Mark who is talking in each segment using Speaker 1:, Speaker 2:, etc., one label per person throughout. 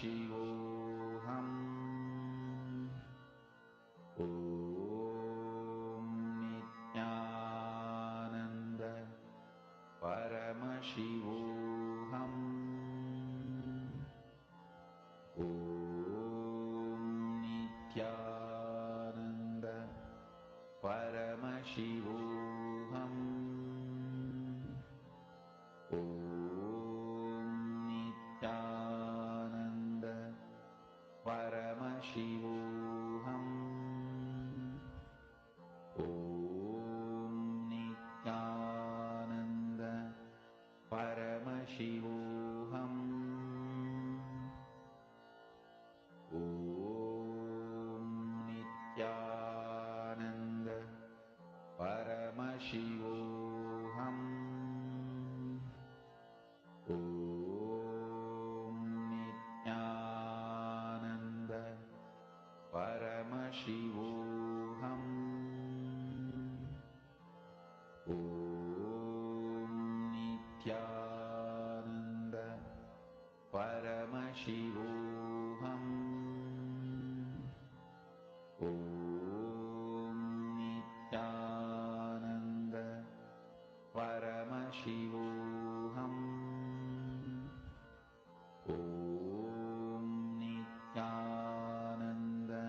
Speaker 1: Paramashivoham. Om Nithyananda Paramashivoham. Om Nithyananda Paramashivoham. Om Nithyananda Paramashivoham. Om Nithyananda Paramashivoham. Om Nithyananda Paramashivoham. Om Nithyananda Paramashivoham. Om Nithyananda Paramashivoham. Om Nithyananda Paramashivoham. Om Nithyananda Paramashivoham. Om Nithyananda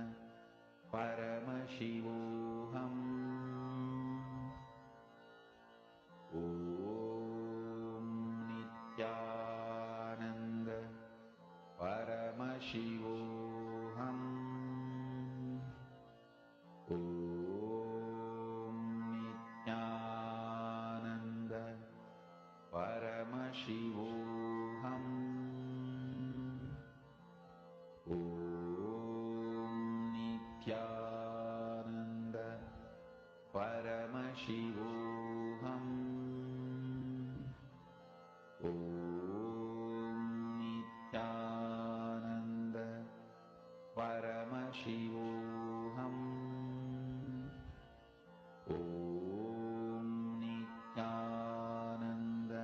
Speaker 1: Paramashivoham. Om Nithyananda Paramashivoham. Om Nithyananda Paramashivoham. Om Nithyananda Paramashivoham. Om Nithyananda Paramashivoham. Om Nithyananda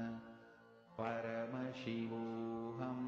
Speaker 1: Paramashivoham.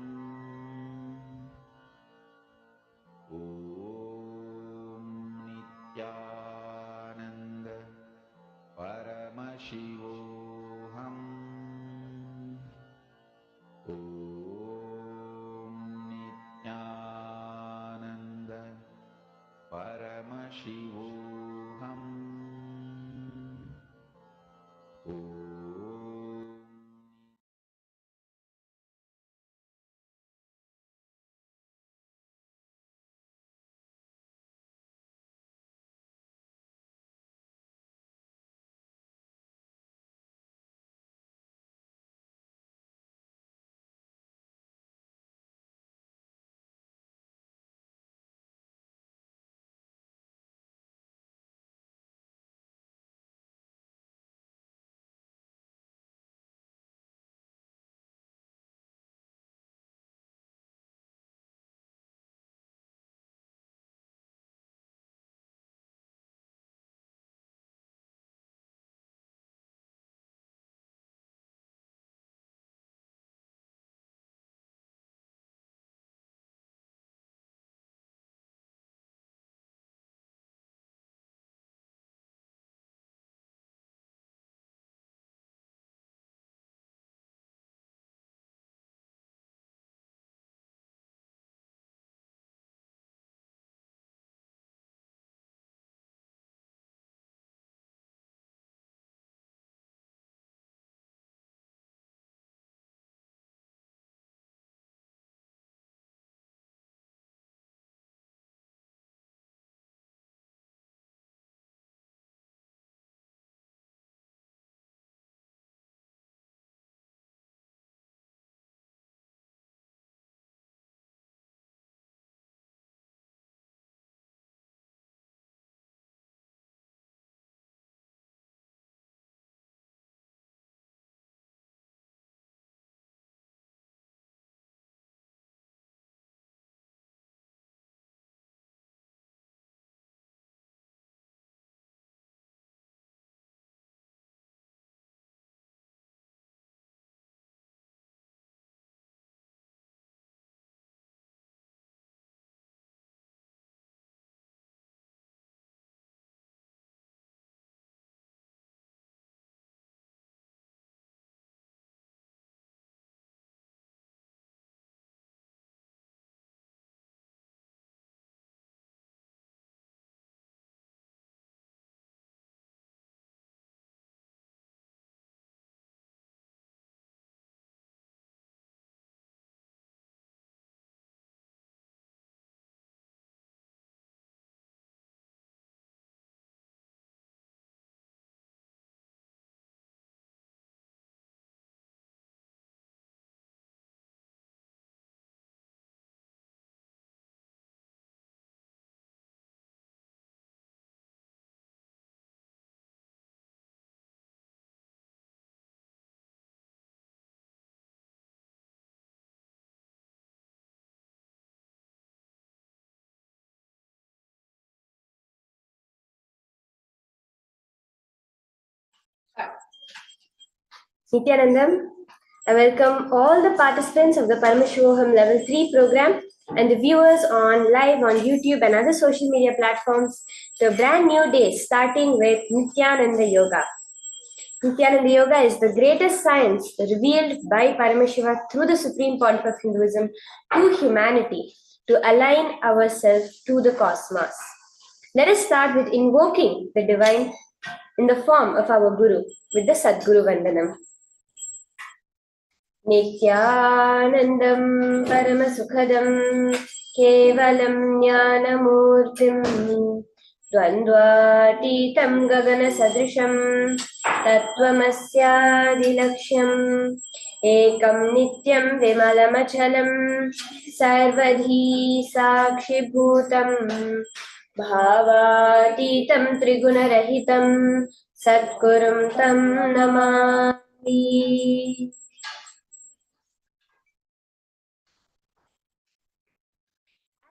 Speaker 2: Nithyananda. I welcome all the participants of the Paramashivoham Level 3 program and the viewers on live on YouTube and other social media platforms to a brand new day starting with Nithyananda Yoga. Nithyananda Yoga is the greatest science revealed by Paramashiva through the Supreme Pontiff of Hinduism to humanity to align ourselves to the cosmos. Let us start with invoking the divine in the form of our Guru with the Sadguru Vandanam. Nithyanandam Paramasukhadam Kevalam Jnanamurtim Dvandvatitam Gagana Sadrisham Tattvamasyadilaksham Ekam Nityam Vimalamachalam Sarvadhi Sakshibhutam Bhavatitam Trigunarahitam Satgurum Tam Namami.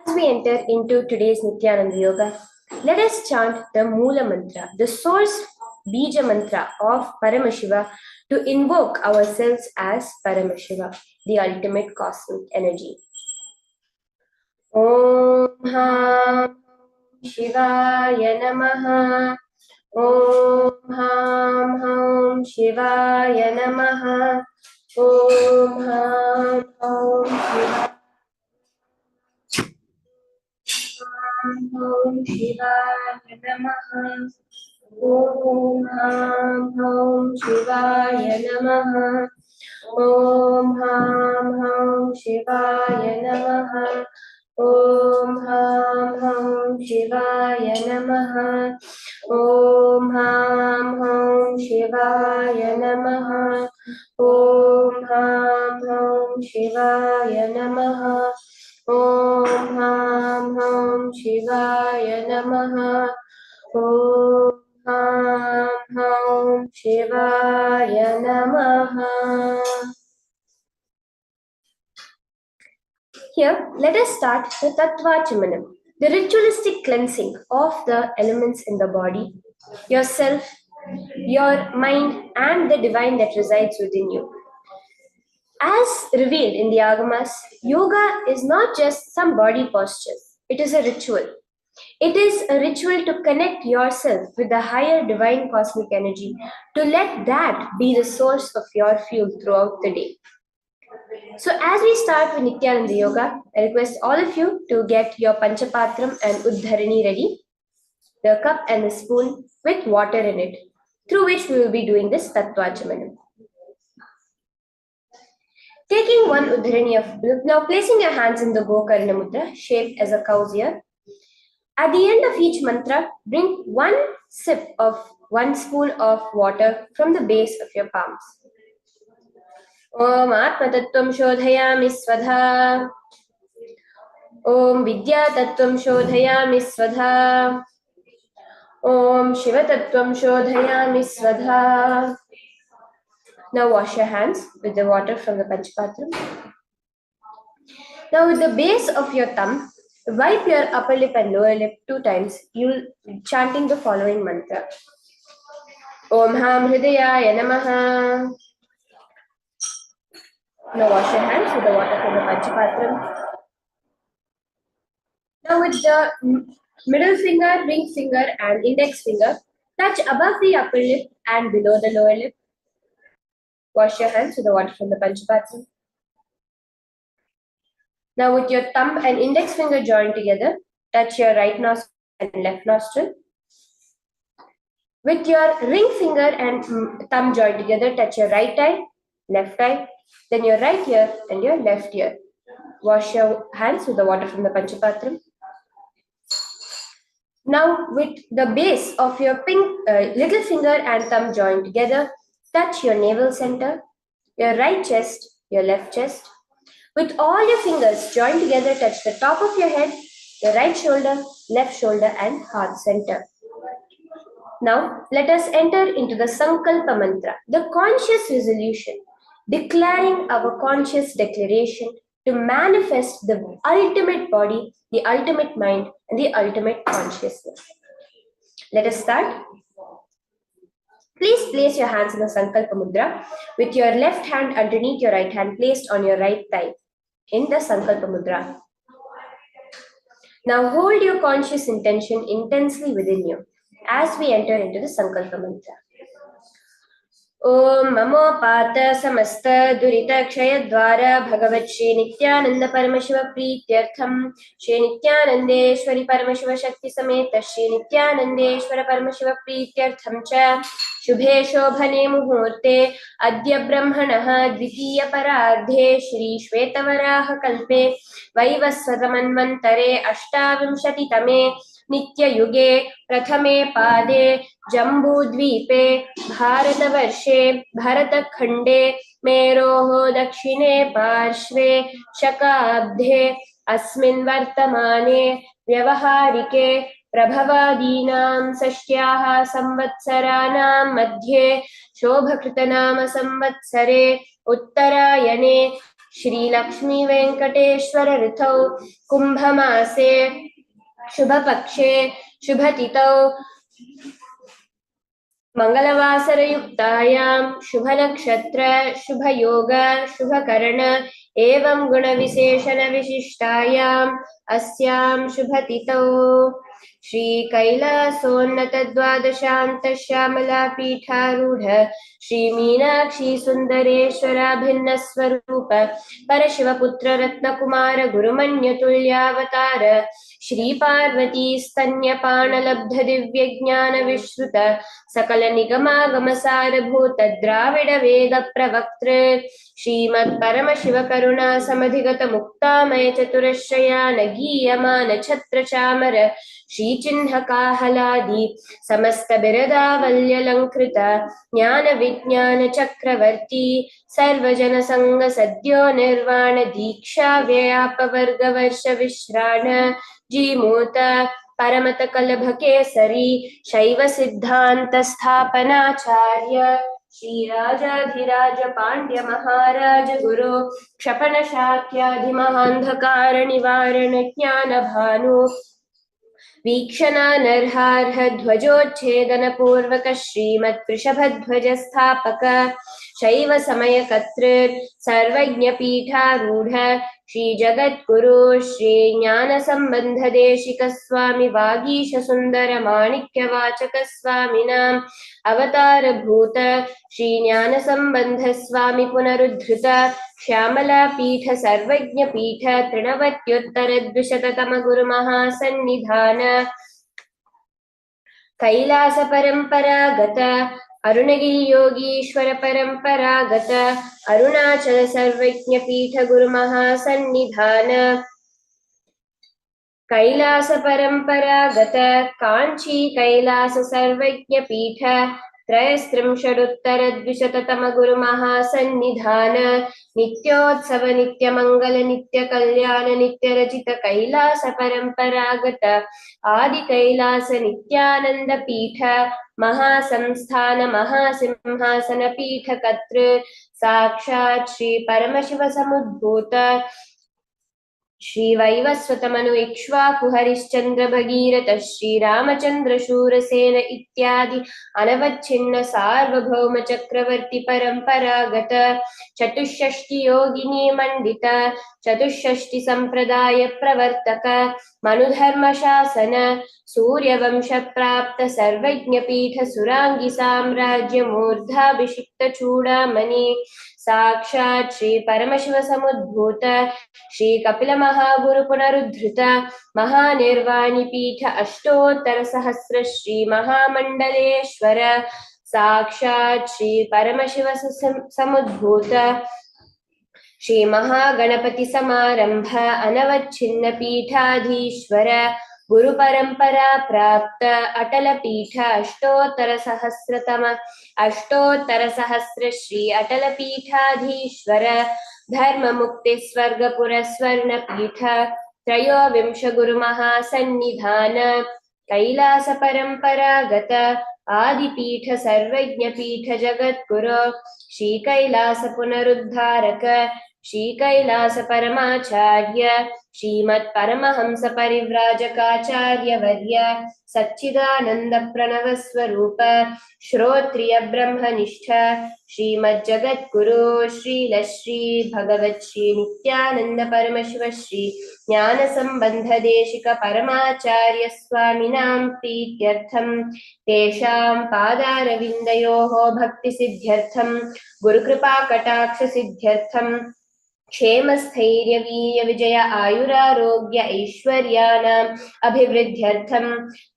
Speaker 2: As we enter into today's Nithyananda Yoga, let us chant the Moola Mantra, the source Bija Mantra of Paramashiva to invoke ourselves as Paramashiva, the ultimate cosmic energy. Om Ham Shivaya Namaha. Om Ham Ham Shivaya Namaha. Om Ham Ham Shivaya Om Shivaya Namaha. Om Ham Ham Shivaya Namaha. Om Ham Ham Shivaya Namaha. Om Ham Ham Shivaya Namaha. Om Ham Ham Shivaya Namaha. Om Ham Ham Shivaya Namaha. Om Ham Ham Shivaya Namaha. Om Ham Ham Shivaya Namaha. Here, let us start the Tattva Chamanam, the ritualistic cleansing of the elements in the body, yourself, your mind, and the divine that resides within you. As revealed in the Agamas, yoga is not just some body postures, it is a ritual. It is a ritual to connect yourself with the higher divine cosmic energy, to let that be the source of your fuel throughout the day. So as we start with Nithyananda Yoga, I request all of you to get your Panchapatram and Uddharini ready, the cup and the spoon with water in it, through which we will be doing this Tattva Chamanam. Taking one Uddharani of milk, now placing your hands in the Gokarna Mudra, shaped as a cow's ear. At the end of each mantra, bring one sip of 1 spoon of water from the base of your palms. Om Atma Tattvam Shodhayami Svadha. Om Vidya Tattvam Shodhayami Svadha. Om Shiva Tattvam Shodhayami Svadha. Now wash your hands with the water from the Panchapatram. Now with the base of your thumb, wipe your upper lip and lower lip 2 times. You'll chanting the following mantra. Om Ham Hridayaya Namaha. Now wash your hands with the water from the Panchapatram. Now with the middle finger, ring finger and index finger, touch above the upper lip and below the lower lip. Wash your hands with the water from the Panchapatram. Now with your thumb and index finger joined together, touch your right nostril and left nostril. With your ring finger and thumb joined together, touch your right eye, left eye, then your right ear and your left ear. Wash your hands with the water from the Panchapatram. Now with the base of your little finger and thumb joined together, touch your navel center, your right chest, your left chest. With all your fingers joined together, touch the top of your head, your right shoulder, left shoulder and heart center. Now let us enter into the Sankalpa Mantra, the conscious resolution, declaring our conscious declaration to manifest the ultimate body, the ultimate mind and the ultimate consciousness. Let us start. Please place your hands in the Sankalpa Mudra with your left hand underneath your right hand placed on your right thigh in the Sankalpa Mudra. Now hold your conscious intention intensely within you as we enter into the Sankalpa Mantra. ओम ममोपात समस्त दुरित क्षय द्वारा भगवत श्री नित्यानंद परमशिव प्रीत्यर्थम श्री नित्यानंदेश्वरी परमशिव शक्ति समेत श्री नित्यानंदेश्वर परमशिव प्रीत्यर्थम च शुभे शोभने मुहूर्ते अद्य ब्रह्मणः द्वितीय परार्धे श्री श्वेतवराह कल्पे वैवस्वतमन्वन्तरे अष्टाविंशतितमे नित्ययुगे प्रथमे पादे जम्बूद्वीपे भारतवर्षे भरतखण्डे मेरोः दक्षिणे पार्श्वे शकाब्दे अस्मिन् वर्तमाने व्यवहारिके प्रभवादीनां षष्ट्याः संवत्सराणां मध्ये शोभकृतनाम संवत्सरे उत्तरायणे श्रीलक्ष्मी वेंकटेश्वर ऋतौ कुम्भमासे शुभपक्षे शुभतिथौ मंगलवासरयुक्तायां शुभनक्षत्र शुभयोग शुभकरण एवं गुणविशेषण विशिष्टायाम् अस्यां शुभतिथौ श्री कैलासोन्नत द्वादशान्त श्यामला पीठारूढ़ श्री मीनाक्षी सुंदरेश्वरा भिन्न स्वरूप परशिवपुत्र रत्नकुमार गुरुमन्यतुल्यावतार श्री पार्वती स्तन्यपान लब्ध दिव्य ज्ञान विश्रुत सकल निगमागम सारभूत द्राविड वेद प्रवक्तृ श्रीमत् परमशिव करुणा समधिगत मुक्तामय चतुरश्रयान गीयमान छत्र चामर श्री चिन्ह काहलादि समस्त बिरदावल्यलंकृत ज्ञान विज्ञान चक्रवर्ती सर्वजन संग सद्यो निर्वाण दीक्षा व्ययापवर्ग वर्ष विश्राण जीमूत परमत कलभ केसरी शैव सिद्धांत स्थापनाचार्य श्री राजाधिराज पांड्य महाराज गुरु क्षपण शाक्यादि महांधकार निवारण ज्ञान भानु वीक्षणानर्हार्ह ध्वजोच्छेदन पूर्वक श्रीमत् वृषभध्वज स्थापक शैव समय कर्तृ सर्वज्ञ पीठारूढ़ श्री जगद्गुरु श्री ज्ञान संबंध देशिक स्वामी वागीश सुंदर माणिक्य वाचक स्वामिनां अवतार भूत श्री ज्ञान संबंध स्वामी पुनरुद्धृत श्यामला पीठ सर्वज्ञ पीठ तृणवत्युत्तर द्विशततम गुरु महासन्निधान कैलास परंपरागत अरुणगिरि योगीश्वर परंपरागत अरुणाचल सर्वज्ञ पीठ गुरु महासन्निधान कैलास परंपरागत कांची कैलास सर्वज्ञ पीठ त्रयस्त्रिंशदुत्तर द्विशततम गुरु महासन्निधान नित्योत्सव नित्य मंगल नित्य कल्याण नित्य रचित कैलास परंपरागत आदि कैलास नित्यानंद पीठ महासंस्थान महासिंहासन पीठ कर्तृ साक्षात् श्री परमशिव समुद्भूत श्री वैवस्वत मनु इक्ष्वाकु हरिश्चंद्र भगीरथ श्री रामचंद्र शूरसेन इत्यादि अनवच्छिन्न सार्वभौम चक्रवर्ती परंपरागत चतुष्षष्टि योगिनी मंडित चतुष्षष्टि संप्रदाय प्रवर्तक मनुधर्म शासन सूर्यवंश प्राप्त सर्वज्ञ पीठ सुरांगी साम्राज्य मूर्धाभिषिक्त चूड़ामणि साक्षात् श्री परमशिव समुद्भूत श्री कपिल महागुरु पुनरुद्धृत महानिर्वाणी पीठ अष्टोत्तर सहस्र श्री महामंडलेश्वर साक्षात् श्री परमशिव समुद्भूत श्री महागणपति समारंभ अनवच्छिन्न पीठाधीश्वर गुरु परंपरा प्राप्त अटल पीठ अष्टोत्तर सहस्र श्री अटल पीठाधीश्वर धर्म मुक्ति स्वर्गपुर स्वर्ण पीठ त्रयोविंश गुरु महासन्निधान कैलास परंपरागत आदिपीठ सर्वज्ञ पीठ जगद्गुरु Shri Kailash पुनरुद्धारक Shri Kailash परमाचार्य Srimad Paramahamsa Parivrajakaacharya Varya Satchidananda Pranavaswarupa Shrotriya Brahmanistha Srimad Jagat Guru Shri Lashri Bhagavat Shri Nithyananda Paramashiva Shri Jnana Sambandha Deshika Paramacharya Swaminam Prityartham Tesham Padaravindayoho Bhakti Siddhyartham Guru Kripa Kataksha Siddhyartham क्षेमस्थैर्य वीर्य विजय आयुरारोग्य ऐश्वर्याणाम् अभिवृद्ध्यर्थं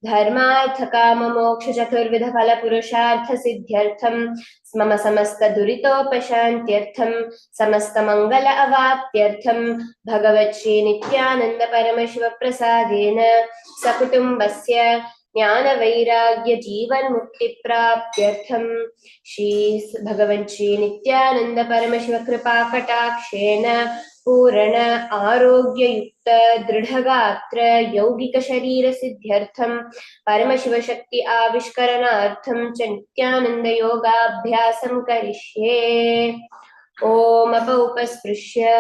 Speaker 2: धर्मार्थ काम मोक्ष चतुर्विध फल पुरुषार्थ सिद्ध्यर्थं मम समस्त दुरितोपशान्त्यर्थं समस्त मंगल अवाप्त्यर्थं भगवत् श्री नित्यानंद परमशिव प्रसादेन सकुटुम्बस्य ज्ञान वैराग्य जीवन मुक्ति प्राप्त्यर्थं श्री भगवन् श्री नित्यानंद परमशिव कृपा कटाक्षेण पूर्ण आरोग्य युक्त दृढ़गात्र यौगिक शरीर सिद्ध्यर्थं परमशिव शक्ति आविष्करणार्थं च नित्यानंद योगाभ्यासं करिष्ये. Om upasprishya.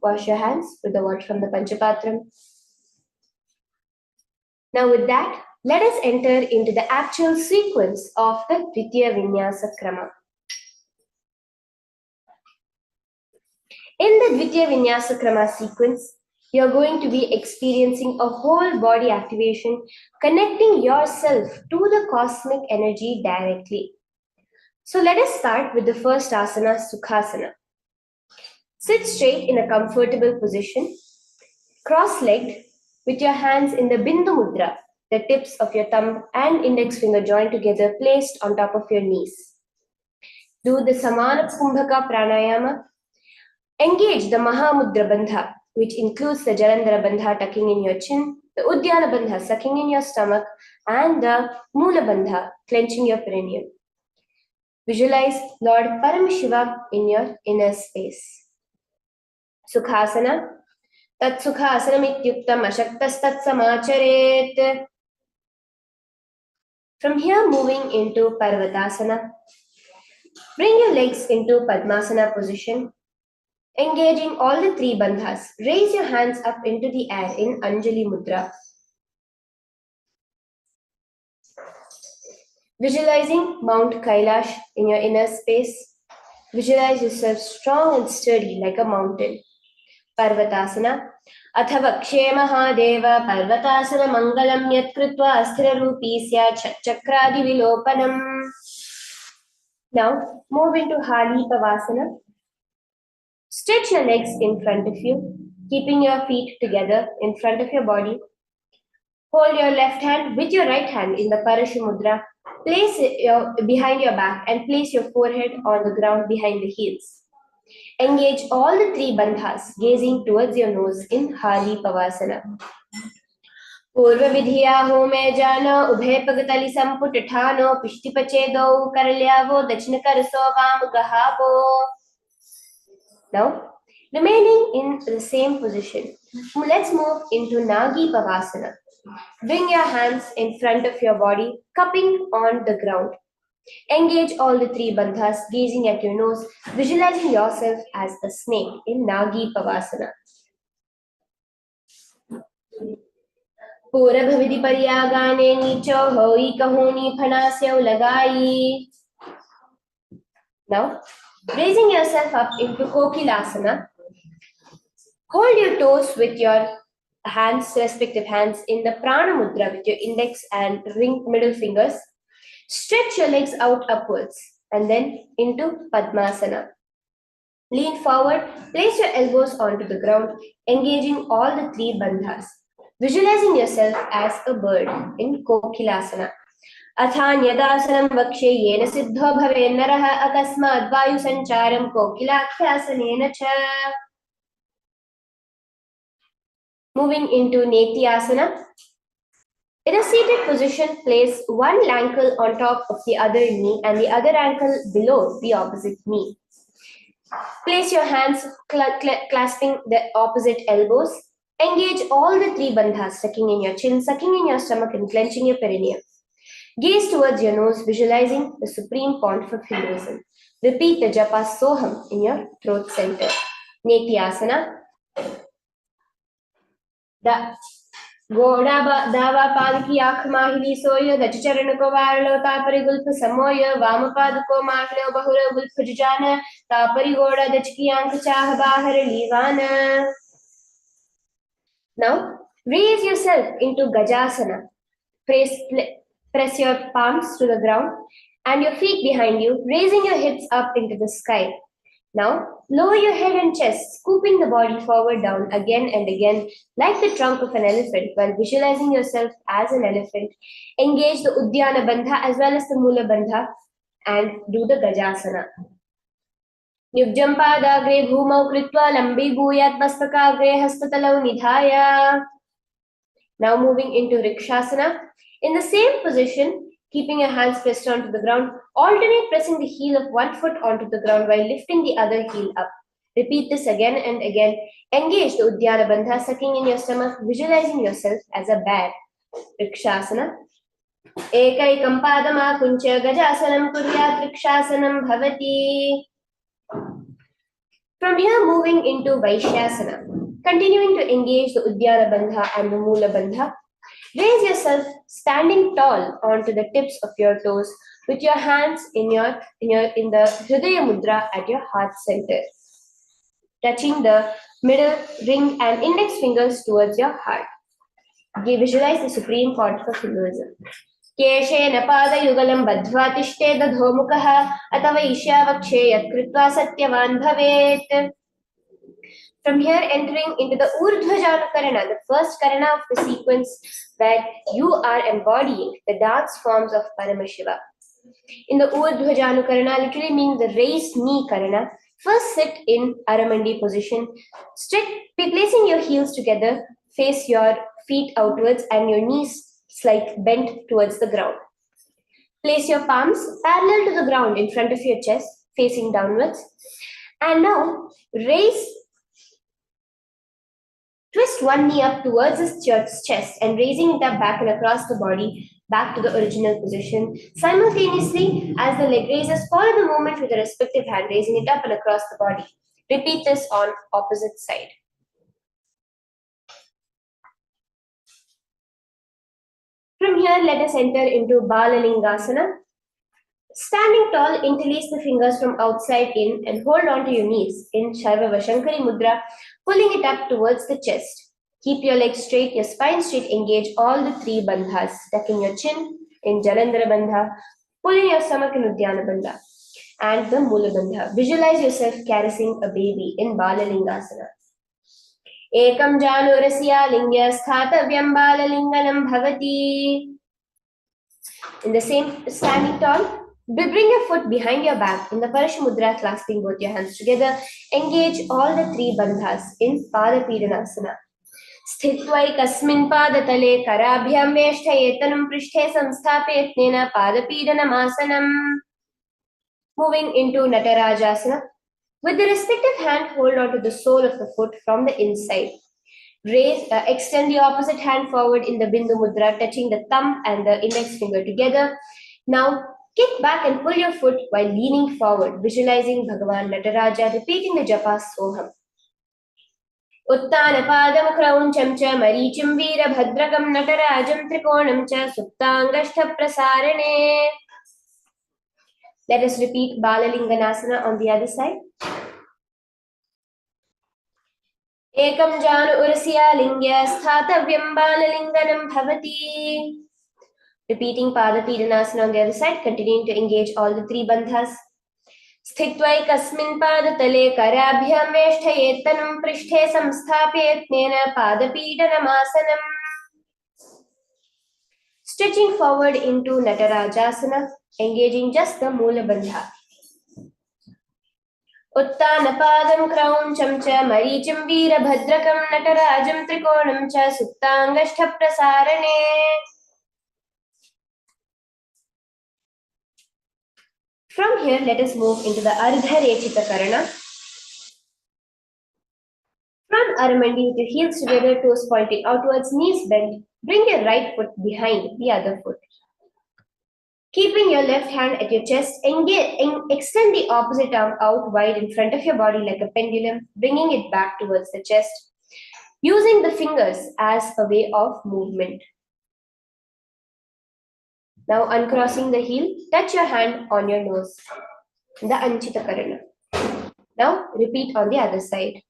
Speaker 2: Wash your hands with the water from the Panchapatram. Now with that, let us enter into the actual sequence of the Dvitiya Vinyasa Krama. In the Dvitiya Vinyasa Krama sequence, you are going to be experiencing a whole body activation, connecting yourself to the cosmic energy directly. So let us start with the first asana, Sukhasana. Sit straight in a comfortable position, cross-legged, with your hands in the Bindu Mudra, the tips of your thumb and index finger joined together placed on top of your knees. Do the Samana Kumbhaka Pranayama. Engage the Mahamudra Bandha, which includes the Jalandhara Bandha tucking in your chin, the Udyana Bandha sucking in your stomach, and the Mula Bandha clenching your perineum. Visualize Lord Paramashiva in your inner space. Sukhasana. Tat Sukhasanam Ityuktam Ashaktastat Samacharet. From here, moving into Parvatasana. Bring your legs into Padmasana position. Engaging all the three bandhas. Raise your hands up into the air in Anjali Mudra. Visualizing Mount Kailash in your inner space. Visualize yourself strong and sturdy like a mountain. Parvatasana. Athavakshe Mahadeva Parvatasana Mangalam Yat Kritva Asthira Rupi Sya Chakradi Vilopanam. Now move into Hali Pavasana. Stretch your legs in front of you, keeping your feet together in front of your body. Hold your left hand with your right hand in the Parashu Mudra. Place it behind your back and place your forehead on the ground behind the heels. Engage all the three bandhas, gazing towards your nose in Hali Pavasana. Purva vidhiya home jana ubhe pagatali samput thano pishtipachedo karalyavo dachinakaraso vamugahavo. Now, remaining in the same position, let's move into Nagi Pavasana. Bring your hands in front of your body, cupping on the ground. Engage all the three bandhas, gazing at your nose, visualizing yourself as a snake in Nagi Pavasana. Purabhavidi Paryagane Nicho Hoi Kahoni Phanasya Lagai. Now, raising yourself up into Kokilasana. Hold your toes with your hands, respective hands, in the Prana Mudra with your index and ring middle fingers. Stretch your legs out upwards and then into Padmasana. Lean forward, place your elbows onto the ground, engaging all the three bandhas. Visualizing yourself as a bird in Kokilasana. Athanyadasanam vakshe yena siddho bhave naraha akasmad vayu sancharam kokilakyasanena cha. Moving into Nithyananda. In a seated position, place one ankle on top of the other knee and the other ankle below the opposite knee. Place your hands clasping the opposite elbows. Engage all the three bandhas, sucking in your chin, sucking in your stomach, and clenching your perineum. Gaze towards your nose, visualizing the supreme point of Hinduism. Repeat the japa Soham in your throat center. Nithyananda. घोड़ा दावा पाद की आंख माहिली सोय दच चरण को वारलो तापरि Gulf समोय वाम पाद को मारलो बहुर गुल्फ जुजान तापरि घोड़ा दच की आंख चाह बाहर लीवान. Now raise yourself into Gajasana. Press your palms to the ground and your feet behind you, raising your hips up into the sky. Now, lower your head and chest, scooping the body forward down again and again, like the trunk of an elephant, while visualizing yourself as an elephant. Engage the Uddiyana Bandha as well as the Mula Bandha and do the Gajasana. Yujjam padagre bhumau kritva lambi bhuyat mastakaagre hastatalau nidhaya. Now moving into Rikshasana. In the same position, keeping your hands pressed onto the ground, alternate pressing the heel of one foot onto the ground while lifting the other heel up. Repeat this again and again. Engage the Uddiyana Bandha, sucking in your stomach, visualizing yourself as a bear. Rikshasana. Ekaikam padama kuncha gajasanam kuryat Rikshasanam bhavati. From here, moving into Vaishyasana. Continuing to engage the Uddiyana Bandha and the Mula Bandha. Raise yourself standing tall onto the tips of your toes with your hands in the Hridaya Mudra at your heart center, touching the middle ring and index fingers towards your heart. Visualize the supreme part of Hinduism. Keshena pada yugalam badhva tishte dadhomukaha atava ishyavakshe yatkritva satyavan bhavet. From here, entering into the Urdhva Karana, the first Karana of the sequence where you are embodying the dance forms of Paramashiva. In the Urdhva Karana, literally means the raised knee Karana. First sit in Aramandi position, placing your heels together, face your feet outwards and your knees slightly bent towards the ground. Place your palms parallel to the ground in front of your chest, facing downwards. And now, twist one knee up towards his chest and raising it up back and across the body, back to the original position. Simultaneously, as the leg raises, follow the movement with the respective hand, raising it up and across the body. Repeat this on opposite side. From here, let us enter into Balalingasana. Standing tall, interlace the fingers from outside in and hold on to your knees in Sharvavashankari Mudra, pulling it up towards the chest. Keep your legs straight, your spine straight, engage all the three bandhas, tucking your chin in Jalandhara Bandha, pulling your stomach in Uddiyana Bandha, and the Mula Bandha. Visualize yourself caressing a baby in Balalingasana. Ekam janurasya lingya sthatavyam balalinganam bhavati. In the same standing tall, bring your foot behind your back in the Parash Mudra, clasping both your hands together. Engage all the three bandhas in Pada Pidanasana. Sthitva kasmin padatale karabhyam veshtayetanam prishthe samsthapetnena Pada Pidanamasana. Moving into Natarajasana. With the respective hand, hold on to the sole of the foot from the inside. Extend the opposite hand forward in the Bindu Mudra, touching the thumb and the index finger together. Now, kick back and pull your foot while leaning forward, visualizing Bhagavan Nataraja, repeating the japa Soham. Uttana padam krauncham cha marichim veera bhadrakam natarajam trikonam cha suptangashta prasarane. Let us repeat Balalinganasana on the other side. Ekam janu urasya lingya sthatavyam balalinganam bhavati. Repeating Pada Pidanasana on the other side, continuing to engage all the three bandhas. Sthitva kasmin padatale karabhyam veshtayetanam prishthe samsthapyetnena Pada Pidanamasana. Stretching forward into Natarajasana, engaging just the Mula Bandha. Uttana padam krauncham cha marichim veera bhadrakam natarajam trikonam cha suptangashta prasarane. From here, let us move into the Ardharechita Karana. From Aramandi, with your heels together, toes pointing outwards, knees bent, bring your right foot behind the other foot. Keeping your left hand at your chest, extend the opposite arm out wide in front of your body like a pendulum, bringing it back towards the chest. using the fingers as a way of movement. Now uncrossing the heel, touch your hand on your nose, the Anchita Karana. Now repeat on the other side.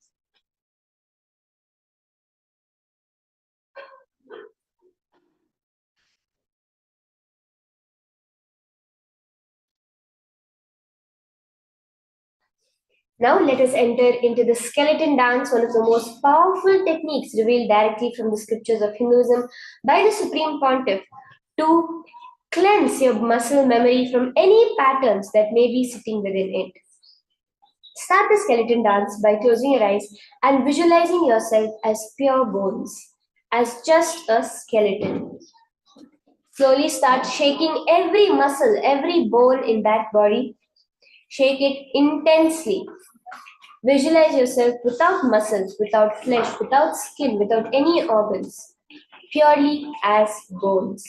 Speaker 2: Now let us enter into the skeleton dance, one of the most powerful techniques revealed directly from the scriptures of Hinduism by the Supreme Pontiff to cleanse your muscle memory from any patterns that may be sitting within it. Start the skeleton dance by closing your eyes and visualizing yourself as pure bones, as just a skeleton. Slowly start shaking every muscle, every bone in that body. Shake it intensely. Visualize yourself without muscles, without flesh, without skin, without any organs, purely as bones.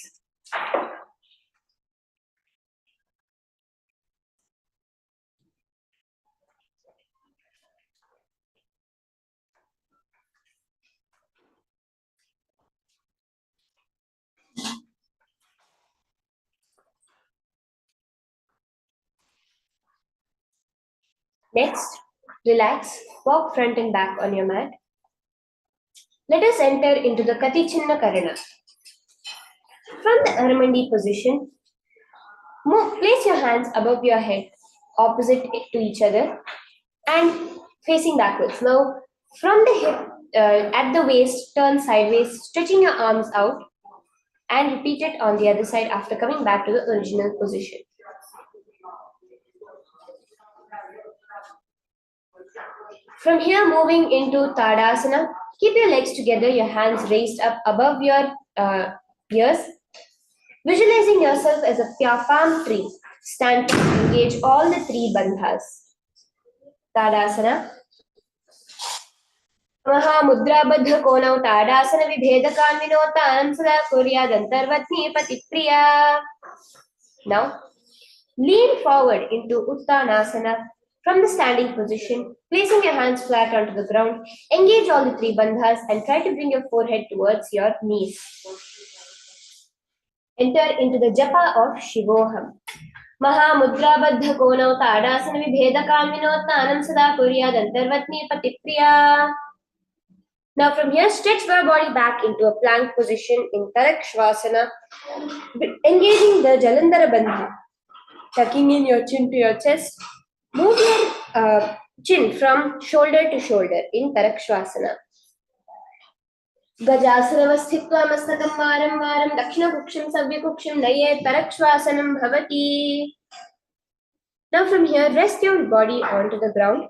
Speaker 2: Next, relax, walk front and back on your mat. Let us enter into the Katichinna Karana. From the Aramandi position, place your hands above your head, opposite to each other, and facing backwards. Now, from the hip, at the waist, turn sideways, stretching your arms out, and repeat it on the other side after coming back to the original position. From here, moving into Tadasana, keep your legs together, your hands raised up above your ears. Visualizing yourself as a palm tree, stand to engage all the three bandhas. Tadasana. Mahamudra Konau Tadasana Vibhedakanvinota Sada Kurya Dantarvatni Patipriya. Now, lean forward into Uttanasana from the standing position, placing your hands flat onto the ground. Engage all the three bandhas and try to bring your forehead towards your knees. Enter into the japa of Shivoham. Mahamudra Konau Tadasana Vibhedakanvinota Sada Kurya Dantarvatni Patipriya. Now from here, stretch your body back into a plank position in Tarakshvasana, engaging the Jalandhara Bandha, tucking in your chin to your chest. Move your chin from shoulder to shoulder in Tarakshvasana. Gajasana sthitva mastakam varam varam dakshina kuksham savya kuksham naye Tarakshvasanam bhavati. Now from here, rest your body onto the ground.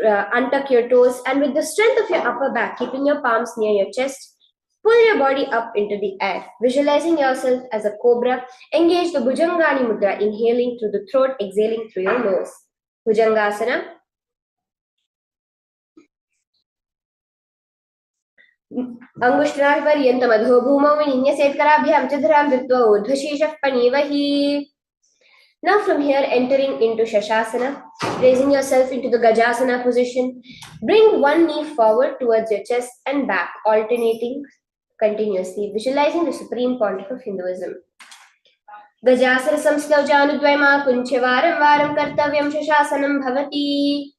Speaker 2: Untuck your toes, and with the strength of your upper back, keeping your palms near your chest, pull your body up into the air. Visualizing yourself as a cobra, engage the Bhujangani Mudra, inhaling through the throat, exhaling through your nose. Bhujangasana. Angushtrah Paryantam Adho Bhumau Vinyasetkaraabhyam Chadharam Dhritva Urdhvashishah Panivahi. Now from here, entering into Shashasana, raising yourself into the Gajasana position. Bring one knee forward towards your chest and back, alternating continuously, visualizing the Supreme Pontiff of Hinduism. Gajasana samslavjanudvaima kunche varam varam kartavyam Shashasanam bhavati.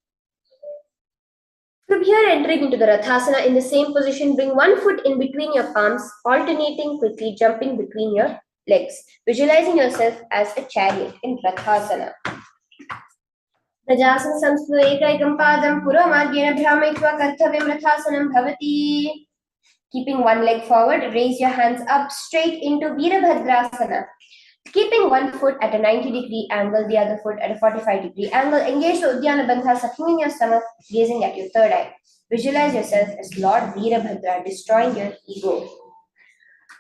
Speaker 2: From here, entering into the Rathasana, in the same position, bring one foot in between your palms, alternating quickly, jumping between your legs, visualizing yourself as a chariot in Rathasana. Rajasana samsthu ekaikam padam puromagyena bhramayitva kartavyam Rathasanam bhavati. Keeping one leg forward, raise your hands up straight into Virabhadrasana. Keeping one foot at a 90-degree angle, the other foot at a 45-degree angle, engage the Uddiyana Bandha, sucking in your stomach, gazing at your third eye. Visualize yourself as Lord Virabhadra, destroying your ego.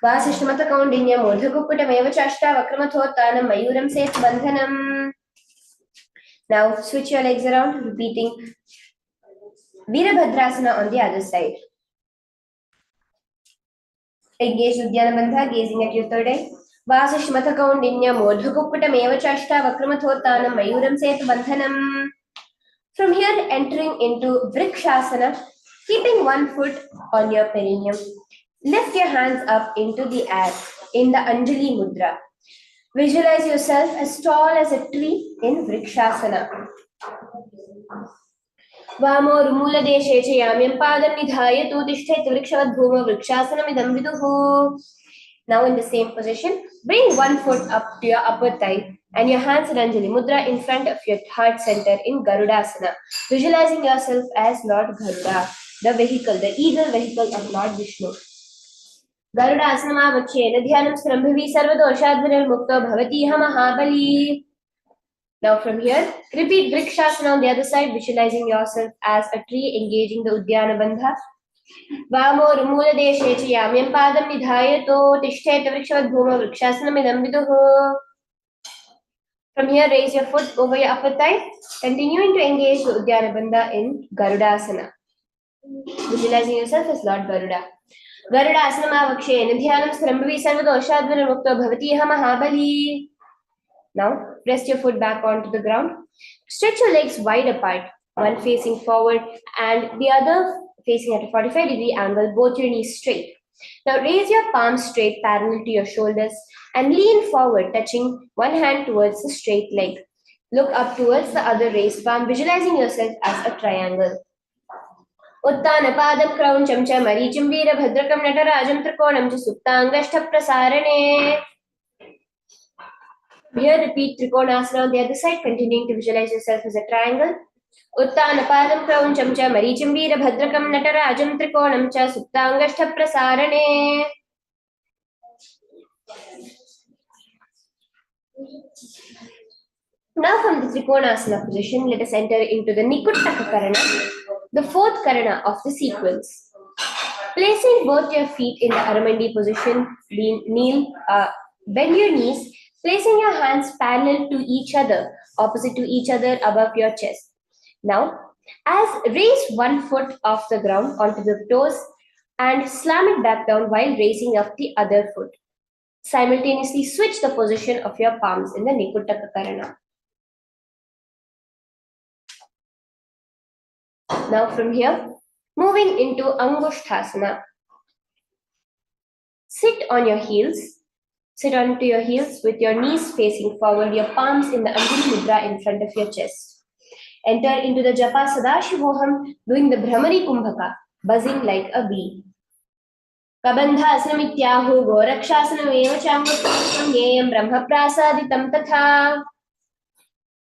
Speaker 2: Vasishtamata Kaundinya Murdhakuputameva Chashta Vakramathotanam Mayuram Set Bandhanam. Now switch your legs around, repeating Virabhadrasana on the other side. Engage Uddiyana Bandha, gazing at your third eye. Vasishtamata Kaundinya Murdhakuputameva Chashta Vakramathotanam Mayuram Set Bandhanam. From here, entering into Vrikshasana, Keeping one foot on your perineum, lift your hands up into the air in the Anjali Mudra. Visualize yourself as tall as a tree in Vrikshasana. वामोर्मूलदेशे च याम्यं पादं निधाय तु तिष्ठेत् वृक्षवद्भूमौ वृक्षासनमिदं विदुः. Now in the same position, bring one foot up to your upper thigh and your hands in Anjali Mudra in front of your heart center in Garudasana, visualizing yourself as Lord Garuda, the vehicle, the eagle vehicle of Lord Vishnu. Garudasana Nithyananda Srambhavi Sarvadoshaadvinirmukto Bhavati Mahabali. Now from here, repeat Vrikshasana on the other side, visualizing yourself as a tree engaging the Udyana Bandha. वामोर्मूलदेशे च याम्यं पादं निधाय तो तिष्ठेत् वृक्षवद्भूमौ वृक्षासनमिदं विदुः. From here, raise your foot over your upper thigh, continuing to engage the Udyana Bandha in Garudasana. Visualizing yourself as Lord Garuda. Garudasana Nithyananda Srambhavi Sarvadoshaadvinirmukto Bhavati Mahabali. Now, rest your foot back onto the ground. Stretch your legs wide apart, one facing forward and the other facing at a 45-degree angle, both your knees straight. Now raise your palms straight parallel to your shoulders and lean forward, touching one hand towards the straight leg. Look up towards the other raised palm, visualizing yourself as a triangle. Uttanapadam krauncham cha maricham veerabhadrakam natarajam trikonam cha suptangashta prasarane. Here repeat Trikonasana on the other side, continuing to visualize yourself as a triangle. Uttanapadam krauncham cha maricham veerabhadrakam natarajam trikonam cha suptangashta prasarane. Now from the Trikonasana position, let us enter into the Nikuttaka Karana, the fourth Karana of the sequence. Placing both your feet in the Aramandi position, bend your knees, placing your hands parallel to each other, opposite to each other above your chest. Now, raise one foot off the ground onto the toes and slam it back down while raising up the other foot. Simultaneously switch the position of your palms in the Nikuttaka Karana. Now from here, moving into Angushthasana. Sit onto your heels with your knees facing forward, your palms in the Anjali Mudra in front of your chest. Enter into the Japa Sadashivoham, doing the Brahmari Kumbhaka, buzzing like a bee. Kabandhasana mityahu gorakshasana eva changutam yeyam brahma prasaditam tatha.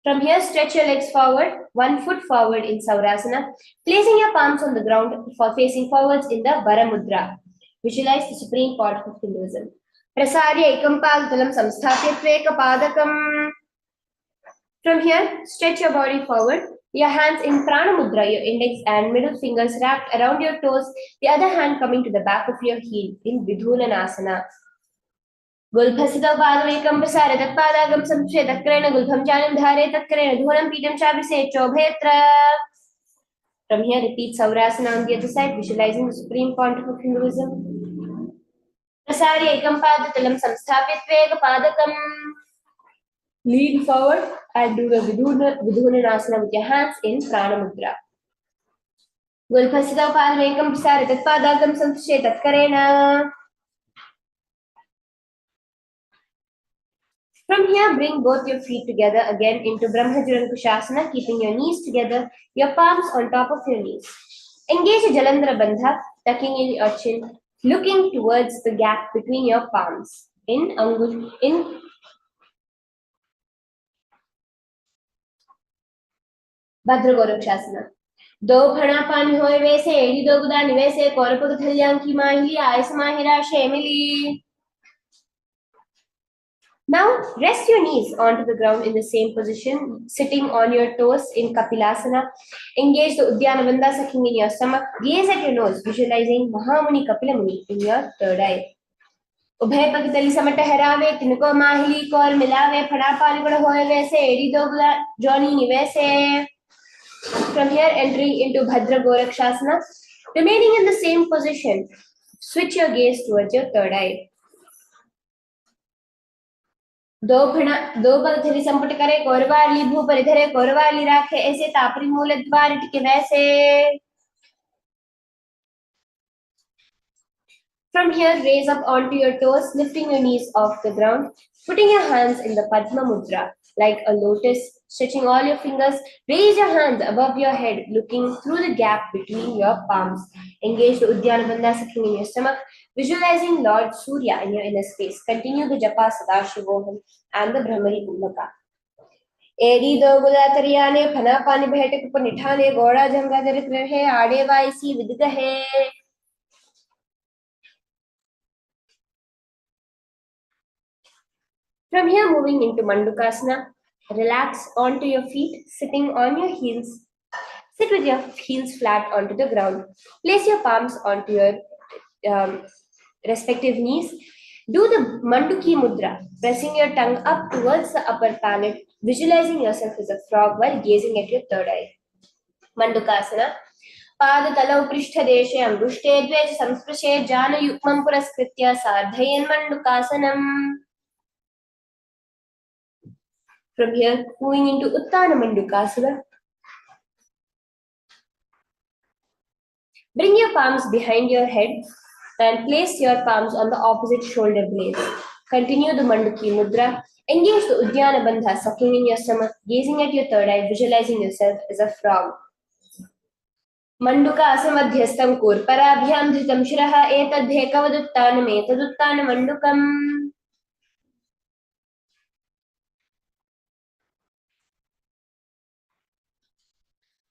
Speaker 2: From here, stretch your legs forward, one foot forward in Saurasana, placing your palms on the ground for facing forwards in the Vara Mudra. Visualize the supreme part of Hinduism. Prasarya ekam padatalam samsthapya tveka padakam. From here, stretch your body forward, your hands in Prana Mudra, your index and middle fingers wrapped around your toes, the other hand coming to the back of your heel in Vidhunanasana. Gulbhasita padavekam prasare tatpadagam samshe takrena gulbham chalam dhare takrena dhunam pitam chabrise chobhetra. From here, repeat Saurasana on the other side, visualizing the supreme contour of Hinduism. Prasarya ekam padatalam samsthapya tveka padakam. Lean forward and do the Vidhunanasana with your hands in Prana Mudra. Gulbhasita padavekam prasare tatpadagam samshe tatkarena. From here, bring both your feet together again into Brahmajurankushasana, keeping your knees together, your palms on top of your knees. Engage a Jalandhara Bandha, tucking in your chin, looking towards the gap between your palms. In Bhadragorakshasana. Do phana pani hoye vese, edi do guda nivese, korapag thalyanki mahili, aisa mahira shemili. Now, rest your knees onto the ground in the same position, sitting on your toes in Kapilasana. Engage the Udyana Bandha sucking in your stomach. Gaze at your nose, visualizing Mahamuni Kapilamuni in your third eye. Ubhay pagitali samata herave, tinko mahili kor milave, phadapali koda hoye vese, edi dogla Johnny nivese. From here, entering into Bhadra Gorakshasana. Remaining in the same position, switch your gaze towards your third eye. दो पग थली संपुट करे कोरवाली भू परिधरे कोरवाली राखे ऐसे तापरी मूल द्वार टिके वैसे. From here, raise up onto your toes, lifting your knees off the ground, putting your hands in the Padma Mudra, like a lotus, stretching all your fingers. Raise your hands above your head, looking through the gap between your palms. Engage the Uddiyana Bandha sucking in your stomach, visualizing Lord Surya in your inner space. Continue the Japa Sadashivoham and the Brahmari Kumbhaka. एरी दो गुला तरियाने फना पानी बहटे कुप निठाने गोड़ा जंगा दर रहे आड़े वाइसी with है. From here, moving into Mandukasana, relax onto your feet, sitting on your heels. Sit with your heels flat onto the ground. Place your palms onto your respective knees. Do the Manduki Mudra, pressing your tongue up towards the upper palate, visualizing yourself as a frog while gazing at your third eye. Mandukasana. पादतलौ पृष्ठदेशे अङ्गुष्ठे द्वे च संस्पृशे जानयुग्मं पुरस्कृत्य साधयन् मण्डुकासनम्. From here, moving into Uttana Mandukasana. Bring your palms behind your head and place your palms on the opposite shoulder blades. Continue the Manduki Mudra. Engage the Uddiyana Bandha, sucking in your stomach, gazing at your third eye, visualizing yourself as a frog. Manduka asamadhyastam kurparabhyam dhritam shiraha etadhekavaduttanam etaduttanam mandukam.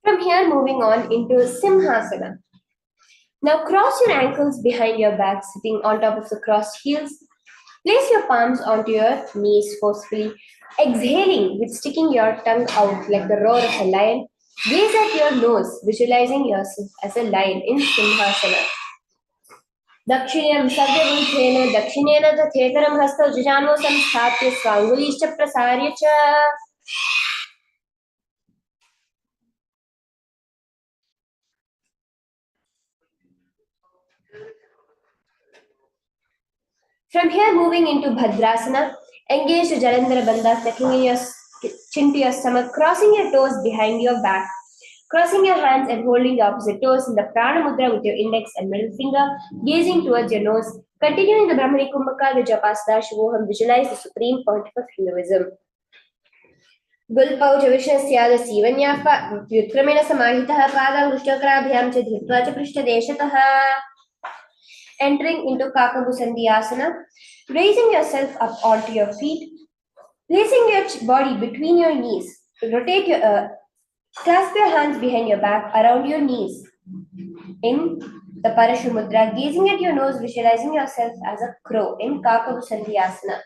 Speaker 2: From here, moving on into Simhasana. Now cross your ankles behind your back, sitting on top of the crossed heels. Place your palms onto your knees forcefully, exhaling with sticking your tongue out like the roar of a lion. Gaze at your nose, visualizing yourself as a lion in Simhasana. दक्षिणेन सव्यमुखेन दक्षिणेन तथेतरं हस्तौ जुजानो संस्थाप्य स्वाङ्गुलीश्च प्रसार्य च. From here, moving into Bhadrasana, engage the Jalandhara Bandha, tucking in your chin to your stomach, crossing your toes behind your back, crossing your hands and holding the opposite toes in the Prana Mudra with your index and middle finger, gazing towards your nose. Continuing the Brahmari Kumbhaka, the Japa Sadashivoham, visualize the supreme point of Hinduism. गुल्पौ च विष्णस्याद सीवन्याः व्युत्क्रमेण समाहितः पादाङ्गुष्ठकराभ्यां च धृत्वा च पृष्ठदेशतः. Entering into Kakabusandhyasana, raising yourself up onto your feet, placing your body between your knees. Rotate your clasp your hands behind your back around your knees. In the Parashu Mudra, gazing at your nose, visualizing yourself as a crow in Kakabusandhyasana.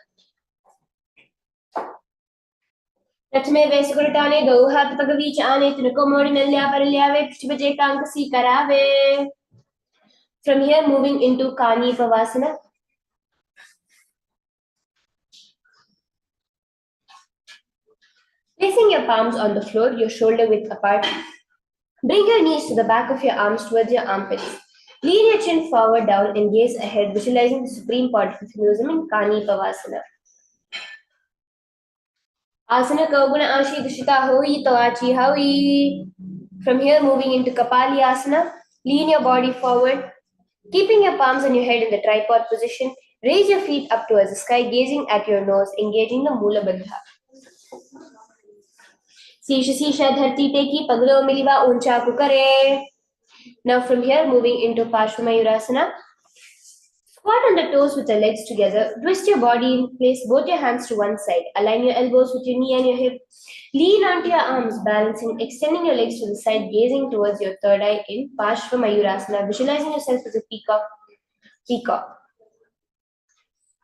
Speaker 2: प्रथमे वेसुगुरटाने दो हाथ पग बीच आने तिनको मोड़ नल्या परल्यावे पृष्ठ बजे कांकसी करावे. From here, moving into Kani Pavasana. Placing your palms on the floor, your shoulder width apart. Bring your knees to the back of your arms towards your armpits. Lean your chin forward down and gaze ahead, visualizing the supreme point of Hinduism in Kani Pavasana. Asana Kauguna Ashi Dushita Hoi Tawachi Hawi. From here, moving into Kapali Asana. Lean your body forward. Keeping your palms on your head in the tripod position, raise your feet up towards the sky, gazing at your nose, engaging the Mula Bandha. Sisha dharti teki paglo miliva uncha kukare. Now from here, moving into Parshvamayurasana. Squat on the toes with the legs together. Twist your body in place, both your hands to one side. Align your elbows with your knee and your hip. Lean onto your arms, balancing, extending your legs to the side, gazing towards your third eye in Parshvamayurasana, visualizing yourself as a peacock.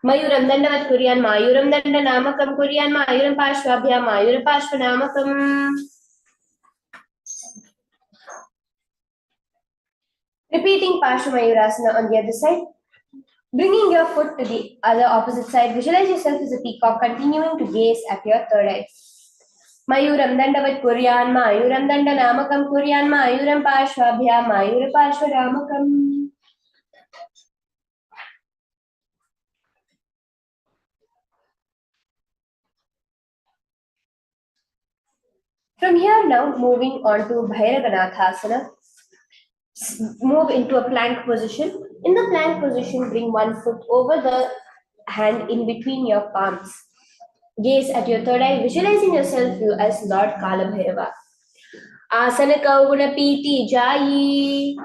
Speaker 2: Mayuram dandavat kuryan mayuram danda namakam kuryan mayuram parshvabhyam mayura parshvanamakam. Repeating Parshvamayurasana on the other side. Bringing your foot to the other opposite side, visualize yourself as a peacock, continuing to gaze at your third eye. Mayuram dandavat kuryan mayuram danda namakam kuryan mayuram parshvabhyam mayura parshvanamakam. From here now, moving on to Bhairaganathasana. Move into a plank position. In the plank position, bring one foot over the hand in between your palms. Gaze at your third eye, visualizing yourself you as Lord Kalabhairava. Asana Kauguna Piti Jayi.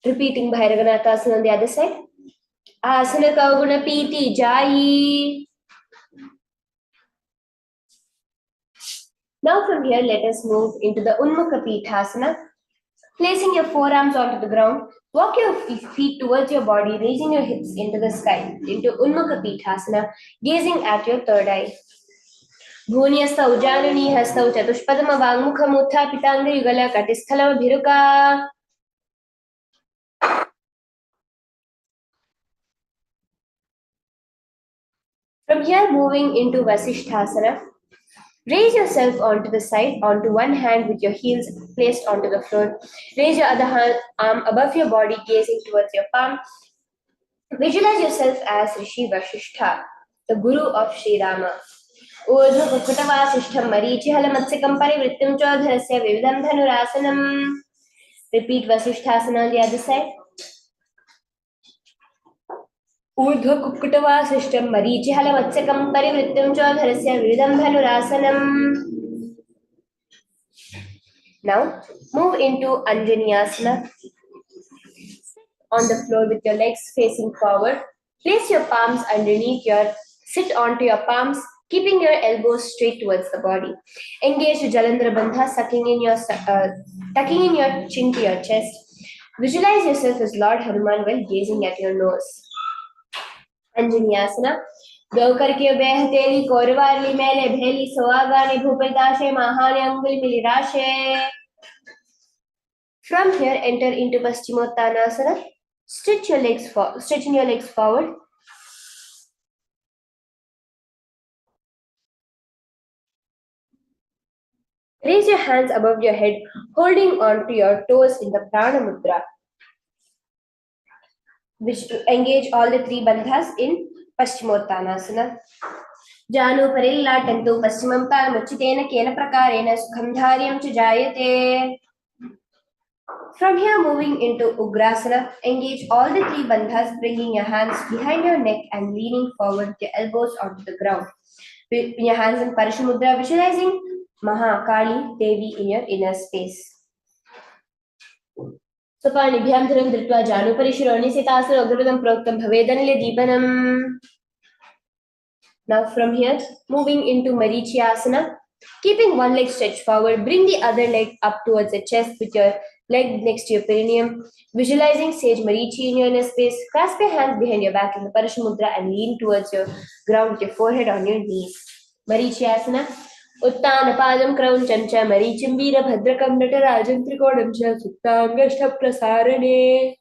Speaker 2: Repeating Bhairavanatha on the other side. Asana Kauguna Piti Jayi. Now from here, let us move into the Unmukha Pithasana. Placing your forearms onto the ground, walk your feet towards your body, raising your hips into the sky, into Unmukha Pithasana, gazing at your third eye. Bhunyastha Ujjanani Hastha Chatushpadama Vangmukha Mutha Pitanga Yugala Katisthala Bhiruka. From here, moving into Vasishthasana. Raise yourself onto the side, onto one hand with your heels placed onto the floor. Raise your other arm above your body, gazing towards your palm. Visualize yourself as Rishi Vasishtha, the Guru of Sri Rama. Urdhva Marichihala Matsikam Parivrittim Chodharasya Vividam Dhanurasanam. Repeat Vasishthasana on the other side. Urdhva Marichihala Matsikam Parivrittim Chodharasya Vividam Dhanurasanam. Now move into Anjaneyasana. On the floor with your legs facing forward. Place your palms underneath sit onto your palms, keeping your elbows straight towards the body. Engage Jalandhara Bandha, tucking in your chin to your chest. Visualize yourself as Lord Hanuman while gazing at your nose. Anjaneyasana. Gaukarkya behateli korvarli mele bheli soagani bhupaldashe mahani anguli milirashe. From here, enter into Paschimottanasana. Stretching your legs forward. Raise your hands above your head, holding on to your toes in the Prana Mudra. Engage all the three bandhas in Paschimottanasana. Janu Parillatantu Paschimam Muchitena Kena Prakarena Sukham Dharyam Chajayate. From here, moving into Ugrasana, engage all the three bandhas, bringing your hands behind your neck and leaning forward with your elbows onto the ground. With your hands in Parishamudra, visualizing Mahakali Devi in your inner space. Sopanibhyam dharam dhritva janupari shironi sitasana agravadam proktam bhavedanile deepanam. Now from here, moving into Marichyasana, keeping one leg stretched forward, bring the other leg up towards the chest with your leg next to your perineum. Visualizing Sage Marichi in your inner space, clasp your hands behind your back in the Parashamudra and lean towards your ground with your forehead on your knees. Marichyasana. Uttana Padam Krauncham Cha Marichim Veera Bhadrakam Natarajam Trikodam Cha Suttangashta Prasarane.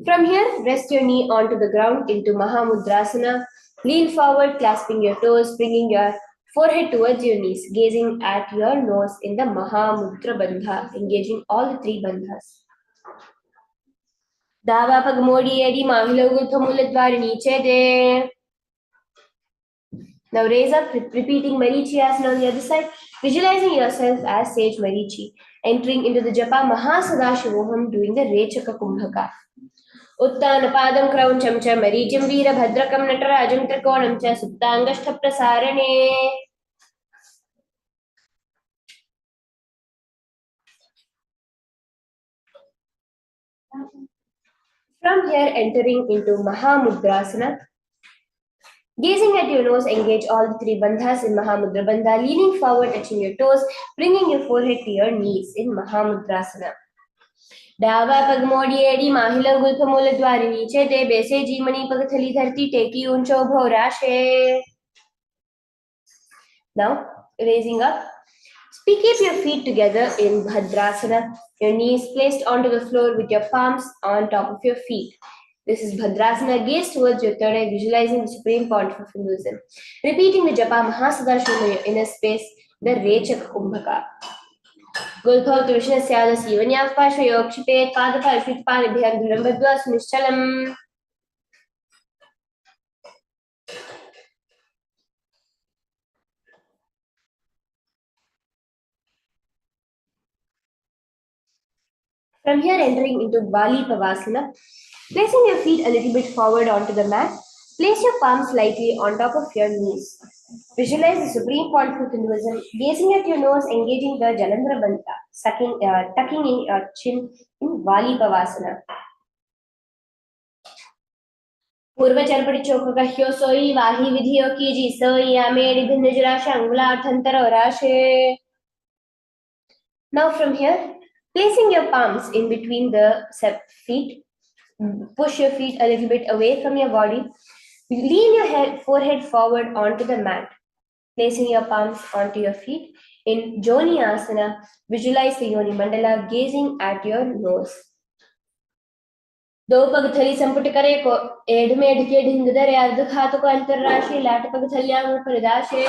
Speaker 2: From here, rest your knee onto the ground into Mahamudrasana. Lean forward, clasping your toes, bringing your forehead towards your knees, gazing at your nose in the Mahamudra Bandha, engaging all the three bandhas. Dava Pagmodi Edi Mahilaguthamuladvari Chede. Now raise up, repeating Marichyasana on the other side, visualizing yourself as Sage Marichi, entering into the Japa Mahasadashivoham, doing the Rechaka Kumbhaka. Uttana Padam Krauncham Cha Marichim Veera Bhadrakam Natarajam Trikonam Cha Suttangashta Prasarane. From here, entering into Mahamudrasana. Gazing at your nose, engage all the three bandhas in Mahamudra Bandha, leaning forward, touching your toes, bringing your forehead to your knees in Mahamudrasana. Dava Pagmodi Edi Mahila Gulpamula Dwarini Chete Bese Jimani Pagathali Dharti Teki Uncho Bhaurashe. Now, raising up. Keep your feet together in Bhadrasana, your knees placed onto the floor with your palms on top of your feet. This is Bhadrasana. Gaze towards your third eye, visualizing the supreme point of Hinduism. Repeating the Japa Mahasadashiva in your inner space, the Rechak Kumbhaka. Gulbhav Vishna Syada Sivanyaf Pashayok Shipet Padapa Shvitpani Bhyam Dhuram Badva Sunischalam. From here, entering into Bali Pavasana, placing your feet a little bit forward onto the mat, place your palms lightly on top of your knees. Visualize the supreme point of Hinduism, gazing at your nose, engaging the Jalandhara Bandha, tucking in your chin in Bali Pavasana. पूर्व चरपटी चौक कह्यो सोई वाही विधियो कीजी सोई आमेरी भिन्न जुराशे अंगुलार्थंतर औराशे. Now from here, placing your palms in between the feet, push your feet a little bit away from your body. Lean your forehead forward onto the mat. Placing your palms onto your feet. In Joni Asana, visualize the Yoni Mandala gazing at your nose. दो पग थली संपुट करे को एढ़ में ढके ढिंग दरे अर्ध खात को अंतरराशि लाट पग थलिया परिदाशे.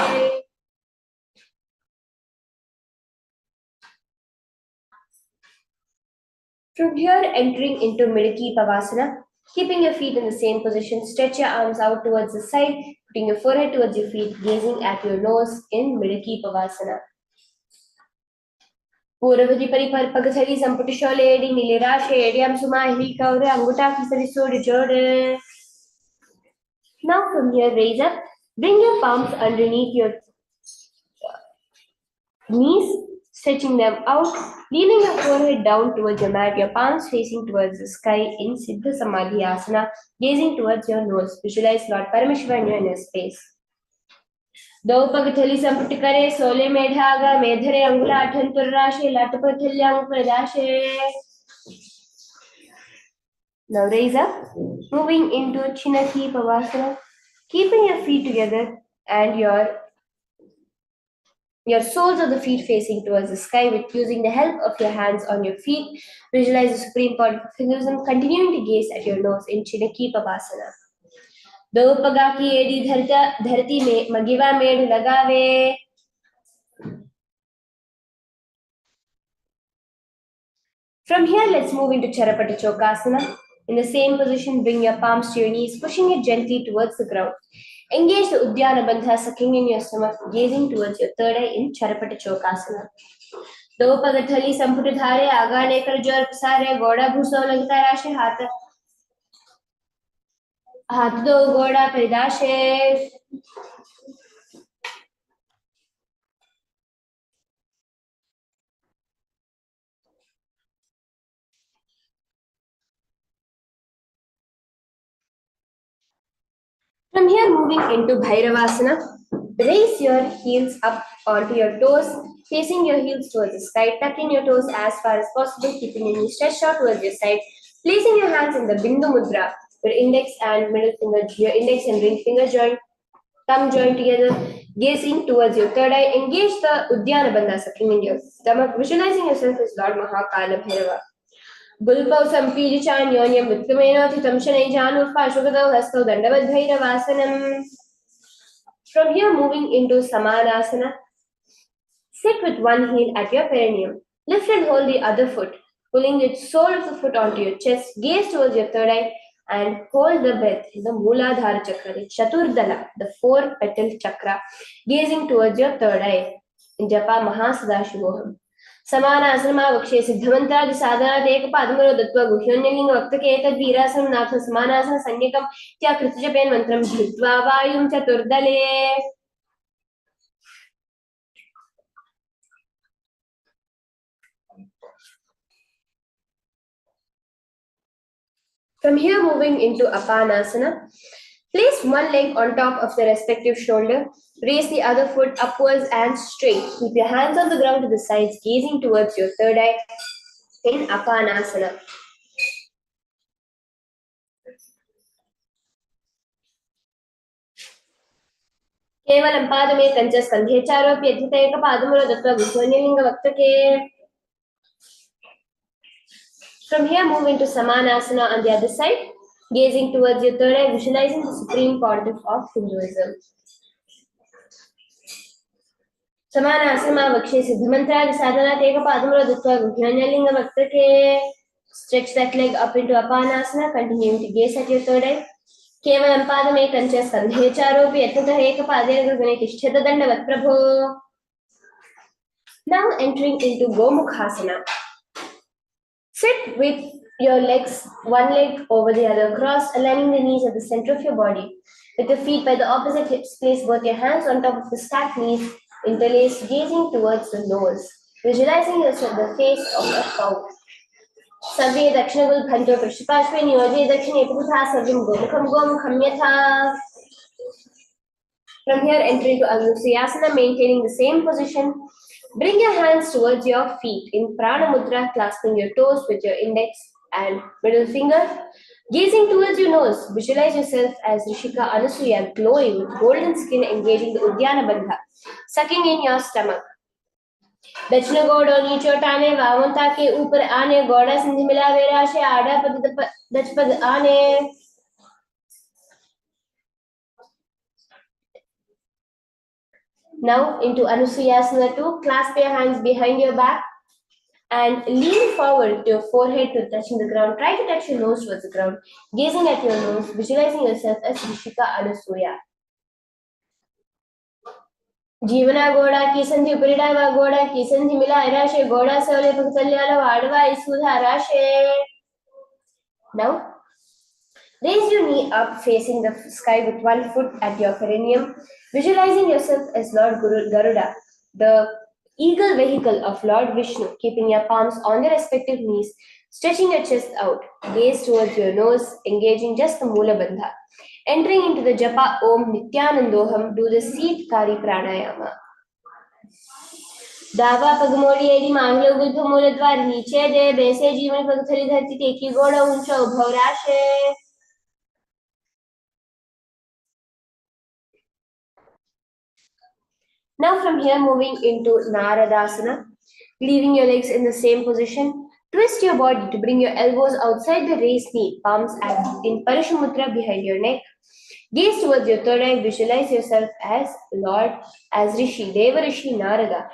Speaker 2: From here, entering into Midaki Pavasana, keeping your feet in the same position, stretch your arms out towards the side, putting your forehead towards your feet, gazing at your nose in Midaki Pavasana. Purvati Paripar Pagathari Samputishole, Nilirashe, Ediam Suma, Hilkaure, Anguta Kisari Jode. Now from here, raise up, bring your palms underneath your knees, stretching them out, leaning your forehead down towards your mat, your palms facing towards the sky in Siddha Samadhi Asana, gazing towards your nose. Visualize Lord Paramashivoham in your inner space. दो पग थली संपुट करे सोले मेढागा मेधरे अंगुला अठंतुर्राशे लाटपग थल्यां प्रदाशे. Now raise up, moving into Chinaki Pavasana, keeping your feet together and your soles of the feet facing towards the sky with using the help of your hands on your feet. Visualize the supreme point of Hinduism, continuing to gaze at your nose in Chinaki Pavasana. दो पगा की एड़ी धरती में मगिवा मेढ़ लगावे. From here, let's move into Charapati Chokasana. In the same position, bring your palms to your knees, pushing it gently towards the ground. Engage the Uddiyana Bandha, sucking in your stomach, gazing towards your third eye in Charapati Chokasana. दो पग थली संपुट धारे आगा लेकर जोर पसारे गोड़ा भूसो लगता राशे हाथ दो गोड़ा परिदाशे. From here, moving into Bhairavasana, raise your heels up onto your toes, facing your heels towards the sky, tucking your toes as far as possible, keeping your knees stretched out towards your side, placing your hands in the Bindu Mudra, your index and ring finger joint, thumb joint together, gazing towards your third eye. Engage the Uddiyana Bandha, sucking in your stomach, visualizing yourself as Lord Mahakala Bhairava. Gulpau Sampirichan Yonyam Vitkameno Thitamshanai Janurpa Shugado Hasto Dandavad Bhairavasanam. From here, moving into Samanasana, sit with one heel at your perineum. Lift and hold the other foot, pulling the sole of the foot onto your chest, gaze towards your third eye, and hold the breath in the Mooladhara Chakra, the Chaturdala, the 4-petal chakra, gazing towards your third eye. In Japa Paramashivoham. Samanasana Vakshe Siddhamantra Sadhana Take Padmuro Dattva Guhyonyaling Vaktake Tadvirasam Natha Samanasana Sanyakam Tya Kritajapen Mantram Dhritva Vayum Chaturdale. From here, moving into Apanasana, place one leg on top of the respective shoulder, raise the other foot upwards and straight. Keep your hands on the ground to the sides, gazing towards your third eye in Apanasana. केवलं पादमे कंच स्कन्धे चारोपि अध्यतैक पादमुलो दत्वा गुह्योन्यलिङ्ग वक्तके. From here, move into Samanasana on the other side, gazing towards your third eye, visualizing the supreme pontiff of Hinduism. Samanasana Vakshe Siddhamantra Sadhana Take Padamura Dattva Guhyonyalinga Vaktake. Stretch that leg up into Apanasana, continuing to gaze at your third eye. Kevalam Padame Kancha Skandhe Charopi Atata Eka Padena Gurgane Tishteta Dandavat Prabho. Now entering into Gomukhasana. Sit with your legs, one leg over the other, crossed, aligning the knees at the center of your body. With your feet by the opposite hips, place both your hands on top of the stacked knees, interlaced, gazing towards the nose. Visualizing yourself the face of a cow. Sarve Dakshinagul Bhanto Prishipashve Niyoje Dakshine Pritha Sarvim Gomukham Yatha. From here, enter into Anusuyasana, maintaining the same position. Bring your hands towards your feet in Prana Mudra, clasping your toes with your index and middle finger. Gazing towards your nose, visualize yourself as Rishika Anasuya, glowing with golden skin, engaging the Udyana Bandha, sucking in your stomach. दक्षिण गोड़ और नीचे उठाने वामनता के ऊपर आने गोड़ा संधि मिला वेराशे आड़ा पद दचपद आने. Now into Anusuyasana 2, clasp your hands behind your back and lean forward to your forehead to touching the ground. Try to touch your nose towards the ground, gazing at your nose, visualizing yourself as Rishika Anusuya. जीवना गोड़ा की संधि उपरिडावा गोड़ा की संधि मिला राशे गोड़ा सवले पकतल्याला वाडवा इसुधा राशे. Now raise your knee up facing the sky with one foot at your perineum, visualizing yourself as Lord Garuda, the eagle vehicle of Lord Vishnu, keeping your palms on their respective knees, stretching your chest out, gaze towards your nose, engaging just the Mula Bandha. Entering into the Japa Om Nithyanandoham, do the seat Kari Pranayama. दावा पगमोड़ी AD मांगलो Gulf मूलद्वार नीचे दे बेसे जीवन पगथली धरती टेकी गोड़ा ऊंचा उभवराशे. Now from here, moving into Naradasana, leaving your legs in the same position. Twist your body to bring your elbows outside the raised knee, palms in Parishamudra behind your neck. Gaze towards your third eye, visualize yourself as Lord, as Rishi, Deva Rishi Narada.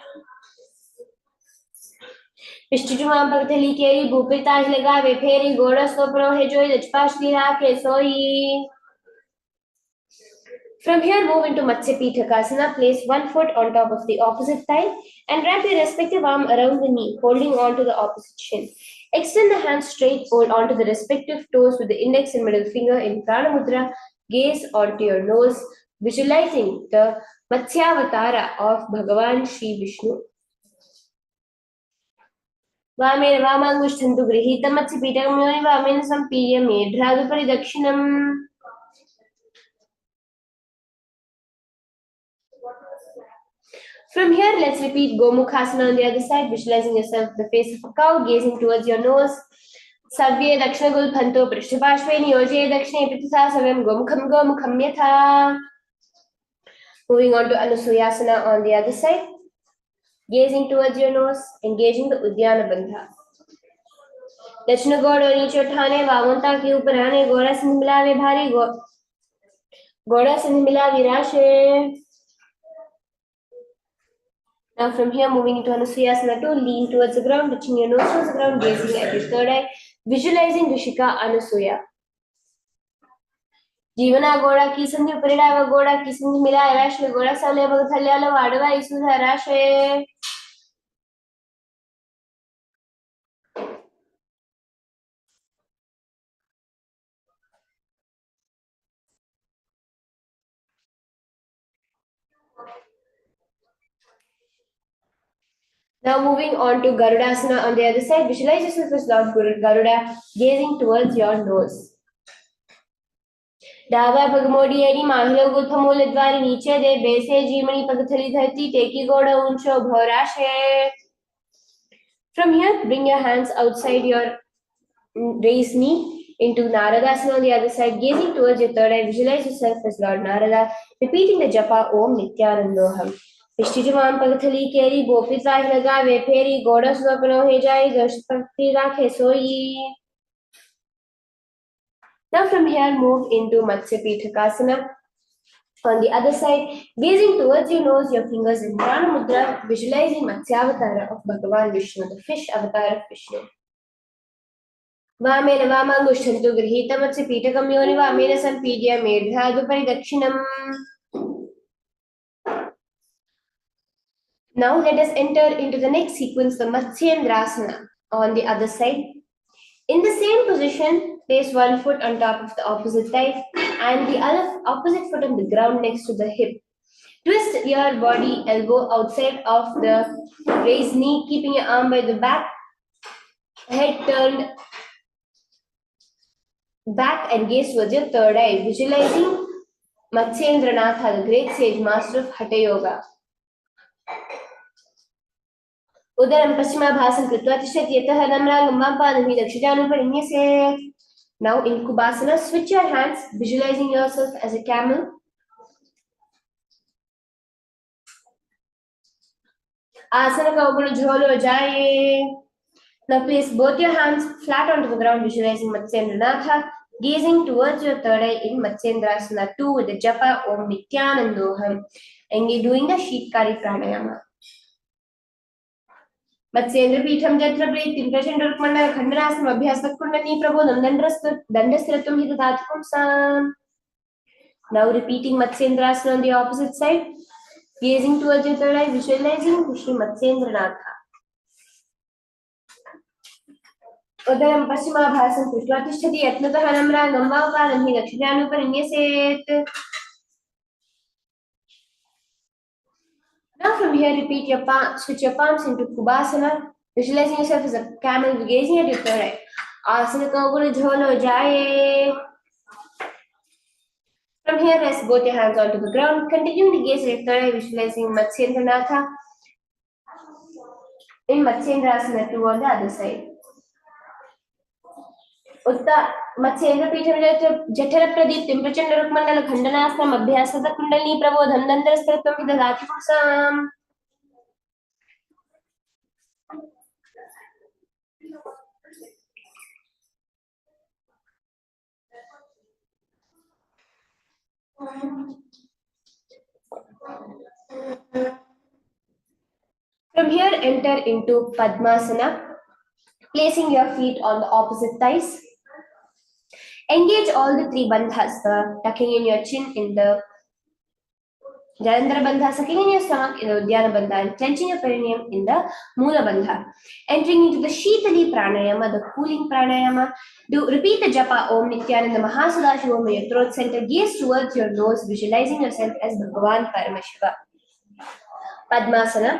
Speaker 2: Pishtichumam Pagthali Keri, Bhupita Hilagave, Peri, Goda Sopro, Hejoy, Lachpashli Hake, Soi. From here, move into Matsya Pitakasana. Place one foot on top of the opposite thigh and wrap your respective arm around the knee, holding on to the opposite shin. Extend the hands straight, hold onto the respective toes with the index and middle finger in Prana Mudra. Gaze onto your nose, visualizing the Matsyavatara of Bhagavan Shri Vishnu. Vamena Vamangushtantu Grihita Matsya Pitakam Vamena Sampirya Medhradupari Dakshinam. From here, let's repeat Gomukhasana on the other side, visualizing yourself the face of a cow, gazing towards your nose. Savye Dakshinagul Bhanto Prishthapashve Niyoje Dakshine Pritha Savyam Gomukham Yatha. Moving on to Anusuyasana on the other side, gazing towards your nose, engaging the Udyana Bandha. दक्षिण गोड़ और नीचे उठाने वामनता के ऊपर आने गोड़ा संधि मिलावे भारी गोड़ा संधि मिलावे राशे. Now from here, moving into Anusuyasana 2, lean towards the ground, touching your nose towards the ground, gazing at your third eye, visualizing Rishika Anusuya. जीवना गोड़ा की संधि उपरिडावा गोड़ा की संधि मिला राशे गोड़ा सवले पगथल्याला वाडवा इसुधा राशे. Now moving on to Garudasana on the other side, visualize yourself as Lord Garuda, gazing towards your nose. दावा पगमोड़ी एडी मांगलो गुल्फ मूलद्वार नीचे दे बेसे जीवनी पगथली धरती टेकी गोड़ा ऊंचो भवराशे. From here, bring your hands outside your raised knee into Naradasana on the other side, gazing towards your third eye, visualize yourself as Lord Narada, repeating the japa Om Nithyanandoham. Pishtijuman Pagathali Keri, Bopita Hilagave, Peri, Goda Swapano Hejai, Gashpati Rakhe Soi. Now from here, move into Matsya Pitakasana. On the other side, gazing towards your nose, your fingers in Prana Mudra, visualizing Matsyavatara of Bhagavan Vishnu, the fish avatar of Vishnu. Vamena Vamangushtantu Grihita Matsya Pitakam Yoni Vamena Sampidya Medhradupari Dakshinam. Now let us enter into the next sequence, the Matsyendrasana on the other side. In the same position, place one foot on top of the opposite thigh and the other opposite foot on the ground next to the hip. Twist your body elbow outside of the raised knee, keeping your arm by the back, head turned back and gaze towards your third eye, visualizing Matsyendranatha, the great sage master of Hatha Yoga. Udaram Paschimabhasam Kritva Tishtati Yatah Namrangam Vapadami Dakshijanuparinyase. Now in Kubasana, switch your hands, visualizing yourself as a camel. Asana ka upar jholo jaye. Now place both your hands flat onto the ground, visualizing Matsyendranatha, gazing towards your third eye in Matsyendrasana 2 with the japa Om Nithyanandoham. And you're doing the Sheetkari Pranayama. Matsyendra Pitham Jatra Pritim Prachandra Rukmanda Khandanasana Abhyasa Kundani Prabodham Dandastiratum Hitatatham Sam. Now repeating Matsyendrasana on the opposite side, gazing towards your third eye, visualizing Shri Matsyendranatha. Udaram Paschimabhasam Krishna Tishtati Yatnatah Namrangam Vapadam Hi Dakshijanuparinyase. Now from here, repeat your switch your palms into Kubasana, visualizing yourself as a camel, gazing at your third eye. Asana ka upar jholo jaye. From here, rest both your hands onto the ground, continuing to gaze at your third eye, visualizing Matsyendranatha in Matsyendrasana 2 on the other side. Matsyendra Pitham Jatra Pradiptim Prachandra Rukmandala Khandanasana Abhyasata Kundalini Prabodham Dandastiratum Hitatatham Sam. From here, enter into Padmasana, placing your feet on the opposite thighs. Engage all the three bandhas, tucking in your chin in the Jalandhara Bandha, sucking in your stomach in the Uddiyana Bandha, and clenching your perineum in the Mula Bandha. Entering into the Sheetali Pranayama, the cooling Pranayama. Repeat the japa Om Nithyananda Mahasudashivoham in your throat center. Gaze towards your nose, visualizing yourself as Bhagavan Paramashiva. Padmasana.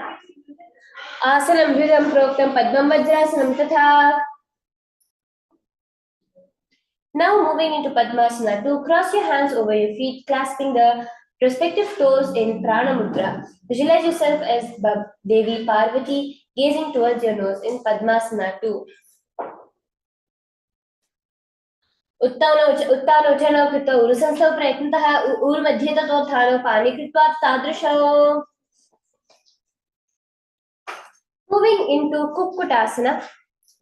Speaker 2: Asanam Vidam Proktam Padmam Vajrasanam Tatha. Now moving into Padmasana 2, cross your hands over your feet, clasping the respective toes in Prana Mudra. Visualize yourself as Devi Parvati, gazing towards your nose in Padmasana 2. Uttano Uttano Krito Urusansav Prayatnataha Ur Madhyata Tothano Pani Kritvat Tadrasho. Moving into Kukkutasana,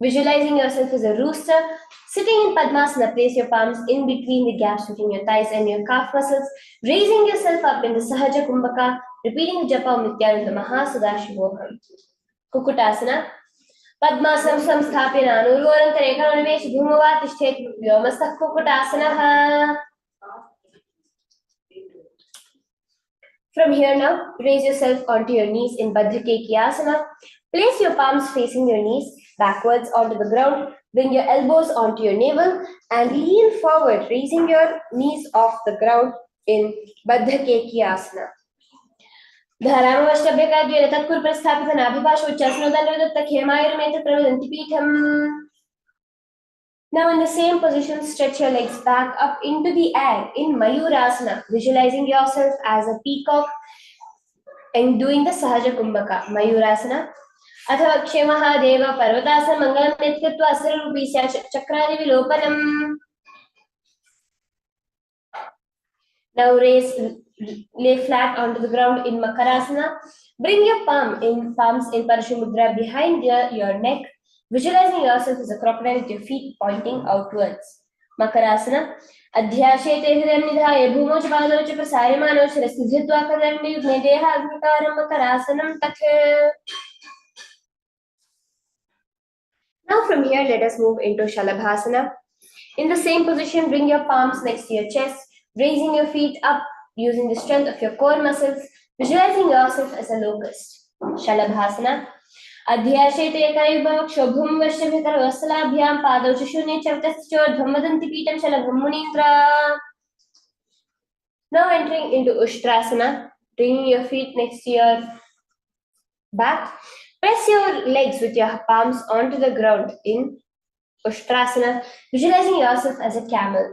Speaker 2: visualizing yourself as a rooster. Sitting in Padmasana, place your palms in between the gaps between your thighs and your calf muscles, raising yourself up in the Sahaja Kumbhaka, repeating the japa Om Nithyananda Mahasudashivoham. Kukkutasana. Padmasam Samsthapyana Nurvarantarekanavesh Bhumava Tishthet Vyomastak Kukkutasana. From here now, raise yourself onto your knees in Baddha-Kekiasana. Place your palms facing your knees backwards onto the ground. Bring your elbows onto your navel and lean forward, raising your knees off the ground in Baddha-Kekiasana. Dharamavashtabhyakadya Tatkur Prasthapita Nabhipasha Uchasanodanradatta Khemayurmeta Pravadanti Pitham. Now in the same position, stretch your legs back up into the air in Mayurasana, visualizing yourself as a peacock and doing the Sahaja Kumbhaka. Mayurasana. अथवा क्षेमः देव पर्वतासन मंगलम नेतृत्व असुररूपी चक्रादि विलोपनम. Now lay flat onto the ground in Makarasana. Bring your palms in Parashumudra behind your neck, visualizing yourself as a crocodile with your feet pointing outwards. Makarasana. Adhyashete hridayam nidhaya bhumo ch pado ch prasaryamano shirasti dhritva kadandi yudne deha agmakaram Makarasanam tatha. Now from here, let us move into Shalabhasana. In the same position, bring your palms next to your chest, raising your feet up using the strength of your core muscles, visualizing yourself as a locust. Shalabhasana. अध्याशेते कैर्भवक्षोभुं वश्यभिकरवत्सलाभ्यां पादौ च शून्ये च वितश्चोर्ध्वं वदन्ति पीठं शलभं मुनीन्द्रा. Now entering into Ushtrasana, bringing your feet next to your back. Press your legs with your palms onto the ground in Ushtrasana, visualizing yourself as a camel.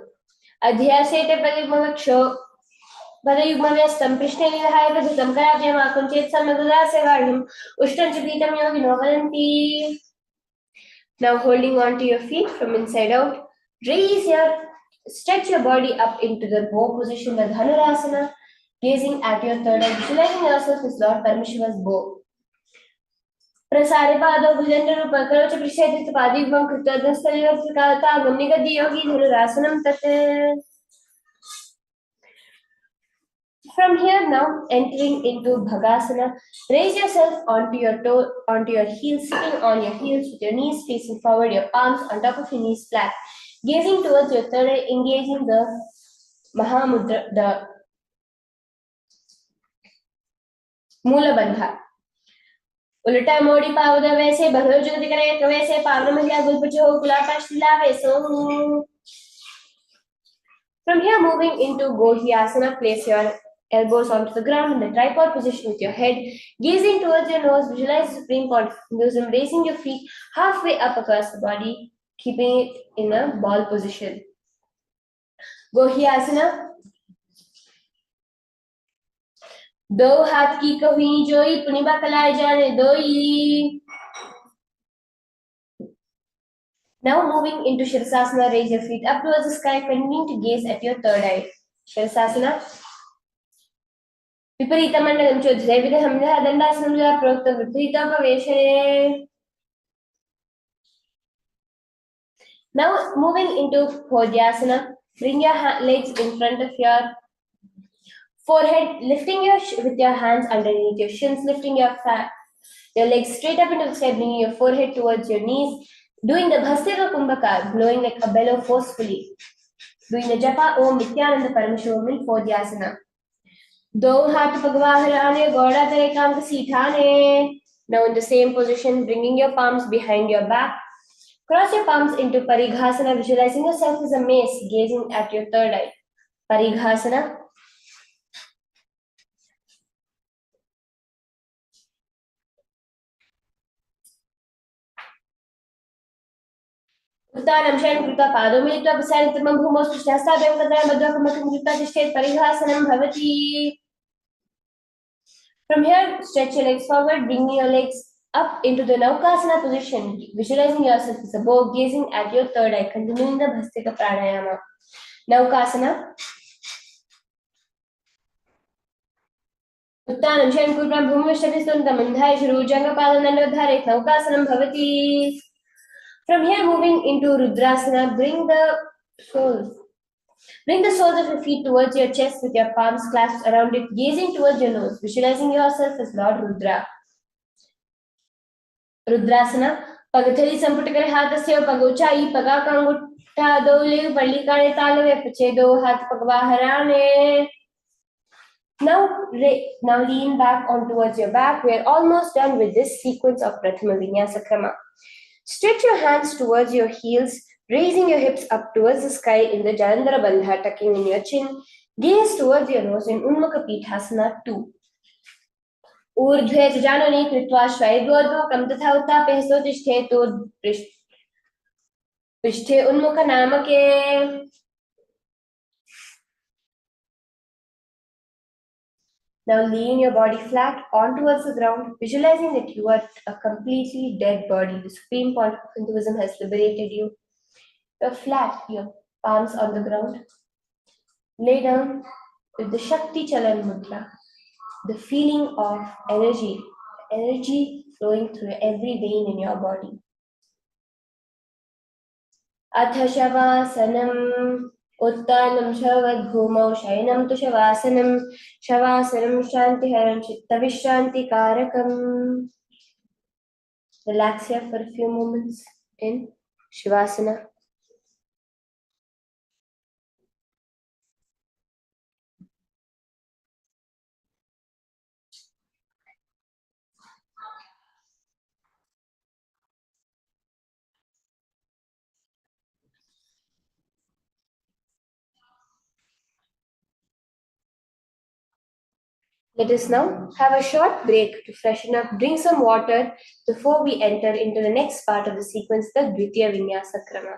Speaker 2: Adhyasete Padayugmavaksho Padayugmavyastam Prishne Nidhaya Padhutam Karabhyam Akunchit Samagudase Vardham Ushtanchapitam Yogino Vadanti. Now holding on to your feet from inside out, stretch your body up into the bow position, the Dhanurasana, gazing at your third eye, visualizing yourself as Lord Paramashiva's bow. प्रसारे पादौ भुजङ्गरूपकरो च पृष्ठेति पादिभ्यां कृतोदस्तयोर्त्रिकालतागं निगद्य योगी धनुरासनं तत्. From here now, entering into Bhagasana, raise yourself onto your heels, sitting on your heels with your knees facing forward, your palms on top of your knees flat, gazing towards your third eye, engaging the Mahamudra, the Mula Bandha. उल्टा मोड़ी पावद वैसे भगव जुगति करे वैसे पावन महिला गुलपचो कुलापाशिला vaso. From here, moving into Gohyasana, place your elbows onto the ground in the tripod position with your head gazing towards your nose. Visualize the supreme point of Hinduism, raising your feet halfway up across the body, keeping it in a ball position. Gohyasana. दो हाथ की कहुई जोई पुनिबा कलाए जाने दोई. Now moving into Shirasana, raise your feet up towards the sky, continuing to gaze at your third eye. Shirasana. विपरीतमण्डलं चोद्धरे विदहं दण्डासनं प्रोक्तं विपरीतोपवेशने. Now moving into Phodyasana, bring your legs in front of your forehead, lifting with your hands underneath your shins, lifting your legs straight up into the sky, bringing your forehead towards your knees, doing the Bhastira Kumbhaka, blowing like a bellow forcefully, doing the Japa Om Nithyananda Paramashivoham in Phodyasana. दो हाथ पगवा हराने गौड़ा तेरे काम का सीठाने. Now in the same position, bringing your palms behind your back. Cross your palms into Parighasana, visualizing yourself as a mace, gazing at your third eye. Parighasana. उत्तानं शयनं कृत्वा पादौ मिलित्वा प्रसारितं भूमौ स्पृष्ट्यास्ताभ्यां तदा मध्वकमखं कृत्वा तिष्ठेत् परिघासनं भवति. From here, stretch your legs forward, bringing your legs up into the Naukasana position, visualizing yourself as a bow, gazing at your third eye, continuing the Bhastika Pranayama. Naukasana. उत्तानं शयनं कृत्वा भूमिष्ठभिस्तुन्तं मन्धाय शिरोजङ्गपादनन्दोद्धारयेत् नौकासनं भवति. From here, moving into Rudrasana, bring the soles of your feet towards your chest with your palms clasped around it, gazing towards your nose, visualizing yourself as Lord Rudra. Rudrasana. Pagathali Samputakare Hatasya Pagochai Pagakanguta Dole Palikare Talave Pachedo Hat Pagvaharane. Now lean back on towards your back. We are almost done with this sequence of Prathama Vinyasa Krama. Stretch your hands towards your heels, raising your hips up towards the sky in the Jalandhara Bandha, tucking in your chin. Gaze towards your nose in Unmukha Pithasana 2. ऊर्ध्वे जाननी कृत्वा श्वैर्गोर्ध्वकं तथा उत्तापे स्तोतिष्ठेतु पृष्ठे उन्मुख नामके. Now lean your body flat on towards the ground, visualizing that you are a completely dead body. The supreme point of Hinduism has liberated you. You're flat, your palms on the ground. Lay down with the Shakti Chalan Mudra, the feeling of energy flowing through every vein in your body. अथ शवासनम्. उत्तानं शवद्भूमौ शयनं तु शवासनं. शवासनं शान्तिहरं चित्तविश्रान्तिकारकम्. Relax here for a few moments in Shavasana. Let us now have a short break to freshen up, drink some water before we enter into the next part of the sequence, the Dvitiya Vinyasa Krama.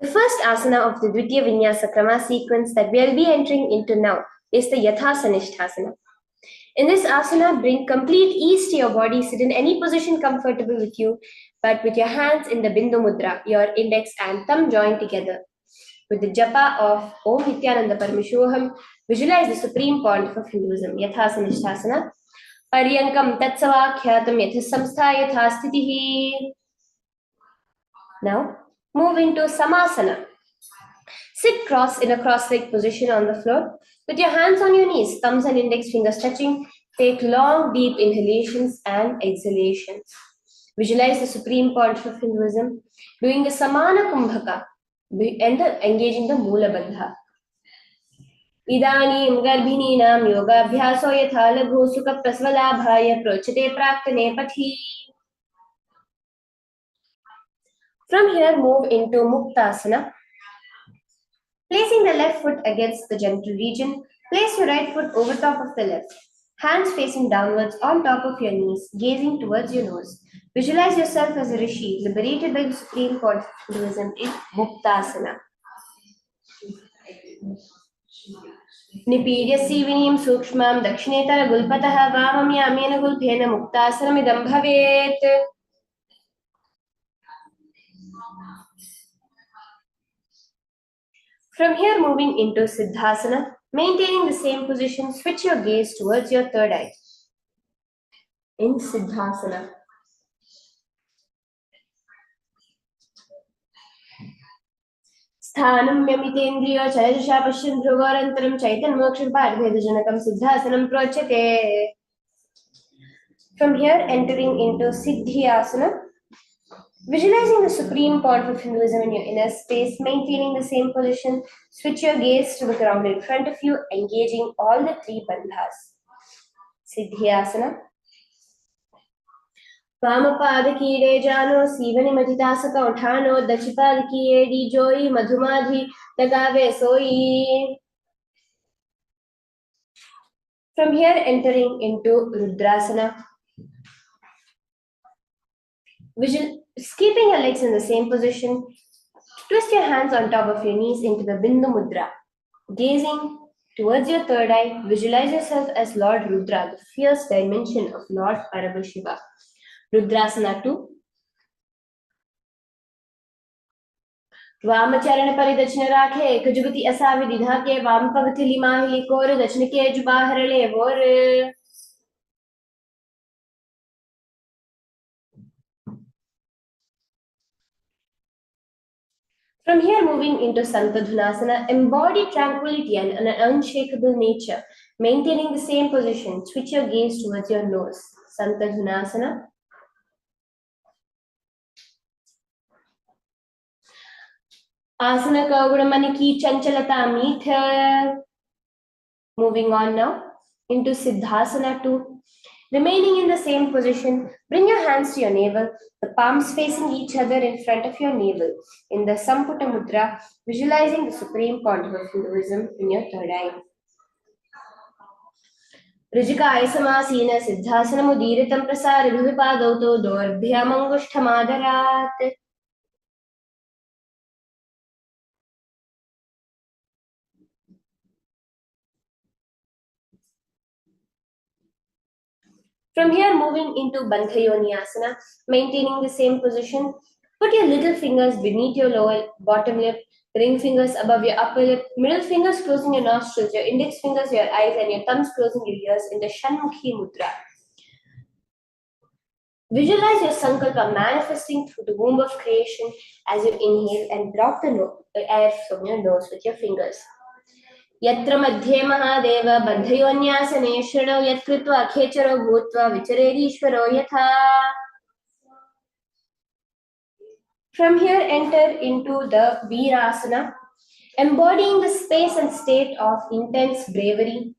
Speaker 2: The first asana of the Dvitiya Vinyasa Krama sequence that we'll be entering into now is the Yathasanishthasana. In this asana, bring complete ease to your body. Sit in any position comfortable with you, but with your hands in the Bindu Mudra, your index and thumb joined together. With the japa of Om Nithyananda Paramashivoham, visualize the supreme point of Hinduism, Yathasanishthasana. Paryankam tatsavakhyatam yathasamstha yathasthitihi. Now, move into Samasana. Sit cross in a cross-legged position on the floor with your hands on your knees, thumbs and index fingers touching. Take long, deep inhalations and exhalations. Visualize the supreme point of Hinduism, doing the Samana Kumbhaka and engaging the Mula Bandha. Idanim garbhininam yogabhyaso yatha laghu sukha prasvalabhaya prochate praktane pathi. From here, move into Muktasana. Placing the left foot against the genital region, place your right foot over top of the left. Hands facing downwards on top of your knees, gazing towards your nose. Visualize yourself as a rishi, liberated by the supreme point of Hinduism in Muktasana. Nipidya sivinim sukshmam dakshinetara gulpataha vamam yamena gulphena muktasanamidam bhavet. From here, moving into Siddhasana, maintaining the same position, switch your gaze towards your third eye. In Siddhasana. Sthanam yamitendriya chaladisha pashyan dhruvarantaram chaitan moksham parvedhajanakam Siddhasanam prochate. From here, entering into Siddhyasana. Visualizing the supreme point of Hinduism in your inner space, maintaining the same position, switch your gaze to the ground in front of you, engaging all the three bandhas. Siddhyasana. Vamapadakire jano, sivani matitasa uthano, dachipadakire dijoi, madhumadhi, dagave soi. From here, entering into Rudrasana. Keeping your legs in the same position, twist your hands on top of your knees into the Bindu Mudra. Gazing towards your third eye, visualize yourself as Lord Rudra, the fierce dimension of Lord Paramashiva. Rudrasana 2. Vamacharana paridachna rakhe, kajugati asavi didhake, vam pagathili mahili kor, dachnike jubaharale vor. From here, moving into Santadhunasana, embody tranquility and an unshakable nature, maintaining the same position. Switch your gaze towards your nose. Santadhunasana. Asana Kaugudamaniki Chanchalata Meetha. Moving on now into Siddhasana 2. Remaining in the same position, bring your hands to your navel, the palms facing each other in front of your navel. In the Samputa Mudra, visualizing the supreme point of Hinduism in your third eye. Rijika Aisamasina Siddhasana Mudiritam Prasari Bhuvipadauto Dorbhyamangushthamadarat. From here, moving into Bandhayoniyasana, maintaining the same position, put your little fingers beneath your lower bottom lip, ring fingers above your upper lip, middle fingers closing your nostrils, your index fingers your eyes, and your thumbs closing your ears in the Shanmukhi Mudra. Visualize your sankalpa manifesting through the womb of creation as you inhale and block the air from your nose with your fingers. Yatra madhye mahadeva bandhayonyasane shrido yatkritva akhecharo bhutva vicharedishvaro yatha. From here, enter into the Virasana, embodying the space and state of intense bravery.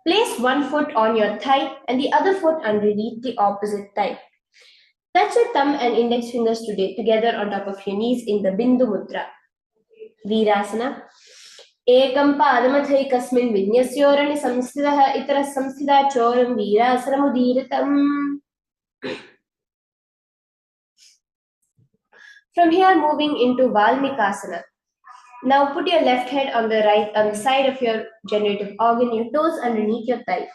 Speaker 2: Place one foot on your thigh and the other foot underneath the opposite thigh. Touch your thumb and index fingers together on top of your knees in the Bindu Mudra. Virasana. Ekam padamathikasmin vinyasyorani samsthidah itara samsthidah choram virasana mudiratam. From here, moving into Valmikasana. Now put your left head on the side of your generative organ, your toes underneath your thigh.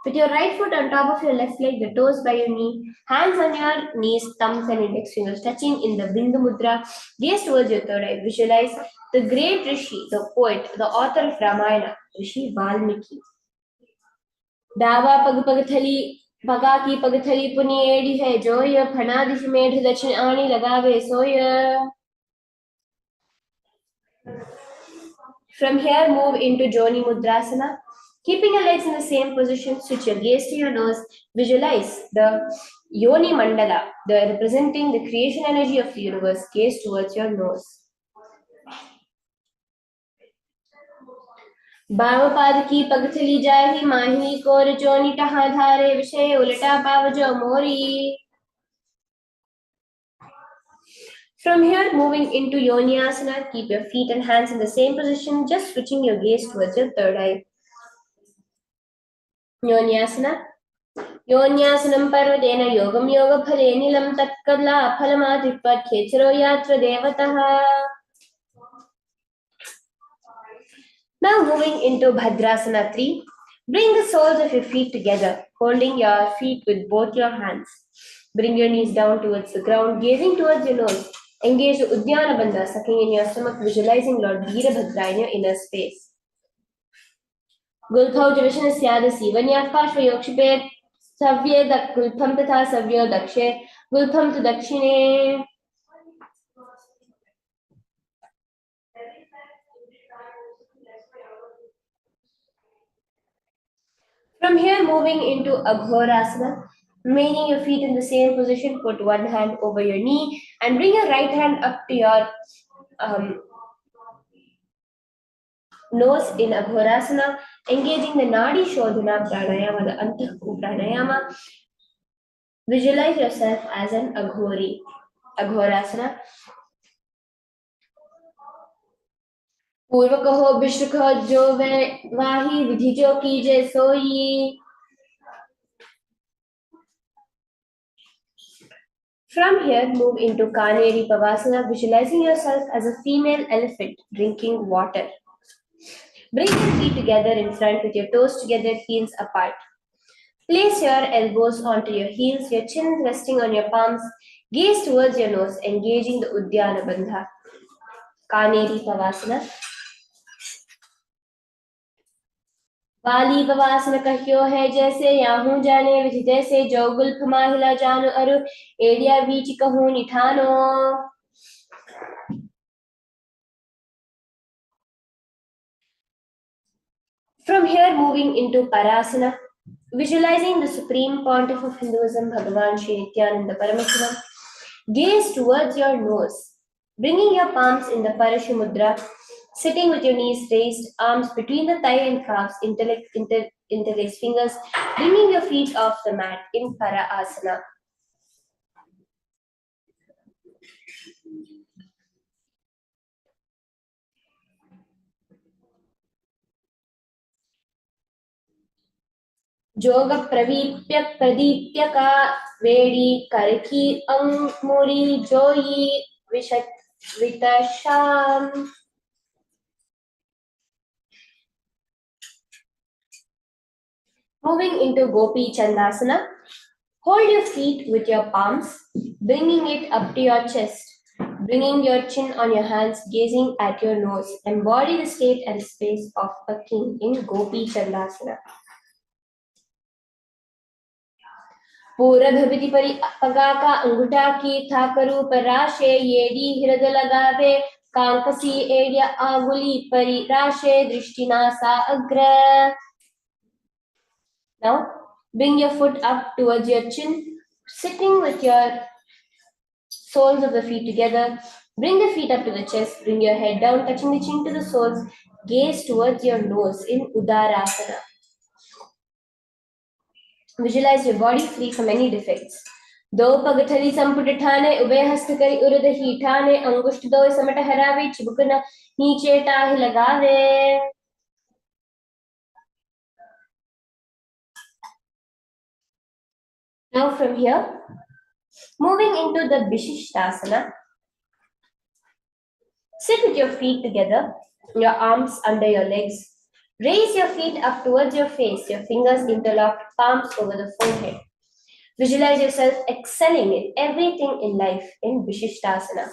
Speaker 2: With your right foot on top of your left leg, the toes by your knee, hands on your knees, thumbs and index fingers touching in the Bindu Mudra. Gaze towards your third eye. Visualize the great Rishi, the poet, the author of Ramayana, Rishi Valmiki. डावा पग पगथली पगा की पगथली पुनि एड़ी है जोय फना दिश मेढ दक्षिण आणी लगावे सोय. From here, move into Joni Mudrasana. Keeping your legs in the same position, switch your gaze to your nose. Visualize the Yoni Mandala, representing the creation energy of the universe. Gaze towards your nose. बावपाद की पगथली जाही माही core जोनी टहा धारे विषय उलटा पावजो मोरी. From here, moving into Yoniasana, keep your feet and hands in the same position, just switching your gaze towards your third eye. Yoniasana. Yonyasanam parvatena yogam yoga phale nilam tatkala phalamatripad khecharo yatra devataha. Now moving into Bhadrasana 3. Bring the soles of your feet together, holding your feet with both your hands. Bring your knees down towards the ground, gazing towards your nose. Engage the Udyana Bandha, sucking in your stomach, visualizing Lord Veerabhadra in your inner space. Gulphau Javishana Syadasi, Vanyakpashvayokshipet, Savye dak Gulpham Tatha Savyo Dakshe, Gulpham to Dakshine. From here, moving into Aghorasana, remaining your feet in the same position, put one hand over your knee and bring your right hand up to your nose in Aghorasana, engaging the Nadi Shodhana Pranayama, the Antaku Pranayama. Visualize yourself as an Aghori. Aghorasana. पूर्व कहो विश्व कहो जो वाही विधि जो कीजे सोई. From here, move into Kaneri Pavasana, visualizing yourself as a female elephant drinking water. Bring your feet together in front with your toes together, heels apart. Place your elbows onto your heels, your chin resting on your palms. Gaze towards your nose, engaging the Udyana Bandha. Kaneri Pavasana. वाली पवासन कह्यो है जैसे Yahoo जाने विधि तैसे जो Gulf माहिला जानो अरु एडिया बीच कहूँ निठानो. From here, moving into Parasana, visualizing the supreme pontiff of Hinduism, Bhagavan Sri Nithyananda Paramashivoham. Gaze towards your nose, bringing your palms in the Parashi Mudra, sitting with your knees raised, arms between the thigh and calves, interlaced fingers, bringing your feet off the mat in Para Asana. जोग प्रवीप्य प्रदीप्य का वेड़ी करखी अंगमुरी जोई वितशाम. Moving into Gopi Chandasana, hold your feet with your palms, bringing it up to your chest, bringing your chin on your hands, gazing at your nose. Embody the state and space of a king in Gopi Chandasana. पूरभविति परि पगा का अंगूठा की था करू पराशे येडी हृदय लगावे कांकसी एडिया आगुली परि राशे दृष्टिना सा अग्र. Now bring your foot up towards your chin, sitting with your soles of the feet together. Bring the feet up to the chest, bring your head down, touching the chin to the soles. Gaze towards your nose in Udarasana. Visualize your body free from any defects. दो पगथली संपुट ठाने उभय हस्त करी उरुद ही ठाने अंगुष्ठ दो समट हरावे चिबुकना नीचे टाह लगावे. Now from here, moving into the Vishishtasana, Sit with your feet together, your arms under your legs. Raise your feet up towards your face, your fingers interlocked, palms over the forehead. Visualize yourself excelling in everything in life in Vishishtasana.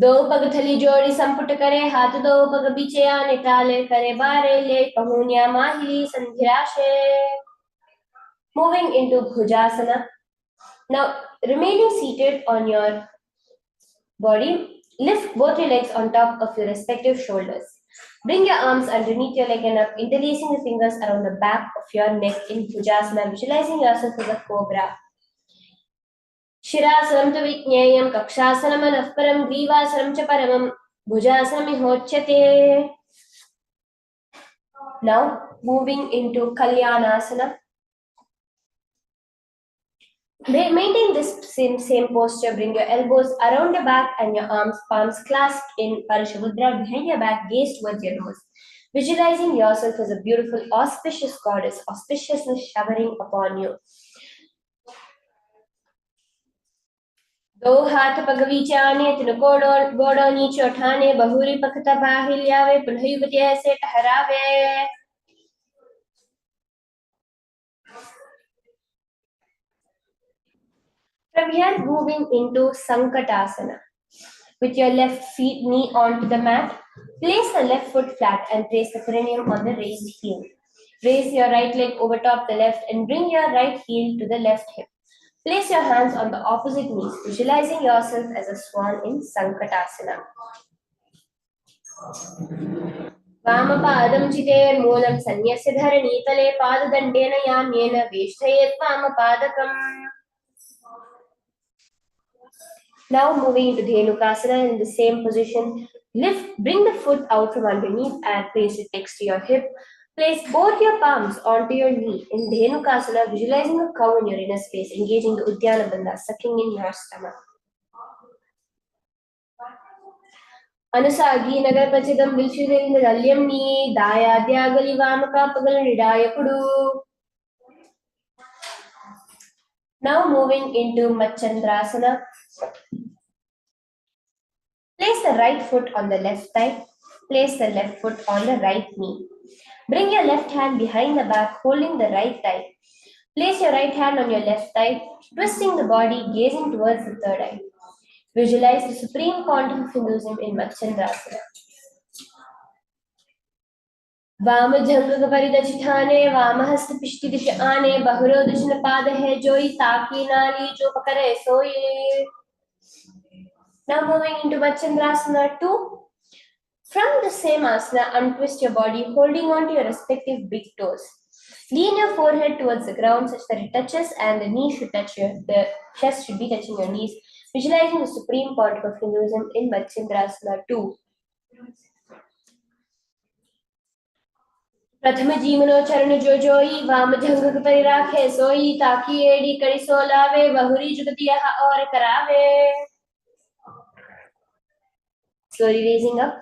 Speaker 2: दो पग थली जोड़ी संपुट करे, हाथ दो पग बीचे आने टाले, करे बारे ले पहुनिया माहिली संधिराशे. Moving into Bhujasana. Now, remaining seated on your body, lift both your legs on top of your respective shoulders. Bring your arms underneath your leg and up, interlacing the fingers around the back of your neck in Bhujasana, visualizing yourself as a cobra. Shirasanam tu vijnayam, kakshasanam anafparam, grivasanam cha paramam, Bhujasanam ihochyate. Now, moving into Kalyanasana. Maintain this same posture. Bring your elbows around your back and your arms, palms clasped in Parishamudra behind your back, gaze towards your nose. Visualizing yourself as a beautiful, auspicious goddess, auspiciousness showering upon you. दो हाथ पग विचाने तिन गोड़ो नीचे उठाने बहुरी पखता बाहिल्यावे पुनः युवती ऐसे ठहरावे. From here, moving into Sankatasana. With your left knee onto the mat, place the left foot flat and place the perineum on the raised heel. Raise your right leg over top the left and bring your right heel to the left hip. Place your hands on the opposite knees, visualizing yourself as a swan in Sankatasana. वामपादं चितेर् मूलं सन्यस्य धरणीतले पाददण्डेन याम्येन वेष्टयेत् वामपादकम्. Now moving into Dhenukasana in the same position. Bring the foot out from underneath and place it next to your hip. Place both your palms onto your knee in Dhenukasana, visualizing a cow in your inner space, engaging the Uddiyana Bandha, sucking in your stomach. Anusagi nagar pachidam vilshudinda dalyam ni dayadyagali vamaka pagal nidayakudu. Now moving into Machandrasana. Place the right foot on the left thigh. Place the left foot on the right knee. Bring your left hand behind the back, holding the right thigh. Place your right hand on your left thigh, twisting the body, gazing towards the third eye. Visualize the supreme quantum of Hinduism in Machandrasana. वामजंग परिदचिठाने वामहस्त पिष्टि दिश आने बहुरो दक्षिण पाद है जोई ताकी नाली जो पकड़े सोई. Now moving into Machandrasana 2. From the same asana, untwist your body, holding on to your respective big toes. Lean your forehead towards the ground such that it touches and the chest should be touching your knees, visualizing the supreme point of Hinduism in Machandrasana 2. प्रथम जीवनो चरण जो जोई वाम जंग परि राखे सोई ताकि एड़ी कड़ी सोलावे बहुरी जुगति यह और करावे. Slowly raising up.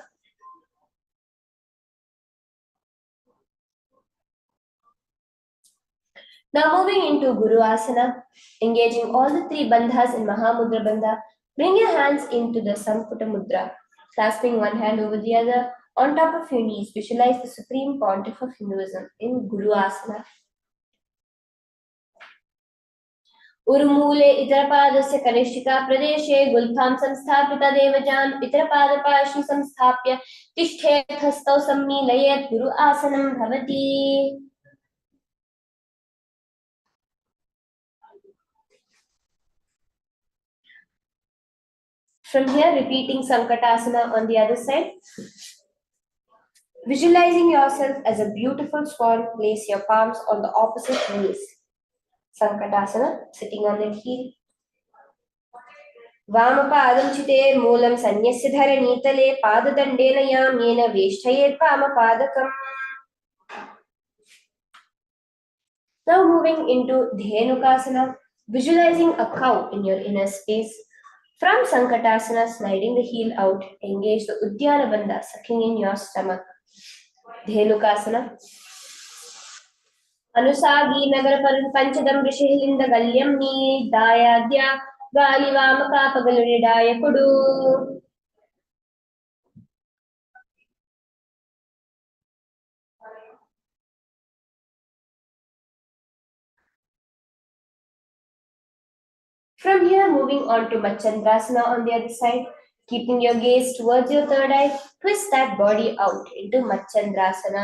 Speaker 2: Now moving into Guru Asana, engaging all the three bandhas in Mahamudra Bandha. Bring your hands into the Samputa Mudra, clasping one hand over the other on top of your knees. Visualize the supreme pontiff of Hinduism in Guru Asana. Urmule Itarapadasya Kanishika Pradeshe Gulpham Samsthapita Devajan Itarapadapashni Samsthapya Tishthet Hastau Sammilayat Guru Asanam Bhavati. From here, repeating Sankatasana on the other side. Visualizing yourself as a beautiful swan, place your palms on the opposite knees. Sankatasana, sitting on the heel. Vamapadam chiter moolam sanyasya dharanitale padadandena yamyena veshtayet vamapadakam. Now moving into Dhenukasana, visualizing a cow in your inner space. From Sankatasana, sliding the heel out, engage the Uddiyana Bandha, sucking in your stomach. Dhenukasana. Anusagi nagar panchadam rishilinda galyam ni dayadya గాలి వామక పగలు నిడాయకుడు. From here, moving on to Machandrasana on the other side, keeping your gaze towards your third eye, twist that body out into Machandrasana.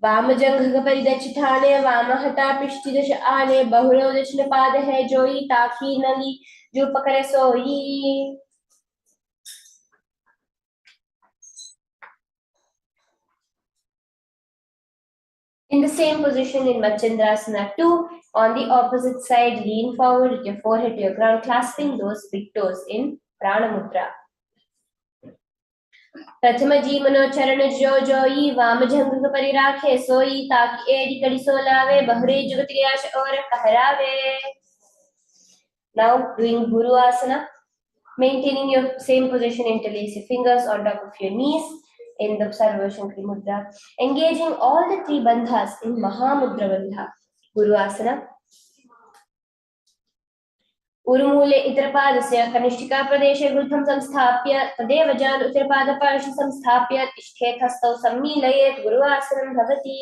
Speaker 2: वामजंघ परिदक्षिठाने वामहता पिष्टिदश आने बहुलो दक्षिण पाद है जोई ताकी नली जो पकड़े सोई. In the same position in Machandrasana 2, on the opposite side, lean forward with your forehead to your ground, clasping those big toes in Pranamudra. प्रथम जी मनो चरण जो जोई वाम जंग परि राखे सोई ताकि एडी कड़ी सो लावे बहरे जुगत आश और कहरावे. Now doing Guru Asana, maintaining your same position, interlace your fingers on top of your knees in the Sarvashankari Mudra, engaging all the three bandhas in Mahamudra Bandha. Guru Asana. उरुमूले इतरपादस्य कनिष्ठिका प्रदेशे गुरुत्वं संस्थाप्य तदेव जान उत्तरपादपार्श्वे संस्थाप्य तिष्ठेत् हस्तौ सम्मीलयेत् गुरुवासनं भवति.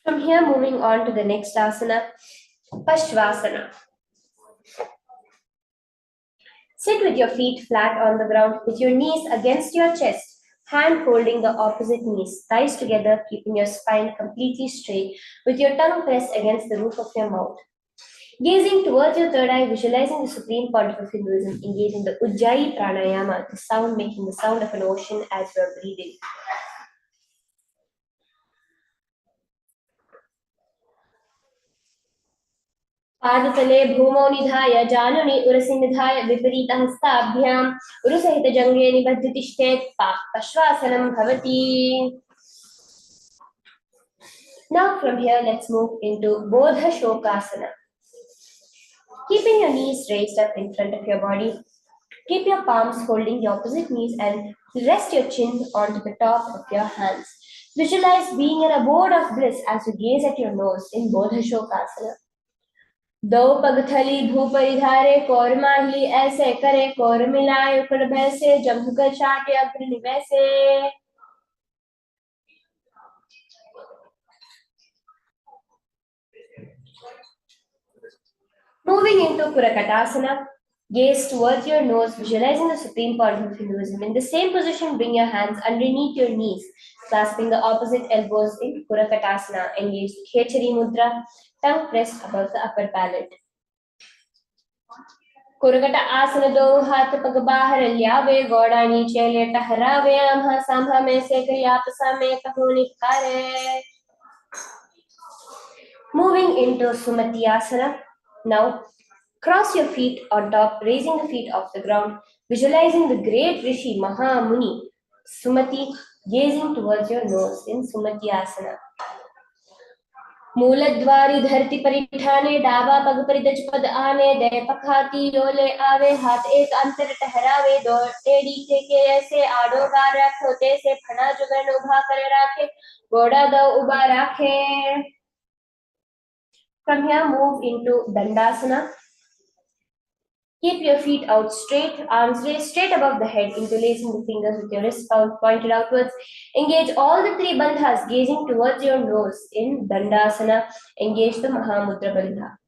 Speaker 2: From here, moving on to the next asana, Pashvasana. Sit with your feet flat on the ground with your knees against your chest, hand holding the opposite knees, thighs together, keeping your spine completely straight, with your tongue pressed against the roof of your mouth. Gazing towards your third eye, visualizing the supreme point of Hinduism, engaging the Ujjayi Pranayama, the sound making the sound of an ocean as you are breathing. पादतले भूमौ निधाय जानुनि उरसि निधाय विपरीतहस्ताभ्याम् उरुसहितजङ्गे निबध्य तिष्ठेत् पश्वासनं भवति. Now from here, let's move into Bodha Shokasana. Keeping your knees raised up in front of your body, keep your palms holding the opposite knees and rest your chin onto the top of your hands. Visualize being in a board of bliss as you gaze at your nose in Bodha Shokasana. दो पगथली भूपरिधारे कौर माहली ऐसे करे कौर मिलाए उकड़ बैसे जंघ कर चाटे अग्रणी वैसे. Moving into Kurakatasana, gaze towards your nose, visualizing the supreme point of Hinduism. In the same position, bring your hands underneath your knees, clasping the opposite elbows in Kurakatasana. Engage Khechari Mudra, tongue pressed above the upper palate. कुरकट आसन दो हाथ पग बाहर ल्यावे गोड़ा नीचे ले टहरावे आम्हा सांभा में से करी आपसा में कहूं निकारे. Moving into Sumati Asana. Now cross your feet on top, raising the feet off the ground, visualizing the great Rishi Mahamuni Sumati, gazing towards your nose in Sumati Asana. मूलद्वारी धरती परिठाने डाबा पग परिदच पद आने दे पखाती डोले आवे हाथ एक अंतर ठहरावे दो टेढ़ी के ऐसे आडो गार रखोते से फना जुगन उभा करे राखे गोड़ा दो उबा राखे. From here, move into Dandasana. Keep your feet out straight, arms raised straight above the head, interlacing the fingers with your wrists pointed outwards. Engage all the three bandhas, gazing towards your nose in Dandasana. Engage the Mahamudra Bandha.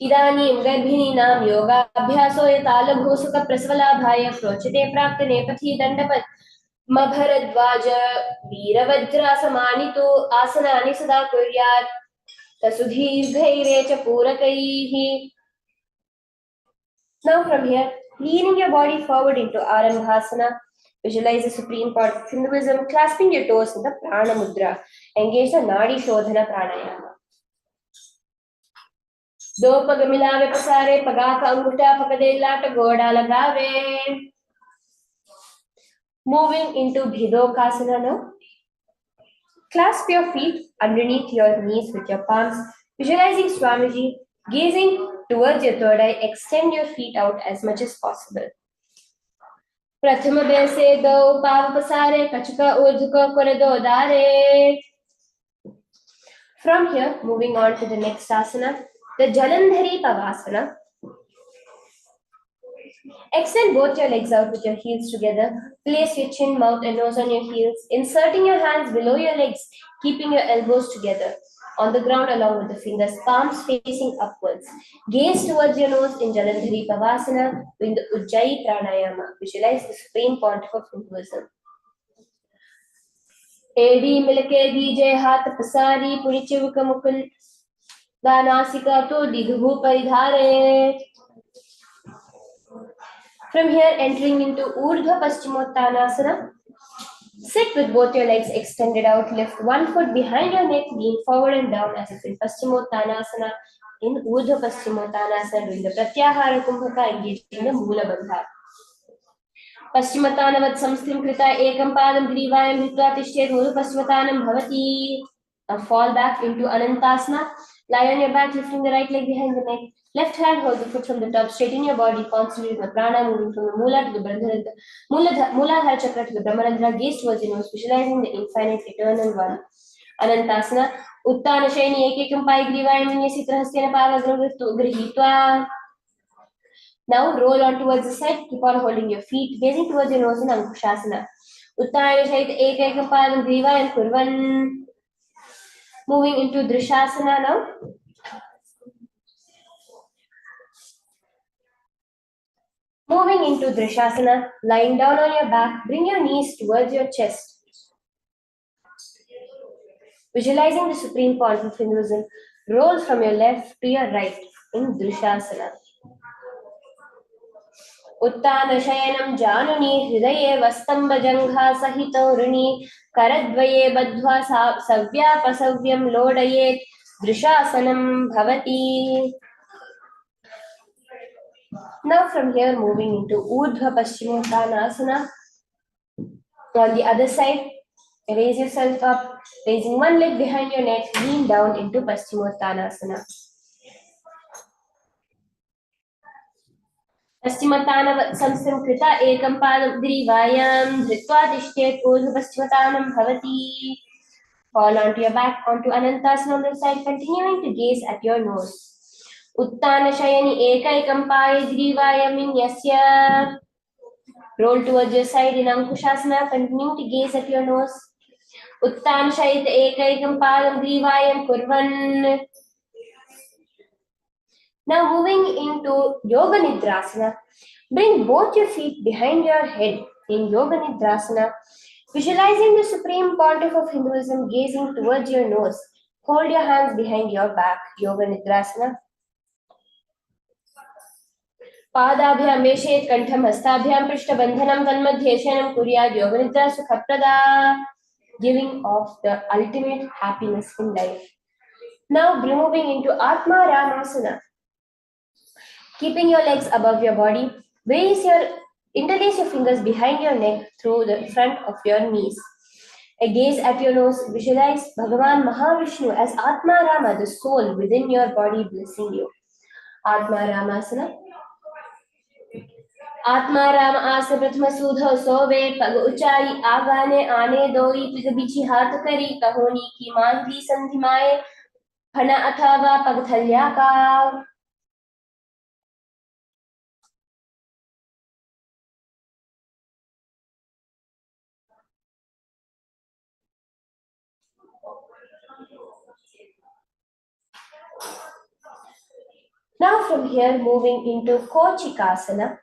Speaker 2: इदानीं गर्भिणीनां योगाभ्यासो यतालघोसुख प्रसवलाभाय प्रोच्यते प्राक्तने पथि दण्डपद्मभरद्वाज वीरवज्रासमानितो आसनानि सदा कुर्यात् तसुदीर्घैरे च पूरकैः. Now from here, leaning your body forward into Arambhasana, visualize the supreme point of Hinduism, clasping your toes in the Prana Mudra. Engage the Nadi Shodhana Pranayama. दो पग मिलावे पसारे पगा का अंगूठा पकड़े लाट गोड़ा लगावे. Moving into Bhidokasana now. Clasp your feet underneath your knees with your palms, visualizing Swamiji, gazing towards your third eye. Extend your feet out as much as possible. प्रथम बेसे दो पाव पसारे कचुका ऊर्धुका कोरेदो दारे. From here, moving on to the next asana, the Jalandhari Pavasana. Extend both your legs out with your heels together. Place your chin, mouth, and nose on your heels, inserting your hands below your legs, keeping your elbows together on the ground along with the fingers, palms facing upwards. Gaze towards your nose in Jalandhari Pavasana, doing the Ujjayi Pranayama. Visualize the supreme pontiff of Hinduism. एडी मिलके दीजे हाथ पसारी पुनि चिवक मुकुल दानासिका तो दिघु परिधारे. From here, entering into Urdhva Paschimottanasana. Sit with both your legs extended out. Lift one foot behind your neck, lean forward and down as if in Paschimottanasana. In Urdhva Paschimottanasana, doing the Pratyahara Kumbhaka, engaging the Moola Bandha. पश्चिमतानवत् संस्थिं कृता एकं पादं ग्रीवायां धृत्वा तिष्ठेत् ऊर्ध्व पश्चिमतानं भवति. Now fall back into Anantasana. Lie on your back, lifting the right leg behind the neck. Left hand hold the foot from the top, straighten your body, concentrate the prana moving from the Moola to the Mooladhara chakra to the Brahmarandhra. Gaze towards your nose, visualizing the infinite, eternal one. Anantasana. Uttana Shaini ekekam pai grivayam vinyasitra hastena pavagram grihitva. Now roll on towards the side, keep on holding your feet, gazing towards your nose in Ankushasana. Uttana Shaita ekekam padam grivayam kurvan. Moving into Drishasana now. Moving into Drishasana, lying down on your back, bring your knees towards your chest. Visualizing the supreme point of Hinduism, roll from your left to your right in Drishasana. उत्तानशयनं जानुनि हृदये वस्तम्भजङ्घा सहितो ऋणि करद्वये बद्ध्वा सव्यापसव्यं लोडयेत् दृशासनं भवति. Now from here, moving into Urdhva Paschimottanasana. On the other side, raise yourself up, raising one leg behind your neck, lean down into Paschimottanasana. पश्चिमतानं संस्थिं कृता एकं पादं ग्रीवायां धृत्वा तिष्ठेत् ऊर्ध्व पश्चिमतानं भवति. Fall onto your back, onto Anantasana on the side, continuing to gaze at your nose. Uttanashayani ekaikam paye grivayam vinyasya. Roll towards your side in Ankushasana, continuing to gaze at your nose. Uttanashayita ekaikam padam grivayam kurvan. Now moving into Yoga Nidrasana. Bring both your feet behind your head in Yoga Nidrasana. Visualizing the supreme pontiff of Hinduism, gazing towards your nose. Hold your hands behind your back, Yoga Nidrasana. पादाभ्यां वेशेत् कंठं हस्ताभ्यां पृष्ठबन्धनं तन्मध्ये शयनं कुर्यात् योगनिद्रा सुखप्रदा. Giving off the ultimate happiness in life. Now moving into Atma Ramasana. Keeping your legs above your body, interlace your fingers behind your neck through the front of your knees. A gaze at your nose, visualize Bhagavan Mahavishnu as Atma Rama, the soul within your body blessing you. Atma Ramasana. Atma Rama आसे प्रथम सूधो सोवे पग ऊंचाई आगाने आने दोई pig बिछी हाथ करी कहोनी की मांगली संधिमाए फना अथवा पग थल्या का. Now from here, moving into Kochikasana.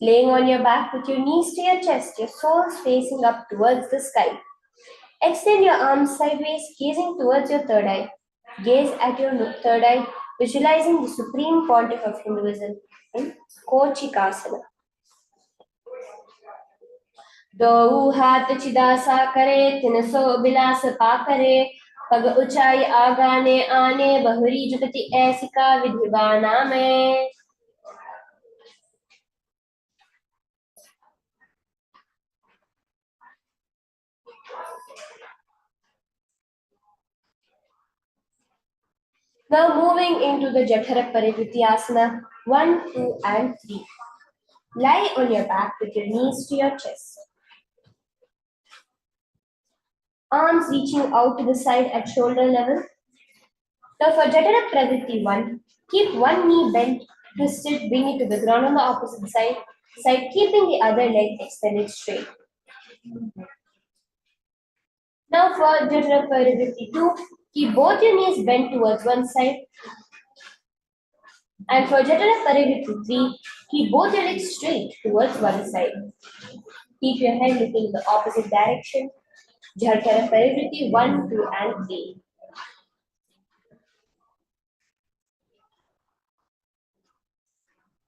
Speaker 2: Laying on your back with your knees to your chest, your soles facing up towards the sky. Extend your arms sideways, gazing towards your third eye. Gaze at your third eye, visualizing the supreme pontiff of Hinduism in Kochikasana. दो हाथ चिदासा करे तिनसो बिलास पाकरे पग ऊंचाई आगाने आने बहुरी जुगति ऐसी का विधिवाना में. Now moving into the Jatara Parikrityasana 1, 2 and 3. Lie on your back with your knees to your chest. Arms reaching out to the side at shoulder level. Now for Jatara Pravritti 1, keep one knee bent, twisted, bring it to the ground on the opposite side, keeping the other leg extended straight. Now for Jatara Pravritti 2, keep both your knees bent towards one side. And for Jatara Pravritti 3, keep both your legs straight towards one side. Keep your head looking in the opposite direction. Jatara Pravritti 1, 2, and 3.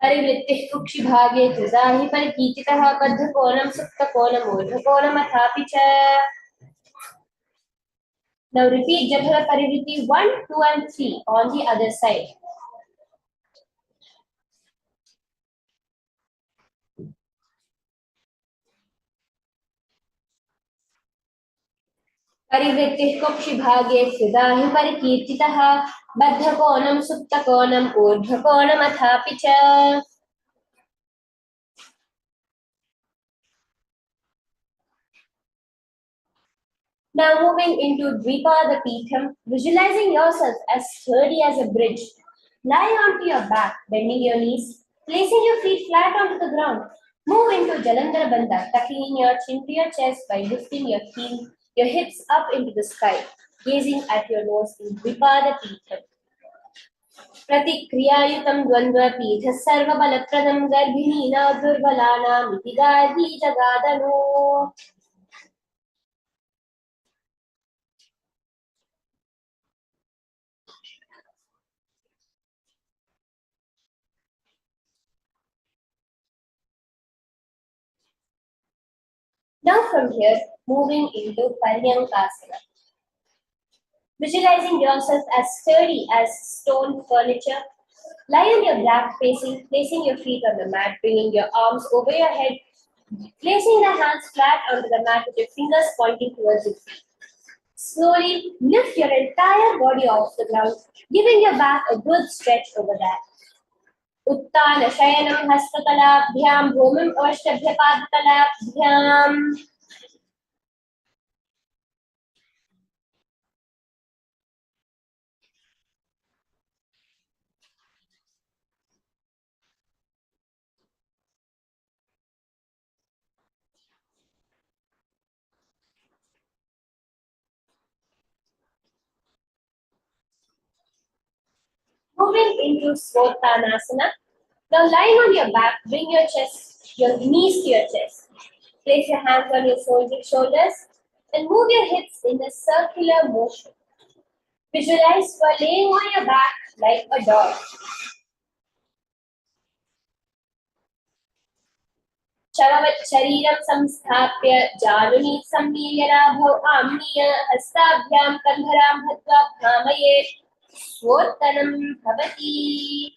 Speaker 2: परिवृत्तिः कुक्षिभागे त्रिदाहि परिकीर्तितः बद्धकोणं सुप्तकोणम् ऊर्ध्वकोणमथापि च. Now repeat Jatara Parivritti 1, 2 and 3 on the other side. परिवृत्तिः कुक्षिभागे त्रिदाहि परिकीर्तितः बद्धकोणं सुप्तकोणम् ऊर्ध्वकोणमथापि च. Now moving into Dvipada Pitham, visualizing yourself as sturdy as a bridge. Lie onto your back, bending your knees, placing your feet flat onto the ground. Move into Jalandhara Bandha, tucking in your chin to your chest by lifting your hips up into the sky, gazing at your nose in Dvipada Pitham. Pratikriyayutam Dvandva Pitha Sarvabalaprasam Garbhinina Durbalana Mitigadi Jagadanu. Now from here, moving into Paryankasana. Visualizing yourself as sturdy as stone furniture. Lie on your back facing, placing your feet on the mat, bringing your arms over your head, placing the hands flat onto the mat with your fingers pointing towards your feet. Slowly lift your entire body off the ground, giving your back a good stretch over that. Uttana Shayanam Hastatalabhyam Bhumim Ashtabhyapadtalabhyam. Moving into Svantanasana. Now lying on your back, bring your knees to your chest. Place your hands on your shoulders and move your hips in a circular motion. Visualize while laying on your back like a dog. Charavat Shariram Samsthapya Januni Samniyarabhav Amniya Hastabhyam Kandharam Bhatva Bhamaye Svortanam Bhavati.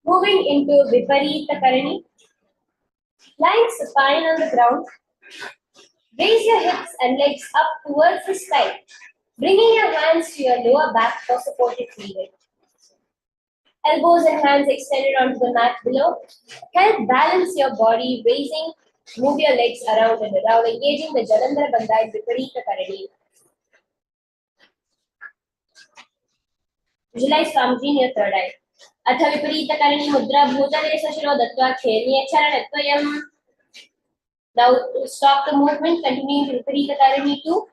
Speaker 2: Moving into Viparita Karani. Lying supine on the ground, raise your hips and legs up towards the sky, bringing your hands to your lower back for support if needed. Elbows and hands extended onto the mat below. Help balance your body, move your legs around and around, engaging the Jalandhara Bandha and Viparita Karani. Visualize Swamiji in your third eye. Atha Viparita Karani Mudra Bhutale Sashiro Dattva Khelniya Charanattvayam. Now stop the movement, continuing to Viparita Karani 2.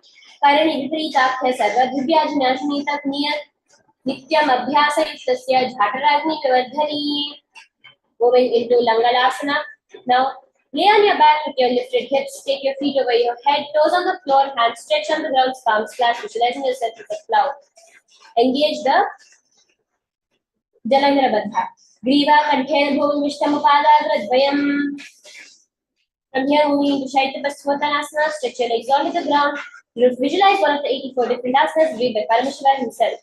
Speaker 2: Karani Viparitakhya Sarva Dhivyajanashini Takniya Nityam Abhyasa Yuktasya Jhataragni Vivardhani. Moving into Langalasana. Now lay on your back with your lifted hips, take your feet over your head, toes on the floor, hands stretched on the ground, palms flat, visualizing yourself as a cloud. Engage the Jalandhara Bandha. Griva Kanthen Bhumi Vishtamupada Dvayam. From here, moving into Shaitya Svantanasana, stretch your legs onto the ground. Visualize one of the 84 different asanas read by Paramashivoham himself.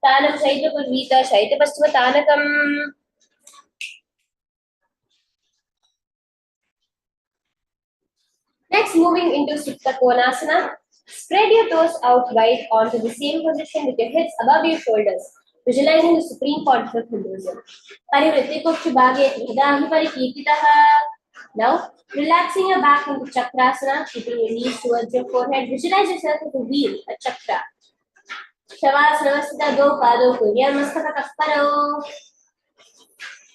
Speaker 2: Tanam Shaitra Purvita Shaitra Paschima Tanakam. Next, moving into Supta Konasana. Spread your toes out wide onto the same position with your hips above your shoulders, visualizing the supreme point of Hinduism. Now, relaxing your back into Chakrasana, keeping your knees towards your forehead. Visualize yourself as a wheel, a chakra. Shavasana Sthita Do Pado Puryamastaka Kasparo.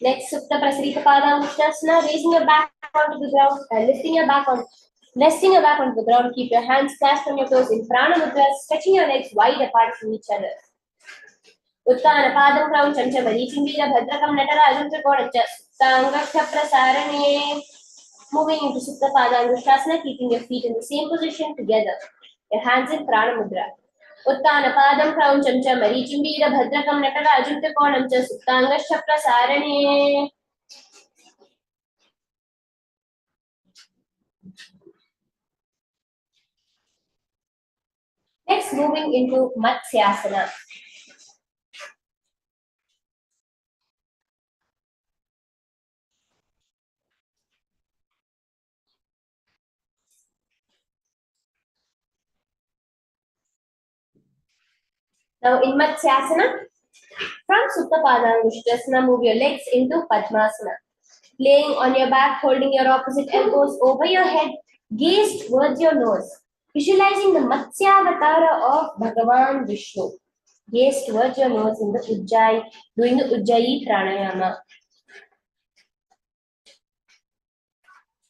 Speaker 2: Next, Supta Prasarita Padangusthasana, raising your back onto the ground and resting your back onto the ground. Keep your hands clasped on your toes in Prana Mudra, stretching your legs wide apart from each other. Uttana Padam Crown Chamcha Marichim Veera Bhadrakam Natara Ajum Trikonachya Sangakha Prasarane. Moving into Supta Padangusthasana, keeping your feet in the same position together. Your hands in Prana Mudra. Uttana Padam Crown Chamcha Marichim Veera Bhadrakam Natara Ajum Trikonachya Sangakha Prasarane. Next, moving into Matsyasana. Now, in Matsyasana, from Supta Padangusthasana, move your legs into Padmasana. Laying on your back, holding your opposite elbows over your head, gaze towards your nose. Visualizing the Matsyavatara of Bhagavan Vishnu. Gaze towards your nose in the Ujjayi, doing the Ujjayi Pranayama.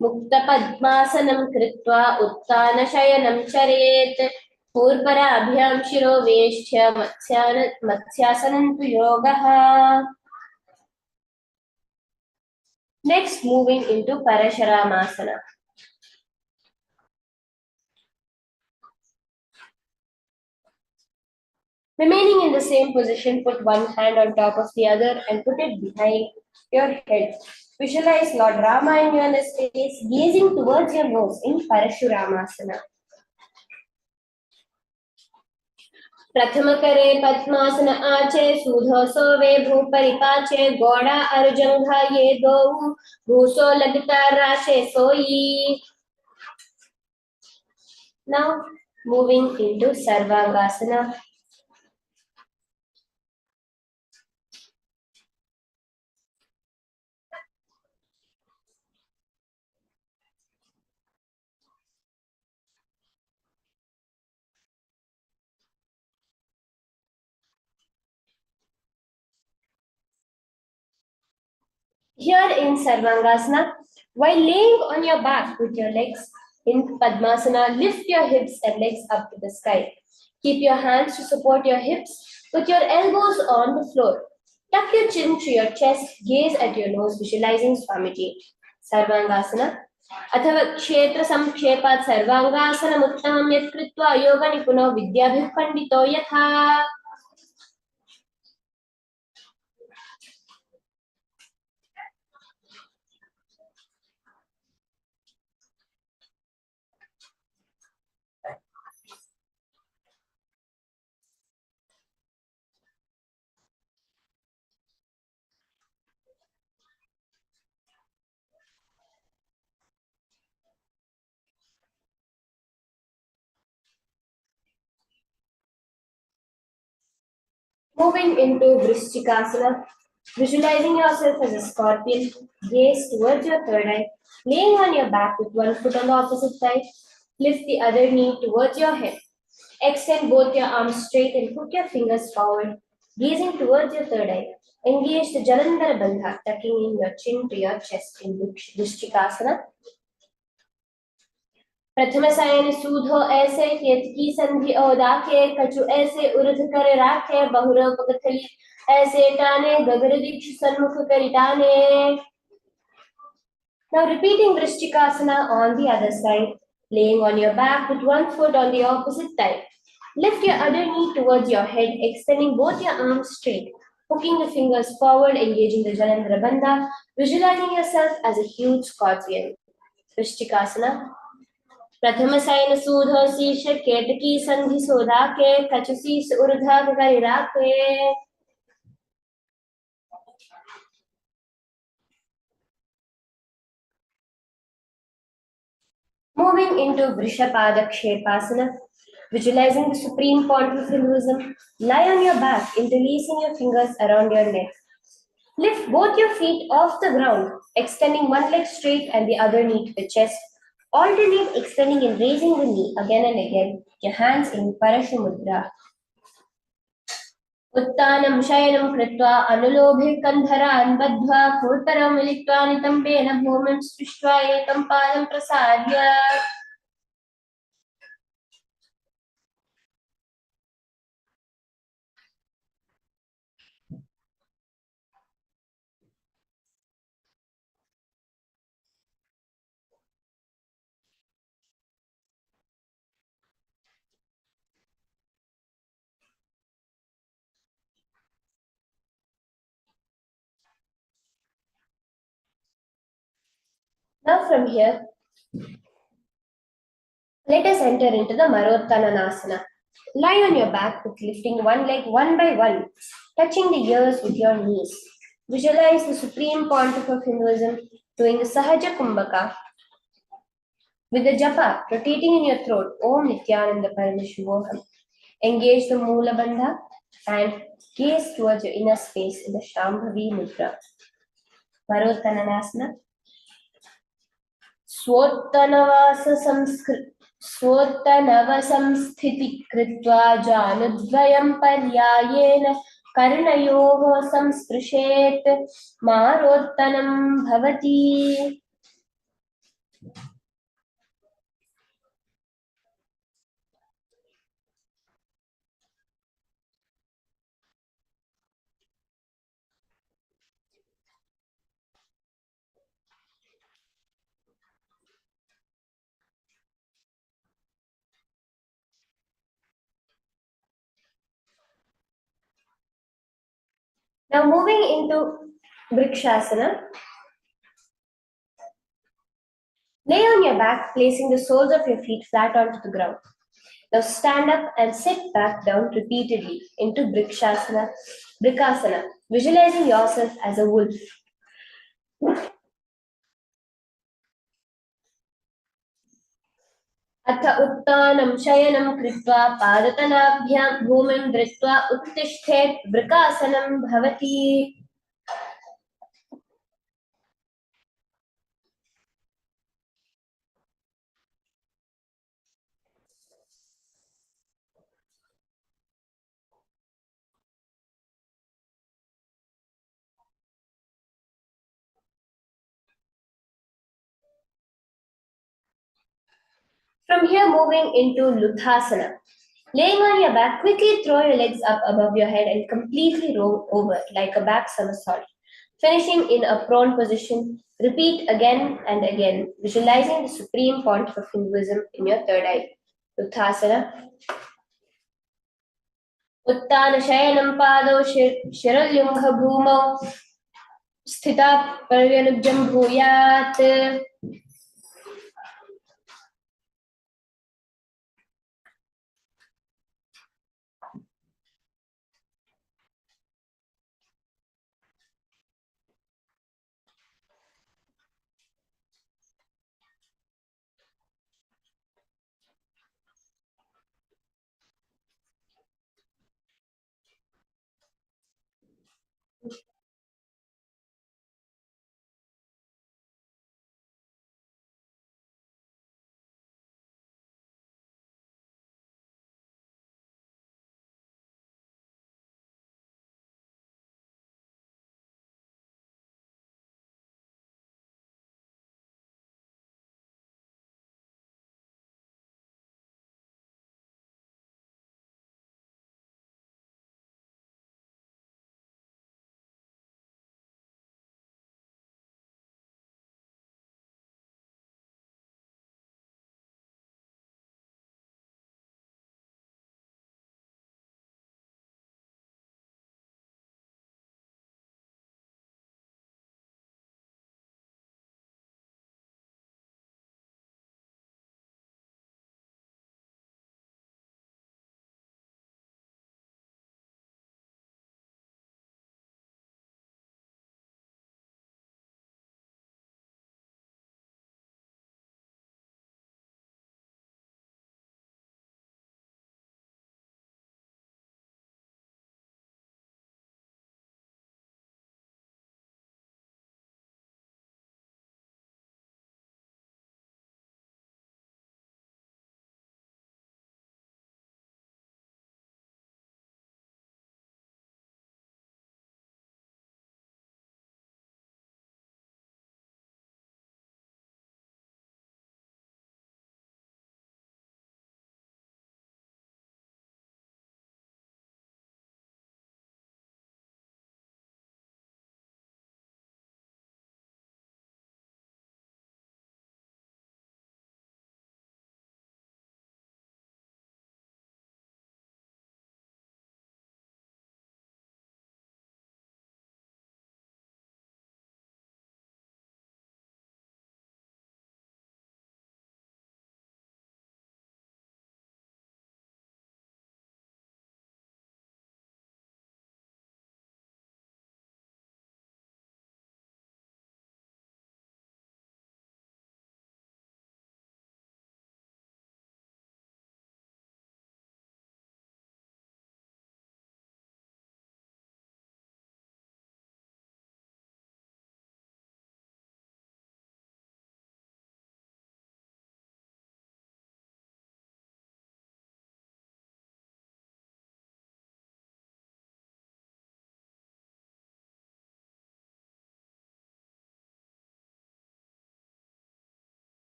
Speaker 2: Mukta Padmasanam Kritva Uttana Shayanam Charet. Purparabhyam Shiro Veshtya Matsyasanam Yogaha. Next, moving into Parasharamasana. Remaining in the same position, put one hand on top of the other and put it behind your head. Visualize Lord Rama in your space, gazing towards your nose in Parashuramasana. Prathamakare Padmasana Ache Sudho Sove Bhuparipache Goda Arjangha Ye Do Bhuso Lagita Rashe Soi. Now, moving into Sarvangasana. Here in Sarvangasana, while laying on your back with your legs in Padmasana, lift your hips and legs up to the sky. Keep your hands to support your hips. Put your elbows on the floor. Tuck your chin to your chest. Gaze at your nose, visualizing Swamiji. Sarvangasana. अथवा क्षेत्र संक्षेपात् सर्वांगासनम् उत्तमं यत् कृत्वा योग निपुनो विद्याभिः पंडितो यथा. Moving into Vrishchikasana, visualizing yourself as a scorpion, gaze towards your third eye, laying on your back with one foot on the opposite side, lift the other knee towards your head. Extend both your arms straight and put your fingers forward, gazing towards your third eye. Engage the Jalandhara Bandha, tucking in your chin to your chest in Vrishchikasana. प्रथम सायन सूधो ऐसे केत की संधि औदाखे कछु ऐसे उर्ध कर राखे बहुरो पगथली ऐसे टाने गगर दीक्ष सन्मुख करिटाने. Now repeating Vrishchikasana on the other side, laying on your back with one foot on the opposite side. Lift your other knee towards your head, extending both your arms straight, hooking the fingers forward, engaging the Jalandhara Bandha, visualizing yourself as a huge scorpion. Vrishchikasana. प्रथमसैन सूधोसी केतकी संधि सोधा के कचसी ऊर्धा के Moving into Vrishapadakshepasana, visualizing the supreme point of Hinduism, lie on your back, interlacing your fingers around your neck. Lift both your feet off the ground, extending one leg straight and the other knee to the chest. Alternate extending and raising the knee again and again. Your hands in Parashamudra. उत्तानं शयनं कृत्वा अनुलोभे कन्धरान् बद्ध्वा भूतरं मिलित्वा नितम्बेन भूमिं स्पृष्ट्वा एकं पादं प्रसार्य Now from here, let us enter into the Marottananasana. Lie on your back with lifting one leg one by one, touching the ears with your knees. Visualize the supreme pontiff of Hinduism doing the Sahaja Kumbhaka with the japa rotating in your throat, Om Nithyananda Paramashivoham. Engage the Mula Bandha and gaze towards your inner space in the Shambhavi Mudra. Marottananasana. स्वोत्तनवसंस्थिति कृत्वा जानुद्वयं पर्यायेन कर्णयोः संस्पृशेत् मारोत्तनं भवति. Now moving into Vrikshasana. Lay on your back, placing the soles of your feet flat onto the ground. Now stand up and sit back down repeatedly into Vrikshasana, Vrikasana, visualizing yourself as a wolf. अथ उत्तानं शयनं कृत्वा पादतनाभ्यां भूमिं धृत्वा उत्तिष्ठेत् वृकासनं भवति. From here, moving into Luthasana. Laying on your back, quickly throw your legs up above your head and completely roll over like a back somersault. Finishing in a prone position, repeat again and again, visualizing the supreme point of Hinduism in your third eye. Luthasana. उत्तानशयनं पादौ शिरल्युम्भ भूमौ स्थिता पर्यनुजं भूयात्.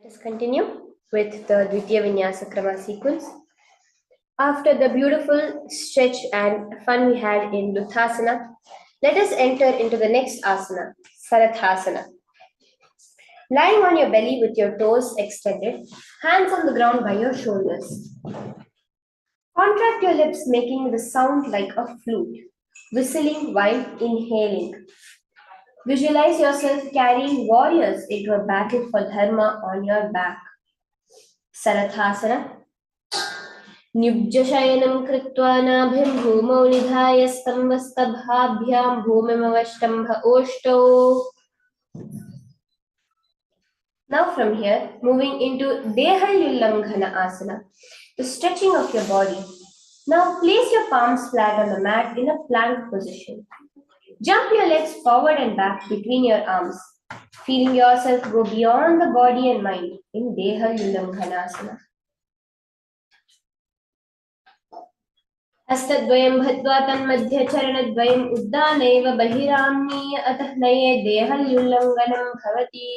Speaker 2: Let's continue with the Dvitiya Vinyasa Krama sequence. After the beautiful stretch and fun we had in Luthasana, let us enter into the next asana, Sarathasana. Lying on your belly with your toes extended, hands on the ground by your shoulders. Contract your lips, making the sound like a flute, whistling while inhaling. Visualize yourself carrying warriors into a battle for dharma on your back. Sarathasana. Nyubjashayanam kritva nabhim bhumau nidhaya stambhastabhabhyam bhumimavashtambha oshto. Now from here, moving into Deha Yullanghana Asana, the stretching of your body. Now place your palms flat on the mat in a plank position. Jump your legs forward and back between your arms, feeling yourself go beyond the body and mind in Deha Yullanghana Asana. हस्तद्वयं भत्वा तन्मध्यचरणद्वयम् उद्दानैव बहिराम्नीय अतः नये देहल्युल्लङ्घनं भवति.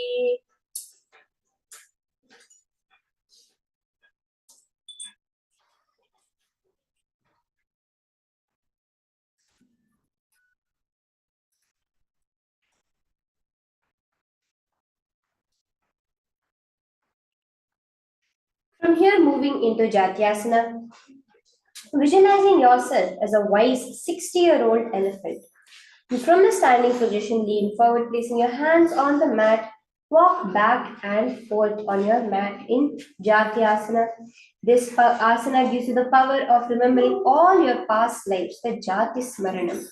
Speaker 2: From here, moving into Jatyasana, visualizing yourself as a wise 60-year-old elephant. From the standing position, lean forward, placing your hands on the mat. Walk back and forth on your mat in Jatyasana. This asana gives you the power of remembering all your past lives, the Jati Smaranam.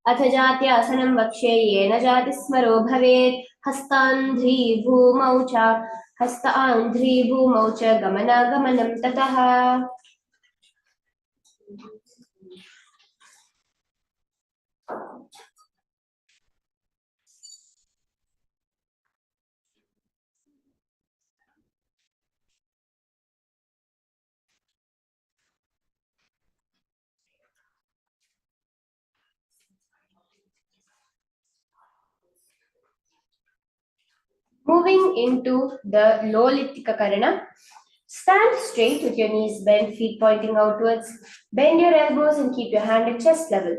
Speaker 2: अथ जात्यासनं वक्ष्ये येन जातिस्मरो भवेत् हस्तान्ध्री भूमौ च गमनागमनं ततः. Moving into the Lolitika Karana, stand straight with your knees bent, feet pointing outwards. Bend your elbows and keep your hand at chest level.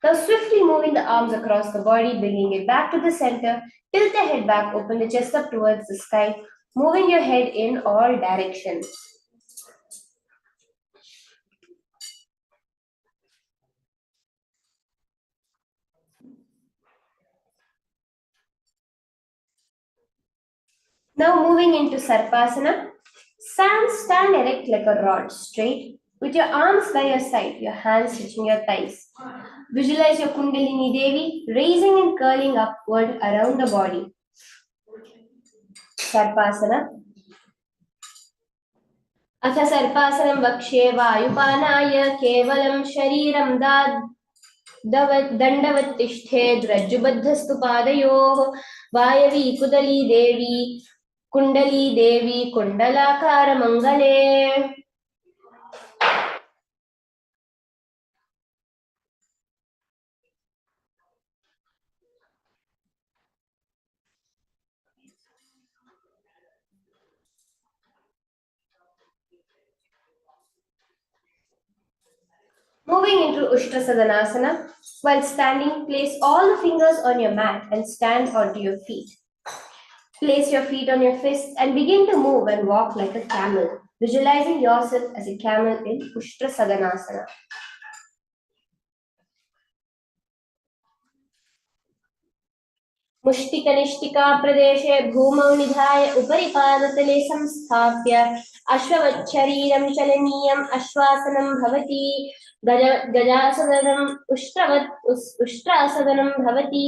Speaker 2: Now swiftly moving the arms across the body, bringing it back to the center. Tilt the head back, open the chest up towards the sky, moving your head in all directions. Now moving into Sarpasana, stand erect like a rod, straight, with your arms by your side, your hands touching your thighs. Visualize your Kundalini Devi raising and curling upward around the body. Sarpasana. अथ सर्पासनं वक्ष्ये वायुपानाय केवलं शरीरं दण्डवत्तिष्ठेद् रज्जुबद्धस्तु पादयोः वायवी कुण्डली देवी कुण्डलाकारमङ्गले. Moving into Ushtrasadanasana, while standing, place all the fingers on your mat and stand onto your feet. Place your feet on your fists and begin to move and walk like a camel, visualizing yourself as a camel in Ushtrasadanasana. मुष्टिकनिष्ठिका प्रदेशे भूमौ निधाय उपरि पादतले संस्थाप्य अश्ववच्छरीरं चलनीयम् अश्वासनं भवति. गजासदनम् उष्ट्रासदनं भवति.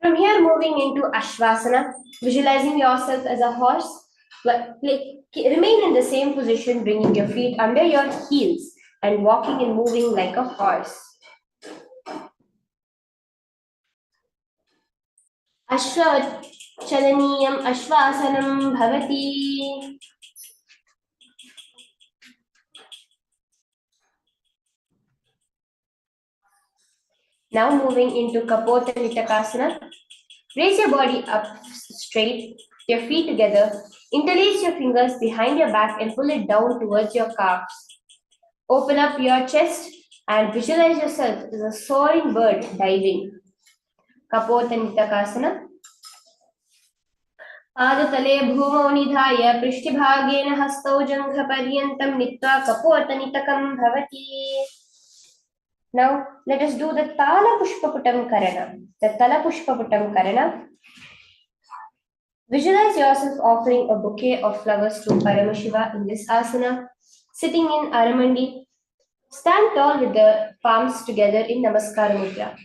Speaker 2: From here, moving into Ashwasana, visualizing yourself as a horse. Remain in the same position, bringing your feet under your heels and walking and moving like a horse. अश्वचलनीयम् अश्वासनं भवति. Now moving into Kapotanitakasana. Raise your body up straight, your feet together. Interlace your fingers behind your back and pull it down towards your calves. Open up your chest and visualize yourself as a soaring bird diving. Kapotanitakasana. पादतले भूमौ निधाय पृष्ठभागेन हस्तौ जङ्घपर्यन्तं नीत्वा कपोतनितकं भवति. Now let us do the Tala Pushpaputam Karana. The Tala Pushpaputam Karana. Visualize yourself offering a bouquet of flowers to Paramashiva in this asana, sitting in Aramandi. Stand tall with the palms together in Namaskara Mudra.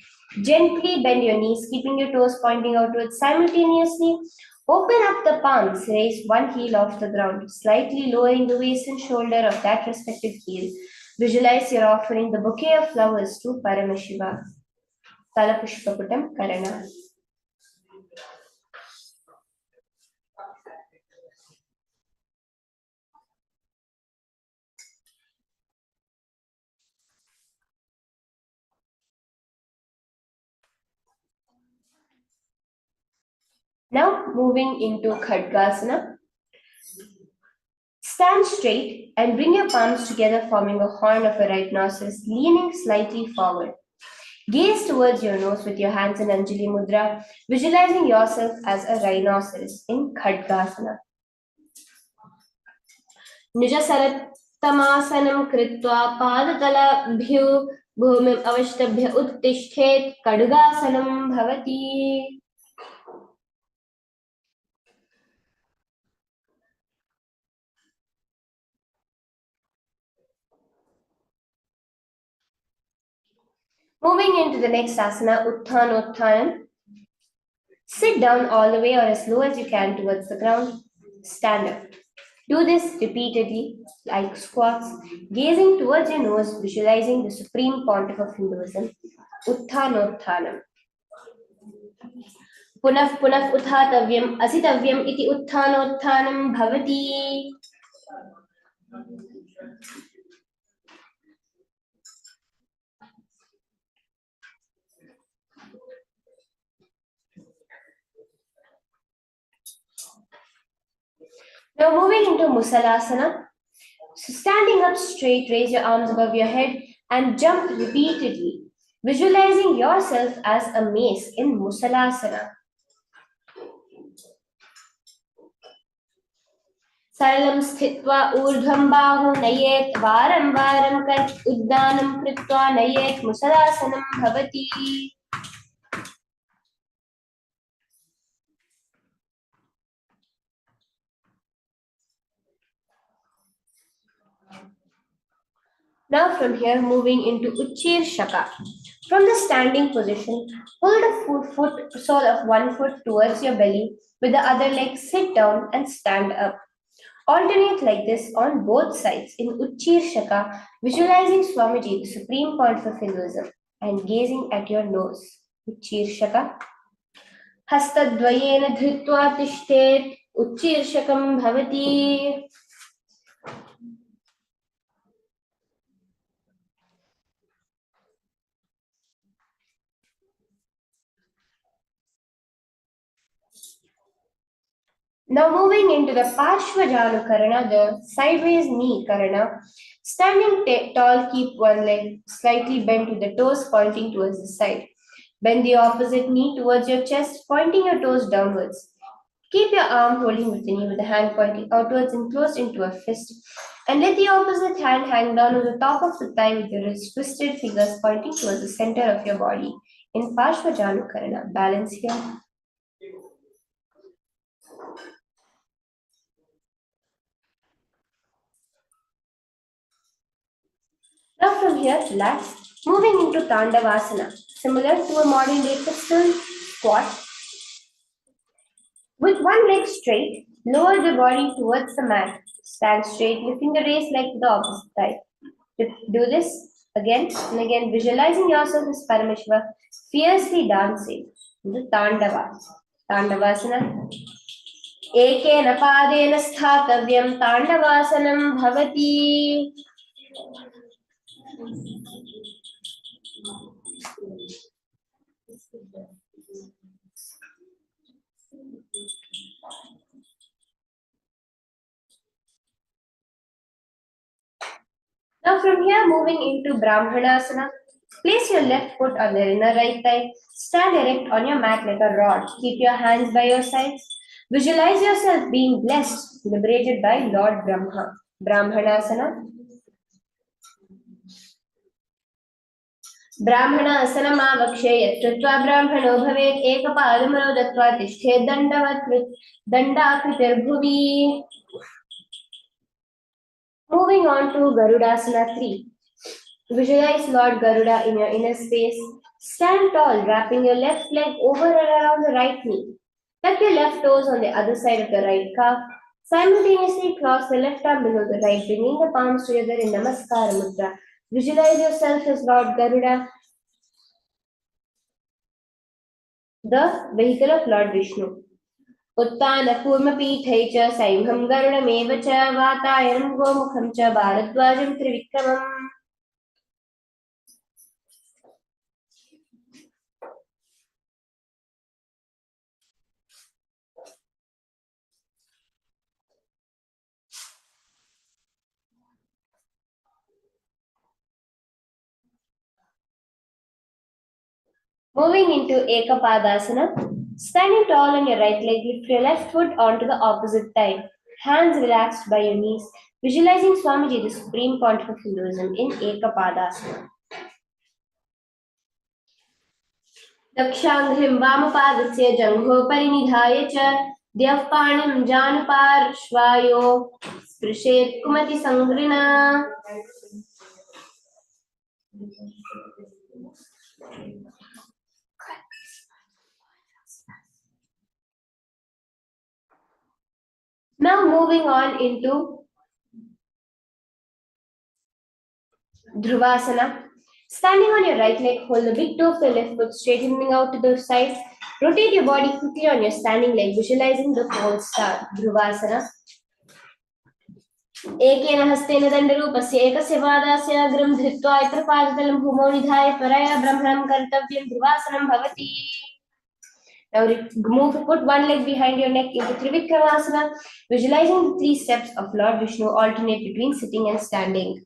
Speaker 2: Gently bend your knees, keeping your toes pointing outwards simultaneously. Open up the palms, raise one heel off the ground, slightly lowering the waist and shoulder of that respective heel. Visualize you're offering the bouquet of flowers to Paramashiva. Tala Pushpaputam Karana. Now moving into Khadgasana. Stand straight and bring your palms together, forming a horn of a rhinoceros, leaning slightly forward. Gaze towards your nose with your hands in Anjali Mudra, visualizing yourself as a rhinoceros in Khadgasana. Nijasarattamasanam kritva padatalabhyo bhumim avashtabhya uttishtet Khadgasanam bhavati. Moving into the next asana, Uttanottanam. Sit down all the way or as low as you can towards the ground. Stand up. Do this repeatedly, like squats, gazing towards your nose, visualizing the supreme pontiff of Hinduism, Uttanottanam. Punaf punaf uthatavyam asitavyam iti uttanottanam bhavati. Now moving into Musalasana. So standing up straight, raise your arms above your head and jump repeatedly, visualizing yourself as a mace in Musalasana. Saralam sthitva urdhvam bahu nayet varam varam kar uddanam kritva nayet Musalasanam bhavati. Now from here, moving into Uchir Shaka. From the standing position, pull the sole of one foot towards your belly, with the other leg sit down and stand up. Alternate like this on both sides in Uchir Shaka, visualizing Swamiji, the supreme point of Hinduism, and gazing at your nose. Uchir Shaka. Hastadvayena dhritva tishtet Uchir Shakam bhavati. Now moving into the Parshvajanu Karana, the sideways knee Karana. Standing tall, keep one leg slightly bent with the toes pointing towards the side. Bend the opposite knee towards your chest, pointing your toes downwards. Keep your arm holding with the knee with the hand pointing outwards and closed into a fist. And let the opposite hand hang down on the top of the thigh with your wrist twisted fingers pointing towards the center of your body. In Parshvajanu Karana, balance here. Now from here, relax. Moving into Tandavasana, similar to a modern day pistol squat. With one leg straight, lower the body towards the mat. Stand straight, lifting the raised leg to the opposite side. Do this again and again, visualizing yourself as Paramashiva, fiercely dancing in the Tandavas. ताण्डवासना एकेन पादेन स्थातव्यं ताण्डवासनं भवति Now from here moving into Brahmanasana. Place your left foot on your inner right thigh. Stand erect on your mat like a rod. Keep your hands by your sides. Visualize yourself being blessed, liberated by Lord Brahma. Brahmanasana. ब्राह्मणासनमावक्षे यत्कृत्वा ब्राह्मणो भवेत् एकपादमरो दत्त्वा तिष्ठेत् दण्डाकृतिर्भुवि. Moving on to Garudasana 3. Visualize Lord Garuda in your inner space. Stand tall, wrapping your left leg over and around the right knee. Tuck your left toes on the other side of the right calf. Simultaneously cross the left arm below the right, bringing the palms together in Namaskara Mudra. Visualize yourself as Lord Garuda, the vehicle of Lord Vishnu. उत्तानकूर्मपीठै च सैंहं गरुडमेव च वातायनं गोमुखं च भारद्वाजं त्रिविक्रमम्. Moving into Ekapadasana. Standing tall on your right leg, lift your left foot onto the opposite thigh. Hands relaxed by your knees. Visualizing Swamiji, the supreme pontiff of Hinduism, in Ekapadasana. दक्षाङ्घ्रिं वामपादस्य जङ्घोपरि निधाय च द्यःपाणिं जानुपार्श्वायो स्पृशेत् कुमतिसङ्घ्रिणा. Now moving on into Dhruvasana. Standing on your right leg, hold the big toe of the left foot straightening out to the sides. Rotate your body quickly on your standing leg, visualizing the pole star. Dhruvasana. एकेन हस्तेन दण्डरूपस्य एकस्य पादस्य अग्रं धृत्वा इतरपादतलं भूमौ निधाय परया ब्रह्मणं कर्तव्यं ध्रुवासनं भवति. Now put one leg behind your neck into Trivikramasana, visualizing the 3 steps of Lord Vishnu alternate between sitting and standing.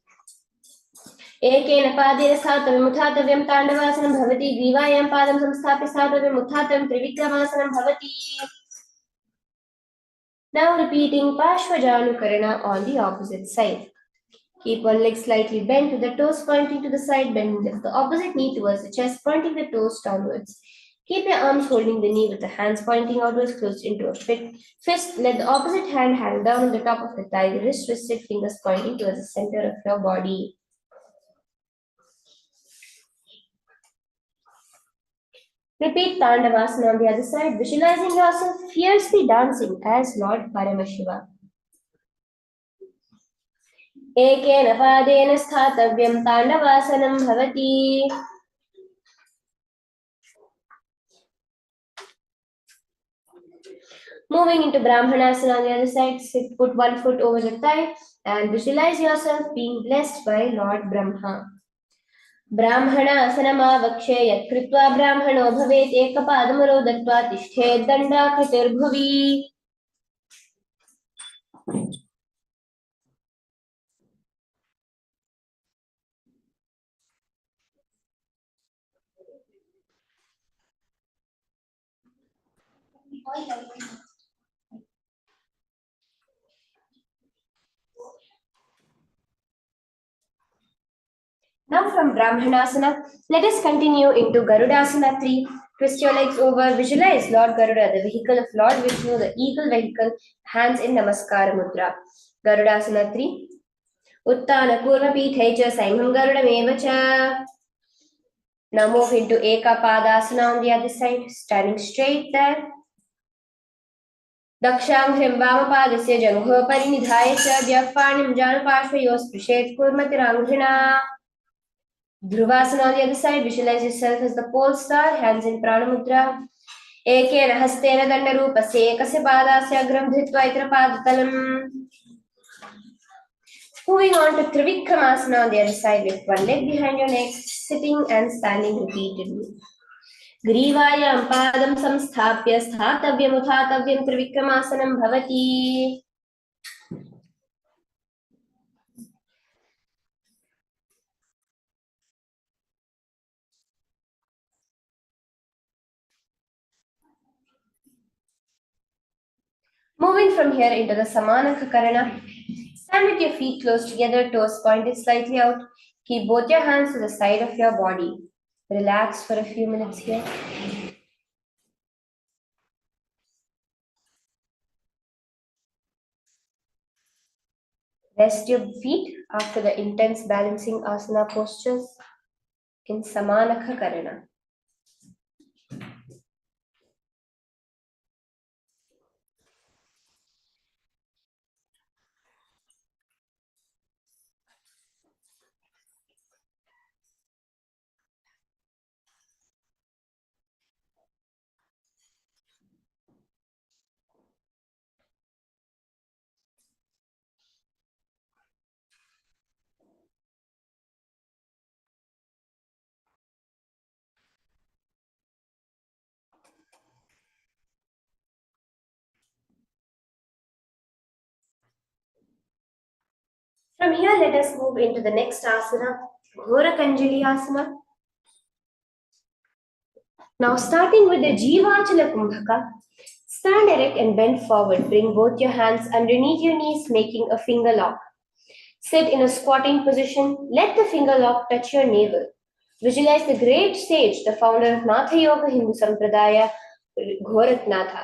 Speaker 2: एकेन पादेन स्थातव्यम् उत्थातव्यं ताण्डवासनं भवति. ग्रीवायां पादं संस्थाप्य स्थातव्यम् उत्थातव्यं त्रिविक्रमासनं भवति. Now repeating Pashvajanukarana on the opposite side. Keep one leg slightly bent with the toes pointing to the side, bend the opposite knee towards the chest, pointing the toes downwards. Keep your arms holding the knee with the hands pointing outwards, closed into a fist. Let the opposite hand hang down on the top of the thigh, the wrist twisted, fingers pointing towards the center of your body. Repeat Tandavasana on the other side, visualizing yourself fiercely dancing as Lord Paramashiva. एकेन पादेन स्थातव्यं ताण्डवासनं भवति. Moving into Brahmanasana on the other side, put one foot over the thigh and visualize yourself being blessed by Lord Brahma. ब्राह्मणासनमावक्षे यत्कृत्वा ब्राह्मणो भवेत् एकपादमरो दत्त्वा तिष्ठेत् दण्डाकृतिर्भुवि. Now from Brahmanasana, let us continue into Garudasana 3. Twist your legs over, visualize Lord Garuda, the vehicle of Lord Vishnu, the eagle vehicle, hands in Namaskara Mudra. Garudasana 3. Uttana Kurmapithai cha Saimham Garudameva cha. Now move into Ekapadasana on the other side, standing straight there. Dakshanghrim Vamapadasya Janghopari Nidhaya cha Dyapanim Janapashvayo Sprishet Kurmatiranghrina. Dhruvasana on the other side, visualize yourself as the pole star, hands in Pranamudra. एकेन हस्तेन दण्डरूपस्य एकस्य पादस्य अग्रं धृत्वा इतर पादतलम्. Moving on to Trivikramasana on the other side with one leg behind your neck, sitting and standing repeatedly. ग्रीवायां पादं संस्थाप्य स्थातव्यमुत्थातव्यं त्रिविक्रमासनं भवति. Moving from here into the Samanaka Karana, stand with your feet close together, toes pointed slightly out. Keep both your hands to the side of your body. Relax for a few minutes here. Rest your feet after the intense balancing asana postures in Samanaka Karana. From here, let us move into the next asana, Ghorakanjali asana. Now, starting with the Jivachala Kumbhaka, stand erect and bend forward. Bring both your hands underneath your knees, making a finger lock. Sit in a squatting position. Let the finger lock touch your navel. Visualize the great sage, the founder of Natha Yoga Hindu Sampradaya, Ghoraknatha.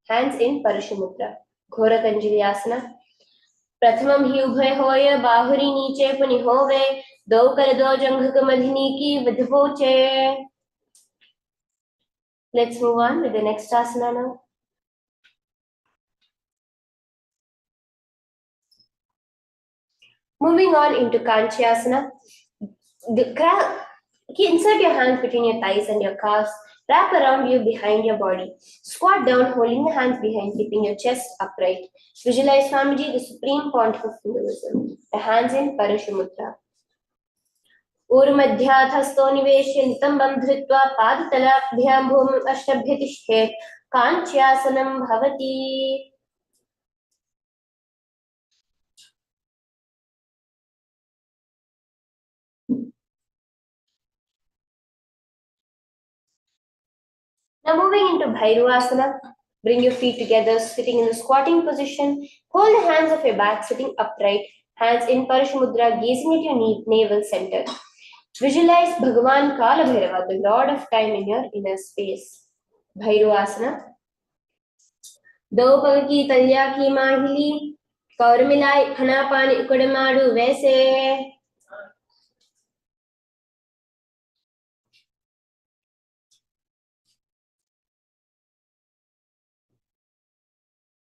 Speaker 2: Hands in Parashamudra. Ghorakanjali asana. प्रथमम ही उभय होय बाहुरी नीचे पुनि होवे दो कर दो जंघ मधिनी की विधपोचे. Let's move on with the next asana now. Moving on into Kanchyasana. Insert your hands between your thighs and your calves. Wrap around you behind your body. Squat down, holding the hands behind, keeping your chest upright. Visualize Swamiji, the supreme pontiff of Hinduism. The hands in Parashamudra. ऊर्मध्याधस्तो निवेश्य नितम्बं धृत्वा पादतलाभ्यां भूमिम् अष्टभ्य तिष्ठेत्. काञ्च्यासनं भवति. Now moving into Bhairuvasana. Bring your feet together, sitting in the squatting position. Hold the hands of your back, sitting upright. Hands in Parashamudra, gazing at your navel center. Visualize Bhagavan Kala Bhairava, the Lord of Time, in your inner space. Bhairuvasana. दो पग की तलिया की माहिली कौर मिलाई खना पानी उकड़ मारू वैसे.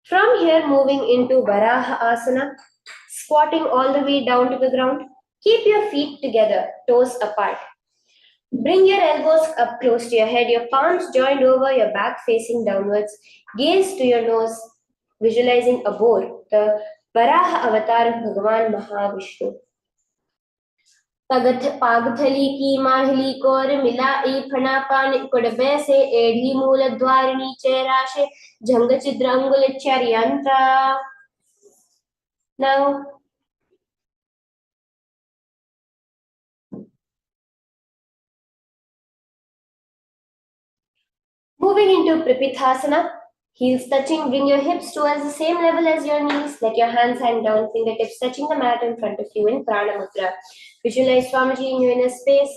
Speaker 2: From here, moving into Varaha Asana, squatting all the way down to the ground. Keep your feet together, toes apart. Bring your elbows up close to your head, your palms joined over, your back facing downwards. Gaze to your nose, visualizing a boar, the Varaha avatar of Bhagavan Mahavishnu. पागथली की Mahuli core मिलाई फना पान कुड़बे से एढ़ी मूल द्वार नीचे राशे झंग चिद्र अंगुल चर्यंत्र. Now moving into Pripithasana, heels touching, bring your hips towards the same level as your knees. Let your hands hang down, fingertips touching the mat in front of you in Prana Mudra. Visualize Swamiji in your inner space.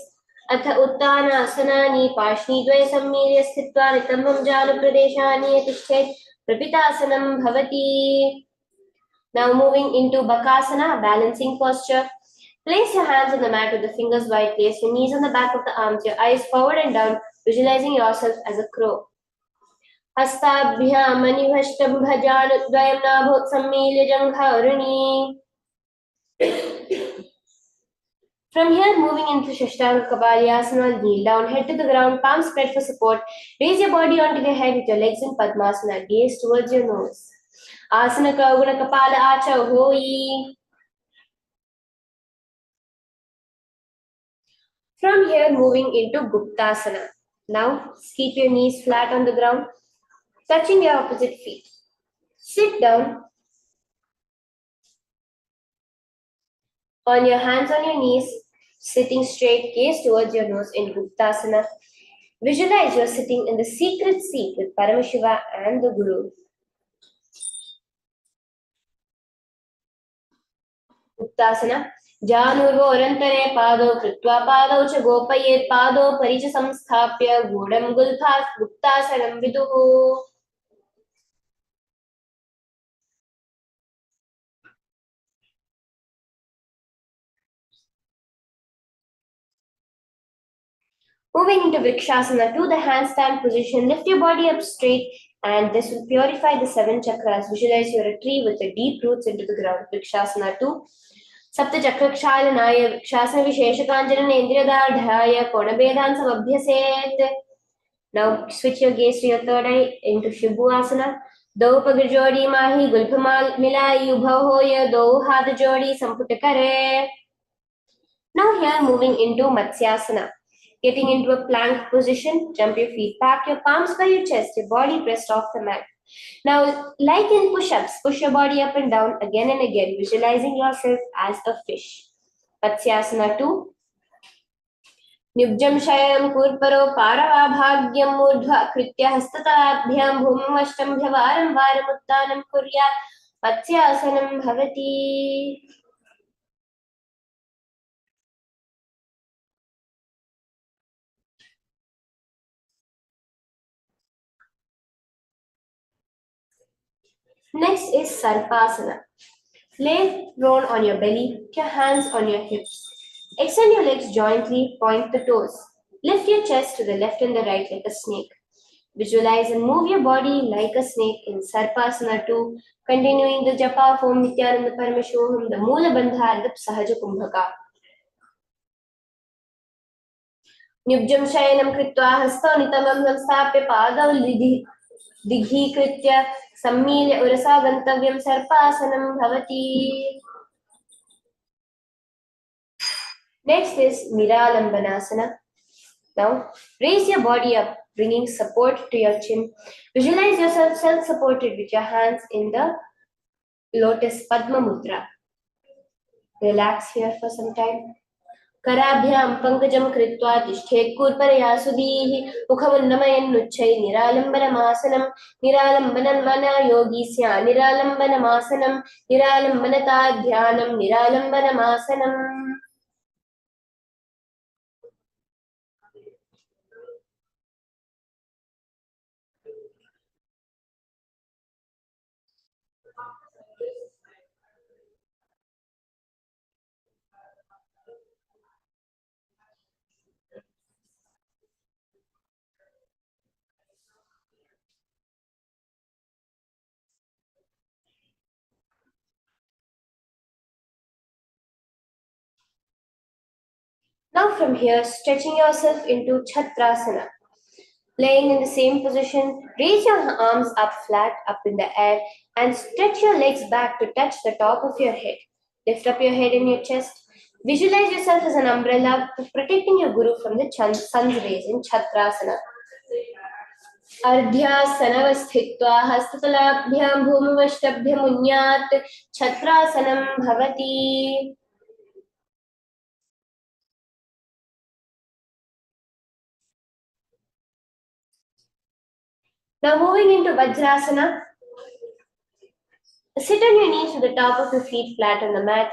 Speaker 2: अथ उत्तानासनानि पार्ष्णिद्वये सम्मील्य स्थित्वा नितम्बं जानुप्रदेशानि तिष्ठेत्. प्रपितासनं भवति. Now moving into Bakasana, balancing posture. Place your hands on the mat with the fingers wide. Place your knees on the back of the arms, your eyes forward and down, visualizing yourself as a crow. हस्ताभ्यां मणिभष्टभुजानुद्वयं नाभो सम्मील्य जङ्घारुणि. From here, moving into Shashtanga Kapalayasana, kneel down, head to the ground, palms spread for support. Raise your body onto your head with your legs in Padmasana. Gaze towards your nose. Asana Kaguna Kapala Acha Hoi. From here, moving into Guptasana. Now, keep your knees flat on the ground, touching your opposite feet. Sit down on your hands on your knees, sitting straight, gaze towards your nose in Guptasana. Visualize you're sitting in the secret seat with Paramashiva and the Guru. Guptasana. Janurvorantare pado kritva pado cha gopayet pado paricha samsthapya gudam guptasanam viduhu. Moving into Vrikshasana, to the handstand position, lift your body up straight and this will purify the 7 chakras. Visualize you're a tree with the deep roots into the ground. Vrikshasana 2. Sapta chakrakshalanaya Vrikshasana visheshakanjana indriyadardhaya konabedhan samabhyaset. Now switch your gaze to your third eye into Shibhuasana. Do pag jodi mahi gulpamal milai ubhav hoya do hath jodi samputta kare. Now here moving into Matsyasana. Getting into a plank position, jump your feet back, your palms by your chest, your body pressed off the mat. Now, like in push-ups, push your body up and down again and again, visualizing yourself as a fish. Matsyasana 2. Nibjam shayam kurparo paravabhagyam murdhva kritya hastatabhyam bhumavashtambhya varam varamuttanam kurya Matsyasanam bhavati. Next is Sarpasana. Lay prone on your belly, put your hands on your hips. Extend your legs jointly, point the toes. Lift your chest to the left and the right like a snake. Visualize and move your body like a snake in Sarpasana 2, continuing the japa of Om Nithyananda Paramashivoham, the Moola Bandha and the Sahaja Kumbhaka. Nibjam Shayanam Kritva Hastau Nitamam Samstapya Padav Dighikritya Sammilya Urasa Gantavyam Sarpasanam Bhavati. Next is Niralambanasana. Now, raise your body up, bringing support to your chin. Visualize yourself self-supported with your hands in the lotus Padma Mudra. Relax here for some time. Karabhyam pankajam kritva tishthet kurparaya sudhihi mukhamunnamayan nuchchai niralambanamasanam niralambanamana yogisya niralambanamasanam niralambanata dhyanam niralambanamasanam. Now from here, stretching yourself into Chatrasana. Laying in the same position, raise your arms up flat, up in the air, and stretch your legs back to touch the top of your head. Lift up your head and your chest. Visualize yourself as an umbrella, protecting your guru from the sun's rays in Chatrasana. Ardhyasanavasthitva hastatalabhyam bhumavashtabhyam unyat Chatrasanam bhavati. Now moving into Vajrasana, sit on your knees with the top of your feet flat on the mat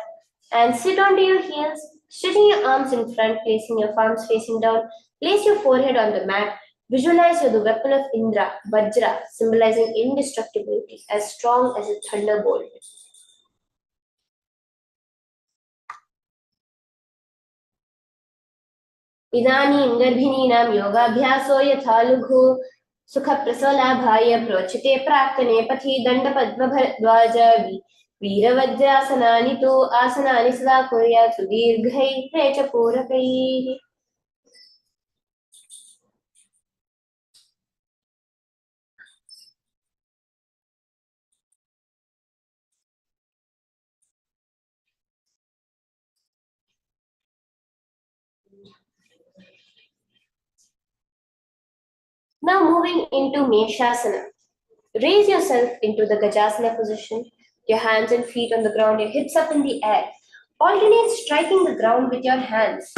Speaker 2: and sit onto your heels, stretching your arms in front, placing your palms facing down. Place your forehead on the mat. Visualize you're the weapon of Indra, Vajra, symbolizing indestructibility, as strong as a thunderbolt. Idanim garbhininam yogabhyaso yatha lughu Sukha prasalaabhaya prochite praktane pathi danda padma bharadvaja वीरवज्रासनानि तु आसनानि सदा कुर्यात् सुदीर्घैः च पूरकैः. Now moving into Meshasana. Raise yourself into the Gajasana position, your hands and feet on the ground, your hips up in the air. Alternate striking the ground with your hands,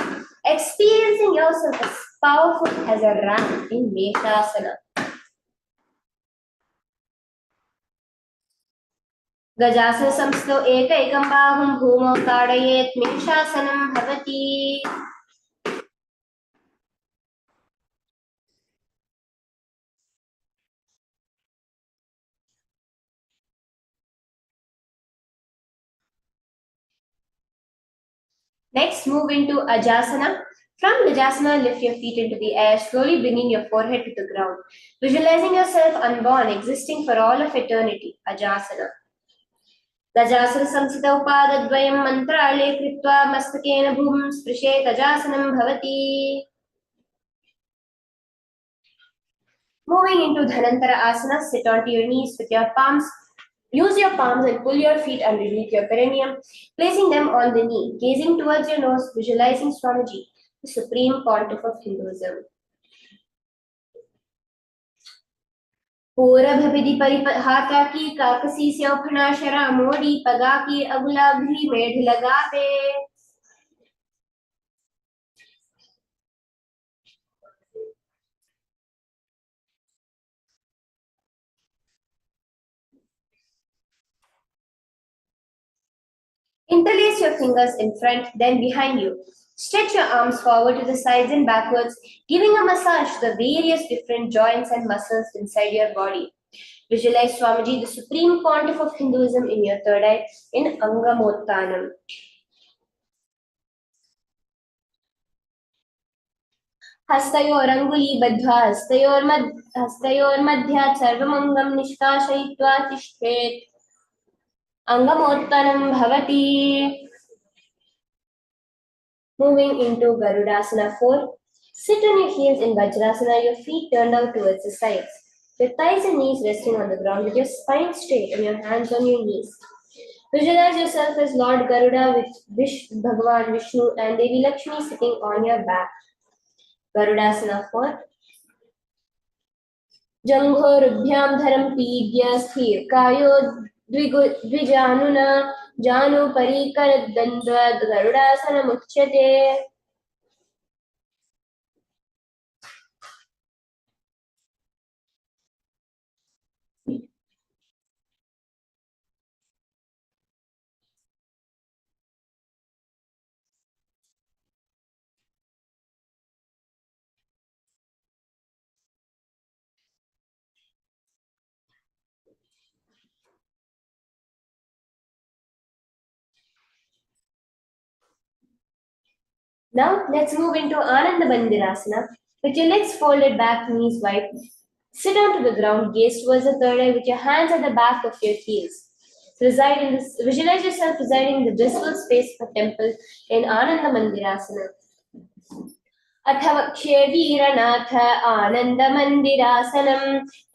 Speaker 2: experiencing yourself as powerful as a ram in Meshasana. Gajasana samstho ekaikam bahum bhumau tadayet Meshasanam bhavati. Next, move into Ajasana. From Ajasana, lift your feet into the air, slowly bringing your forehead to the ground. Visualizing yourself unborn, existing for all of eternity. Ajasana. Gajasana samsita upadadvayam mantrale kritva mastakena bhum sprishet Ajasanam bhavati. Moving into Dhanantara Asana, sit onto your knees with your palms. Use your palms and pull your feet underneath your perineum, placing them on the knee, gazing towards your nose, visualizing Swamiji, the supreme pontiff of Hinduism. पूरभभिधि परिहाता की काकसी से उफना शरा मोड़ी पगा की अगुला भी मेढ लगाते. Interlace your fingers in front, then behind you. Stretch your arms forward to the sides and backwards, giving a massage to the various different joints and muscles inside your body. Visualize Swamiji, the supreme pontiff of Hinduism, in your third eye in Angamottanam. हस्तयोरङ्गुली बद्ध्वा हस्तयोर्मध्यात् सर्वमङ्गं निष्कासयित्वा तिष्ठेत्. Angamottanam bhavati. Moving into Garudasana 4. Sit on your heels in Vajrasana, your feet turned out towards the sides. Your thighs and knees resting on the ground with your spine straight and your hands on your knees. Visualize yourself as Lord Garuda with Bhagavan Vishnu and Devi Lakshmi sitting on your back. Garudasana 4. जंघोरुभ्याम धरम पीड्य स्थिर कायो द्विजानुना जानु परिकर दंद्व गरुडासन मुच्यते. Now let's move into Ananda Bandirasana. With your legs folded back, knees wide, sit onto the ground, gaze towards the third eye with your hands at the back of your heels. Visualize yourself residing in the blissful space of a temple in Ananda Mandirasana. अथवक्षे वीरनाथ आनन्दमन्दिरासनं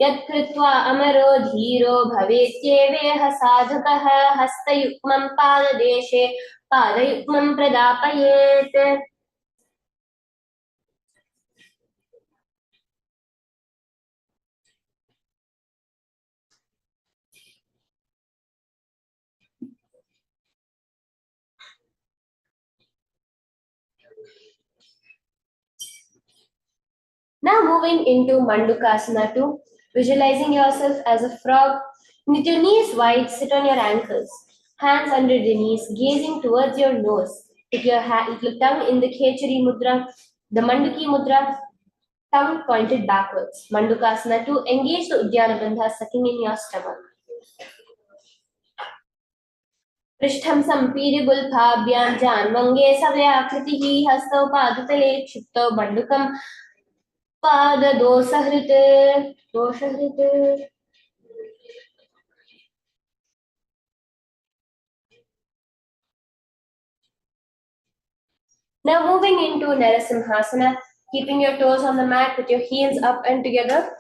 Speaker 2: यत्कृत्वा अमरो धीरो भवेत्येवेह साधकः हस्तयुग्मं पाददेशे पादयुग्मं प्रदापयेत्. Now moving into Mandukasana 2, visualizing yourself as a frog. With your knees wide, sit on your ankles, hands under the knees, gazing towards your nose. With your tongue in the Khechari Mudra, the Manduki Mudra, tongue pointed backwards. Mandukasana 2, engage the Uddiyana Bandha, sucking in your stomach. पृष्ठं सम्पीड्य गुल्फाभ्यां जान्वङ्गे सव्याकृतिः हस्तौ पादतले क्षिप्तौ बण्डुकं पाददोषहृत्. Now moving into Narasimhasana, keeping your toes on the mat with your heels up and together.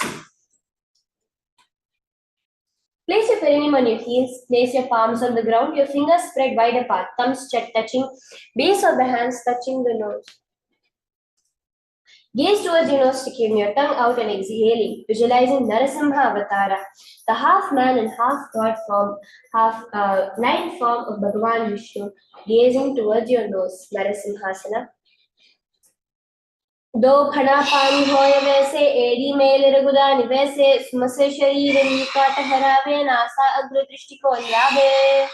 Speaker 2: Place your perineum on your heels, place your palms on the ground, your fingers spread wide apart, thumbs touching, base of the hands touching the nose. Gaze towards your nose, sticking your tongue out and exhaling, visualizing Narasimha Avatara, the half man and half god form, half lion form of Bhagavan Vishnu, gazing towards your nose, Narasimhasana. दो फड़ा पानी होए वैसे एड़ी mail रघुदानि वैसे सुमसे शरीर नीका ठहरावे NASA अग्र दृष्टि को ल्यावे.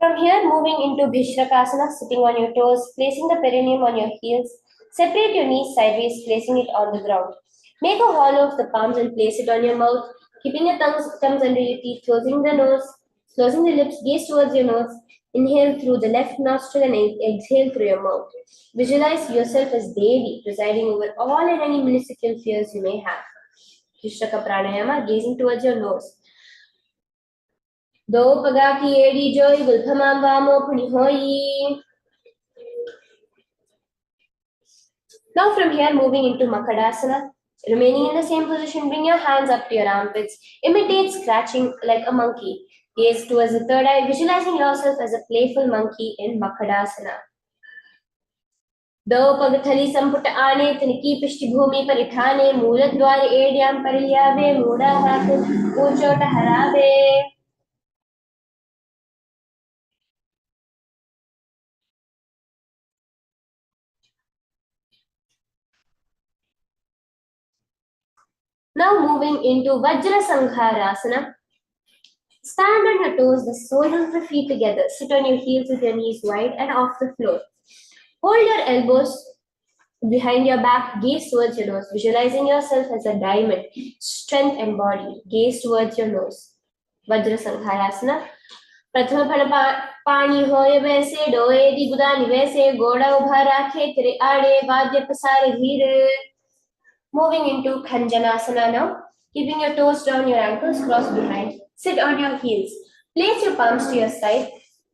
Speaker 2: From here, moving into Bhishrakasana, sitting on your toes, placing the perineum on your heels. Separate your knees sideways, placing it on the ground. Make a hollow of the palms and place it on your mouth, keeping your thumbs under your teeth, closing the nose, closing the lips, gaze towards your nose. Inhale through the left nostril and exhale through your mouth. Visualize yourself as Devi, presiding over all and any minuscule fears you may have. Vishraka Pranayama, gazing towards your nose. दो पगा की एड़ी जोई गुल्फमाम वामो पुनि होई. Now from here, moving into Makadasana, remaining in the same position, bring your hands up to your armpits. Imitate scratching like a monkey. Gaze towards the third eye, visualizing yourself as a playful monkey in Makadasana. दो पग थली संपुट आने तिनकी पृष्ठ भूमि पर इठाने मूल द्वार एड्याम परिल्यावे मूड़ा हाथ ऊंचोट हरावे. Now moving into Vajra Sangharasana. Stand on your toes, the soles of your feet together. Sit on your heels with your knees wide and off the floor. Hold your elbows behind your back, gaze towards your nose, visualizing yourself as a diamond, strength embodied. Gaze towards your nose. Vajra Sangharasana. प्रथम फण पानी होए वैसे डोए दी गुदानी वैसे गोड़ा उभा राखे तेरे आड़े वाद्य पसारे धीरे. Moving into Khanjanasana now, keeping your toes down, your ankles crossed behind. Sit on your heels. Place your palms to your side.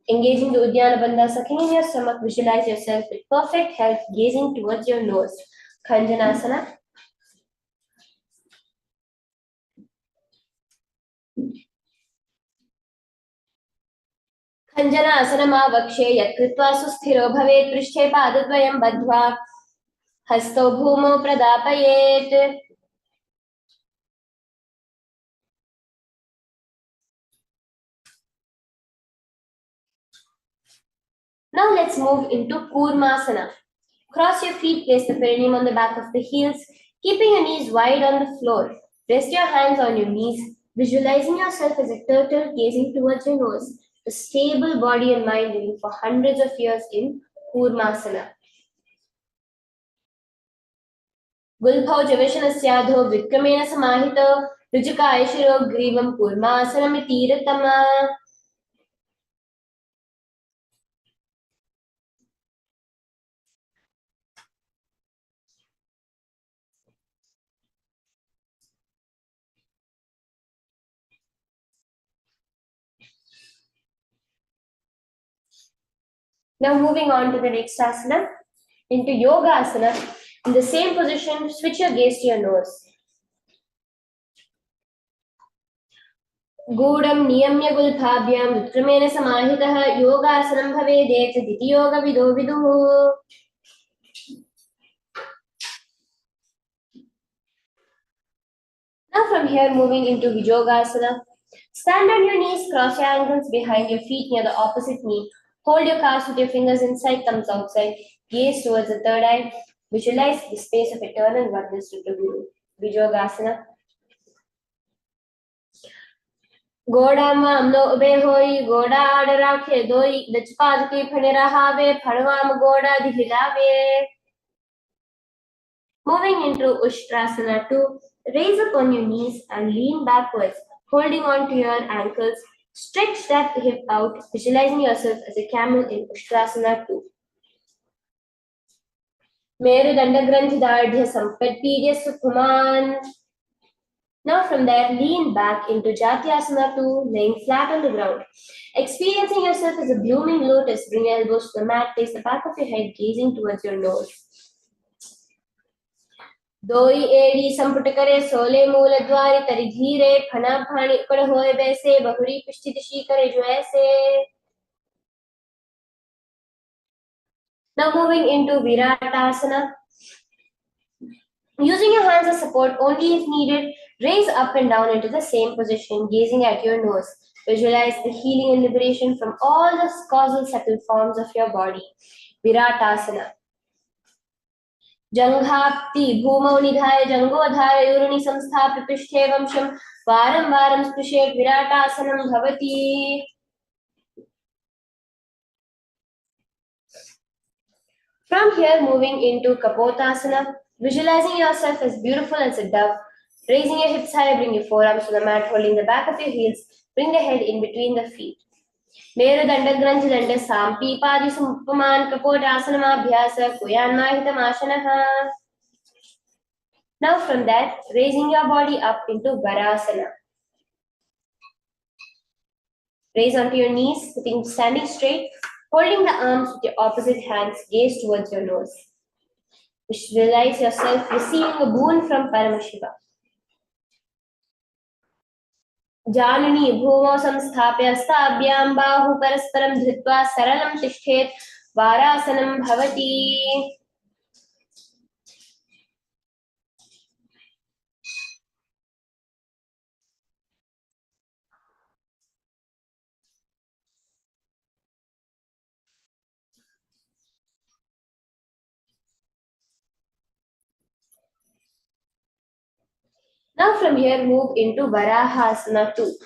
Speaker 2: Engaging the Uddiyana Bandha, sucking in your stomach, visualize yourself with perfect health, gazing towards your nose. Khanjanasana. Khanjanasana-mavakshe yat kritva susthiro bhavet prishthe padadvayam badhva hasto bhumo pradapayet. Now let's move into Kurmasana. Cross your feet, place the perineum on the back of the heels, keeping your knees wide on the floor. Rest your hands on your knees, visualizing yourself as a turtle gazing towards your nose, a stable body and mind living for hundreds of years in Kurmasana. Gulbhau Javishanasyaadho Vikramena Samahito Rijaka Aishiro Grivam Kurmasanamitiratama. Now moving on to the next asana, into Yoga Asana. In the same position, switch your gaze to your nose. गूढं नियम्य गुल्फाभ्यां विक्रमेण समाहितः योगासनं भवेदेत दितियोगविदो विदुः. Now from here, moving into Vijogasana. Stand on your knees, cross your ankles behind your feet near the opposite knee. Hold your calves with your fingers inside, thumbs outside. Gaze towards the third eye. Visualize the space of eternal oneness with the Guru. Vijogasana. गोडामा अमनो उबे होई गोडा आड़ राखे दोई दचपाद की फणे रहावे फणवाम गोडा दिहिलावे. Moving into Ushtrasana 2, raise up on your knees and lean backwards, holding on to your ankles. Stretch that hip out, visualizing yourself as a camel in Ushtrasana 2. Merudanda Granthi Dardhya Sampattirya Sukhuman. Now from there, lean back into Jatyasana 2, laying flat on the ground. Experiencing yourself as a blooming lotus, bring your elbows to the mat, place the back of your head gazing towards your nose. दोई एड़ी संपुट करे सोले मूल द्वारे तरि धीरे फना भाणी उकड़ होए वैसे बहुरी पिष्टि दिशी करे जो ऐसे. Now moving into Viratasana. Using your hands as support only if needed, raise up and down into the same position, gazing at your nose. Visualize the healing and liberation from all the causal subtle forms of your body. Viratasana. जंघाप्ति भूमौ निधाय जंगोधाय यूरुनि संस्थाप्य पृष्ठे वंशं वारं वारं स्पृशेत् विराटासनं भवति. From here, moving into Kapotasana, visualizing yourself as beautiful as a dove, raising your hips high, bring your forearms to the mat, holding the back of your heels, bring the head in between the feet. मेरुदंड ग्रंथि दंड साम्पी पादि समुपमान कपोटासनमाभ्यास कुयान्माहितमासनः. Now from that, raising your body up into Varasana. Raise onto your knees, sitting standing straight, holding the arms with your opposite hands, gaze towards your nose. Visualize yourself receiving a boon from Paramashivoham. जाननी भूमौ संस्थाप्य हस्ताभ्यां बाहु परस्परं धृत्वा सरलं तिष्ठेत् वारासनं भवति. Now from here, move into Varahasana 2.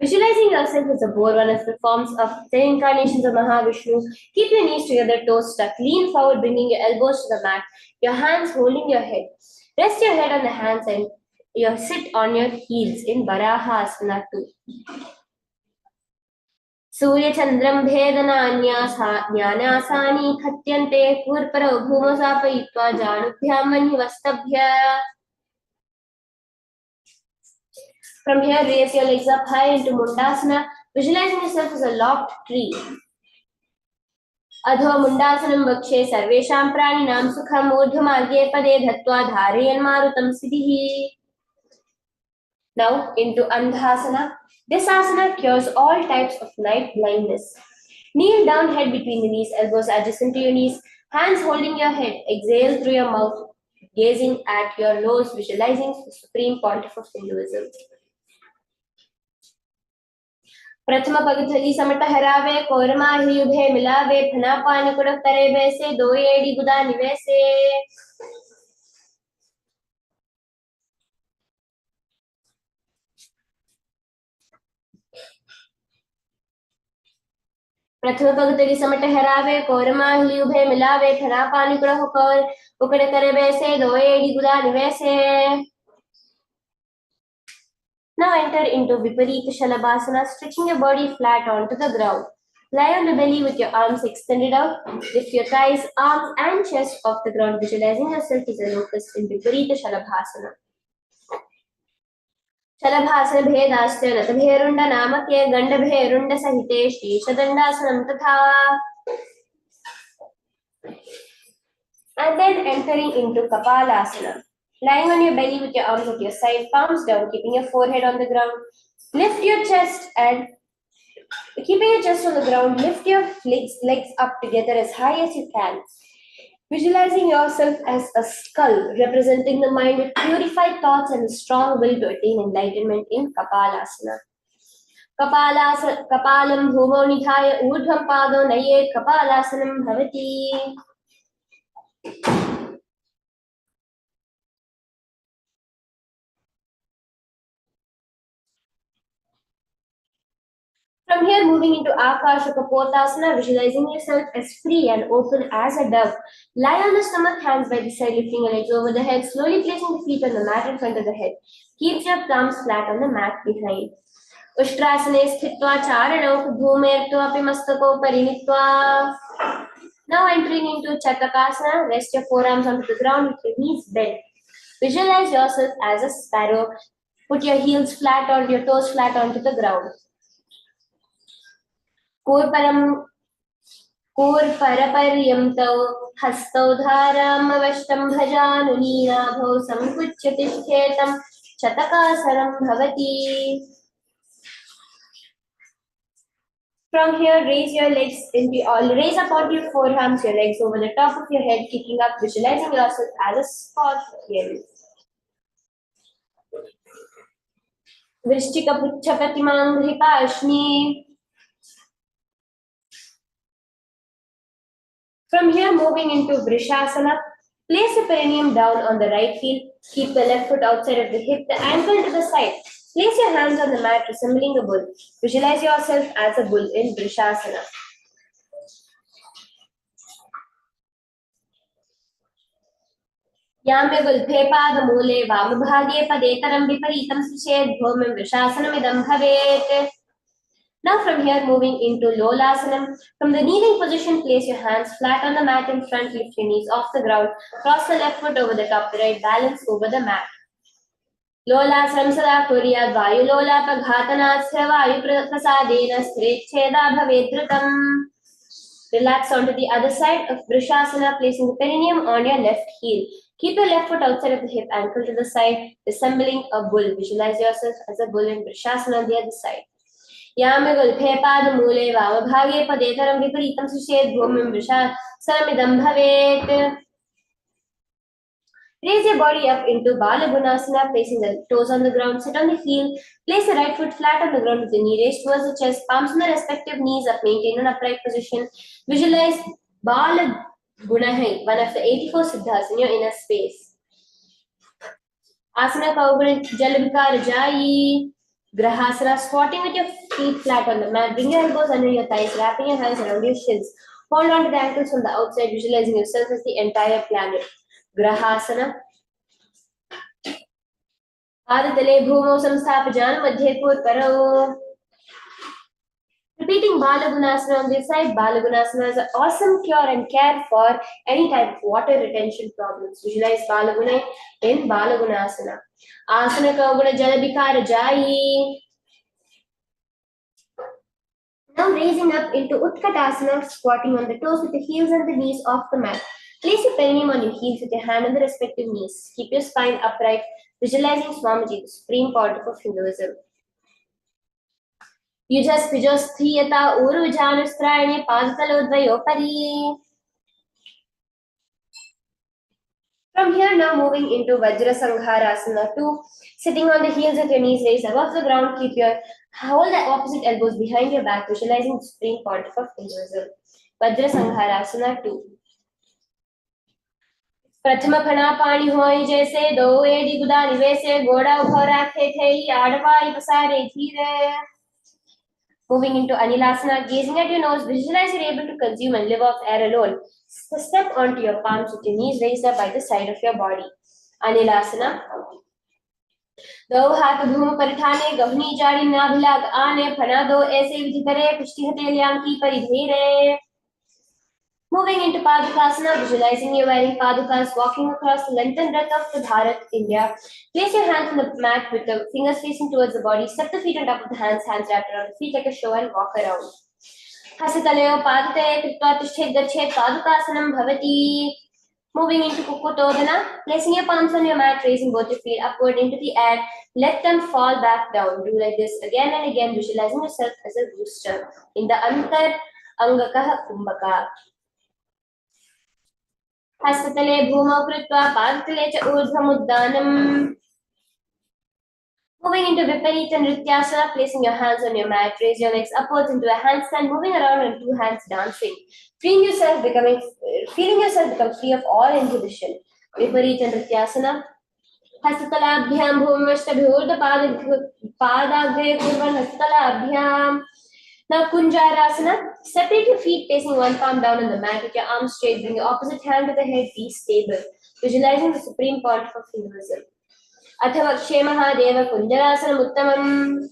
Speaker 2: Visualizing yourself as a boar, one of the forms of 10 incarnations of Mahavishnu, keep your knees together, toes stuck, lean forward, bringing your elbows to the mat, your hands holding your head. Rest your head on the hands and you sit on your heels in Varahasana 2. सूर्य चंद्रं भेदनान्यासानि खत्यन्ते पूर्परौ भूमौ स्थापयित्वा जानुभ्यां मन्युवस्तभ्य. From here, raise your legs up high into Mundasana, visualizing yourself as a lopped tree. अधो मुंडासनं वक्षे सर्वेषां प्राणिनां सुखम् ऊर्ध्वमार्गे पदे धत्वा धारयन् मारुतं सिद्धिः. Now into Andhasana. This asana cures all types of night blindness. Kneel down, head between the knees, elbows adjacent to your knees, hands holding your head. Exhale through your mouth, gazing at your nose, visualizing the supreme pontiff of Hinduism. प्रथम पगथली समट हरावे कोरमा ही उभे मिलावे फना पानी कुड़क करे वैसे दो एड़ी गुदा निवैसे. प्रथम पगथली समट हरावे कोरमा ही उभे मिलावे फना पानी कुड़क उकड़ करे वैसे दो एड़ी गुदा निवैसे. Now enter into Viparita Shalabhasana, stretching your body flat onto the ground. Lie on the belly with your arms extended out. Lift your thighs, arms and chest off the ground, visualizing yourself as a locust in Viparita Shalabhasana. Shalabhasana bhedasya natabherunda namakye gandabherunda sahite sheshadandasanam tatha. And then entering into Kapalasana. Lying on your belly with your arms at your side, palms down, keeping your forehead on the ground. Lift your chest and keeping your chest on the ground, lift your legs up together as high as you can. Visualizing yourself as a skull, representing the mind with purified thoughts and a strong will to attain enlightenment in Kapalasana. Kapalam bhumo nidhaya urdhvam pado nayet kapalasanam bhavati. From here, moving into Akasha Kapotasana, visualizing yourself as free and open as a dove. Lie on the stomach, hands by the side, lifting your legs over the head, slowly placing the feet on the mat in front of the head. Keep your palms flat on the mat behind. Ushtrasane sthitva charanau bhumertvapi mastako parinittva. Now entering into Chatakasana, rest your forearms onto the ground with your knees bent. Visualize yourself as a sparrow. Put your heels flat or your toes flat onto the ground. Kurparaparyamtau hastau dharamavashtam bhajanuneenaabhau samkuchya tishthetam Chatakasanam bhavati. From here, raise your legs raise up onto your forearms, your legs over the top of your head, kicking up, visualizing yourself as a scorpion. Vrishchika puchha pratimanghripashni. From here, moving into Vrishasana, place the perineum down on the right heel, keep the left foot outside of the hip, the ankle to the side. Place your hands on the mat resembling a bull. Visualize yourself as a bull in Vrishasana. याम्य गुल्फे पादमूले वामभागे पदेतरं विपरीतं स्पृशेत् भूमिं वृषासनमिदं भवेत्. Now from here moving into Lolasanam. From the kneeling position, place your hands flat on the mat in front, lift your knees off the ground, cross the left foot over the top of the right, balance over the mat. Lolasanam sada kuryat vayulolapaghatanasya vayuprasadena sthirecheda bhavedrutam. Relax onto the other side of Vrishasana, placing the perineum on your left heel. Keep your left foot outside of the hip, ankle to the side, resembling a bull. Visualize yourself as a bull in Vrishasana on the other side. यामे गुल्फे पादमूले वामभागे पदेतरं विपरीतं स्पृशेत् भूमिं वृषासनमिदं भवेत्. Raise your body up into Balagunasana, placing the toes on the ground, sit on the heel, place the right foot flat on the ground with the knee raised towards the chest, palms on the respective knees up, maintain an upright position. Visualize Balagunahai, one of the 84 siddhas in your inner space. Asana Kaubra Jalabika Rajayi. Grahasana, squatting with your feet flat on the mat. Bring your elbows under your thighs, wrapping your hands around your shins. Hold on to the ankles from the outside, visualizing yourself as the entire planet. Grahasana. Adatale bhumo samsthapajan madhye purparao. Repeating Balagunasana on this side. Balagunasana is an awesome cure and care for any type of water retention problems. Visualize Balagunai in Balagunasana. Asana Kauguna Jalabika Rajayi. Now raising up into Utkatasana, squatting on the toes with the heels and the knees off the mat. Place your perineum on your heels with your hand on the respective knees. Keep your spine upright, visualizing Swamiji, the supreme pontiff of Hinduism. Yujas Pijos Thriyata Uru Janustrayani Padkalodvayopari. From here, now moving into Vajrasangharasana 2. Sitting on the heels with your knees raised above the ground, hold the opposite elbows behind your back, visualizing the supreme pontiff of Hinduism. Vajrasangharasana 2. Prathama Phana Pani Hoy Jaise Do Edi Guda Nivese Goda Ubhora Thethei Adavai Pasare Dhire. Moving into Anilasana, gazing at your nose, visualize you're able to consume and live off air alone. Step onto your palms with your knees raised up by the side of your body. Anilasana. दो हाथ भूमि पर ठाने गहनी जाड़ी नाभिलाग आने फना दो ऐसे विधि करे पुष्टि हथेलियां की परिधेरे. Moving into Padukasana, visualizing you wearing Padukas, walking across the length and breadth of the Bharat, India. Place your hands on the mat with the fingers facing towards the body. Step the feet on top of the hands wrapped around the feet like a show and walk around. Hasataleo padate kritva tishchet gachet Padukasanam bhavati. Moving into Kukutodana, placing your palms on your mat, raising both your feet upward into the air. Let them fall back down. Do like this again and again, visualizing yourself as a rooster in the Antar Angakaha Kumbhaka. Hastatale bhumau kritva padatale cha urdhamuddanam. Moving into Viparita Nrityasana, placing your hands on your mat, raise your legs upwards into a handstand, moving around on two hands, dancing. Feeling yourself become free of all inhibition. Viparita Nrityasana. Hastatalabhyam bhumashtabhyurda padagre kurvan hastatalabhyam. Now Kunjarasana. Separate your feet, placing one palm down on the mat with your arms straight. Bring your opposite hand to the head, be stable. Visualizing the supreme pontiff of Hinduism. Athava Kshemaha Deva Kunjarasana Uttamam.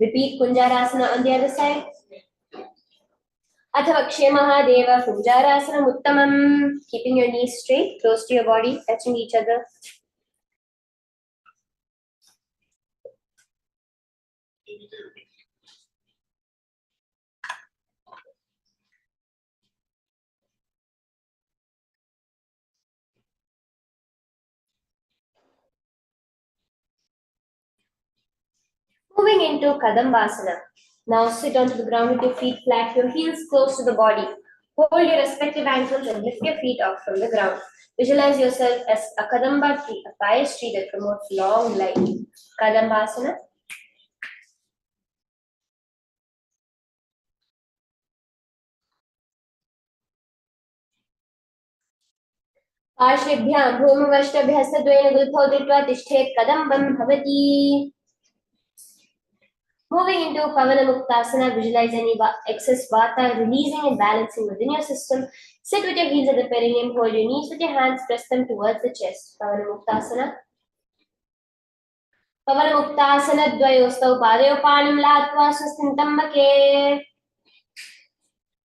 Speaker 2: Repeat Kunjarasana on the other side. अथ वक्षे महादेव कुञ्जारासनम् उत्तमम्. Keeping your knees straight, close to your body, touching each other. Moving into Kadambasana. Now sit onto the ground with your feet flat, your heels close to the body. Hold your respective ankles and lift your feet up from the ground. Visualize yourself as a Kadamba tree, a pious tree that promotes long life. Kadambasana. पार्श्वेभ्यां भूमवष्टभ्यस्तद्वयेन गुल्फौ धृत्वा तिष्ठेत् कदम्बं भवति. Moving into Pavanamuktasana, visualize any excess vata releasing and balancing within your system. Sit with your heels at the perineum, hold your knees with your hands, press them towards the chest. Pavanamuktasana. Pavanamuktasana dvayostau padayopanam latva swastintam make.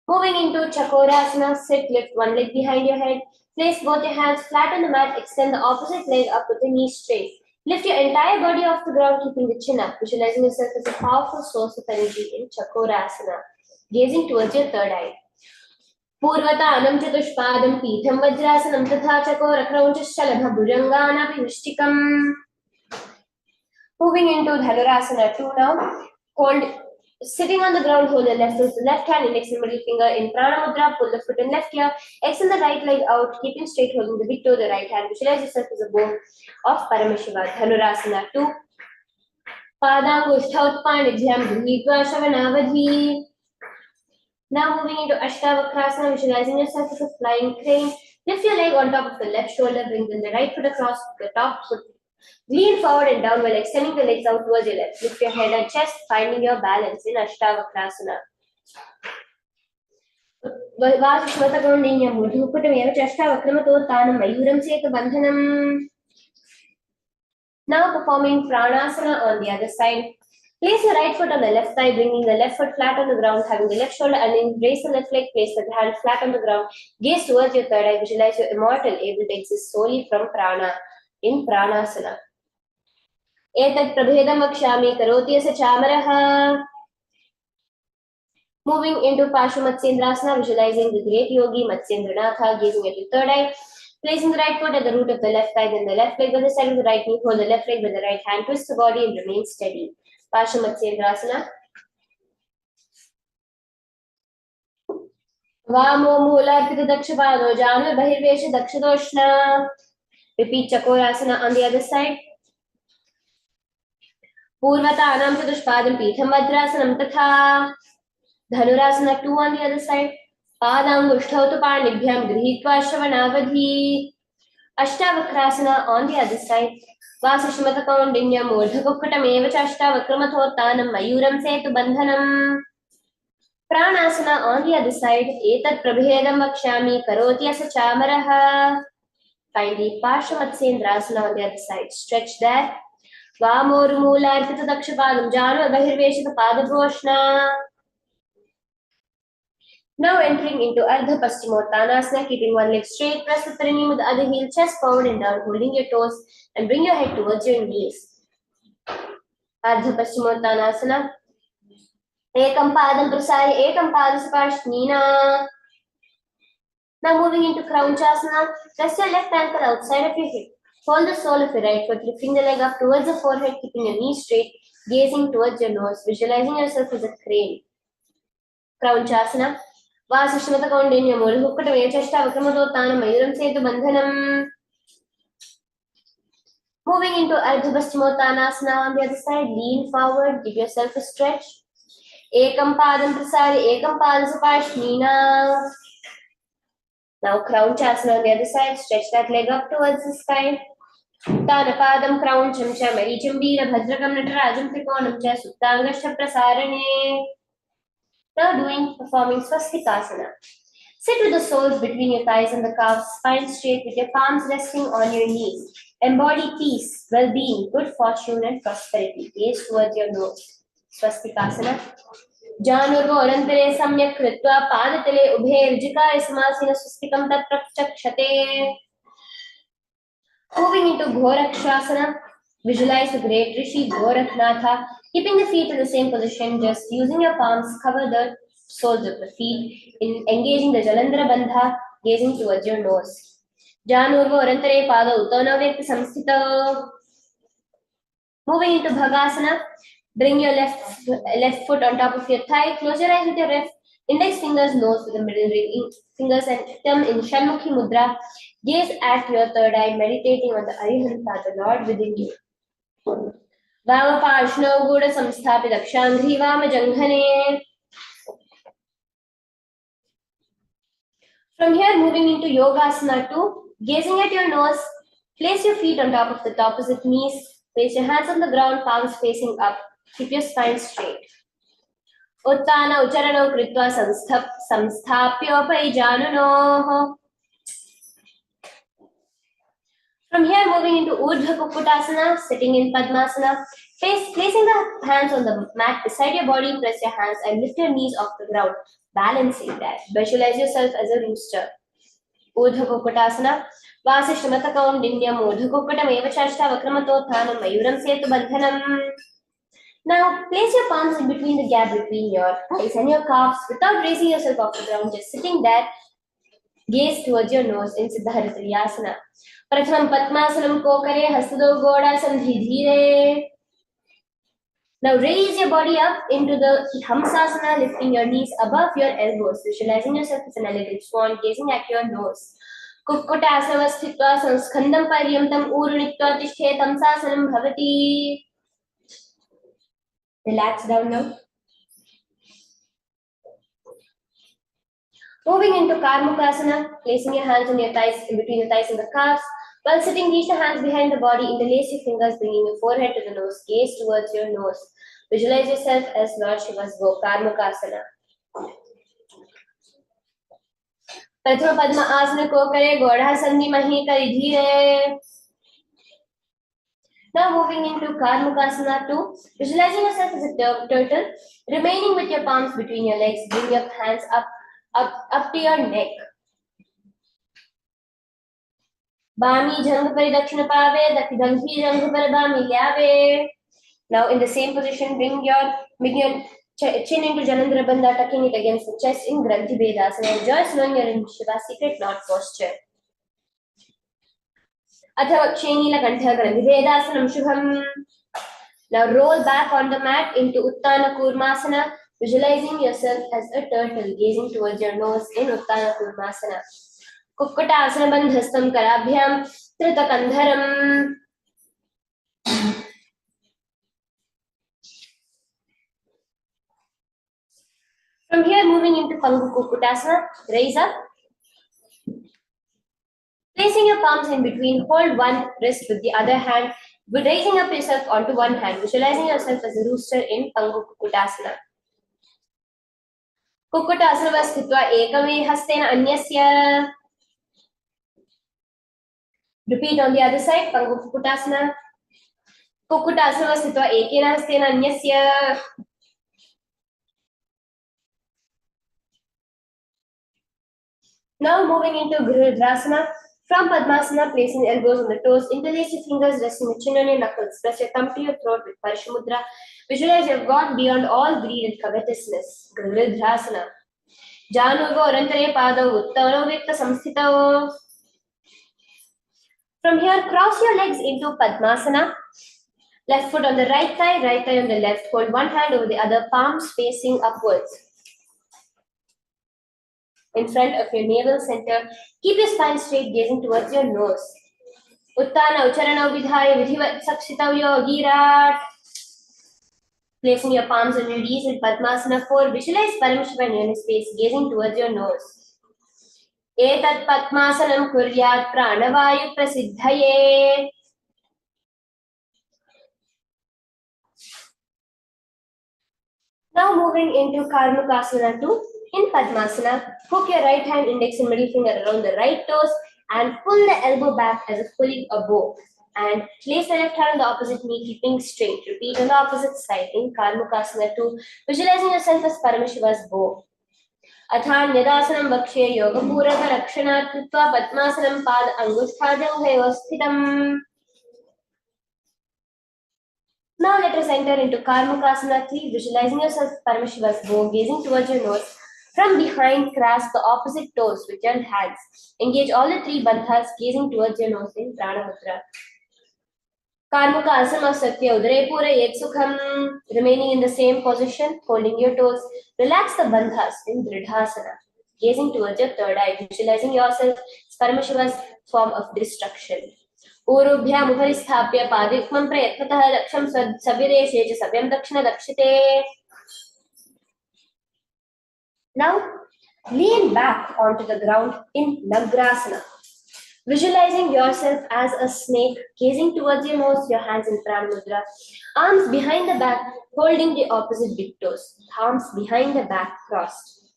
Speaker 2: Moving into Chakorasana, sit, lift one leg behind your head. Place both your hands flat on the mat, extend the opposite leg up with the knees straight. Lift your entire body off the ground, keeping the chin up, visualizing yourself as a powerful source of energy in Chakorasana. Gazing towards your third eye. Purvatanam chatushpadam pitham vajrasanam tatha chakorakraunchashalabha bhujanganaphi vishtikam. Moving into Dhanurasana 2 now. Sitting on the ground, hold the left hand, index and middle finger in Prana Mudra, pull the foot in left ear, extend the right leg out, keeping straight, holding the big toe, the right hand. Visualize yourself as a bow of Paramashivoham. Dhanurasana 2. Padangushtautpanibhyam gృహీత్వా శవనావధి. Now moving into Ashtavakrasana, visualizing yourself as a flying crane. Lift your leg on top of the left shoulder, bring the right foot across the top foot. Lean forward and down while extending the legs out towards your left. Lift your head and chest, finding your balance in Ashtavakrasana. Now performing Pranasana on the other side. Place your right foot on the left thigh, bringing the left foot flat on the ground, having the left shoulder and raise the left leg, place the hand flat on the ground. Gaze towards your third eye, visualize your immortal, able to exist solely from prana in Pranasana. Etat prabhedam vakshami karoti asa chamaraha. Moving into Parshumatsendrasana, visualizing the great yogi Matsyendranatha, gazing at your third eye. Placing the right foot at the root of the left thigh, then the left leg by the side of the right knee, hold the left leg with the right hand, twist the body and remain steady. Parshumatsendrasana. Vamo Mularpita Dakshapado Janu Bahirvesha Dakshadoshna. Repeat Chakorasana on the other side. Purvatanam Chatushpadam Pitham Vajrasanam Tatha. Dhanurasana 2 on the other side. Padangushthautu panibhyam gೃಹೀತ್ವಾ ಶವನಾವಧಿ. Ashtavakrasana on the other side. Vasishmata kaundinyam urdhakukkutam eva cha ashtavakramatotanam mayuram setu bandhanam. Pranasana on the other side. Etat prabhedam vakshami karoti asa chamaraha. Finally, Parshumatsendrasana on the other side. Stretch there. Vamormula arpita dakshapadam janu bahirveshita padabhoshna. Now entering into Ardha Paschimottanasana, keeping one leg straight, press the perineum with the other heel, chest forward and down, holding your toes and bring your head towards your knees. Ardha Paschimottanasana. Ekam padam prasari, ekam padasapashnina. Now moving into Kraunchasana, press your left ankle outside of your hip. Hold the sole of your right foot, lifting the leg up towards the forehead, keeping your knees straight, gazing towards your nose, visualizing yourself as a crane. Kraunchasana. Vasishmata kaundinyam urdhakukkutam eva cha ashtavakramatotanam mayuram setu bandhanam. Moving into Ardha Paschimottanasana on the other side, lean forward, give yourself a stretch. Ekam padam prasari, ekam padasapashnina. Now Kraunchasana on the other side, stretch that leg up towards the sky. Tanapadam Krauncham cha maricham veera bhadrakam natarajam trikonam cha suptangascha prasarane. Now performing Swastikasana. Sit with the soles between your thighs and the calves, spine straight with your palms resting on your knees. Embody peace, well-being, good fortune and prosperity. Gaze towards your nose. Swastikasana. जानुर्वोरन्तरे सम्यक् कृत्वा पादतले उभे ऋजिकाय समासीन स्वस्तिकं तत्प्रचक्षते. Moving into Gorakshasana, visualize the great Rishi Gorakhnatha, keeping the feet in the same position, just using your palms, cover the soles of the feet, in engaging the Jalandhara Bandha, gazing towards your nose. Janurva Orantare Pada Uttanavekta Samstita. Moving into Bhagasana, bring your left foot on top of your thigh, close your eyes with your left index fingers, nose with the middle ring fingers and thumb in Shanmukhi Mudra. Gaze at your third eye, meditating on the Arihanta, the Lord within you. Vamaparshno Gudha Samsthapi Dakshangri Vama Janghane. From here, moving into Yogasana 2, gazing at your nose, place your feet on top of the opposite knees, place your hands on the ground, palms facing up, keep your spine straight. Uttana Ucharanam Kritva Samsthapyopai Janunoho. From here, moving into Urdhva Kukutasana, sitting in Padmasana, placing the hands on the mat beside your body, press your hands and lift your knees off the ground, balancing that. Visualize yourself as a rooster. Urdhva Kukutasana, Vasishtamatakamdinyam Urdhva Kukutam Eva Chashta Vakramatotthanam Mayuram Setu Bandhanam. Now, place your palms in between the gap between your thighs and your calves without raising yourself off the ground, just sitting there. Gaze towards your nose in Siddharitriyasana. Pratham Padmasanam Kokare Hastado Goda Sandhidhire. Now raise your body up into the Hamsasana, lifting your knees above your elbows, visualizing yourself as an elegant swan, gazing at your nose. Kukkutasana sthitva sanskandam paryamtam urunitva tishthe tamsasanam bhavati. Relax down now. Moving into Karmukasana, placing your hands on your thighs, in between the thighs and the calves. While sitting, reach the hands behind the body, interlace your fingers, bringing your forehead to the nose, gaze towards your nose. Visualize yourself as Lord Shiva's go, Karmukasana. Prathama Padma Asana ko kare, Godha Sandhi Mahi kari dhire. Now moving into Karmukasana 2, visualizing yourself as a turtle, remaining with your palms between your legs, bring your hands up to your neck. Bami jang pari dakshina pave, dakidanghi jang par bami lyave. Now in the same position, bring your chin into Jalandhara Bandha, tucking it against the chest in Granthi Vedasana. Enjoy slowing your in Shiva's secret knot posture. Athava Kshenila Kantha Granthi Vedasanam Shubham. Now roll back on the mat into Uttana Kurmasana, visualizing yourself as a turtle, gazing towards your nose in Uttana Kurmasana. Kukkutasana bandhastam karabhyam tritakandharam. From here, moving into Pangu Kukkutasana, raise up. Placing your palms in between, hold one wrist with the other hand, raising up yourself onto one hand, visualizing yourself as a rooster in Pangu Kukkutasana. Kukkutasana sthitva ekame hastena anyasya. Repeat on the other side, Pangu Kukkutasana. Kukkutasana sthitva ekena hastena anyasya. Now moving into Gridrasana. From Padmasana, placing elbows on the toes, interlace your fingers, resting the chin on your knuckles. Press your thumb to your throat with Parshamudra. Visualize you have gone beyond all greed and covetousness. Gridrasana. Janurva Orantare Pada Uttanavikta Samstita. From here, cross your legs into Padmasana. Left foot on the right thigh on the left. Hold one hand over the other, palms facing upwards. In front of your navel center, keep your spine straight, gazing towards your nose. Uttana Ucharana Vidhaya Vidhivat Sakshitavyo Girat. Placing your palms on your knees in Padmasana 4, visualize Paramashivoham in his face, gazing towards your nose. Etat Padmasanam Kuryat Pranavayu Prasiddhaye. Now moving into Karmukasana 2. In Padmasana, hook your right hand, index and middle finger around the right toes and pull the elbow back as if pulling a bow. And place the left hand on the opposite knee, keeping straight. Repeat on the opposite side in Karmukasana 2, visualizing yourself as Paramashiva's bow. अथान्यदासनं वक्ष्ये योगपूरकरक्षणात् कृत्वा पद्मासनं पाद अङ्गुष्ठाजङ्घयोः स्थितम्. Now let us enter into Karmukasana 3, visualizing yourself Paramashiva's bow, gazing towards your nose. From behind, grasp the opposite toes with your hands. Engage all the three bandhas, gazing towards your nose in Prana Mudra. Karmuka Asana of Satya Udare Pura Yet Sukham, remaining in the same position, holding your toes. Relax the bandhas in Dridhasana, gazing towards your third eye, visualizing yourself as Paramashiva's form of destruction. ऊरुभ्याम् उपरि स्थाप्य पादयुग्मं प्रयत्नतः दक्षं सव्यदेशे च सव्यं दक्षिण दक्षिते. Now lean back onto the ground in Nagrasana, visualizing yourself as a snake, gazing towards your nose, your hands in Prana Mudra, arms behind the back, holding the opposite big toes, palms behind the back crossed.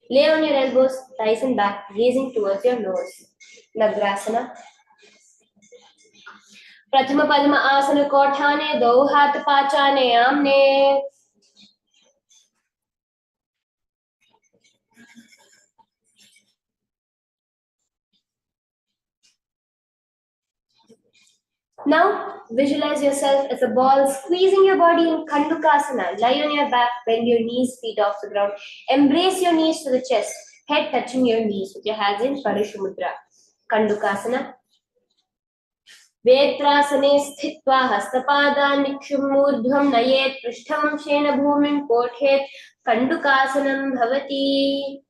Speaker 2: Lay on your elbows, thighs and back, gazing towards your nose. Nagrasana. प्रथम पद्म आसन कोठाने, दो हाथ पाचाने आमने. Now visualize yourself as a ball, squeezing your body in Kandukasana. Lie on your back, bend your knees, feet off the ground. Embrace your knees to the chest, head touching your knees with your hands in Parishumudra. Kandukasana. वेत्रासने स्थित्वा हस्तपादान् निक्षुम्मूर्ध्वं नयेत् पृष्ठं Shane भूमिं कोठेत् कण्डुकासनं भवति.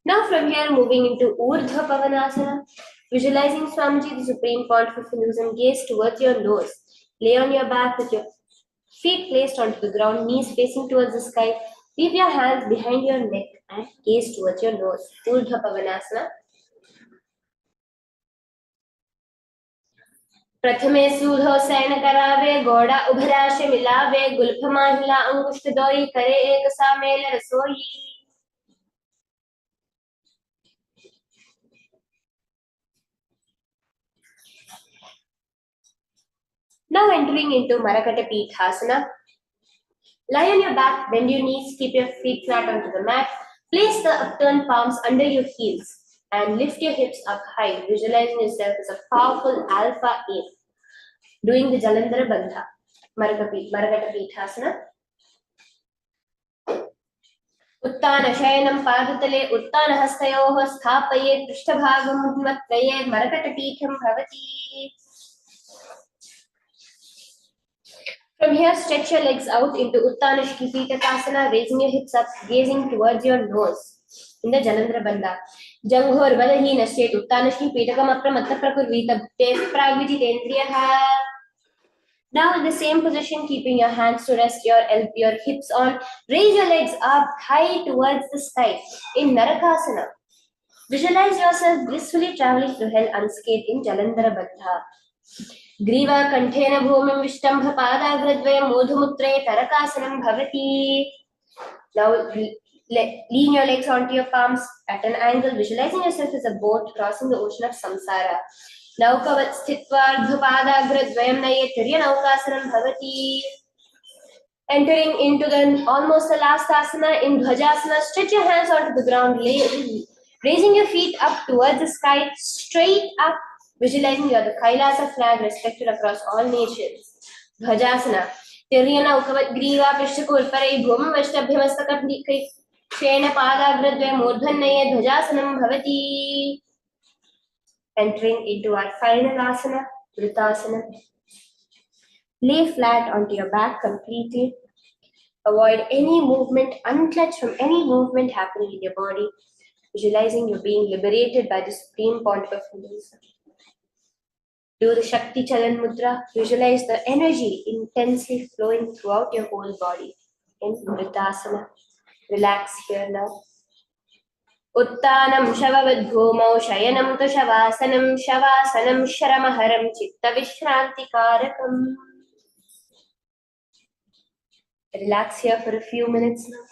Speaker 2: Now from here moving into Urdhva Pavanasana, visualizing Swamiji, the supreme point of Hinduism, gaze towards your nose. Lay on your back with your feet placed onto the ground, knees facing towards the sky. Leave your hands behind your neck and gaze towards your nose. Urdhva Pavanasana. प्रथमे सूधो San करावे, गोड़ा उभराशे मिलावे, Gulf माहिला अंगुष्ठ दोई, करे एक सा mail रसोई. Now entering into Marakata Pithasana. Lie on your back, bend your knees, keep your feet flat onto the mat. Place the upturned palms under your heels and lift your hips up high, visualizing yourself as a powerful alpha ape. Doing the Jalandhara Bandha. Marakata Pithasana. Uttana Shayanam Padatale, Uttana Hastayoho Sthapaye, Prishthabhagam Matvaye, Marakata Pitham Bhavati. From here, stretch your legs out into Uttana Shikipitatasana, raising your hips up, gazing towards your nose in the Jalandhara Bandha. Janghor Vadahi Nashet Uttana Shikipitakam Apramatta Prakurvita Bhute Pragvijitendriyaha. Now in the same position, keeping your hands to rest your hips on, raise your legs up high towards the sky in Narakasana. Visualize yourself blissfully traveling through hell unscathed in Jalandhara Bandha. Griva Kanthena Bhumim Vishtambha Padagradvaya Modhumutre Tarakasanam Bhavati. Now lean your legs onto your palms at an angle, visualizing yourself as a boat crossing the ocean of samsara. Naukavat Sthitva Ardhapadagradvayam Naye Tiryanaukasanam Bhavati. Entering into almost the last asana in Dhwajasana, stretch your hands onto the ground, raising your feet up towards the sky, straight up. Visualizing you are the KAILASA flag respected across all nations. Dhwajasana. Tiryana ukavat griva pishtakulparai bhumam vashtabhyamastakat shena padagradvaya murdhannaye dhwajasanam bhavati. Entering into our final asana, Vritasana. Lay flat onto your back completely. Avoid any movement, unclench from any movement happening in your body. Visualizing you being liberated by the supreme point of Hinduism. Do the Shakti Chalan Mudra. Visualize the energy intensely flowing throughout your whole body in Vritasana. Relax here now. Uttanam Shavavad Bhumau Shayanam Tu Shavasanam Shavasanam Sharamaharam Chitta Vishranti Karakam. Relax here for a few minutes now.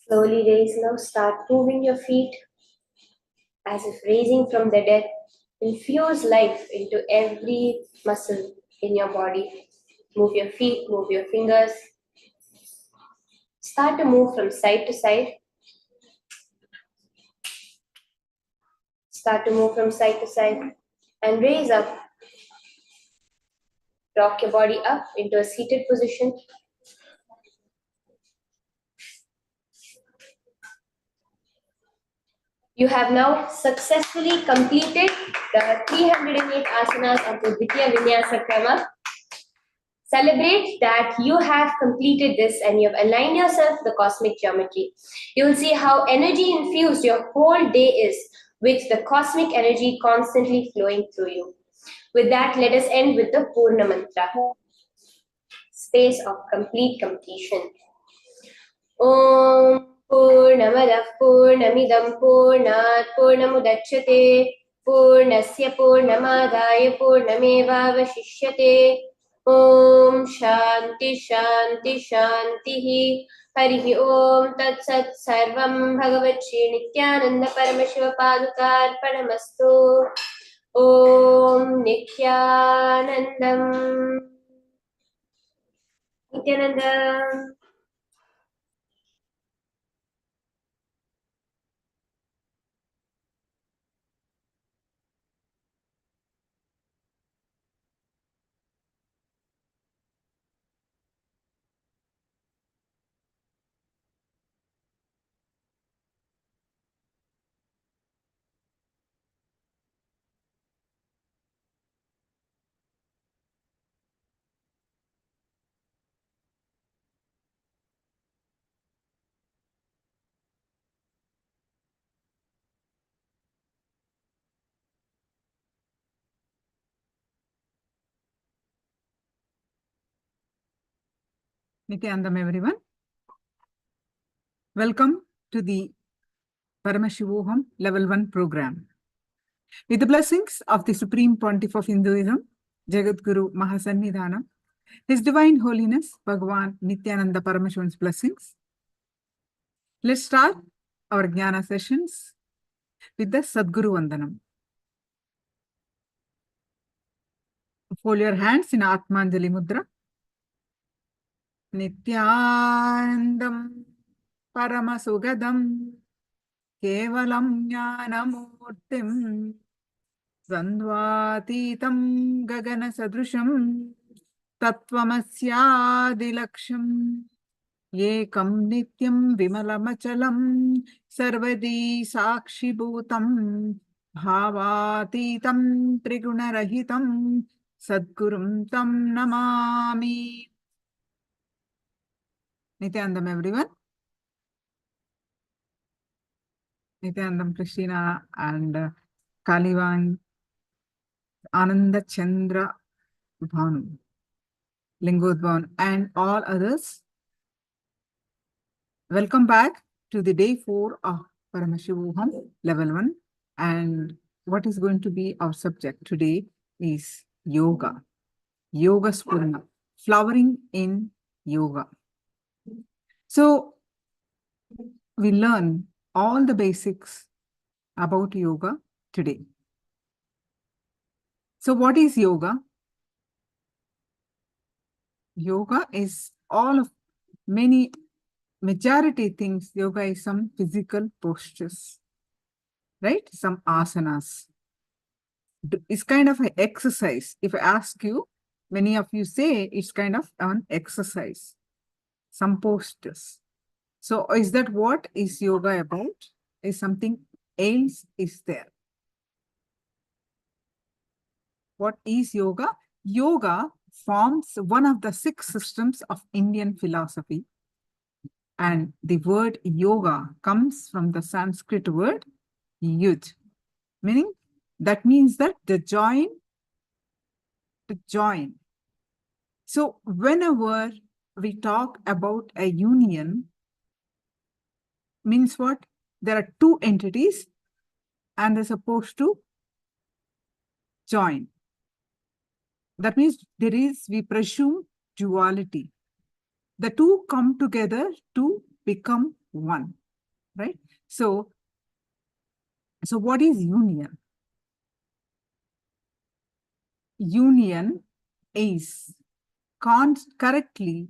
Speaker 2: Slowly raise now. Start moving your feet as if raising from the dead. Infuse life into every muscle in your body. Move your feet, move your fingers. Start to move from side to side. Start to move from side to side and raise up. Rock your body up into a seated position. You have now successfully completed the 308 asanas of the Dvitiya Vinyasa Krama. Celebrate that you have completed this and you have aligned yourself to the cosmic geometry. You will see how energy infused your whole day is with the cosmic energy constantly flowing through you. With that, let us end with the Purna Mantra. Space of complete completion. Om Purnamadah Purnamidam Purnat Purnamudachyate Purnasya Purnamadaya Purnamevavashishyate Om Shanti Shanti Shanti Harihi Om Tat Sat Sarvam Bhagavat Shri Nithyananda Paramashiva Padukarpanamastu Om Nithyanandam Nithyananda.
Speaker 3: Nithyanandam, everyone. Welcome to the Paramashivoham Level-1 program. With the blessings of the Supreme Pontiff of Hinduism, Jagadguru Mahasannidhanam, His Divine Holiness, Bhagavan Nithyananda Paramashivan's blessings. Let's start our Jnana sessions with the Sadguru Vandanam. Fold your hands in Atmanjali Mudra. Nithyanandam Paramasugadam Kevalam Jnanamurtim Sandvatitam Gagana Sadrusham Tattvamasyadilaksham Yekam Nityam Vimalamachalam Sarvadi Sakshibhutam Bhavatitam Trigunarahitam Sadgurum Tam Namami. Nithyanandam, everyone. Nithyanandam, Krishna and Kalivan, Ananda Chandra Bhanu, Lingodvan, and all others. Welcome back to the day 4 of Paramashivoham Level 1. And what is going to be our subject today is Yoga. Yoga Spurna, flowering in Yoga. So we learn all the basics about Yoga today. So what is Yoga? Yoga is all of majority things. Yoga is some physical postures, right? Some asanas. It's kind of an exercise. If I ask you, many of you say it's kind of an exercise, some postures. So is that what is yoga about? Is something else is there? What is yoga? Yoga forms one of the 6 systems of Indian philosophy. And the word yoga comes from the Sanskrit word yud, meaning that means that to join. So whenever we talk about a union, means what? There are 2 entities and they're supposed to join. That means we presume duality. The 2 come together to become one, right? So what is union? Union is correctly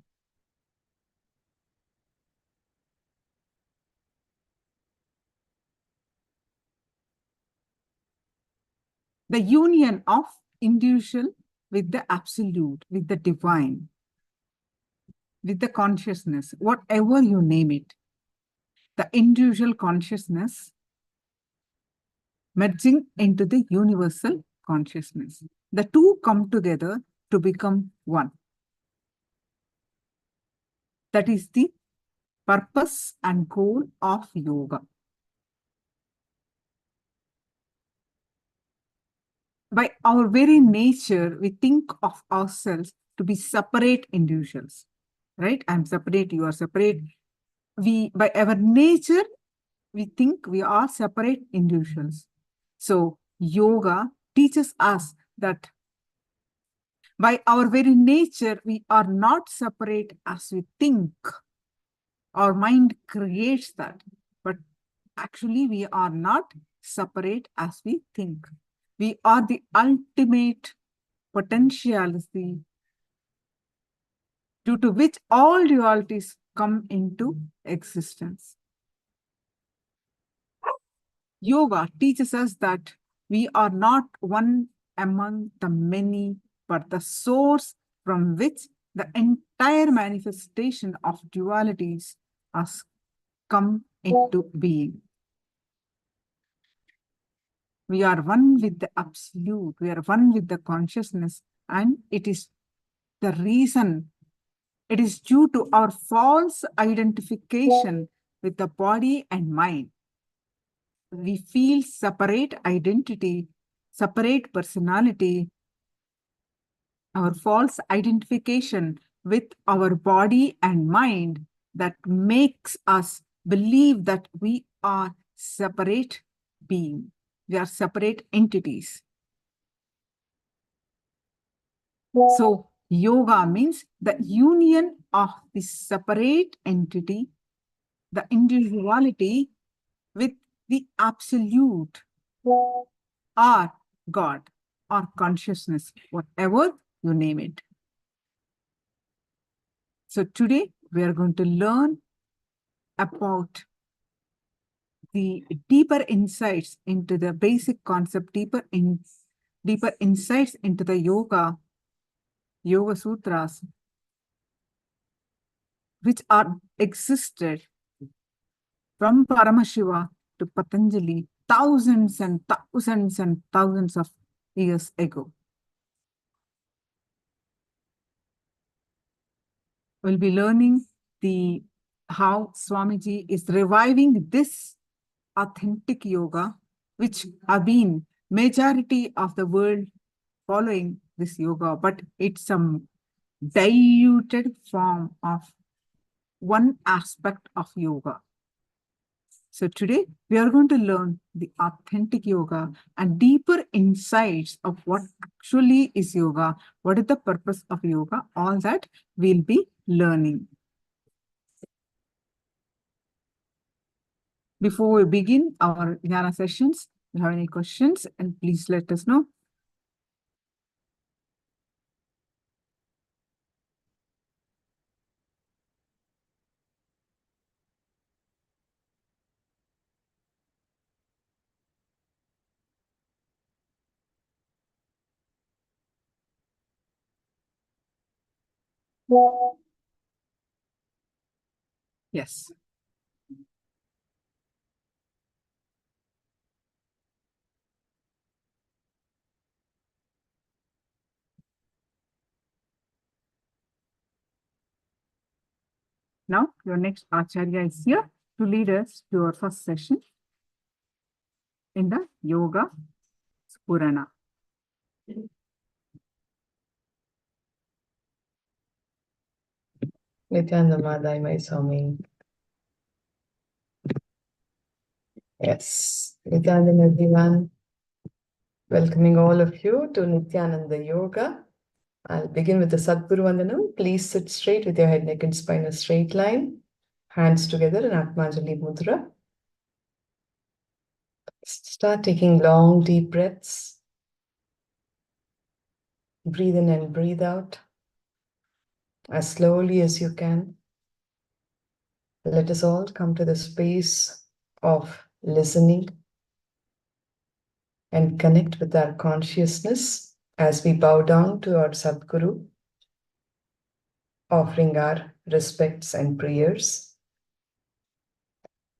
Speaker 3: the union of individual with the absolute, with the divine, with the consciousness, whatever you name it, the individual consciousness merging into the universal consciousness. The two come together to become one. That is the purpose and goal of yoga. By our very nature, we think of ourselves to be separate individuals, right? I'm separate, you are separate. By our nature, we think we are separate individuals. So yoga teaches us that by our very nature, we are not separate as we think. Our mind creates that, but actually we are not separate as we think. We are the ultimate potentiality due to which all dualities come into existence. Yoga teaches us that we are not one among the many, but the source from which the entire manifestation of dualities has come into being. We are one with the absolute, we are one with the consciousness, and it is the reason, it is due to our false identification with the body and mind. We feel separate identity, separate personality, our false identification with our body and mind that makes us believe that we are separate beings. We are separate entities. So yoga means the union of this separate entity, the individuality with the absolute or God or consciousness, whatever you name it. So today we are going to learn about the deeper insights into the basic concept, deeper insights into the Yoga Sutras, which are existed from Paramashiva to Patanjali thousands and thousands and thousands of years ago. We'll be learning how Swamiji is reviving this authentic yoga, which have been majority of the world following this yoga, but it's some diluted form of one aspect of yoga. So today we are going to learn the authentic yoga and deeper insights of what actually is yoga, what is the purpose of yoga, all that we'll be learning. Before we begin our Jnana sessions, if you have any questions, and please let us know. Yes. Now, your next Acharya is here to lead us to our first session in the Yoga Spurana.
Speaker 4: Nithyananda Madai, my Swami. Yes, Nithyananda everyone. Welcoming all of you to Nithyananda Yoga. I'll begin with the Sadguru Vandanam. Please sit straight with your head, neck, and spine in a straight line. Hands together in Atmanjali Mudra. Start taking long, deep breaths. Breathe in and breathe out as slowly as you can. Let us all come to the space of listening and connect with our consciousness as we bow down to our Sadguru, offering our respects and prayers.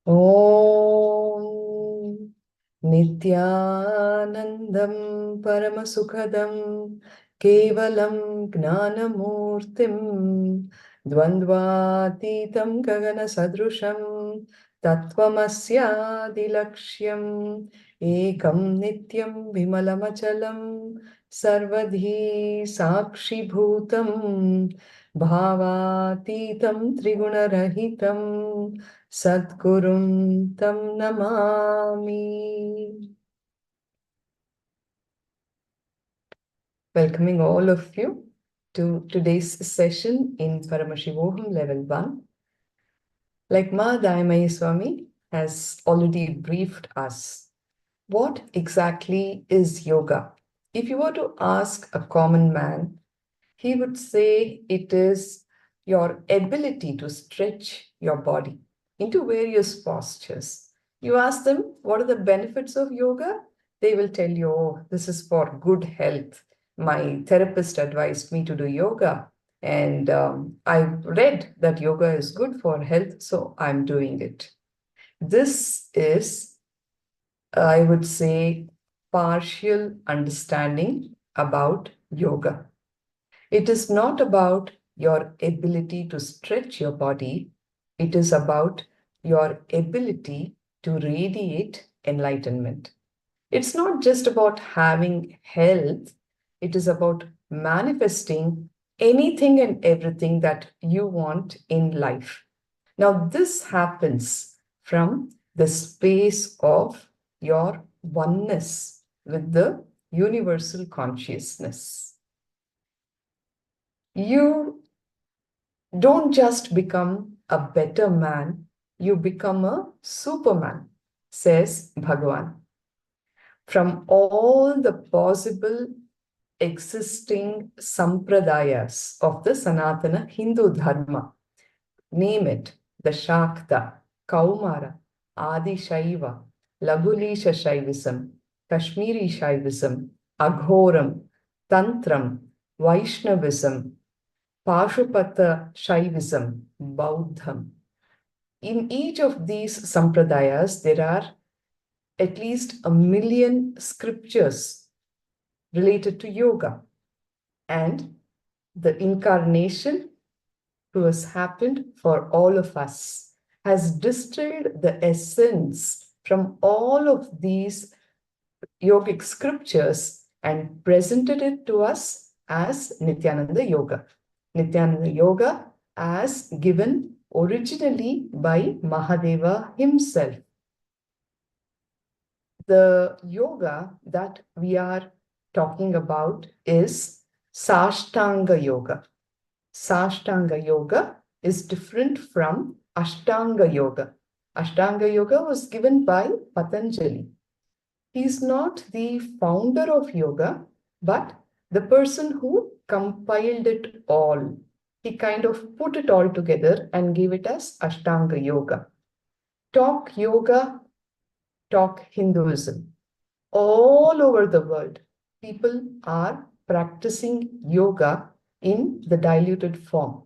Speaker 4: Om Nithyanandam Paramasukhadam Kevalam Gnanamurtim Dvandvatitam Gagana Sadrusham Tattvamasyadilaksham Ekam Nityam Vimalamachalam Sarvadhi Sakshi Bhutam Bhavatitam Trigunarahitam Sadgurum Tam Namami. Welcoming all of you to today's session in Paramashivoham Level 1. Like Ma Daimai Swami has already briefed us, what exactly is yoga? If you were to ask a common man, he would say it is your ability to stretch your body into various postures. You ask them, what are the benefits of yoga? They will tell you, oh, this is for good health. My therapist advised me to do yoga, and I read that yoga is good for health, so I'm doing it. This is, I would say, partial understanding about yoga. It is not about your ability to stretch your body. It is about your ability to radiate enlightenment. It's not just about having health. It is about manifesting anything and everything that you want in life. Now, this happens from the space of your oneness with the universal consciousness. You don't just become a better man, you become a superman, says Bhagavan. From all the possible existing sampradayas of the Sanatana Hindu Dharma, name it, the Shakta, Kaumara, Adi Shaiva, Laghulisha Shaivism, Kashmiri Shaivism, Aghoram, Tantram, Vaishnavism, Pashupata Shaivism, Bauddham. In each of these sampradayas, there are at least 1 million scriptures related to yoga. And the incarnation who has happened for all of us has distilled the essence from all of these yogic scriptures and presented it to us as Nithyananda Yoga. Nithyananda Yoga as given originally by Mahadeva himself. The yoga that we are talking about is Sashtanga Yoga. Sashtanga Yoga is different from Ashtanga Yoga. Ashtanga Yoga was given by Patanjali. He is not the founder of yoga, but the person who compiled it all. He kind of put it all together and gave it as Ashtanga Yoga. Talk yoga, talk Hinduism. All over the world, people are practicing yoga in the diluted form.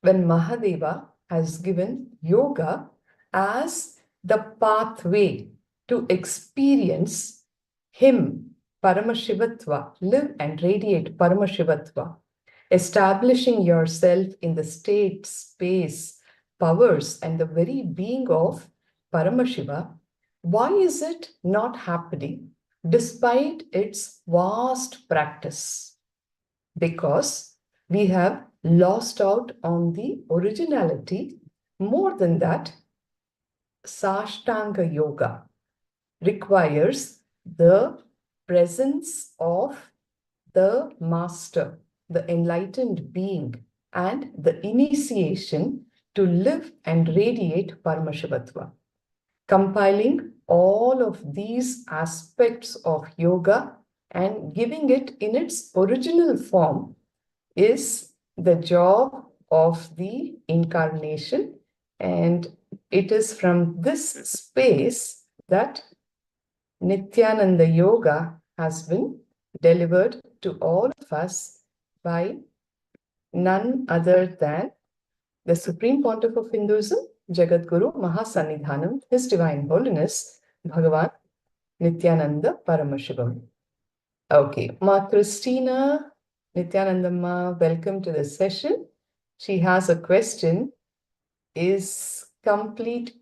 Speaker 4: When Mahadeva has given yoga as the pathway to experience him, Paramashivatva, live and radiate Paramashivatva, establishing yourself in the state, space, powers, and the very being of Paramashiva. Why is it not happening despite its vast practice? Because we have lost out on the originality. More than that, Sashtanga Yoga requires the presence of the master, the enlightened being, and the initiation to live and radiate Paramashivatva. Compiling all of these aspects of yoga and giving it in its original form is the job of the incarnation, and it is from this space that Nithyananda Yoga has been delivered to all of us by none other than the Supreme Pontiff of Hinduism, Jagadguru Mahasannidhanam, His Divine Holiness, Bhagavan Nithyananda Paramashivoham. Okay, Ma Christina Nithyanandamma, welcome to the session. She has a question. Is complete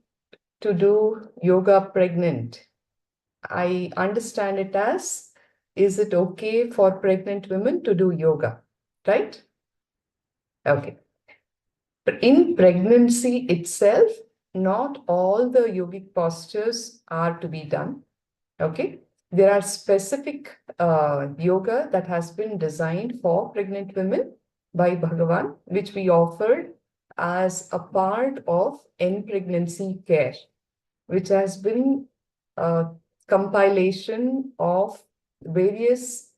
Speaker 4: to do yoga pregnant? I understand it as, is it okay for pregnant women to do yoga, right? Okay. But in pregnancy itself, not all the yogic postures are to be done. Okay. There are specific yoga that has been designed for pregnant women by Bhagavan, which we offered as a part of in-pregnancy care, which has been a compilation of various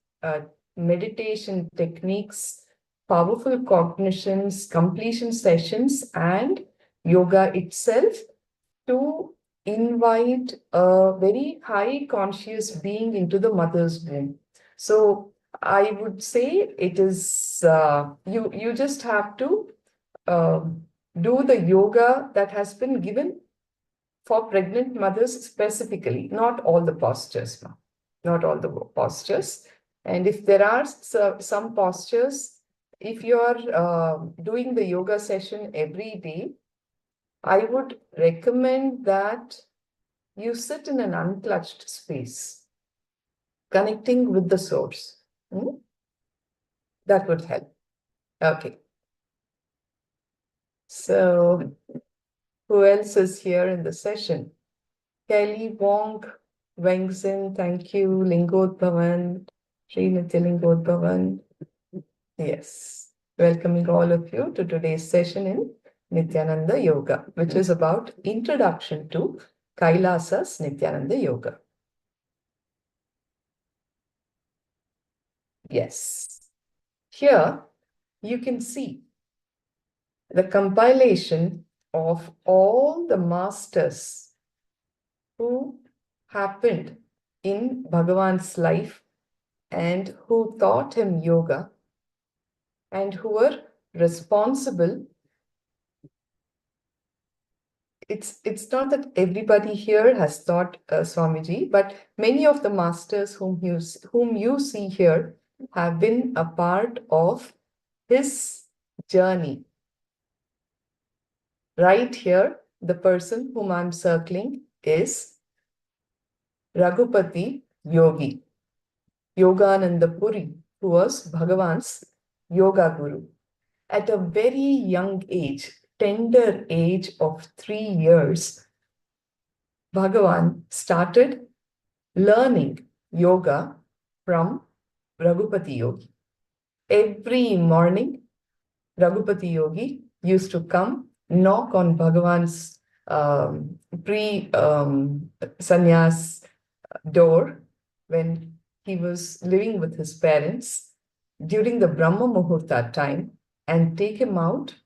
Speaker 4: meditation techniques, powerful cognitions, completion sessions, and yoga itself to invite a very high conscious being into the mother's womb. So I would say it is, you just have to do the yoga that has been given for pregnant mothers specifically, not all the postures, not all the postures. And if there are some postures, if you are doing the yoga session every day, I would recommend that you sit in an unclutched space, connecting with the source. That would help. Okay. So, who else is here in the session? Kelly Wong, Wengzin, thank you. Lingodbhavan, Sri Nitya Lingodbhavan. Yes, welcoming all of you to today's session in Nithyananda Yoga, which is about introduction to KAILASA's Nithyananda Yoga. Yes, here you can see the compilation of all the masters who happened in Bhagavan's life and who taught him yoga and who were responsible. It's not that everybody here has taught Swamiji, but many of the masters whom you see here have been a part of his journey. Right here, the person whom I'm circling is Raghupati Yogi, Yogananda Puri, who was Bhagavan's yoga guru. At a very young age, tender age of 3 years, Bhagavan started learning yoga from Raghupati Yogi. Every morning, Raghupati Yogi used to come, knock on Bhagavan's pre-sannyas door when he was living with his parents during the Brahma Muhurta time, and take him out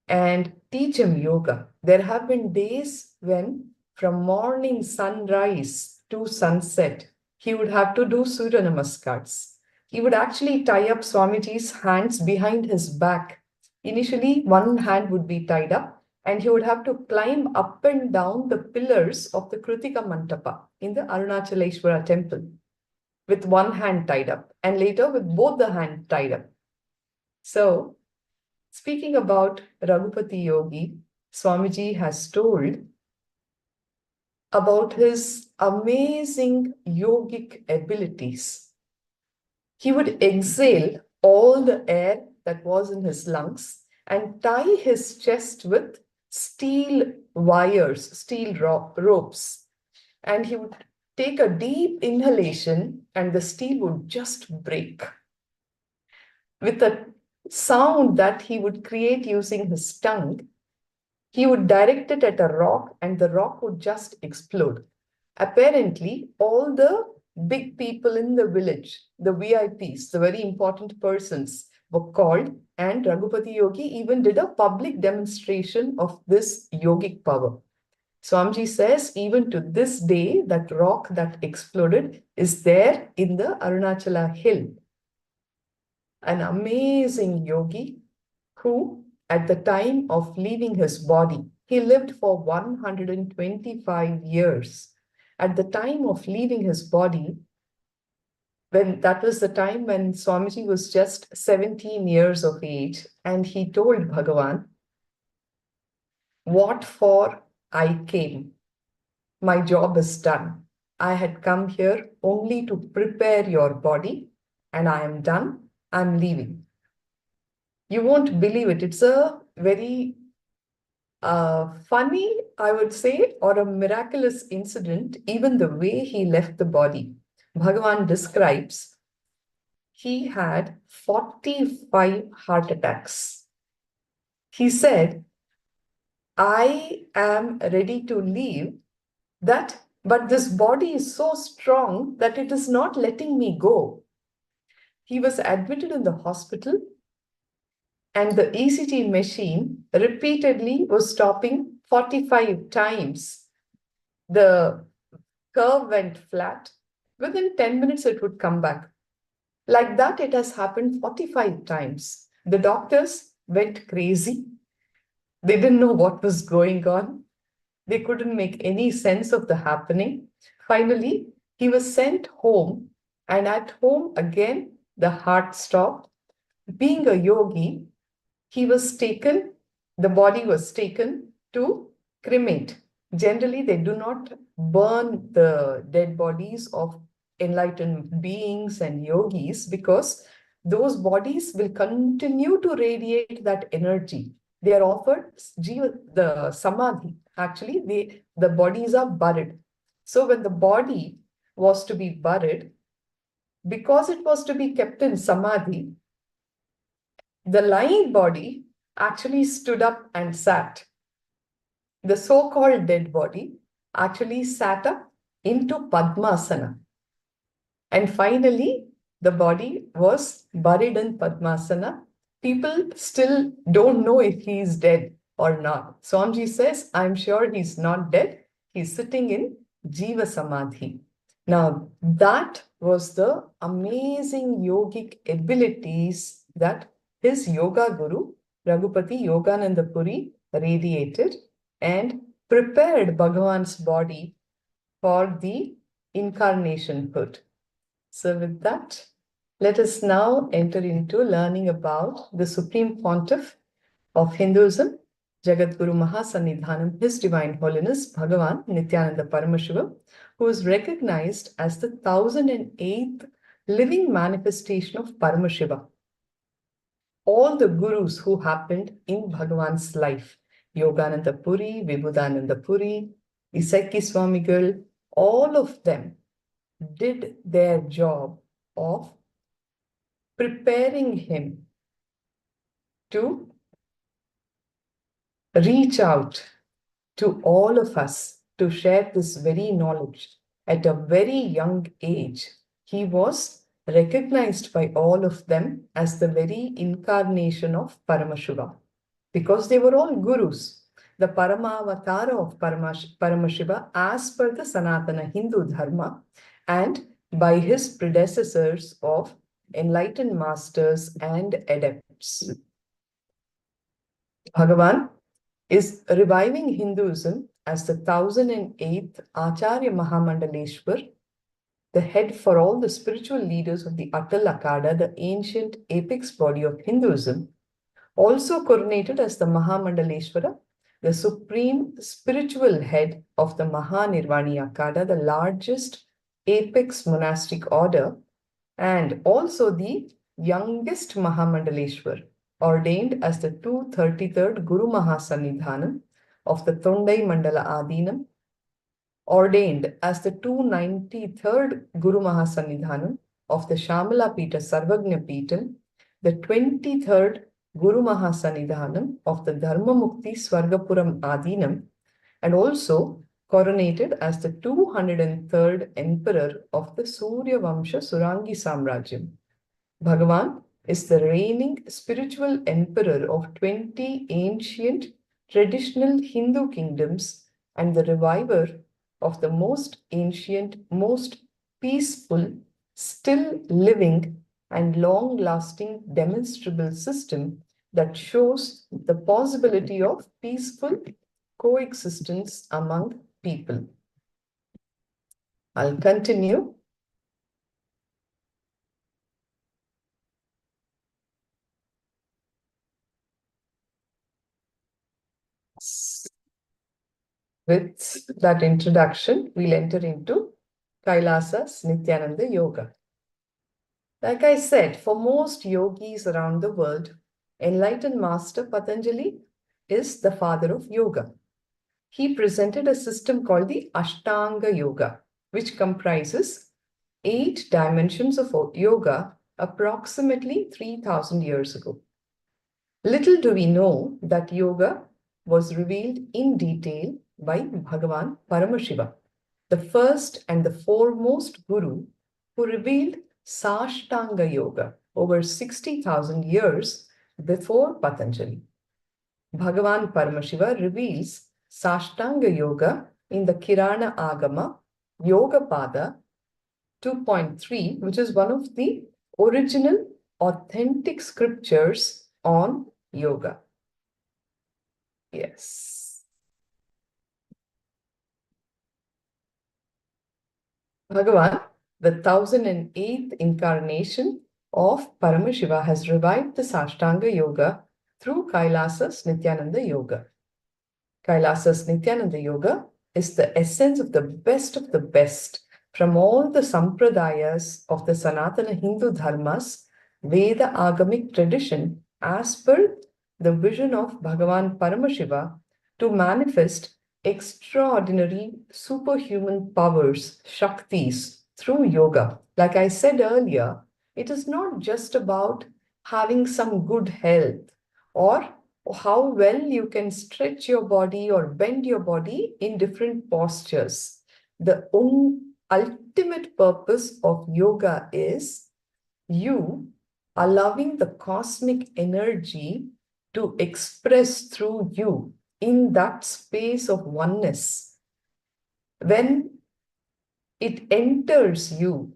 Speaker 4: and teach him yoga. There have been days when from morning sunrise to sunset, he would have to do Surya Namaskars. He would actually tie up Swamiji's hands behind his back. Initially, one hand would be tied up, and he would have to climb up and down the pillars of the Kritika Mantapa in the Arunachaleshwara temple with one hand tied up, and later with both the hands tied up. So, speaking about Raghupati Yogi, Swamiji has told about his amazing yogic abilities. He would exhale all the air that was in his lungs and tie his chest with steel wires, steel ropes. And he would take a deep inhalation and the steel would just break. With a sound that he would create using his tongue, he would direct it at a rock and the rock would just explode. Apparently, all the big people in the village, the VIPs, the very important persons, were called, and Raghupati Yogi even did a public demonstration of this yogic power. Swamiji says, even to this day, that rock that exploded is there in the Arunachala hill. An amazing yogi who, at the time of leaving his body, he lived for 125 years. At the time of leaving his body, when that was the time when Swamiji was just 17 years of age, and he told Bhagavan, "What for I came? My job is done. I had come here only to prepare your body, and I am done. I'm leaving." You won't believe it. It's a very funny, I would say, or a miraculous incident, even the way he left the body. Bhagavan describes he had 45 heart attacks. He said, "I am ready to leave that, but this body is so strong that it is not letting me go." He was admitted in the hospital, and the ECG machine repeatedly was stopping 45 times. The curve went flat. Within 10 minutes, it would come back. Like that, it has happened 45 times. The doctors went crazy. They didn't know what was going on. They couldn't make any sense of the happening. Finally, he was sent home, and at home again, the heart stopped. Being a yogi, he was taken, the body was taken to cremate. Generally, they do not burn the dead bodies of enlightened beings and yogis because those bodies will continue to radiate that energy. They are offered the samadhi. Actually, the bodies are buried. So when the body was to be buried, because it was to be kept in samadhi, the lying body actually stood up and sat. The so-called dead body actually sat up into Padmasana. And finally, the body was buried in Padmasana. People still don't know if he is dead or not. Swamiji says, "I'm sure he's not dead. He's sitting in Jiva Samadhi." Now, that was the amazing yogic abilities that his yoga guru, Raghupati Yogananda Puri, radiated and prepared Bhagavan's body for the incarnationhood. So with that, let us now enter into learning about the Supreme Pontiff of Hinduism, Jagadguru Mahasannidhanam, His Divine Holiness Bhagavan Nithyananda Paramashivoham, who is recognized as the 1008th living manifestation of Paramashiva. All the gurus who happened in Bhagavan's life, Yogananda Puri, Vibhudananda Puri, Isaki Swamigal, all of them did their job of preparing him to reach out to all of us to share this very knowledge. At a very young age, he was recognized by all of them as the very incarnation of Paramashiva, because they were all gurus. The Paramavatara of Paramashiva as per the Sanatana Hindu Dharma, and by his predecessors of enlightened masters and adepts. Bhagavan is reviving Hinduism as the 1008th Acharya Mahamandaleshwar, the head for all the spiritual leaders of the Atal Akada, the ancient apex body of Hinduism, also coronated as the Mahamandaleshwara, the supreme spiritual head of the Mahanirvani Akada, the largest apex monastic order, and also the youngest Mahamandaleshwar, ordained as the 233rd Guru Mahasannidhanam of the Tondai Mandala Adinam, ordained as the 293rd Guru Mahasannidhanam of the Shamala Pita Sarvagna Pitam, the 23rd Guru Mahasanidhanam of the Dharmamukti Swargapuram Adinam, and also coronated as the 203rd Emperor of the Surya Vamsha Surangi Samrajyam. Bhagavan is the reigning spiritual emperor of 20 ancient traditional Hindu kingdoms and the reviver of the most ancient, most peaceful, still living and long-lasting demonstrable system that shows the possibility of peaceful coexistence among people. I'll continue. With that introduction, we'll enter into KAILASA's Nithyananda Yoga. Like I said, for most yogis around the world, enlightened master Patanjali is the father of yoga. He presented a system called the Ashtanga Yoga, which comprises 8 dimensions of yoga approximately 3,000 years ago. Little do we know that yoga was revealed in detail by Bhagavan Paramashiva, the first and the foremost guru who revealed Sashtanga Yoga over 60,000 years before Patanjali. Bhagavan Paramashiva reveals Sashtanga Yoga in the Kirana Agama Yoga Pada 2.3, which is one of the original authentic scriptures on yoga. Yes. Bhagavan, the 1008th incarnation of Paramashiva, has revived the Sashtanga Yoga through Kailasa's Nithyananda Yoga. Kailasa's Nithyananda Yoga is the essence of the best from all the sampradayas of the Sanatana Hindu Dharmas, Veda Agamic tradition, as per the vision of Bhagavan Paramashiva to manifest extraordinary superhuman powers, Shaktis, through yoga. Like I said earlier, it is not just about having some good health or how well you can stretch your body or bend your body in different postures. The ultimate purpose of yoga is you allowing the cosmic energy to express through you in that space of oneness. When it enters you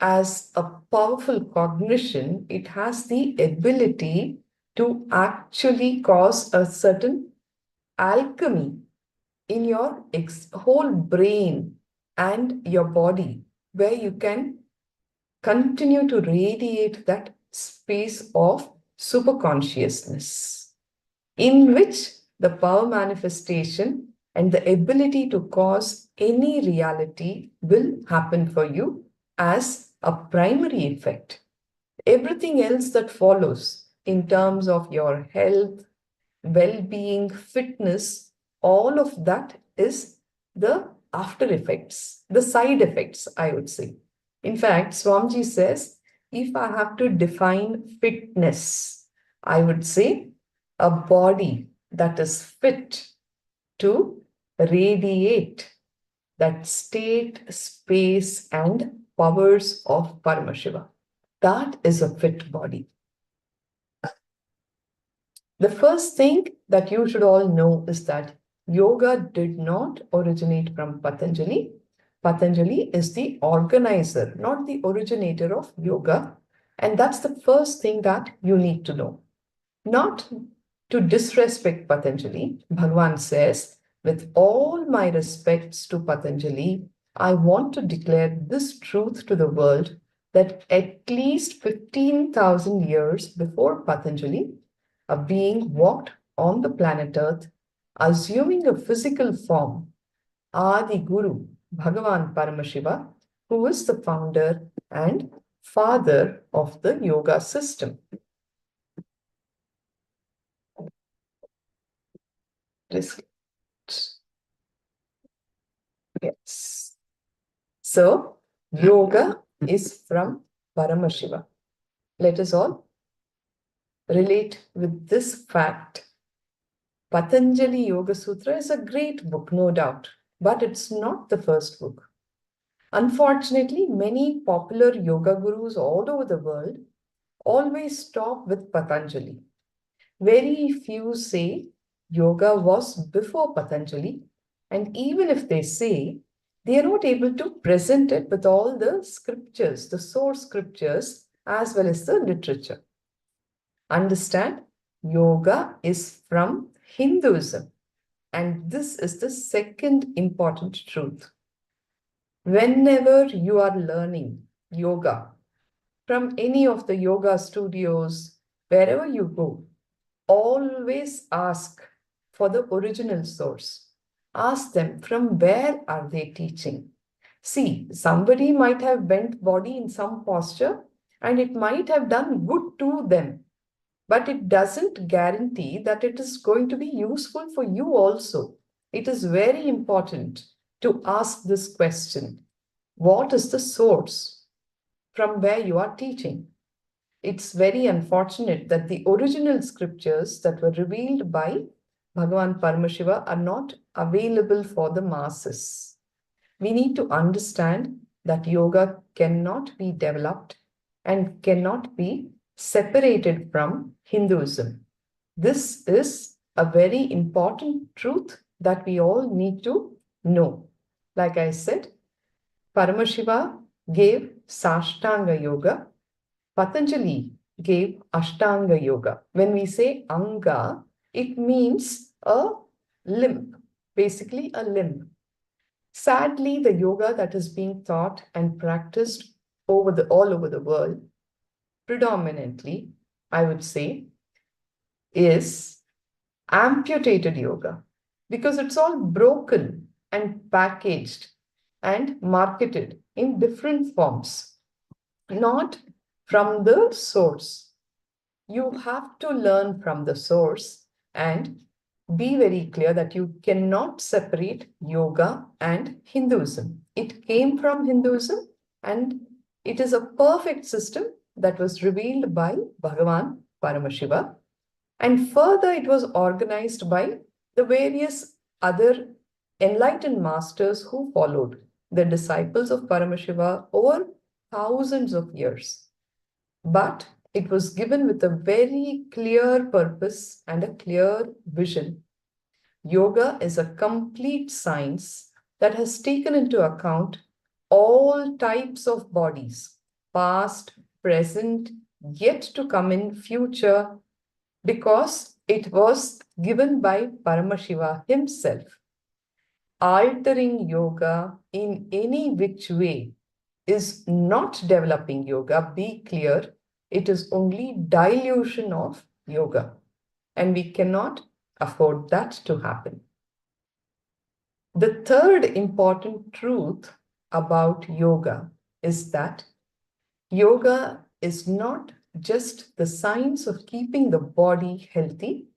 Speaker 4: as a powerful cognition, it has the ability to actually cause a certain alchemy in your whole brain and your body, where you can continue to radiate that space of superconsciousness, in which the power manifestation and the ability to cause any reality will happen for you as a primary effect. Everything else that follows in terms of your health, well-being, fitness, all of that is the after effects, the side effects, I would say. In fact, Swamiji says, if I have to define fitness, I would say a body that is fit to radiate that state, space, and powers of Paramashiva. That is a fit body. The first thing that you should all know is that yoga did not originate from Patanjali. Patanjali is the organizer, not the originator of yoga. And that's the first thing that you need to know. Not to disrespect Patanjali, Bhagavan says, with all my respects to Patanjali, I want to declare this truth to the world that at least 15,000 years before Patanjali, a being walked on the planet Earth, assuming a physical form, Adi Guru, Bhagavan Paramashiva, who is the founder and father of the yoga system. Yes. So, yoga is from Paramashiva. Let us all relate with this fact. Patanjali Yoga Sutra is a great book, no doubt, but it's not the first book. Unfortunately, many popular yoga gurus all over the world always stop with Patanjali. Very few say yoga was before Patanjali, and even if they say, they are not able to present it with all the scriptures, the source scriptures, as well as the literature. Understand, yoga is from Hinduism, and this is the second important truth. Whenever you are learning yoga from any of the yoga studios, wherever you go, always ask for the original source. Ask them from where are they teaching. See, somebody might have bent body in some posture and it might have done good to them, but it doesn't guarantee that it is going to be useful for you also. It is very important to ask this question. What is the source from where you are teaching? It's very unfortunate that the original scriptures that were revealed by Bhagavan Paramashiva are not available for the masses. We need to understand that yoga cannot be developed and cannot be separated from Hinduism. This is a very important truth that we all need to know. Like I said, Paramashiva gave Sashtanga Yoga. Patanjali gave Ashtanga Yoga. When we say Anga, it means a limb, basically a limb. Sadly, the yoga that is being taught and practiced all over the world, predominantly, I would say, is amputated yoga, because it's all broken and packaged and marketed in different forms, not from the source. You have to learn from the source and be very clear that you cannot separate yoga and Hinduism. It came from Hinduism and it is a perfect system that was revealed by Bhagavan Paramashiva. And further, it was organized by the various other enlightened masters who followed, the disciples of Paramashiva, over thousands of years. But it was given with a very clear purpose and a clear vision. Yoga is a complete science that has taken into account all types of bodies, past, present, yet to come in future, because it was given by Paramashiva himself. Altering yoga in any which way is not developing yoga. Be clear, it is only dilution of yoga, and we cannot afford that to happen. The third important truth about yoga is that yoga is not just the science of keeping the body healthy.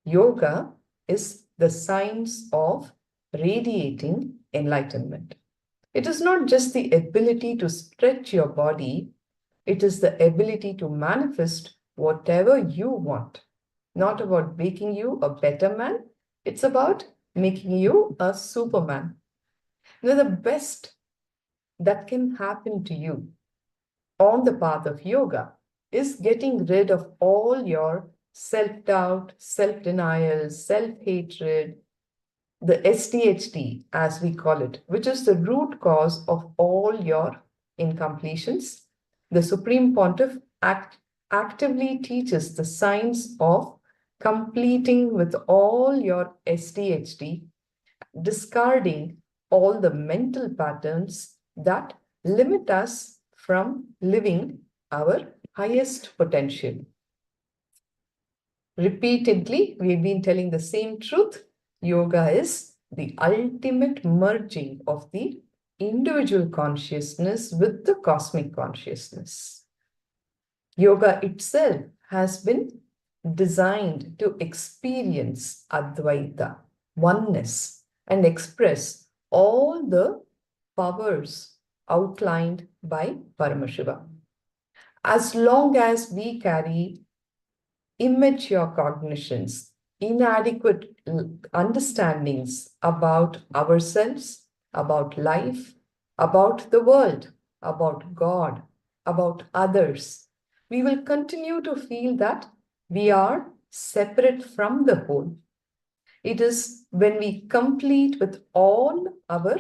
Speaker 4: Yoga is the science of radiating enlightenment. It is not just the ability to stretch your body, it is the ability to manifest whatever you want. Not about making you a better man, it's about making you a superman. Now, the best that can happen to you on the path of yoga is getting rid of all your self-doubt, self-denial, self-hatred, the SDHD, as we call it, which is the root cause of all your incompletions. The Supreme Pontiff actively teaches the science of completing with all your SDHD, discarding all the mental patterns that limit us from living our highest potential. Repeatedly, we've been telling the same truth. Yoga is the ultimate merging of the individual consciousness with the cosmic consciousness. Yoga itself has been designed to experience Advaita, oneness, and express all the powers outlined by Paramashiva. As long as we carry immature cognitions, inadequate understandings about ourselves, about life, about the world, about God, about others, we will continue to feel that we are separate from the whole. It is when we complete with all our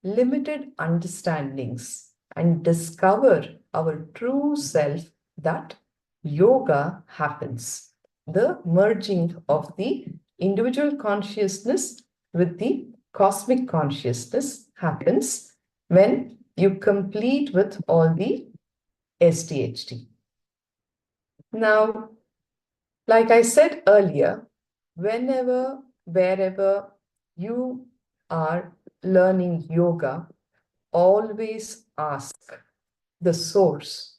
Speaker 4: limited understandings and discover our true self that yoga happens. The merging of the individual consciousness with the cosmic consciousness happens when you complete with all the SDHD. Now, like I said earlier, whenever, wherever you are learning yoga, always ask the source.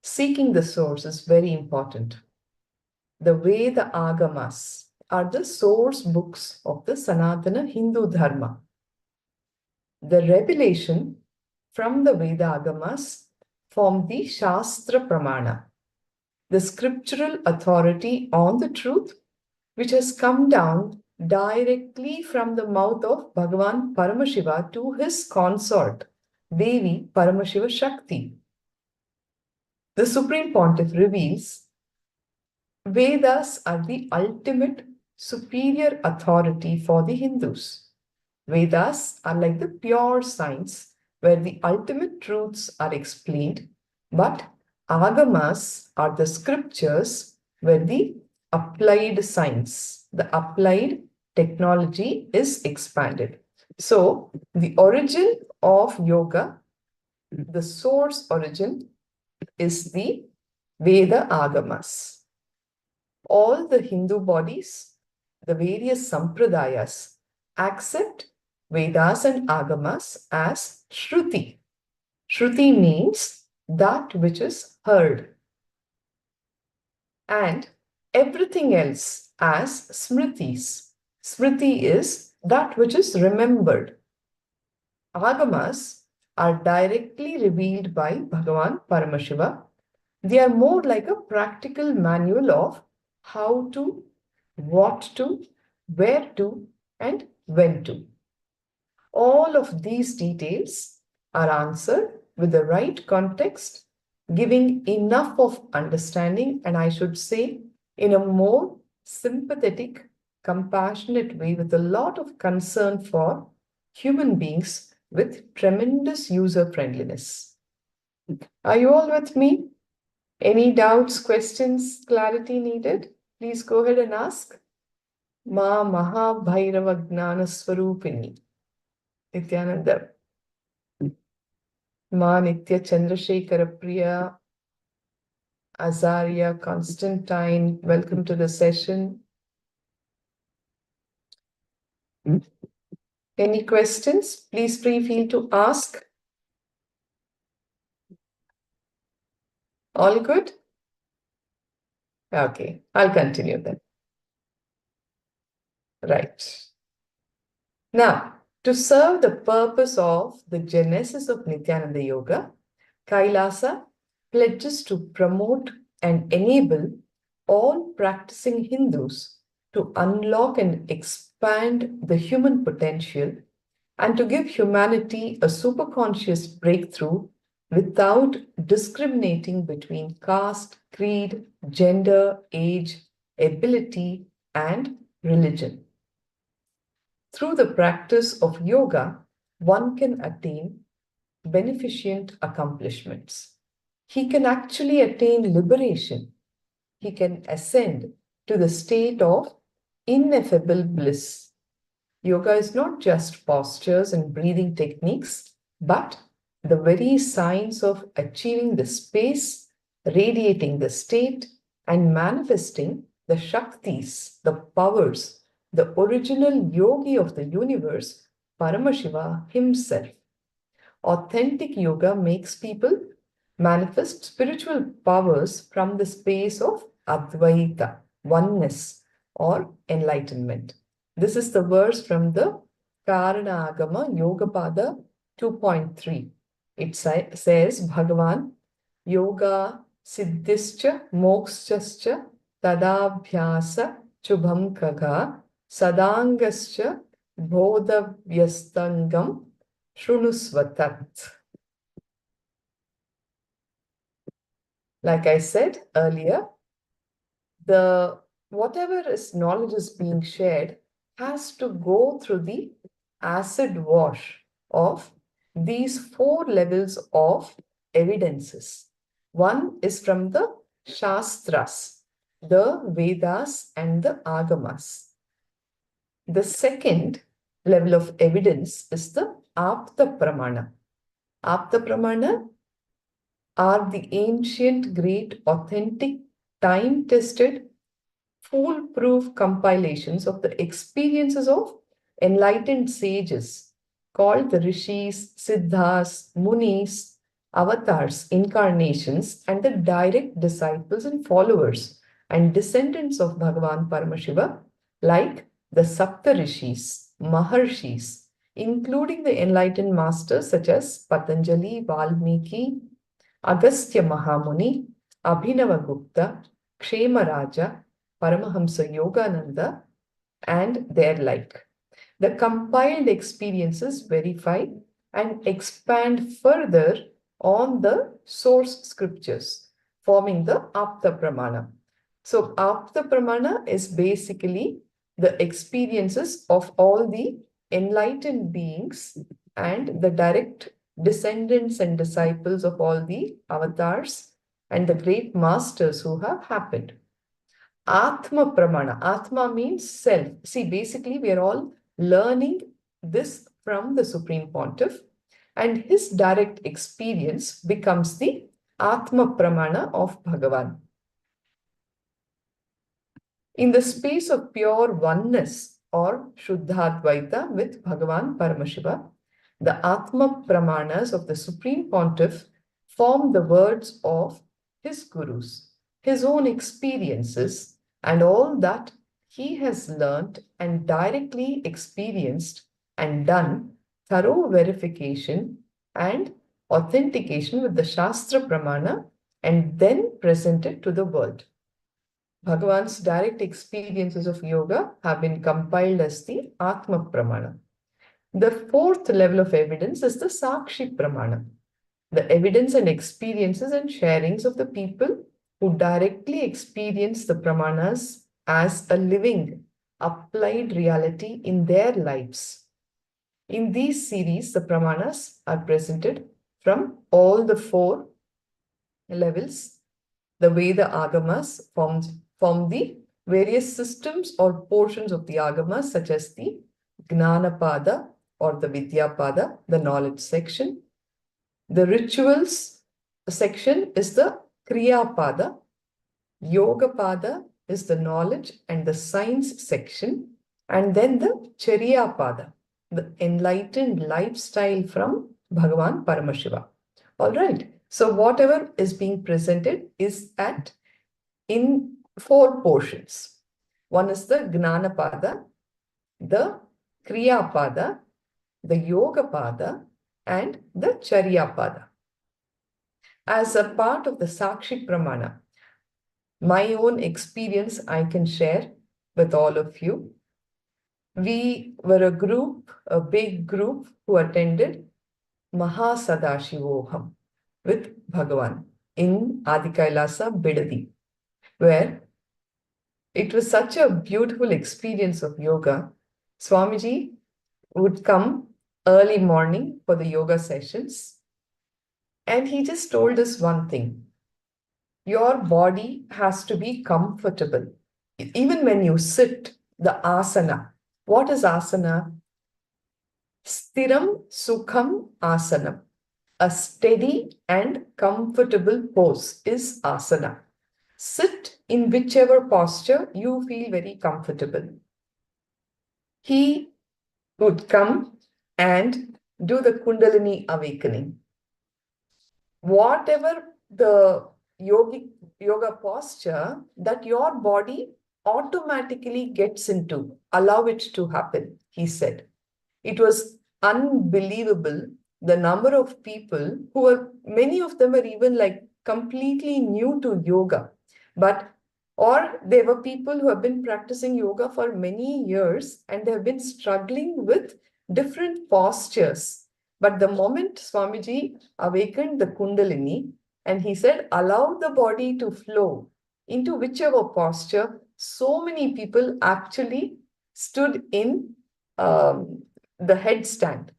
Speaker 4: Seeking the source is very important. The Veda Agamas are the source books of the Sanatana Hindu Dharma. The revelation from the Veda Agamas form the Shastra Pramana, the scriptural authority on the truth, which has come down directly from the mouth of Bhagavan Paramashiva to his consort, Devi Paramashiva Shakti. The Supreme Pontiff reveals Vedas are the ultimate superior authority for the Hindus. Vedas are like the pure science where the ultimate truths are explained, but Agamas are the scriptures where the applied science, the applied technology is expanded. So, the origin of yoga, the source origin, is the Veda Agamas. All the Hindu bodies, the various sampradayas, accept Vedas and Agamas as Shruti. Shruti means that which is heard, and everything else as Smritis. Smriti is that which is remembered. Agamas are directly revealed by Bhagavan Paramashiva. They are more like a practical manual of how to, what to, where to, and when to. All of these details are answered with the right context, giving enough of understanding, and I should say in a more sympathetic, compassionate way with a lot of concern for human beings with tremendous user friendliness. Are you all with me? Any doubts, questions, clarity needed? Please go ahead and ask. Ma Maha Bhairava Gnana Swarupini. Nithyananda. Ma Nitya Chandrasekhara Priya. Azaria Constantine, welcome to the session. Any questions? Please feel to ask. All good? Okay, I'll continue then. Right. Now, to serve the purpose of the genesis of Nithyananda Yoga, KAILASA pledges to promote and enable all practicing Hindus to unlock and expand the human potential and to give humanity a superconscious breakthrough without discriminating between caste, creed, gender, age, ability, and religion. Through the practice of yoga, one can attain beneficent accomplishments. He can actually attain liberation. He can ascend to the state of ineffable bliss. Yoga is not just postures and breathing techniques, but the very science of achieving the space, radiating the state, and manifesting the Shaktis, the powers, the original yogi of the universe, Paramashiva himself. Authentic yoga makes people manifest spiritual powers from the space of Advaita, oneness, or enlightenment. This is the verse from the Karana Agama Yogapada 2.3. It says, Bhagavan, yoga siddhischa mokshascha tadabhyasa chubham kaga sadangascha bodhavyastangam shrunusvatat. Like I said earlier, whatever knowledge is being shared has to go through the acid wash of these 4 levels of evidences. One is from the Shastras, the Vedas and the Agamas. The second level of evidence is the Apta Pramana. Apta Pramana are the ancient, great, authentic, time-tested, foolproof compilations of the experiences of enlightened sages called the Rishis, Siddhas, Munis, avatars, incarnations, and the direct disciples and followers and descendants of Bhagavan Paramashiva, like the Sapta Rishis, Maharshis, including the enlightened masters such as Patanjali, Valmiki, Agastya Mahamuni, Abhinava Gupta, Kshemaraja, Paramahamsa Yogananda, and their like. The compiled experiences verify and expand further on the source scriptures, forming the Apta Pramana. So, Apta Pramana is basically the experiences of all the enlightened beings and the direct descendants and disciples of all the avatars and the great masters who have happened. Atma Pramana. Atma means self. See, basically, we are all learning this from the Supreme Pontiff, and his direct experience becomes the Atma Pramana of Bhagavan. In the space of pure oneness or Shuddhadvaita with Bhagavan Paramashiva, the Atma Pramanas of the Supreme Pontiff form the words of his gurus, his own experiences, and all that he has learnt and directly experienced and done thorough verification and authentication with the Shastra Pramana and then presented to the world. Bhagavan's direct experiences of yoga have been compiled as the Atma Pramana. The 4th level of evidence is the Sakshi Pramana, the evidence and experiences and sharings of the people who directly experience the Pramanas as a living, applied reality in their lives. In these series, the Pramanas are presented from all the 4 levels. The Veda Agamas form the various systems or portions of the Agamas, such as the Gnanapada or the Vidyapada, the knowledge section. The rituals section is the Kriyapada. Yogapada is the knowledge and the science section. And then the Charyapada, the enlightened lifestyle from Bhagavan Paramashiva. All right. So whatever is being presented is in 4 portions. One is the Gnanapada, the Kriyapada, the Yogapada, and the Charyapada. As a part of the Sakshi Pramana, my own experience I can share with all of you. We were a big group who attended Mahasadashivoham with Bhagavan in KAILASA, Bidadi, where it was such a beautiful experience of yoga. Swamiji would come early morning for the yoga sessions, and he just told us one thing. Your body has to be comfortable. Even when you sit, the asana. What is asana? Stiram Sukham Asanam. A steady and comfortable pose is asana. Sit in whichever posture you feel very comfortable. He would come and do the Kundalini awakening. Whatever the yoga posture that your body automatically gets into, allow it to happen, he said. It was unbelievable, the number of people who were, many of them were even like completely new to yoga, or there were people who have been practicing yoga for many years and they have been struggling with different postures. But the moment Swamiji awakened the Kundalini and he said, allow the body to flow into whichever posture, so many people actually stood in the headstand,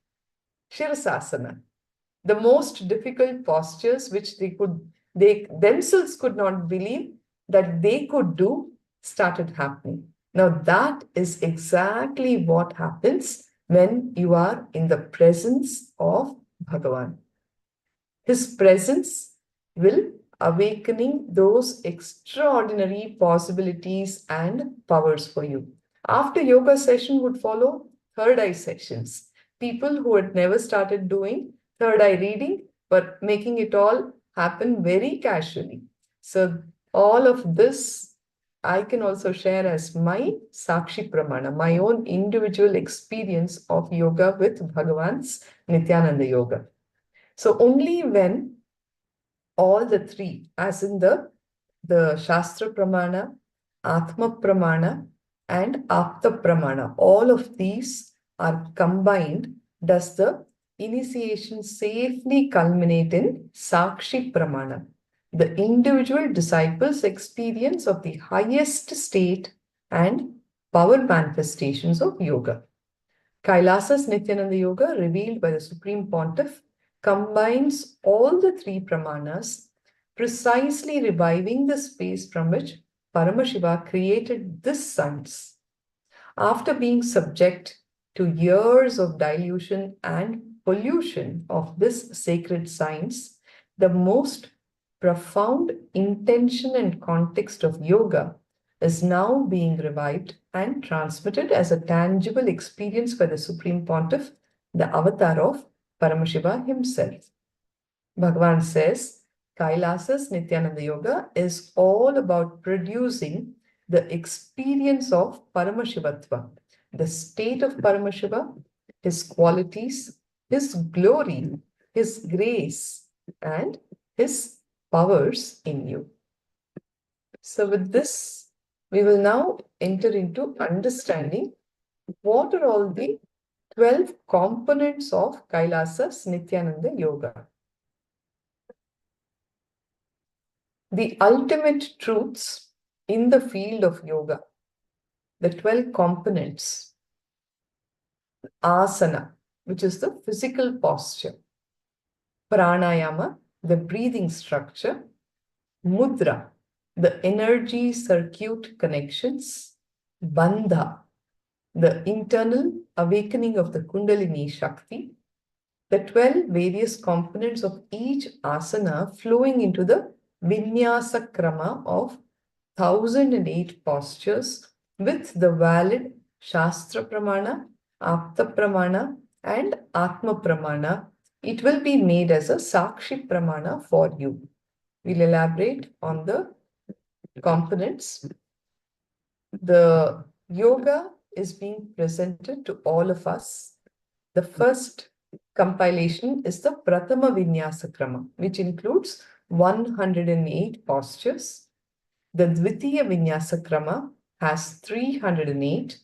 Speaker 4: Shirasasana, the most difficult postures which they themselves could not believe that they could do, started happening. Now that is exactly what happens when you are in the presence of Bhagavan. His presence will awakening those extraordinary possibilities and powers for you. After yoga session would follow third eye sessions. People who had never started doing third eye reading were making it all happen very casually. So all of this I can also share as my Sakshi Pramana, my own individual experience of yoga with Bhagavan's Nithyananda Yoga. So only when all the three, as in the Shastra Pramana, Atma Pramana, and Apta Pramana, all of these are combined, does the initiation safely culminate in Sakshi Pramana, the individual disciple's experience of the highest state and power manifestations of yoga. Kailasa's Nithyananda Yoga, revealed by the Supreme Pontiff, combines all the three pramanas, precisely reviving the space from which Paramashiva created this science. After being subject to years of dilution and pollution of this sacred science, the most profound intention and context of yoga is now being revived and transmitted as a tangible experience by the Supreme Pontiff, the avatar of Paramashiva himself. Bhagavan says, Kailasa's Nithyananda Yoga is all about producing the experience of Paramashivatva, the state of Paramashiva, his qualities, his glory, his grace, and his powers in you. So with this, we will now enter into understanding what are all the 12 components of Kailasa's Nithyananda Yoga. The ultimate truths in the field of yoga, the 12 components. Asana, which is the physical posture. Pranayama, the breathing structure. Mudra, the energy circuit connections. Bandha, the internal awakening of the Kundalini Shakti. The 12 various components of each asana flowing into the Vinyasa Krama of 1008 postures with the valid Shastra Pramana, Apta Pramana, and Atma Pramana. It will be made as a Sakshi Pramana for you. We'll elaborate on the components. The yoga is being presented to all of us. The first compilation is the Prathama Vinyasa Krama, which includes 108 postures. The Dvitiya Vinyasa Krama has 308,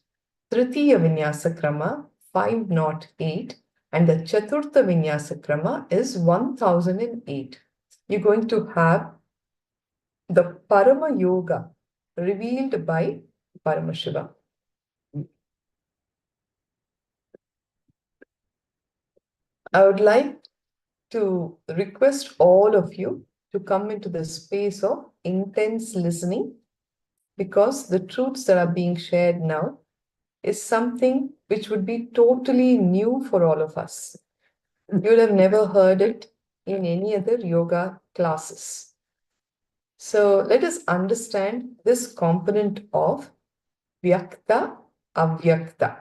Speaker 4: Tritiya Vinyasa Krama 508, and the Chaturtha Vinyasa Krama is 1008. You're going to have the Parama Yoga revealed by Paramashiva. I would like to request all of you to come into the space of intense listening, because the truths that are being shared now is something which would be totally new for all of us. You would have never heard it in any other yoga classes. So let us understand this component of Vyakta, Avyakta.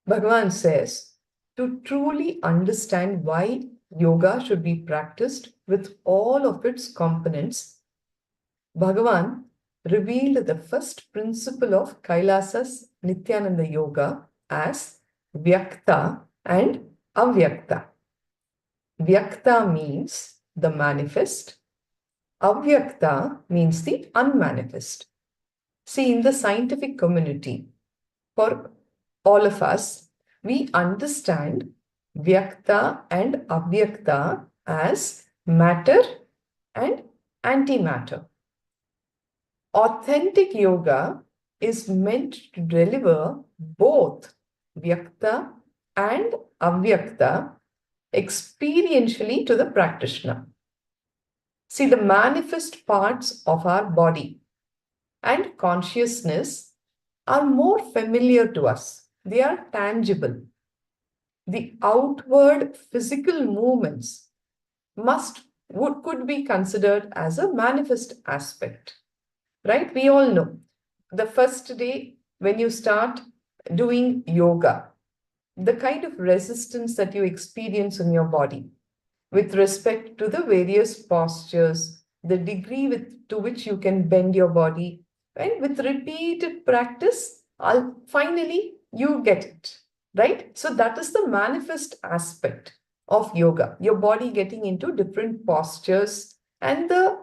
Speaker 4: Bhagavan says, to truly understand why yoga should be practiced with all of its components, Bhagavan revealed the first principle of Kailasa's Nithyananda Yoga as Vyakta and Avyakta. Vyakta means the manifest. Avyakta means the unmanifest. See, in the scientific community, for all of us, we understand Vyakta and Avyakta as matter and antimatter. Authentic yoga is meant to deliver both Vyakta and Avyakta experientially to the practitioner. See, the manifest parts of our body and consciousness are more familiar to us. They are tangible. The outward physical movements could be considered as a manifest aspect, right? We all know the first day when you start doing yoga, the kind of resistance that you experience in your body with respect to the various postures, the degree to which you can bend your body, and with repeated practice, finally you get it, right? So that is the manifest aspect of yoga, your body getting into different postures and the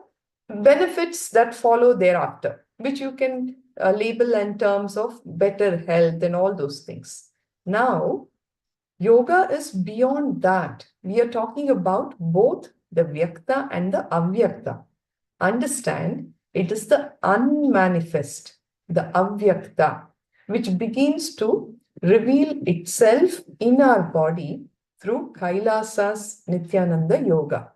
Speaker 4: benefits that follow thereafter, which you can label in terms of better health and all those things. Now, yoga is beyond that. We are talking about both the Vyakta and the Avyakta. Understand, it is the unmanifest, the Avyakta, which begins to reveal itself in our body through KAILASA's Nithyananda yoga.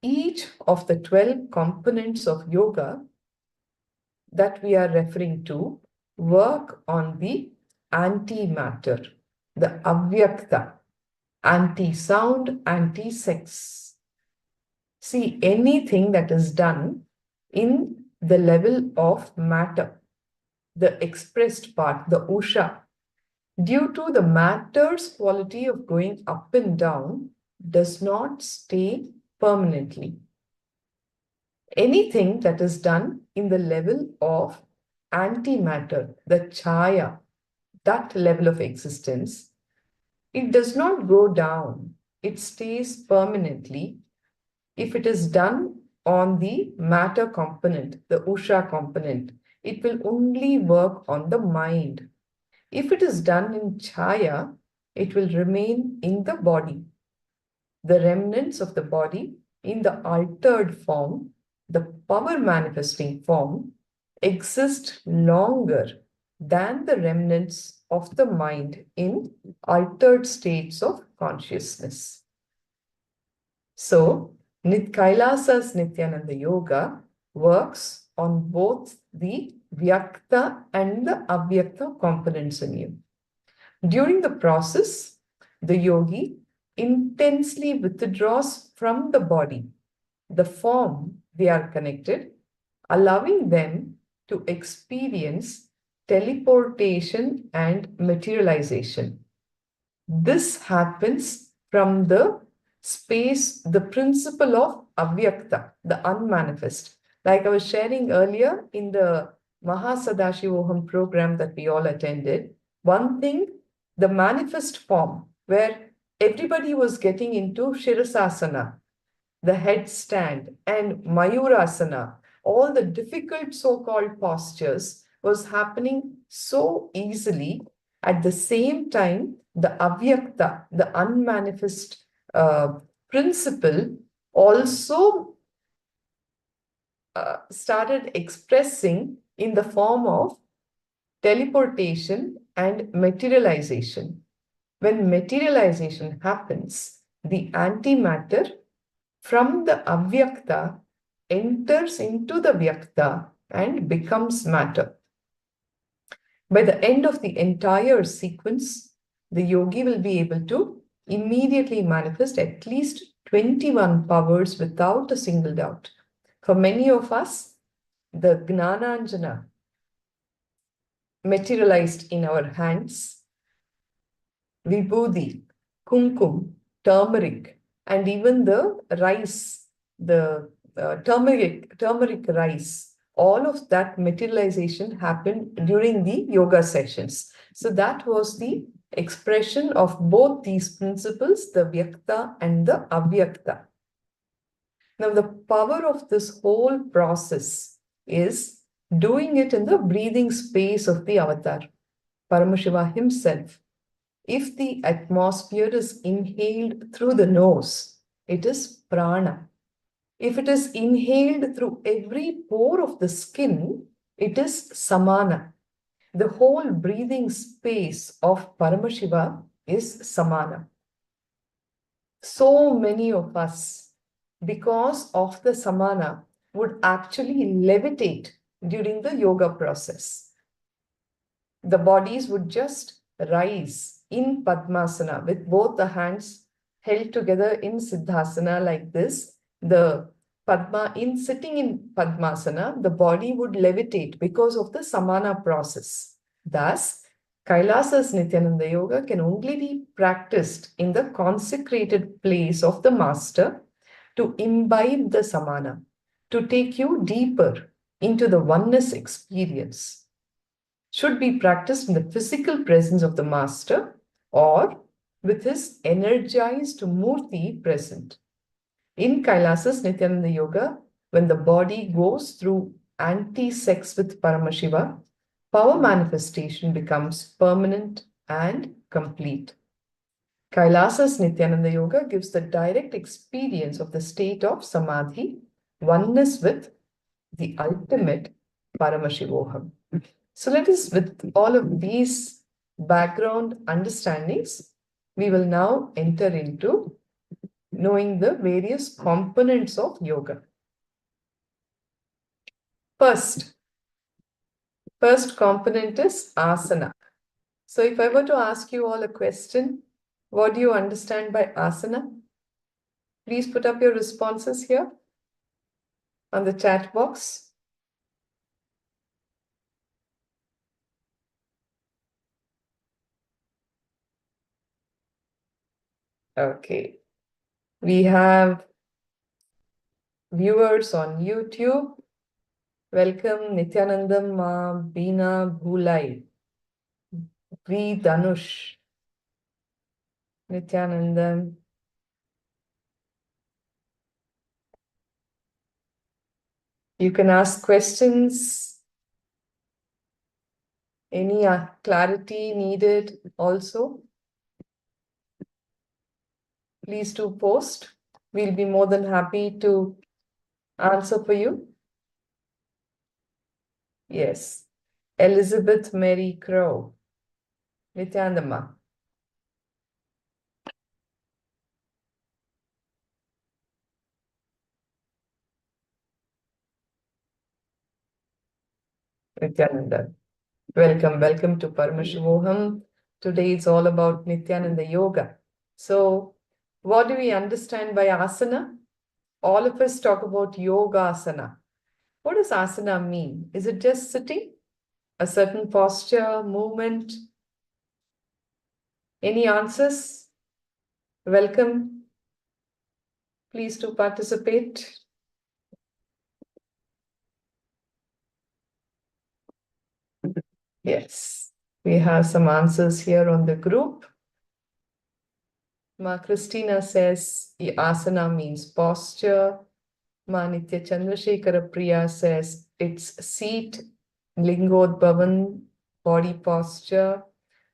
Speaker 4: Each of the 12 components of yoga that we are referring to work on the antimatter, the Avyakta, anti-sound, anti-sex. See, anything that is done in the level of matter, the expressed part, the Usha, due to the matter's quality of going up and down, does not stay permanently. Anything that is done in the level of antimatter, the Chaya, that level of existence, it does not go down. It stays permanently. If it is done on the matter component, the Usha component, it will only work on the mind. If it is done in Chaya, it will remain in the body. The remnants of the body in the altered form, the power manifesting form, exist longer than the remnants of the mind in altered states of consciousness. So, KAILASA's Nithyananda Yoga works on both the Vyakta and the Avyakta components in you. During the process, the yogi intensely withdraws from the body, the form they are connected, allowing them to experience teleportation and materialization. This happens from the space, the principle of Avyakta, the unmanifest. Like I was sharing earlier in the Mahasadashivoham program that we all attended, one thing, the manifest form, where everybody was getting into Shirasasana, the headstand, and Mayurasana, all the difficult so-called postures was happening so easily. At the same time, the Avyakta, the unmanifest principle also started expressing in the form of teleportation and materialization. When materialization happens, the antimatter from the Avyakta enters into the Vyakta and becomes matter. By the end of the entire sequence, the yogi will be able to immediately manifest at least 21 powers without a single doubt. For many of us, the Gnananjana materialized in our hands, Vibhuti, Kumkum, turmeric, and even the rice, the turmeric rice, all of that materialization happened during the yoga sessions. So that was the expression of both these principles, the Vyakta and the Avyakta. Now, the power of this whole process is doing it in the breathing space of the avatar, Paramashiva himself. If the atmosphere is inhaled through the nose, it is prana. If it is inhaled through every pore of the skin, it is samana. The whole breathing space of Paramashiva is samana. So many of us, because of the samana, would actually levitate during the yoga process. The bodies would just rise in Padmasana with both the hands held together in Siddhasana like this. The Padma, in sitting in Padmasana, the body would levitate because of the samana process. Thus, Kailasa's Nithyananda Yoga can only be practiced in the consecrated place of the master to imbibe the samana, to take you deeper into the oneness experience. Should be practiced in the physical presence of the master or with his energized murti present. In Kailasa's Nithyananda Yoga, when the body goes through anti-sex with Paramashiva, power manifestation becomes permanent and complete. Kailasa's Nithyananda Yoga gives the direct experience of the state of samadhi, oneness with the ultimate Paramashivoham. So let us, with all of these background understandings, we will now enter into knowing the various components of yoga. First component is asana. So if I were to ask you all a question, what do you understand by asana? Please put up your responses here on the chat box. Okay. We have viewers on YouTube. Welcome Nithyanandam, Ma, Beena, Bhulai, V. Dhanush, Nithyanandam. You can ask questions. Any clarity needed also? Please do post. We'll be more than happy to answer for you. Yes. Elizabeth Mary Crow. Nithyanandama. Nithyananda. Welcome to Paramashivoham. Today it's all about Nithyananda Yoga. So, what do we understand by asana? All of us talk about yogasana. What does asana mean? Is it just sitting? A certain posture, movement? Any answers? Welcome. Please do participate. Yes, we have some answers here on the group. Ma Christina says asana means posture. Ma Nitya Chandrasekhara Priya says it's seat, Lingodbhavan, body posture.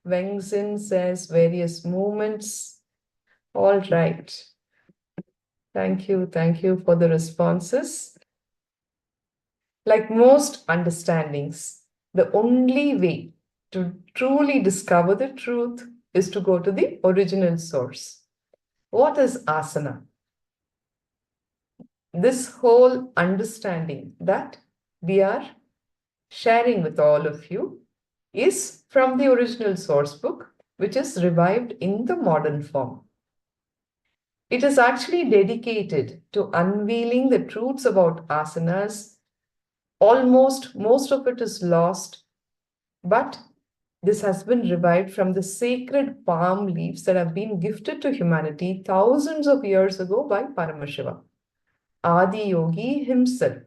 Speaker 4: Wengzin says various movements. All right. Thank you for the responses. Like most understandings, the only way to truly discover the truth is to go to the original source. What is asana? This whole understanding that we are sharing with all of you is from the original source book, which is revived in the modern form. It is actually dedicated to unveiling the truths about asanas. Almost most of it is lost, but this has been revived from the sacred palm leaves that have been gifted to humanity thousands of years ago by Paramashiva, Adi Yogi himself.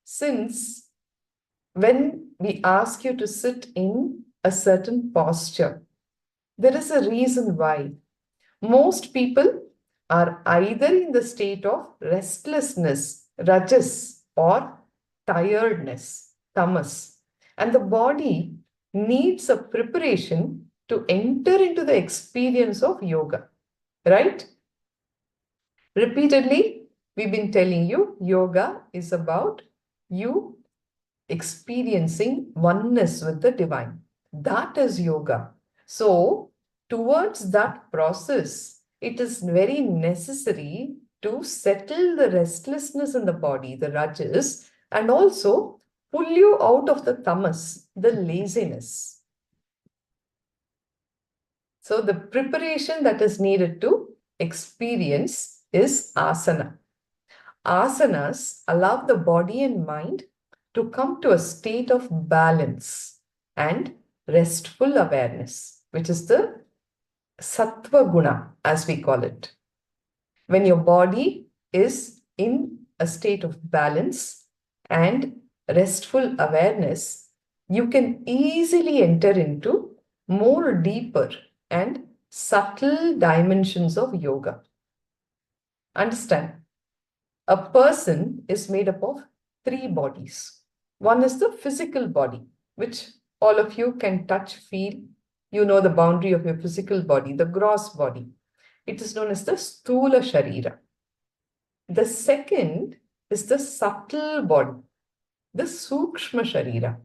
Speaker 4: Since when we ask you to sit in a certain posture, There is a reason why. Most people are either in the state of restlessness, rajas, or tiredness, tamas, and the body needs a preparation to enter into the experience of yoga, right? Repeatedly, we've been telling you yoga is about you experiencing oneness with the divine. That is yoga. So, towards that process, it is very necessary to settle the restlessness in the body, the rajas, and also pull you out of the tamas, the laziness. So, the preparation that is needed to experience is asana. Asanas allow the body and mind to come to a state of balance and restful awareness, which is the sattva guna, as we call it. When your body is in a state of balance and restful awareness, you can easily enter into more deeper and subtle dimensions of yoga. Understand? A person is made up of 3 bodies. One is the physical body, which all of you can touch, feel. You know the boundary of your physical body, the gross body. It is known as the sthula sharira. The second is the subtle body, the sukshma sharira.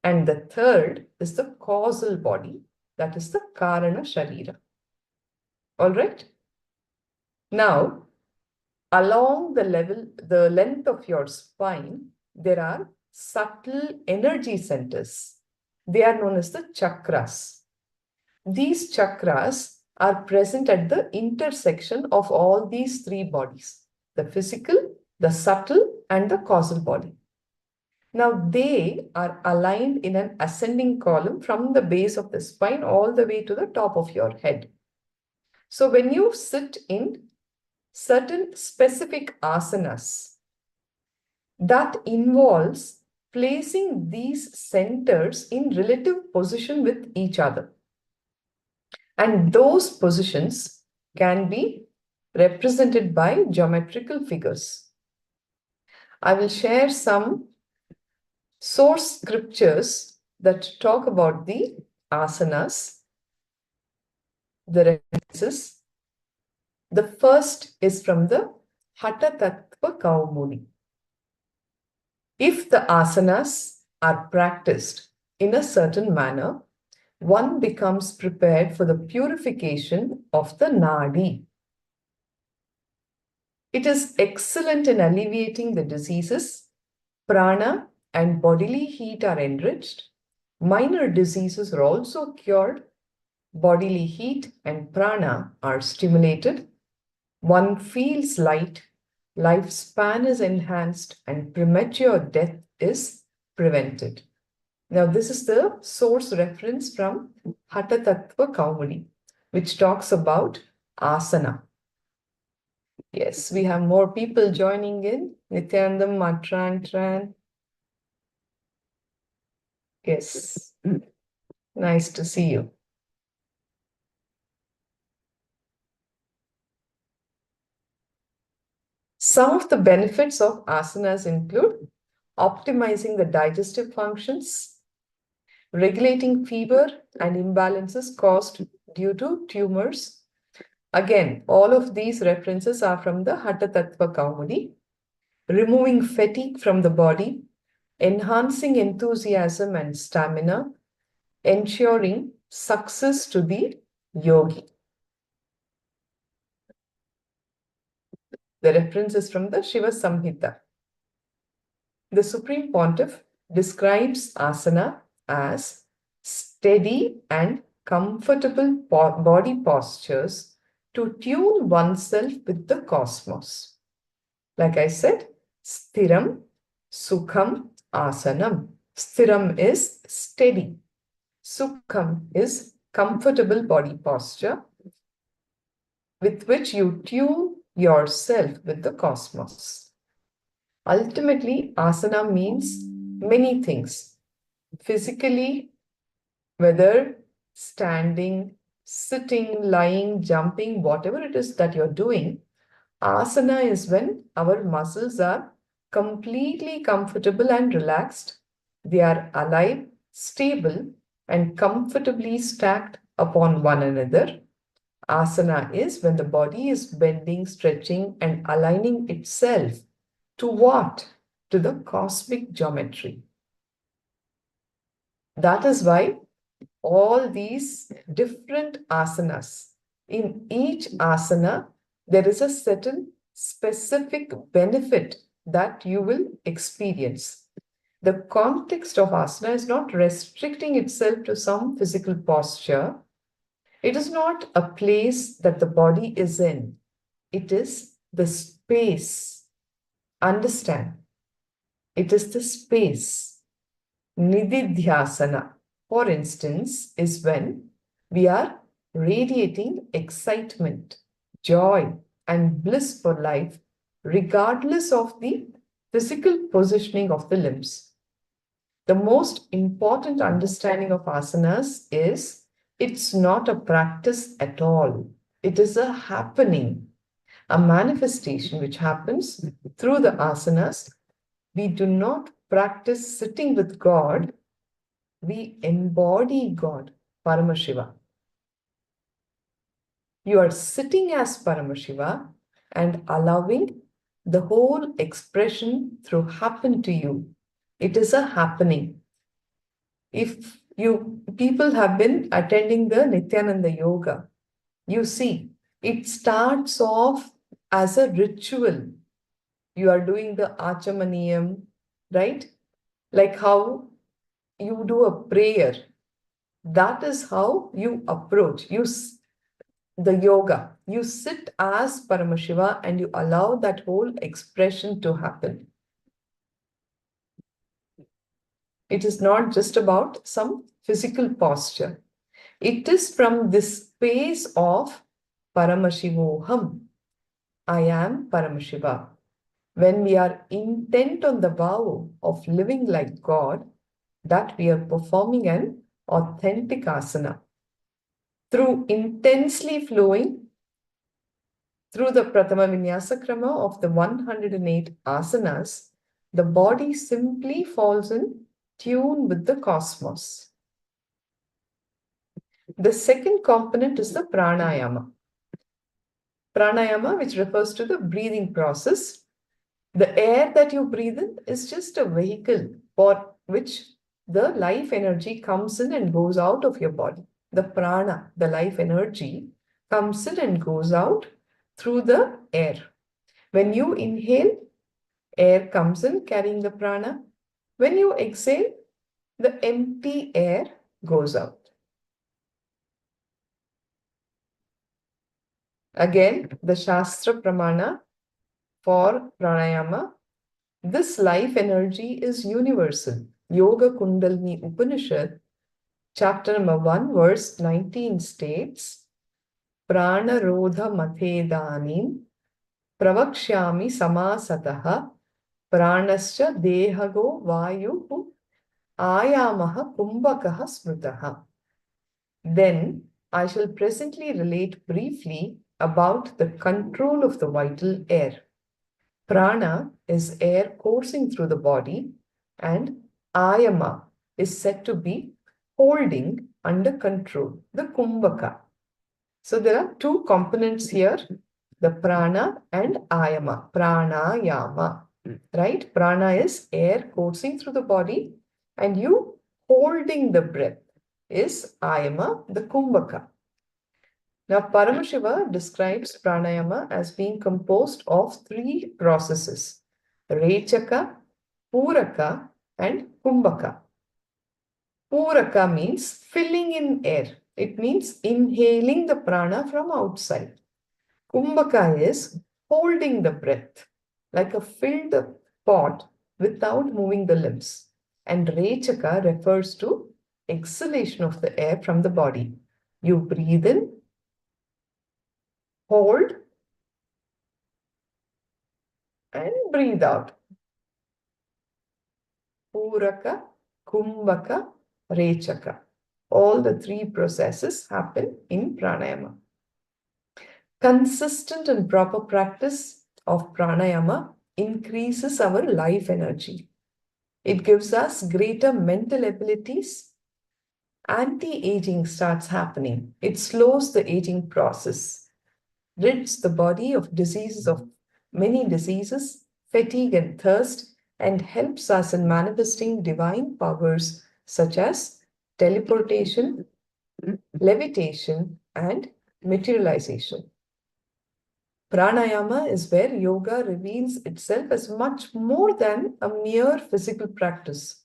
Speaker 4: And the third is the causal body, that is the karana sharira. All right? Now, along the length of your spine, there are subtle energy centers. They are known as the chakras. These chakras are present at the intersection of all these 3 bodies, the physical, the subtle, and the causal body. Now, they are aligned in an ascending column from the base of the spine all the way to the top of your head. So, when you sit in certain specific asanas, that involves placing these centers in relative position with each other. And those positions can be represented by geometrical figures. I will share some source scriptures that talk about the asanas, the references. The first is from the Hatha Tattva Kaumudi. If the asanas are practiced in a certain manner, one becomes prepared for the purification of the nadi. It is excellent in alleviating the diseases. Prana and bodily heat are enriched. Minor diseases are also cured. Bodily heat and prana are stimulated. One feels light. Lifespan is enhanced and premature death is prevented. Now, this is the source reference from Hatha Tattva Kaumudi, which talks about asana. Yes, we have more people joining in. Nithyananda, Matran. Yes, nice to see you. Some of the benefits of asanas include optimizing the digestive functions, regulating fever and imbalances caused due to tumors. Again, all of these references are from the Hatha Tattva Kaumudi. Removing fatigue from the body, enhancing enthusiasm and stamina, ensuring success to the yogi. The reference is from the Shiva Samhita. The Supreme Pontiff describes asana as steady and comfortable body postures to tune oneself with the cosmos. Like I said, sthiram, sukham, asanam. Sthiram is steady. Sukham is comfortable body posture with which you tune yourself with the cosmos. Ultimately, asana means many things. Physically, whether standing, sitting, lying, jumping, whatever it is that you're doing, asana is when our muscles are completely comfortable and relaxed. They are alive, stable, and comfortably stacked upon one another. Asana is when the body is bending, stretching, and aligning itself to what? To the cosmic geometry. That is why all these different asanas, in each asana, there is a certain specific benefit that you will experience. The context of asana is not restricting itself to some physical posture. It is not a place that the body is in. It is the space. Understand? It is the space. Nididhyasana, for instance, is when we are radiating excitement, joy, and bliss for life, regardless of the physical positioning of the limbs. The most important understanding of asanas is it's not a practice at all. It is a happening, a manifestation which happens through the asanas. We do not practice sitting with God, we embody God, Paramashiva. You are sitting as Paramashiva and allowing the whole expression to happen to you. It is a happening. If people have been attending the Nithyananda yoga, you see, it starts off as a ritual. You are doing the achamaniyam, right? Like how you do a prayer. That is how you approach the yoga. You sit as Paramashiva and you allow that whole expression to happen. It is not just about some physical posture. It is from this space of Paramashivoham. I am Paramashiva. When we are intent on the vow of living like God, that we are performing an authentic asana. Through intensely flowing through the Pratama Vinyasa Krama of the 108 asanas, the body simply falls in tune with the cosmos. The second component is the pranayama. Pranayama, which refers to the breathing process. The air that you breathe in is just a vehicle for which the life energy comes in and goes out of your body. The prana, the life energy, comes in and goes out through the air. When you inhale, air comes in carrying the prana. When you exhale, the empty air goes out. Again, the Shastra Pramana for pranayama. This life energy is universal. Yoga Kundalini Upanishad, chapter number 1, verse 19 states, Prana Rodha Mathedanim Pravakshyami Samasataha Pranascha Dehago Vayuhu Ayamaha Kumbhakaha Smrutaha. Then I shall presently relate briefly about the control of the vital air. Prana is air coursing through the body, and ayama is said to be holding under control, the kumbhaka. So there are two components here, the prana and ayama, pranayama, right? Prana is air coursing through the body, and you holding the breath is ayama, the kumbhaka. Now, Paramashiva describes pranayama as being composed of three processes, rechaka, puraka, and kumbhaka. Puraka means filling in air. It means inhaling the prana from outside. Kumbhaka is holding the breath like a filled pot without moving the limbs. And rechaka refers to exhalation of the air from the body. You breathe in, hold, and breathe out. Puraka, kumbhaka, rechaka. All the three processes happen in pranayama. Consistent and proper practice of pranayama increases our life energy. It gives us greater mental abilities. Anti-aging starts happening. It slows the aging process, rids the body of many diseases, fatigue and thirst, and helps us in manifesting divine powers such as teleportation, levitation, and materialization. Pranayama is where yoga reveals itself as much more than a mere physical practice.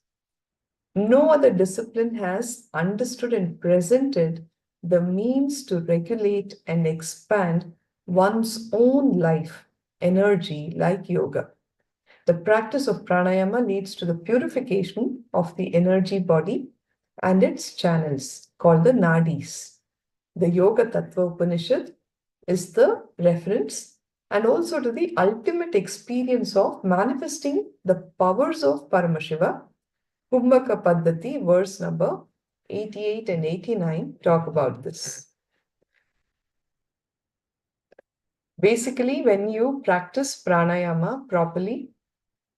Speaker 4: No other discipline has understood and presented the means to regulate and expand one's own life energy like yoga. The practice of pranayama leads to the purification of the energy body and its channels called the nadis. The Yoga Tattva Upanishad is the reference and also to the ultimate experience of manifesting the powers of Paramashiva. Kumbhaka Paddhati, verse number 88 and 89, talk about this. Basically, when you practice pranayama properly,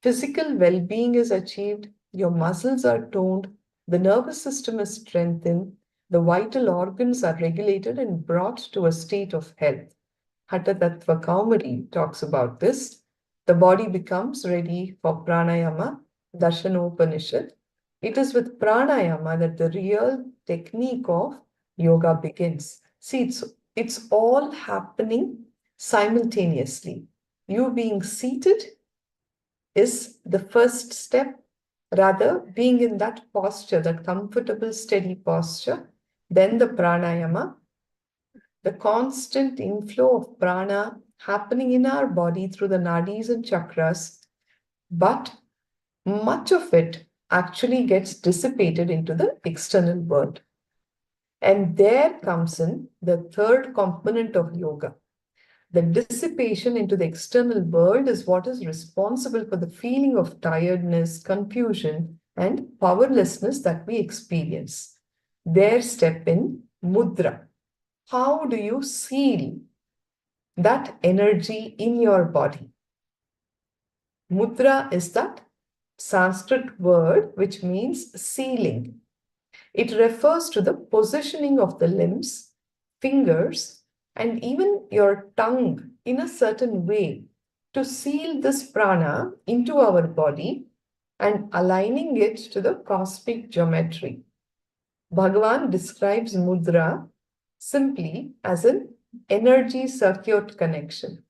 Speaker 4: physical well-being is achieved, your muscles are toned, the nervous system is strengthened, the vital organs are regulated and brought to a state of health. Hatha Tattva Kaumari talks about this. The body becomes ready for pranayama, Darshanopanishad. It is with pranayama that the real technique of yoga begins. See, it's all happening simultaneously. You being seated is the first step, rather being in that posture, that comfortable, steady posture. Then the pranayama, the constant inflow of prana happening in our body through the nadis and chakras, but much of it actually gets dissipated into the external world. And there comes in the third component of yoga. The dissipation into the external world is what is responsible for the feeling of tiredness, confusion, and powerlessness that we experience. There step in mudra. How do you seal that energy in your body? Mudra is that Sanskrit word which means sealing. It refers to the positioning of the limbs, fingers, and even your tongue in a certain way to seal this prana into our body and aligning it to the cosmic geometry. Bhagavan describes mudra simply as an energy circuit connection.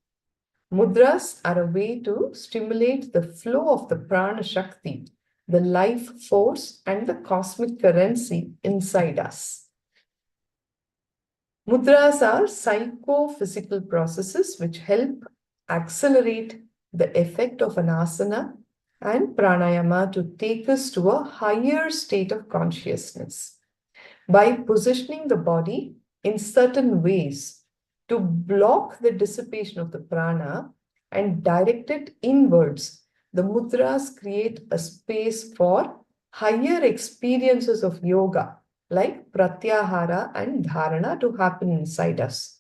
Speaker 4: Mudras are a way to stimulate the flow of the prana shakti, the life force and the cosmic currency inside us. Mudras are psycho-physical processes which help accelerate the effect of an asana and pranayama to take us to a higher state of consciousness. By positioning the body in certain ways to block the dissipation of the prana and direct it inwards, the mudras create a space for higher experiences of yoga, like pratyahara and dharana, to happen inside us.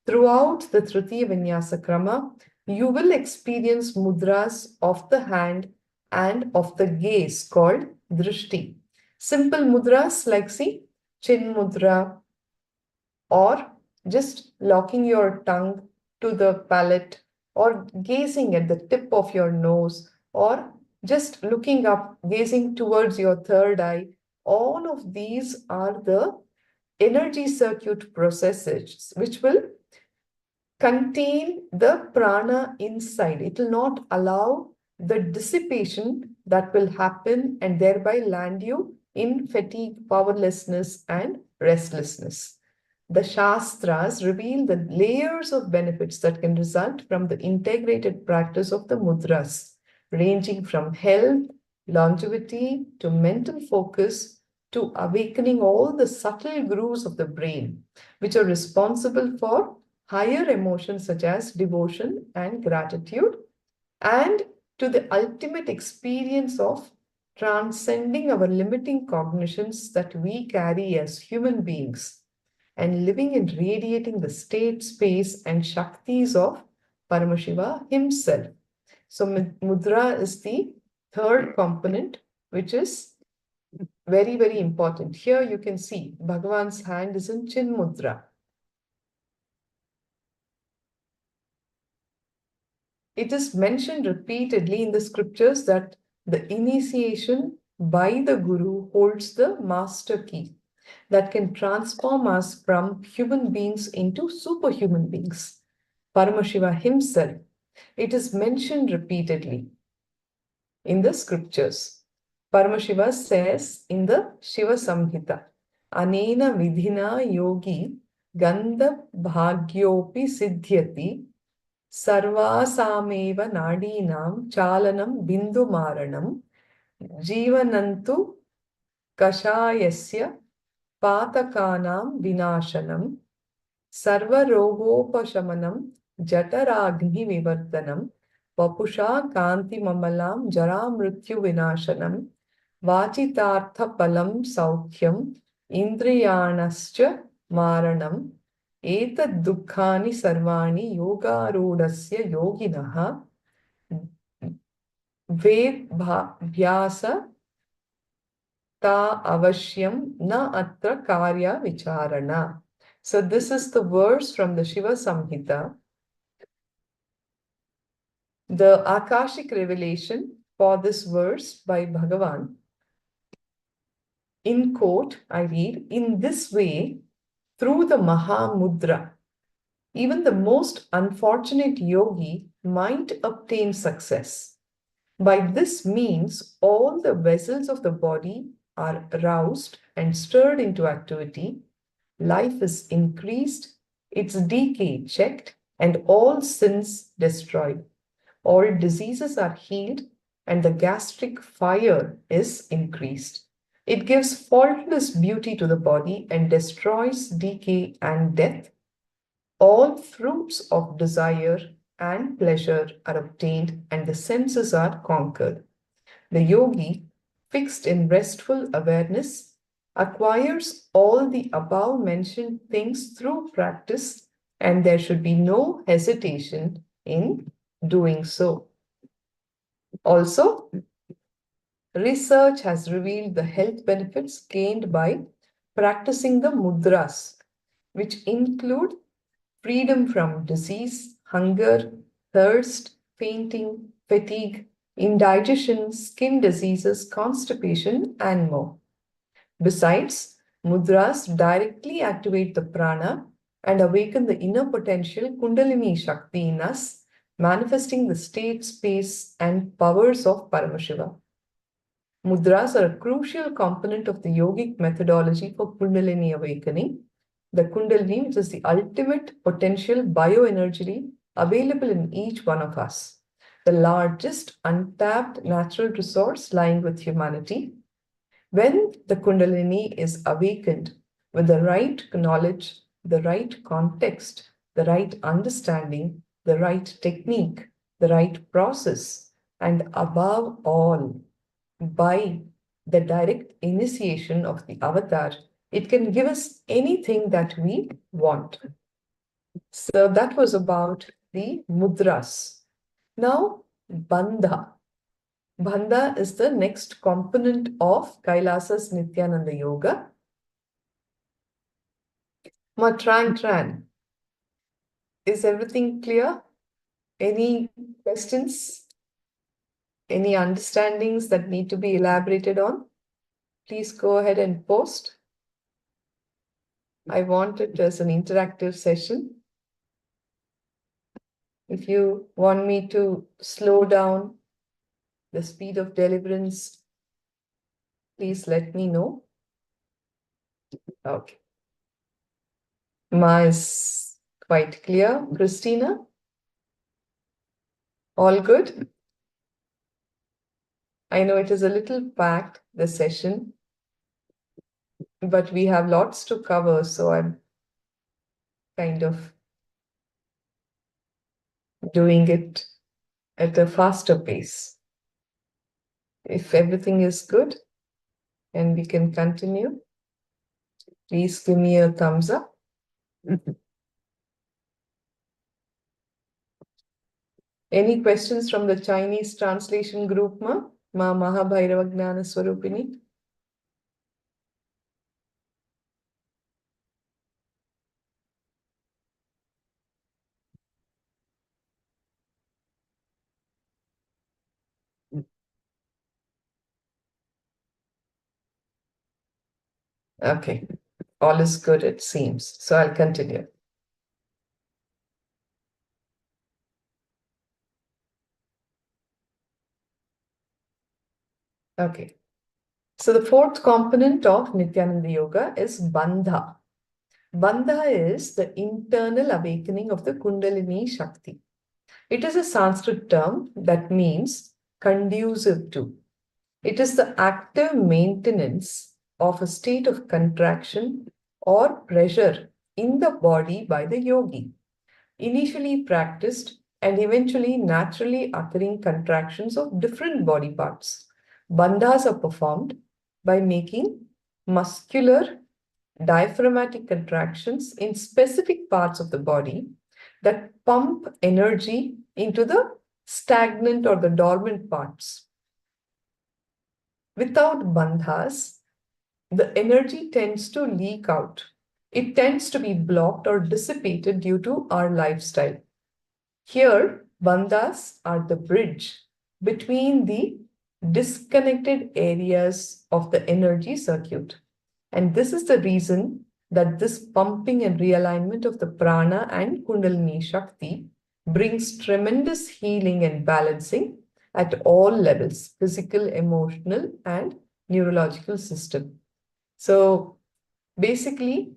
Speaker 4: Throughout the Tritiya Vinyasa Krama, you will experience mudras of the hand and of the gaze called drishti. Simple mudras like, see, chin mudra, or just locking your tongue to the palate, or gazing at the tip of your nose, or just looking up, gazing towards your third eye. All of these are the energy circuit processes which will contain the prana inside. It will not allow the dissipation that will happen and thereby land you in fatigue, powerlessness, and restlessness. The Shastras reveal the layers of benefits that can result from the integrated practice of the mudras, ranging from health, longevity, to mental focus, to awakening all the subtle grooves of the brain, which are responsible for higher emotions such as devotion and gratitude, and to the ultimate experience of transcending our limiting cognitions that we carry as human beings and living and radiating the state, space, and Shaktis of Paramashiva himself. So mudra is the third component, which is very, very important. Here you can see Bhagavan's hand is in Chin Mudra. It is mentioned repeatedly in the scriptures that the initiation by the Guru holds the master key that can transform us from human beings into superhuman beings. Paramashiva himself. It is mentioned repeatedly in the scriptures. Paramashiva says in the Shiva Samhita, Anena vidhina yogi gandha bhagyopi siddhyati sarvasameva nadinam chalanam bindu maranam jivanantu kashayasya patakanam vinashanam sarvarogopashamanam jataragni vivardhanam vapusha kanti mamalam jaramrityu vinashanam vachitartha palam saukhyam indriyanascha maranam etad dukkhani sarvani yogarudasya yoginaha ved vyasa ta avashyam na atra karya vicharana. So this is the verse from the Shiva Samhita. The Akashic revelation for this verse by Bhagavan. In quote, I read, in this way, through the Mahamudra, even the most unfortunate yogi might obtain success. By this means, all the vessels of the body are roused and stirred into activity. Life is increased, its decay checked, and all sins destroyed. All diseases are healed, and the gastric fire is increased. It gives faultless beauty to the body and destroys decay and death. All fruits of desire and pleasure are obtained, and the senses are conquered. The yogi, fixed in restful awareness, acquires all the above mentioned things through practice, and there should be no hesitation in doing so. Also, research has revealed the health benefits gained by practicing the mudras, which include freedom from disease, hunger, thirst, fainting, fatigue, indigestion, skin diseases, constipation, and more. Besides, mudras directly activate the prana and awaken the inner potential Kundalini Shakti in us, manifesting the state, space, and powers of Paramashiva. Mudras are a crucial component of the yogic methodology for Kundalini awakening. The Kundalini, which is the ultimate potential bioenergy available in each one of us, the largest untapped natural resource lying with humanity. When the Kundalini is awakened with the right knowledge, the right context, the right understanding, the right technique, the right process, and above all, by the direct initiation of the avatar, it can give us anything that we want. So that was about the mudras. Now, bandha. Bandha is the next component of KAILASA's Nithyananda Yoga. Tran, is everything clear? Any questions? Any understandings that need to be elaborated on? Please go ahead and post. I want it as an interactive session. If you want me to slow down the speed of deliverance, please let me know. Okay. Ma is quite clear. Christina? All good? I know it is a little packed, the session, but we have lots to cover, so I'm kind of doing it at a faster pace. If everything is good and we can continue, please give me a thumbs up. Any questions from the Chinese translation group, Ma Mahabhairava Gnana Swarupini? Okay, all is good, it seems. So I'll continue. Okay. So the fourth component of Nithyananda Yoga is Bandha. Bandha is the internal awakening of the Kundalini Shakti. It is a Sanskrit term that means conducive to. It is the active maintenance of a state of contraction or pressure in the body by the yogi, initially practiced and eventually naturally occurring contractions of different body parts. Bandhas are performed by making muscular diaphragmatic contractions in specific parts of the body that pump energy into the stagnant or the dormant parts. Without bandhas, the energy tends to leak out. It tends to be blocked or dissipated due to our lifestyle. Here, bandhas are the bridge between the disconnected areas of the energy circuit. And this is the reason that this pumping and realignment of the prana and Kundalini Shakti brings tremendous healing and balancing at all levels, physical, emotional, and neurological system. So basically,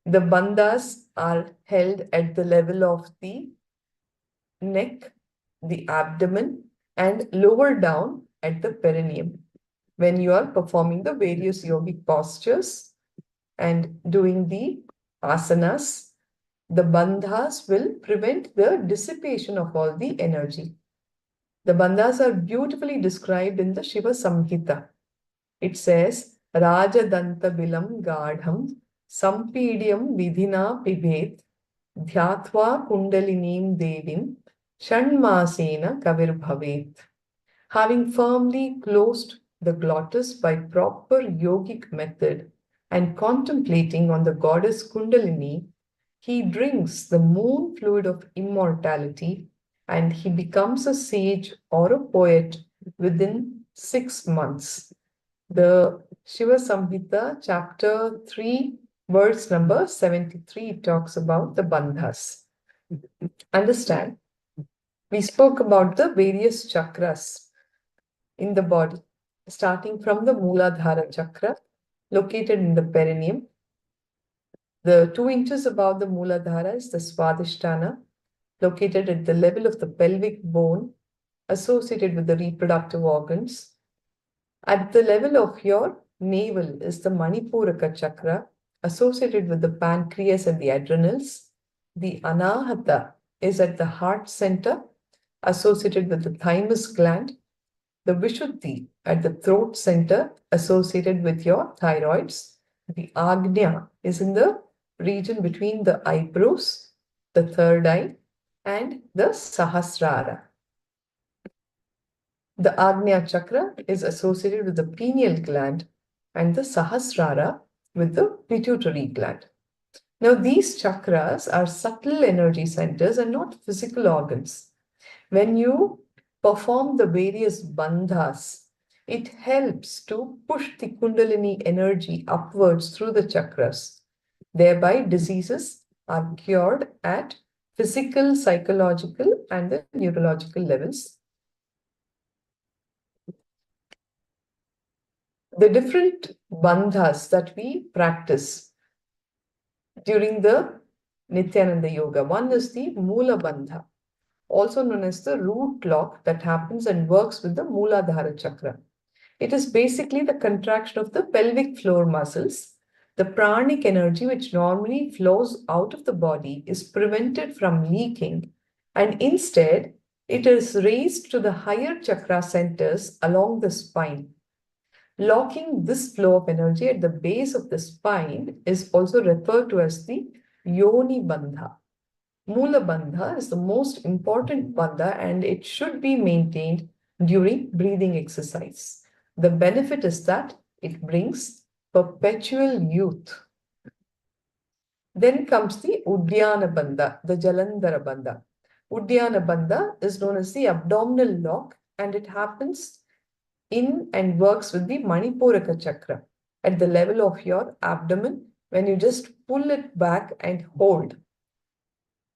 Speaker 4: the bandhas are held at the level of the neck, the abdomen, and lower down at the perineum. When you are performing the various yogic postures and doing the asanas, the bandhas will prevent the dissipation of all the energy. The bandhas are beautifully described in the Shiva Samhita. It says, Rajadanta bilam gadham sampidyam vidhina pibhet dhyatva kundalinim devim shanmasena kavir bhavet. Having firmly closed the glottis by proper yogic method and contemplating on the goddess Kundalini, he drinks the moon fluid of immortality and he becomes a sage or a poet within 6 months. The Shiva Samhita, chapter 3, verse number 73, talks about the bandhas. Understand, we spoke about the various chakras in the body, starting from the Mooladhara chakra, located in the perineum. The 2 inches above the Mooladhara is the Swadhisthana, located at the level of the pelvic bone, associated with the reproductive organs. At the level of your navel is the Manipuraka chakra, associated with the pancreas and the adrenals. The Anahata is at the heart center, associated with the thymus gland. The Vishuddhi at the throat center, associated with your thyroids. The Agnya is in the region between the eyebrows, the third eye, and the Sahasrara. The Agnya chakra is associated with the pineal gland and the Sahasrara with the pituitary gland. Now, these chakras are subtle energy centers and not physical organs. When you perform the various bandhas, it helps to push the Kundalini energy upwards through the chakras. Thereby, diseases are cured at physical, psychological, and the neurological levels. The different bandhas that we practice during the Nithyananda Yoga. One is the Moola Bandha, also known as the root lock, that happens and works with the Mooladhara chakra. It is basically the contraction of the pelvic floor muscles. The pranic energy, which normally flows out of the body, is prevented from leaking, and instead It is raised to the higher chakra centers along the spine. Locking this flow of energy at the base of the spine is also referred to as the Yoni Bandha. Mula Bandha is the most important bandha and it should be maintained during breathing exercise. The benefit is that it brings perpetual youth. Then comes the Uddiyana Bandha, the Jalandhara Bandha. Uddiyana Bandha is known as the abdominal lock and it happens in and works with the Manipuraka chakra at the level of your abdomen when you just pull it back and hold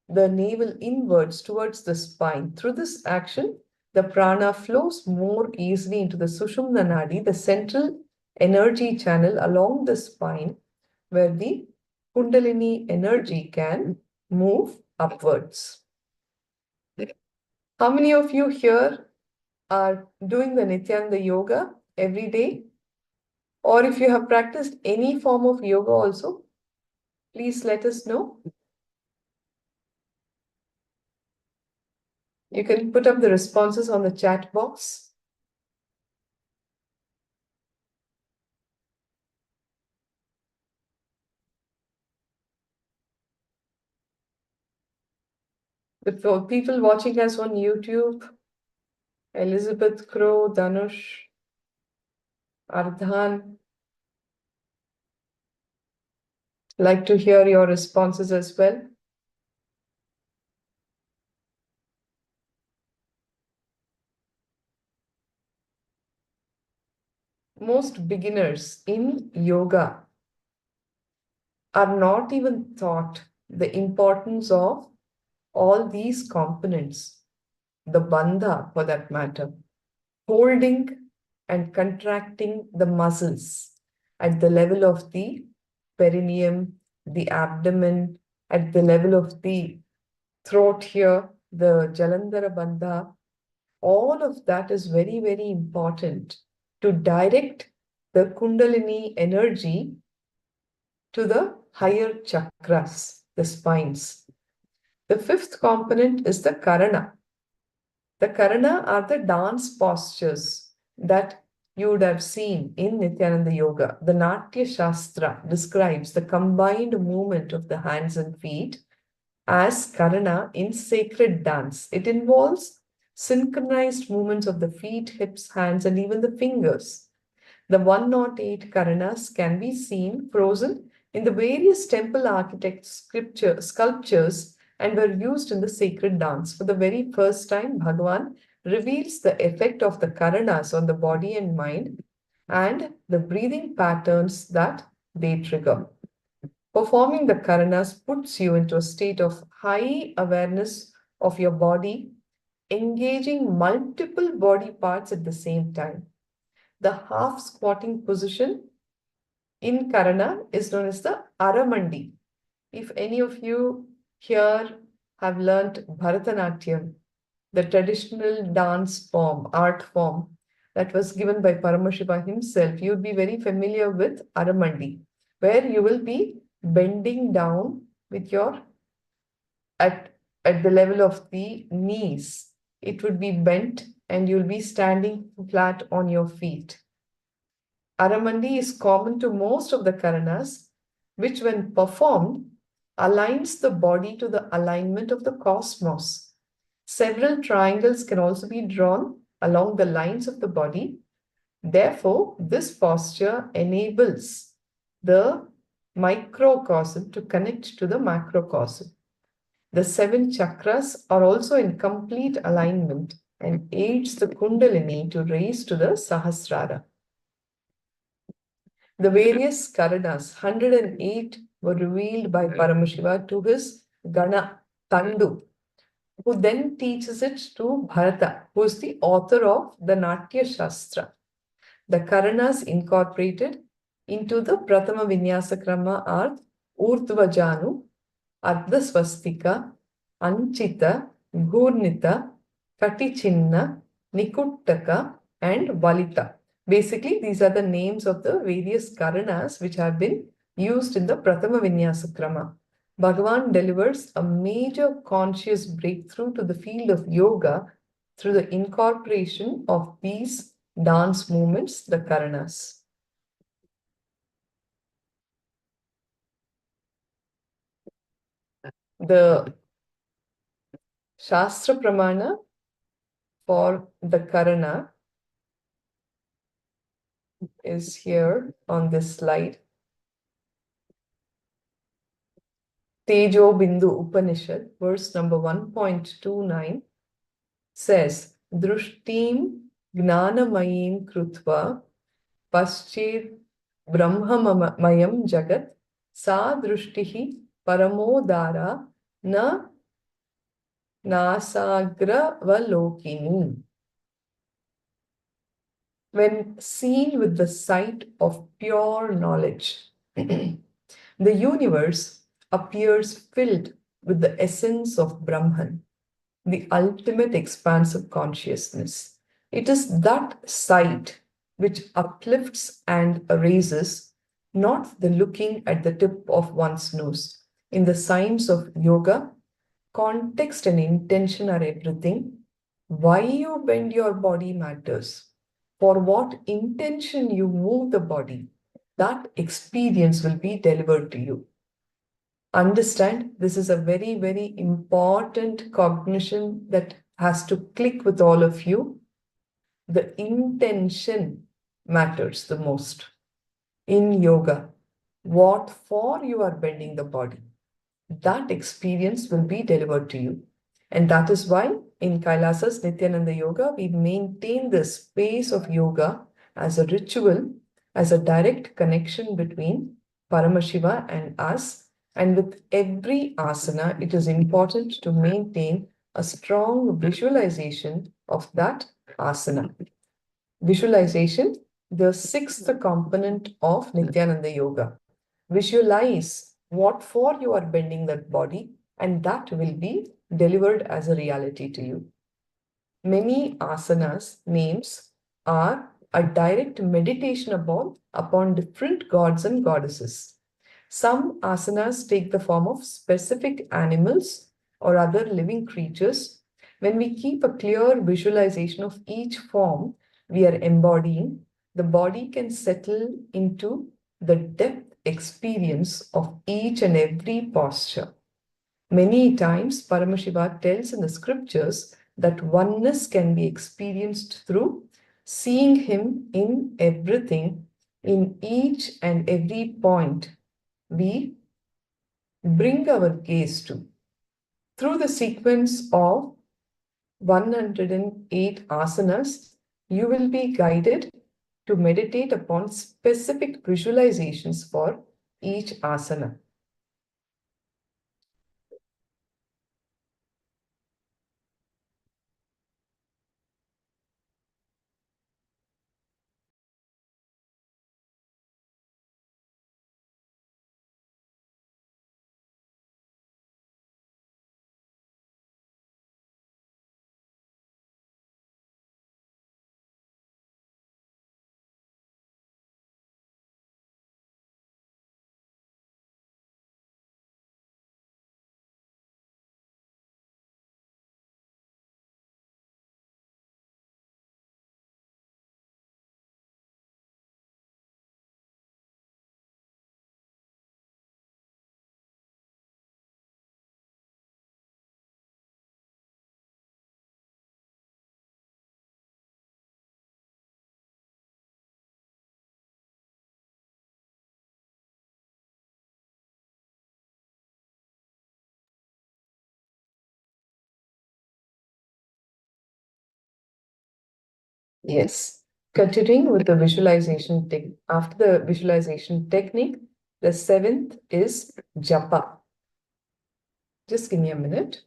Speaker 4: the navel inwards towards the spine. Through this action, the prana flows more easily into the Sushumna Nadi, the central energy channel along the spine, where the Kundalini energy can move upwards. How many of you here are doing the Nithyananda yoga every day? Or if you have practiced any form of yoga also, please let us know. You can put up the responses on the chat box. The people watching us on YouTube, Elizabeth Crow, Dhanush, Ardhan, like to hear your responses as well. Most beginners in yoga are not even taught the importance of all these components, the bandha for that matter, holding and contracting the muscles at the level of the perineum, the abdomen, at the level of the throat here, the Jalandhara Bandha. All of that is very, very important to direct the Kundalini energy to the higher chakras, the spines. The fifth component is the Karana. The Karana are the dance postures that you would have seen in Nithyananda Yoga. The Natya Shastra describes the combined movement of the hands and feet as Karana in sacred dance. It involves synchronized movements of the feet, hips, hands, and even the fingers. The 108 Karanas can be seen frozen in the various temple sculptures and were used in the sacred dance. For the very first time, Bhagavan reveals the effect of the Karanas on the body and mind and the breathing patterns that they trigger. Performing the Karanas puts you into a state of high awareness of your body, engaging multiple body parts at the same time. The half squatting position in Karana is known as the Aramandi. If any of you here have learnt Bharatanatyam, the traditional dance form, art form that was given by Paramashivoham himself, you would be very familiar with Aramandi, where you will be bending down with your at the level of the knees. It would be bent and you'll be standing flat on your feet. Aramandi is common to most of the Karanas, which when performed aligns the body to the alignment of the cosmos. Several triangles can also be drawn along the lines of the body. Therefore, this posture enables the microcosm to connect to the macrocosm. The 7 chakras are also in complete alignment and aids the Kundalini to raise to the Sahasrara. The various Karanas, 108, were revealed by Paramashiva to his Gana Tandu, who then teaches it to Bharata, who is the author of the Natya Shastra. The Karanas incorporated into the Prathama Vinyasa Krama are Urdhvajanu, Ardha Swastika, Anchita, Gurnita, Katichinna, Nikuttaka, and Valita. Basically, these are the names of the various Karanas which have been used in the Prathama Vinyasa Krama. Bhagavan delivers a major conscious breakthrough to the field of yoga through the incorporation of these dance movements, the karanas. The Shastra Pramana for the karana is here on this slide. Tejo Bindu Upanishad, verse number 1.29 says, Drushtim Gnanamayim Krutva Paschet Brahmamayam Jagat Sa Drushtihi Paramodara Na Nasagravalokini. When seen with the sight of pure knowledge, the universe appears filled with the essence of Brahman, the ultimate expansive consciousness. It is that sight which uplifts and raises, not the looking at the tip of one's nose. In the science of yoga, context and intention are everything. Why you bend your body matters. For what intention you move the body, that experience will be delivered to you. Understand, this is a very, very important cognition that has to click with all of you. The intention matters the most in yoga. What for you are bending the body, that experience will be delivered to you. And that is why in Kailasa's Nithyananda Yoga, we maintain the space of yoga as a ritual, as a direct connection between Paramashiva and us. And with every asana, it is important to maintain a strong visualization of that asana. Visualization, the sixth component of Nithyananda Yoga. Visualize what for you are bending that body, and that will be delivered as a reality to you. Many asanas names are a direct meditation upon different gods and goddesses. Some asanas take the form of specific animals or other living creatures. When we keep a clear visualization of each form we are embodying, the body can settle into the depth experience of each and every posture. Many times, Paramashiva tells in the scriptures that oneness can be experienced through seeing him in everything, in each and every point we bring our gaze to. Through the sequence of 108 asanas, you will be guided to meditate upon specific visualizations for each asana. Yes. Continuing with the visualization technique. After the visualization technique, the seventh is japa. Just give me a minute.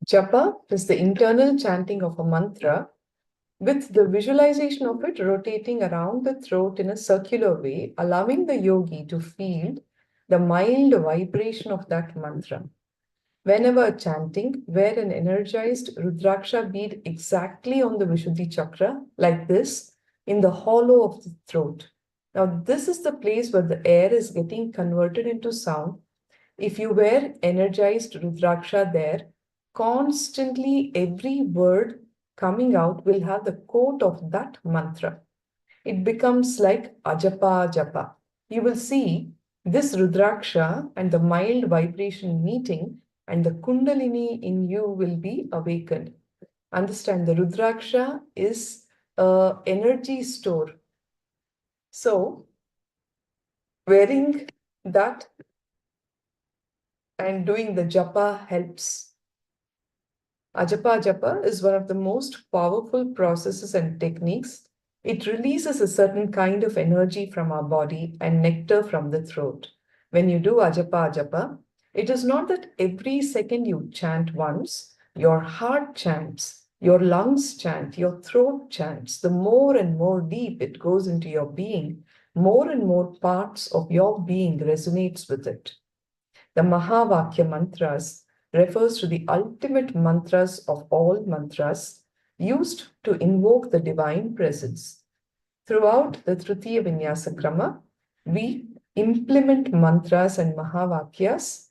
Speaker 4: Japa is the internal chanting of a mantra with the visualization of it rotating around the throat in a circular way, allowing the yogi to feel the mild vibration of that mantra. Whenever chanting, wear an energized Rudraksha bead exactly on the Vishuddhi chakra, like this, in the hollow of the throat. Now, this is the place where the air is getting converted into sound. If you wear energized Rudraksha there, constantly every word coming out will have the quote of that mantra. It becomes like ajapa japa. You will see this Rudraksha and the mild vibration meeting, and the Kundalini in you will be awakened. Understand, the Rudraksha is a energy store. So, wearing that and doing the japa helps. Ajapa japa is one of the most powerful processes and techniques. It releases a certain kind of energy from our body and nectar from the throat. When you do ajapa japa, it is not that every second you chant once, your heart chants, your lungs chant, your throat chants. The more and more deep it goes into your being, more and more parts of your being resonates with it. The Mahavakya mantras refers to the ultimate mantras of all mantras used to invoke the divine presence. Throughout the Tritiya Vinyasa Krama, we implement mantras and Mahavakyas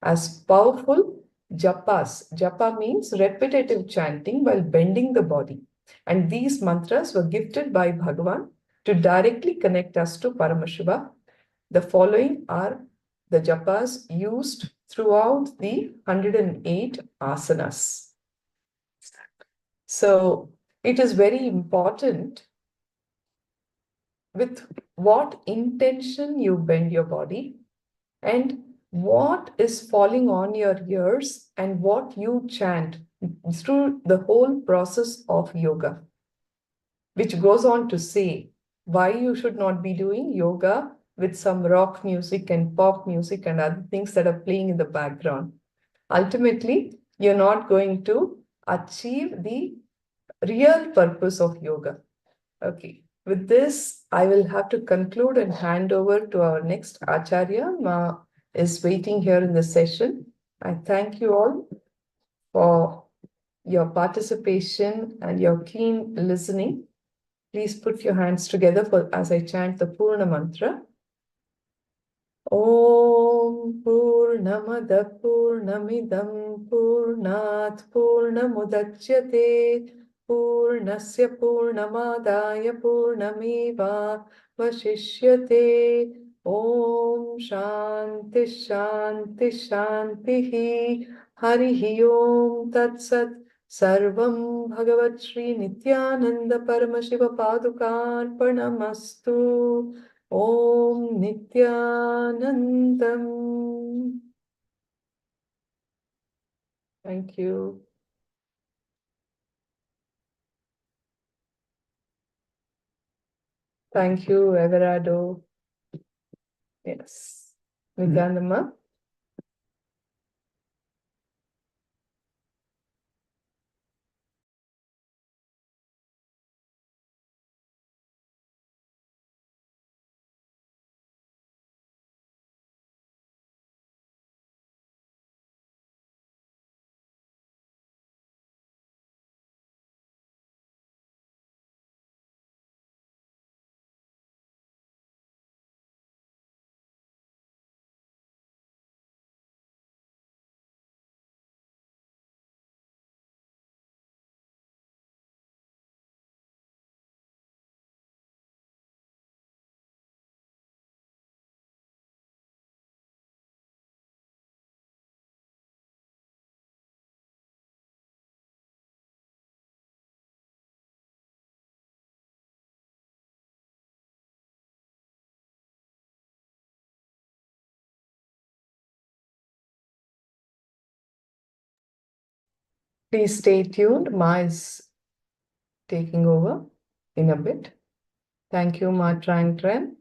Speaker 4: as powerful japas. Japa means repetitive chanting while bending the body. And these mantras were gifted by Bhagavan to directly connect us to Paramashiva. The following are the japas used throughout the 108 asanas. So it is very important with what intention you bend your body and what is falling on your ears and what you chant through the whole process of yoga, which goes on to say why you should not be doing yoga with some rock music and pop music and other things that are playing in the background. Ultimately, you're not going to achieve the real purpose of yoga. Okay, with this, I will have to conclude and hand over to our next Acharya. Ma is waiting here in the session. I thank you all for your participation and your keen listening. Please put your hands together for as I chant the Purna mantra. Om Purnamada Purnamidam Purnat Purnamudachyate Purnasya Purnamadaya Purnameva Vashishyate. Om Shanti Shanti Shanti Harihi Om Tat Sat. Sarvam Bhagavat Shri Nithyananda Paramashiva Padukarpanamastu. Om Nithyanandam. Thank you. Thank you, Everardo. Yes. Nithyanandama. Please stay tuned. Ma is taking over in a bit. Thank you, Ma Tran.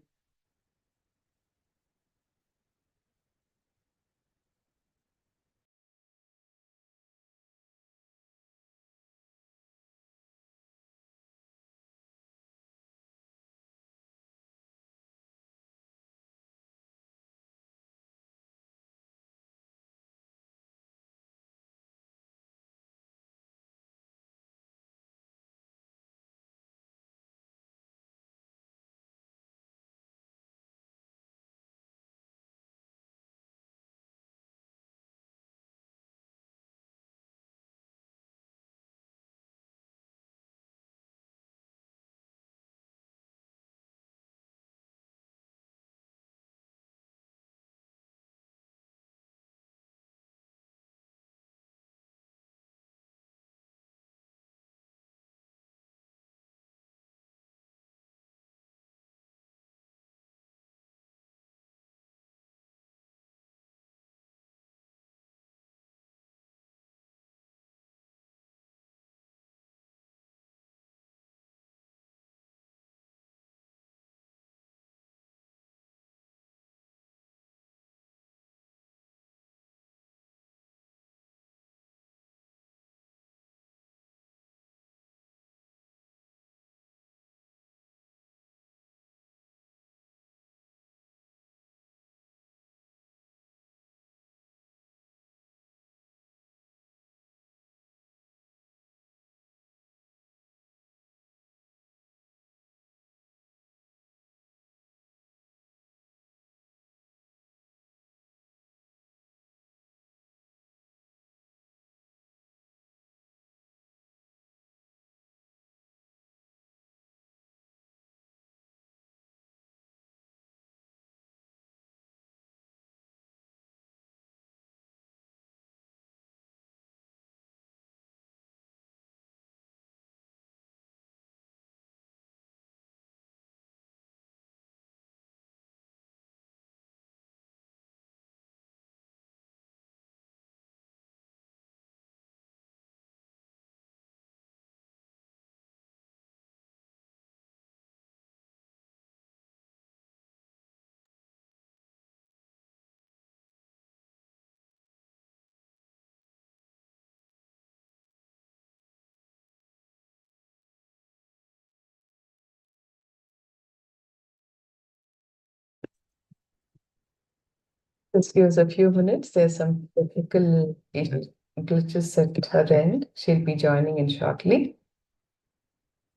Speaker 4: Excuse a few minutes. There's some technical glitches at her end. She'll be joining in shortly.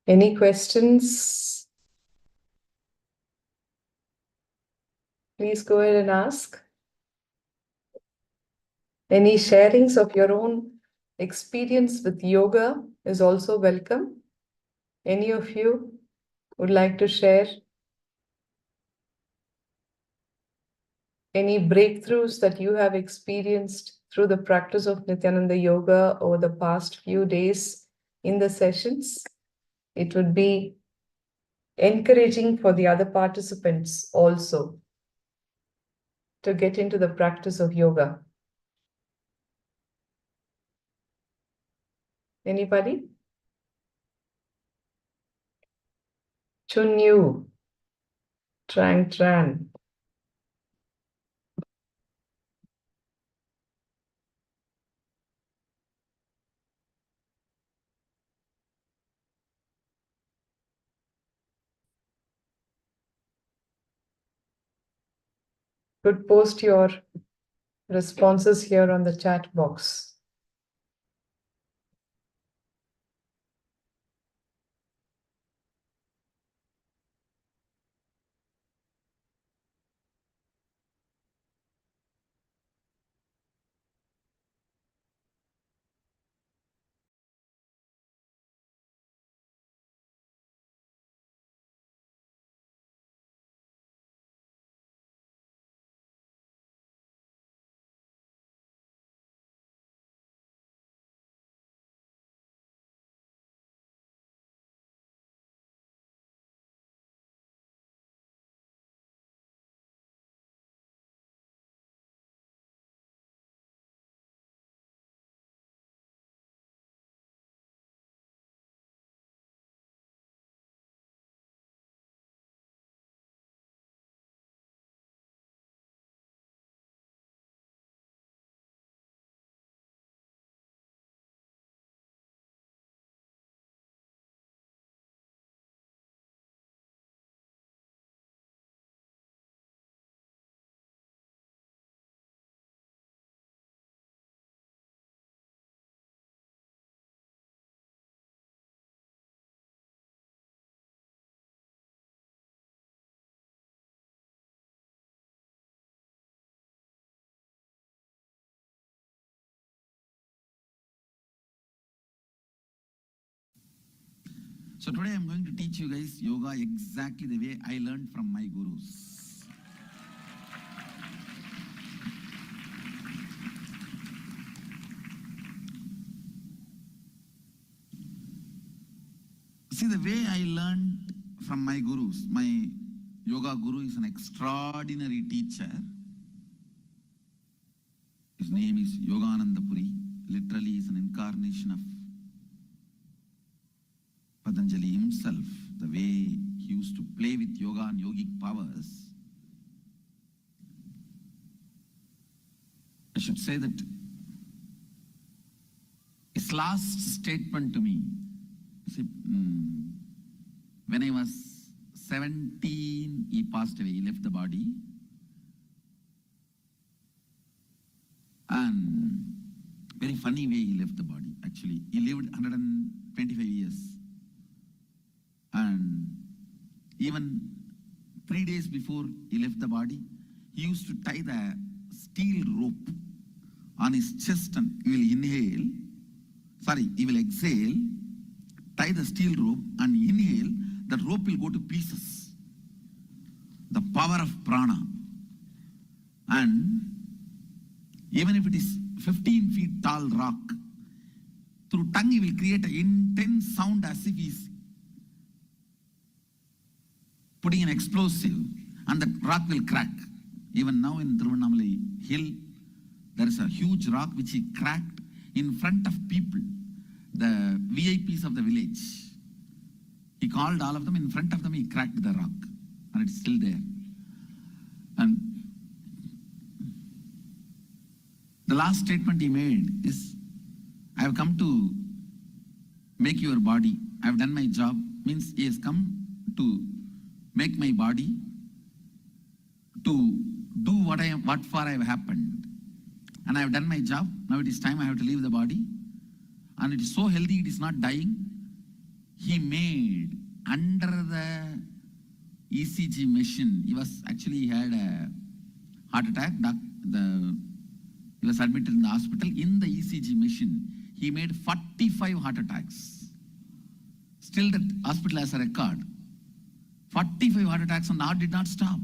Speaker 4: Any questions? Please go ahead and ask. Any sharings of your own experience with yoga is also welcome. Any of you would like to share any breakthroughs that you have experienced through the practice of Nithyananda Yoga over the past few days in the sessions? It would be encouraging for the other participants also to get into the practice of yoga. Anybody? Chunyu, Tran. Could post your responses here on the chat box.
Speaker 1: So today I'm going to teach you guys yoga exactly the way I learned from my gurus. See, the way I learned from my gurus, my yoga guru is an extraordinary teacher. His name is Yogananda Puri. Literally is an incarnation of Patanjali himself. The way he used to play with yoga and yogic powers. I should say that his last statement to me, see, when I was 17, he passed away, he left the body. And very funny way he left the body, actually. He lived 125 years. And even 3 days before he left the body, he used to tie the steel rope on his chest and he will exhale, tie the steel rope and inhale, that rope will go to pieces. The power of prana. And even if it is 15 feet tall rock, through tongue he will create an intense sound as if he is putting an explosive, and the rock will crack. Even now in Thiruvannamalai hill, there is a huge rock which he cracked in front of people, the VIPs of the village. He called all of them, in front of them he cracked the rock, and it's still there. And the last statement he made is, I have come to make your body. I have done my job. Means he has come to make my body to do what for I have happened. And I have done my job. Now it is time I have to leave the body. And it is so healthy, it is not dying. He made under the ECG machine, he had a heart attack. He was admitted in the hospital. In the ECG machine, he made 45 heart attacks. Still the hospital has a record. 45 heart attacks and the heart did not stop.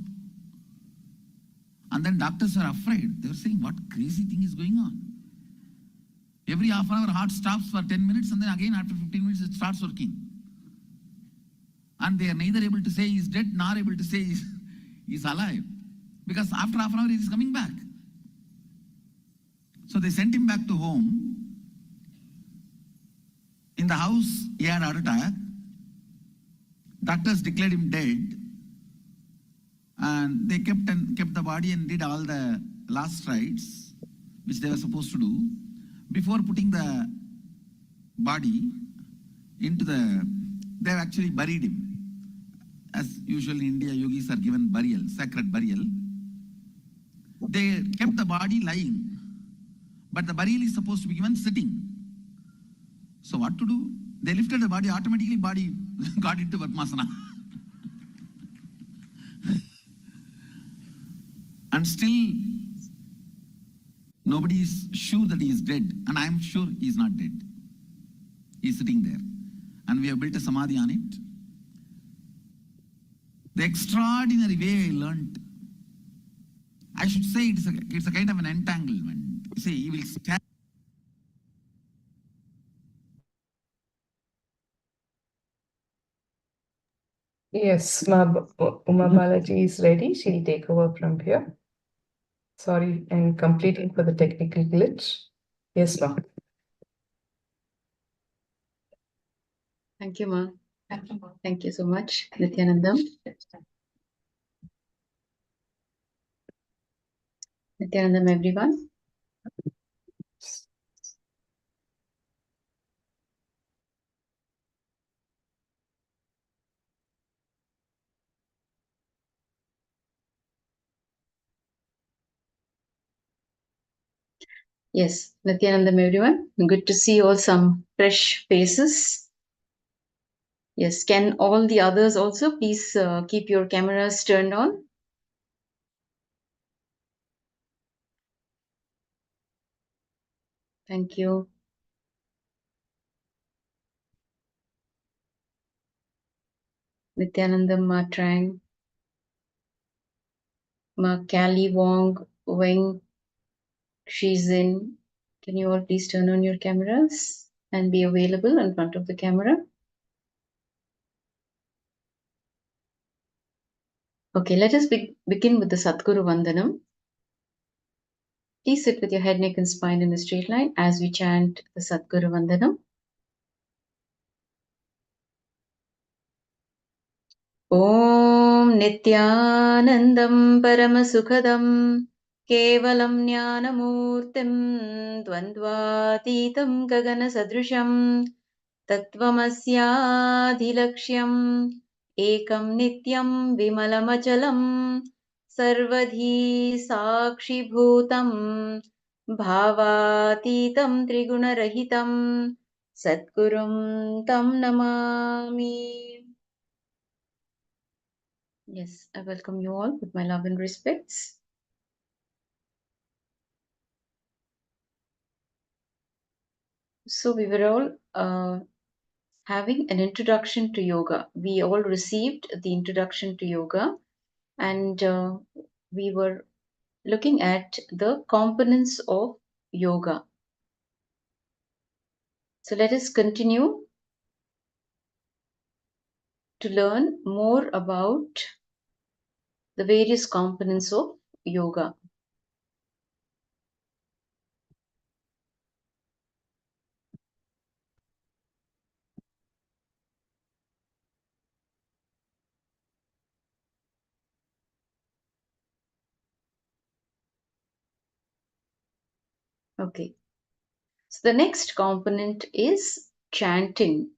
Speaker 1: And then doctors were afraid. They were saying, what crazy thing is going on? Every half an hour, heart stops for 10 minutes and then again after 15 minutes, it starts working. And they are neither able to say he's dead nor able to say he's alive. Because after half an hour, he is coming back. So they sent him back to home. In the house, he had a heart attack. Doctors declared him dead. And they kept the body and did all the last rites, which they were supposed to do. Before putting the body into they have actually buried him. As usual in India, yogis are given burial, sacred burial. They kept the body lying, but the burial is supposed to be given sitting. So what to do? They lifted the body, automatically body got into Padmasana. And still, nobody is sure that he is dead. And I am sure he is not dead. He is sitting there. And we have built a samadhi on it. The extraordinary way I learned, I should say it's a kind of an entanglement. You see, he will stand.
Speaker 4: Yes, Uma Balaji is ready. She'll take over from here. Sorry, I'm completing for the technical glitch. Yes, Ma.
Speaker 5: Thank you, Ma. Thank you so much, Nithyananda. Nithyananda, everyone. Yes, Nithyananda, everyone. Good to see all some fresh faces. Yes, can all the others also please keep your cameras turned on? Thank you. Nithyananda, Ma Trang, Ma Kali Wong, Weng, Shizin. Can you all please turn on your cameras and be available in front of the camera? Okay, let us begin with the Satguru Vandanam. Please sit with your head, neck, and spine in a straight line as we chant the Satguru Vandanam. Om Nithyanandam Paramasukhadam Kevalam Jnanamurtim Dvandvatitam Gagana Sadrusham Tattvamasyadhilaksham Ekam Nityam Vimalamachalam Sarvadhi Sakshibhutam Bhavatitam Trigunarahitam Satgurum Tam Namami. Yes, I welcome you all with my love and respects. So we were all having an introduction to yoga. We all received the introduction to yoga, and we were looking at the components of yoga. So let us continue to learn more about the various components of yoga. Okay. So the next component is chanting,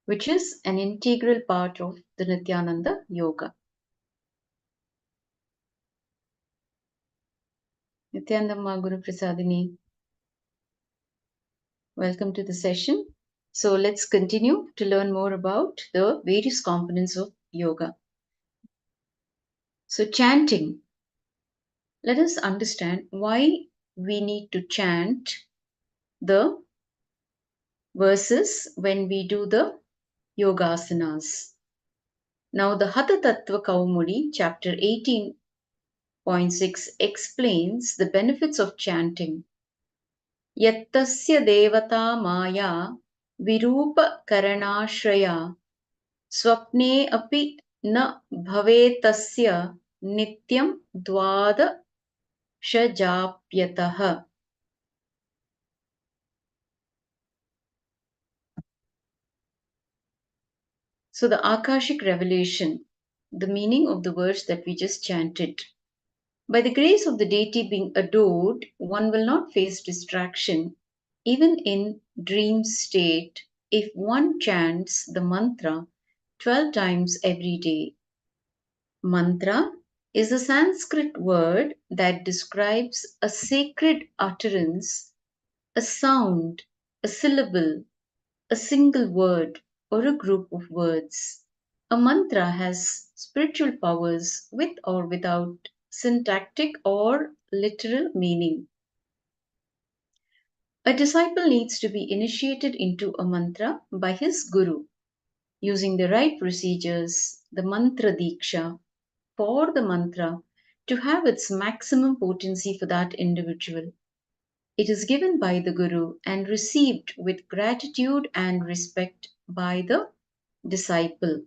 Speaker 5: which is an integral part of the Nithyananda yoga. Nithyananda Guru Prasadini. Welcome to the session. So let's continue to learn more about the various components of yoga. So chanting. Let us understand why we need to chant the verses when we do the yogasanas. Now the Hatha Tattva Kaumudi, chapter 18.6 explains the benefits of chanting. Yattasya devata maya virupa karanashraya swapne api na bhavetasya nityam dvada shajapyatah. So the Akashic revelation, the meaning of the words that we just chanted. By the grace of the deity being adored, one will not face distraction, even in dream state, if one chants the mantra 12 times every day. Mantra is a Sanskrit word that describes a sacred utterance, a sound, a syllable, a single word, or a group of words. A mantra has spiritual powers with or without syntactic or literal meaning. A disciple needs to be initiated into a mantra by his guru using the right procedures, the mantra diksha, for the mantra to have its maximum potency for that individual. It is given by the guru and received with gratitude and respect by the disciple.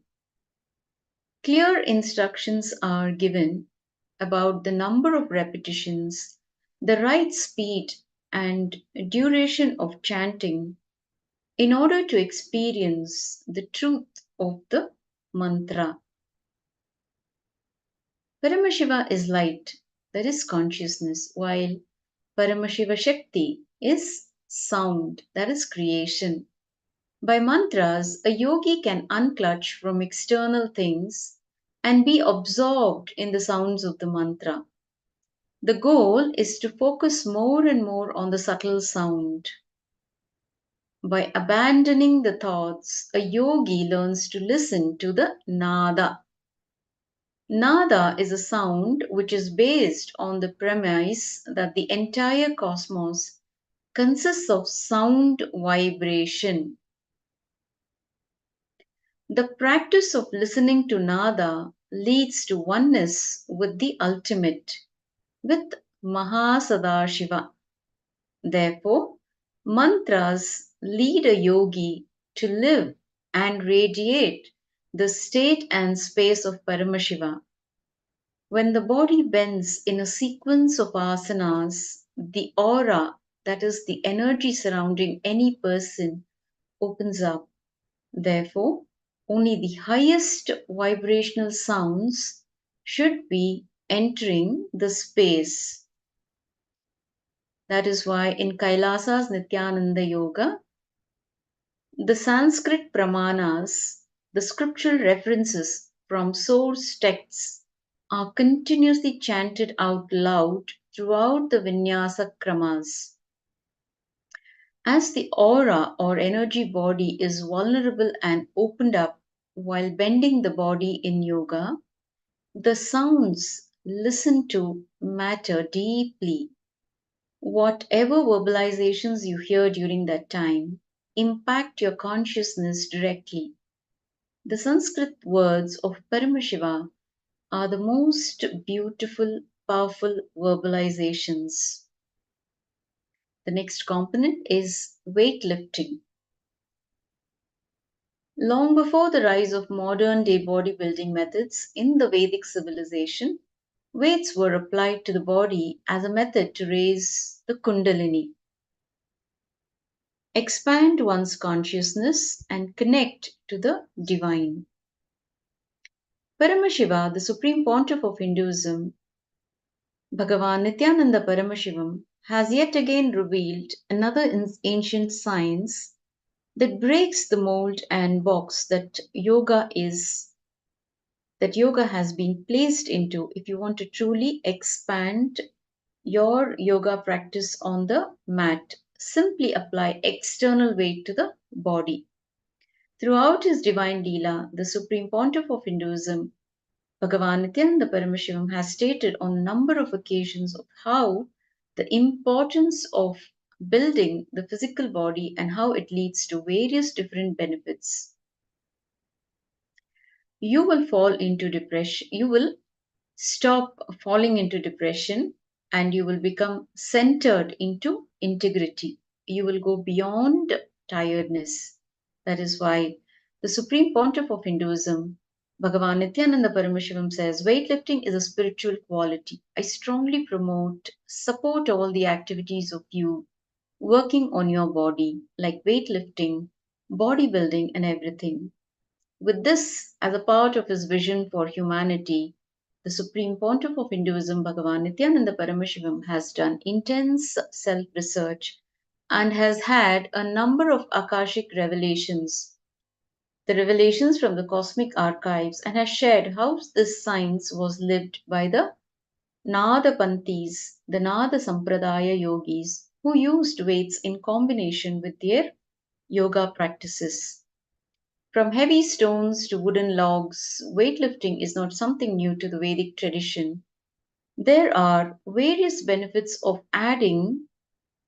Speaker 5: Clear instructions are given about the number of repetitions, the right speed, and duration of chanting in order to experience the truth of the mantra. Paramashiva is light, that is consciousness, while Paramashiva Shakti is sound, that is creation. By mantras, a yogi can unclutch from external things and be absorbed in the sounds of the mantra. The goal is to focus more and more on the subtle sound. By abandoning the thoughts, a yogi learns to listen to the nada. Nada is a sound which is based on the premise that the entire cosmos consists of sound vibration. The practice of listening to nada leads to oneness with the ultimate, with Mahasadashiva. Therefore, mantras lead a yogi to live and radiate the state and space of Paramashiva. When the body bends in a sequence of asanas, the aura, that is the energy surrounding any person, opens up. Therefore, only the highest vibrational sounds should be entering the space. That is why in KAILASA's Nithyananda Yoga, the Sanskrit pramanas, the scriptural references from source texts, are continuously chanted out loud throughout the vinyasa kramas. As the aura or energy body is vulnerable and opened up while bending the body in yoga, the sounds listened to matter deeply. Whatever verbalizations you hear during that time impact your consciousness directly. The Sanskrit words of Paramashiva are the most beautiful, powerful verbalizations. The next component is weightlifting. Long before the rise of modern day bodybuilding methods in the Vedic civilization, weights were applied to the body as a method to raise the Kundalini, expand one's consciousness, and connect to the divine. Paramashiva, the supreme pontiff of Hinduism, Bhagavan Nithyananda Paramashivam, has yet again revealed another ancient science that breaks the mold and box that yoga has been placed into if you want to truly expand your yoga practice on the mat. Simply apply external weight to the body. Throughout his divine Leela, the Supreme Pontiff of Hinduism, Bhagavan Nithyananda Paramashivam, has stated on a number of occasions of how the importance of building the physical body and how it leads to various different benefits. You will fall into depression, you will stop falling into depression, and you will become centered into integrity. You will go beyond tiredness. That is why the Supreme Pontiff of Hinduism, Bhagavan Nithyananda Paramashivam, says weightlifting is a spiritual quality. I strongly support all the activities of you working on your body, like weightlifting, bodybuilding, and everything. With this as a part of his vision for humanity, the Supreme Pontiff of Hinduism, Bhagavan Nithyananda Paramashivam, has done intense self research and has had a number of Akashic revelations, the revelations from the cosmic archives, and has shared how this science was lived by the Nada Panthis, the Nada Sampradaya yogis, who used weights in combination with their yoga practices. From heavy stones to wooden logs, weightlifting is not something new to the Vedic tradition. There are various benefits of adding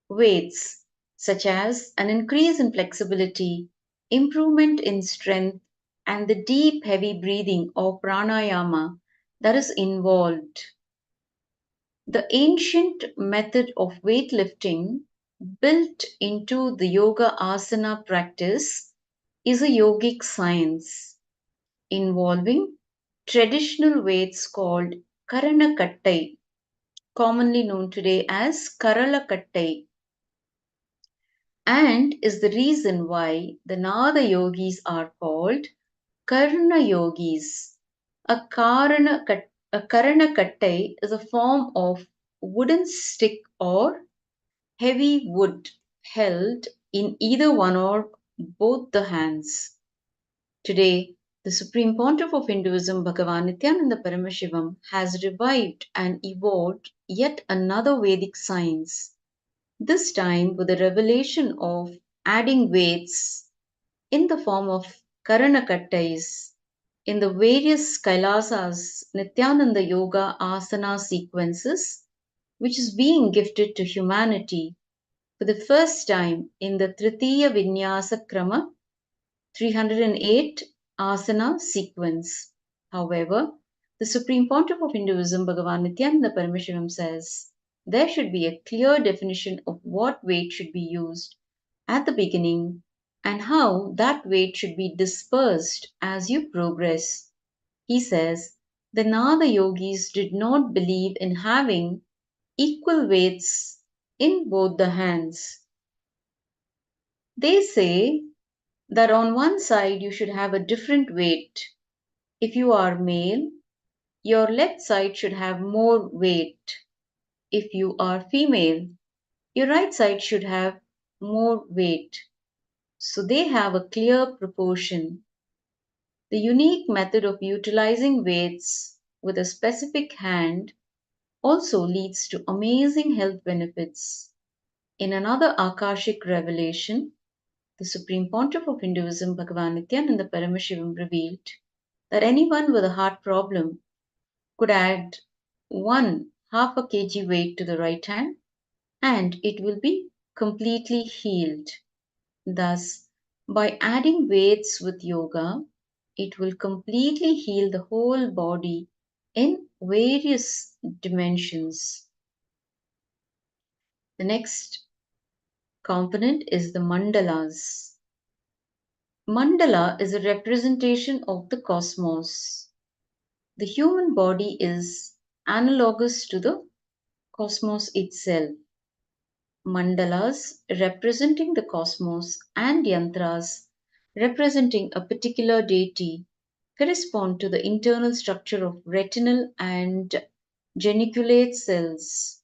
Speaker 5: weights, such as an increase in flexibility, improvement in strength, and the deep, heavy breathing or pranayama that is involved. The ancient method of weightlifting built into the yoga asana practice is a yogic science involving traditional weights called Karanakattai, commonly known today as Karalakattai, and is the reason why the Nada yogis are called Karna yogis. A Karanakattai is a form of wooden stick or heavy wood held in either one or both the hands. Today, the Supreme Pontiff of Hinduism, Bhagavan Nithyananda Paramashivam, has revived and evolved yet another Vedic science, this time with the revelation of adding weights in the form of Karanakattais in the various KAILASA's Nithyananda Yoga Asana sequences, which is being gifted to humanity for the first time in the Tritiya Vinyasa Krama 308 asana sequence. However, the Supreme Pontiff of Hinduism, Bhagavan Nithyananda Paramashivam, says there should be a clear definition of what weight should be used at the beginning and how that weight should be dispersed as you progress. He says the Nada yogis did not believe in having equal weights in both the hands. They say that on one side you should have a different weight. If you are male, your left side should have more weight. If you are female, your right side should have more weight. So they have a clear proportion. The unique method of utilizing weights with a specific hand also leads to amazing health benefits. In another Akashic revelation, the Supreme Pontiff of Hinduism, Bhagavan Nithyananda Paramashivam, revealed that anyone with a heart problem could add one half a kg weight to the right hand and it will be completely healed. Thus, by adding weights with yoga, it will completely heal the whole body in various dimensions. The next component is the mandalas. Mandala is a representation of the cosmos. The human body is analogous to the cosmos itself. Mandalas representing the cosmos and yantras representing a particular deity correspond to the internal structure of retinal and geniculate cells.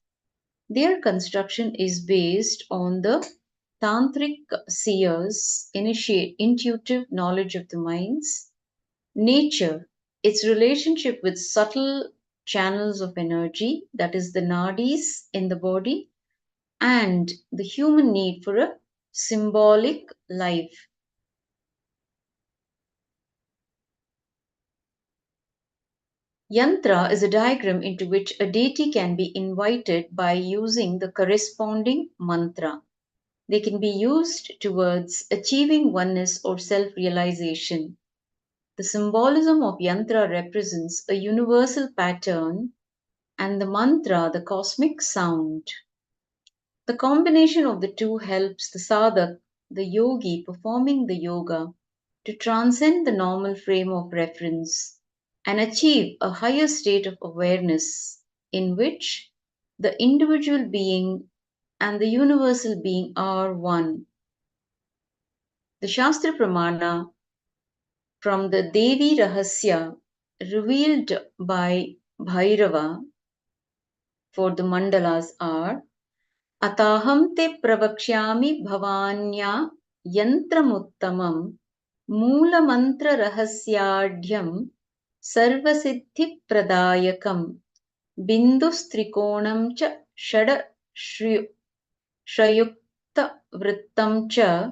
Speaker 5: Their construction is based on the tantric seer's intuitive knowledge of the mind's nature, its relationship with subtle channels of energy, that is the nadis in the body, and the human need for a symbolic life. Yantra is a diagram into which a deity can be invited by using the corresponding mantra. They can be used towards achieving oneness or self-realization. The symbolism of yantra represents a universal pattern and the mantra the cosmic sound. The combination of the two helps the sadhak, the yogi performing the yoga, to transcend the normal frame of reference and achieve a higher state of awareness in which the individual being and the universal being are one. The Shastra Pramana from the Devi Rahasya revealed by Bhairava for the mandalas are Ataham te pravakshyami bhavanya yantramuttamam Moola mantra rahasyadhyam sarvasiddhi pradayakam bindustrikonam cha shada shrayukta vrittam cha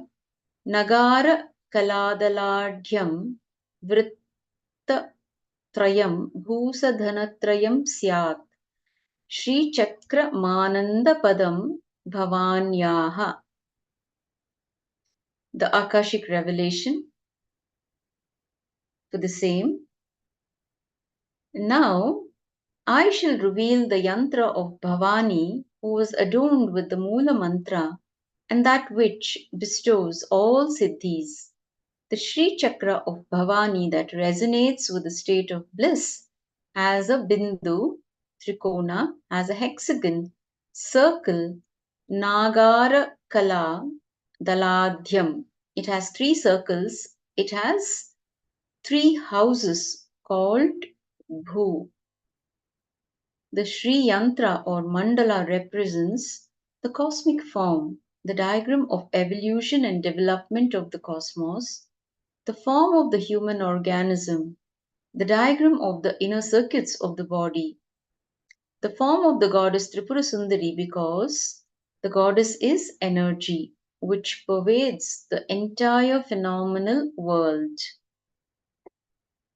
Speaker 5: nagara kaladaladhyam vrittatrayam bhusadhanatrayam syat Shri Chakra Mananda Padam Bhavanyaha. The Akashic revelation for the same. Now I shall reveal the yantra of Bhavani, who was adorned with the Moola mantra and that which bestows all siddhis. The Sri Chakra of Bhavani that resonates with the state of bliss has a bindu, trikona, has a hexagon, circle, nagara kala, daladhyam. It has 3 circles. It has 3 houses called bhu. The Sri Yantra or Mandala represents the cosmic form, the diagram of evolution and development of the cosmos, the form of the human organism, the diagram of the inner circuits of the body, the form of the goddess Tripura Sundari because the goddess is energy which pervades the entire phenomenal world.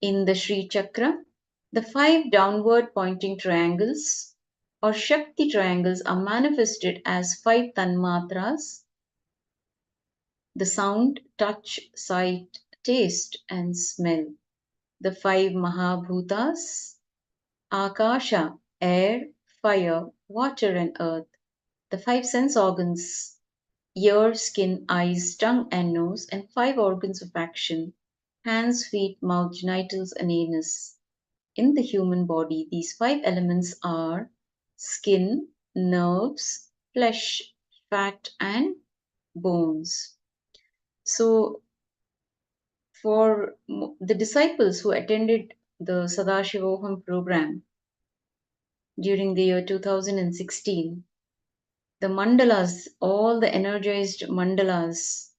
Speaker 5: In the Sri Chakra, the 5 downward pointing triangles or Shakti triangles are manifested as 5 tanmatras: the sound, touch, sight, taste, and smell. The 5 Mahabhutas, Akasha, air, fire, water, and earth. The 5 sense organs, ear, skin, eyes, tongue, and nose, and 5 organs of action, hands, feet, mouth, genitals, and anus. In the human body, these 5 elements are skin, nerves, flesh, fat, and bones. So, for the disciples who attended the Sadashivoham program during the year 2016, the mandalas, all the energized mandalas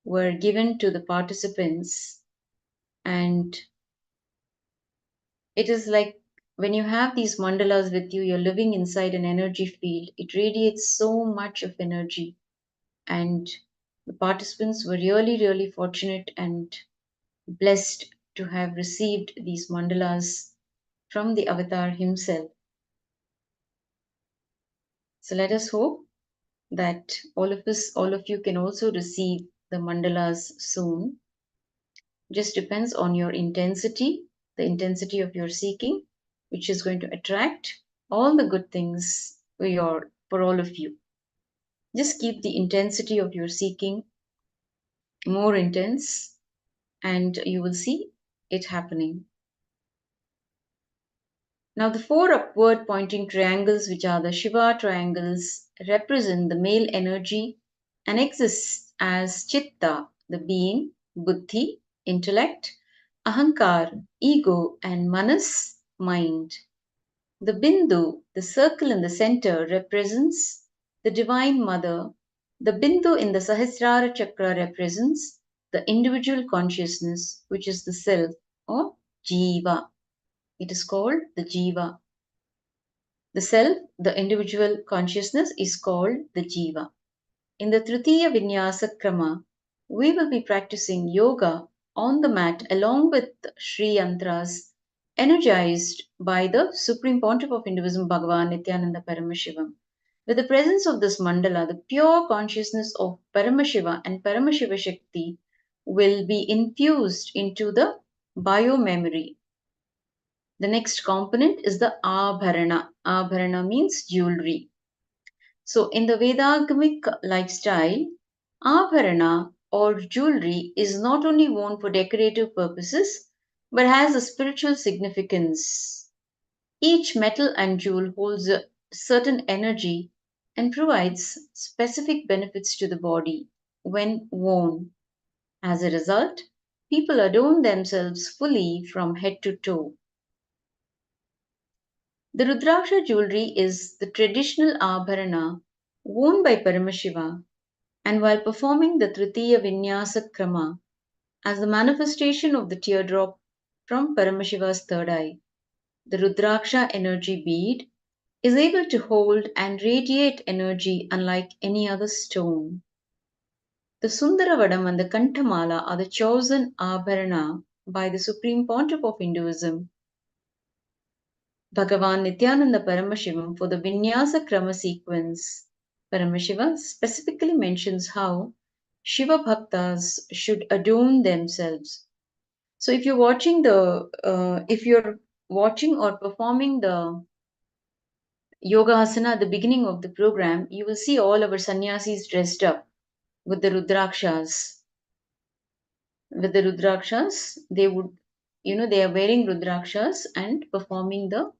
Speaker 5: were given to the participants, and it is like when you have these mandalas with you, you're living inside an energy field. It radiates so much of energy, and the participants were really, really fortunate and blessed to have received these mandalas from the avatar himself. So let us hope that all of you can also receive the mandalas soon. Just depends on your intensity, the intensity of your seeking, which is going to attract all the good things for all of you. Just keep the intensity of your seeking more intense, and you will see it happening. Now, the 4 upward pointing triangles, which are the Shiva triangles, represent the male energy and exist as Chitta, the being, Buddhi, intellect, Ahankar, ego, and Manas, mind. The Bindu, the circle in the center, represents the Divine Mother. The Bindu in the Sahasrara Chakra represents the individual consciousness, which is the self or Jiva. It is called the Jiva. The self, the individual consciousness, is called the Jiva. In the Tritiya Vinyasa Krama, we will be practicing yoga on the mat along with Sri Yantras, energized by the Supreme Pontiff of Hinduism, Bhagavan Nithyananda Paramashivam. With the presence of this mandala, the pure consciousness of Paramashiva and Paramashiva Shakti will be infused into the biomemory. The next component is the Abharana. Abharana means jewelry. So, in the Vedagamic lifestyle, Abharana or jewelry is not only worn for decorative purposes but has a spiritual significance. Each metal and jewel holds a certain energy and provides specific benefits to the body when worn. As a result, people adorn themselves fully from head to toe. The Rudraksha jewelry is the traditional abharana worn by Paramashiva, and while performing the Tritiya Vinyasa Krama as the manifestation of the teardrop from Paramashiva's third eye, the Rudraksha energy bead is able to hold and radiate energy unlike any other stone. The Sundaravadam and the Kantamala are the chosen abharana by the Supreme Pontiff of Hinduism, Bhagavan Nithyananda Paramashivam, for the Vinyasa Krama sequence. Paramashiva specifically mentions how Shiva Bhaktas should adorn themselves. So if you're watching or performing the yoga asana at the beginning of the program, you will see all our sannyasis dressed up with the Rudrakshas. With the Rudrakshas, they are wearing Rudrakshas and performing the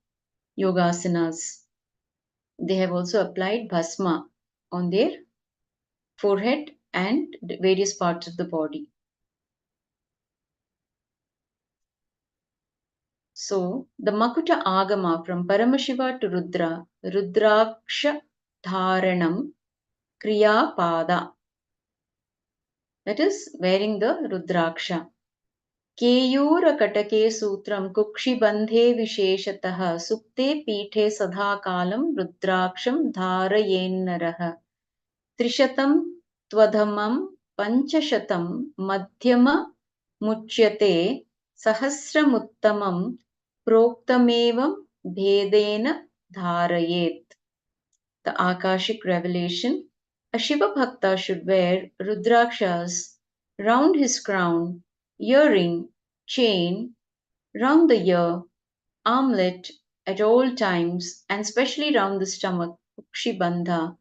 Speaker 5: yoga asanas. They have also applied bhasma on their forehead and various parts of the body. So, the Makuta Agama from Paramashiva to Rudra, Rudraksha Dharanam Kriya Pada. That is wearing the Rudraksha. Keyura Katake Sutram Kukshi Bandhe Visheshatah Sukte Pithe Sadhakalam Rudraksham Dharayennaraha Trishatam Twadhamam Panchashatam Madhyama Muchyate Sahasramuttamam Proktamevam Bhedena Dharayet. The Akashic revelation: a Shiva Bhakta should wear Rudrakshas round his crown, earring, chain, round the ear, armlet at all times, and especially round the stomach, Ukshibandha,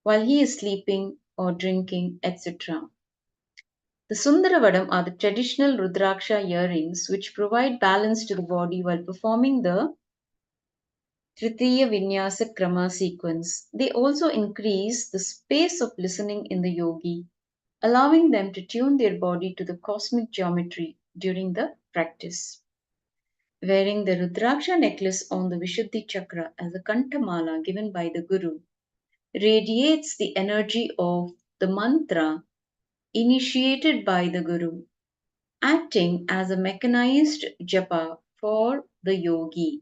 Speaker 5: while he is sleeping or drinking, etc. The Sundaravadam are the traditional Rudraksha earrings which provide balance to the body while performing the Tritiya Vinyasa Krama sequence. They also increase the space of listening in the yogi, allowing them to tune their body to the cosmic geometry during the practice. Wearing the Rudraksha necklace on the Vishuddhi Chakra as a Kantamala given by the Guru radiates the energy of the mantra initiated by the Guru, acting as a mechanized japa for the yogi.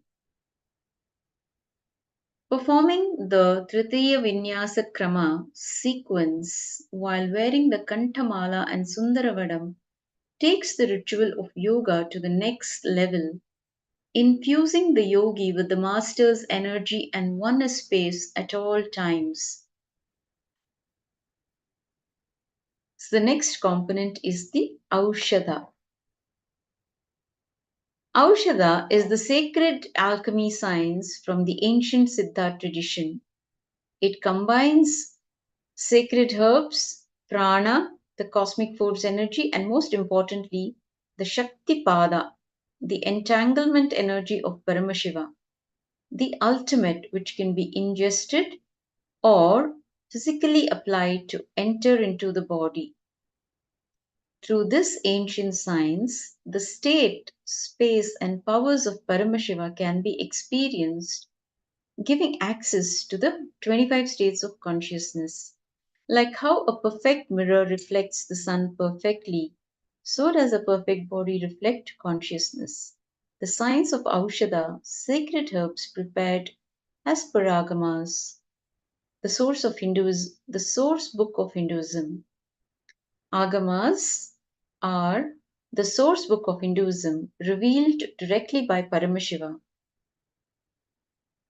Speaker 5: Performing the Tritiya Vinyasa Krama sequence while wearing the Kantamala and Sundaravadam takes the ritual of yoga to the next level, infusing the yogi with the master's energy and oneness space at all times. So the next component is the Aushadha. Aushadha is the sacred alchemy science from the ancient Siddha tradition. It combines sacred herbs, prana, the cosmic force energy, and most importantly, the Shakti Pada, the entanglement energy of Paramashiva, the ultimate which can be ingested or physically applied to enter into the body. Through this ancient science, the state, space, and powers of Paramashiva can be experienced, giving access to the 25 states of consciousness. Like how a perfect mirror reflects the sun perfectly, so does a perfect body reflect consciousness. the science of Aushadha, sacred herbs prepared as per Agamas, the source book of Hinduism. Agamas are the source book of Hinduism revealed directly by Paramashiva.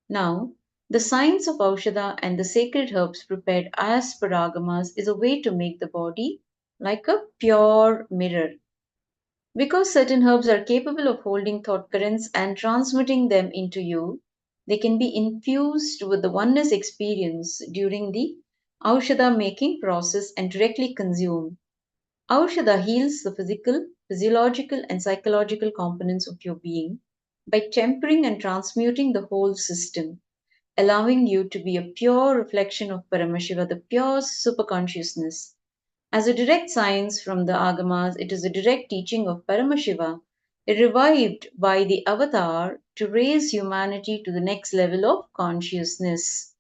Speaker 5: Now, the science of Aushadha and the sacred herbs prepared as per Agamas is a way to make the body like a pure mirror. Because certain herbs are capable of holding thought currents and transmitting them into you, they can be infused with the oneness experience during the Aushadha making process and directly consumed. Aushadha heals the physical, physiological, and psychological components of your being by tempering and transmuting the whole system, allowing you to be a pure reflection of Paramashiva, the pure superconsciousness. As a direct science from the Agamas, it is a direct teaching of Paramashiva, revived by the avatar to raise humanity to the next level of consciousness.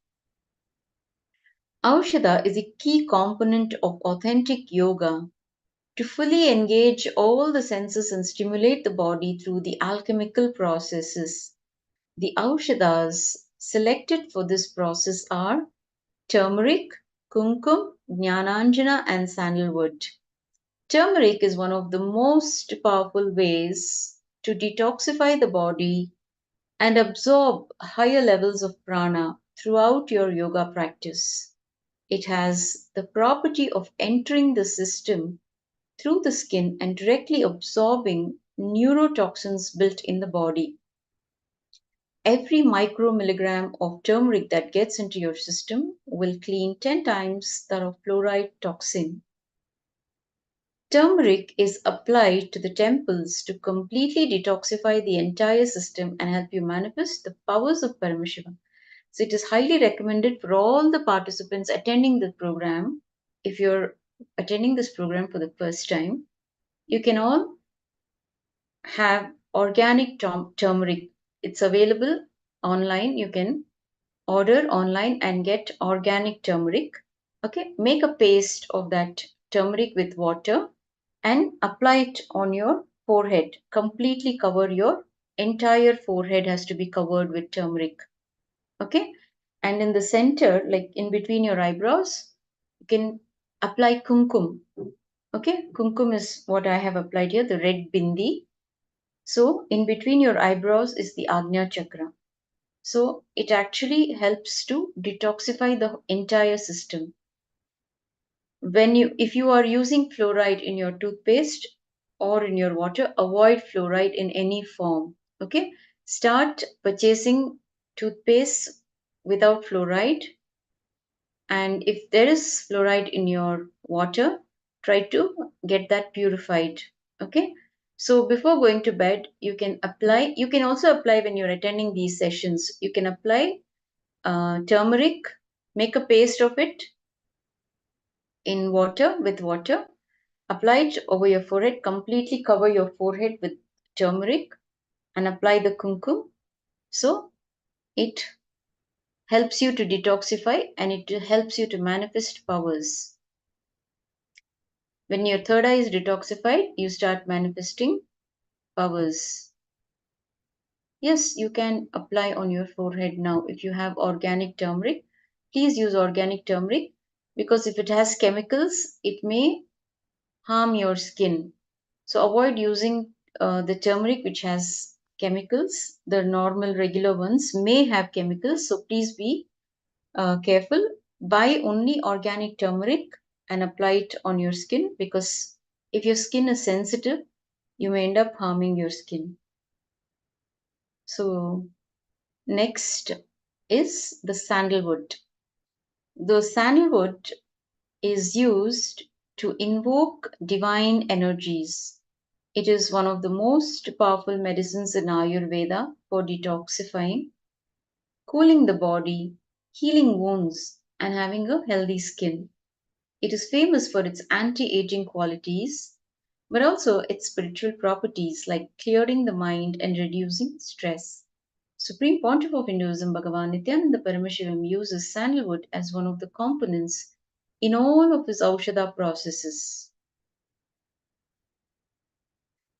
Speaker 5: Aushadha is a key component of authentic yoga to fully engage all the senses and stimulate the body through the alchemical processes. The Aushadhas selected for this process are turmeric, kumkum, jnananjana, and sandalwood. Turmeric is one of the most powerful ways to detoxify the body and absorb higher levels of prana throughout your yoga practice. It has the property of entering the system through the skin and directly absorbing neurotoxins built in the body. Every micromilligram of turmeric that gets into your system will clean 10 times that of fluoride toxin. Turmeric is applied to the temples to completely detoxify the entire system and help you manifest the powers of Paramashiva. So it is highly recommended for all the participants attending the program. If you're attending this program for the first time, you can all have organic turmeric. It's available online. You can order online and get organic turmeric. Okay, make a paste of that turmeric with water and apply it on your forehead. Completely cover your entire forehead has to be covered with turmeric. Okay, and in the center, like in between your eyebrows, you can apply kumkum. Okay, kumkum is what I have applied here, the red bindi. So in between your eyebrows is the Agnya chakra. So it actually helps to detoxify the entire system. If you are using fluoride in your toothpaste or in your water, avoid fluoride in any form. Okay, start purchasing toothpaste without fluoride, and if there is fluoride in your water, try to get that purified. Okay, so before going to bed, you can also apply when you're attending these sessions. You can apply turmeric, make a paste of it in water, apply it over your forehead, completely cover your forehead with turmeric and apply the kumkum. So it helps you to detoxify and it helps you to manifest powers. When your third eye is detoxified, you start manifesting powers. Yes, you can apply on your forehead now. If you have organic turmeric, please use organic turmeric, because if it has chemicals, it may harm your skin. So avoid using the turmeric which has chemicals. The normal regular ones may have chemicals, so please be careful. Buy only organic turmeric and apply it on your skin, because if your skin is sensitive, you may end up harming your skin. So next is the sandalwood. The sandalwood is used to invoke divine energies. It is one of the most powerful medicines in Ayurveda for detoxifying, cooling the body, healing wounds, and having a healthy skin. It is famous for its anti-aging qualities, but also its spiritual properties like clearing the mind and reducing stress. Supreme Pontiff of Hinduism, Bhagavan Nithyananda Paramashivoham, uses sandalwood as one of the components in all of his Aushadha processes.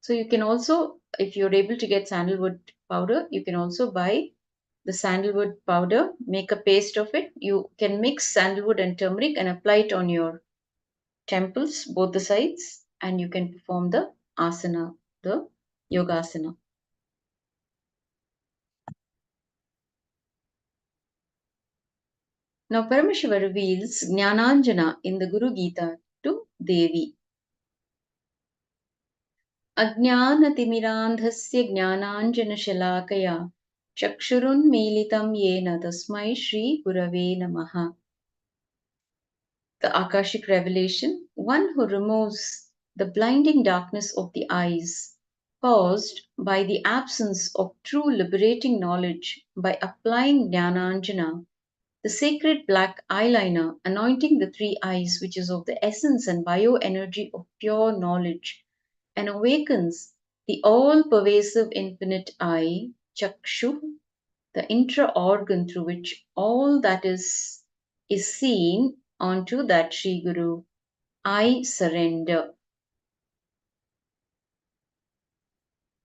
Speaker 5: So you can also if you're able to get sandalwood powder, you can also buy the sandalwood powder, make a paste of it. You can mix sandalwood and turmeric and apply it on your temples, both the sides, and you can perform the asana, the yoga asana. Now, Paramashiva reveals Jnananjana in the Guru Gita to Devi. Ajnanatimirandhasya Jnananjana Chakshurunmilitam Yena Tasmai Shri Gurave Namaha. The Akashic revelation, one who removes the blinding darkness of the eyes caused by the absence of true liberating knowledge by applying Jnananjana, the sacred black eyeliner anointing the three eyes, which is of the essence and bioenergy of pure knowledge, and awakens the all-pervasive infinite eye, Chakshu, the intra-organ through which all that is seen onto that Sri Guru. I surrender.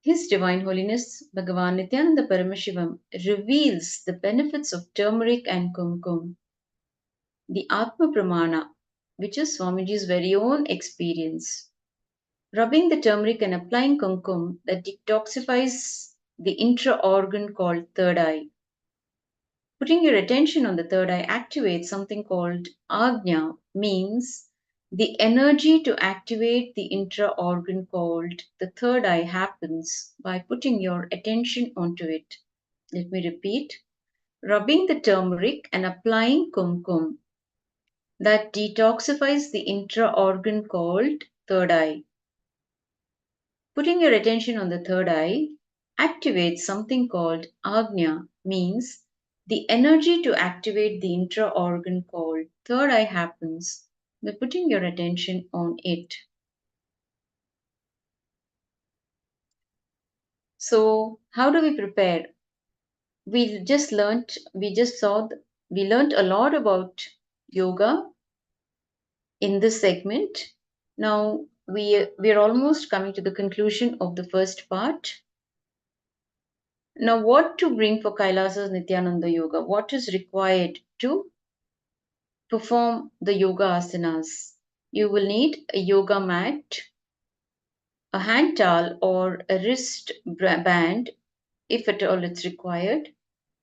Speaker 5: His Divine Holiness Bhagavan Nithyananda Paramashivam reveals the benefits of turmeric and kumkum, the Atma Pramana, which is Swamiji's very own experience. Rubbing the turmeric and applying kumkum that detoxifies the intra-organ called third eye. Putting your attention on the third eye activates something called Agnya, means the energy to activate the intra-organ called the third eye happens by putting your attention onto it. Let me repeat. Rubbing the turmeric and applying kumkum that detoxifies the intra-organ called third eye. Putting your attention on the third eye activates something called Agnya, means the energy to activate the intra-organ called third eye happens by putting your attention on it. So, how do we prepare? We learned a lot about yoga in this segment. Now, we're almost coming to the conclusion of the first part. Now, what to bring for Kailasa's Nithyananda Yoga? What is required to perform the yoga asanas? You will need a yoga mat, a hand towel or a wrist band, if at all it's required,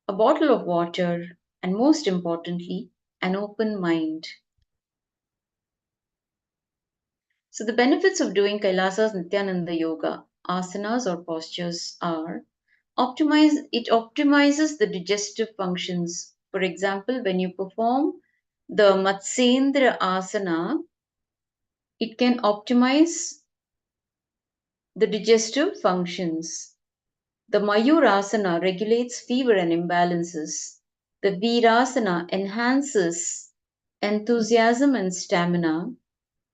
Speaker 5: a bottle of water, and most importantly, an open mind. So, the benefits of doing Kailasa's Nithyananda Yoga, asanas or postures are it optimizes the digestive functions. For example, when you perform the Matsyendra asana, it can optimize the digestive functions. The Mayurasana regulates fever and imbalances. The Virasana enhances enthusiasm and stamina.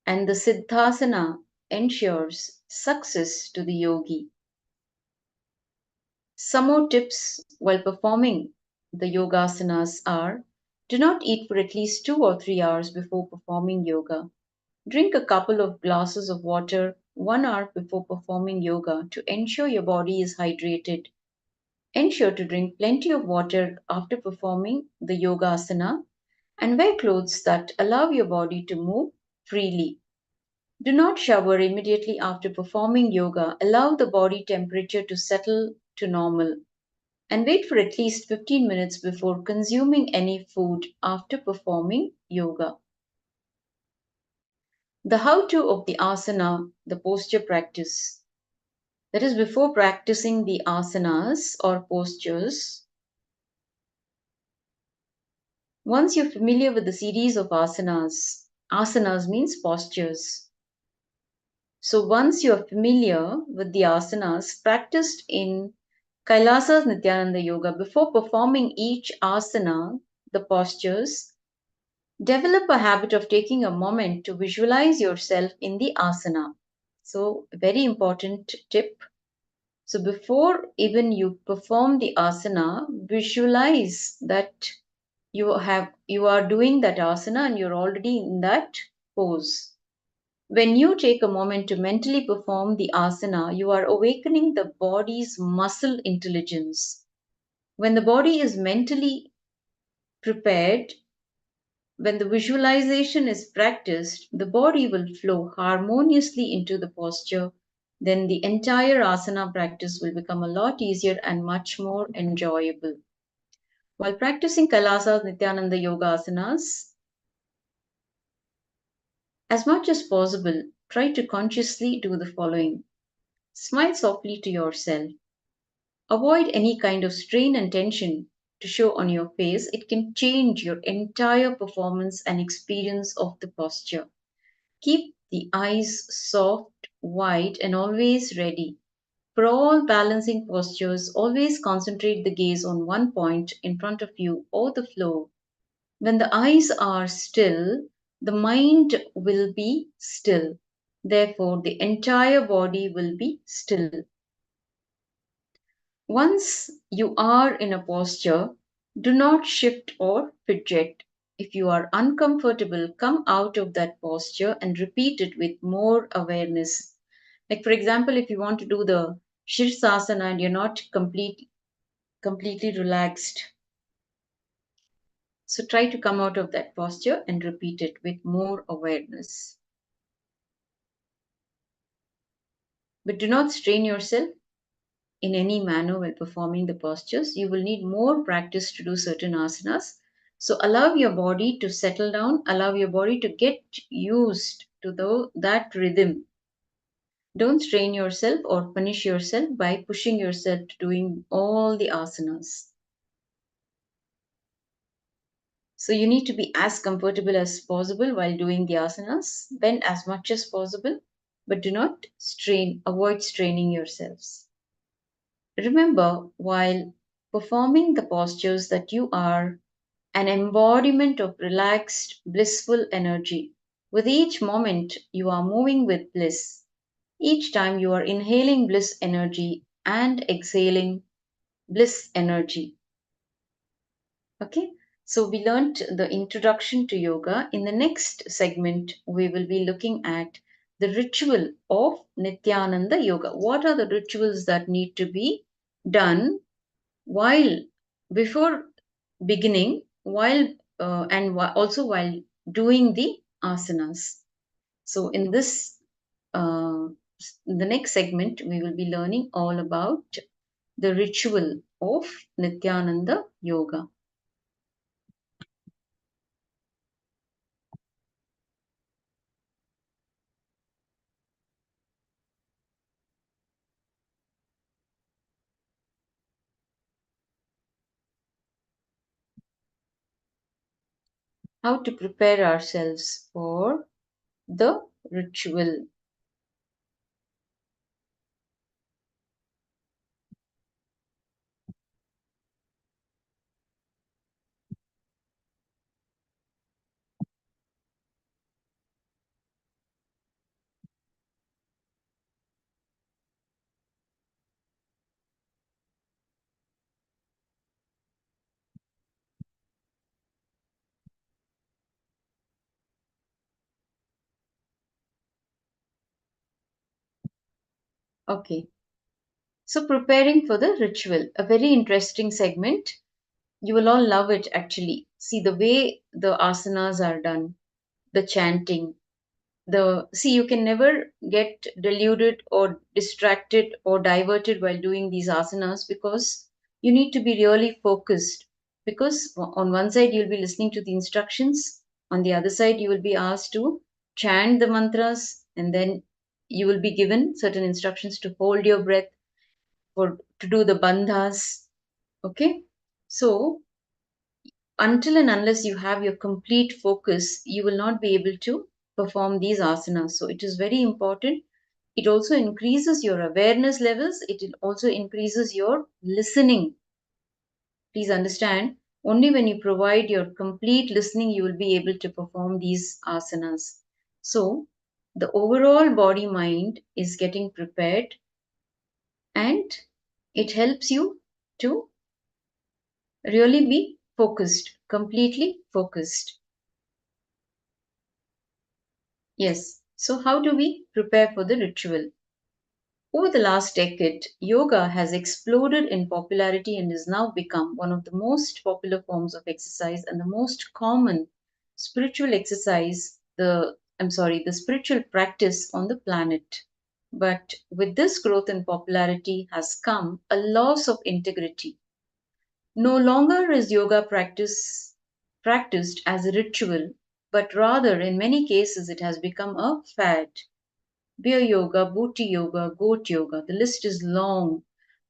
Speaker 5: And the Siddhasana ensures success to the yogi. Some more tips while performing the yogasanas are: do not eat for at least 2 or 3 hours before performing yoga. Drink a couple of glasses of water 1 hour before performing yoga to ensure your body is hydrated. Ensure to drink plenty of water after performing the yogasana and wear clothes that allow your body to move freely. Do not shower immediately after performing yoga. Allow the body temperature to settle to normal. And wait for at least 15 minutes before consuming any food after performing yoga. The how-to of the asana, the posture practice. That is, before practicing the asanas or postures, once you're familiar with the series of asanas, asanas means postures. So once you are familiar with the asanas practiced in Kailasa's Nithyananda Yoga, before performing each asana, the postures, develop a habit of taking a moment to visualize yourself in the asana. So, a very important tip. So, before even you perform the asana, visualize that you are doing that asana and you're already in that pose. When you take a moment to mentally perform the asana, you are awakening the body's muscle intelligence. When the body is mentally prepared, when the visualization is practiced, the body will flow harmoniously into the posture. Then the entire asana practice will become a lot easier and much more enjoyable. While practicing Kailasa Nithyananda Yoga Asanas, as much as possible, try to consciously do the following. Smile softly to yourself. Avoid any kind of strain and tension to show on your face. It can change your entire performance and experience of the posture. Keep the eyes soft, wide, and always ready. For all balancing postures, always concentrate the gaze on one point in front of you or the floor. When the eyes are still, the mind will be still. Therefore, the entire body will be still. Once you are in a posture, do not shift or fidget. If you are uncomfortable, come out of that posture and repeat it with more awareness. Like, for example, if you want to do the Shirsasana and you're not completely relaxed, so try to come out of that posture and repeat it with more awareness. But do not strain yourself in any manner while performing the postures. You will need more practice to do certain asanas. So allow your body to settle down, allow your body to get used to that rhythm. Don't strain yourself or punish yourself by pushing yourself to doing all the asanas. So you need to be as comfortable as possible while doing the asanas. Bend as much as possible, but do not strain, avoid straining yourselves. Remember, while performing the postures, that you are an embodiment of relaxed, blissful energy. With each moment, you are moving with bliss. Each time you are inhaling bliss energy and exhaling bliss energy. Okay, so we learned the introduction to yoga. In the next segment, we will be looking at the ritual of Nithyananda Yoga. What are the rituals that need to be done while before beginning, while also while doing the asanas? So in the next segment, we will be learning all about the ritual of Nithyananda Yoga. How to prepare ourselves for the ritual. Okay, so preparing for the ritual, a very interesting segment. You will all love it actually. See the way the asanas are done, the chanting, you can never get deluded or distracted or diverted while doing these asanas, because you need to be really focused. Because on one side you'll be listening to the instructions, on the other side you will be asked to chant the mantras, and then you will be given certain instructions to hold your breath, for to do the bandhas. Okay, so until and unless you have your complete focus, you will not be able to perform these asanas. So it is very important. It also increases your awareness levels, it also increases your listening. Please understand, only when you provide your complete listening, you will be able to perform these asanas. So the overall body mind is getting prepared, and it helps you to really be focused, completely focused. Yes. So, how do we prepare for the ritual? Over the last decade, yoga has exploded in popularity and has now become one of the most popular forms of exercise and the most common spiritual exercise, the spiritual practice on the planet. But with this growth in popularity has come a loss of integrity. No longer is yoga practiced as a ritual, but rather in many cases it has become a fad. Beer yoga, booty yoga, goat yoga. The list is long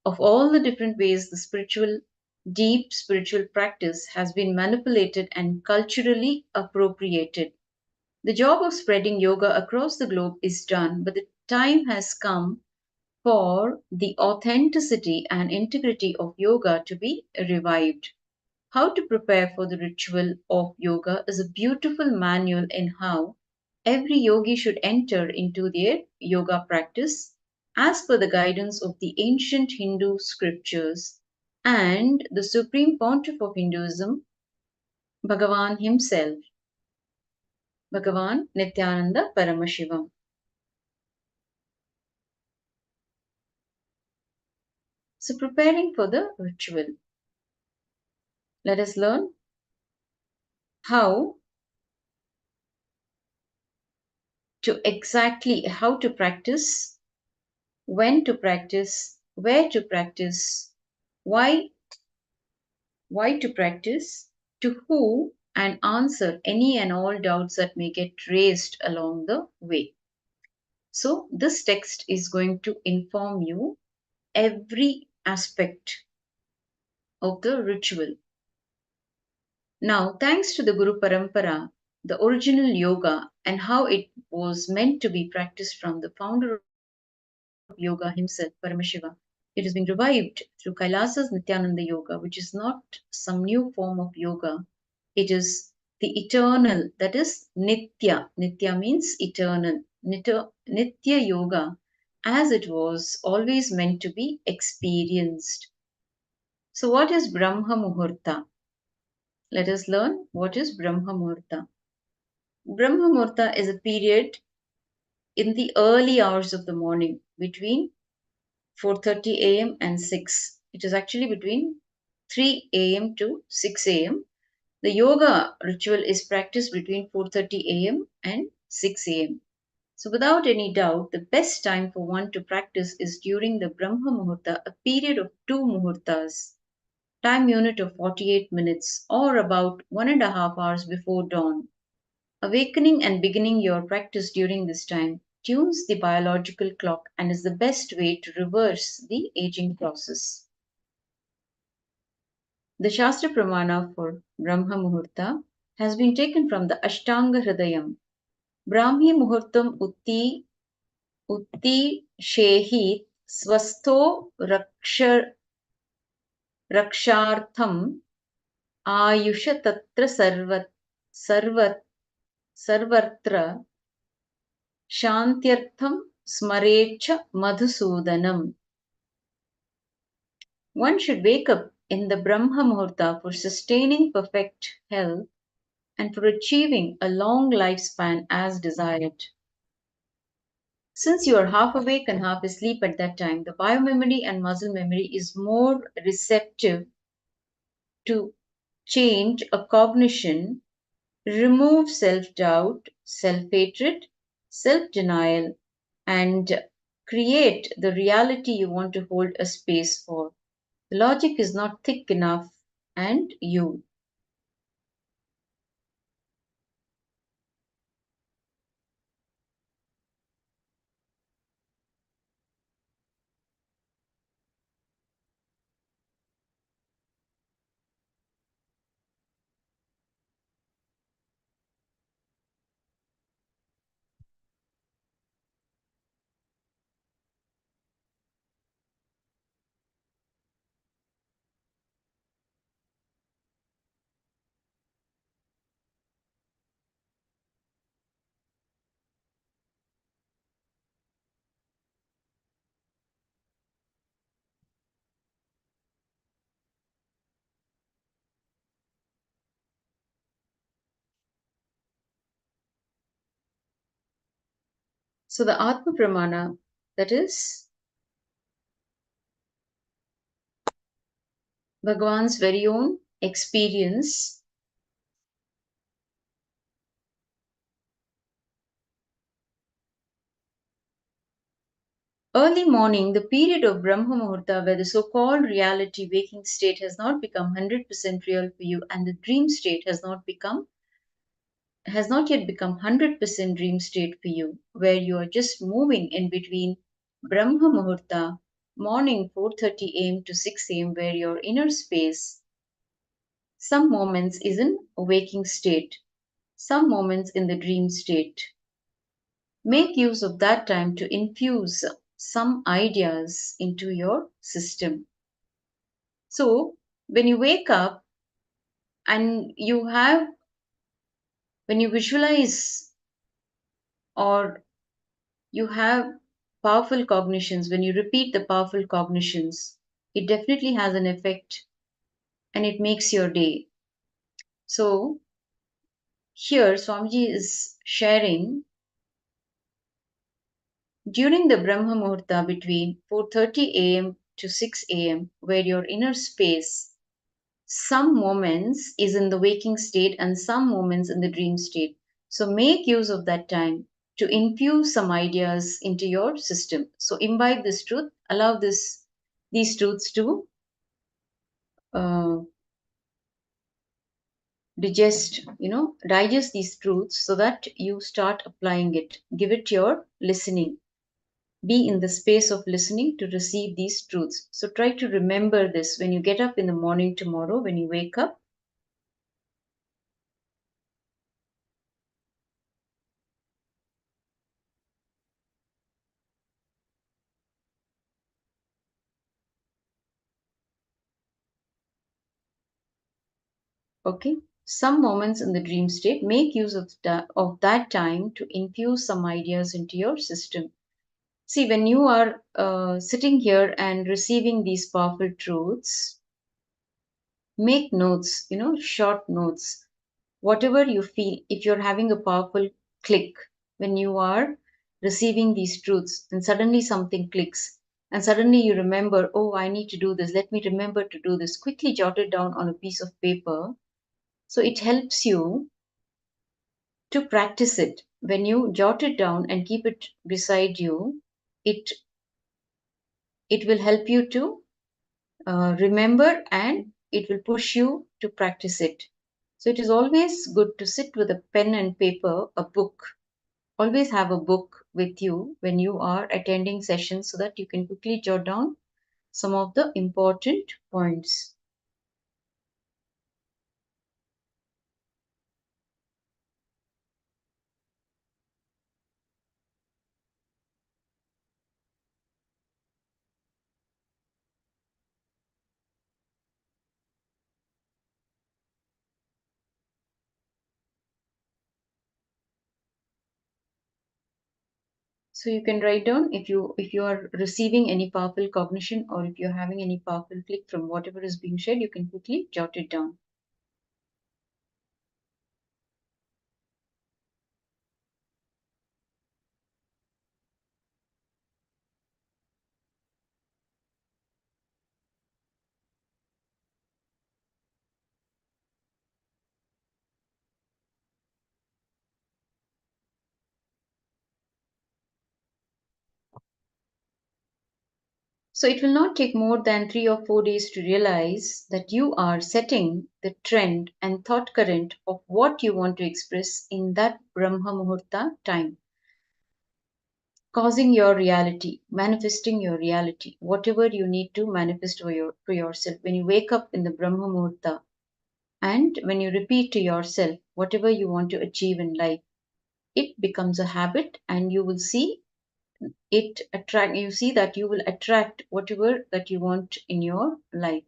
Speaker 5: of all the different ways the deep spiritual practice has been manipulated and culturally appropriated. The job of spreading yoga across the globe is done, but the time has come for the authenticity and integrity of yoga to be revived. How to prepare for the ritual of yoga is a beautiful manual in how every yogi should enter into their yoga practice as per the guidance of the ancient Hindu scriptures and the supreme pontiff of Hinduism, Bhagavan himself, Bhagavan Nithyananda Paramashivoham. So, preparing for the ritual, let us learn how how to practice, when to practice, where to practice, why to practice, to who, and answer any and all doubts that may get raised along the way. So, this text is going to inform you every aspect of the ritual. Now, thanks to the Guru Parampara, the original yoga and how it was meant to be practiced from the founder of yoga himself, Paramashiva, it is being revived through Kailasa's Nithyananda Yoga, which is not some new form of yoga. It is the eternal, that is Nitya. Nitya means eternal. Nitya Yoga, as it was always meant to be experienced. So, what is Brahma Muhurta? Let us learn what is Brahma Muhurta. Brahma Muhurta is a period in the early hours of the morning between 4:30 a.m. and 6. It is actually between 3 a.m. to 6 a.m. The yoga ritual is practiced between 4:30 a.m. and 6 a.m. So without any doubt, the best time for one to practice is during the Brahma Muhurta, a period of 2 muhurtas, time unit of 48 minutes or about 1.5 hours before dawn. Awakening and beginning your practice during this time tunes the biological clock and is the best way to reverse the aging process. The Shastra Pramana for Brahma Muhurta has been taken from the Ashtanga Hridayam. Brahmi Muhurtam Utti Shehi Swastho Rakshartham Ayusha Tatra Sarvatra Shantyartham Smarecha Madhusudanam. One should wake up in the Brahma Muhurta for sustaining perfect health and for achieving a long lifespan as desired. Since you are half awake and half asleep at that time, the biomemory and muscle memory is more receptive to change a cognition, remove self doubt, self hatred, self denial, and create the reality you want to hold a space for. The logic is not thick enough, and you. So the Atma Pramana, that is Bhagavan's very own experience, early morning, the period of Brahma Muhurta where the so-called reality waking state has not become 100% real for you and the dream state has not yet become 100% dream state for you, where you are just moving in between Brahma Muhurta, morning 4:30 a.m. to 6 a.m., where your inner space, some moments is in a waking state, some moments in the dream state. Make use of that time to infuse some ideas into your system. So, when you wake up and when you visualize or you have powerful cognitions, when you repeat the powerful cognitions, it definitely has an effect and it makes your day. So, here Swamiji is sharing during the Brahma Muhurta between 4:30 a.m. to 6 a.m., where your inner space, some moments is in the waking state and some moments in the dream state. So make use of that time to infuse some ideas into your system. So imbibe this truth, allow these truths to uh, digest these truths so that you start applying it. Give it your listening. Be in the space of listening to receive these truths. So try to remember this when you get up in the morning tomorrow, when you wake up. Okay, some moments in the dream state, make use of that time to infuse some ideas into your system. See, when you are sitting here and receiving these powerful truths, make notes, short notes, whatever you feel. If you're having a powerful click when you are receiving these truths and suddenly something clicks and suddenly you remember, oh, I need to do this, let me remember to do this, quickly jot it down on a piece of paper. So it helps you to practice it. When you jot it down and keep it beside you, it it will help you to remember and it will push you to practice it. So it is always good to sit with a pen and paper, a book. Always have a book with you when you are attending sessions so that you can quickly jot down some of the important points. So you can write down if you are receiving any powerful cognition or if you're having any powerful click from whatever is being shared, you can quickly jot it down. So it will not take more than 3 or 4 days to realize that you are setting the trend and thought current of what you want to express in that Brahma Muhurta time, causing your reality, manifesting your reality, whatever you need to manifest for yourself. When you wake up in the Brahma Muhurta and when you repeat to yourself whatever you want to achieve in life, it becomes a habit and you will see that you will attract whatever that you want in your life.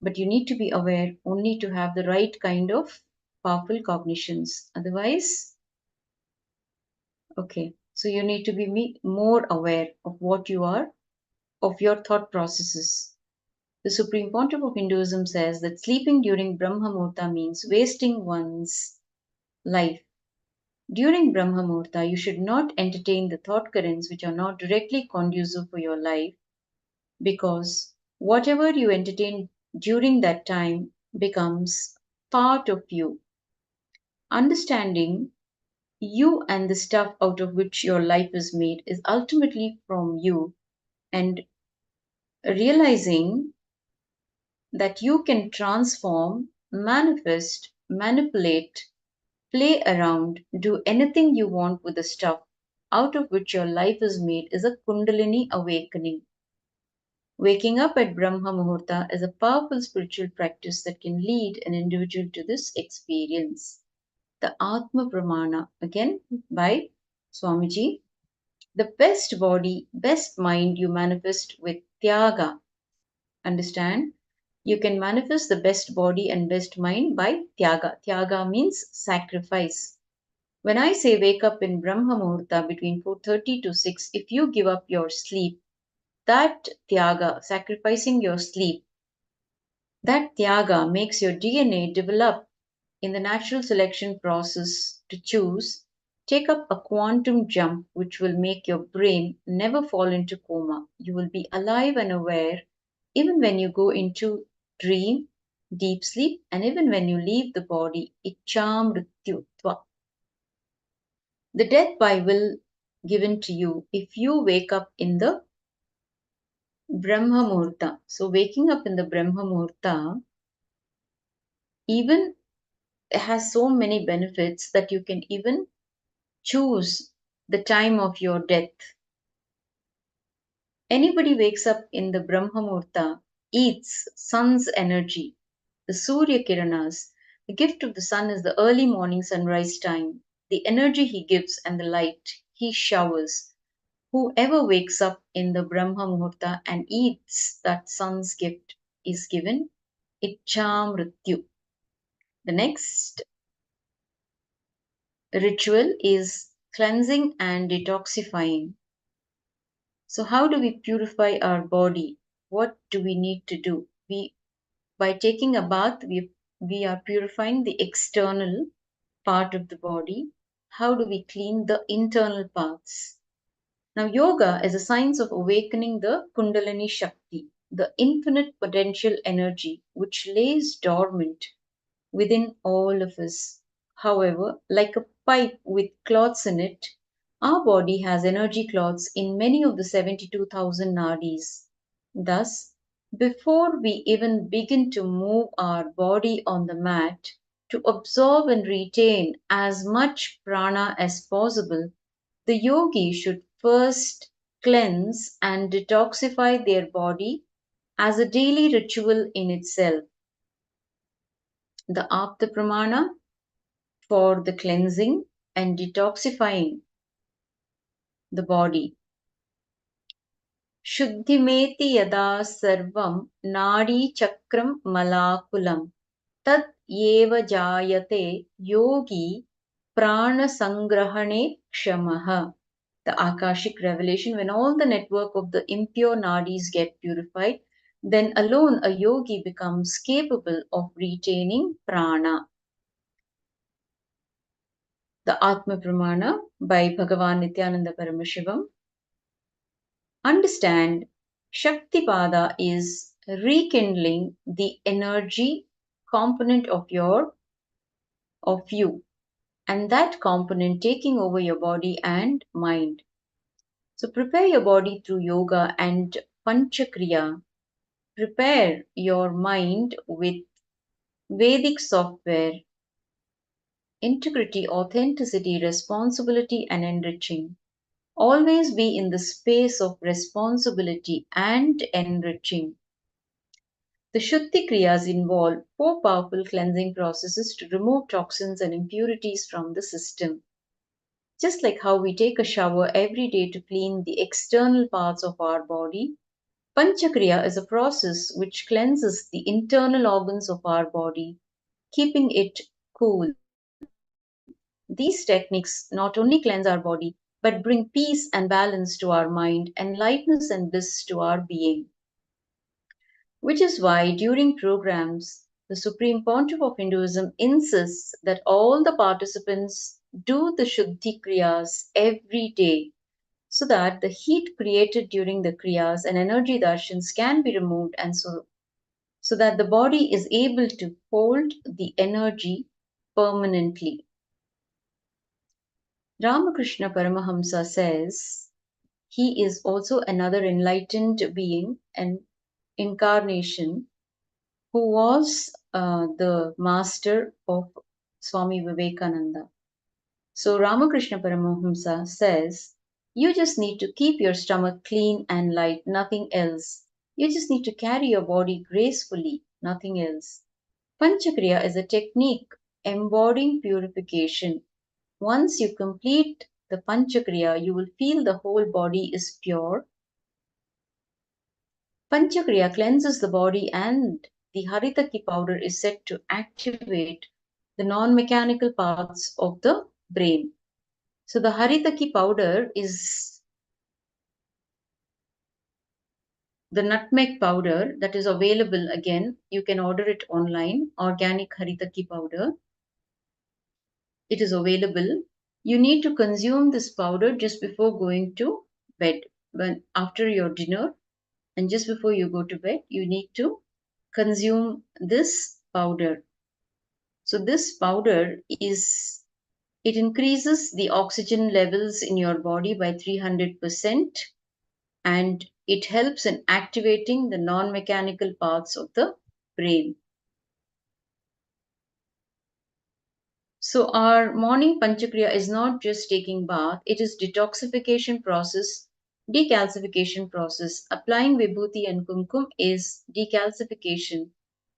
Speaker 5: But you need to be aware only to have the right kind of powerful cognitions. Otherwise, okay, so you need to be more aware of what you are, of your thought processes. The Supreme Pontiff of Hinduism says that sleeping during Brahma Muhurta means wasting one's life. During Brahma Muhurta, you should not entertain the thought currents which are not directly conducive for your life, because whatever you entertain during that time becomes part of you. Understanding you and the stuff out of which your life is made is ultimately from you, and realizing that you can transform, manifest, manipulate, play around, do anything you want with the stuff out of which your life is made is a Kundalini awakening. Waking up at Brahma Muhurta is a powerful spiritual practice that can lead an individual to this experience. The Atma Pramana, again by Swamiji. The best body, best mind you manifest with Tyaga. Understand? You can manifest the best body and best mind by Tyaga. Tyaga means sacrifice. When I say wake up in Brahma Muhurta between 4:30 to 6, if you give up your sleep, that Tyaga, sacrificing your sleep, that Tyaga makes your DNA develop in the natural selection process to choose, take up a quantum jump which will make your brain never fall into coma. You will be alive and aware even when you go into dream, deep sleep, and even when you leave the body. Icham Mrityutva. The death by will given to you if you wake up in the Brahma Muhurta. So, waking up in the Brahma Muhurta even has so many benefits that you can even choose the time of your death. Anybody wakes up in the Brahma Muhurta eats sun's energy, the Surya Kiranas. The gift of the sun is the early morning sunrise time, the energy he gives and the light he showers. Whoever wakes up in the Brahma Muhurta and eats that sun's gift is given Ichcha Mrityu. The next ritual is cleansing and detoxifying. So, how do we purify our body? What do we need to do? By taking a bath, we are purifying the external part of the body. How do we clean the internal parts? Now, yoga is a science of awakening the Kundalini Shakti, the infinite potential energy which lays dormant within all of us. However, like a pipe with clots in it, our body has energy clots in many of the 72,000 nadis. Thus, before we even begin to move our body on the mat to absorb and retain as much prana as possible, the yogi should first cleanse and detoxify their body as a daily ritual in itself. The Apta Pramana for the cleansing and detoxifying the body. Shuddhimeti yada sarvam nadi chakram malakulam tat yeva jayate yogi prana sangrahane kshamaha. The Akashic revelation, when all the network of the impure nadis get purified, then alone a yogi becomes capable of retaining prana. The Atma Pramana by Bhagavan Nithyananda Paramashivoham. Understand, Shaktipada is rekindling the energy component of you, and that component taking over your body and mind. So prepare your body through yoga and panchakriya. Prepare your mind with Vedic software, integrity, authenticity, responsibility, and enriching. Always be in the space of responsibility and enriching. The Shuddhi Kriyas involve 4 powerful cleansing processes to remove toxins and impurities from the system. Just like how we take a shower every day to clean the external parts of our body, Panchakriya is a process which cleanses the internal organs of our body, keeping it cool. These techniques not only cleanse our body, but bring peace and balance to our mind and lightness and bliss to our being. Which is why during programs, the Supreme Pontiff of Hinduism insists that all the participants do the Shuddhi Kriyas every day so that the heat created during the Kriyas and energy darshans can be removed and so that the body is able to hold the energy permanently. Ramakrishna Paramahamsa says he is also another enlightened being, an incarnation, who was the master of Swami Vivekananda. So Ramakrishna Paramahamsa says, you just need to keep your stomach clean and light, nothing else. You just need to carry your body gracefully, nothing else. Panchakriya is a technique embodying purification. Once you complete the Panchakriya, you will feel the whole body is pure. Panchakriya cleanses the body and the Haritaki powder is said to activate the non-mechanical parts of the brain. So the Haritaki powder is the nutmeg powder that is available. Again, you can order it online, organic Haritaki powder. It is available. You need to consume this powder just before going to bed. After your dinner and just before you go to bed, you need to consume this powder. So this powder it increases the oxygen levels in your body by 300%, and it helps in activating the non-mechanical parts of the brain. So our morning Panchakriya is not just taking bath, it is detoxification process, decalcification process. Applying Vibhuti and Kumkum is decalcification.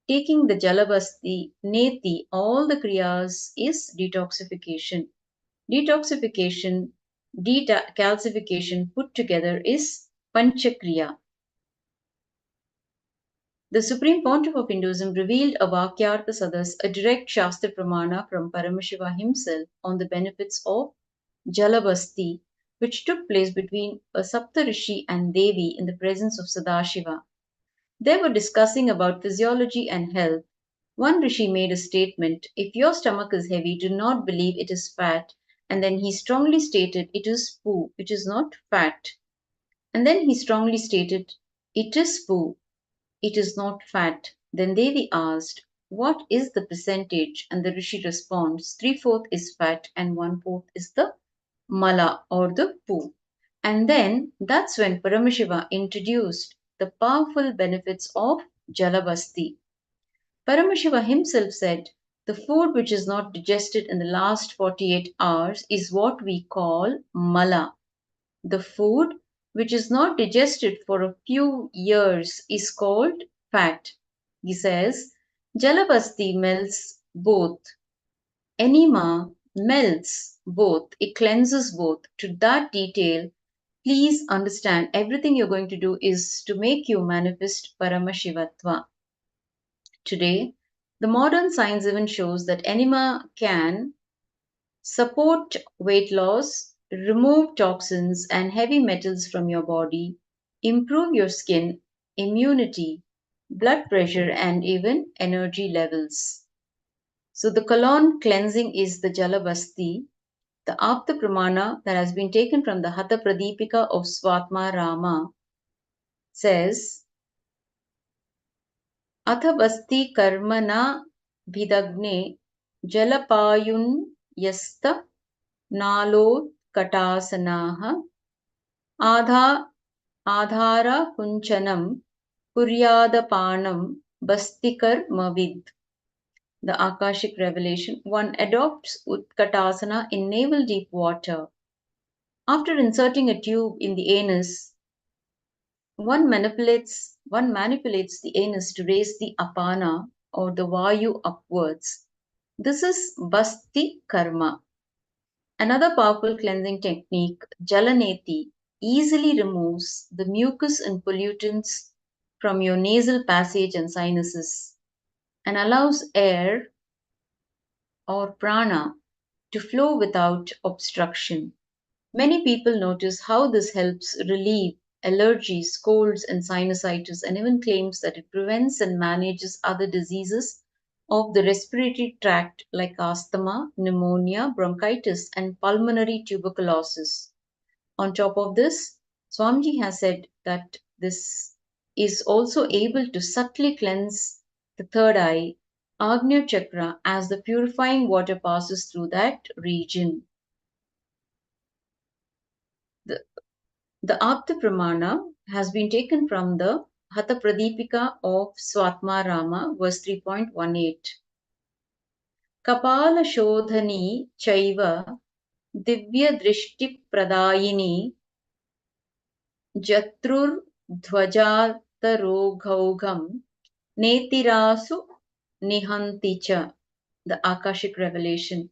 Speaker 5: Taking the Jalabasti, Neti, all the Kriyas is detoxification. Detoxification, decalcification put together is Panchakriya. The Supreme Pontiff of Hinduism revealed a Vakyartha Sadas, a direct Shastra Pramana from Paramashiva himself on the benefits of Jalabasti, which took place between a Saptarishi and Devi in the presence of Sadashiva. They were discussing about physiology and health. One Rishi made a statement, if your stomach is heavy, do not believe it is fat. And then he strongly stated, it is poo, it is not fat. And then he strongly stated, it is poo, it is not fat. Then Devi asked, what is the percentage? And the Rishi responds, 3/4 is fat and 1/4 is the mala or the poo. And then that's when Paramashiva introduced the powerful benefits of Jalabasti. Paramashiva himself said, the food which is not digested in the last 48 hours is what we call mala. The food which is not digested for a few years is called fat. He says, Jalabasti melts both. Enema melts both. It cleanses both. To that detail, please understand everything you're going to do is to make you manifest Paramashivatva. Today, the modern science even shows that enema can support weight loss, remove toxins and heavy metals from your body, improve your skin, immunity, blood pressure, and even energy levels. So the colon cleansing is the Jalabasti, the Apta Pramana that has been taken from the Hatha Pradipika of Swatma Rama says, Atha basti karmana bhidagne jalapayun yasta nalo katasanaha adha adhara kunchanam kuryadapanam bastikar mavid. The Akashic revelation, one adopts Utkatasana in navel deep water. After inserting a tube in the anus, one manipulates the anus to raise the apana or the vayu upwards. This is basti karma. Another powerful cleansing technique, jalaneti, easily removes the mucus and pollutants from your nasal passage and sinuses and allows air or prana to flow without obstruction. Many people notice how this helps relieve allergies, colds, and sinusitis, and even claims that it prevents and manages other diseases of the respiratory tract like asthma, pneumonia, bronchitis, and pulmonary tuberculosis. On top of this, Swamiji has said that this is also able to subtly cleanse the third eye, Agnya chakra, as the purifying water passes through that region. The Apta Pramana has been taken from the Hatha Pradipika of Swatma Rama, verse 3.18. Kapala Shodhani Chaiva Divya Drishti Pradayini Jatrur Dhvajataroghaugam Netirasu Nihanticha. The Akashic revelation.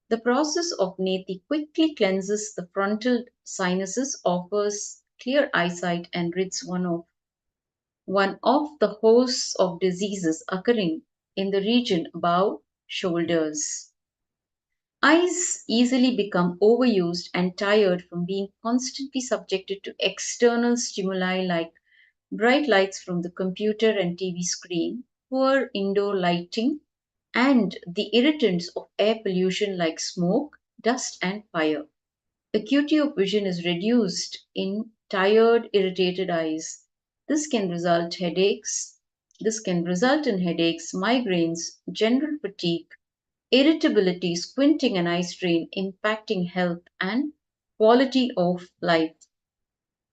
Speaker 5: The process of Neti quickly cleanses the frontal sinuses, offers clear eyesight, and rids one of the hosts of diseases occurring in the region above shoulders. Eyes easily become overused and tired from being constantly subjected to external stimuli like bright lights from the computer and TV screen, poor indoor lighting, and the irritants of air pollution like smoke, dust, and fire. Acuity of vision is reduced in tired, irritated eyes. This can result in headaches, migraines, general fatigue, irritability, squinting, and eye strain, impacting health and quality of life.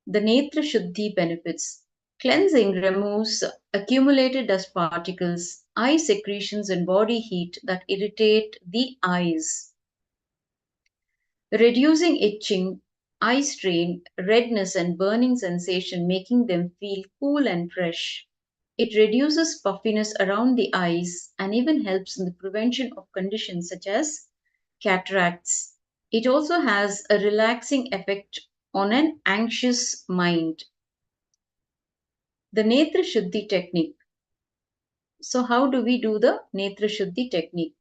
Speaker 5: The Netra Shuddhi benefits. Cleansing removes accumulated dust particles, eye secretions, and body heat that irritate the eyes, reducing itching, eye strain, redness, and burning sensation, making them feel cool and fresh. It reduces puffiness around the eyes and even helps in the prevention of conditions such as cataracts. It also has a relaxing effect on an anxious mind. The Netra Shuddhi technique. So, how do we do the Netra Shuddhi technique?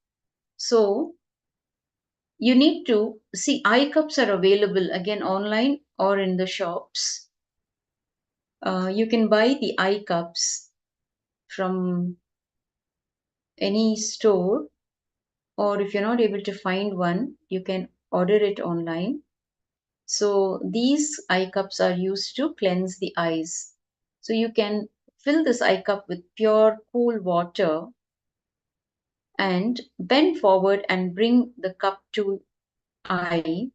Speaker 5: So, you need to see eye cups are available again online or in the shops. You can buy the eye cups from any store, or if you're not able to find one, you can order it online. So these eye cups are used to cleanse the eyes. So you can fill this eye cup with pure cool water and bend forward and bring the cup to eye.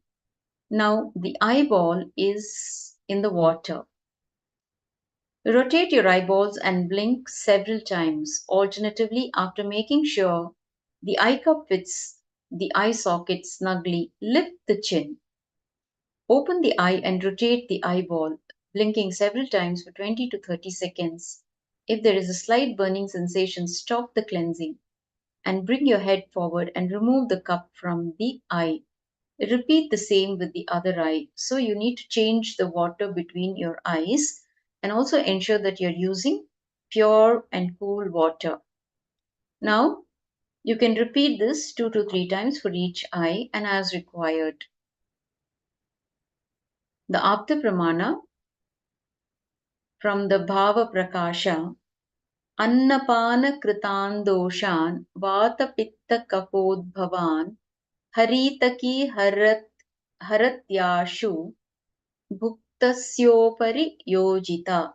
Speaker 5: Now the eyeball is in the water. Rotate your eyeballs and blink several times, alternatively after making sure the eye cup fits the eye socket snugly. Lift the chin. Open the eye and rotate the eyeball, blinking several times for 20 to 30 seconds. If there is a slight burning sensation, stop the cleansing and bring your head forward and remove the cup from the eye. Repeat the same with the other eye. So you need to change the water between your eyes and also ensure that you're using pure and cool water. Now, you can repeat this 2 to 3 times for each eye and as required. The Apta Pramana from the Bhava Prakasha, Annapana Kritandoshan, Vata Pitta Kapodbhavan, Haritaki Haratyashu, Bhuktasyopari Yojita.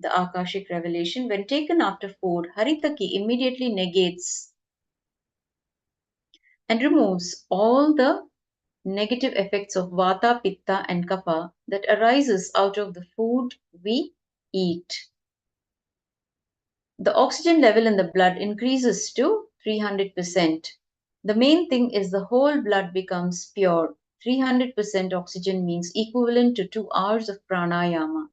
Speaker 5: The Akashic revelation. When taken after food, Haritaki immediately negates and removes all the negative effects of Vata, Pitta, and Kapha that arises out of the food we eat. The oxygen level in the blood increases to 300%. The main thing is the whole blood becomes pure. 300% oxygen means equivalent to 2 hours of pranayama.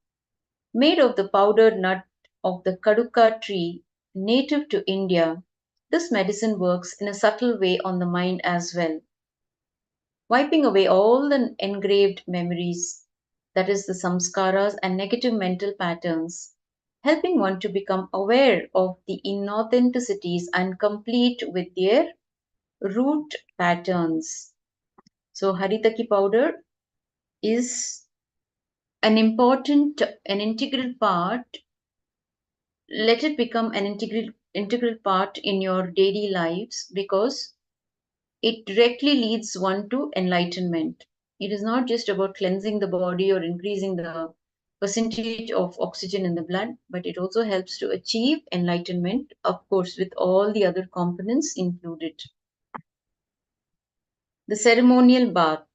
Speaker 5: Made of the powdered nut of the Kaduka tree, native to India, this medicine works in a subtle way on the mind as well, wiping away all the engraved memories, that is, the samskaras and negative mental patterns, helping one to become aware of the inauthenticities and complete with their root patterns. So, Haritaki powder is an integral part. Let it become an integral part in your daily lives because it directly leads one to enlightenment. It is not just about cleansing the body or increasing the percentage of oxygen in the blood, but it also helps to achieve enlightenment, of course, with all the other components included. The ceremonial bath.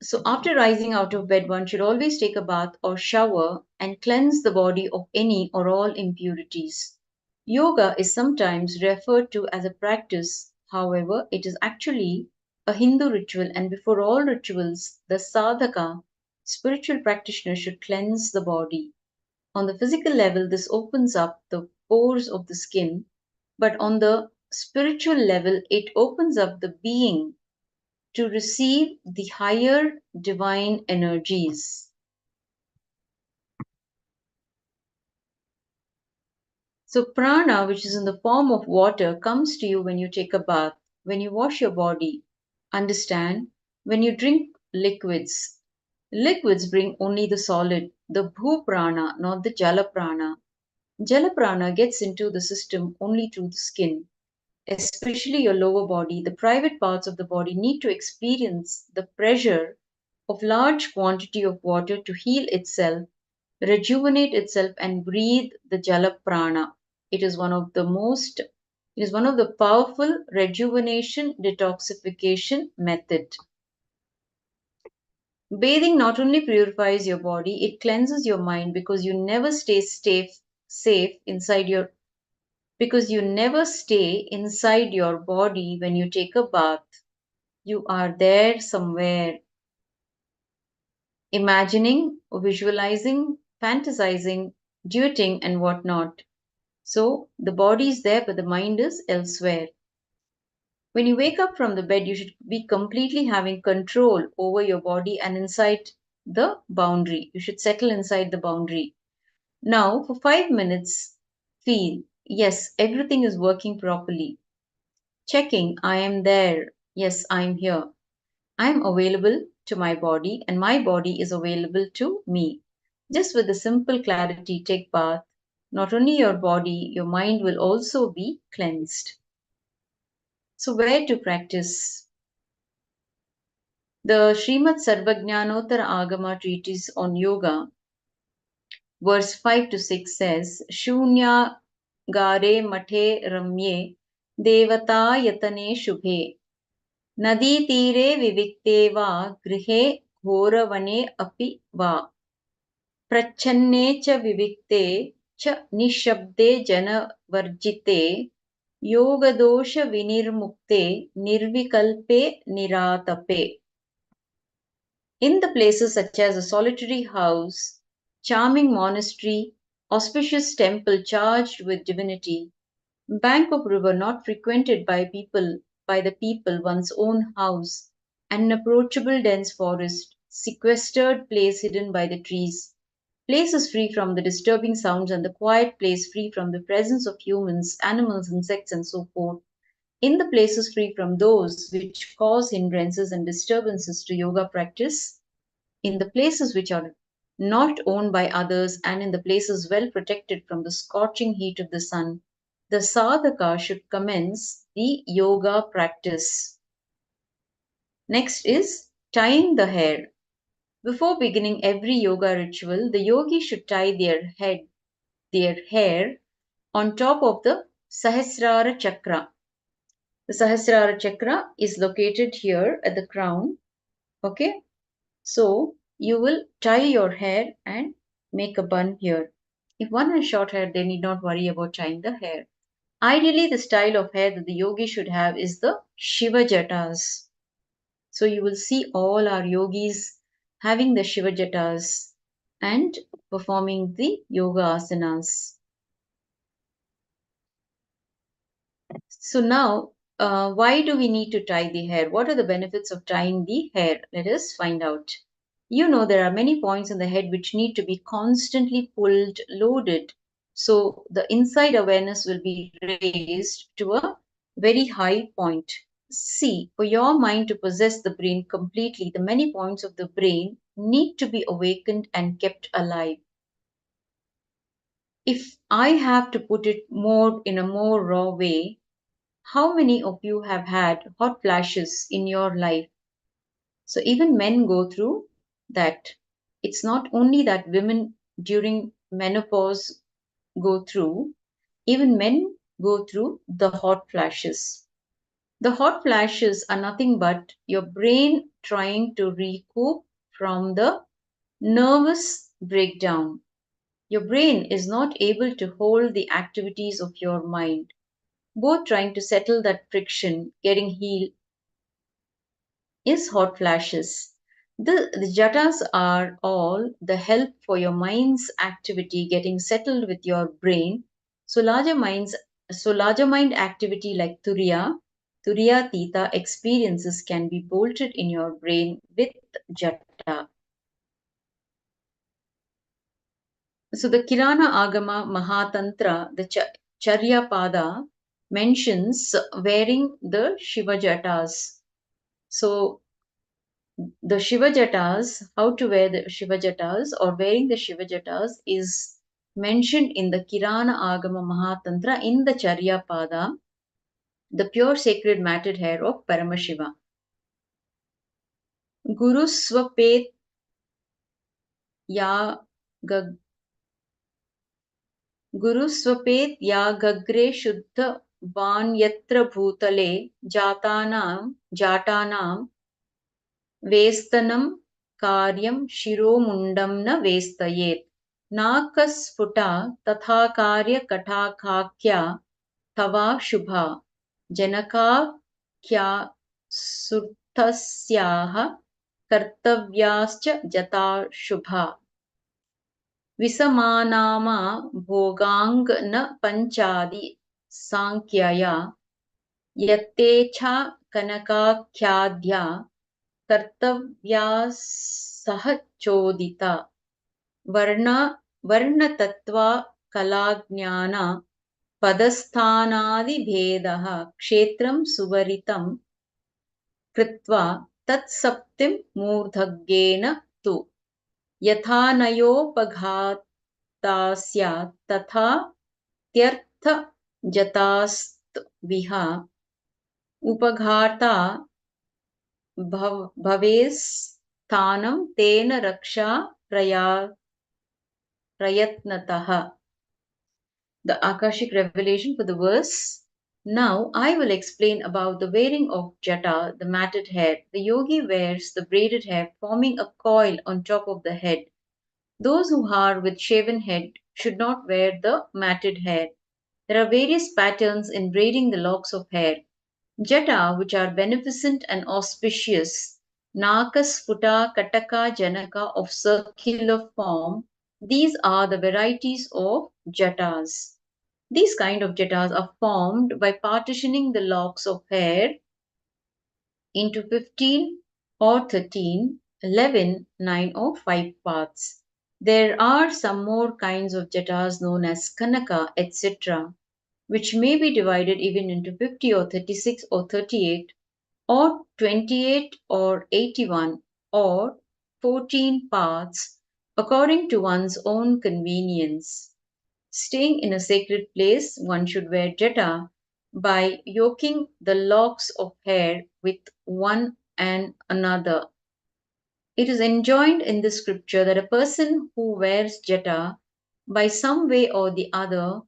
Speaker 5: So, after rising out of bed, one should always take a bath or shower and cleanse the body of any or all impurities. Yoga is sometimes referred to as a practice, however, it is actually a Hindu ritual, and before all rituals, the sadhaka, spiritual practitioner, should cleanse the body. On the physical level, this opens up the pores of the skin, but on the spiritual level, it opens up the being to receive the higher divine energies. So, prana, which is in the form of water, comes to you when you take a bath, when you wash your body. Understand, when you drink liquids, liquids bring only the solid, the bhu prana, not the jala prana. Jala prana gets into the system only through the skin. Especially your lower body, the private parts of the body need to experience the pressure of large quantity of water to heal itself, rejuvenate itself, and breathe the jala prana. It is one of the powerful rejuvenation detoxification method. Bathing not only purifies your body, it cleanses your mind because you never stay safe inside your because you never stay inside your body when you take a bath. You are there somewhere, imagining, visualizing, fantasizing, duetting, and whatnot. So the body is there, but the mind is elsewhere. When you wake up from the bed, you should be completely having control over your body and inside the boundary. You should settle inside the boundary. Now, for 5 minutes, feel yes, everything is working properly. Checking, I am there. Yes, I am here. I am available to my body and my body is available to me. Just with a simple clarity, take bath. Not only your body, your mind will also be cleansed. So, where to practice? The Srimad Sarvajnanottara Agama treatise on yoga, verse 5 to 6 says, Shunya gare mathe ramye devata yatane shubhe nadi tire vivikte va grihe ghoravane api va prachanne cha vivikte cha nishabde janavarjite yogadosha vinirmukte nirvikalpe niratape. In the places such as a solitary house, charming monastery, auspicious temple charged with divinity, bank of river not frequented by the people, one's own house, an approachable dense forest, sequestered place hidden by the trees, places free from the disturbing sounds and the quiet place free from the presence of humans, animals, insects, and so forth. In the places free from those which cause hindrances and disturbances to yoga practice, in the places which are not owned by others, and in the places well protected from the scorching heat of the sun, the sadhaka should commence the yoga practice. Next is tying the hair. Before beginning every yoga ritual, the yogi should tie their hair on top of the Sahasrara chakra. The Sahasrara chakra is located here at the crown. Okay, so you will tie your hair and make a bun here. If one has short hair, they need not worry about tying the hair. Ideally, the style of hair that the yogi should have is the Shiva Jatas. So you will see all our yogis having the Shiva Jatas and performing the yoga asanas. So now, why do we need to tie the hair? What are the benefits of tying the hair? Let us find out. You know, there are many points in the head which need to be constantly pulled, loaded. So the inside awareness will be raised to a very high point. See, for your mind to possess the brain completely, the many points of the brain need to be awakened and kept alive. if I have to put it more in a more raw way, how many of you have had hot flashes in your life? So even men go through that. It's not only that women during menopause go through, even men go through the hot flashes. The hot flashes are nothing but your brain trying to recoup from the nervous breakdown. Your brain is not able to hold the activities of your mind, both trying to settle that friction, getting healed, is hot flashes. The jatas are all the help for your mind's activity getting settled with your brain. So larger mind activity like Turiya Tita experiences can be bolted in your brain with jata. So the Kirana Agama Mahatantra, the Charya Pada, mentions wearing the Shiva jatas. So the Shiva jatas, how to wear the Shiva jatas or wearing the Shiva jatas is mentioned in the Kirana Agama Mahatantra in the Charya Pada, the pure sacred matted hair of Paramashiva. Guru Swapet Ya Gag Guru Swapet Ya Gagre Shuddha Van Yatra Bhutale Jatanam Vestanam Karyam Shiromundam na Vestayet. Nakasfuta tatha karya katakakya tava shubha janaka kya surtasyaha kartavyascha jata shubha visamanama bhogang na panchadi sankyaya yattecha kanakakyadya कर्तव्यासहचोदिता वर्णतत्त्वा कलाज्ञान पदस्थानादिभेदः क्षेत्रं सुवरितं कृत्वा तत्सप्तिं मूर्धज्ञेन तु यथानयोपघाता तथा त्यर्थजतास्त्विह उपघाता भवेस्थानं तेन रक्षा प्रयत्नतः. The Akashic revelation for the verse. Now I will explain about the wearing of jata, the matted hair. The yogi wears the braided hair forming a coil on top of the head. Those who are with shaven head should not wear the matted hair. There are various patterns in braiding the locks of hair. Jata, which are beneficent and auspicious, Nakasfuta, Kataka, Janaka of circular form, these are the varieties of jatas. These kind of jatas are formed by partitioning the locks of hair into 15 or 13, 11, 9 or 5 parts. There are some more kinds of jatas known as Kanaka, etc., which may be divided even into 50 or 36 or 38 or 28 or 81 or 14 parts according to one's own convenience. Staying in a sacred place, one should wear jata by yoking the locks of hair with one and another. It is enjoined in the scripture that a person who wears jata by some way or the other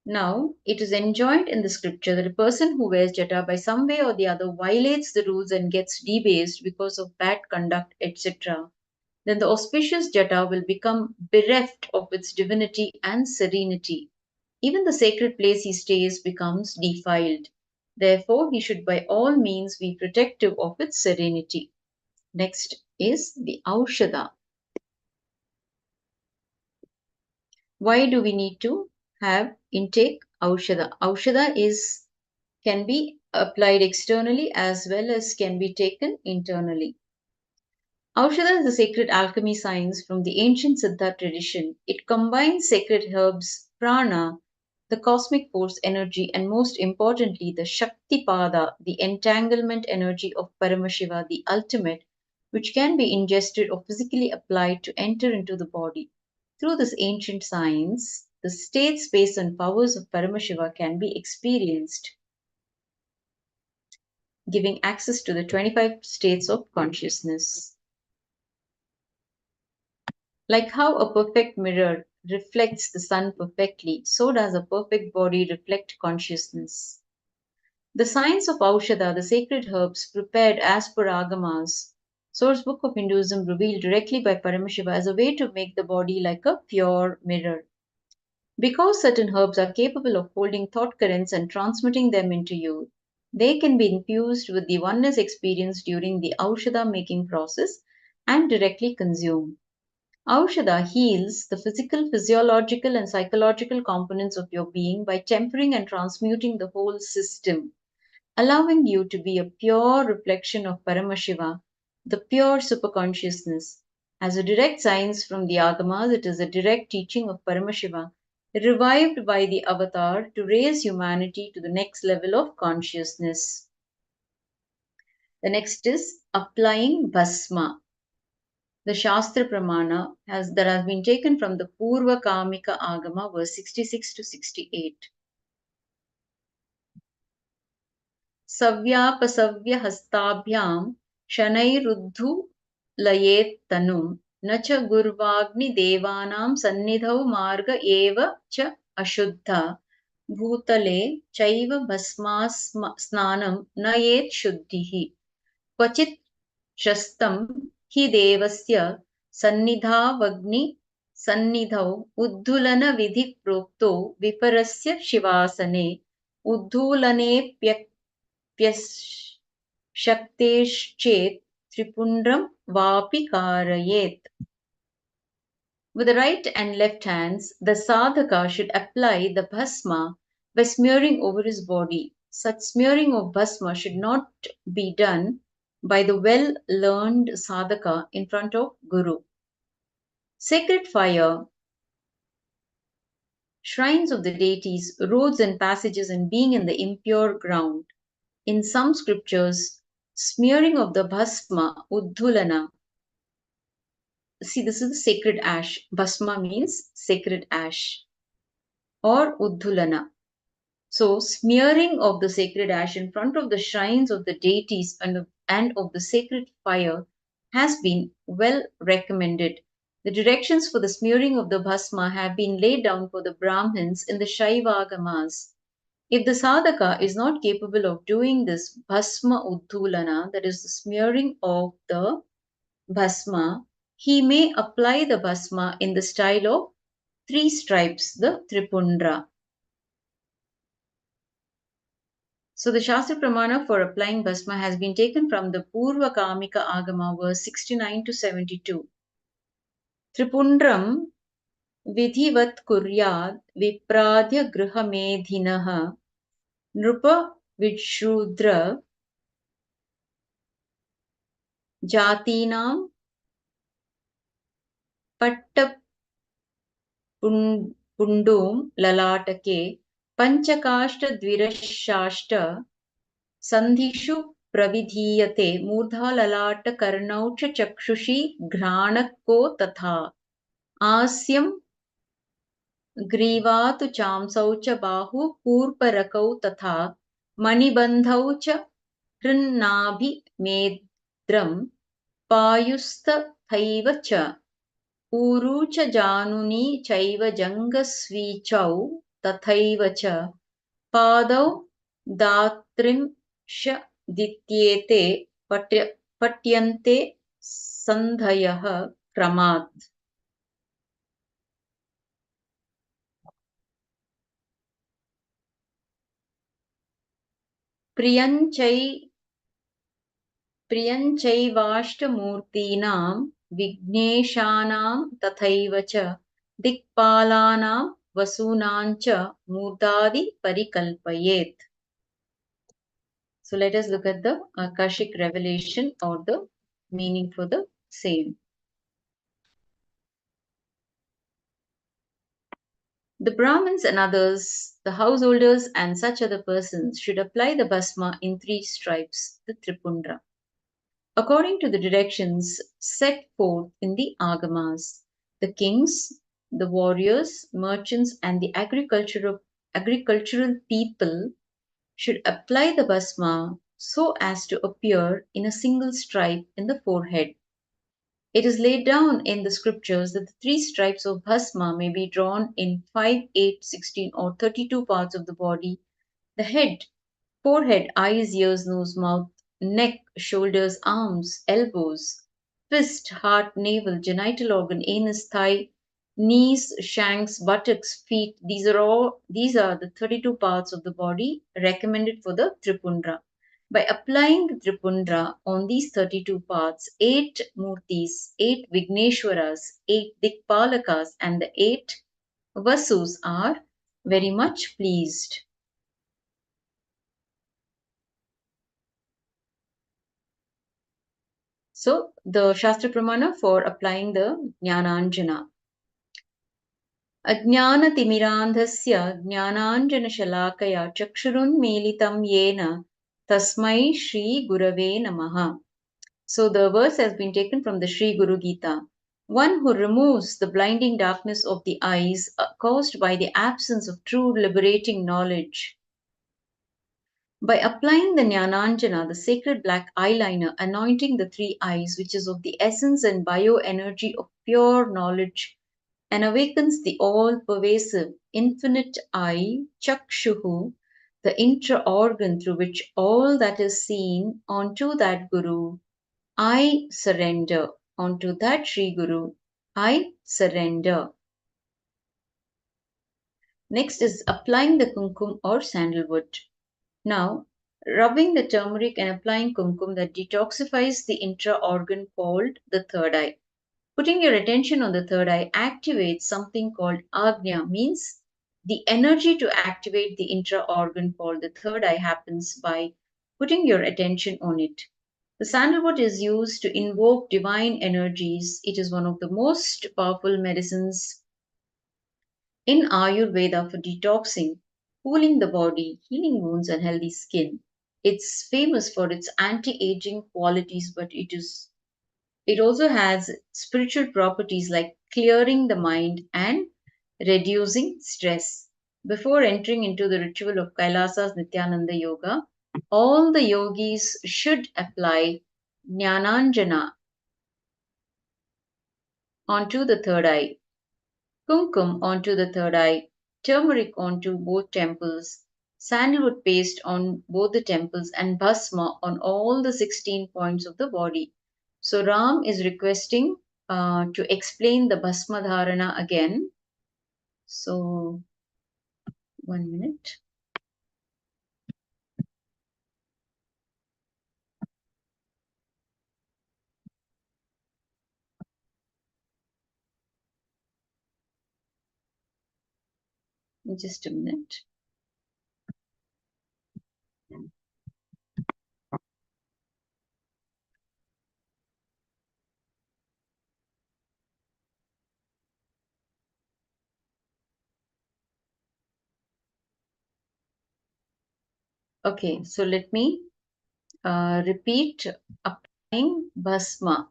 Speaker 5: Now, it is enjoined in the scripture that a person who wears jata by some way or the other violates the rules and gets debased because of bad conduct, etc. Then the auspicious jata will become bereft of its divinity and serenity. Even the sacred place he stays becomes defiled. Therefore, he should by all means be protective of its serenity. Next is the Aushadha. Why do we need to have intake Aushadha? Aushadha can be applied externally as well as can be taken internally. Aushadha is the sacred alchemy science from the ancient Siddha tradition. It combines sacred herbs, prana, the cosmic force energy, and most importantly, the Shaktipada, the entanglement energy of Paramashiva, the ultimate, which can be ingested or physically applied to enter into the body. Through this ancient science, the state, space, and powers of Paramashiva can be experienced, giving access to the 25 states of consciousness. Like how a perfect mirror reflects the sun perfectly, so does a perfect body reflect consciousness. The science of Aushadha, the sacred herbs prepared as per Agamas, source book of Hinduism revealed directly by Paramashiva as a way to make the body like a pure mirror. Because certain herbs are capable of holding thought currents and transmitting them into you, they can be infused with the oneness experience during the Aushadha making process and directly consumed. Aushadha heals the physical, physiological, and psychological components of your being by tempering and transmuting the whole system, allowing you to be a pure reflection of Paramashiva, the pure superconsciousness. As a direct science from the Agamas, it is a direct teaching of Paramashiva, revived by the avatar to raise humanity to the next level of consciousness. The next is applying Bhasma. The Shastra Pramana that has been taken from the Purva Kamika Agama, verse 66 to 68. सव्यापसव्यहस्ताभ्यां शनैरुद्धुलयेत्तनुं न च गुर्वाग्निदेवानां सन्निधौ मार्ग एव च अशुद्धा भूतले चैव भस्मास्नानं नयेत् शुद्धिः क्वचित् शस्तं हि देवस्य सन्निधौ उद्धुलनविधिप्रोक्तो विपरस्य शिवासने उद्धूलनेऽप्यशक्तेश्चेत् त्रिपुण्ड्रं वापि कारयेत्. With the right and left hands, the sadhaka should apply the bhasma by smearing over his body. Such smearing of bhasma should not be done by the well-learned sadhaka in front of Guru. Sacred fire, shrines of the deities, roads and passages, and being in the impure ground. In some scriptures, smearing of the bhasma, uddhulana. See, this is the sacred ash. Bhasma means sacred ash or uddhulana. So, smearing of the sacred ash in front of the shrines of the deities and of the sacred fire has been well recommended. The directions for the smearing of the bhasma have been laid down for the Brahmins in the Shaivagamas. If the sadhaka is not capable of doing this bhasma uddhulana, that is the smearing of the bhasma, he may apply the bhasma in the style of 3 stripes, the tripundra. So the Shastra Pramana for applying bhasma has been taken from the Purva Kamika Agama, verse 69 to 72. Tripundram vidhivat kuryad vipradya grihamedhinaha nrupa vidshudra jatinam pattapundum lalatake panchakashta sandhishu pravidhiyate murdha lalata karnau cha chakshushi घ्राणको तथा आस्यं ग्रीवातु चांसौ च बाहु कूर्परकौ तथा मणिबन्धौ च हृन्नाभिमेद्रं पायुस्तथैव च ऊरू च जानुनी चैव जङ्घस्वीचौ तथैव च पादौ दात्रिंशदित्येते पट्यन्ते सन्धयः क्रमात्. प्रियञ्चैवाष्टमूर्तीनां विघ्नेशानां तथैव च दिक्पालानां वसूनां च मूर्धादि परिकल्पयेत्. So let us look at the Akashic revelation or the meaning for the same. The Brahmins and others, the householders and such other persons should apply the bhasma in 3 stripes, the tripundra, according to the directions set forth in the agamas. The kings, the warriors, merchants, and the agricultural people should apply the bhasma so as to appear in a single stripe in the forehead. It is laid down in the scriptures that the 3 stripes of bhasma may be drawn in 5, 8, 16, or 32 parts of the body: the head, forehead, eyes, ears, nose, mouth, neck, shoulders, arms, elbows, fist, heart, navel, genital organ, anus, thigh, knees, shanks, buttocks, feet. These are the 32 parts of the body recommended for the tripundra. By applying the tripundra on these 32 parts, 8 murtis, 8 Vigneshwaras, 8 Dikpalakas, and the 8 Vasus are very much pleased. So, the Shastra Pramana for applying the Jnananjana. Ajnanatimirandhasya Jnananjana-shalakaya Chakshurunmilitam Yena Tasmai Shri Gurave Namaha. So, the verse has been taken from the Sri Guru Gita. One who removes the blinding darkness of the eyes caused by the absence of true liberating knowledge. By applying the Jnananjana, the sacred black eyeliner, anointing the 3 eyes, which is of the essence and bioenergy of pure knowledge, and awakens the all-pervasive, infinite eye, Chakshuhu, the intra-organ through which all that is seen, onto that Guru, I surrender. Onto that Sri Guru, I surrender. Next is applying the kumkum or sandalwood. Now, rubbing the turmeric and applying kumkum that detoxifies the intra-organ called the third eye. Putting your attention on the third eye activates something called Agnya, means the energy to activate the intra-organ called the third eye happens by putting your attention on it. The sandalwood is used to invoke divine energies. It is one of the most powerful medicines in Ayurveda for detoxing, cooling the body, healing wounds, and healthy skin. It's famous for its anti-aging qualities, but it also has spiritual properties like clearing the mind and reducing stress. Before entering into the ritual of Kailasa's Nithyananda Yoga, all the yogis should apply Jnananjana onto the third eye, kumkum onto the third eye, turmeric onto both temples, sandalwood paste on both the temples, and bhasma on all the 16 points of the body. So Ram is requesting to explain the bhasma dharana again. So, 1 minute. Just a minute. Okay, so let me repeat applying bhasma.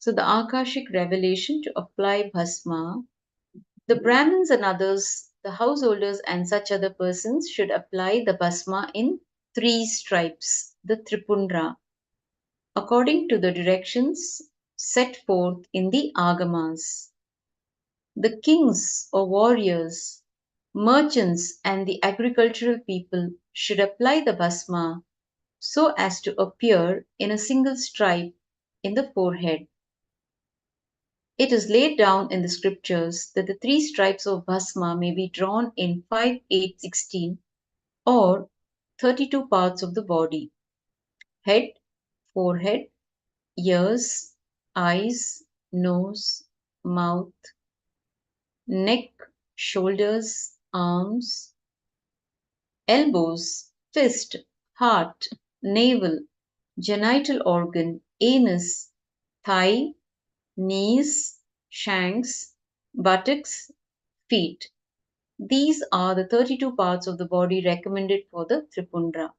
Speaker 5: So the Akashic revelation to apply bhasma. The Brahmins and others, the householders and such other persons should apply the bhasma in 3 stripes, the tripundra, according to the directions set forth in the agamas. The kings or warriors, merchants, and the agricultural people should apply the bhasma so as to appear in a single stripe in the forehead. It is laid down in the scriptures that the 3 stripes of bhasma may be drawn in 5, 8, 16, or 32 parts of the body: head, forehead, ears, eyes, nose, mouth, neck, shoulders, arms, elbows, fist, heart, navel, genital organ, anus, thigh, knees, shanks, buttocks, feet. These are the 32 parts of the body recommended for the Tripundra.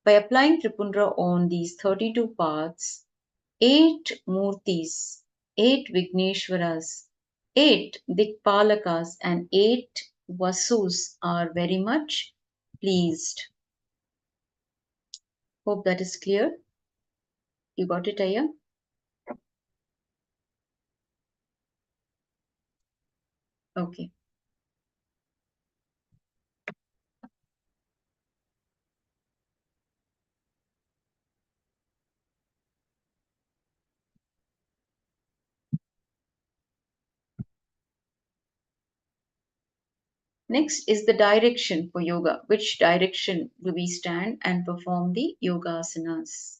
Speaker 5: By applying Tripundra on these 32 parts, 8 Murtis, 8 Vigneshwaras, 8 Dikpalakas, and 8 Vasus are very much pleased. Hope that is clear. You got it, Aya? Okay. Next is the direction for yoga. Which direction do we stand and perform the yoga asanas?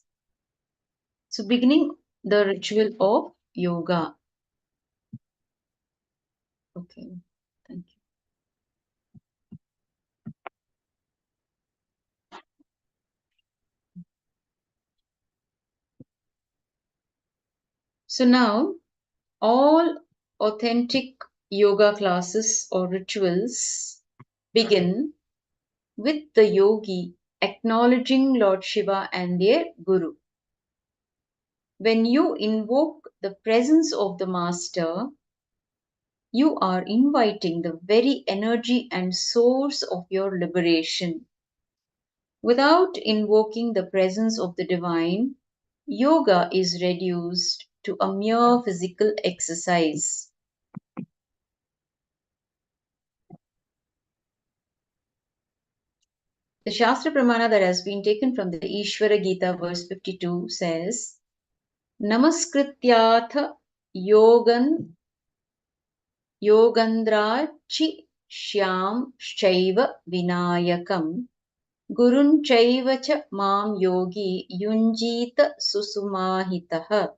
Speaker 5: So, beginning the ritual of yoga. Okay, thank you. So, now all authentic yoga classes or rituals begin with the yogi acknowledging Lord Shiva and their Guru. When you invoke the presence of the Master, you are inviting the very energy and source of your liberation. Without invoking the presence of the divine, yoga is reduced to a mere physical exercise. The Shastra Pramana that has been taken from the Ishvara Gita verse 52 says, Namaskrityatha yogandrachi shyam shaiva vinayakam Gurun chaivacha mam yogi yunjita susumahitaha.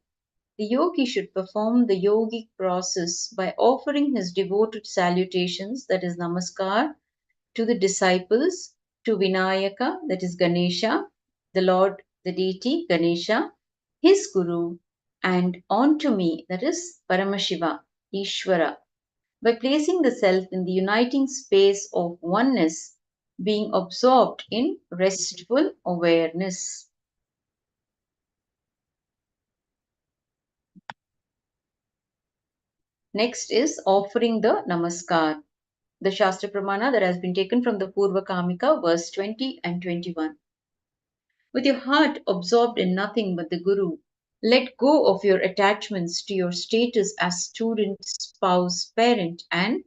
Speaker 5: The yogi should perform the yogic process by offering his devoted salutations, that is namaskar, to the disciples, to Vinayaka, that is Ganesha, the Lord, the deity Ganesha, his guru, and on to me, that is Paramashiva, Ishvara, by placing the self in the uniting space of oneness, being absorbed in restful awareness. Next is offering the namaskar, the Shastra Pramana that has been taken from the Purva Kamika, verse 20 and 21. With your heart absorbed in nothing but the Guru, let go of your attachments to your status as student, spouse, parent, and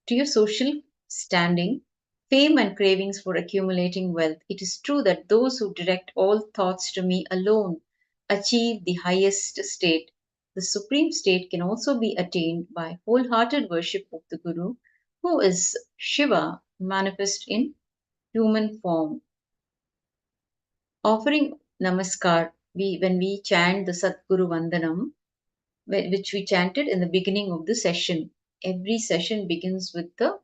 Speaker 5: to your social standing, fame, and cravings for accumulating wealth. It is true that those who direct all thoughts to me alone achieve the highest state. The supreme state can also be attained by wholehearted worship of the Guru, who is Shiva manifest in human form. Offering namaskar, when we chant the Satguru Vandanam, which we chanted in the beginning of the session. Every session begins with the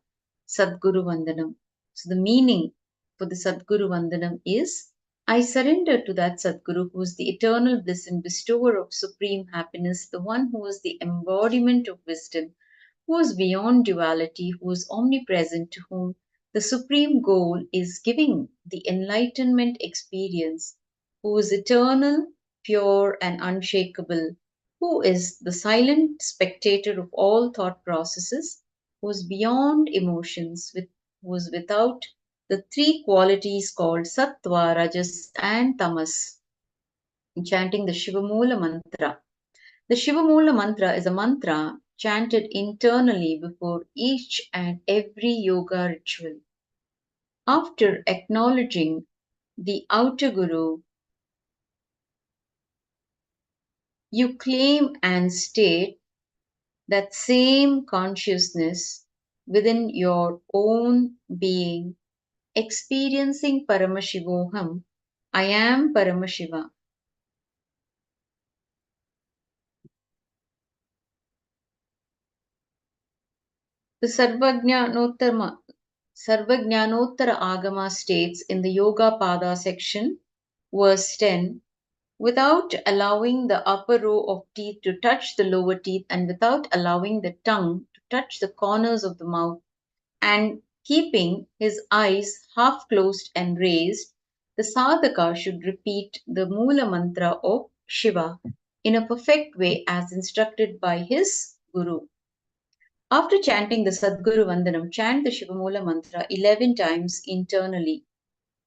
Speaker 5: Sadguru Vandanam. So the meaning for the Sadguru Vandanam is, I surrender to that Sadguru who is the eternal bliss and bestower of supreme happiness, the one who is the embodiment of wisdom, who is beyond duality, who is omnipresent, to whom the supreme goal is giving the enlightenment experience, who is eternal, pure, and unshakable, who is the silent spectator of all thought processes, who is beyond emotions, who is without the three qualities called sattva, rajas, and tamas. Chanting the Shivamula mantra. The Shivamula mantra is a mantra chanted internally before each and every yoga ritual. After acknowledging the outer guru, you claim and state that same consciousness within your own being, experiencing Paramashivoham, I am Paramashiva. The Sarvajnanottara Agama states in the Yoga Pada section, verse 10, without allowing the upper row of teeth to touch the lower teeth and without allowing the tongue to touch the corners of the mouth, and Keeping his eyes half closed and raised, the sadhaka should repeat the Mula mantra of Shiva in a perfect way as instructed by his Guru. After chanting the Sadguru Vandanam, chant the Shiva Mula mantra 11 times internally.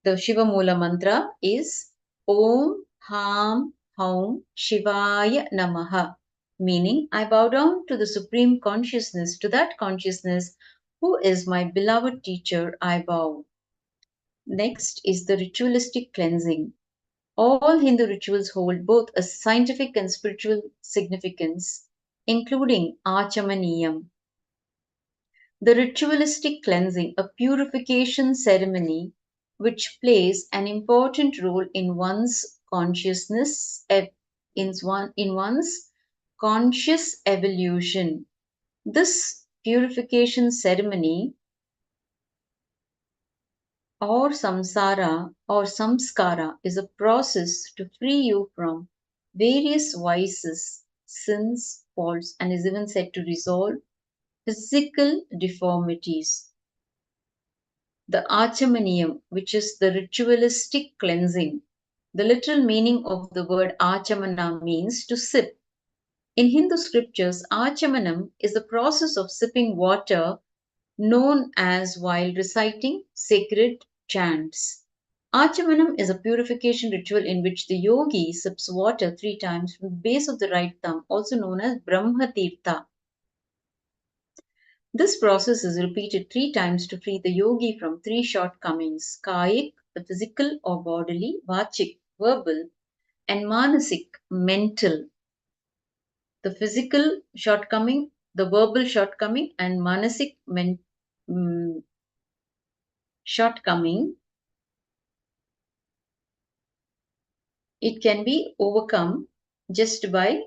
Speaker 5: The Shiva Mula mantra is Om Ham Haum Shivaya Namaha, meaning I bow down to the Supreme Consciousness, to that consciousness who is my beloved teacher, I bow. Next is the ritualistic cleansing. All Hindu rituals hold both a scientific and spiritual significance, including Achamaniyam. The ritualistic cleansing, a purification ceremony which plays an important role in one's consciousness, in one's conscious evolution. This purification ceremony or samsara or samskara is a process to free you from various vices, sins, faults, and is even said to resolve physical deformities. The Achamaniyam, which is the ritualistic cleansing. The literal meaning of the word Achamana means to sip. In Hindu scriptures, Achamanam is the process of sipping water known as while reciting sacred chants. Achamanam is a purification ritual in which the yogi sips water 3 times from the base of the right thumb, also known as Brahma Tirtha. This process is repeated 3 times to free the yogi from 3 shortcomings: Kaik, the physical or bodily, Vachik, verbal, and Manasik, mental. The physical shortcoming, the verbal shortcoming, and Manasik shortcoming, it can be overcome just by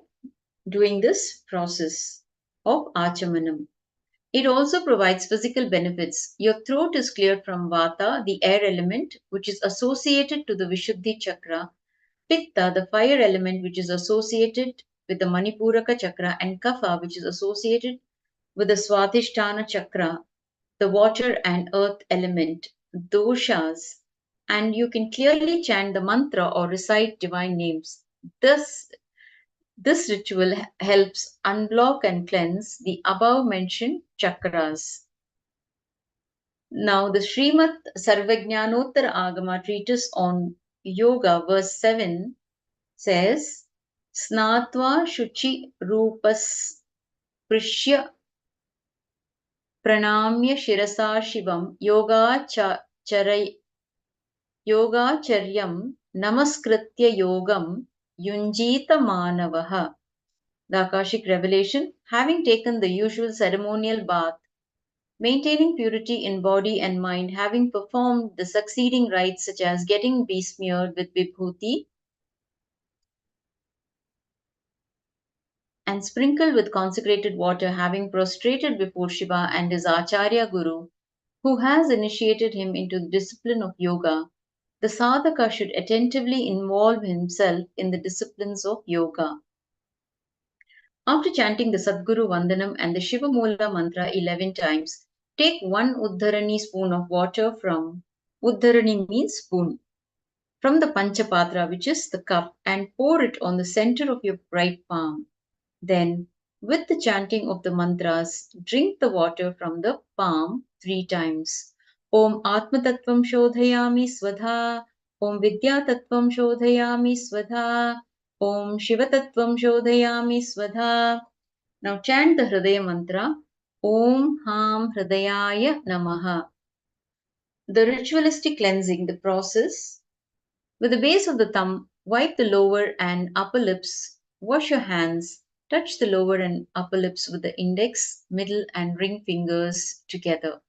Speaker 5: doing this process of Achamanam. It also provides physical benefits. Your throat is cleared from Vata, the air element, which is associated to the Vishuddhi chakra, Pitta, the fire element, which is associated with the Manipuraka chakra, and Kapha, which is associated with the Swadhisthana chakra, the water and earth element, doshas, and you can clearly chant the mantra or recite divine names. This ritual helps unblock and cleanse the above mentioned chakras. Now, the Srimad Sarvajnanottara Agama treatise on yoga, verse 7 says, Snatva Shuchi Rupas Prishya Pranamya Shirasa Shivam Yogacharyam Namaskritya Yogam Yunjita Manavaha. The Akashic revelation, having taken the usual ceremonial bath, maintaining purity in body and mind, having performed the succeeding rites such as getting besmeared with vibhuti and sprinkled with consecrated water, having prostrated before Shiva and his Acharya Guru, who has initiated him into the discipline of yoga, the sadhaka should attentively involve himself in the disciplines of yoga. After chanting the Sadguru Vandanam and the Shiva Mula mantra 11 times, take 1 Uddharani spoon of water from, Uddharani means spoon, from the Panchapatra, which is the cup, and pour it on the center of your right palm. Then, with the chanting of the mantras, drink the water from the palm 3 times. Om Atma Tattvam Shodhayami Svadha, Om Vidya Tattvam Shodhayami Svadha, Om Shiva Tattvam Shodhayami Svadha. Now chant the Hridaya mantra, Om Ham Hridayaya Namaha. The ritualistic cleansing, the process. With the base of the thumb, wipe the lower and upper lips, wash your hands, touch the lower and upper lips with the index, middle, and ring fingers together.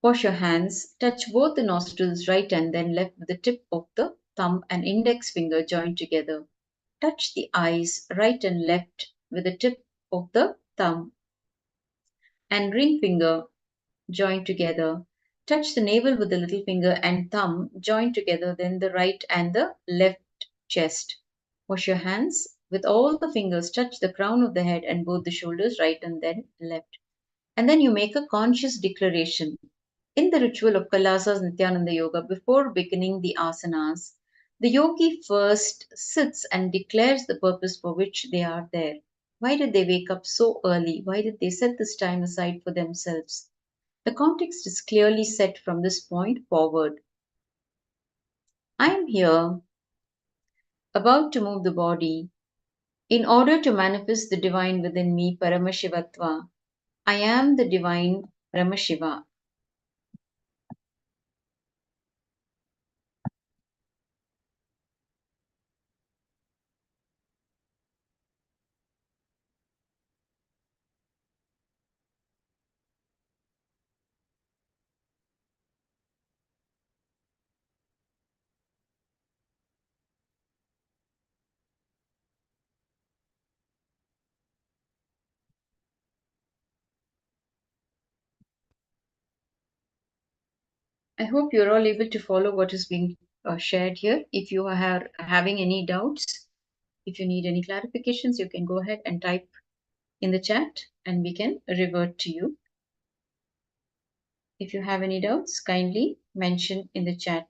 Speaker 5: Wash your hands, touch both the nostrils, right and then left, with the tip of the thumb and index finger joined together. Touch the eyes, right and left, with the tip of the thumb and ring finger joined together. Touch the navel with the little finger and thumb joined together, then the right and the left chest. Wash your hands. With all the fingers, touch the crown of the head and both the shoulders, right and then left. And then you make a conscious declaration. In the ritual of Kailasa's Nithyananda Yoga, before beginning the asanas, the yogi first sits and declares the purpose for which they are there. Why did they wake up so early? Why did they set this time aside for themselves? The context is clearly set from this point forward. I am here, about to move the body, in order to manifest the divine within me, Paramashivatva. I am the divine Paramashiva. I hope you're all able to follow what is being shared here. If you are having any doubts, if you need any clarifications, you can go ahead and type in the chat and we can revert to you. If you have any doubts, kindly mention in the chat.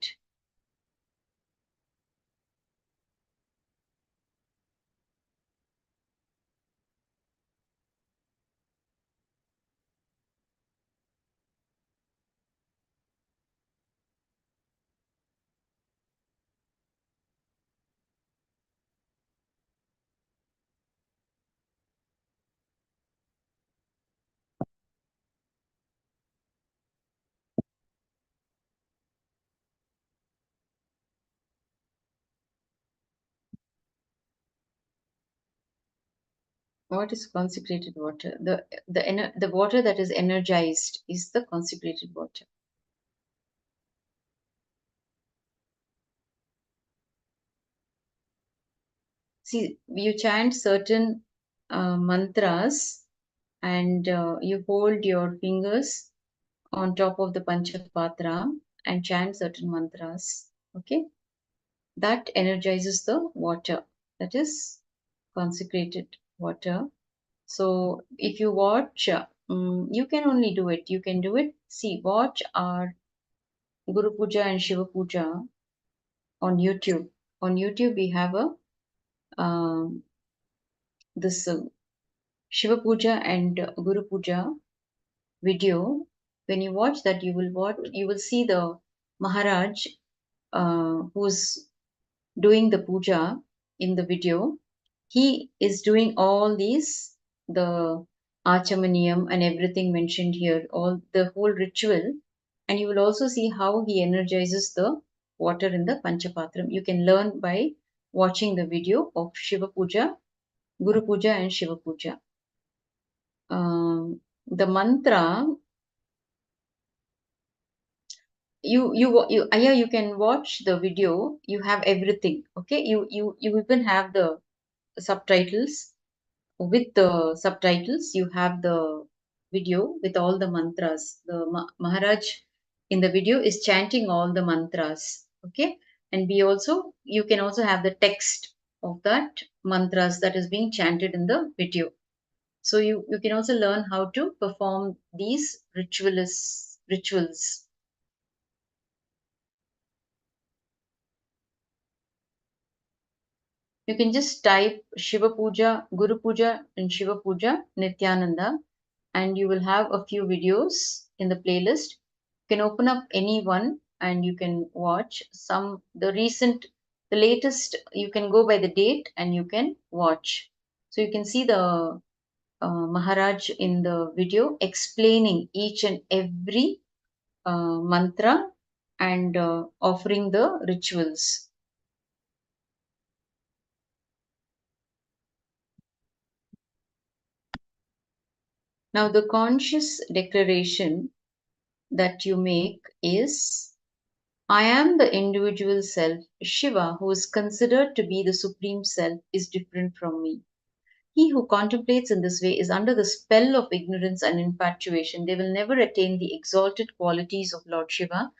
Speaker 5: What is consecrated water? The water that is energized is the consecrated water. See, you chant certain mantras and you hold your fingers on top of the Panchapatra and chant certain mantras. Okay, that energizes the water. That is consecrated water. So if you watch, you can only do it. You can do it. See, watch our Guru Puja and Shiva Puja on YouTube. On YouTube, we have a this Shiva Puja and Guru Puja video. When you watch that, you will see the Maharaj who's doing the puja in the video. He is doing all these, the achamaniyam and everything mentioned here, all the whole ritual, and you will also see how he energizes the water in the Panchapatram. You can learn by watching the video of Shiva Puja, Guru Puja, and Shiva Puja. The mantra you can watch the video. You have everything. Okay, you even have the subtitles. With the subtitles, you have the video with all the mantras. The Maharaj in the video is chanting all the mantras. Okay, and you can also have the text of that mantras that is being chanted in the video. So you can also learn how to perform these rituals. You can just type Shiva Puja, Guru Puja, and Shiva Puja, Nithyananda, and you will have a few videos in the playlist. You can open up any one and you can watch the latest, you can go by the date and you can watch. So you can see the Maharaj in the video explaining each and every mantra and offering the rituals. Now, the conscious declaration that you make is I am the individual self. Shiva, who is considered to be the supreme self, is different from me. He who contemplates in this way is under the spell of ignorance and infatuation. They will never attain the exalted qualities of Lord Shiva,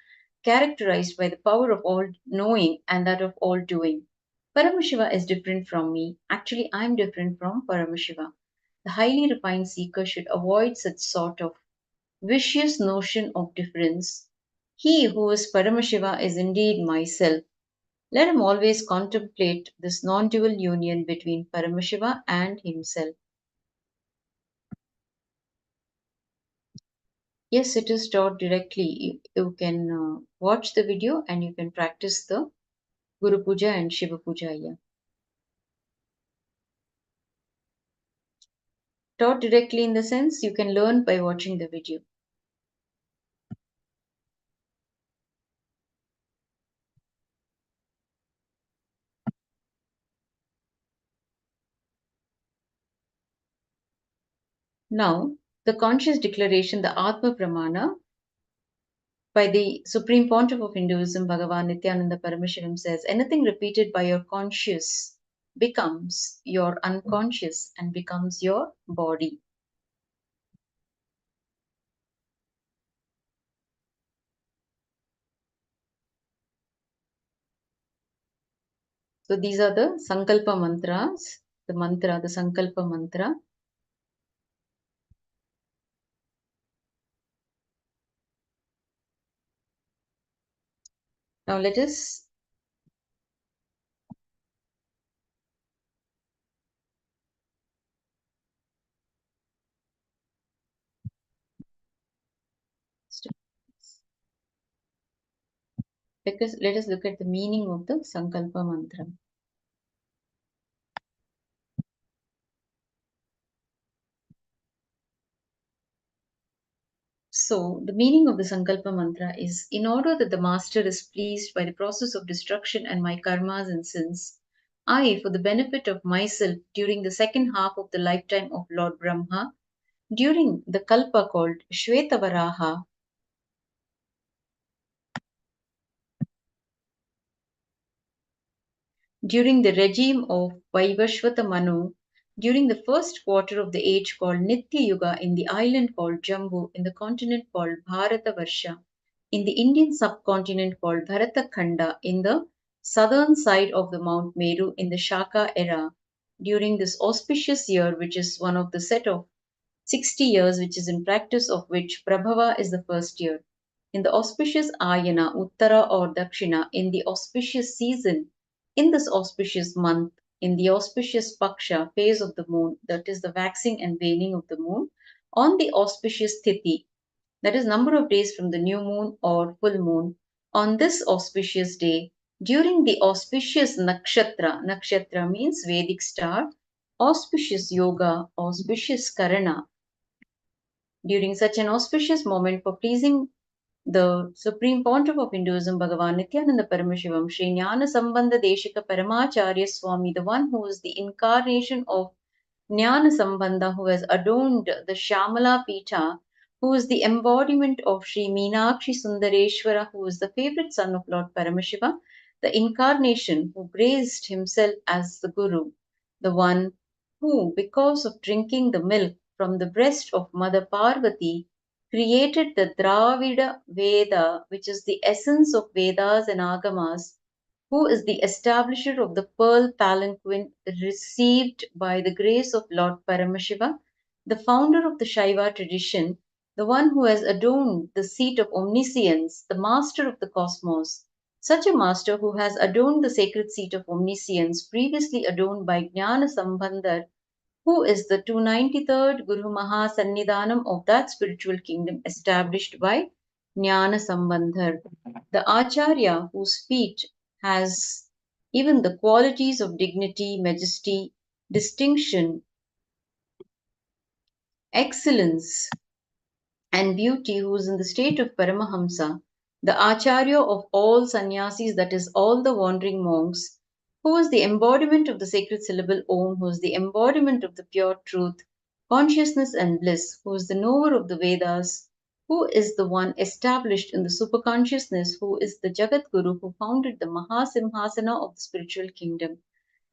Speaker 5: characterized by the power of all knowing and that of all doing. Paramashiva is different from me. Actually, I am different from Paramashiva. the highly refined seeker should avoid such sort of vicious notion of difference. He who is Paramashiva is indeed myself. Let him always contemplate this non-dual union between Paramashiva and himself. Yes, it is taught directly. You can watch the video and you can practice the Guru Puja and Shiva Puja. Yeah. Taught directly in the sense you can learn by watching the video. Now, the conscious declaration, the Atma Pramana, by the Supreme Pontiff of Hinduism, Bhagavan Nithyananda Paramashivoham says, anything repeated by your conscious becomes your unconscious and becomes your body. So these are the Sankalpa mantras, the Sankalpa mantra. Now let us let us look at the meaning of the Sankalpa mantra. So, the meaning of the Sankalpa mantra is in order that the master is pleased by the process of destruction and my karmas and sins, I, for the benefit of myself during the second half of the lifetime of Lord Brahma, during the Kalpa called Shvetavaraha, during the regime of Vaivashvata Manu, during the first quarter of the age called Nitya Yuga in the island called Jambu, in the continent called Bharata Varsha, in the Indian subcontinent called Bharata Khanda, in the southern side of the Mount Meru in the Shaka era, during this auspicious year, which is one of the set of 60 years, which is in practice of which Prabhava is the first year. In the auspicious Ayana, Uttara or Dakshina, in the auspicious season, in this auspicious month, in the auspicious Paksha, phase of the moon, that is the waxing and waning of the moon, on the auspicious Tithi, that is number of days from the new moon or full moon, on this auspicious day, during the auspicious nakshatra means Vedic star, auspicious yoga, auspicious karana, during such an auspicious moment for pleasing the Supreme Pontiff of Hinduism, Bhagavan Nithyananda Paramashivam, Sri Jnana Sambandha Deshika Paramacharya Swami, the one who is the incarnation of Jnana Sambandha, who has adorned the Shamala Pita, who is the embodiment of Sri Meenakshi Sundareshwara, who is the favorite son of Lord Paramashiva, the incarnation who graced himself as the Guru, the one who, because of drinking the milk from the breast of Mother Parvati, created the Dravida Veda, which is the essence of Vedas and Agamas, who is the establisher of the pearl palanquin received by the grace of Lord Paramashiva, the founder of the Shaiva tradition, the one who has adorned the seat of omniscience, the master of the cosmos. Such a master who has adorned the sacred seat of omniscience, previously adorned by Jnana Sambandhar, who is the 293rd Guru Mahasannidhanam of that spiritual kingdom established by Jnana Sambandhar, the Acharya whose feet has even the qualities of dignity, majesty, distinction, excellence, and beauty, who is in the state of Paramahamsa, the Acharya of all sannyasis, that is, all the wandering monks, who is the embodiment of the sacred syllable Om, who is the embodiment of the pure truth, consciousness, and bliss, who is the knower of the Vedas, who is the one established in the superconsciousness, who is the Jagat Guru, who founded the Mahasimhasana of the spiritual kingdom,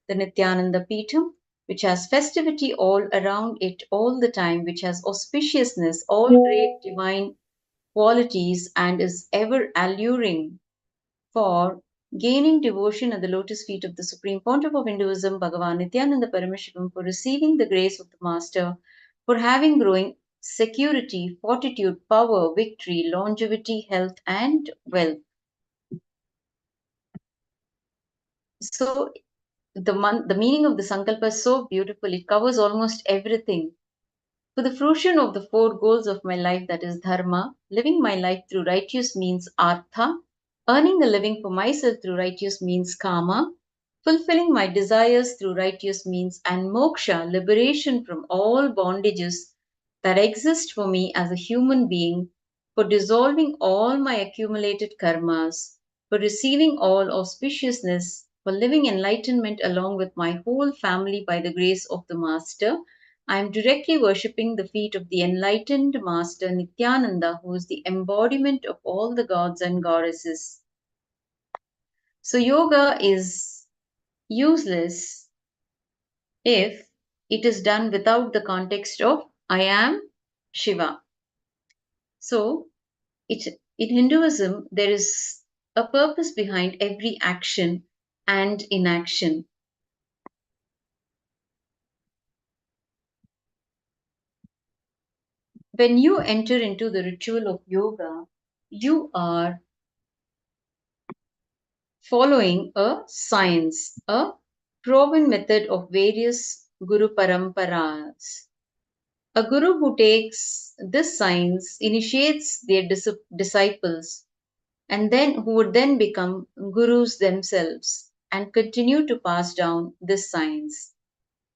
Speaker 5: the Nithyananda Peetham, which has festivity all around it all the time, which has auspiciousness, all great divine qualities, and is ever alluring for gaining devotion at the lotus feet of the Supreme Pontiff of Hinduism, Bhagavan Nithyananda Paramashivoham, for receiving the grace of the Master, for having growing security, fortitude, power, victory, longevity, health, and wealth. So the meaning of the Sankalpa is so beautiful. It covers almost everything. For the fruition of the four goals of my life, that is Dharma, living my life through righteous means Artha, earning a living for myself through righteous means Kama, fulfilling my desires through righteous means, and Moksha, liberation from all bondages that exist for me as a human being, for dissolving all my accumulated karmas, for receiving all auspiciousness, for living enlightenment along with my whole family by the grace of the Master. I am directly worshipping the feet of the enlightened Master Nithyananda, who is the embodiment of all the gods and goddesses. So, yoga is useless if it is done without the context of I am Shiva. So, in Hinduism, there is a purpose behind every action and inaction. When you enter into the ritual of yoga, you are following a science, a proven method of various Guru Paramparas. A guru who takes this science initiates their disciples and then who would then become gurus themselves and continue to pass down this science.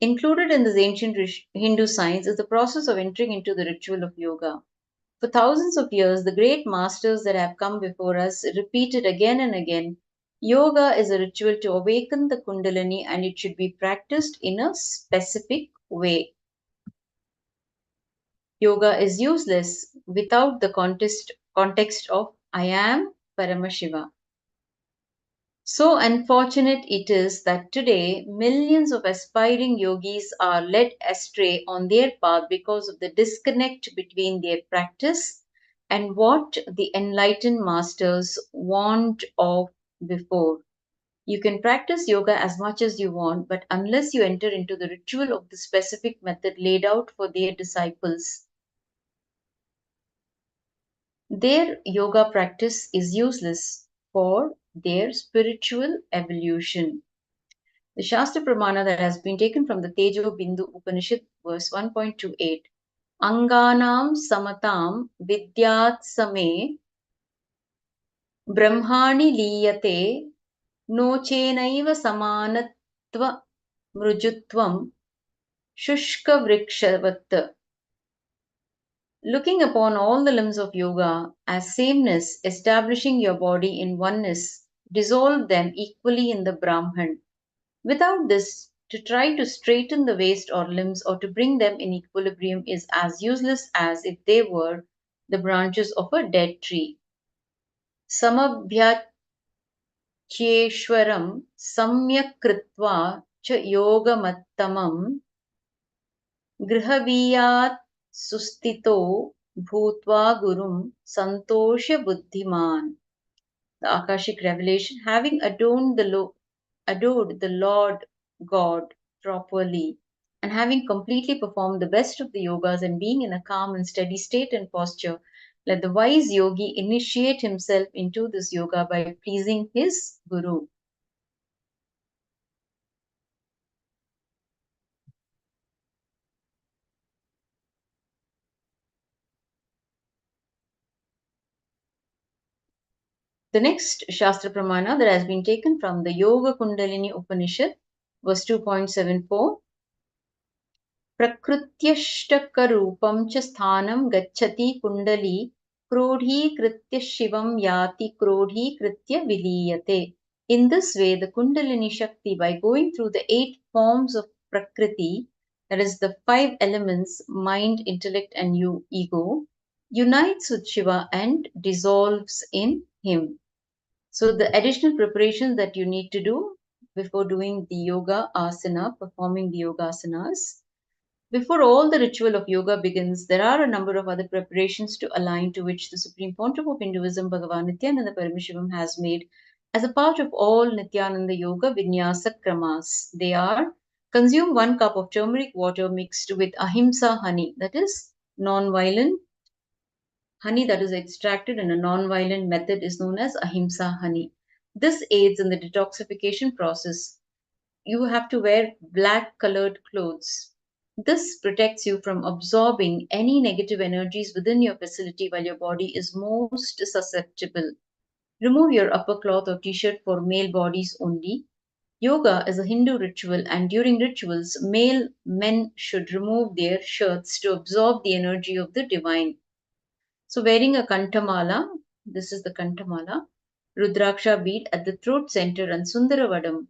Speaker 5: Included in this ancient Hindu science is the process of entering into the ritual of yoga. For thousands of years, the great masters that have come before us repeated again and again, yoga is a ritual to awaken the kundalini and it should be practiced in a specific way. Yoga is useless without the context of I am Paramashiva. So unfortunate it is that today millions of aspiring yogis are led astray on their path because of the disconnect between their practice and what the enlightened masters warned of before. You can practice yoga as much as you want, but unless you enter into the ritual of the specific method laid out for their disciples, their yoga practice is useless for their spiritual evolution. The Shastra Pramana that has been taken from the Tejo Bindu Upanishad, verse 1.28. Anganam samatam vidyat same brahmani liyate nochenaiva samanatva mrujutvam shushka vrikshavat. Looking upon all the limbs of yoga as sameness, establishing your body in oneness, dissolve them equally in the Brahman. Without this, to try to straighten the waist or limbs or to bring them in equilibrium is as useless as if they were the branches of a dead tree. Samabhyacheshwaram samyak kritva cha yogamattamam grihaviyat sustito bhutva gurum santosha buddhiman. The Akashic revelation, having adored the Lord God properly, and having completely performed the best of the yogas and being in a calm and steady state and posture, let the wise yogi initiate himself into this yoga by pleasing his guru. The next Shastra Pramana that has been taken from the Yoga Kundalini Upanishad, verse 2.74. प्रकृत्यष्टकरूपं च स्थानं गच्छति कुण्डली क्रोढीकृत्य शिवं याति क्रोढीकृत्य विलीयते. In this way, the Kundalini Shakti, by going through the 8 forms of Prakriti, that is the 5 elements, mind, intellect, and ego, unites with Shiva and dissolves in him. So the additional preparations that you need to do before doing the yoga asana, performing the yoga asanas, before all the ritual of yoga begins, there are a number of other preparations to align to which the Supreme Pontiff of Hinduism, Bhagavan Nithyananda Paramashivoham, has made as a part of all Nithyananda Yoga Vinyasa Kramas. They are: consume 1 cup of turmeric water mixed with ahimsa honey, that is non-violent honey that is extracted in a non-violent method is known as ahimsa honey. This aids in the detoxification process. You have to wear black colored clothes. This protects you from absorbing any negative energies within your facility while your body is most susceptible. Remove your upper cloth or t-shirt for male bodies only. Yoga is a Hindu ritual, and during rituals, male men should remove their shirts to absorb the energy of the divine. So, wearing a kantamala, this is the kantamala, Rudraksha bead at the throat center, and Sundaravadam,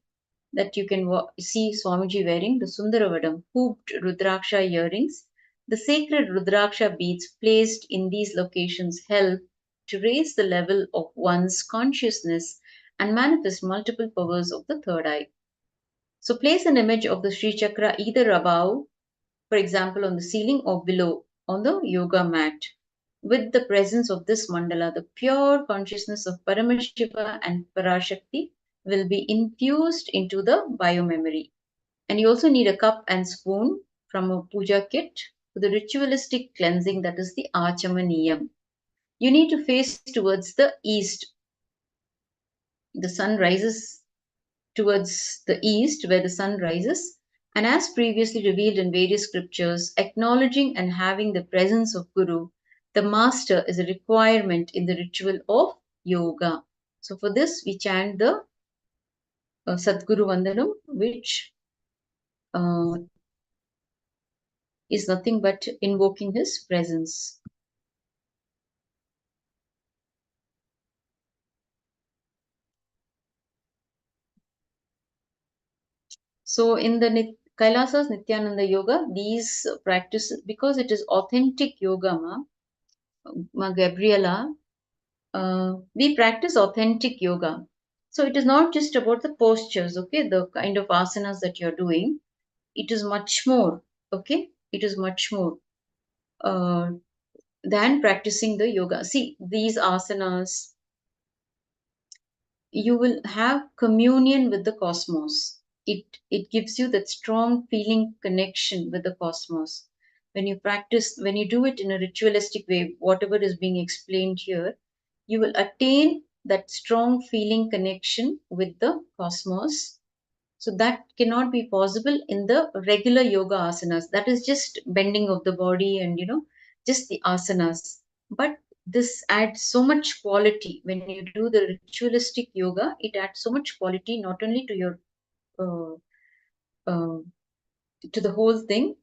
Speaker 5: that you can see Swamiji wearing the Sundaravadam, hooped Rudraksha earrings. The sacred Rudraksha beads placed in these locations help to raise the level of one's consciousness and manifest multiple powers of the third eye. So place an image of the Sri Chakra either above, for example, on the ceiling, or below on the yoga mat. With the presence of this mandala, the pure consciousness of Paramashiva and Parashakti will be infused into the biomemory. And you also need a cup and spoon from a puja kit for the ritualistic cleansing, that is the Achamaniyam. You need to face towards the east. The sun rises towards the east, where the sun rises, and as previously revealed in various scriptures, acknowledging and having the presence of Guru, the master, is a requirement in the ritual of yoga. So for this, we chant the Sadguru Vandanam, which is nothing but invoking his presence. So in the Kailasa's Nithyananda Yoga, these practices, because it is authentic yoga, Ma Gabriela, we practice authentic yoga. So it is not just about the postures, okay, the kind of asanas that you're doing. It is much more, okay? It is much more than practicing the yoga. See, these asanas, you will have communion with the cosmos. It gives you that strong feeling connection with the cosmos. When you practice, when you do it in a ritualistic way, whatever is being explained here, you will attain that strong feeling connection with the cosmos. So that cannot be possible in the regular yoga asanas. That is just bending of the body and just the asanas. But this adds so much quality when you do the ritualistic yoga. It adds so much quality not only to your uh, uh, to the whole thing,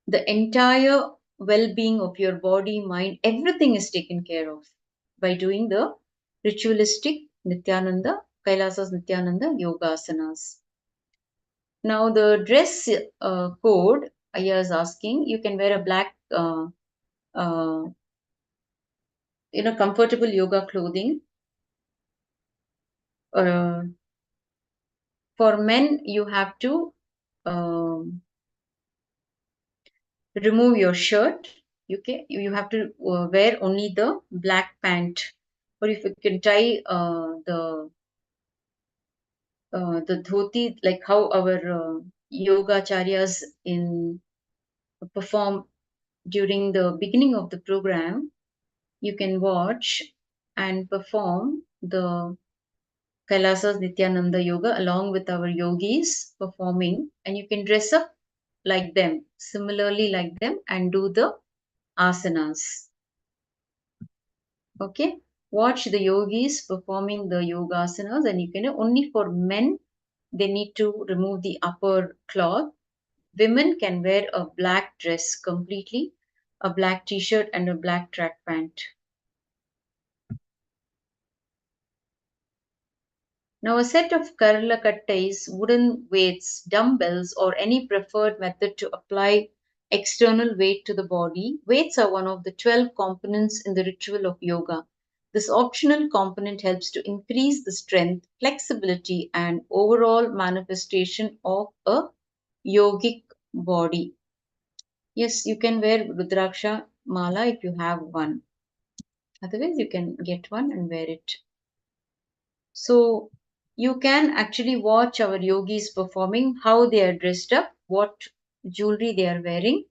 Speaker 5: the entire well-being of your body, mind, everything is taken care of by doing the ritualistic Nithyananda, Kailasa's Nithyananda yoga asanas. Now the dress code, Aya is asking, you can wear a black, uh, comfortable yoga clothing. For men, you have to remove your shirt. Okay, you have to wear only the black pant, or if you can tie the dhoti, like how our yoga acharyas in perform during the beginning of the program. You can watch and perform the Kailasa's Nithyananda Yoga along with our yogis performing, and you can dress up like them, similarly like them, and do the asanas. Okay, watch the yogis performing the yoga asanas, and you can only for men they need to remove the upper cloth. Women can wear a black dress completely, a black t-shirt, and a black track pant. Now, a set of Karlakattais, wooden weights, dumbbells, or any preferred method to apply external weight to the body. Weights are one of the 12 components in the ritual of yoga. This optional component helps to increase the strength, flexibility, and overall manifestation of a yogic body. Yes, you can wear Rudraksha mala if you have one. Otherwise, you can get one and wear it. So, you can actually watch our yogis performing, how they are dressed up, what jewelry they are wearing,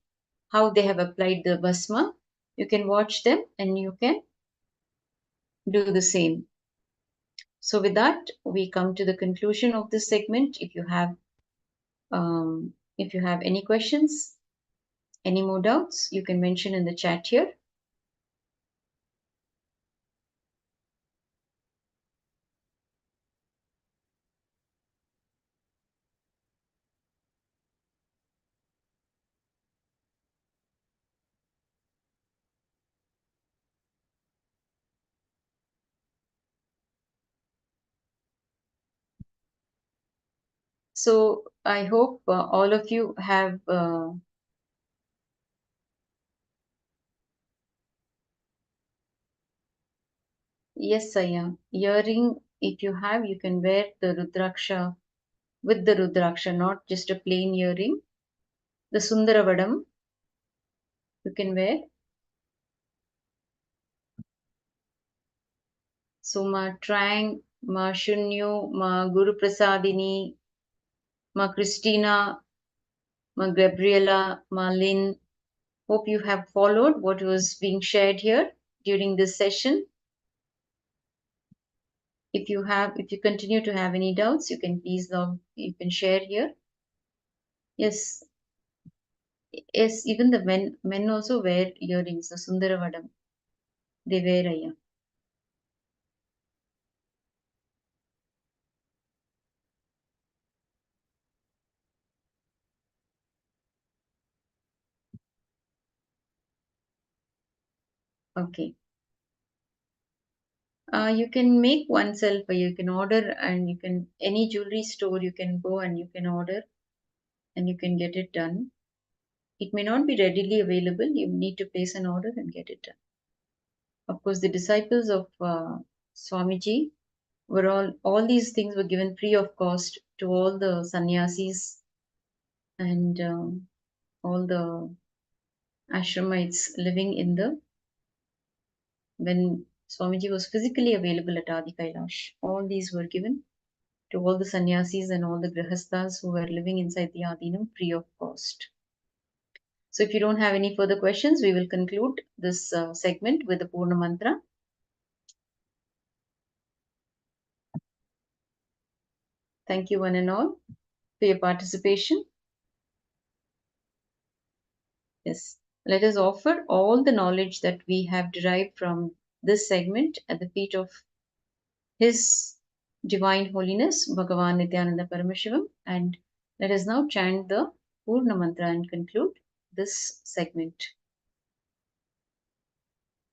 Speaker 5: how they have applied the bhasma. You can watch them and you can do the same. So with that, we come to the conclusion of this segment. If you have any questions, any more doubts, you can mention in the chat here. So I hope all of you have yes, Saya. Earring, if you have, you can wear the Rudraksha with the Rudraksha, not just a plain earring. The Sundaravadam you can wear. So ma Trang, ma Shunyu, ma Guru Prasadini, ma Christina, ma Gabriela, ma Lynn. Hope you have followed what was being shared here during this session. If you continue to have any doubts, you can please you can share here. Yes, yes, even the men also wear earrings, the Sundaravadam. They wear Aya. Okay. You can make oneself, or you can order, and you can, any jewelry store you can go and you can order and you can get it done. It may not be readily available. You need to place an order and get it done. Of course, the disciples of Swamiji were all these things were given free of cost to all the sannyasis and all the ashramites living in when Swamiji was physically available at Adi Kailash. All these were given to all the sannyasis and all the grihasthas who were living inside the Adinam free of cost. So if you don't have any further questions, we will conclude this segment with the Purna Mantra. Thank you one and all for your participation. Yes, let us offer all the knowledge that we have derived from this segment at the feet of His Divine Holiness, Bhagavan Nithyananda Paramashivoham, and let us now chant the Purna Mantra and conclude this segment.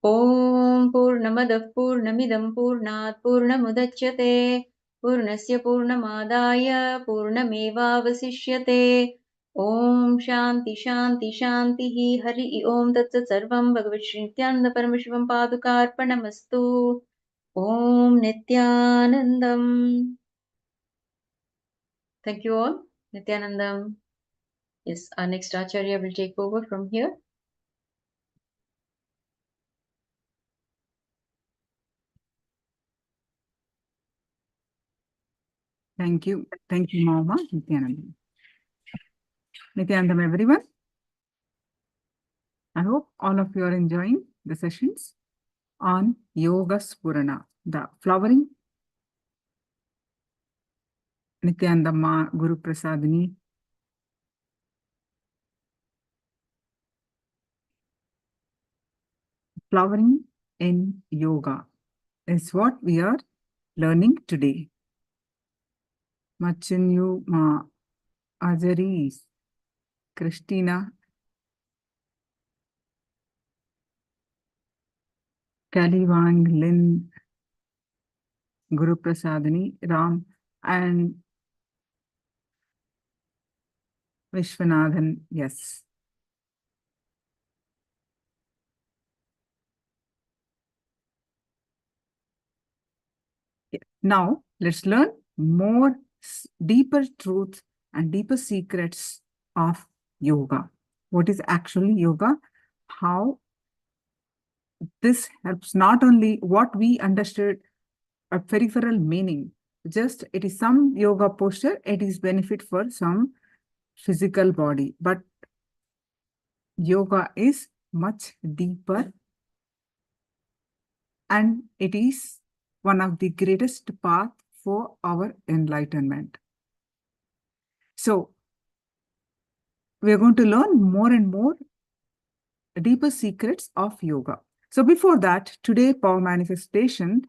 Speaker 5: Om Purnamadah Purnamidam Purnat Purnamudachyate Purnasya Purnamadaya Purnamevavasishyate Om Shanti Shanti Shanti Hari Om Tat Sat Sarvam Bhagavat Shri Nithyananda Paramashivam Padukarpanamastu Om Nithyanandam. Thank you all. Nithyanandam. Yes, our next Acharya will take over from here.
Speaker 3: Thank you. Thank you, Mama. Nithyanandam. Nithyanandam, everyone. I hope all of you are enjoying the sessions on Yoga Spurana, the flowering Nithyanandama Guru Prasadini. Flowering in yoga is what we are learning today. Machinyu Ma Ajaris, Christina, Kaliwang, Lin, Guru Prasadini, Ram, and Vishwanathan. Yes. Now, let's learn more deeper truths and deeper secrets of yoga. What is actually yoga? How this helps not only what we understood a peripheral meaning, just it is some yoga posture, it is benefit for some physical body, but yoga is much deeper and it is one of the greatest path for our enlightenment. So we are going to learn more and more deeper secrets of yoga. So before that, today power manifestation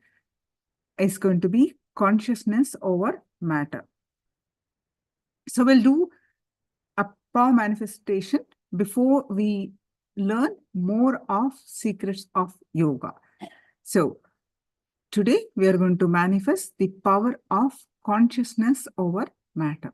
Speaker 3: is going to be consciousness over matter. So we'll do a power manifestation before we learn more of secrets of yoga. So today we are going to manifest the power of consciousness over matter.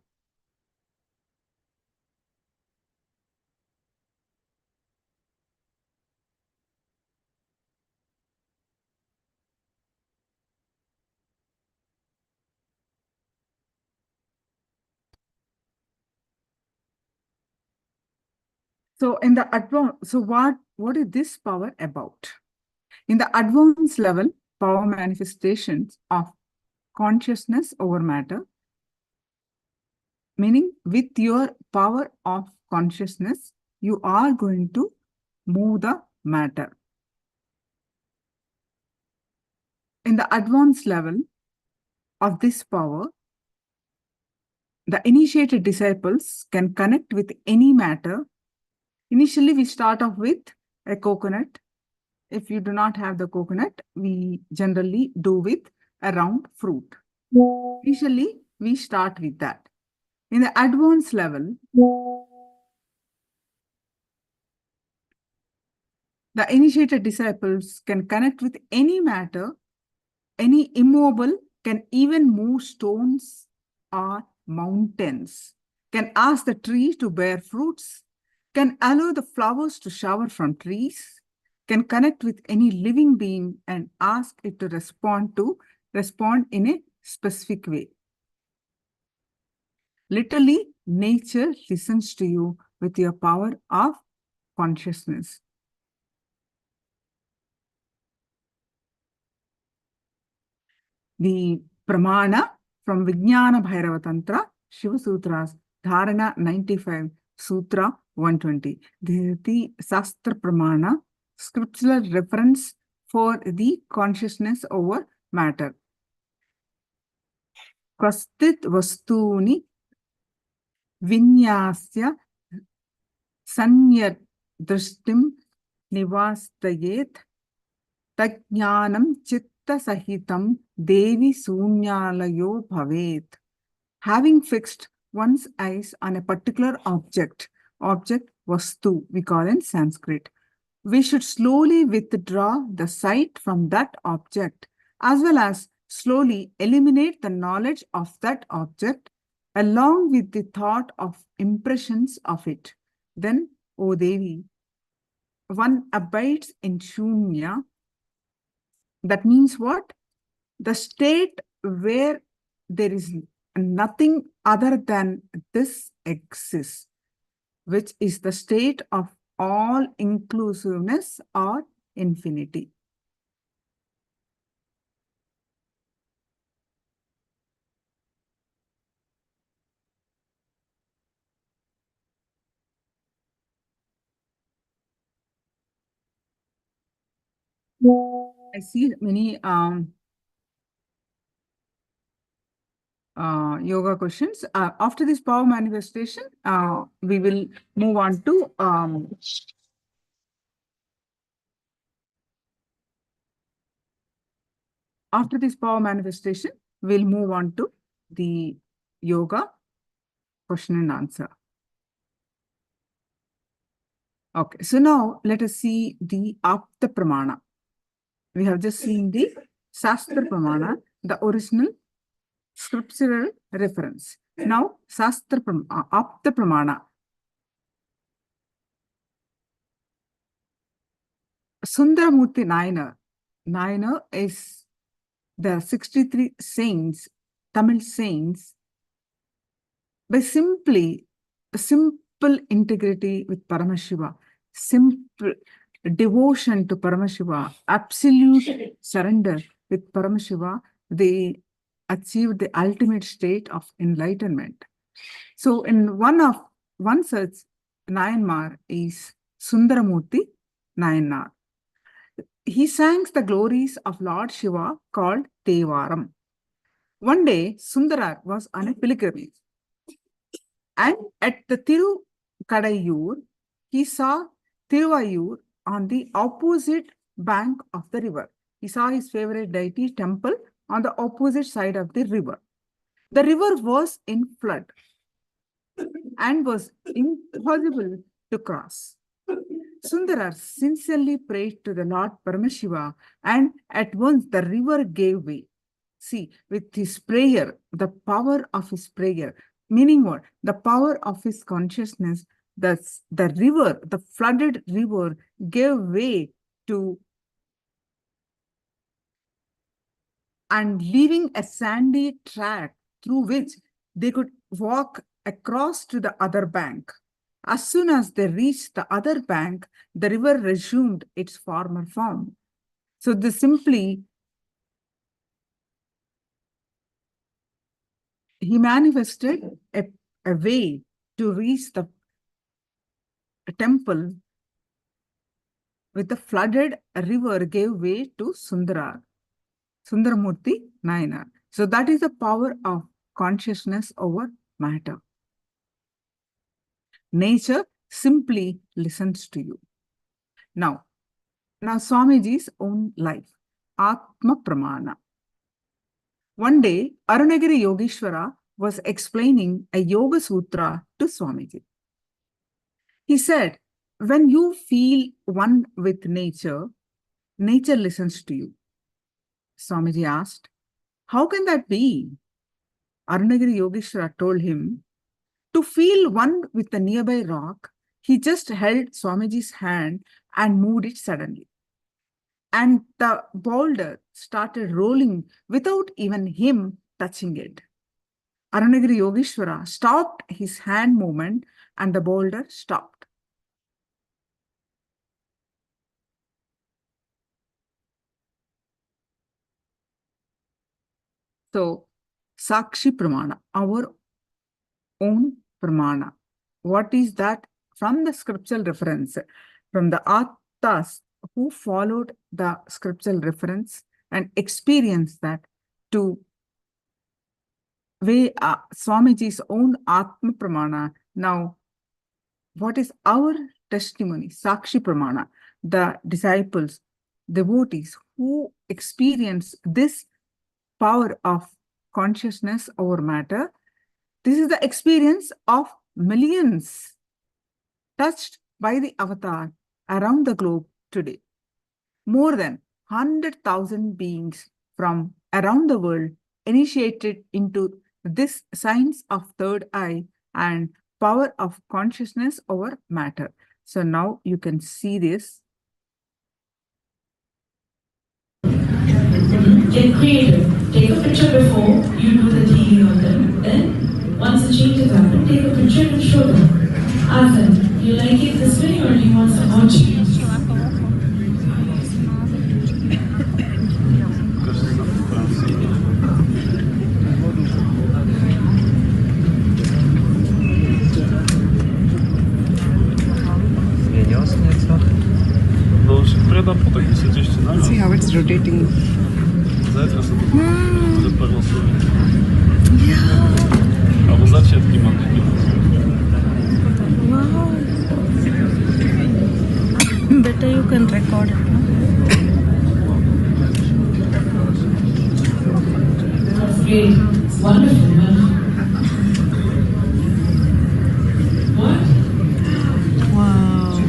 Speaker 3: So in the advanced, so what is this power about? In the advanced level, power manifestations of consciousness over matter, meaning with your power of consciousness, you are going to move the matter. In the advanced level of this power, the initiated disciples can connect with any matter. Initially, we start off with a coconut. If you do not have the coconut, we generally do with a round fruit. Initially, we start with that. In the advanced level, the initiated disciples can connect with any matter, any immobile, can even move stones or mountains, can ask the tree to bear fruits, can allow the flowers to shower from trees, can connect with any living being and ask it to respond in a specific way. Literally, nature listens to you with your power of consciousness. The Pramana from Vijnana Bhairava Tantra, Shiva Sutras, Dharana 95, Sutra 120. This is the Sastra Pramana, scriptural reference for the consciousness over matter. Kvastit vastuni vinyasya sanyar drishtim nivastayet tajnanam chitta sahitam devi sunyalayo bhavet. Having fixed one's eyes on a particular object vastu, we call in Sanskrit, we should slowly withdraw the sight from that object, as well as slowly eliminate the knowledge of that object, along with the thought of impressions of it. Then, O Devi, one abides in Shunya. That means what? The state where there is nothing other than this exists, which is the state of all inclusiveness or infinity. I see many yoga questions. After this power manifestation, we will move on to after this power manifestation, we'll move on to the yoga question and answer. Okay, so now let us see the Apta Pramana. We have just seen the Shastra Pramana, the original scriptural reference. Now, Shastra Pramana, Apta Pramana. Sundaramurti Nayanar is the 63 saints, Tamil saints, by simple integrity with Paramashiva, simple devotion to Paramashiva, absolute surrender with Paramashiva, they achieved the ultimate state of enlightenment. So in one such Nayanmar is Sundaramurti Nayanar. He sang the glories of Lord Shiva called Tevaram. One day, Sundarar was on a pilgrimage, and at the Tirukadayur, he saw Tiruvayur on the opposite bank of the river. He saw his favorite deity temple on the opposite side of the river. The river was in flood and was impossible to cross. Sundarar sincerely prayed to the Lord Paramashiva, and at once the river gave way. See, with his prayer, the power of his prayer, meaning what? The power of his consciousness, the river, the flooded river gave way to, and leaving a sandy track through which they could walk across to the other bank. As soon as they reached the other bank, the river resumed its former form. So this simply, he manifested a way to reach the temple with the flooded river gave way to Sundaramurti Nayanar. So that is the power of consciousness over matter. Nature simply listens to you. Now Swamiji's own life, Atma Pramana. One day, Arunagiri Yogeshwara was explaining a Yoga Sutra to Swamiji. He said, when you feel one with nature, nature listens to you. Swamiji asked, how can that be? Arunagiri Yogeshwara told him, to feel one with the nearby rock, he just held Swamiji's hand and moved it suddenly. And the boulder started rolling without even him touching it. Arunagiri Yogeshwara stopped his hand movement and the boulder stopped. So, Sakshi Pramana, our own Pramana. What is that? From the scriptural reference, from the Attas who followed the scriptural reference and experienced that, to Swamiji's own Atma Pramana. Now, what is our testimony? Sakshi Pramana, the disciples, devotees who experience this power of consciousness over matter. This is the experience of millions touched by the avatar around the globe today. More than 100,000 beings from around the world initiated into this science of third eye and power of consciousness over matter. So now you can see this.
Speaker 6: Get creative. Take a picture before you do the healing on them. Then, once the change has happened, take a picture and show them. Ask them, you like it this way or do you want some more change?
Speaker 3: See how it's rotating.
Speaker 7: Wow. Better you can record it, no?
Speaker 6: That's great. It's wonderful, What?
Speaker 7: Wow.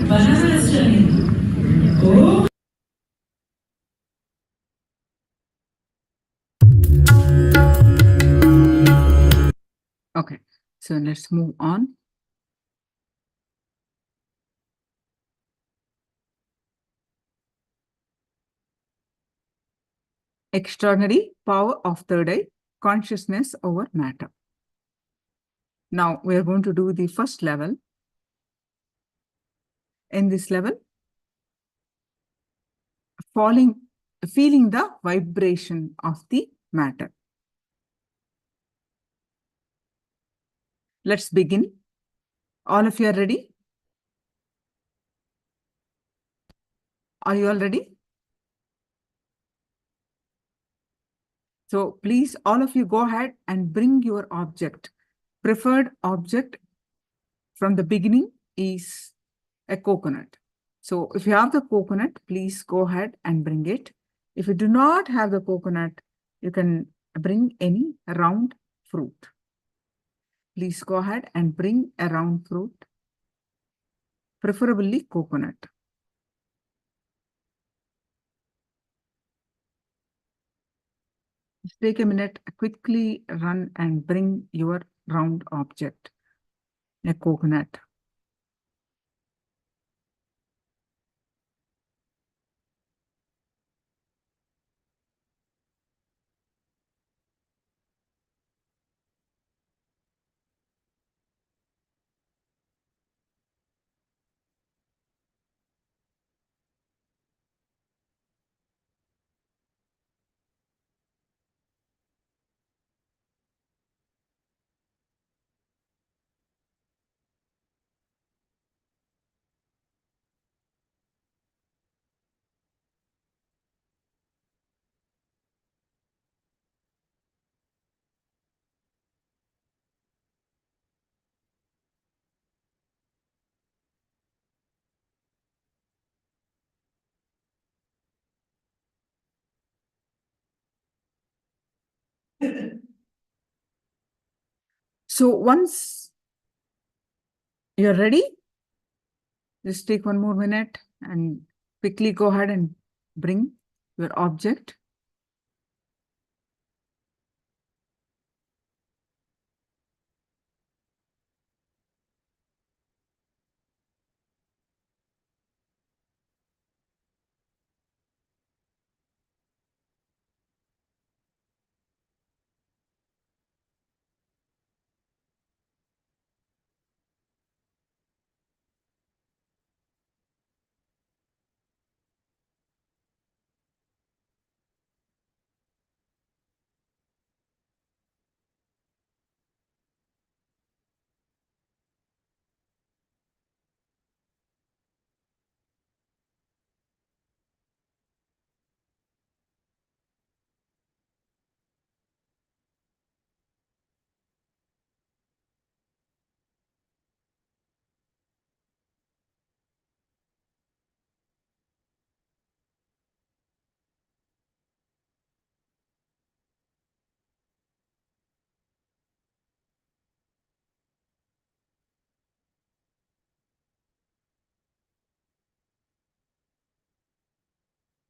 Speaker 6: Banana is turning. Oh.
Speaker 3: Okay, so let's move on. Extraordinary power of third eye, consciousness over matter. Now we are going to do the first level. In this level, falling feeling the vibration of the matter. Let's begin. All of you are ready? Are you all ready? So please, all of you go ahead and bring your object. Preferred object from the beginning is a coconut. So if you have the coconut, please go ahead and bring it. If you do not have the coconut, you can bring any round fruit. Please go ahead and bring a round fruit, preferably coconut. Just take a minute, quickly run and bring your round object, a coconut. So once you're ready, just take one more minute and quickly go ahead and bring your object.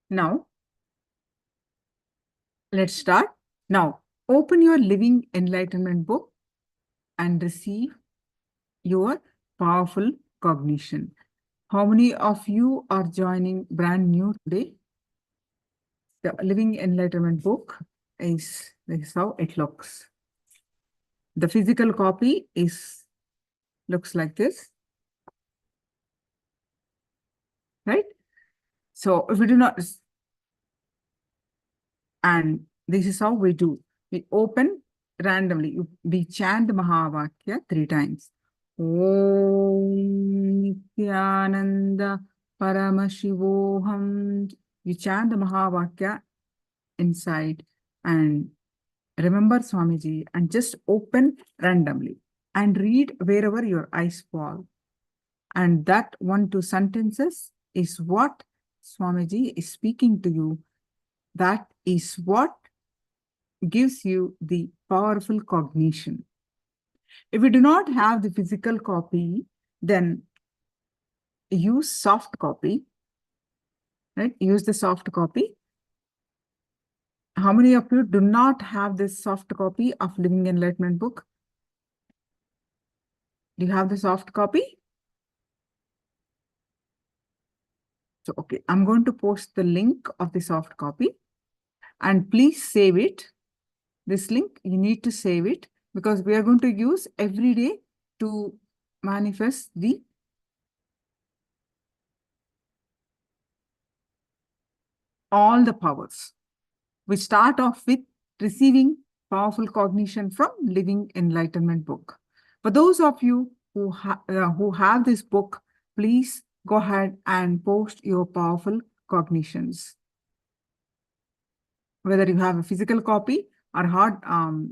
Speaker 3: Now, let's start. Now, open your Living Enlightenment book and receive your powerful cognition. How many of you are joining brand new today? The Living Enlightenment book is this is how it looks. The physical copy looks like this, right? So if we do not, and this is how we do. We open randomly. We chant Mahavakya 3 times. Om Nithyananda Paramashivoham. You chant the Mahavakya inside and remember Swamiji and just open randomly and read wherever your eyes fall. And that 1-2 sentences is what Swamiji is speaking to you. That is what gives you the powerful cognition. If you do not have the physical copy, then use soft copy, right? Use the soft copy. How many of you do not have this soft copy of Living Enlightenment book? Do you have the soft copy? So, okay, I'm going to post the link of the soft copy and please save it. This link, you need to save it because we are going to use every day to manifest the all the powers. We start off with receiving powerful cognition from Living Enlightenment book. For those of you who have this book, please go ahead and post your powerful cognitions. Whether you have a physical copy or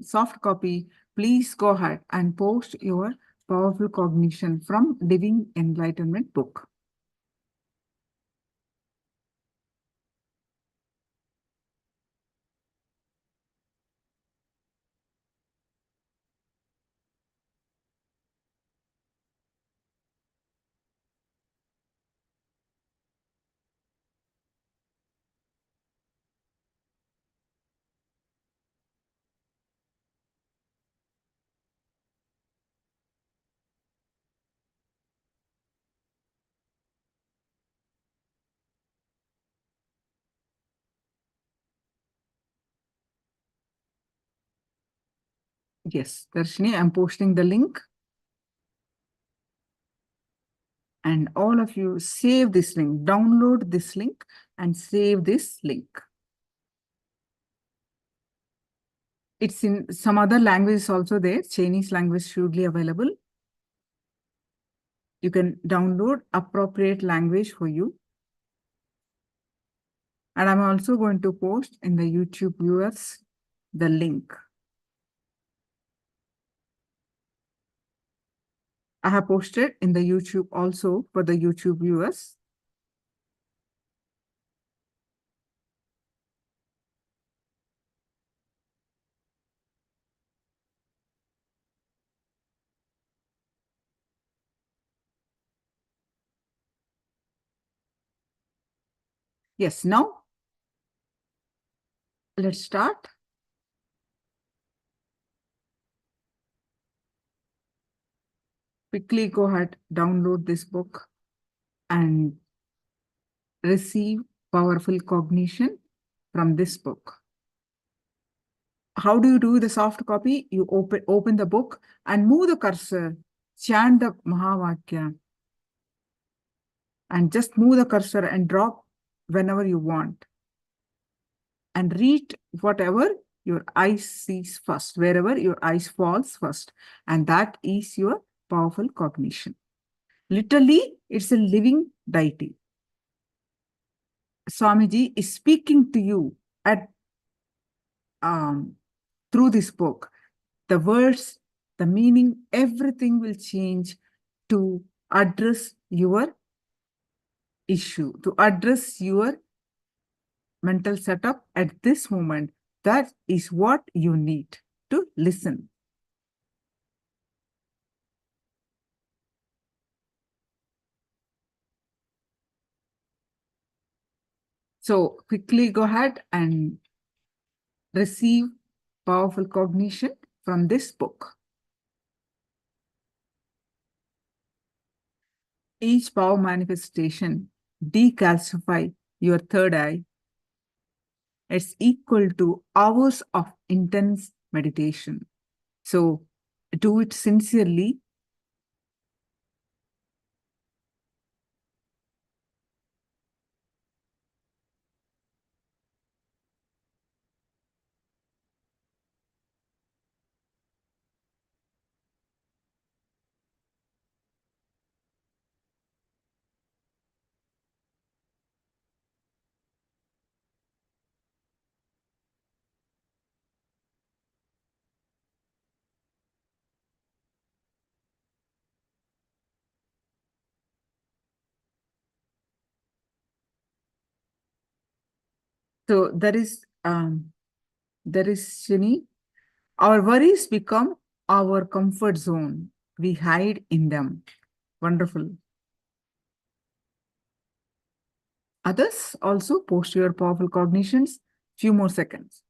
Speaker 3: soft copy, please go ahead and post your powerful cognition from Living Enlightenment book. Yes, Darshini, I'm posting the link. And all of you save this link, download this link and save this link. It's in some other languages also there. Chinese language should be available. You can download appropriate language for you. And I'm also going to post in the YouTube viewers the link. I have posted in the YouTube also for the YouTube viewers. Yes, now let's start. Quickly go ahead, download this book and receive powerful cognition from this book. How do you do the soft copy? You open the book and move the cursor, chant the Mahavakya, and just move the cursor and drop whenever you want. And read whatever your eyes sees first, wherever your eyes falls first. And that is your powerful cognition. Literally, it's a living deity. Swamiji is speaking to you at through this book. The words, the meaning, everything will change to address your issue, to address your mental setup at this moment. That is what you need to listen. So quickly go ahead and receive powerful cognition from this book. Each power manifestation decalcify your third eye. It's equal to hours of intense meditation. So do it sincerely. So there is Shini. Our worries become our comfort zone. We hide in them. Wonderful. Others also post your powerful cognitions. Few more seconds.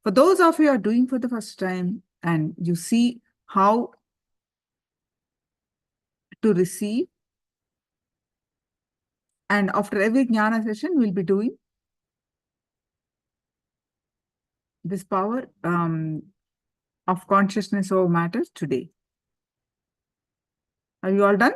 Speaker 3: For those of you who are doing for the first time and you see how to receive, and after every Jnana session, we'll be doing this power of consciousness over matter today. Are you all done?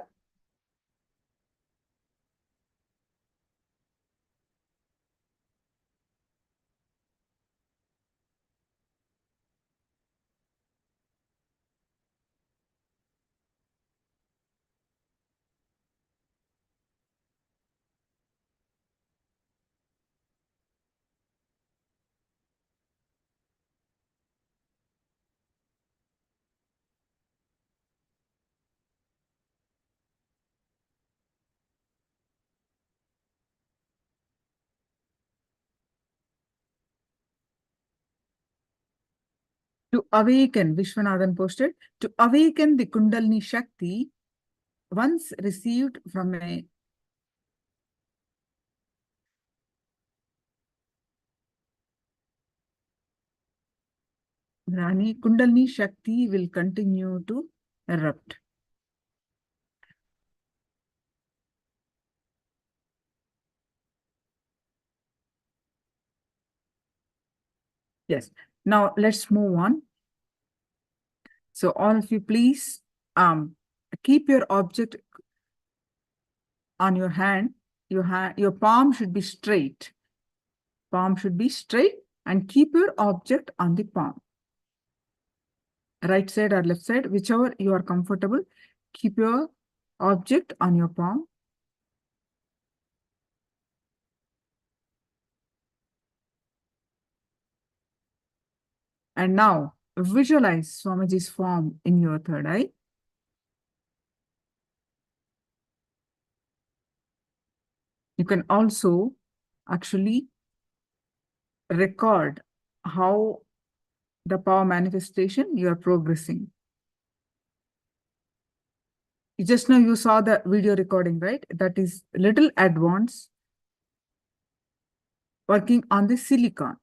Speaker 3: awaken, Vishwanathan posted, to awaken the Kundalini Shakti once received from a Rani, Kundalini Shakti will continue to erupt. Yes. Now let's move on. So all of you, please keep your object on your hand. Your palm should be straight. Palm should be straight, and keep your object on the palm. Right side or left side, whichever you are comfortable. Keep your object on your palm. And now visualize Swamiji's form in your third eye. You can also actually record how the power manifestation you are progressing. Just now you saw the video recording, right? That is little advanced, working on the silicon.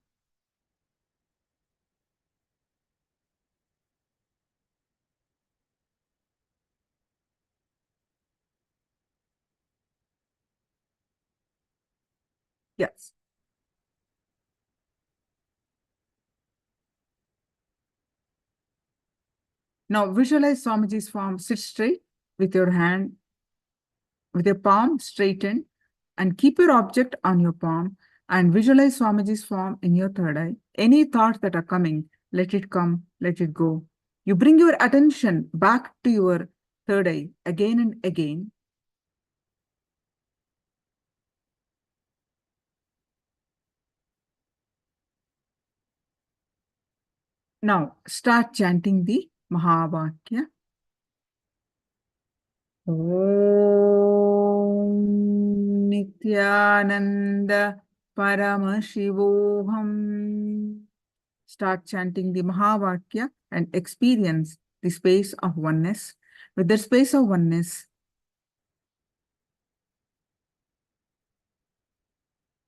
Speaker 3: Yes. Now visualize Swamiji's form. Sit straight with your hand, with your palm straightened, and keep your object on your palm and visualize Swamiji's form in your third eye. Any thoughts that are coming, let it come, let it go. You bring your attention back to your third eye again and again. Now start chanting the Mahavakya. Om Nithyananda Paramashivoham. Start chanting the Mahavakya and experience the space of oneness. With the space of oneness,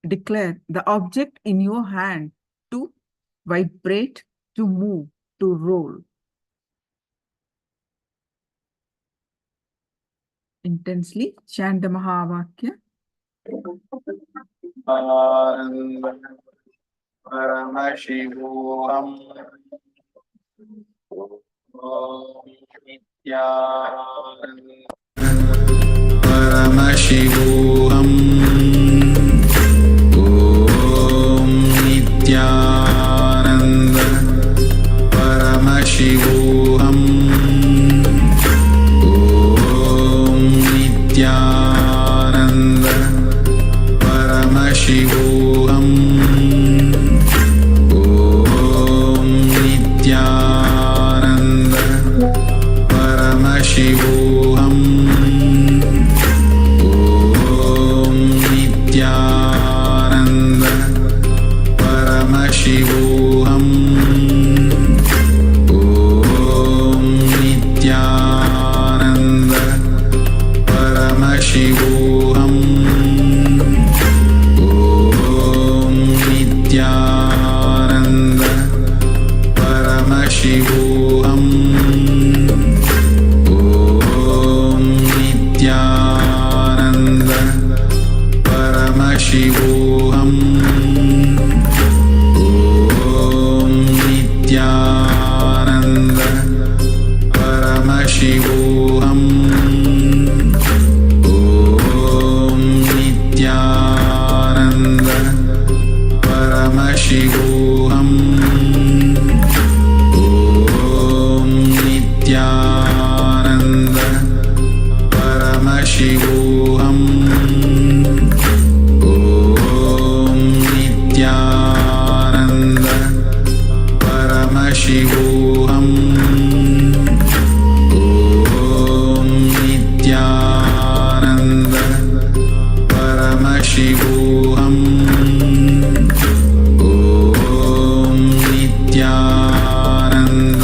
Speaker 3: declare the object in your hand to vibrate, to move, to roll. Intensely chant the Mahavakya.
Speaker 8: Paramashivoham. Paramashivoham. Om Nithyananda. Paramashivoham. Om Nithyananda. Paramashivoham. Om Nithyananda. Paramashivoham. Om Nithyananda. Paramashivoham. Om Nithyananda. Paramashivoham. Om Nithyananda. Paramashivoham. Om Nithyananda. Paramashivoham. Om Nithyananda. Paramashivoham. Om Nithyananda. Paramashivoham. Om Nithyananda. Paramashivoham. Om Nithyananda. Paramashivoham. Om Nithyananda. Paramashivoham. Om Nithyananda.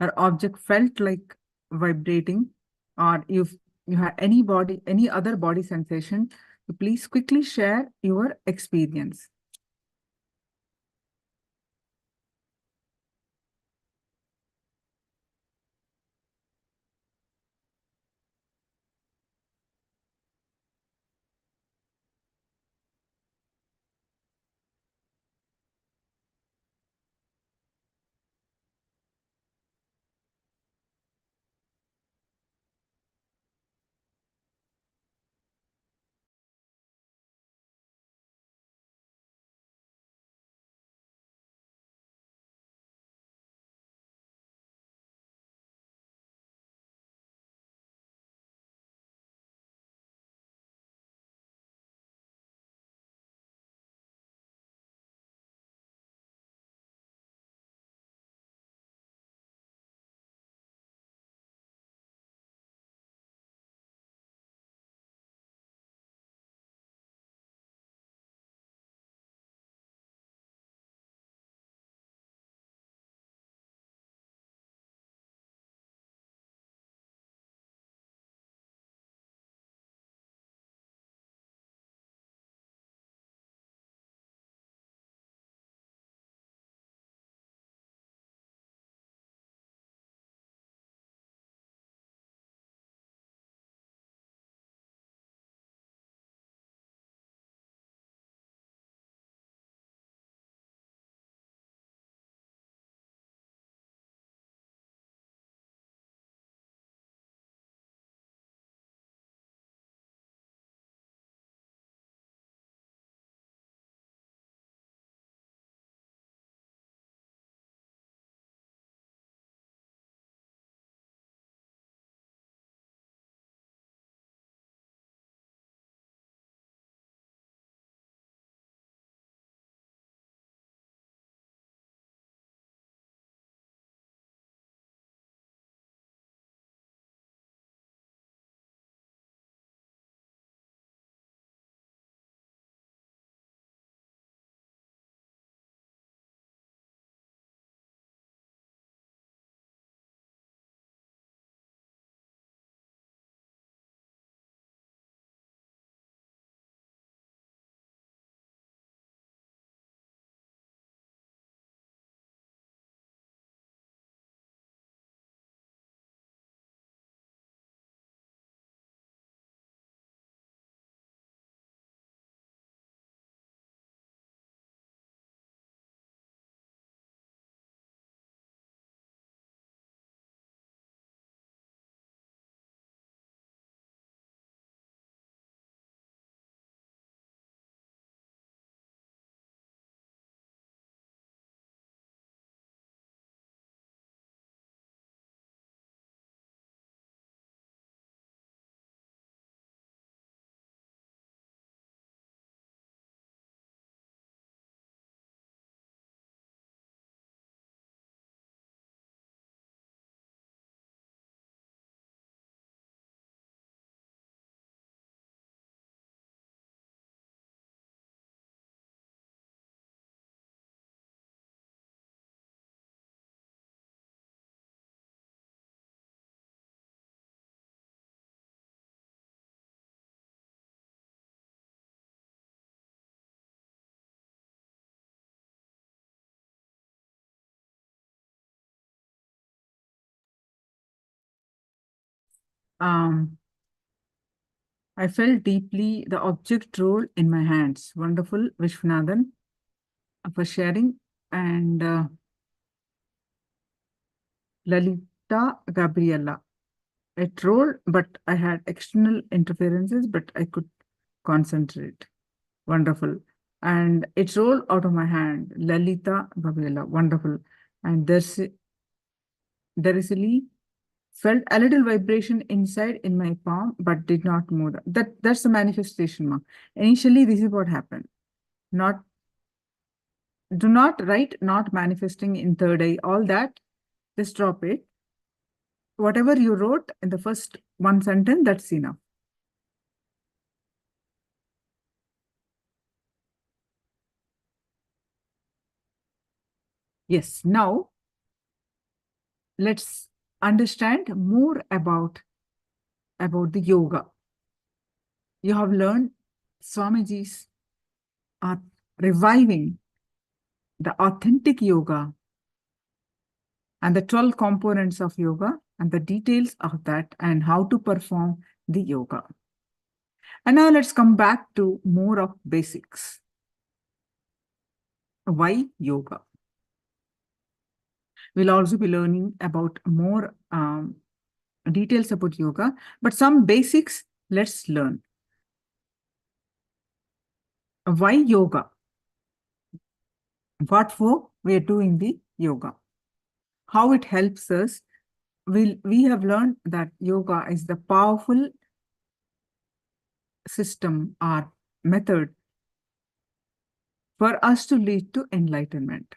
Speaker 3: Or object felt like vibrating, or you have any other body sensation, please quickly share your experience. I felt deeply the object roll in my hands. Wonderful, Vishwanathan, for sharing. And Lalita Gabriella. It rolled, but I had external interferences, but I could concentrate. Wonderful. And it rolled out of my hand. Lalita Gabriella. Wonderful. And there is a felt a little vibration inside in my palm, but did not move. That's the manifestation mark. Initially, this is what happened. Do not write not manifesting in third eye, all that, just drop it. Whatever you wrote in the first one sentence, that's enough. Yes, now let's understand more about the yoga. You have learned Swamiji's are reviving the authentic yoga and the 12 components of yoga and the details of that and how to perform the yoga. And now let's come back to more of basics. Why yoga? We'll also be learning about more details about yoga, but some basics, let's learn. Why yoga? What for we are doing the yoga? How it helps us? We have learned that yoga is the powerful system or method for us to lead to enlightenment.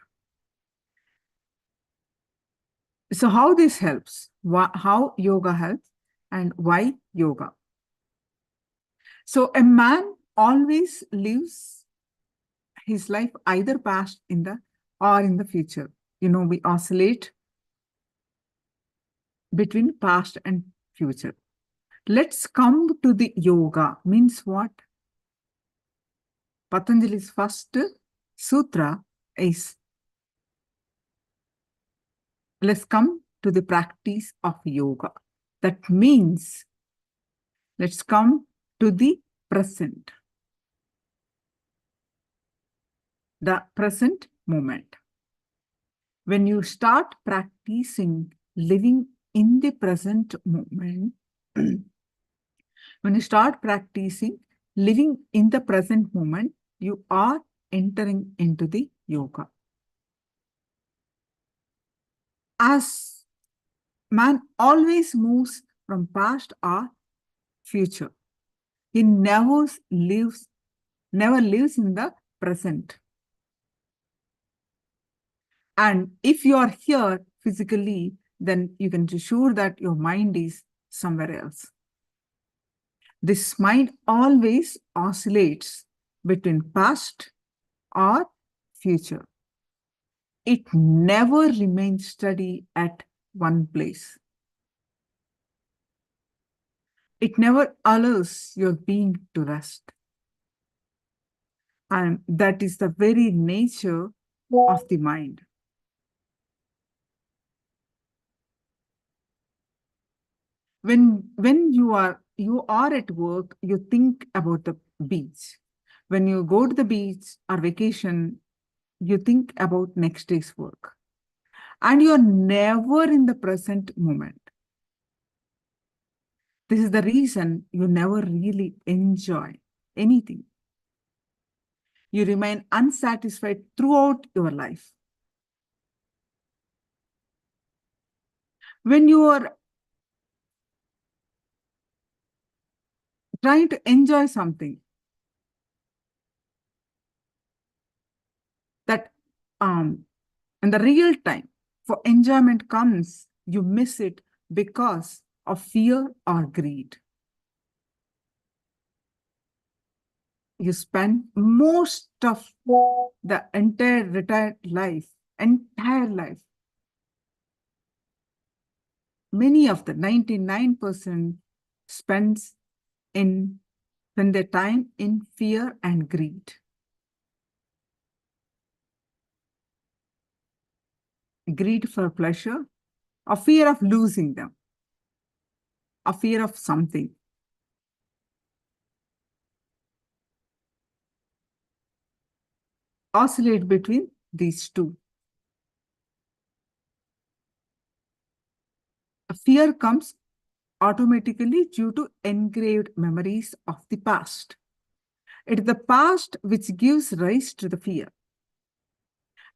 Speaker 3: So how this helps? How yoga helps and why yoga? So a man always lives his life either past in the or in the future. You know, we oscillate between past and future. Let's come to the yoga. Means what? Patanjali's first sutra is, let's come to the practice of yoga. That means, let's come to the present. The present moment. When you start practicing living in the present moment, when you start practicing living in the present moment, you are entering into the yoga. As man always moves from past or future, he never lives in the present. And if you are here physically, then you can be sure that your mind is somewhere else. This mind always oscillates between past or future. It never remains steady at one place. It never allows your being to rest. And that is the very nature of the mind. When you are at work, you think about the beach. When you go to the beach or vacation, you think about next day's work. And you are never in the present moment. This is the reason you never really enjoy anything. You remain unsatisfied throughout your life. When you are trying to enjoy something, that in the real time for enjoyment comes, you miss it because of fear or greed. You spend most of the entire life, many of the 99% spends their time in fear and greed. Greed for pleasure, or fear of losing them, or fear of something. Oscillate between these two. Fear comes automatically due to engraved memories of the past. It is the past which gives rise to the fear.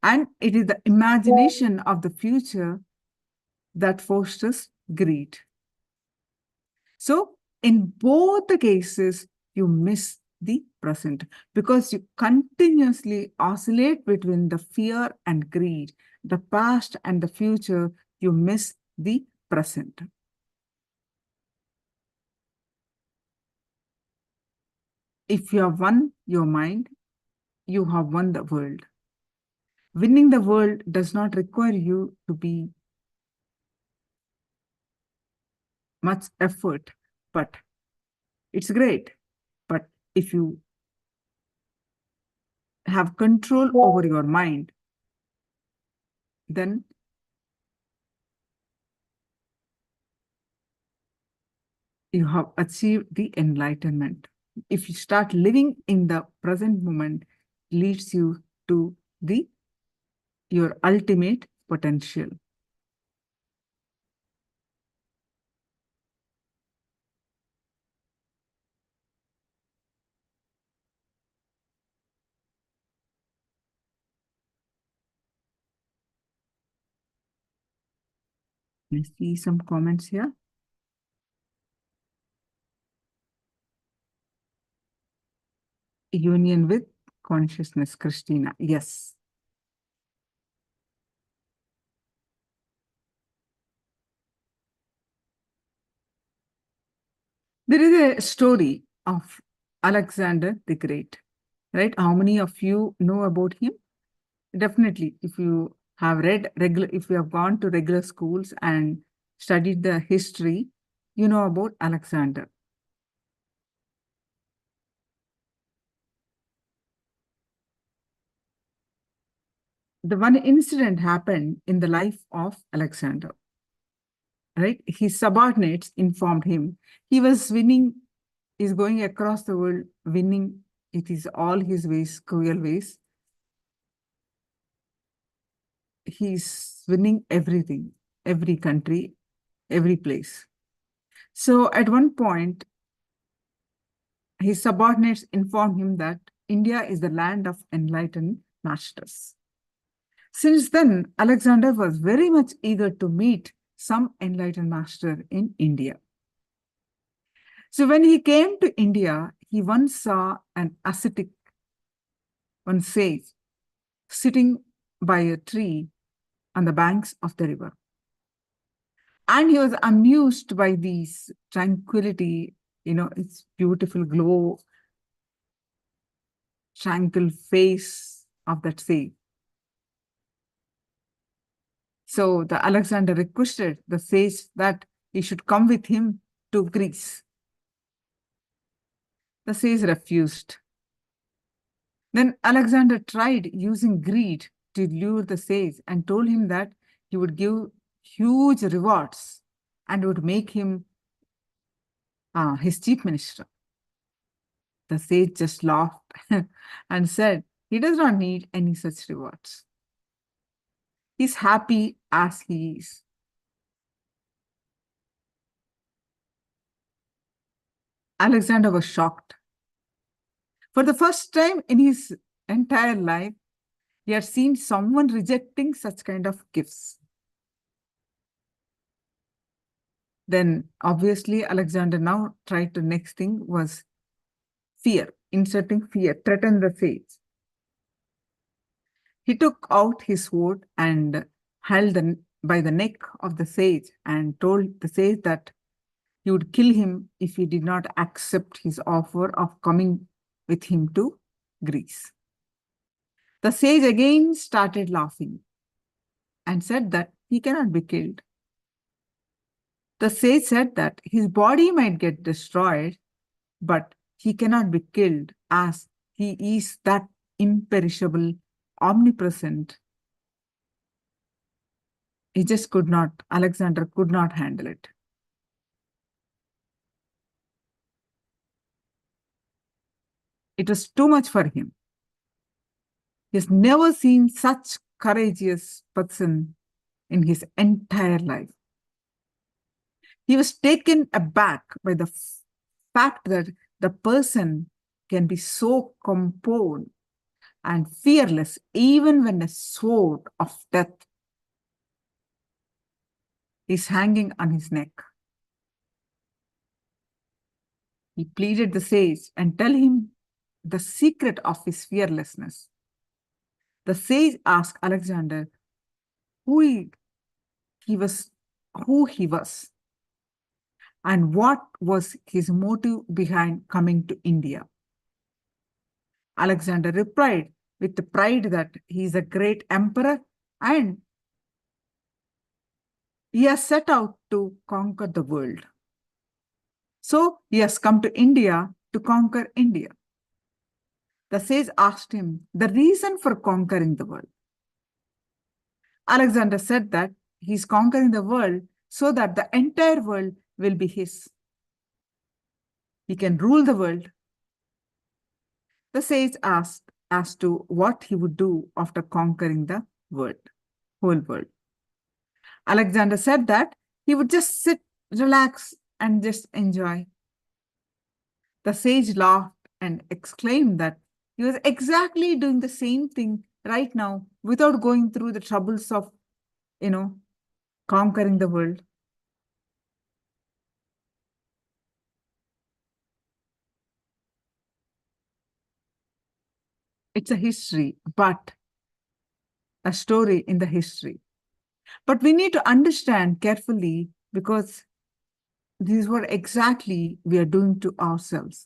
Speaker 3: And it is the imagination of the future that fosters greed. So, in both the cases, you miss the present because you continuously oscillate between the fear and greed, the past and the future. You miss the present. If you have won your mind, you have won the world. Winning the world does not require you to be much effort, but it's great. But if you have control over your mind, then you have achieved the enlightenment. If you start living in the present moment, leads you to your ultimate potential. I see some comments here. Union with consciousness, Christina. Yes. There is a story of Alexander the Great, right? How many of you know about him? Definitely, if you have read if you have gone to regular schools and studied the history, you know about Alexander. The one incident happened in the life of Alexander, right? His subordinates informed him he was winning, is going across the world winning. It is all his ways, cruel ways. He's winning everything, every country, every place. So at one point, his subordinates informed him that India is the land of enlightened masters. Since then, Alexander was very much eager to meet some enlightened master in India. So when he came to India, he once saw an ascetic, one sage, sitting by a tree on the banks of the river. And he was amused by this tranquility, its beautiful glow, tranquil face of that sage. So the Alexander requested the sage that he should come with him to Greece. The sage refused. Then Alexander tried using greed to lure the sage and told him that he would give huge rewards and would make him his chief minister. The sage just laughed and said he does not need any such rewards. He's happy as he is. Alexander was shocked. For the first time in his entire life, he had seen someone rejecting such kind of gifts. Then obviously Alexander now tried to next thing was fear, inserting fear, threaten the sage. He took out his sword and held by the neck of the sage and told the sage that he would kill him if he did not accept his offer of coming with him to Greece. The sage again started laughing and said that he cannot be killed. The sage said that his body might get destroyed, but he cannot be killed as he is that imperishable, omnipresent. He just could not, Alexander could not handle it. It was too much for him. He has never seen such courageous person in his entire life. He was taken aback by the fact that the person can be so composed and fearless even when a sword of death is hanging on his neck. He pleaded the sage and tell him the secret of his fearlessness. The sage asked Alexander who he was, and what was his motive behind coming to India. Alexander replied with the pride that he is a great emperor and he has set out to conquer the world. So he has come to India to conquer India. The sage asked him the reason for conquering the world. Alexander said that he's conquering the world so that the entire world will be his. He can rule the world. The sage asked as to what he would do after conquering the world, whole world. Alexander said that he would just sit, relax, and just enjoy. The sage laughed and exclaimed that he was exactly doing the same thing right now without going through the troubles of, conquering the world. It's a history, but a story in the history. But we need to understand carefully because this is what exactly we are doing to ourselves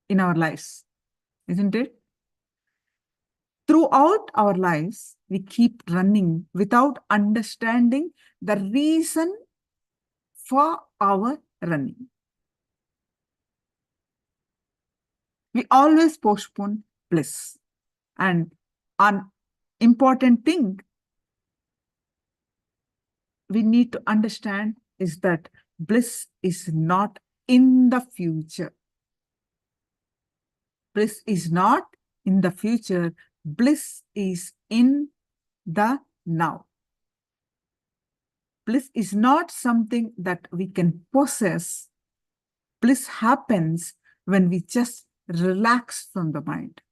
Speaker 3: in our lives, isn't it? Throughout our lives, we keep running without understanding the reason for our running. We always postpone bliss. And an important thing we need to understand is that bliss is not in the future. Bliss is not in the future. Bliss is in the now. Bliss is not something that we can possess. Bliss happens when we just relax from the mind.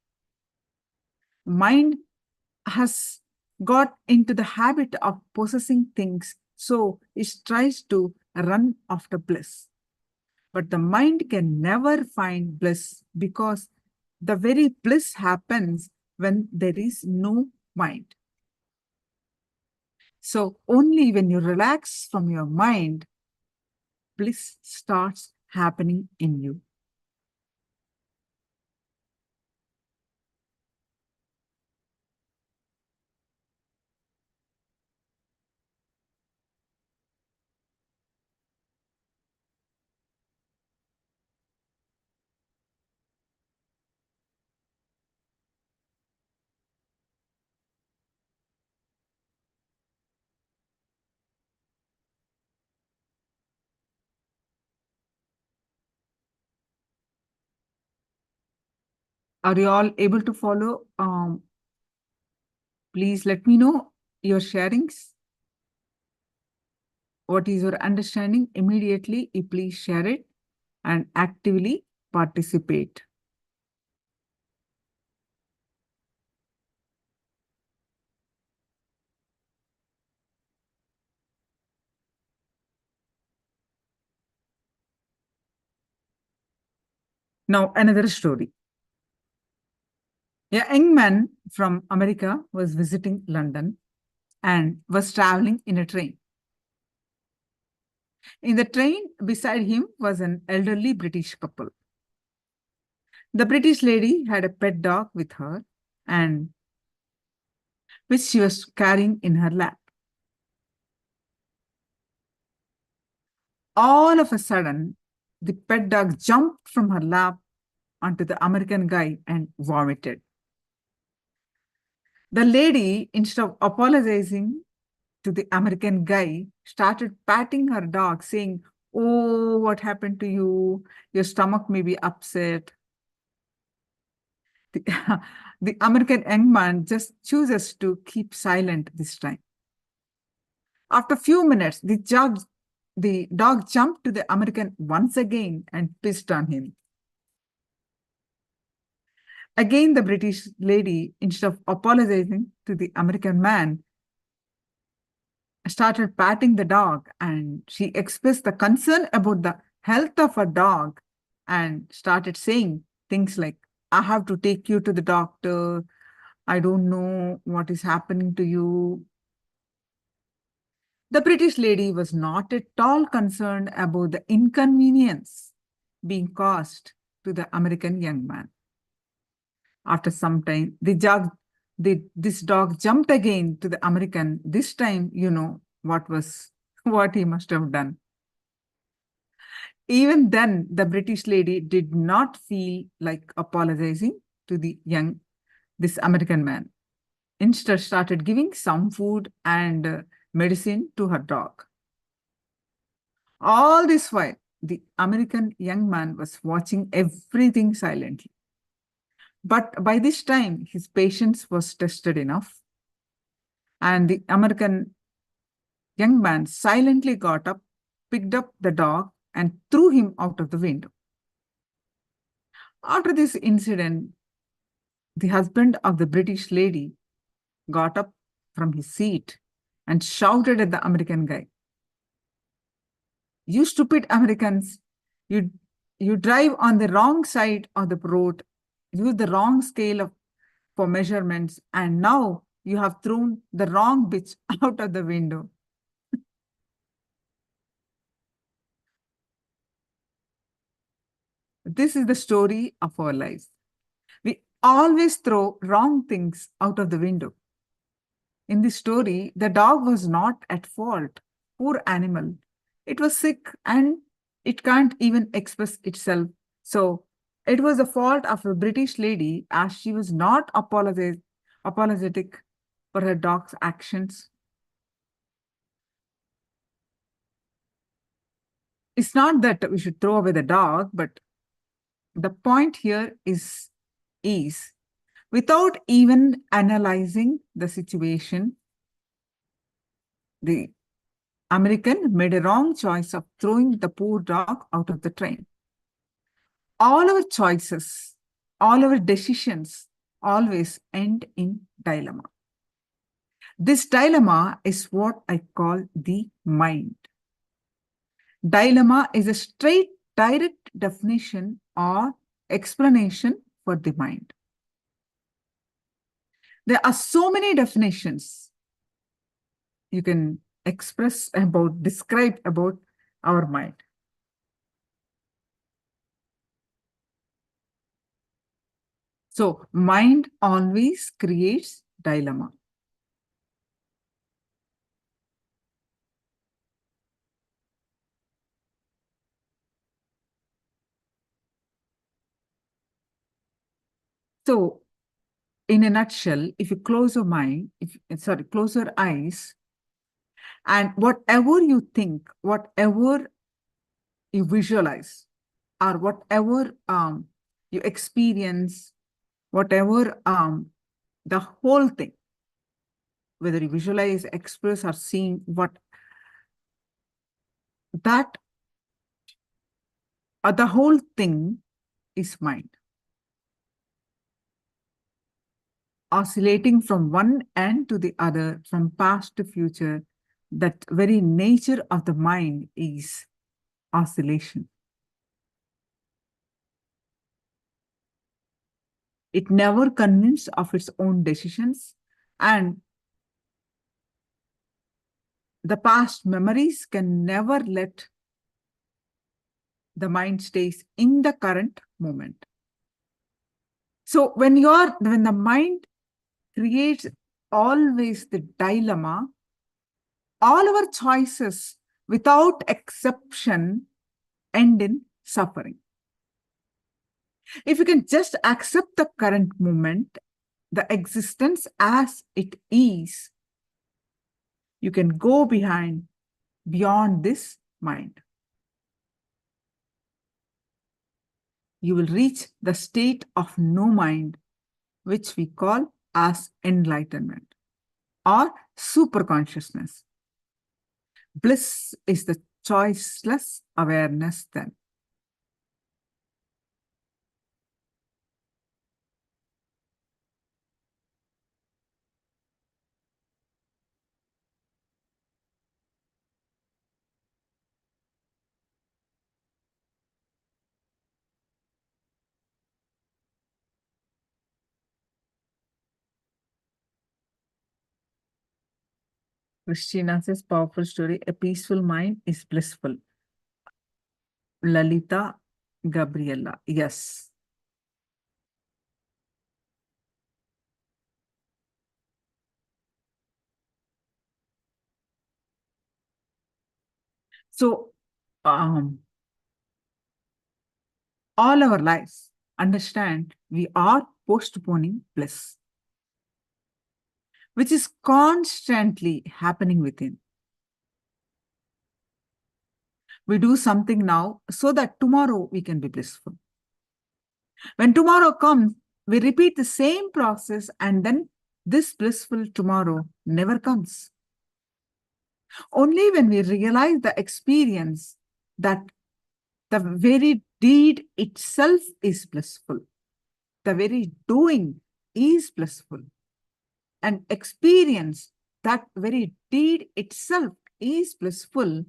Speaker 3: Mind has got into the habit of possessing things, so it tries to run after bliss. But the mind can never find bliss because the very bliss happens when there is no mind. So only when you relax from your mind, bliss starts happening in you. Are you all able to follow? Please let me know your sharings. What is your understanding? Immediately, you please share it and actively participate. Now, another story. A young man from America was visiting London and was traveling in a train. In the train, beside him was an elderly British couple. The British lady had a pet dog with her, and which she was carrying in her lap. All of a sudden, the pet dog jumped from her lap onto the American guy and vomited. The lady, instead of apologizing to the American guy, started patting her dog, saying, "Oh, what happened to you? Your stomach may be upset." The American young man just chooses to keep silent this time. After a few minutes, the dog jumped to the American once again and pissed on him. Again, the British lady, instead of apologizing to the American man, started patting the dog, and she expressed the concern about the health of her dog and started saying things like, "I have to take you to the doctor. I don't know what is happening to you." The British lady was not at all concerned about the inconvenience being caused to the American young man. After some time, this dog jumped again to the American. This time, what he must have done. Even then, the British lady did not feel like apologizing to this American man. Instead, started giving some food and medicine to her dog. All this while, the American young man was watching everything silently. But by this time, his patience was tested enough, and the American young man silently got up, picked up the dog, and threw him out of the window. After this incident, the husband of the British lady got up from his seat and shouted at the American guy, "You stupid Americans, you drive on the wrong side of the road, use the wrong for measurements, and now you have thrown the wrong bitch out of the window." This is the story of our lives. We always throw wrong things out of the window. In this story, the dog was not at fault. Poor animal. It was sick and it can't even express itself. So it was the fault of a British lady as she was not apologetic for her dog's actions. It's not that we should throw away the dog, but the point here is without even analyzing the situation, the American made a wrong choice of throwing the poor dog out of the train. All our choices, all our decisions always end in dilemma. This dilemma is what I call the mind. Dilemma is a straight, direct definition or explanation for the mind. There are so many definitions you can describe about our mind. So mind always creates dilemma. So in a nutshell, if you close your close your eyes, and whatever you think, whatever you visualize, or whatever you experience, whatever the whole thing, whether you visualize, express, or seeing, the whole thing is mind, oscillating from one end to the other, from past to future. That very nature of the mind is oscillation. It never convinced of its own decisions, and the past memories can never let the mind stays in the current moment. So when the mind creates always the dilemma, all our choices without exception end in suffering. If you can just accept the current moment, the existence as it is, you can go beyond this mind. You will reach the state of no mind, which we call as enlightenment or superconsciousness. Bliss is the choiceless awareness then. Christina says, powerful story. A peaceful mind is blissful. Lalita Gabriella. Yes. So, all our lives, understand we are postponing bliss, which is constantly happening within. We do something now so that tomorrow we can be blissful. When tomorrow comes, we repeat the same process, and then this blissful tomorrow never comes. Only when we realize the experience that the very deed itself is blissful, the very doing is blissful, and experience that very deed itself is blissful,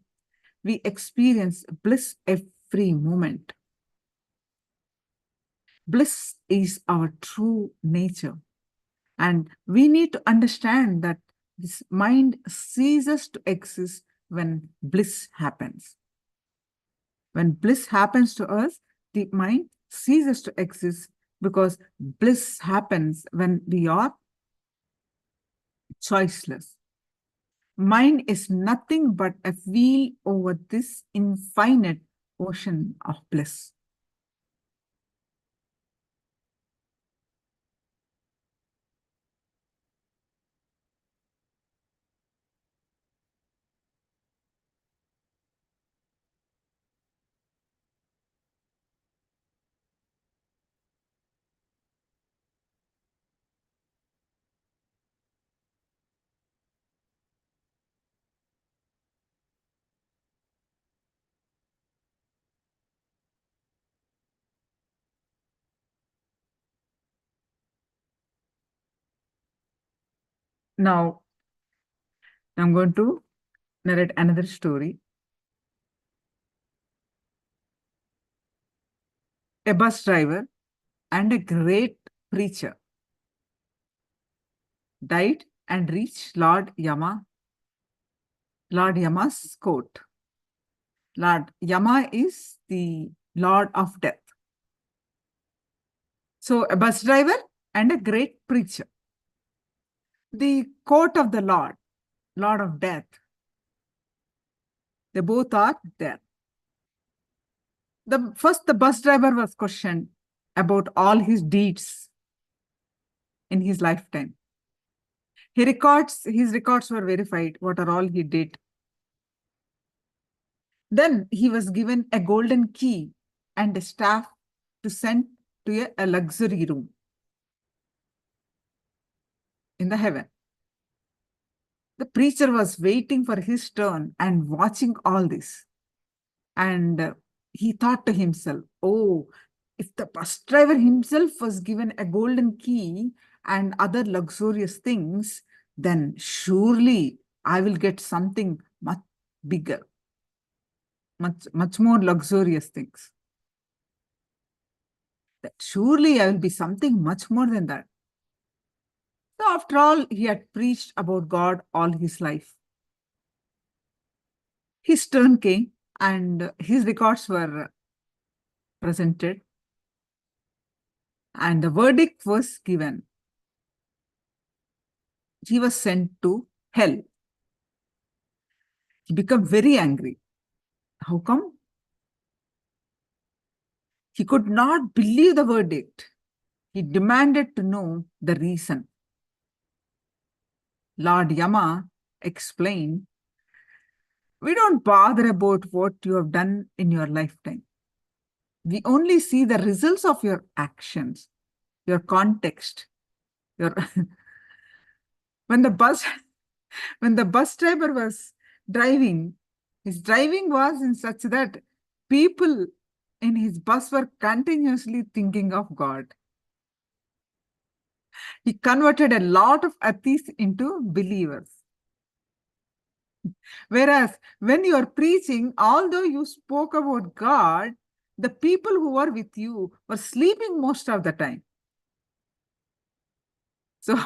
Speaker 3: we experience bliss every moment. Bliss is our true nature. And we need to understand that this mind ceases to exist when bliss happens. When bliss happens to us, the mind ceases to exist, because bliss happens when we are choiceless. Mind is nothing but a wheel over this infinite ocean of bliss. Now, I'm going to narrate another story. A bus driver and a great preacher died and reached Lord Yama's court. Lord Yama is the Lord of Death. So a bus driver and a great preacher. The court of the Lord, Lord of Death, they both are there. The bus driver was questioned about all his deeds in his lifetime. His records were verified, what are all he did. Then he was given a golden key and a staff to send to a luxury room in the heaven. The preacher was waiting for his turn and watching all this. And he thought to himself, oh, if the bus driver himself was given a golden key and other luxurious things, then surely I will get something much bigger, much more luxurious things. That surely I will be something much more than that. So after all, he had preached about God all his life. His turn came and his records were presented, and the verdict was given. He was sent to hell. He became very angry. How come? He could not believe the verdict. He demanded to know the reason. Lord Yama explained, we don't bother about what you have done in your lifetime. We only see the results of your actions, your context, your when the bus driver was driving, his driving was in such that people in his bus were continuously thinking of God. He converted a lot of atheists into believers. Whereas when you are preaching, although you spoke about God, the people who were with you were sleeping most of the time. So,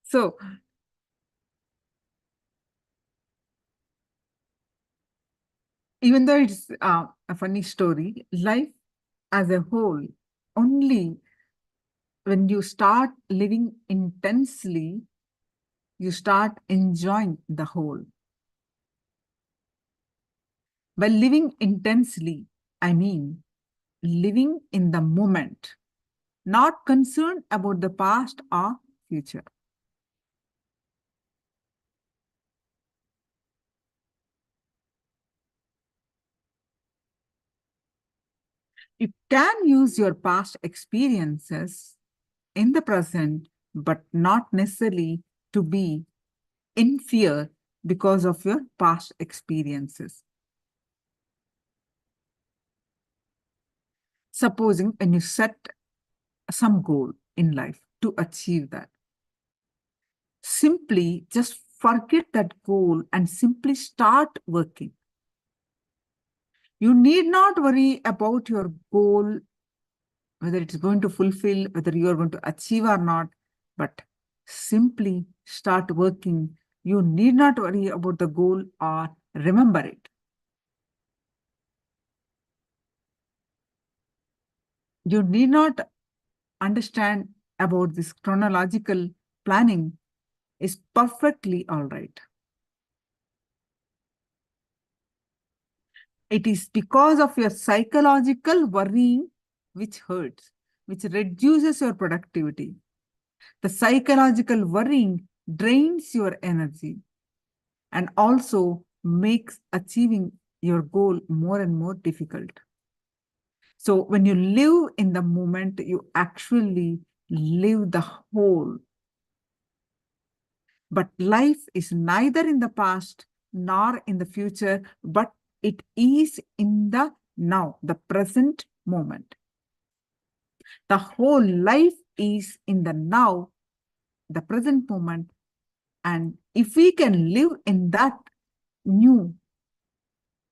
Speaker 3: so even though it's a funny story, life as a whole, only when you start living intensely, you start enjoying the whole. By living intensely, I mean living in the moment, not concerned about the past or future. You can use your past experiences in the present, but not necessarily to be in fear because of your past experiences. Supposing when you set some goal in life to achieve that, simply just forget that goal and simply start working. You need not worry about your goal, whether it's going to fulfill, whether you are going to achieve or not, but simply start working. You need not worry about the goal or remember it. You need not understand about this chronological planning is perfectly all right. It is because of your psychological worrying which hurts, which reduces your productivity. The psychological worrying drains your energy and also makes achieving your goal more and more difficult. So when you live in the moment, you actually live the whole. But life is neither in the past nor in the future, but it is in the now, the present moment. The whole life is in the now, the present moment. And if we can live in that new,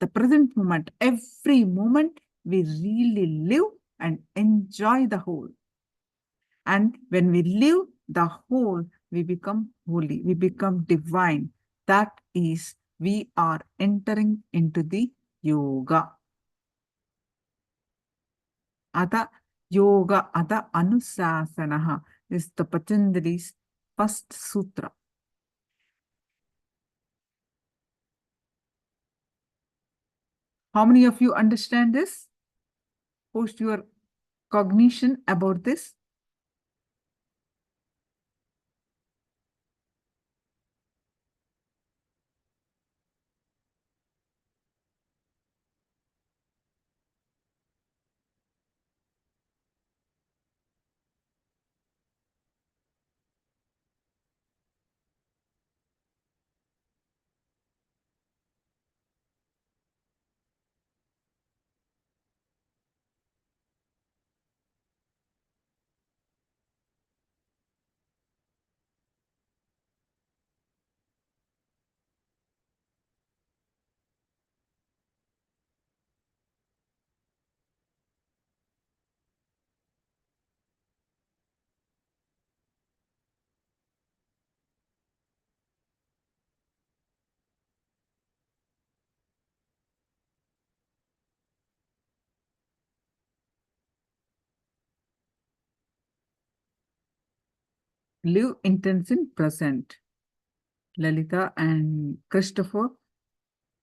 Speaker 3: the present moment, every moment, we really live and enjoy the whole. And when we live the whole, we become holy, we become divine. That is, we are entering into the yoga. Ada yoga, ada anusasanaha is the Patanjali's first sutra. How many of you understand this? Post your cognition about this. Live intense in present. Lalita and Christopher,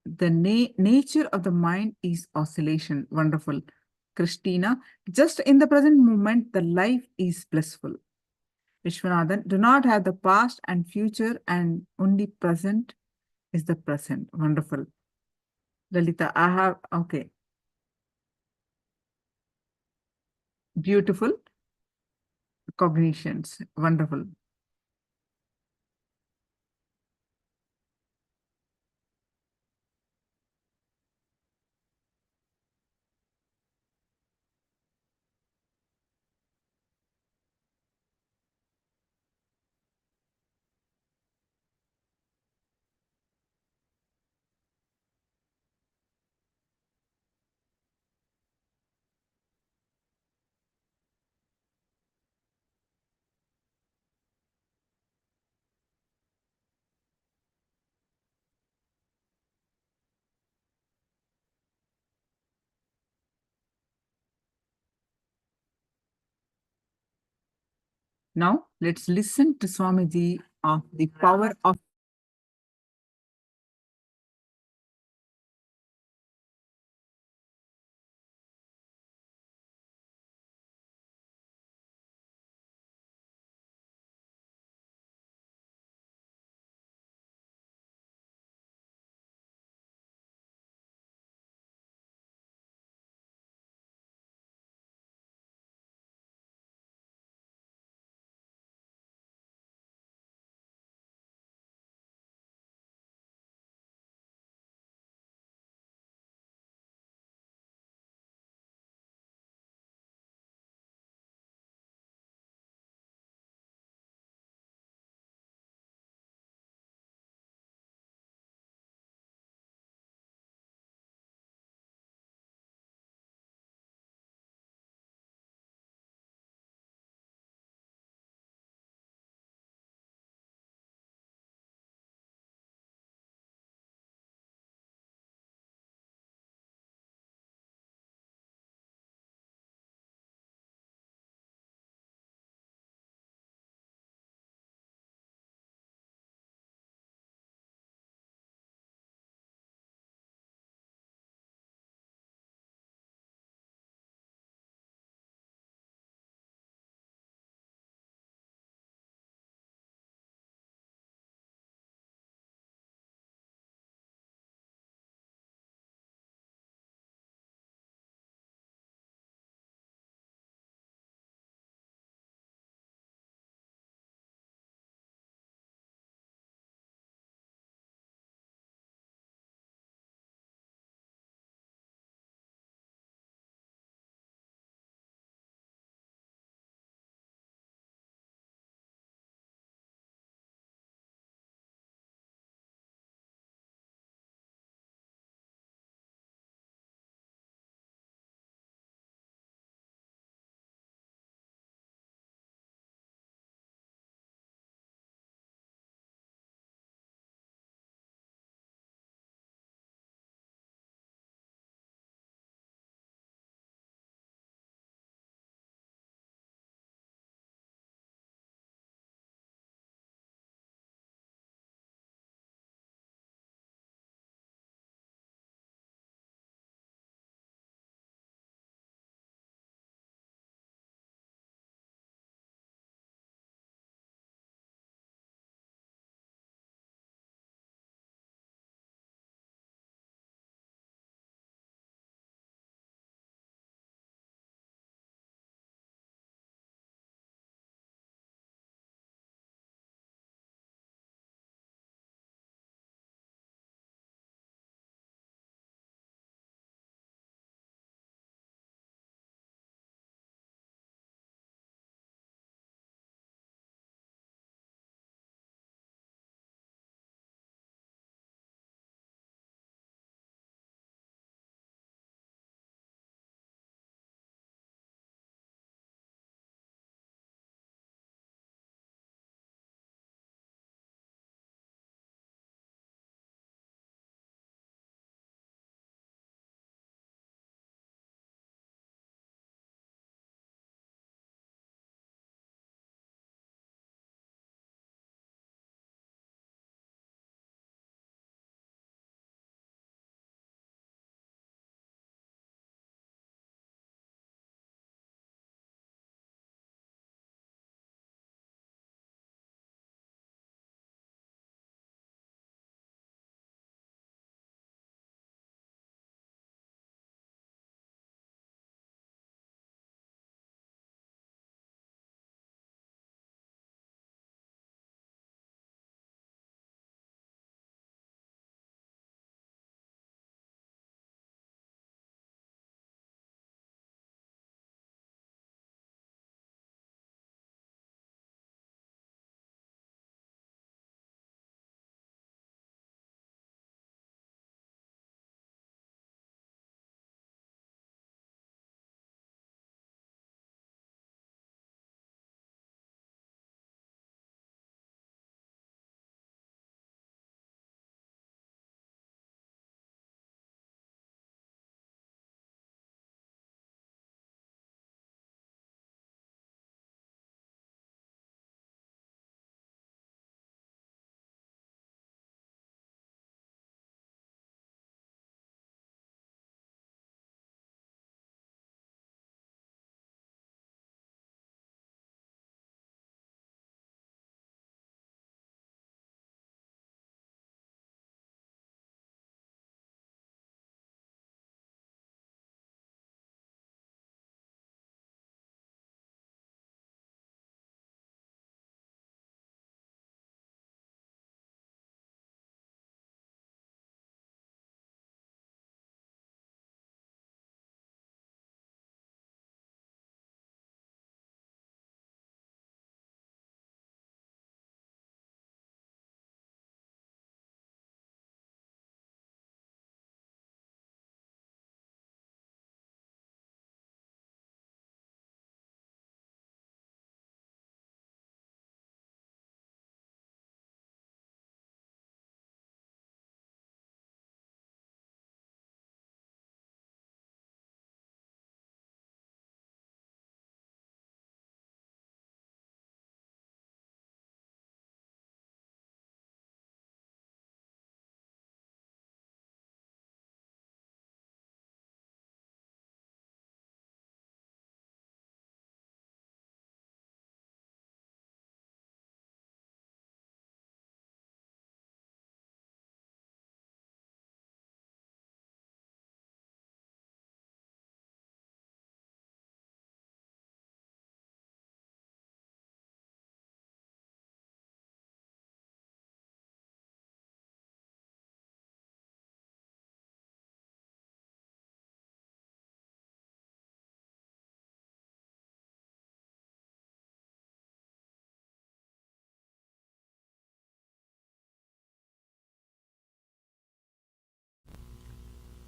Speaker 3: the nature of the mind is oscillation. Wonderful. Christina, just in the present moment, the life is blissful. Vishwanathan, do not have the past and future and only present is the present. Wonderful. Lalita, I have, okay. Beautiful cognitions. Wonderful. Now, let's listen to Swamiji of the power of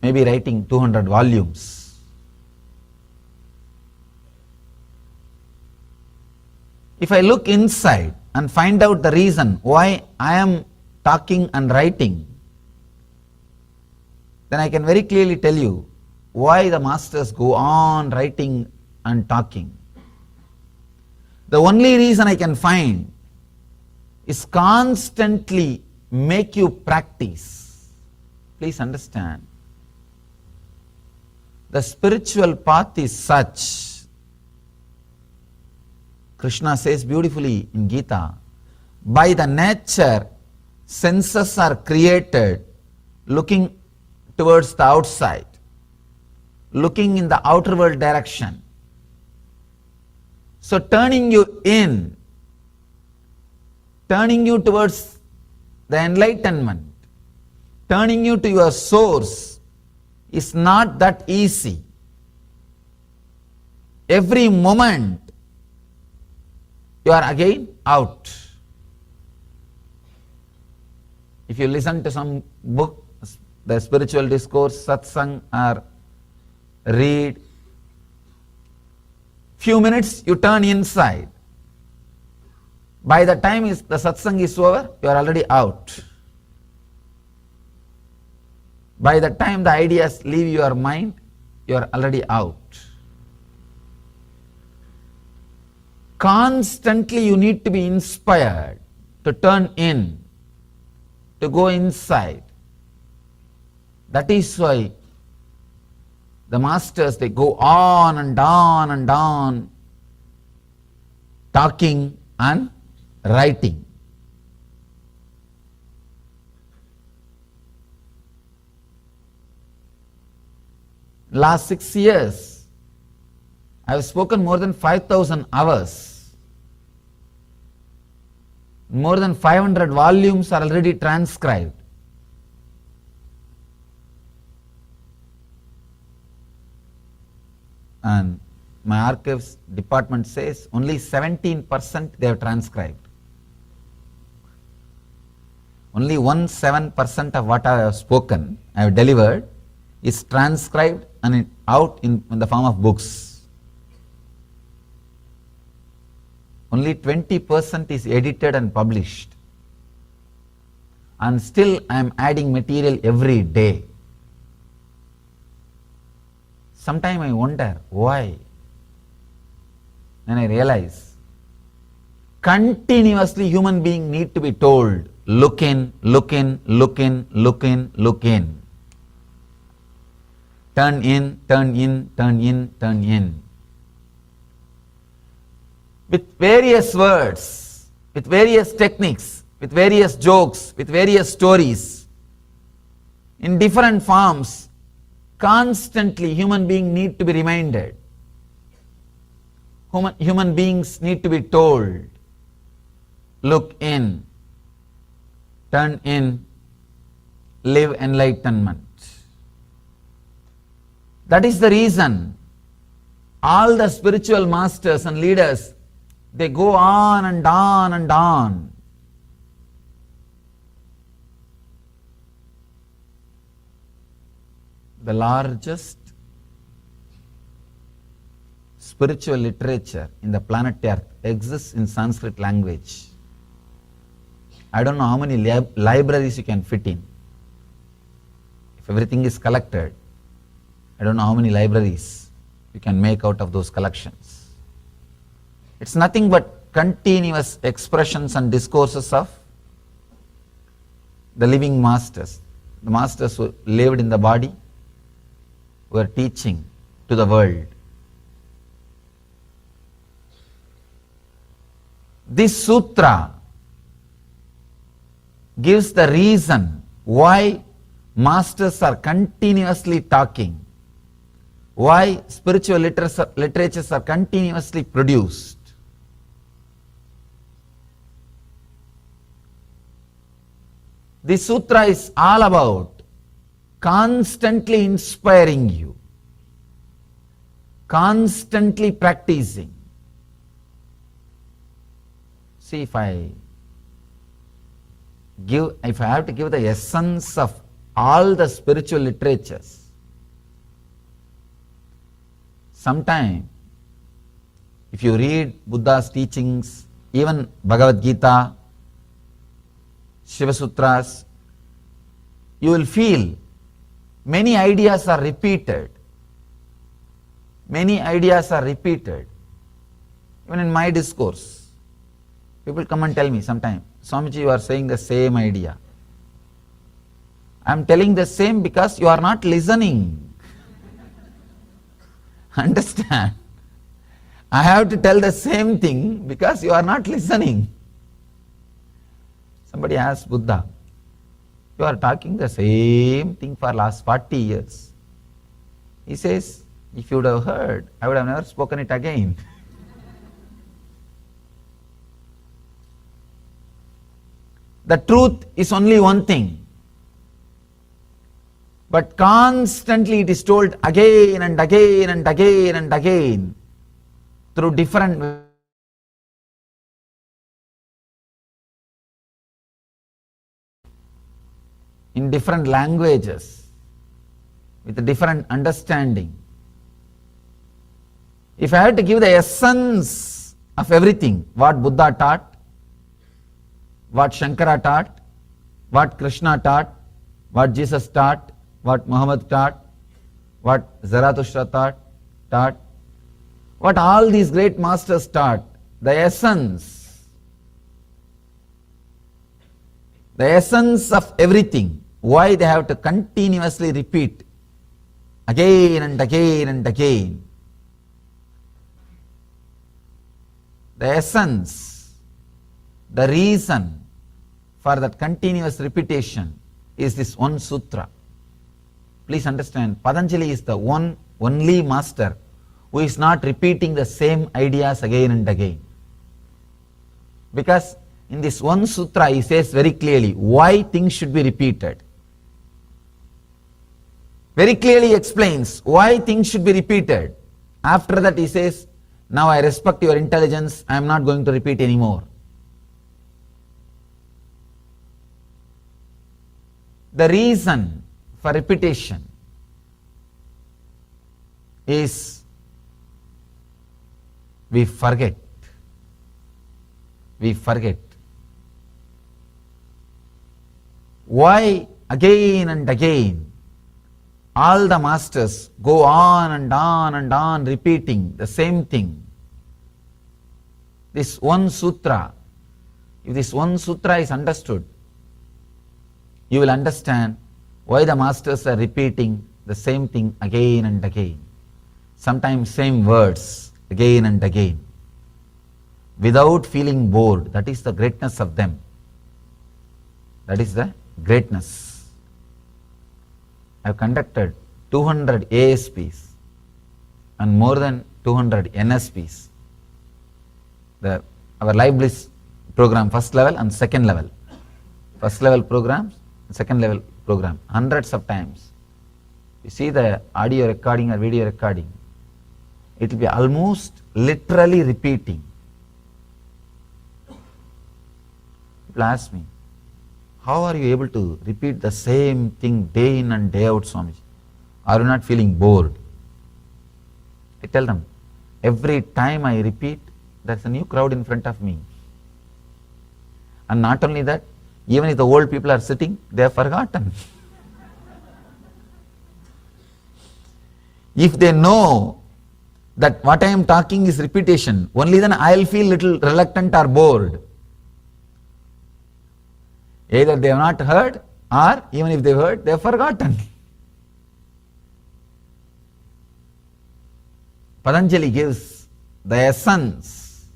Speaker 1: maybe writing 200 volumes. If I look inside and find out the reason why I am talking and writing, then I can very clearly tell you why the masters go on writing and talking. The only reason I can find is constantly make you practice. Please understand. The spiritual path is such. Krishna says beautifully in Gita, by the nature, senses are created looking towards the outside, looking in the outer world direction. So turning you in, turning you towards the enlightenment, turning you to your source is not that easy. Every moment you are again out. If you listen to some book, the spiritual discourse, satsang, or read, few minutes you turn inside. By the time the satsang is over, you are already out. By the time the ideas leave your mind, you are already out. Constantly you need to be inspired to turn in, to go inside. That is why the masters, they go on and on and on, talking and writing. Last 6 years, I have spoken more than 5,000 hours. More than 500 volumes are already transcribed. And my archives department says only 17% they have transcribed. Only 17% of what I have spoken, I have delivered, is transcribed and out in the form of books. Only 20% is edited and published. And still I am adding material every day. Sometimes I wonder why. Then I realize continuously human beings need to be told, look in, look in, look in, look in, look in. Turn in, turn in, turn in, turn in. With various words, with various techniques, with various jokes, with various stories, in different forms, constantly human beings need to be reminded. Human beings need to be told, look in, turn in, live enlightenment. That is the reason all the spiritual masters and leaders, they go on and on and on. The largest spiritual literature in the planet Earth exists in Sanskrit language. I don't know how many libraries you can fit in. If everything is collected, I don't know how many libraries you can make out of those collections. It's nothing but continuous expressions and discourses of the living masters, the masters who lived in the body, who are teaching to the world. This sutra gives the reason why masters are continuously talking, why spiritual literatures are continuously produced. This sutra is all about constantly inspiring you, constantly practicing. See, if I have to give the essence of all the spiritual literatures, sometime, if you read Buddha's teachings, even Bhagavad Gita, Shiva Sutras, you will feel many ideas are repeated. Many ideas are repeated. Even in my discourse, people come and tell me sometimes, Swamiji, you are saying the same idea. I am telling the same because you are not listening. Understand? I have to tell the same thing because you are not listening. Somebody asked Buddha, you are talking the same thing for last 40 years. He says, if you would have heard, I would have never spoken it again. The truth is only one thing, but constantly it is told again and again and again and again through different in different languages with a different understanding. If I had to give the essence of everything, what Buddha taught, what Shankara taught, what Krishna taught, what Jesus taught, what Muhammad taught, what Zarathustra taught, what all these great masters taught, the essence of everything, why they have to continuously repeat again and again and again. The essence, the reason for that continuous repetition is this one sutra. Please understand, Patanjali is the only master who is not repeating the same ideas again and again. Because in this one sutra he says very clearly why things should be repeated. Very clearly explains why things should be repeated. After that he says, now I respect your intelligence, I am not going to repeat anymore. The reason for repetition is we forget. We forget. Why again and again all the masters go on and on and on repeating the same thing? This one sutra, if this one sutra is understood, you will understand why the masters are repeating the same thing again and again. Sometimes same words again and again, without feeling bored. That is the greatness of them. That is the greatness. I have conducted 200 ASPs and more than 200 NSPs. Our Live Bliss program, first level and second level. First level programs, second level program, hundreds of times. You see the audio recording or video recording, it will be almost literally repeating. People ask me, how are you able to repeat the same thing day in and day out, Swamiji? Are you not feeling bored? I tell them, every time I repeat, there's a new crowd in front of me. And not only that, even if the old people are sitting, they have forgotten. If they know that what I am talking is repetition, only then I will feel little reluctant or bored. Either they have not heard, or even if they have heard, they have forgotten. Patanjali gives the essence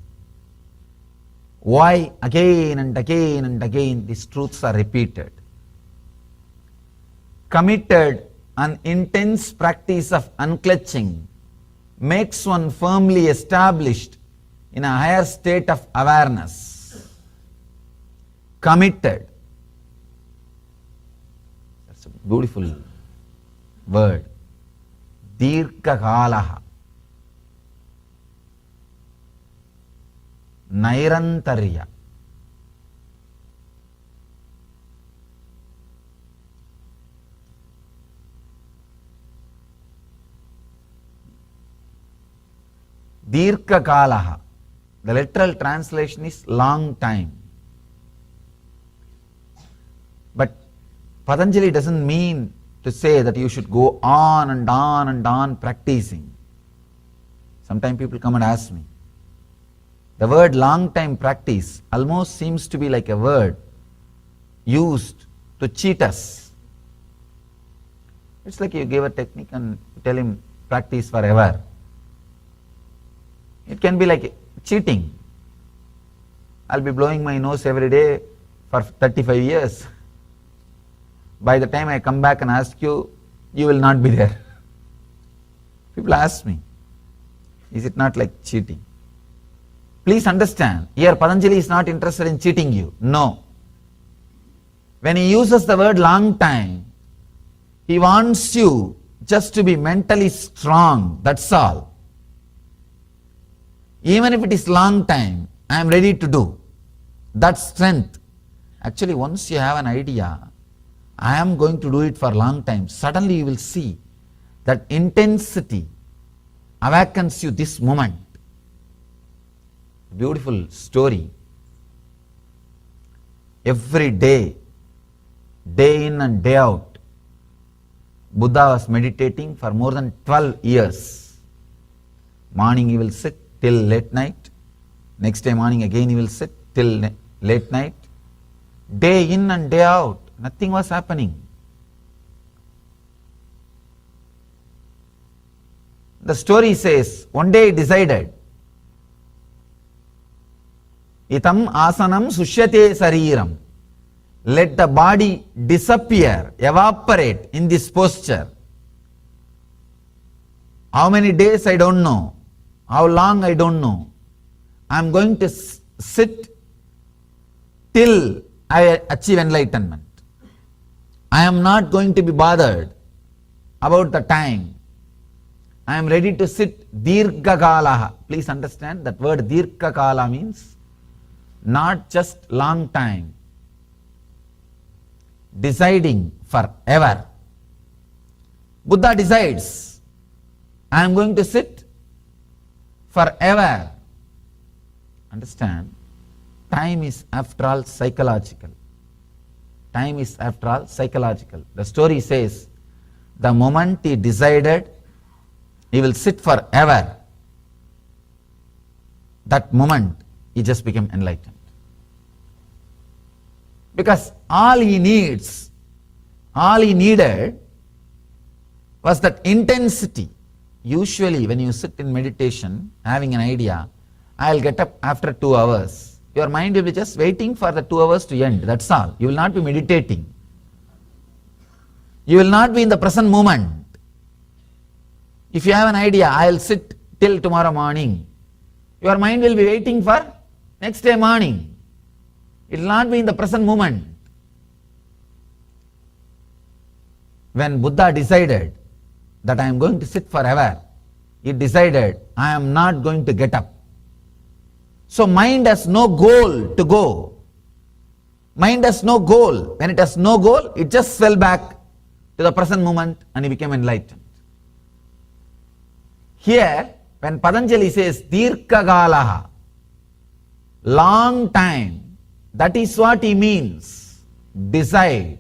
Speaker 1: why again and again and again these truths are repeated. Committed and intense practice of unclutching makes one firmly established in a higher state of awareness. Committed. That's a beautiful word. Dirghakalaha. Nairantarya. Dirka kalaha. The literal translation is long time. But Patanjali doesn't mean to say that you should go on and on and on practicing. Sometimes people come and ask me. The word long time practice almost seems to be like a word used to cheat us. It's like you give a technique and tell him practice forever. It can be like cheating. I'll be blowing my nose every day for 35 years. By the time I come back and ask you, you will not be there. People ask me, is it not like cheating? Please understand, here Patanjali is not interested in cheating you. No. When he uses the word long time, he wants you just to be mentally strong, that's all. Even if it is long time, I am ready to do. That strength. Actually, once you have an idea, I am going to do it for a long time, suddenly you will see that intensity awakens you this moment. Beautiful story. Every day, day in and day out, Buddha was meditating for more than 12 years. Morning he will sit till late night. Next day morning again he will sit till late night. Day in and day out, nothing was happening. The story says, one day he decided, Itam asanam sushyate sariram. Let the body disappear, evaporate in this posture. How many days I don't know. How long I don't know. I am going to sit till I achieve enlightenment. I am not going to be bothered about the time. I am ready to sit dirgha kalaha. Please understand that word dirgha kala means not just long time. Deciding forever. Buddha decides, I am going to sit forever. Understand? Time is after all psychological. Time is after all psychological. The story says, the moment he decided he will sit forever, that moment he just became enlightened. Because all he needed was that intensity. Usually when you sit in meditation, having an idea, I'll get up after 2 hours. Your mind will be just waiting for the 2 hours to end, that's all. You will not be meditating. You will not be in the present moment. If you have an idea, I'll sit till tomorrow morning, your mind will be waiting for next day morning. It will not be in the present moment. When Buddha decided that I am going to sit forever, he decided I am not going to get up. So mind has no goal to go. Mind has no goal. When it has no goal, it just fell back to the present moment and he became enlightened. Here, when Patanjali says dirgha kalaha, long time, that is what he means. Decide,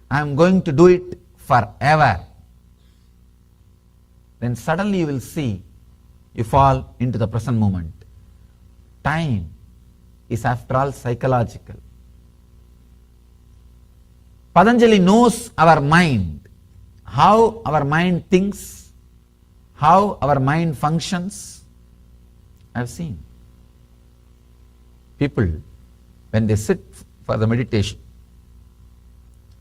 Speaker 1: I am going to do it forever. Then suddenly you will see, you fall into the present moment. Time is after all psychological. Patanjali knows our mind, how our mind thinks, how our mind functions. I have seen people, when they sit for the meditation,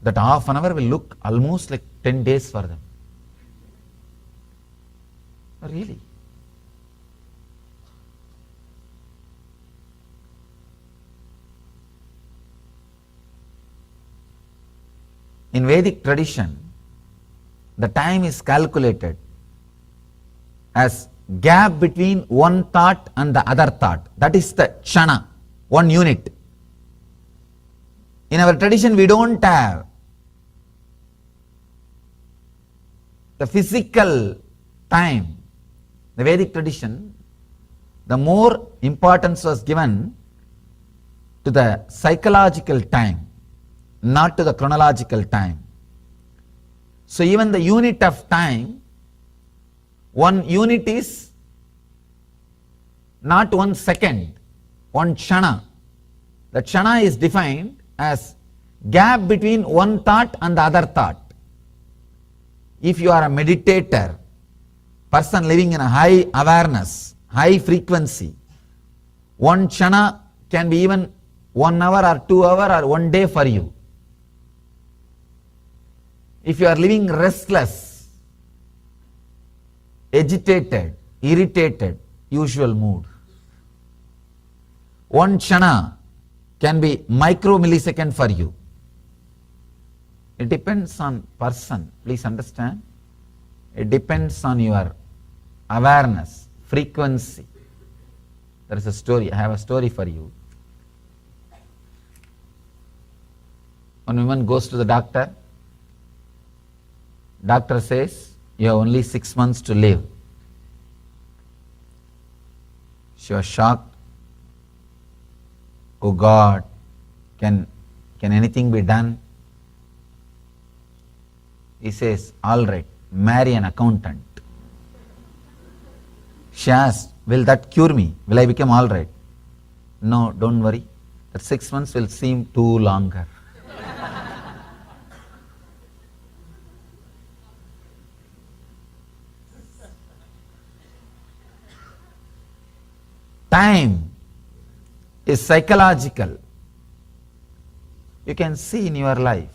Speaker 1: that half an hour will look almost like 10 days for them. Really? In Vedic tradition, the time is calculated as gap between one thought and the other thought. That is the kshana, 1 unit. In our tradition, we don't have the physical time. The Vedic tradition, the more importance was given to the psychological time, not to the chronological time. So even the unit of time, one unit is not 1 second, 1 kshana. The kshana is defined as gap between one thought and the other thought. If you are a meditator, person living in a high awareness, high frequency, 1 kshana can be even 1 hour or 2 hours or 1 day for you. If you are living restless, agitated, irritated, usual mood, 1 kshana can be micro millisecond for you. It depends on person, please understand. It depends on your awareness, frequency. There is a story, I have a story for you. One woman goes to the doctor. Doctor says, you have only 6 months to live. She was shocked. Oh God, can anything be done? He says, all right, marry an accountant. She asked, will that cure me? Will I become all right? No, don't worry. That 6 months will seem too longer. Time is psychological. You can see in your life,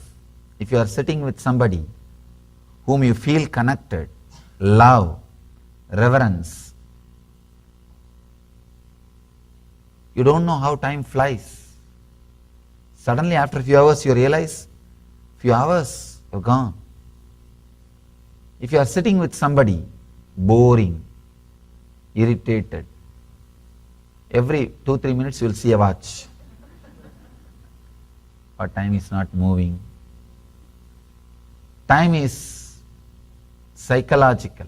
Speaker 1: if you are sitting with somebody whom you feel connected, love, reverence, you don't know how time flies. Suddenly after a few hours you realize, few hours have gone. If you are sitting with somebody boring, irritated, every 2-3 minutes you will see a watch. Or time is not moving. Time is psychological.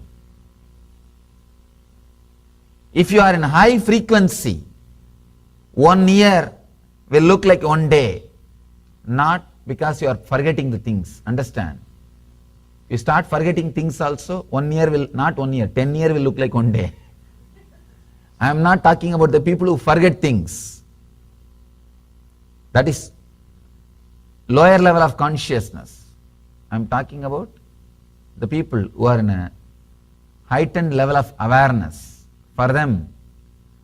Speaker 1: If you are in high frequency, 1 year will look like 1 day. Not because you are forgetting the things. Understand? You start forgetting things also, 1 year will, not 1 year, 10 years will look like 1 day. I am not talking about the people who forget things. That is lower level of consciousness. I am talking about the people who are in a heightened level of awareness. For them,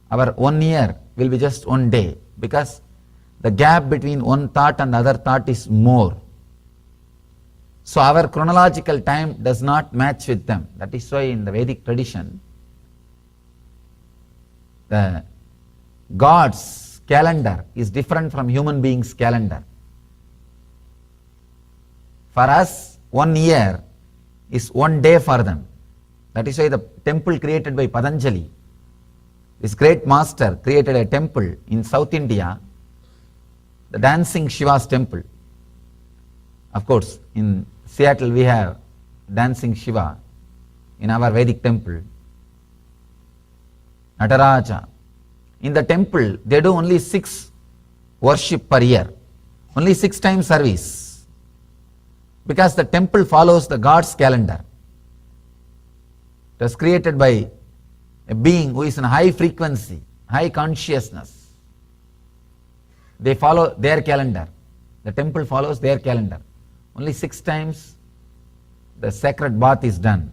Speaker 1: our 1 year will be just 1 day, because the gap between one thought and the other thought is more. So our chronological time does not match with them. That is why in the Vedic tradition, the God's calendar is different from human beings' calendar. For us, 1 year is 1 day for them. That is why the temple created by Patanjali, this great master created a temple in South India, the dancing Shiva's temple. Of course, in Seattle we have dancing Shiva in our Vedic temple. Nataraja. In the temple, they do only 6 worship per year, only 6 times service, because the temple follows the God's calendar. It was created by a being who is in high frequency, high consciousness. They follow their calendar. The temple follows their calendar. Only 6 times the sacred bath is done,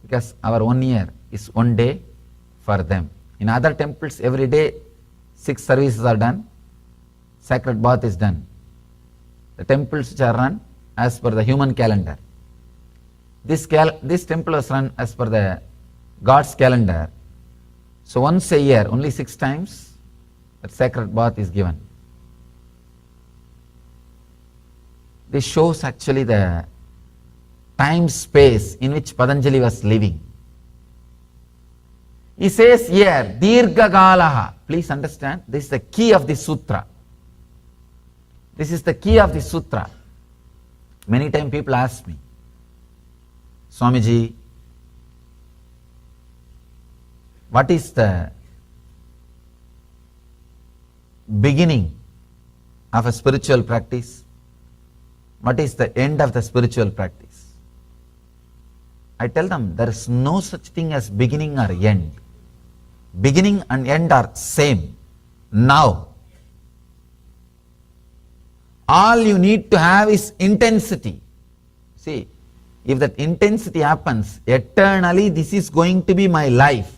Speaker 1: because our 1 year is 1 day for them. In other temples, every day 6 services are done, sacred bath is done. The temples which are run as per the human calendar. This temple was run as per the God's calendar. So once a year, only 6 times, that sacred bath is given. This shows actually the time space in which Patanjali was living. He says here, Dirgha Galaha. Please understand, this is the key of the sutra. This is the key of the sutra. Many times people ask me, Swamiji,
Speaker 9: What is the beginning of a spiritual practice? What is the end of the spiritual practice? I tell them there is no such thing as beginning or end. Beginning and end are same. Now, all you need to have is intensity. See, if that intensity happens, eternally this is going to be my life.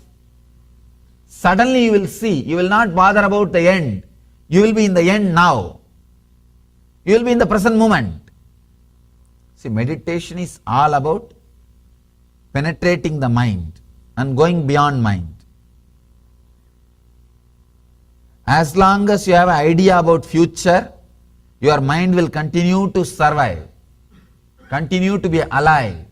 Speaker 9: Suddenly you will see, you will not bother about the end. You will be in the end now. You will be in the present moment. See, meditation is all about penetrating the mind and going beyond mind. As long as you have an idea about future, your mind will continue to survive, continue to be alive.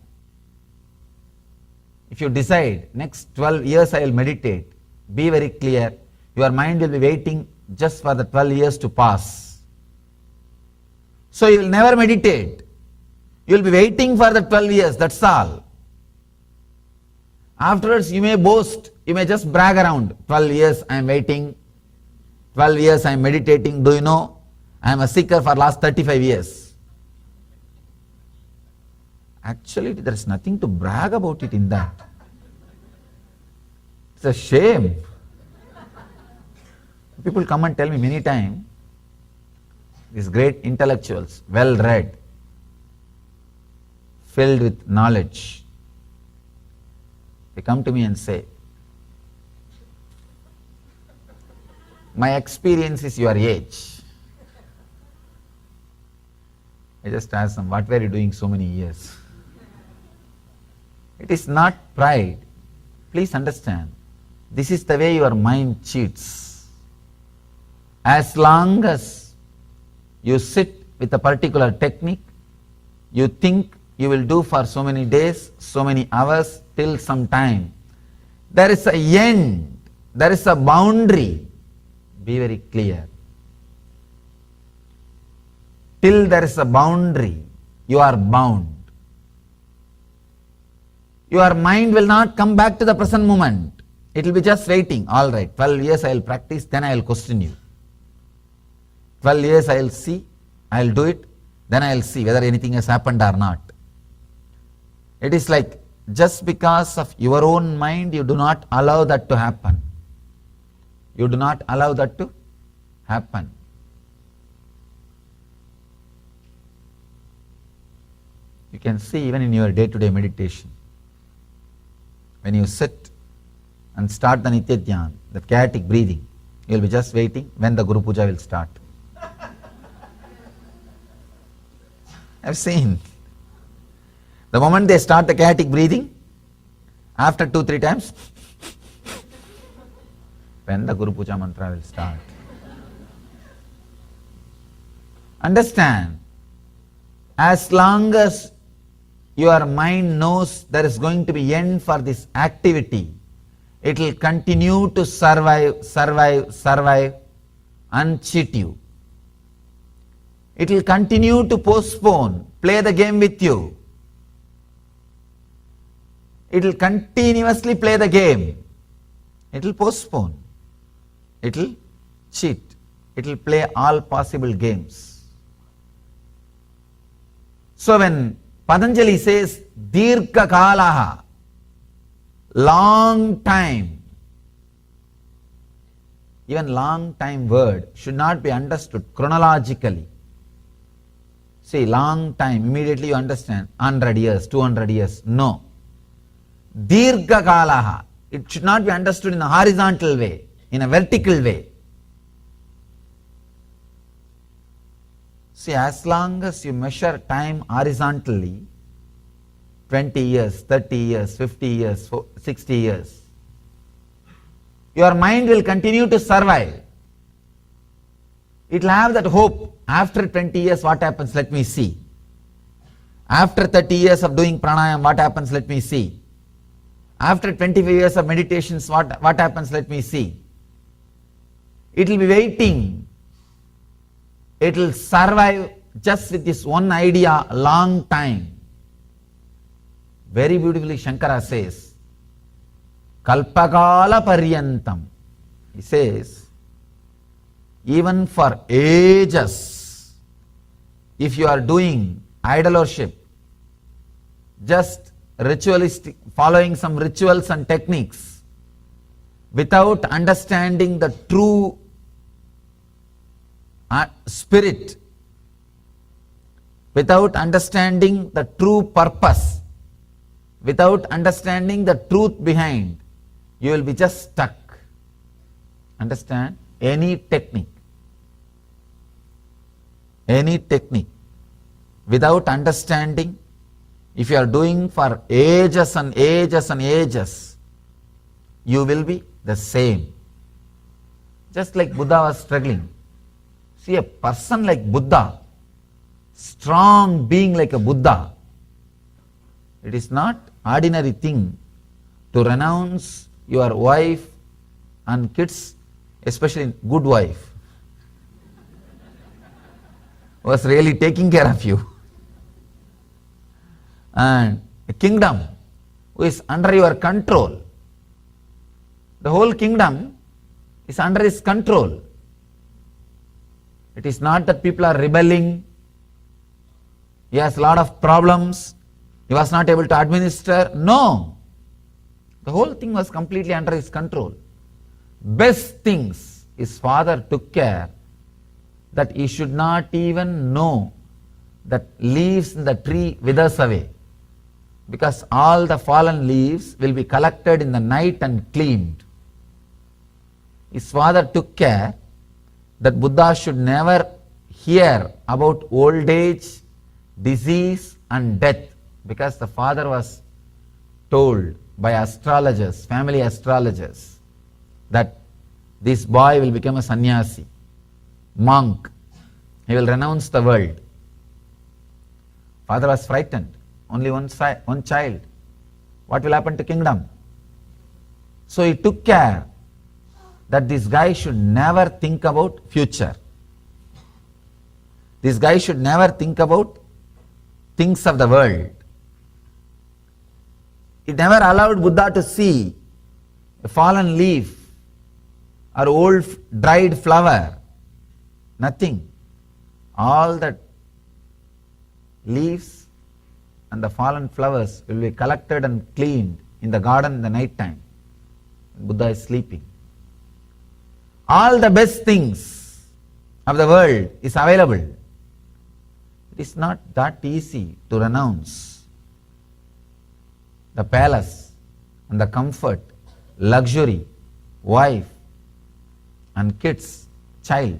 Speaker 9: If you decide, next 12 years I will meditate, be very clear, your mind will be waiting just for the 12 years to pass. So you will never meditate. You will be waiting for the 12 years, that's all. Afterwards you may boast, you may just brag around, 12 years I am waiting, 12 years I am meditating, do you know? I am a seeker for last 35 years. Actually, there is nothing to brag about it in that. It's a shame. People come and tell me many times, these great intellectuals, well read, filled with knowledge, they come to me and say, my experience is your age. I just ask them, what were you doing so many years? It is not pride. Please understand, this is the way your mind cheats. As long as you sit with a particular technique, you think you will do for so many days, so many hours, till some time. There is an end, there is a boundary. Be very clear. Till there is a boundary, you are bound. Your mind will not come back to the present moment. It will be just waiting. All right, 12 years I will practice, then I will question you. 12 years I will see, I will do it, then I will see whether anything has happened or not. It is like, just because of your own mind, you do not allow that to happen. You do not allow that to happen. You can see even in your day-to-day meditation, when you sit and start the Nitya Dhyan, the chaotic breathing, you will be just waiting when the Guru Puja will start. I have seen. The moment they start the chaotic breathing, after 2-3 times, when the Guru Puja mantra will start. Understand, as long as your mind knows there is going to be end for this activity, it will continue to survive and cheat you. It will continue to postpone, play the game with you. It will continuously play the game. It will postpone. It will cheat. It will play all possible games. So when Patanjali says Dirgha Kalaha, long time, even long time word should not be understood chronologically. See, long time, immediately you understand 100 years, 200 years. No. Dirgha Kalaha, it should not be understood in a horizontal way, in a vertical way. See, as long as you measure time horizontally, 20 years, 30 years, 50 years, 60 years, your mind will continue to survive. It will have that hope. After 20 years, what happens? Let me see. After 30 years of doing pranayam, what happens? Let me see. After 25 years of meditations, what happens? Let me see. It will be waiting. It will survive just with this one idea a long time. Very beautifully Shankara says, kalpakala paryantam. He says, even for ages, if you are doing idol worship, just ritualistic, following some rituals and techniques, without understanding the true spirit, without understanding the true purpose, without understanding the truth behind, you will be just stuck. Understand? Any technique, without understanding, if you are doing for ages and ages and ages, you will be the same. Just like Buddha was struggling. See, a person like Buddha, strong being like a Buddha, it is not ordinary thing to renounce your wife and kids, especially good wife, was really taking care of you, and a kingdom who is under your control. The whole kingdom is under his control. It is not that people are rebelling, he has a lot of problems, he was not able to administer. No, the whole thing was completely under his control. Best things his father took care that he should not even know that leaves in the tree withers away, because all the fallen leaves will be collected in the night and cleaned. His father took care that Buddha should never hear about old age, disease and death, because the father was told by astrologers, family astrologers, that this boy will become a sannyasi, monk, he will renounce the world. Father was frightened, only one child, what will happen to kingdom? So he took care that this guy should never think about future. This guy should never think about things of the world. It never allowed Buddha to see a fallen leaf or old dried flower. Nothing. All the leaves and the fallen flowers will be collected and cleaned in the garden in the night time. Buddha is sleeping. All the best things of the world is available. It is not that easy to renounce the palace and the comfort, luxury, wife and kids, child,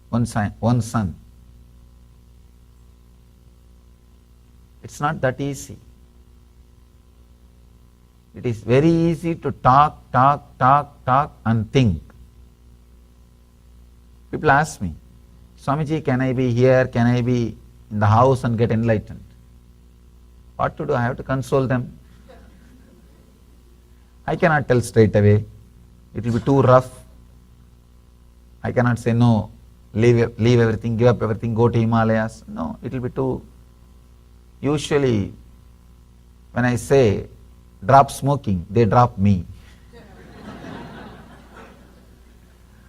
Speaker 9: one son. It's not that easy. It is very easy to talk and think. People ask me, Swamiji, can I be here? Can I be in the house and get enlightened? What to do? I have to console them. I cannot tell straight away. It will be too rough. I cannot say no, leave everything, give up everything, go to Himalayas. No, it will be too. Usually, when I say drop smoking, they drop me.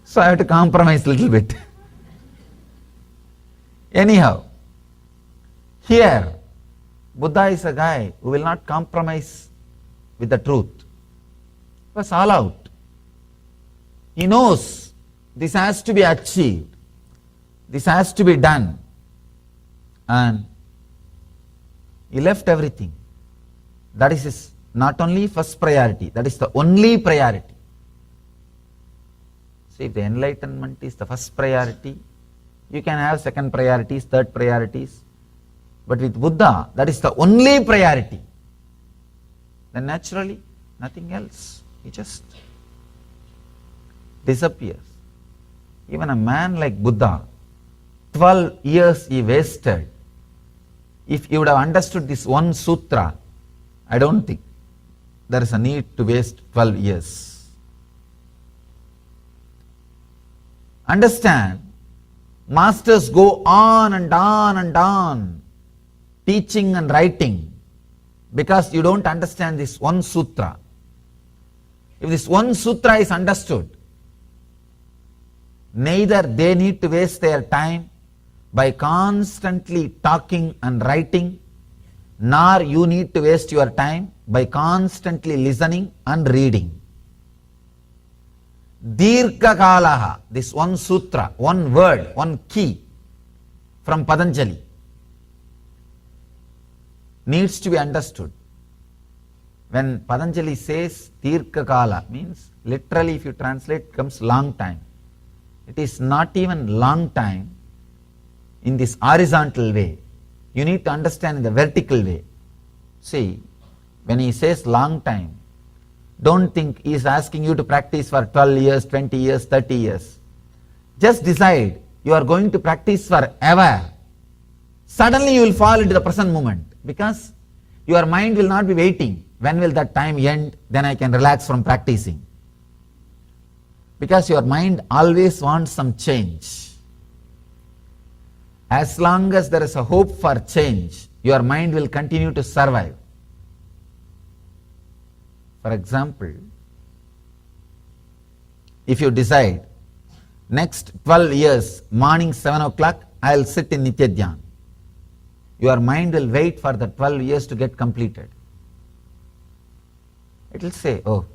Speaker 9: So I have to compromise a little bit. Anyhow, here, Buddha is a guy who will not compromise with the truth. He was all out. He knows this has to be achieved. This has to be done. And he left everything. That is his not only first priority, that is the only priority. So if the enlightenment is the first priority, you can have second priorities, third priorities. But with Buddha, that is the only priority. Then naturally, nothing else. He just disappears. Even a man like Buddha, 12 years he wasted. If he would have understood this one sutra, I don't think there is a need to waste 12 years. Understand, masters go on and on and on, teaching and writing, because you don't understand this one sutra. If this one sutra is understood, neither they need to waste their time by constantly talking and writing, nor you need to waste your time by constantly listening and reading. Dirghakalaha, this one sutra, one word, one key from Patanjali needs to be understood. When Patanjali says Dirghakala, means literally if you translate comes long time. It is not even long time in this horizontal way. You need to understand in the vertical way. See, when he says long time, don't think he is asking you to practice for 12 years, 20 years, 30 years. Just decide you are going to practice forever. Suddenly you will fall into the present moment because your mind will not be waiting. When will that time end? Then I can relax from practicing. Because your mind always wants some change. As long as there is a hope for change, your mind will continue to survive. For example, if you decide next 12 years, morning 7 o'clock, I will sit in Nithyananda. Your mind will wait for the 12 years to get completed. It will say, oh,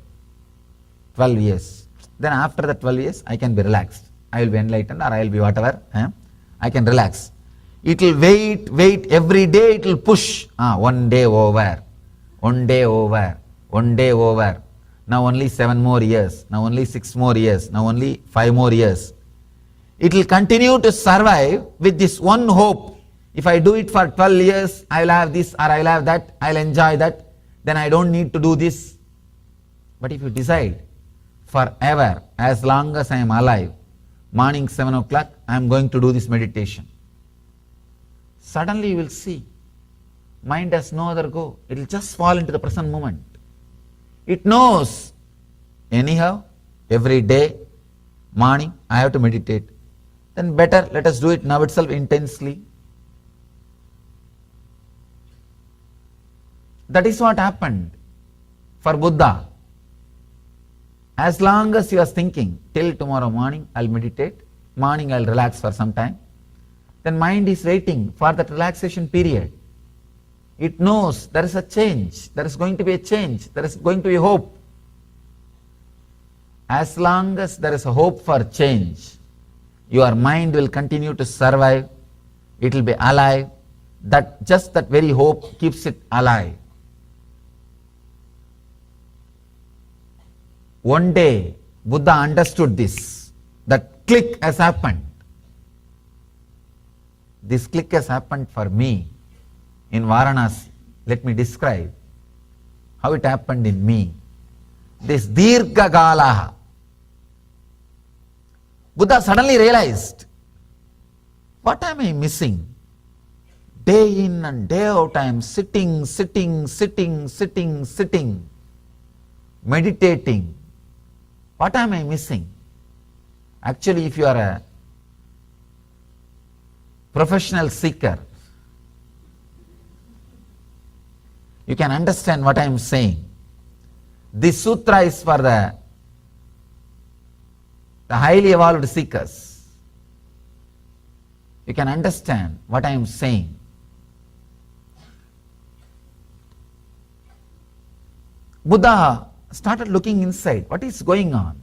Speaker 9: 12 years. Then after the 12 years, I can be relaxed. I will be enlightened or I will be whatever. I can relax. It will wait. Every day it will push. One day over. One day over. One day over. Now only 7 more years. Now only 6 more years. Now only 5 more years. It will continue to survive with this one hope. If I do it for 12 years, I will have this or I will have that. I will enjoy that. Then I don't need to do this. But if you decide forever, as long as I am alive, morning 7 o'clock, I am going to do this meditation. Suddenly you will see, mind has no other go. It will just fall into the present moment. It knows, anyhow, every day, morning, I have to meditate. Then better, let us do it now itself intensely. That is what happened for Buddha. As long as he was thinking, till tomorrow morning I will meditate, morning I will relax for some time, then mind is waiting for that relaxation period. It knows there is a change, there is going to be a change, there is going to be hope. As long as there is a hope for change, your mind will continue to survive, it will be alive. Just that very hope keeps it alive. One day, Buddha understood this. That click has happened. This click has happened for me in Varanasi. Let me describe how it happened in me. This Dirghakalaha. Buddha suddenly realized, what am I missing? Day in and day out I am sitting, meditating. What am I missing? Actually, if you are a professional seeker, you can understand what I am saying. This sutra is for the highly evolved seekers. You can understand what I am saying. Buddha started looking inside. What is going on?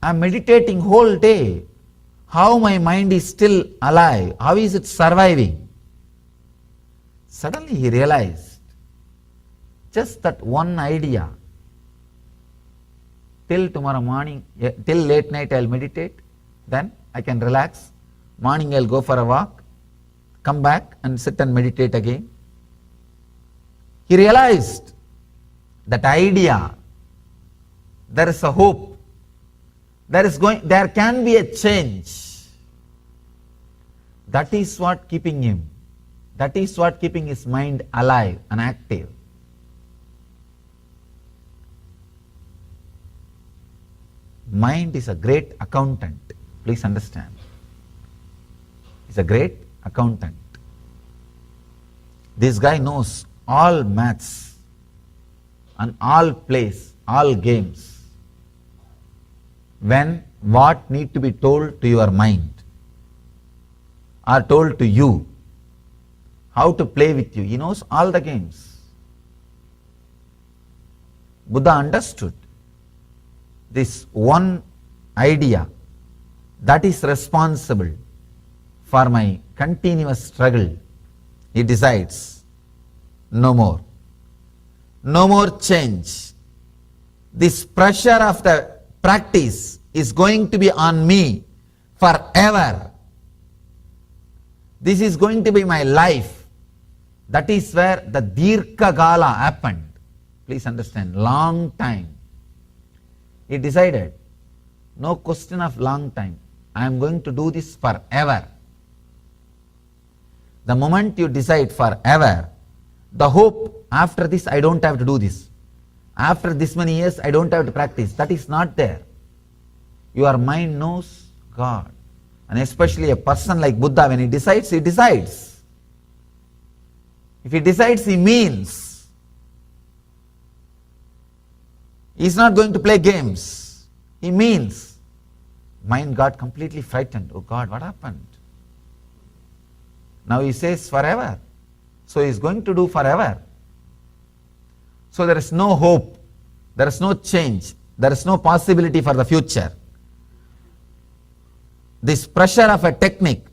Speaker 9: I am meditating whole day. How my mind is still alive? How is it surviving? Suddenly he realized, just that one idea. Till tomorrow morning, till late night I will meditate, then I can relax. Morning I will go for a walk, come back and sit and meditate again. He realized that idea, there is a hope, there can be a change. That is what keeping him, that is what keeping his mind alive and active. Mind is a great accountant, please understand. It's a great accountant. This guy knows all maths and all plays all games. When what need to be told to your mind are told to you, how to play with you. He knows all the games. Buddha understood this one idea that is responsible for my continuous struggle. He decides, no more. No more change. This pressure of the practice is going to be on me forever. This is going to be my life. That is where the Dirka Gala happened. Please understand, long time. He decided, no question of long time. I am going to do this forever. The moment you decide forever, the hope after this I don't have to do this. After this many years I don't have to practice. That is not there. Your mind knows God. And especially a person like Buddha, when he decides, he decides. If he decides, he means. He is not going to play games. He means. Mind got completely frightened. Oh God, what happened? Now he says forever. So he is going to do forever. So there is no hope. There is no change. There is no possibility for the future. This pressure of a technique,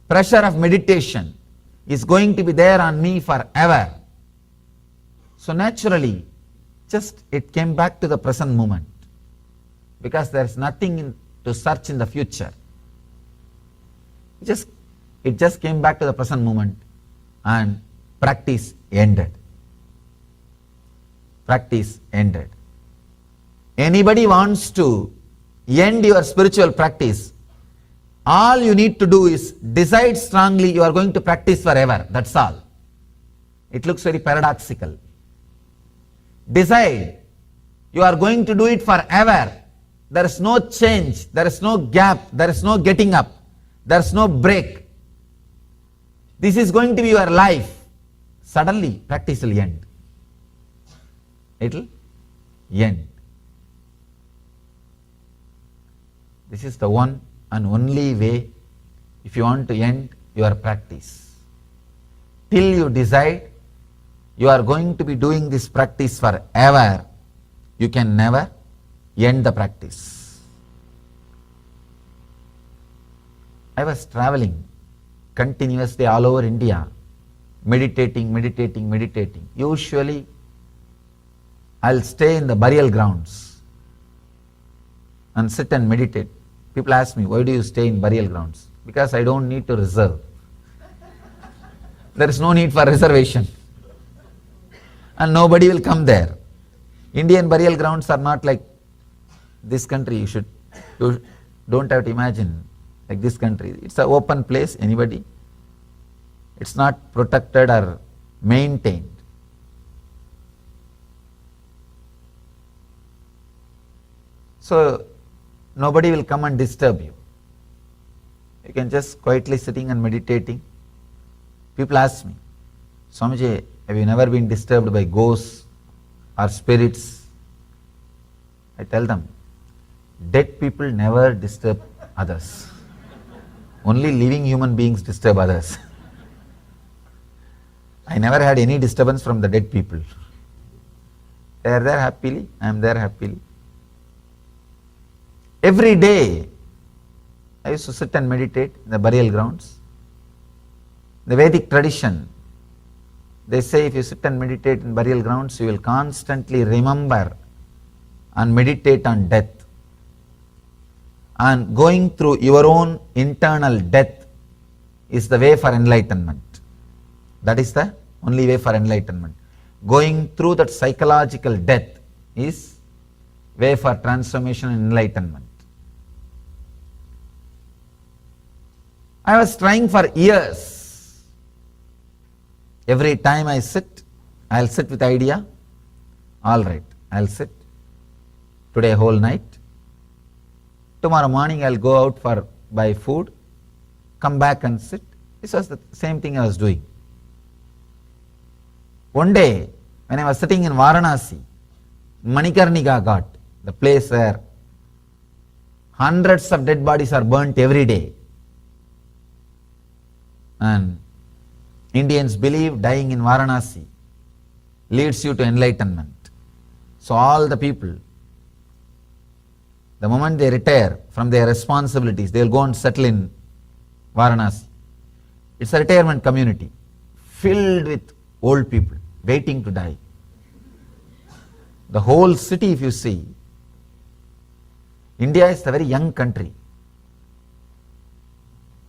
Speaker 9: pressure of meditation is going to be there on me forever. So naturally, just it came back to the present moment, because there is nothing to search in the future. It just came back to the present moment and practice ended. Practice ended. Anybody wants to end your spiritual practice, all you need to do is decide strongly you are going to practice forever. That's all. It looks very paradoxical. Decide you are going to do it forever. There is no change, there is no gap, there is no getting up, there is no break. This is going to be your life. Suddenly practice will end. It will end. This is the one and only way if you want to end your practice. Till you decide you are going to be doing this practice forever, you can never end the practice. I was traveling continuously all over India, meditating. Usually I'll stay in the burial grounds and sit and meditate. People ask me, why do you stay in burial grounds? Because I don't need to reserve. There is no need for reservation. And nobody will come there. Indian burial grounds are not like this country. You don't have to imagine like this country. It's an open place, anybody. It's not protected or maintained. So nobody will come and disturb you. You can just quietly sitting and meditating. People ask me, Swamiji, have you never been disturbed by ghosts or spirits? I tell them, dead people never disturb others. Only living human beings disturb others. I never had any disturbance from the dead people. They are there happily, I am there happily. Every day, I used to sit and meditate in the burial grounds. The Vedic tradition, they say if you sit and meditate in burial grounds, you will constantly remember and meditate on death. And going through your own internal death is the way for enlightenment. That is the only way for enlightenment. Going through that psychological death is way for transformation and enlightenment. I was trying for years. Every time I sit, I'll sit with idea. All right, I'll sit today whole night. Tomorrow morning I'll go out for buy food, come back and sit. This was the same thing I was doing. One day, when I was sitting in Varanasi, Manikarnika Ghat, the place where hundreds of dead bodies are burnt every day. And Indians believe dying in Varanasi leads you to enlightenment. So all the people, the moment they retire from their responsibilities, they will go and settle in Varanasi. It's a retirement community filled with old people waiting to die. The whole city, if you see, India is a very young country.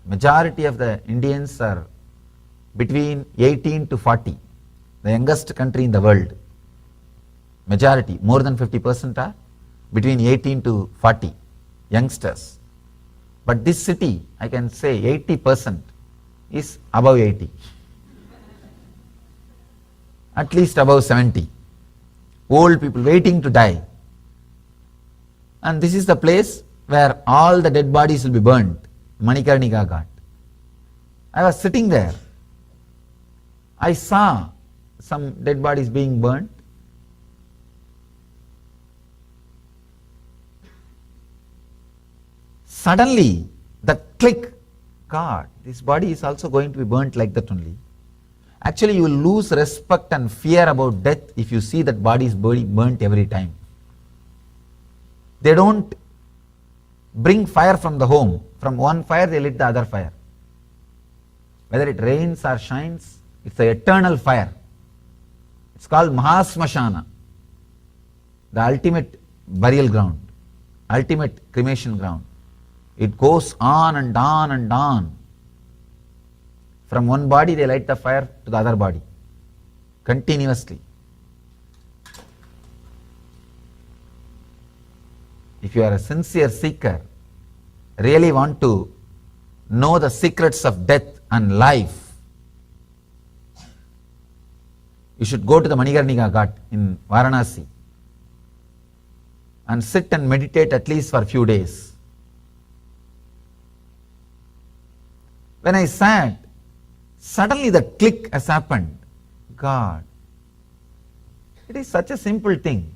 Speaker 9: Majority of the Indians are between 18 to 40, the youngest country in the world. Majority, more than 50% are between 18 to 40 youngsters. But this city, I can say 80% is above 80. At least above 70. Old people waiting to die. And this is the place where all the dead bodies will be burnt. Manikarnika Ghat. I was sitting there. I saw some dead bodies being burnt. Suddenly, the click, God, this body is also going to be burnt like that only. Actually, you will lose respect and fear about death if you see that body is burnt every time. They don't bring fire from the home. From one fire, they lit the other fire. Whether it rains or shines, it's an eternal fire. It's called Mahasmashana, the ultimate burial ground, ultimate cremation ground. It goes on and on and on. From one body, they light the fire to the other body, continuously. If you are a sincere seeker, really want to know the secrets of death and life, you should go to the Manikarnika Ghat in Varanasi and sit and meditate at least for a few days. When I sat, suddenly the click has happened. God, it is such a simple thing.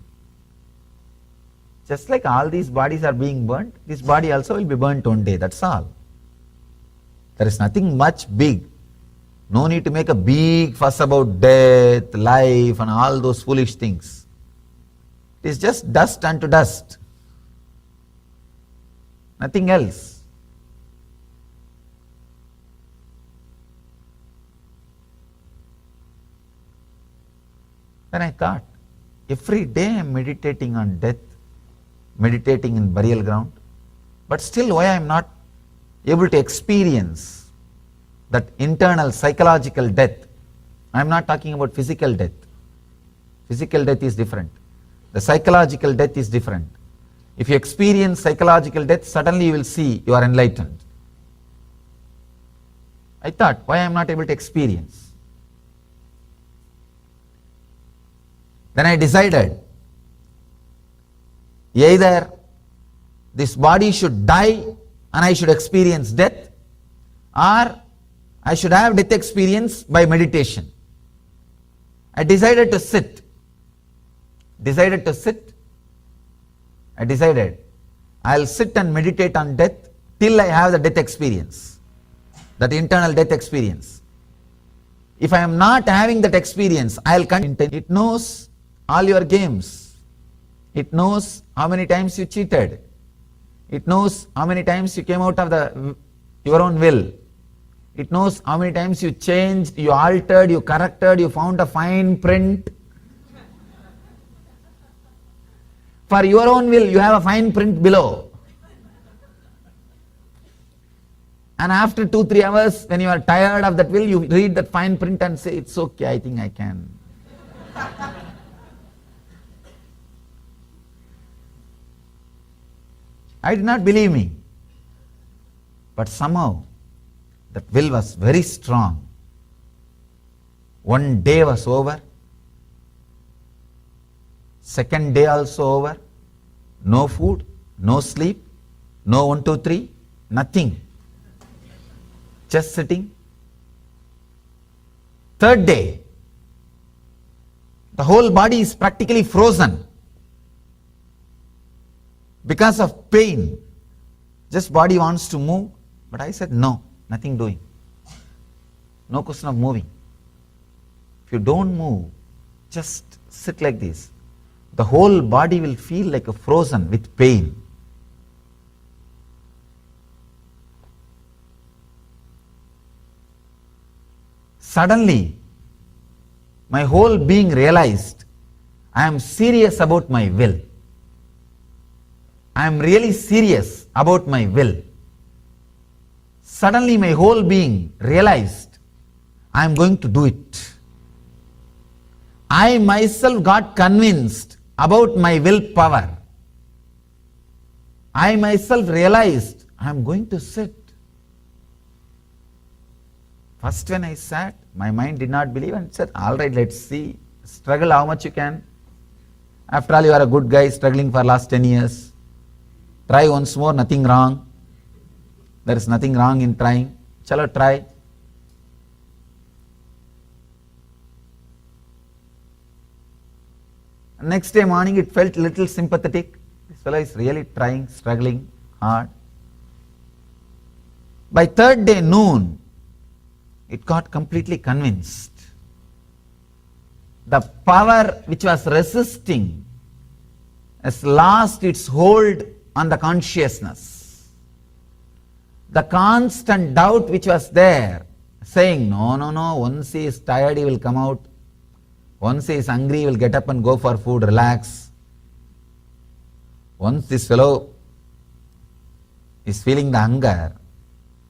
Speaker 9: Just like all these bodies are being burnt, this body also will be burnt one day, that's all. There is nothing much big. No need to make a big fuss about death, life and all those foolish things. It is just dust unto dust. Nothing else. Then I thought, every day I am meditating on death, meditating in burial ground, but still why I am not able to experience that internal psychological death. I am not talking about physical death. Physical death is different. The psychological death is different. If you experience psychological death, suddenly you will see you are enlightened. I thought, why I am not able to experience? Then I decided, either this body should die and I should experience death, or I should have death experience by meditation. I decided to sit. I decided I'll sit and meditate on death till I have the death experience, that internal death experience. If I am not having that experience, I'll continue. It knows all your games. It knows how many times you cheated. It knows how many times you came out of your own will. It knows how many times you changed, you altered, you corrected, you found a fine print. For your own will, you have a fine print below. And after 2-3 hours, when you are tired of that will, you read that fine print and say, it's okay, I think I can. I did not believe me. But somehow, that will was very strong. One day was over. Second day also over. No food, no sleep, no 1, 2, 3, nothing. Just sitting. Third day, the whole body is practically frozen. because of pain. Just body wants to move, but I said no, nothing doing. No question of moving. If you don't move, just sit like this. The whole body will feel like a frozen with pain. Suddenly, my whole being realized I am serious about my will. I am really serious about my will. Suddenly my whole being realized I am going to do it. I myself got convinced about my willpower. I myself realized I am going to sit. First when I sat, my mind did not believe and said, all right, let's see, struggle how much you can. After all, you are a good guy struggling for last 10 years. Try once more, nothing wrong. There is nothing wrong in trying. Chalo, try. Next day morning, it felt little sympathetic. This fellow is really trying, struggling hard. By third day noon, it got completely convinced. The power which was resisting has lost its hold on the consciousness. The constant doubt which was there, saying, no, no, no, once he is tired, he will come out. Once he is hungry, he will get up and go for food, relax. Once this fellow is feeling the hunger,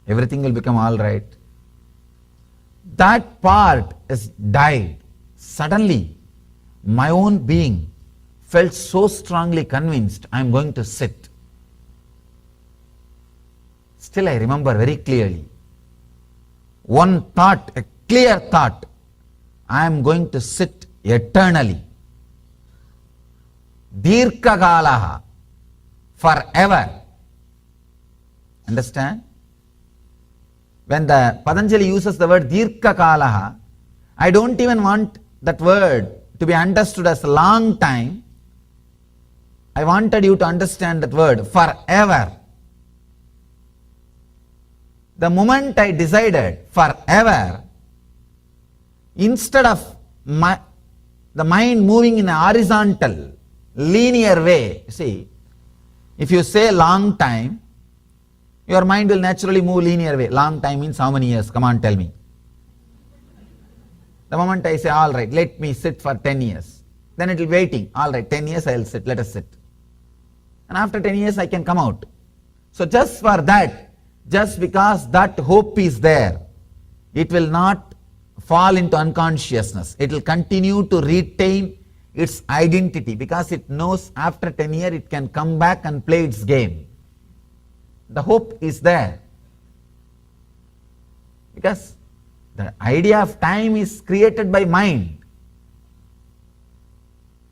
Speaker 9: everything will become all right. That part is died. Suddenly, my own being felt so strongly convinced I am going to sit. Still I remember very clearly. One thought, a clear thought, I am going to sit eternally. Dirghakalaha, forever. Understand? When the Patanjali uses the word Dirghakalaha, I don't even want that word to be understood as a long time. I wanted you to understand that word, forever. The moment I decided forever, instead of the mind moving in a horizontal, linear way, see, if you say long time, your mind will naturally move linear way. Long time means how many years? Come on, tell me. The moment I say, all right, let me sit for 10 years, then it will be waiting. All right, 10 years I will sit, let us sit. And after 10 years I can come out. So just for that, just because that hope is there, it will not fall into unconsciousness. It will continue to retain its identity because it knows after 10 years it can come back and play its game. The hope is there. Because the idea of time is created by mind.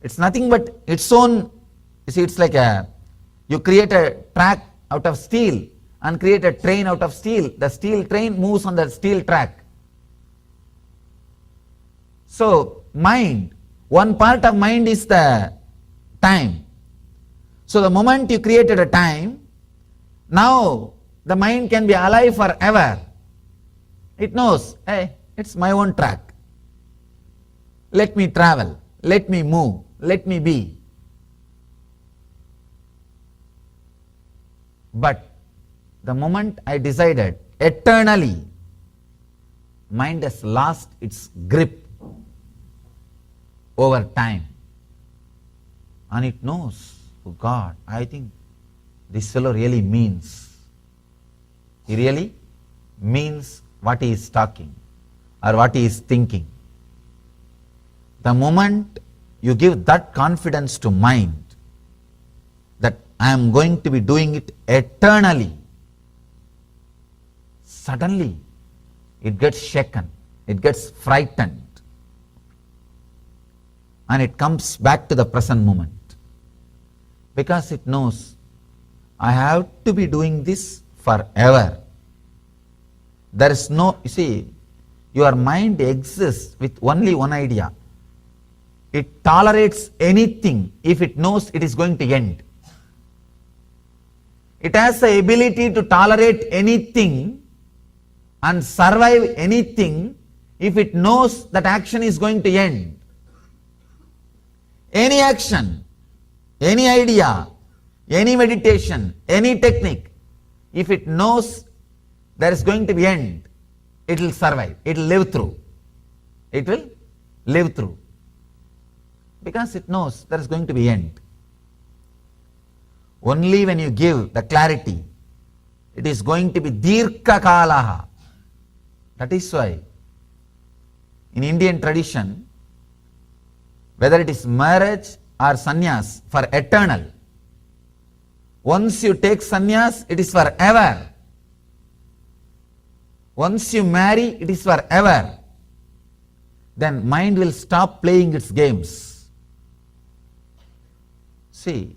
Speaker 9: It's nothing but its own, you see, it's like you create a track out of steel and create a train out of steel. The steel train moves on the steel track. So mind, one part of mind is the time. So the moment you created a time, now the mind can be alive forever. It knows, hey, it's my own track. Let me travel, let me move, let me be. But the moment I decided eternally, mind has lost its grip over time. And it knows, oh God, I think this fellow really means. He really means what he is talking or what he is thinking. The moment you give that confidence to mind that I am going to be doing it eternally, suddenly it gets shaken, it gets frightened, and it comes back to the present moment because it knows I have to be doing this forever. There is no, you see, your mind exists with only one idea. It tolerates anything if it knows it is going to end. It has the ability to tolerate anything and survive anything if it knows that action is going to end. Any action, any idea, any meditation, any technique, if it knows there is going to be end, it will survive, it will live through. It will live through. Because it knows there is going to be end. Only when you give the clarity, it is going to be dirgha kalaha. That is why in Indian tradition, whether it is marriage or sannyas, for eternal. Once you take sannyas, it is forever. Once you marry, it is forever. Then mind will stop playing its games. See,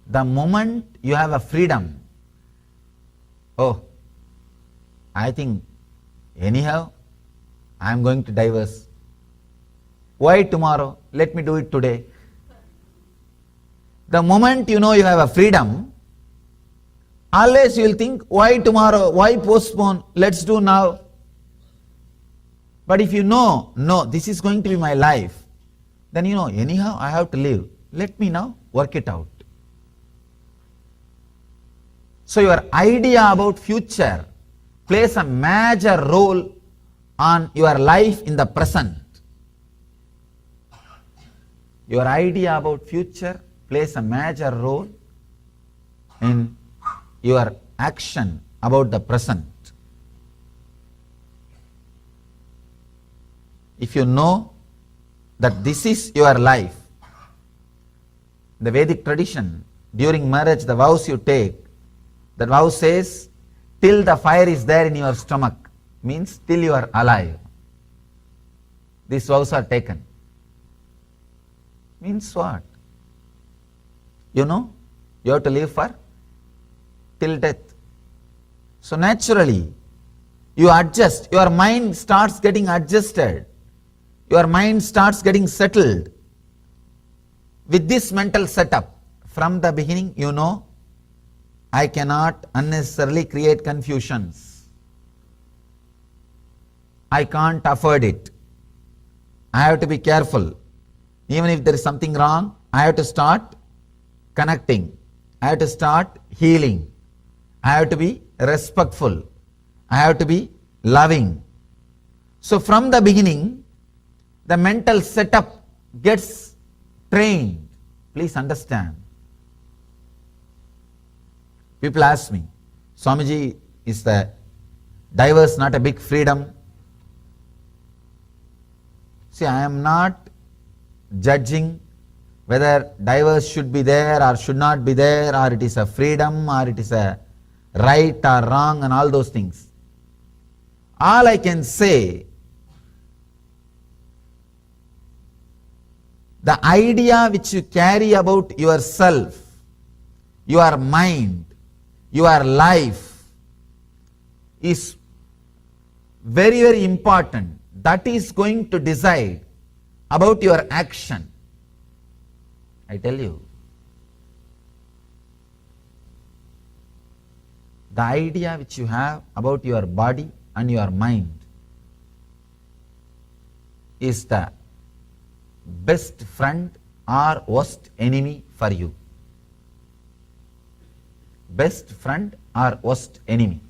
Speaker 9: the moment you have a freedom, oh, I think anyhow I am going to divorce. Why tomorrow? Let me do it today. The moment you know you have a freedom, always you will think, why tomorrow? Why postpone? Let's do now. But if you know, no, this is going to be my life, then you know, anyhow I have to live. Let me now work it out. So your idea about future plays a major role on your life in the present. Your idea about future plays a major role in your action about the present. If you know that this is your life, the Vedic tradition, during marriage, the vows you take, that vow says, till the fire is there in your stomach, means till you are alive. These vows are taken. Means what? You know, you have to live for till death. So naturally, you adjust, your mind starts getting adjusted, your mind starts getting settled. With this mental setup, from the beginning, you know, I cannot unnecessarily create confusions. I can't afford it. I have to be careful. Even if there is something wrong, I have to start connecting. I have to start healing. I have to be respectful. I have to be loving. So from the beginning, the mental setup gets trained. Please understand. People ask me, Swamiji, is the divorce not a big freedom? See, I am not judging whether divorce should be there or should not be there, or it is a freedom or it is a right or wrong and all those things. All I can say, the idea which you carry about yourself, your mind, your life is very, very important. That is going to decide about your action. I tell you, the idea which you have about your body and your mind is the best friend or worst enemy for you. Best friend or worst enemy.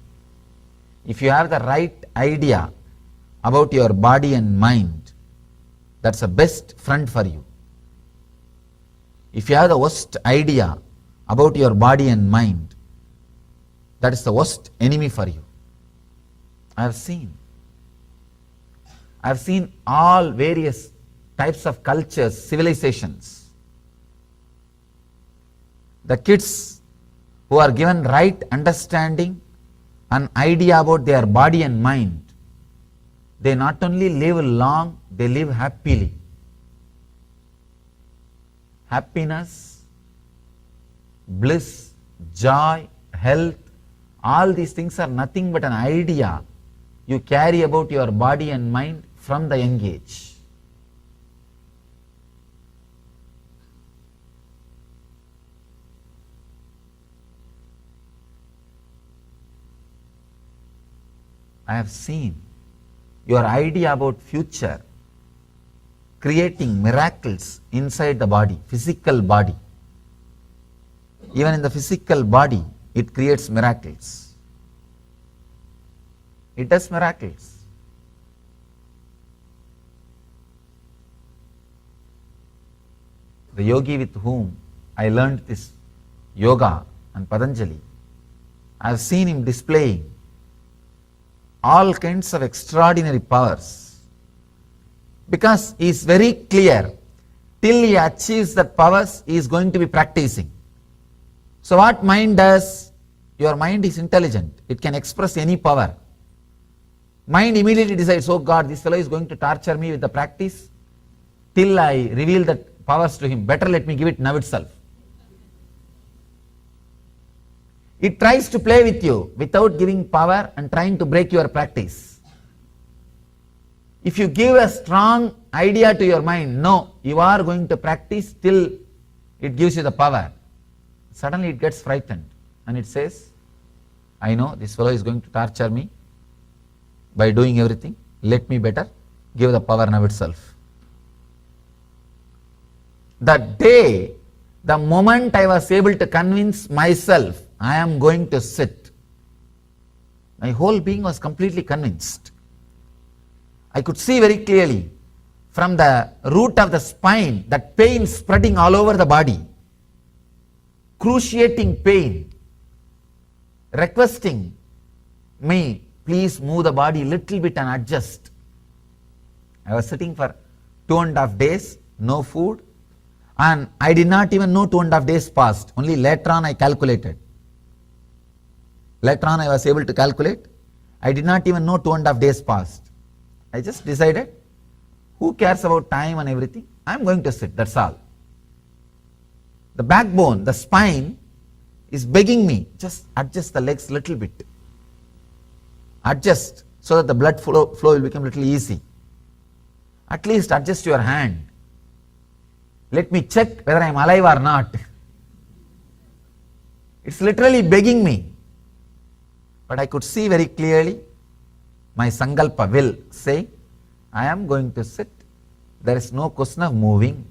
Speaker 9: If you have the right idea about your body and mind, that's the best friend for you. If you have the worst idea about your body and mind, that is the worst enemy for you. I have seen all various types of cultures, civilizations. The kids who are given right understanding, an idea about their body and mind, they not only live long, they live happily. Happiness, bliss, joy, health, all these things are nothing but an idea you carry about your body and mind from the young age. I have seen your idea about future creating miracles inside the body, physical body. Even in the physical body, it creates miracles. It does miracles. The yogi with whom I learned this yoga and Patanjali, I have seen him displaying all kinds of extraordinary powers, because he is very clear, till he achieves that powers, he is going to be practicing. So what mind does? Your mind is intelligent. It can express any power. Mind immediately decides, oh God, this fellow is going to torture me with the practice till I reveal that powers to him. Better let me give it now itself. It tries to play with you without giving power and trying to break your practice. If you give a strong idea to your mind, no, you are going to practice till it gives you the power. Suddenly it gets frightened and it says, I know this fellow is going to torture me by doing everything. Let me better give the power now itself. That day, the moment I was able to convince myself, I am going to sit, my whole being was completely convinced. I could see very clearly from the root of the spine that pain spreading all over the body, cruciating pain, requesting me, please move the body little bit and adjust. I was sitting for 2.5 days, no food, and I did not even know 2.5 days passed. Only later on I calculated. Later on I was able to calculate. I did not even know 2.5 days passed. I just decided, who cares about time and everything? I am going to sit, that's all. The backbone, the spine is begging me, just adjust the legs little bit. Adjust so that the blood flow will become little easy. At least adjust your hand. Let me check whether I am alive or not. It's literally begging me. But I could see very clearly my sankalpa will say, I am going to sit. There is no question of moving.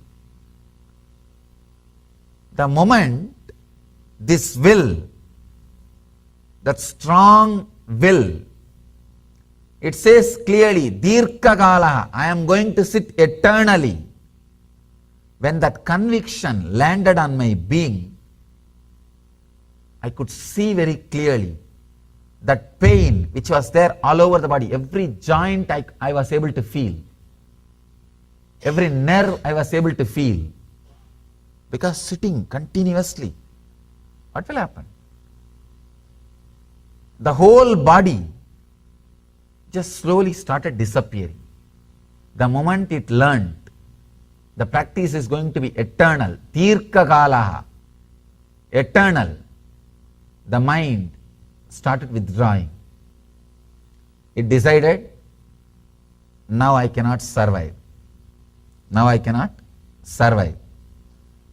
Speaker 9: The moment this will, that strong will, it says clearly, Dirka Kalaha, I am going to sit eternally. When that conviction landed on my being, I could see very clearly that pain which was there all over the body, every joint I was able to feel, every nerve I was able to feel. Because sitting continuously, what will happen? The whole body just slowly started disappearing. The moment it learned, the practice is going to be eternal, Tirka Kalaha, eternal, the mind started withdrawing. It decided, now I cannot survive. Now I cannot survive.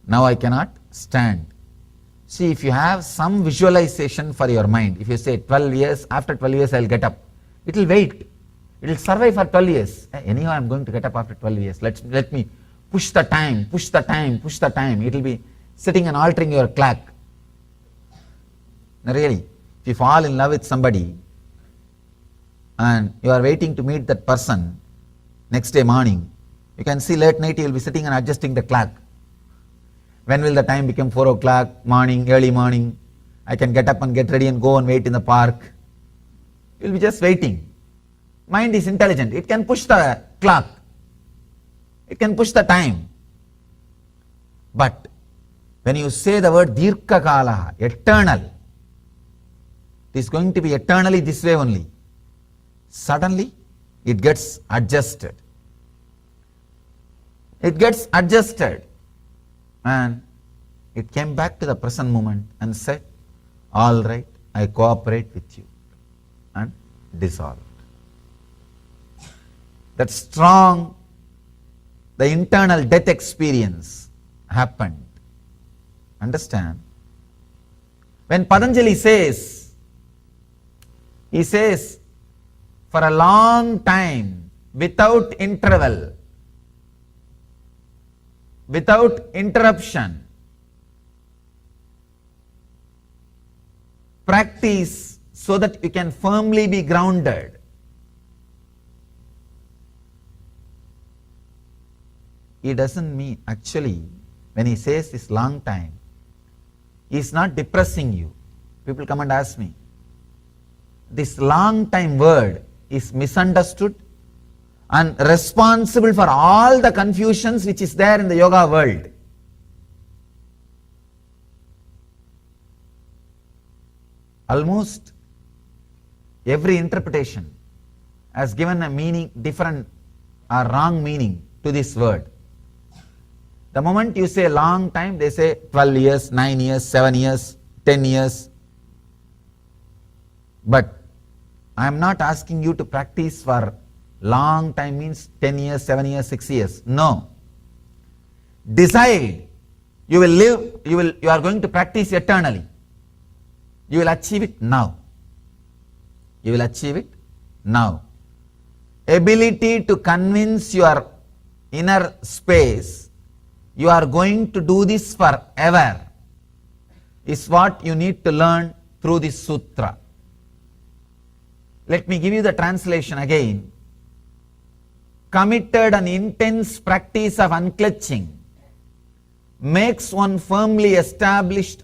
Speaker 9: Now I cannot stand. See, if you have some visualization for your mind, if you say 12 years, after 12 years I will get up, it will wait. It will survive for 12 years. Anyhow, I am going to get up after 12 years. Let me push the time, push the time, push the time. It will be sitting and altering your clock. Really, if you fall in love with somebody and you are waiting to meet that person next day morning, you can see late night you will be sitting and adjusting the clock. When will the time become 4 o'clock, morning, early morning? I can get up and get ready and go and wait in the park. You will be just waiting. Mind is intelligent. It can push the clock. It can push the time. But when you say the word Dirka Kalaha, eternal, it is going to be eternally this way only. Suddenly, it gets adjusted. It gets adjusted. And it came back to the present moment and said, all right, I cooperate with you, and dissolved. That strong, the internal death experience happened. Understand? When Patanjali says, he says, for a long time without interval, without interruption. Practice so that you can firmly be grounded. He doesn't mean, actually, when he says this long time, he is not depressing you. People come and ask me, this long time word is misunderstood and responsible for all the confusions which is there in the yoga world. Almost every interpretation has given a meaning, different or wrong meaning to this word. The moment you say long time, they say 12 years, 9 years, 7 years, 10 years. But I am not asking you to practice for long time means 10 years, 7 years, 6 years. No. Decide you will live, you are going to practice eternally. You will achieve it now. You will achieve it now. Ability to convince your inner space you are going to do this forever is what you need to learn through this sutra. Let me give you the translation again. Committed and intense practice of unclutching makes one firmly established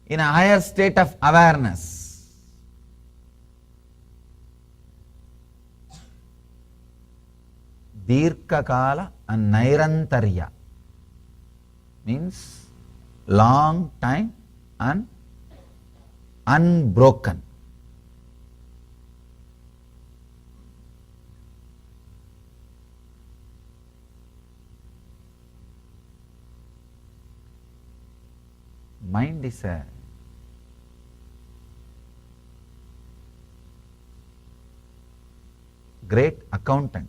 Speaker 9: in a higher state of awareness. Dirghakala and Nairantarya means long time and unbroken. Mind is a great accountant.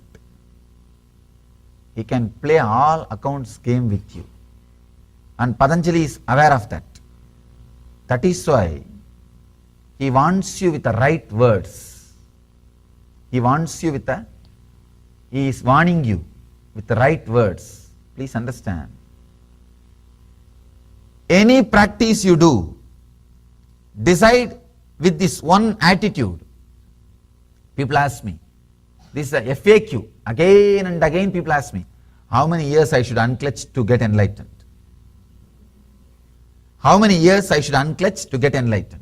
Speaker 9: He can play all accounts game with you. And Patanjali is aware of that. That is why he wants you with the right words. He wants you with he is warning you with the right words. Please understand. Any practice you do, decide with this one attitude. People ask me, this is a FAQ. Again and again people ask me, how many years I should unclutch to get enlightened? How many years I should unclutch to get enlightened?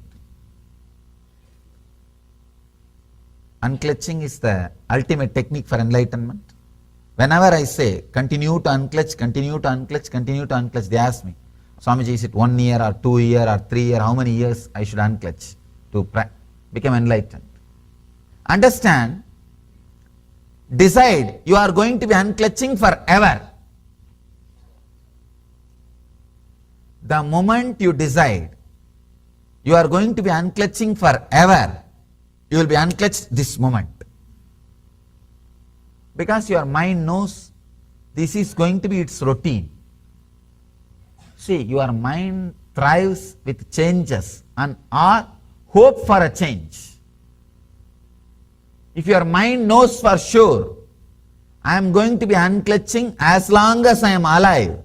Speaker 9: Unclutching is the ultimate technique for enlightenment. Whenever I say, continue to unclutch, continue to unclutch, continue to unclutch, they ask me, Swamiji, is it 1 year or 2 year or 3 year? How many years I should unclutch to become enlightened? Understand, decide you are going to be unclutching forever. The moment you decide you are going to be unclutching forever, you will be unclutched this moment. Because your mind knows this is going to be its routine. See, your mind thrives with changes and hope for a change. If your mind knows for sure, I am going to be unclutching as long as I am alive,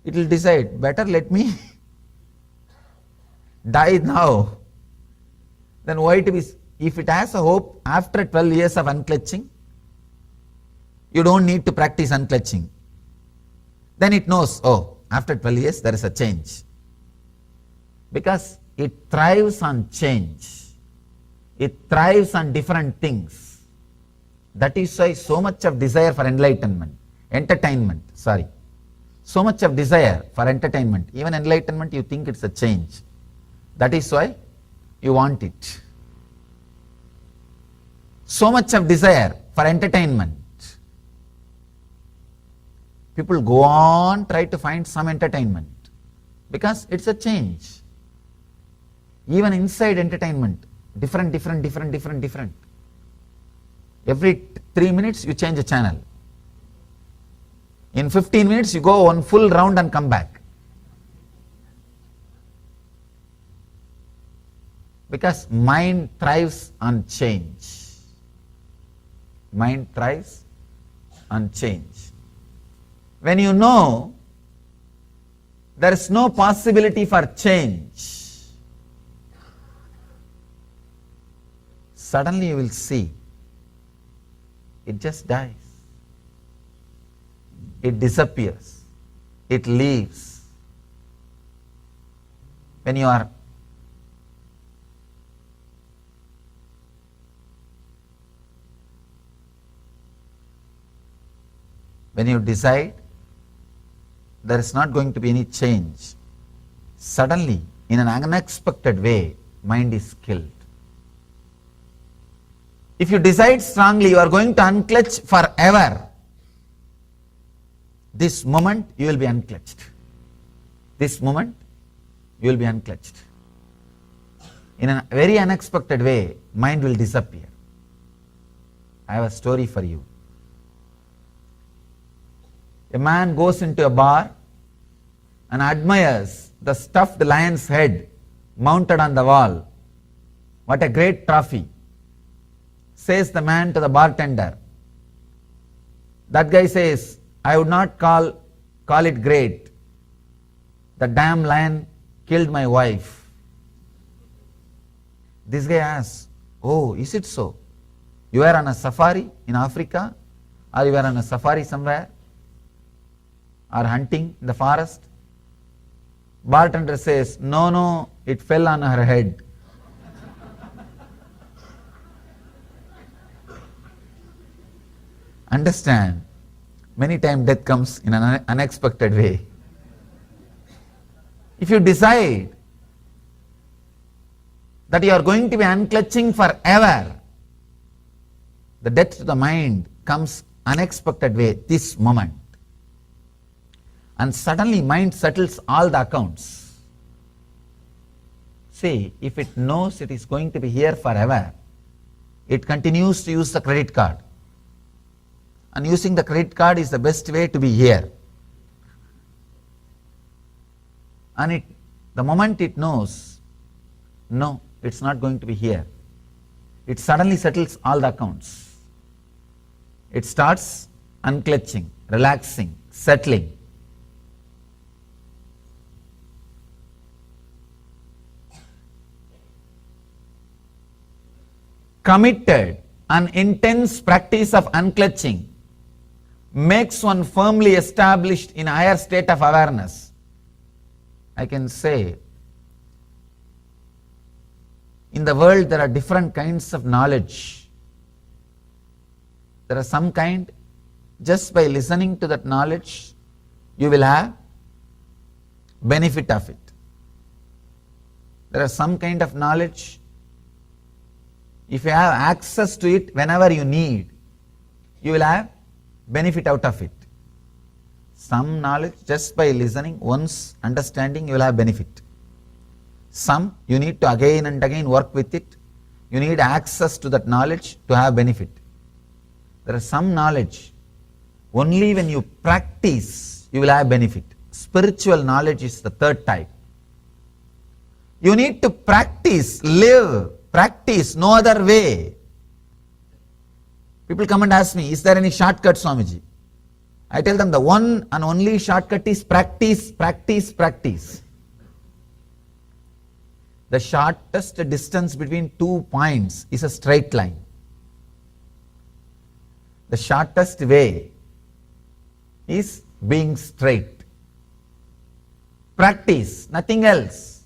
Speaker 9: it will decide, better let me die now. Then why to be, if it has a hope after 12 years of unclutching, you don't need to practice unclutching. Then it knows, oh, after 12 years there is a change. Because it thrives on change. It thrives on different things. That is why so much of desire for enlightenment, so much of desire for entertainment, even enlightenment you think it's a change. That is why you want it. So much of desire for entertainment. People go on, try to find some entertainment because it's a change. Even inside entertainment, different. Every 3 minutes you change a channel. In 15 minutes you go one full round and come back. Because mind thrives on change. Mind thrives on change. When you know there is no possibility for change, suddenly you will see it just dies. It disappears. It leaves. When you decide there is not going to be any change, suddenly, in an unexpected way, mind is killed. If you decide strongly you are going to unclutch forever, this moment you will be unclutched. This moment you will be unclutched. In a very unexpected way, mind will disappear. I have a story for you. A man goes into a bar and admires the stuffed lion's head mounted on the wall. What a great trophy, says the man to the bartender. That guy says, I would not call it great. The damn lion killed my wife. This guy asks, oh, is it so? You were on a safari in Africa, or you were on a safari somewhere, or hunting in the forest? Bartender says, no, it fell on her head. Understand, many times death comes in an unexpected way. If you decide that you are going to be unclutching forever, the death to the mind comes unexpected way, this moment. And suddenly mind settles all the accounts. See, if it knows it is going to be here forever, it continues to use the credit card. And using the credit card is the best way to be here. And the moment it knows, no, it's not going to be here, it suddenly settles all the accounts. It starts unclutching, relaxing, settling. Committed and intense practice of unclutching makes one firmly established in a higher state of awareness. I can say, in the world there are different kinds of knowledge. There are some kind, just by listening to that knowledge, you will have benefit of it. There are some kind of knowledge, if you have access to it whenever you need, you will have benefit out of it. Some knowledge, just by listening, once understanding, you will have benefit. Some, you need to again and again work with it. You need access to that knowledge to have benefit. There is some knowledge, only when you practice, you will have benefit. Spiritual knowledge is the third type. You need to practice, live, practice, no other way. People come and ask me, is there any shortcut, Swamiji? I tell them the one and only shortcut is practice, practice, practice. The shortest distance between 2 points is a straight line. The shortest way is being straight. Practice, nothing else.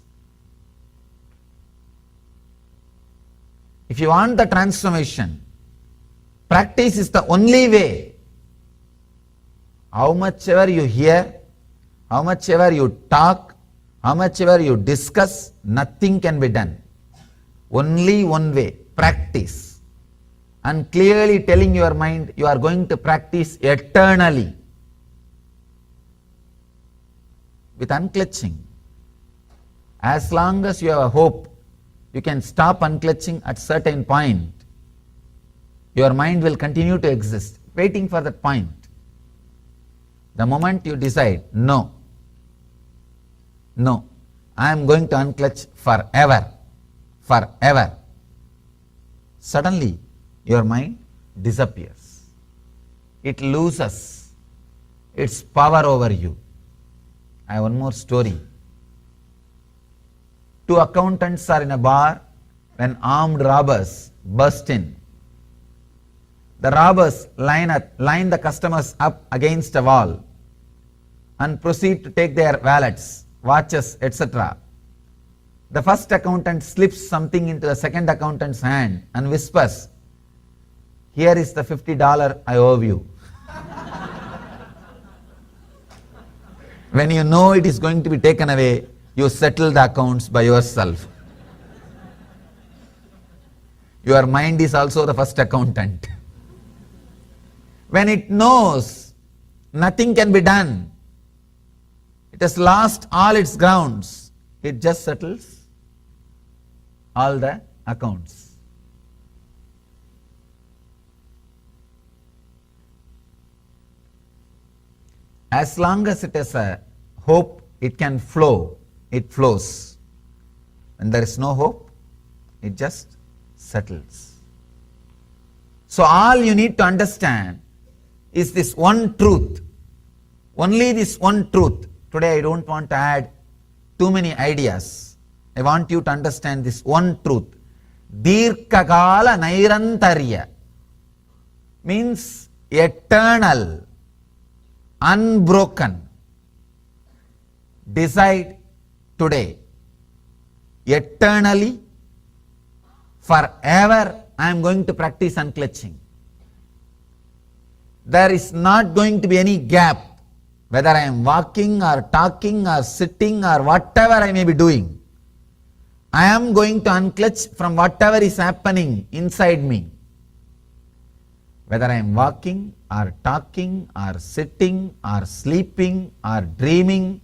Speaker 9: If you want the transformation, practice is the only way. How much ever you hear, how much ever you talk, how much ever you discuss, nothing can be done. Only one way, practice. And clearly telling your mind, you are going to practice eternally. With unclutching. As long as you have a hope, you can stop unclutching at certain point. Your mind will continue to exist, waiting for that point. The moment you decide, no, I am going to unclutch forever, forever. Suddenly your mind disappears. It loses its power over you. I have one more story. Two accountants are in a bar when armed robbers burst in. The robbers line the customers up against a wall and proceed to take their wallets, watches, etc. The first accountant slips something into the second accountant's hand and whispers, "Here is the $50 I owe you." When you know it is going to be taken away, you settle the accounts by yourself. Your mind is also the first accountant. When it knows nothing can be done, it has lost all its grounds, it just settles all the accounts. As long as it has a hope, it can flow, it flows. When there is no hope, it just settles. So all you need to understand is this one truth. Only this one truth. Today I don't want to add too many ideas. I want you to understand this one truth. Dirkakala Nairantarya means eternal, unbroken. Decide today. Eternally, forever, I am going to practice unclutching. There is not going to be any gap, whether I am walking or talking or sitting or whatever I may be doing. I am going to unclutch from whatever is happening inside me. Whether I am walking or talking or sitting or sleeping or dreaming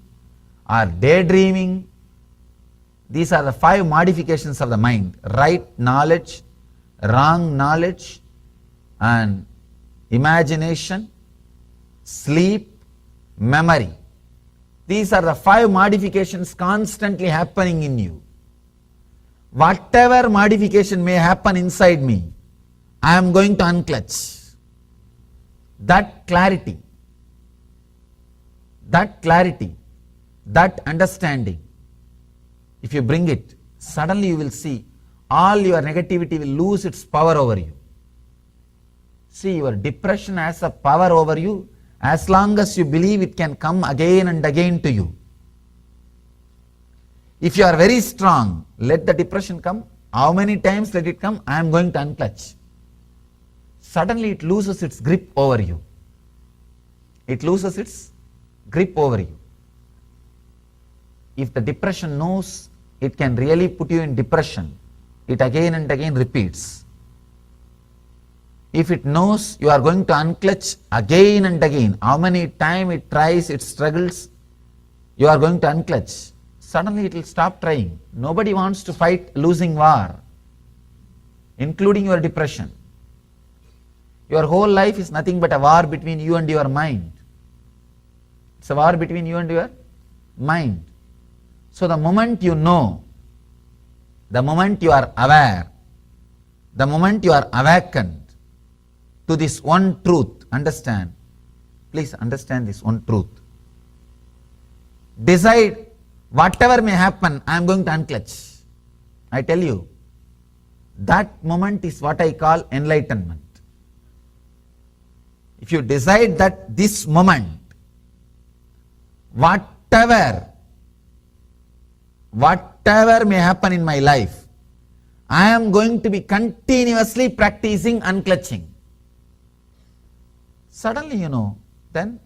Speaker 9: or daydreaming, these are the 5 modifications of the mind: right knowledge, wrong knowledge, and imagination, sleep, memory. These are the 5 modifications constantly happening in you. Whatever modification may happen inside me, I am going to unclutch. That clarity, that understanding, if you bring it, suddenly you will see all your negativity will lose its power over you. See, your depression has a power over you as long as you believe it can come again and again to you. If you are very strong, let the depression come. How many times let it come? I am going to unclutch. Suddenly it loses its grip over you. It loses its grip over you. If the depression knows it can really put you in depression, it again and again repeats. If it knows you are going to unclutch again and again, how many times it tries, it struggles, you are going to unclutch. Suddenly it will stop trying. Nobody wants to fight losing war, including your depression. Your whole life is nothing but a war between you and your mind. It's a war between you and your mind. So the moment you know, the moment you are aware, the moment you are awakened to this one truth, understand, please understand this one truth. Decide, whatever may happen, I am going to unclutch. I tell you, that moment is what I call enlightenment. If you decide that this moment, whatever may happen in my life, I am going to be continuously practicing unclutching. Suddenly you know, then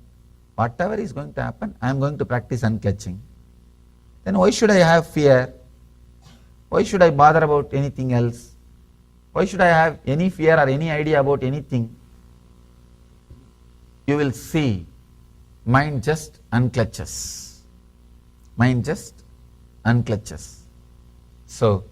Speaker 9: whatever is going to happen, I am going to practice unclutching. Then why should I have fear? Why should I bother about anything else? Why should I have any fear or any idea about anything? You will see, mind just unclutches. Mind just unclutches. So,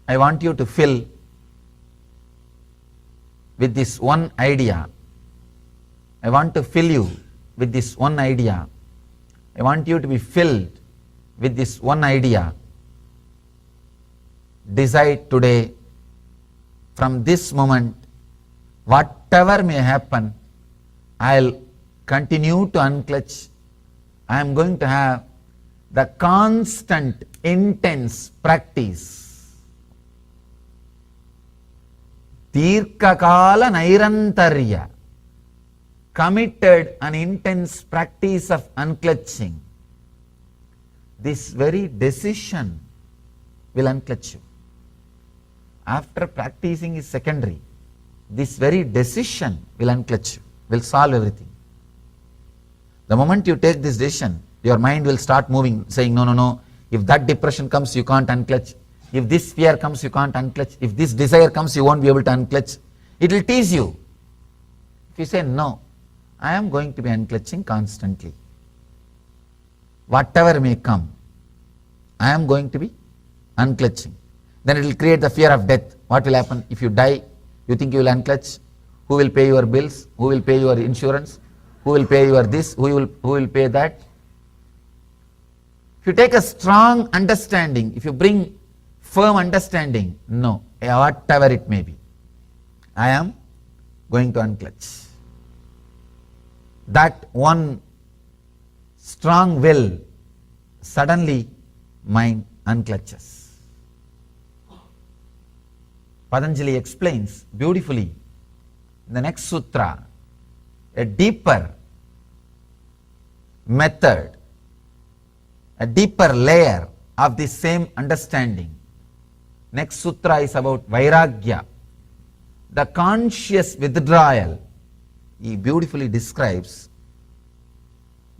Speaker 9: I want you to fill with this one idea. I want to fill you with this one idea. I want you to be filled with this one idea. Decide today, from this moment, whatever may happen, I'll continue to unclutch. I am going to have the constant, intense practice. Dirghakala nairantarya. Committed and intense practice of unclutching. This very decision will unclutch you. After practicing is secondary. This very decision will unclutch you, will solve everything. The moment you take this decision, your mind will start moving, saying, no, no, no, if that depression comes, you can't unclutch. If this fear comes, you can't unclutch. If this desire comes, you won't be able to unclutch. It will tease you. If you say, no, I am going to be unclutching constantly. Whatever may come, I am going to be unclutching. Then it will create the fear of death. What will happen? If you die, you think you will unclutch? Who will pay your bills? Who will pay your insurance? Who will pay your this? Who will pay that? If you take a strong understanding, if you bring firm understanding, no, whatever it may be, I am going to unclutch. That one strong will, suddenly mind unclutches. Patanjali explains beautifully in the next sutra a deeper method, a deeper layer of the same understanding. Next sutra is about Vairagya, the conscious withdrawal. He beautifully describes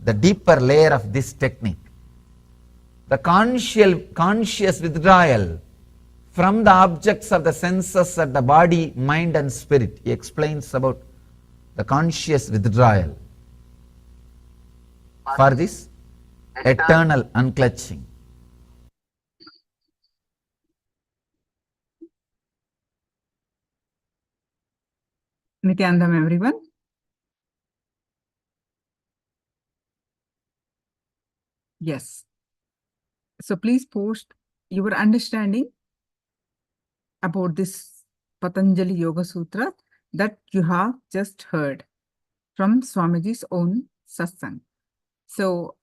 Speaker 9: the deeper layer of this technique. The conscious withdrawal from the objects of the senses of the body, mind and spirit. He explains about the conscious withdrawal for this eternal unclutching.
Speaker 3: Nithyanandam, everyone. Yes. So please post your understanding about this Patanjali Yoga Sutra that you have just heard from Swamiji's own satsang. So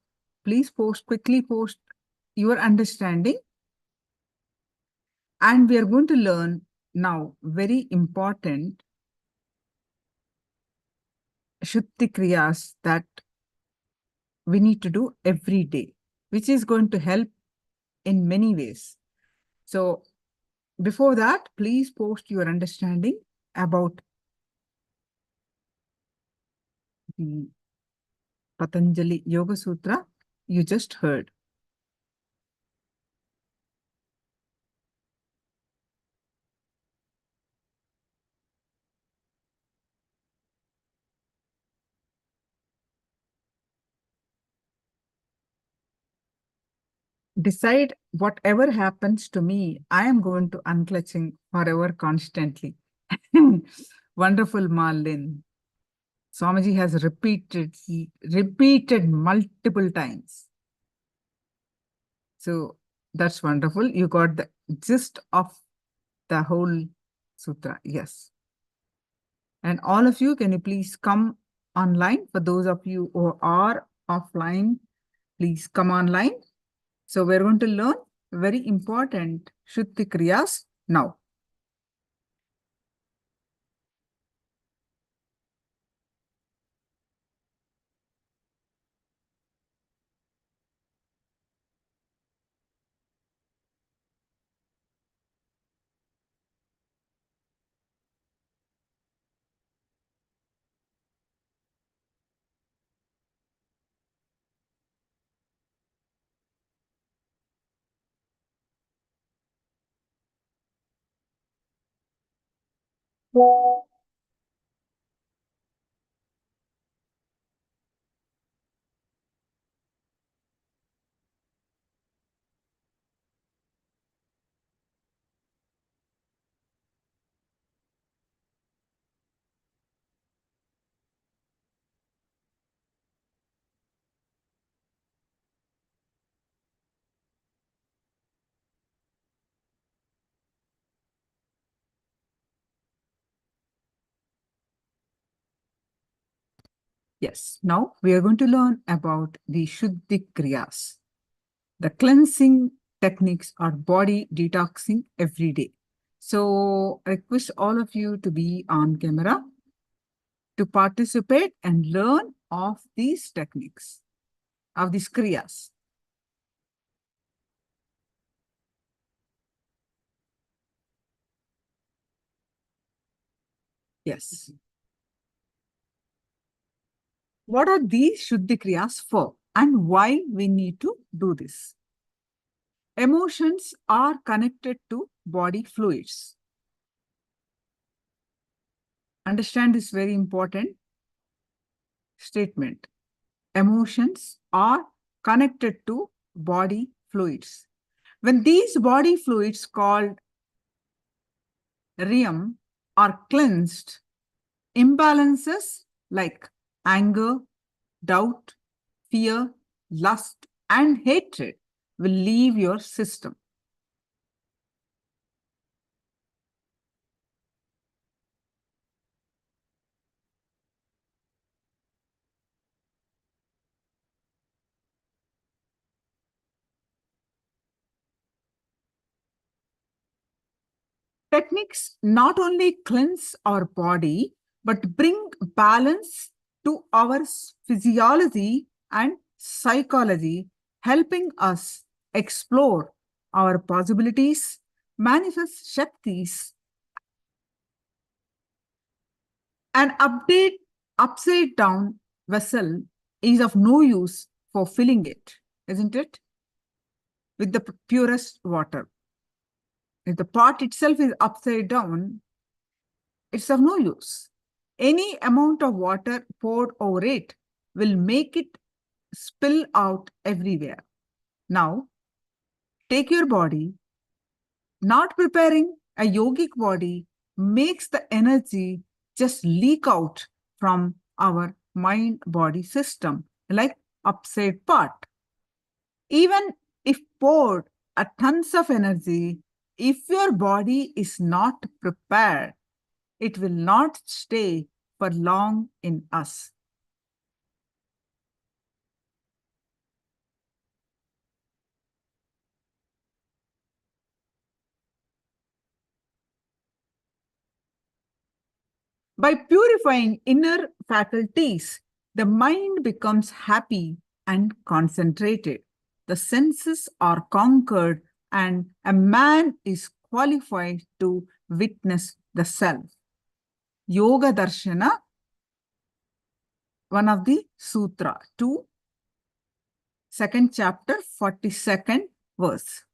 Speaker 3: please quickly post your understanding. And we are going to learn now very important Shuddhi Kriyas that we need to do every day, which is going to help in many ways. So before that, please post your understanding about the Patanjali Yoga Sutra you just heard. Decide whatever happens to me, I am going to unclutching forever constantly. Wonderful, Marlin. Swamiji has repeated multiple times. So that's wonderful. You got the gist of the whole sutra. Yes. And all of you, can you please come online? For those of you who are offline, please come online. So we're going to learn very important Shuddhi Kriyas now. Yes, now we are going to learn about the Shuddhi Kriyas, the cleansing techniques or body detoxing every day. So I request all of you to be on camera to participate and learn of these techniques, of these Kriyas. Yes. What are these Shuddhi Kriyas for and why we need to do this? Emotions are connected to body fluids. Understand this very important statement. Emotions are connected to body fluids. When these body fluids called rhythm are cleansed, imbalances like anger, doubt, fear, lust, and hatred will leave your system. Techniques not only cleanse our body, but bring balance to our physiology and psychology, helping us explore our possibilities, manifest Shaktis, an upside down vessel is of no use for filling it, isn't it? With the purest water. If the pot itself is upside down, it's of no use. Any amount of water poured over it will make it spill out everywhere. Now, take your body. Not preparing a yogic body makes the energy just leak out from our mind-body system like upside pot. Even if poured a tons of energy, if your body is not prepared, it will not stay for long in us. By purifying inner faculties, the mind becomes happy and concentrated. The senses are conquered, and a man is qualified to witness the self. Yoga Darshana, one of the Sutra, 2, second chapter, 42nd verse.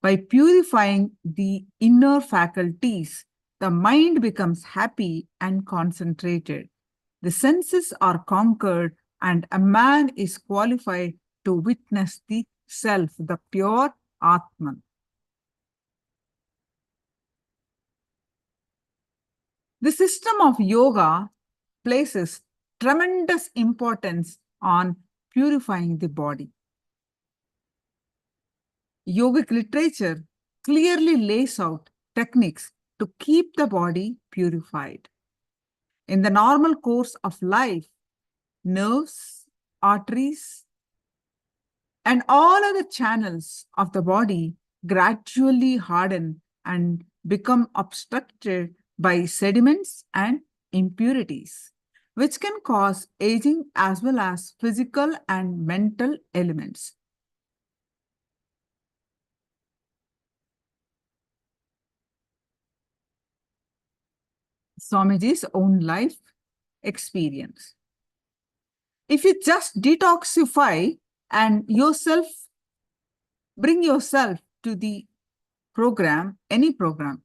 Speaker 3: By purifying the inner faculties, the mind becomes happy and concentrated. The senses are conquered, and a man is qualified to witness the self, the pure Atman. The system of yoga places tremendous importance on purifying the body. Yogic literature clearly lays out techniques to keep the body purified. In the normal course of life, nerves, arteries, and all other channels of the body gradually harden and become obstructed by sediments and impurities, which can cause aging as well as physical and mental elements. Swamiji's own life experience. If you just detoxify and bring yourself to the program, any program,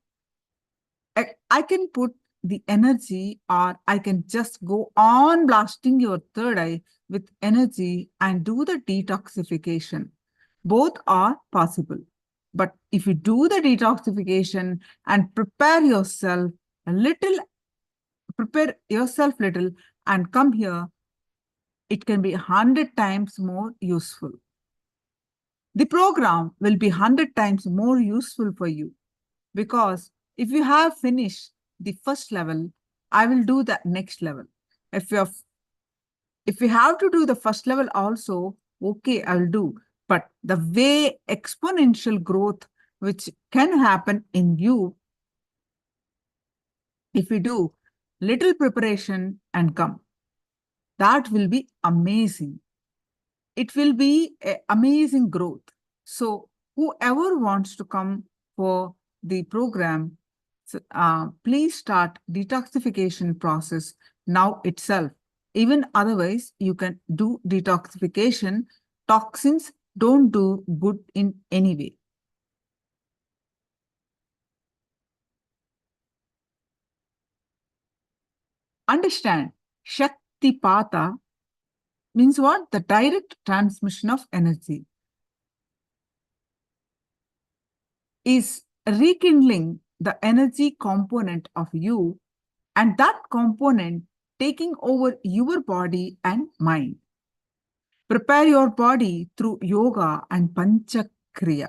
Speaker 3: I can put the energy, or I can just go on blasting your third eye with energy and do the detoxification. Both are possible. But if you do the detoxification and prepare yourself little and come here, it can be 100 times more useful. The program will be 100 times more useful for you, because if you have finished the first level, I will do the next level. If you have to do the first level also, okay, I'll do. But the way exponential growth which can happen in you, if you do little preparation and come, that will be amazing. It will be an amazing growth. So whoever wants to come for the program, please start detoxification process now itself. Even otherwise, you can do detoxification. Toxins don't do good in any way. Understand, Shaktipata means what? The direct transmission of energy is rekindling the energy component of you, and that component taking over your body and mind. Prepare your body through yoga and panchakriya.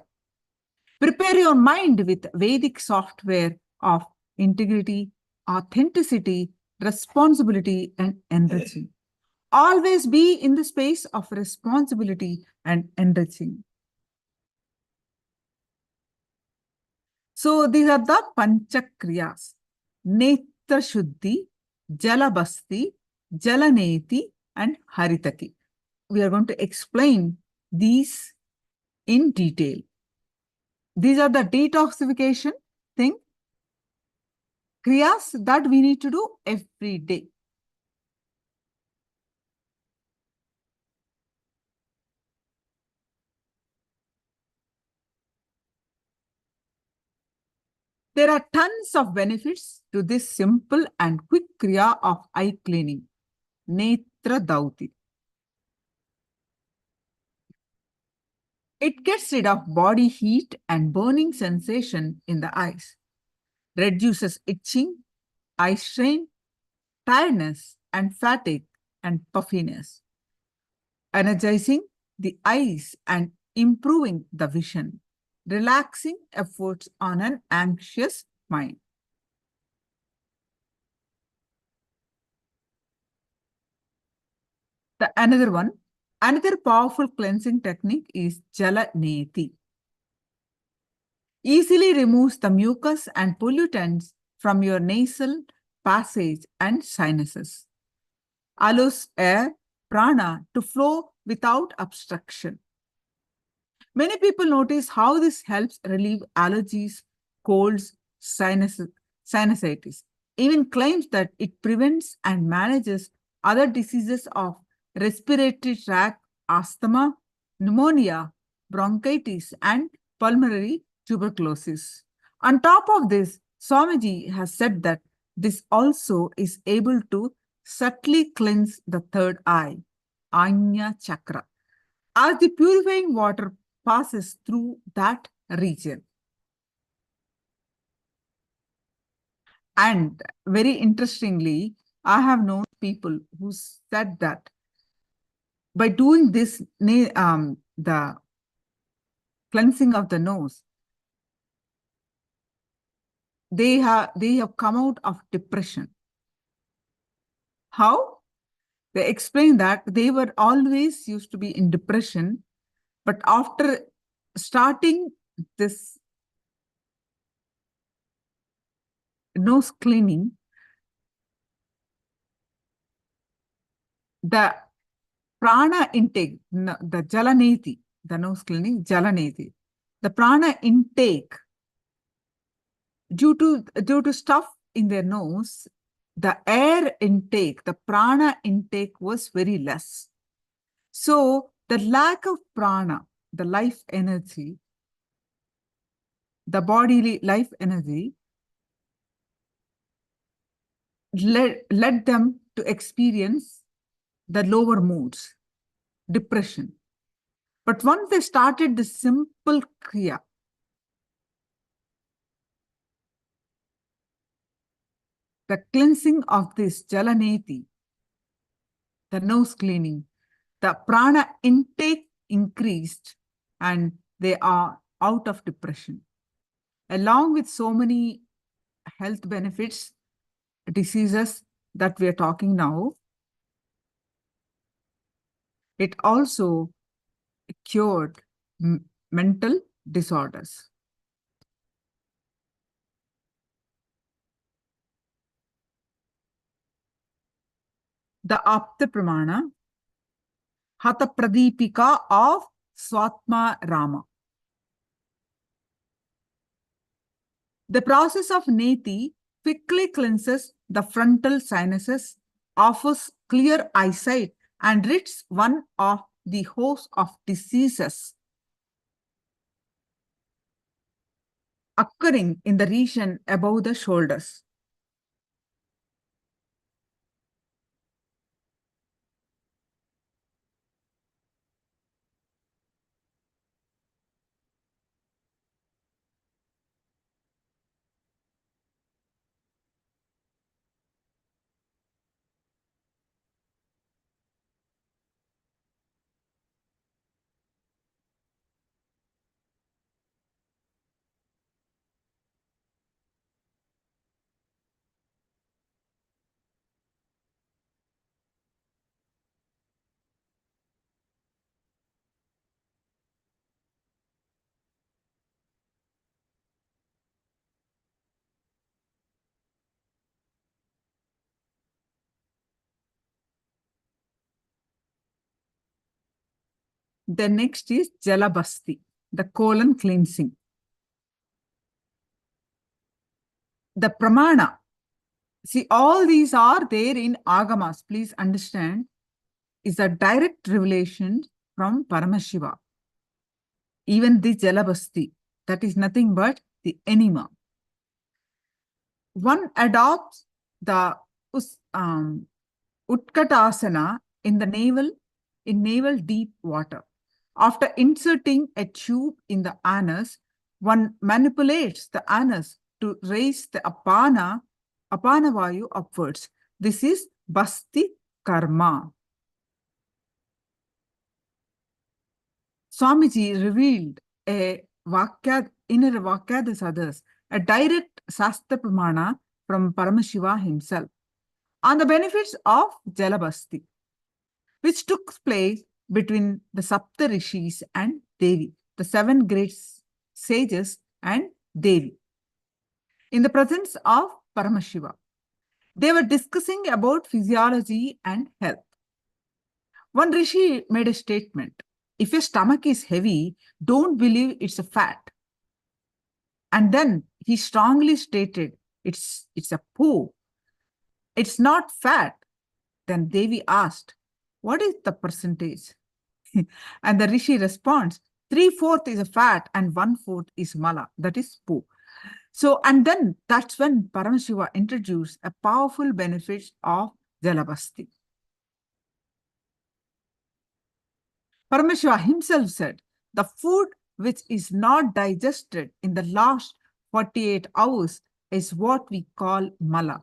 Speaker 3: Prepare your mind with Vedic software of integrity, authenticity, responsibility, and enriching. Always be in the space of responsibility and enriching. So these are the panchakriyas: Netra Shuddhi, Jalabasti, Jalaneti, and Haritaki. We are going to explain these in detail. These are the detoxification thing, kriyas that we need to do every day. There are tons of benefits to this simple and quick kriya of eye cleaning, Netra Dauti. It gets rid of body heat and burning sensation in the eyes, reduces itching, eye strain, tiredness, and fatigue and puffiness, energizing the eyes and improving the vision, relaxing efforts on an anxious mind. Another powerful cleansing technique is Jalaneti. Easily removes the mucus and pollutants from your nasal passage and sinuses. Allows air, prana, to flow without obstruction. Many people notice how this helps relieve allergies, colds, sinusitis. Even claims that it prevents and manages other diseases of respiratory tract, asthma, pneumonia, bronchitis, and pulmonary tuberculosis. On top of this, Swamiji has said that this also is able to subtly cleanse the third eye, Anya chakra, as the purifying water passes through that region. And very interestingly, I have known people who said that by doing this, the cleansing of the nose, they have come out of depression. How? They explain that they were always used to be in depression, but after starting this nose cleaning, the prana intake, the jalaneti, the nose cleaning, jalaneti, the prana intake, due to stuff in their nose, the air intake, the prana intake was very less. So the lack of prana, the life energy, the bodily life energy, led them to experience the lower moods, depression. But once they started the simple kriya, the cleansing of this jalaneti, the nose cleaning, the prana intake increased and they are out of depression. Along with so many health benefits, diseases that we are talking now, It also cured mental disorders. The Apta Pramana, Hatha Pradipika of Swatma Rama. The process of Neti quickly cleanses the frontal sinuses, offers clear eyesight, and rids one of the host of diseases occurring in the region above the shoulders. The next is Jalabasti, the colon cleansing. The Pramana. See, all these are there in Agamas. Please understand, is a direct revelation from Paramashiva. Even the Jalabasti, that is nothing but the enema. One adopts the Utkatasana in navel deep water. After inserting a tube in the anus, one manipulates the anus to raise the apana vayu upwards. This is Basti Karma. Swamiji revealed a Vakya, inner Vakyadas others, a direct Sastra Pramana from Paramashiva himself on the benefits of Jalabasti, which took place between the Sapta Rishis and Devi, the 7 great sages and Devi, in the presence of Paramashiva. They were discussing about physiology and health. One Rishi made a statement: if your stomach is heavy, don't believe it's a fat. And then he strongly stated, it's a poo. It's not fat. Then Devi asked, what is the percentage? And the Rishi responds, 3/4 is a fat and 1/4 is mala, that is poo. So, and then that's when Paramashiva introduced a powerful benefit of Jalabasti. Paramashiva himself said, the food which is not digested in the last 48 hours is what we call mala.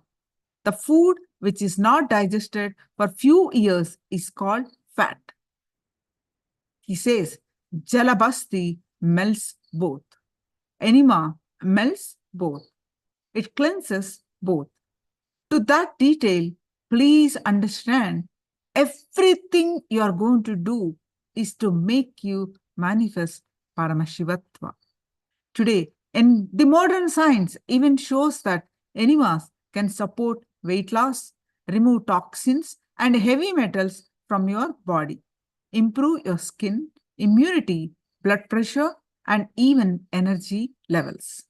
Speaker 3: The food which is not digested for few years is called fat. He says, Jalabasti melts both. Enema melts both. It cleanses both. To that detail, please understand, everything you are going to do is to make you manifest Paramashivatva. Today, in the modern science even shows that enemas can support weight loss, remove toxins and heavy metals from your body, improve your skin, immunity, blood pressure, and even energy levels.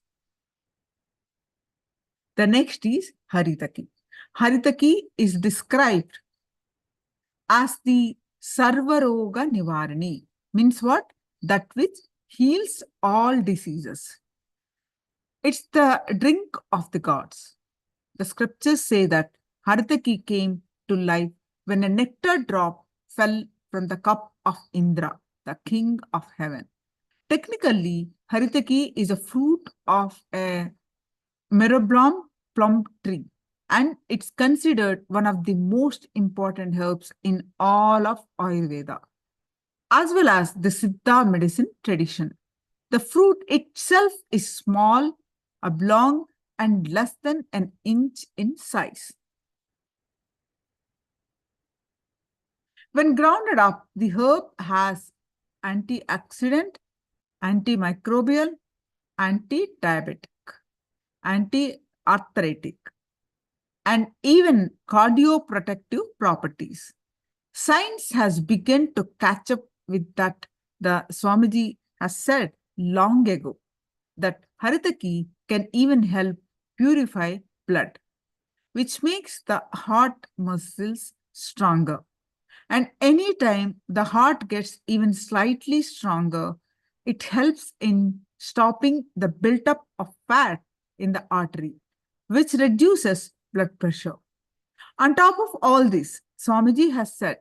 Speaker 3: The next is Haritaki. Haritaki is described as the Sarvaroga Nivarani. Means what? That which heals all diseases. It's the drink of the gods. The scriptures say that Haritaki came to life when a nectar drop fell from the cup of Indra, the king of heaven. Technically, Haritaki is a fruit of a Meroblom plum tree, and it's considered one of the most important herbs in all of Ayurveda, as well as the Siddha medicine tradition. The fruit itself is small, oblong, and less than an inch in size. When grounded up, the herb has antioxidant, antimicrobial, anti-diabetic, anti-arthritic, and even cardioprotective properties. Science has begun to catch up with that. The Swamiji has said long ago that Haritaki can even help purify blood, which makes the heart muscles stronger. And anytime the heart gets even slightly stronger, it helps in stopping the buildup of fat in the artery, which reduces blood pressure. On top of all this, Swamiji has said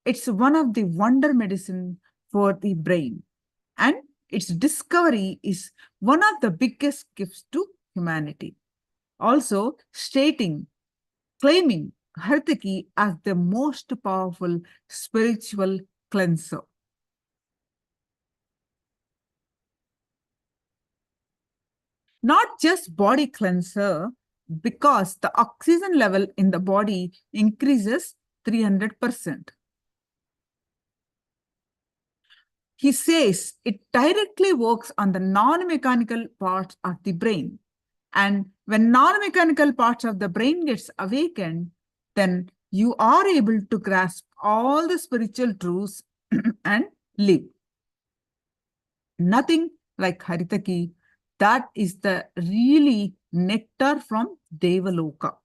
Speaker 3: it's one of the wonder medicine for the brain, and its discovery is one of the biggest gifts to humanity. Also, claiming Hartaki as the most powerful spiritual cleanser. Not just body cleanser, because the oxygen level in the body increases 300%. He says it directly works on the non-mechanical parts of the brain. And when non-mechanical parts of the brain gets awakened, then you are able to grasp all the spiritual truths and live. Nothing like Haritaki. That is the really nectar from Devaloka.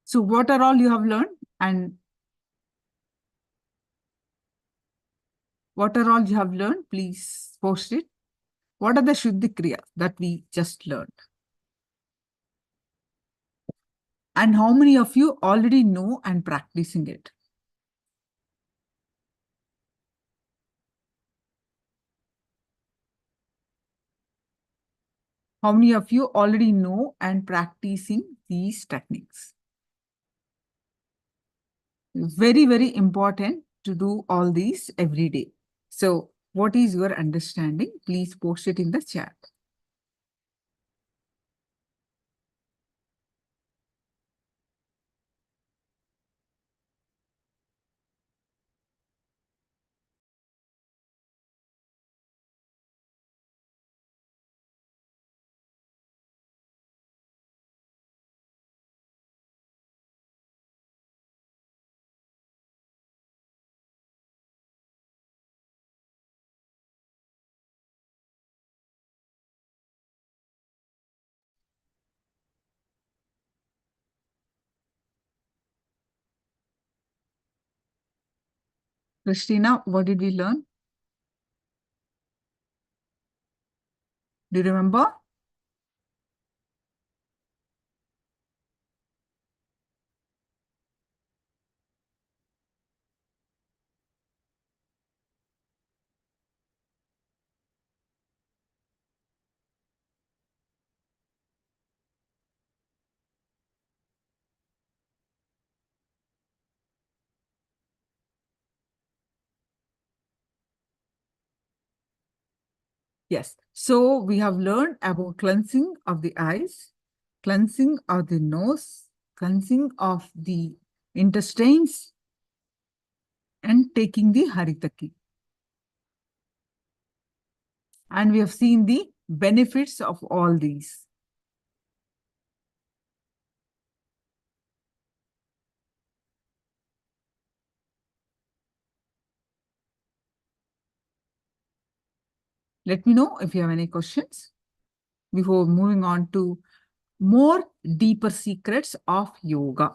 Speaker 3: So what are all you have learned, and what are all you have learned? Please post it. What are the Shuddhi Kriyas that we just learned? And how many of you already know and practicing it? How many of you already know and practicing these techniques? Very, very important to do all these every day. So what is your understanding? Please post it in the chat. Christina, what did we learn? Do you remember? Yes. So we have learned about cleansing of the eyes, cleansing of the nose, cleansing of the intestines, and taking the Haritaki. And we have seen the benefits of all these. Let me know if you have any questions before moving on to more deeper secrets of yoga.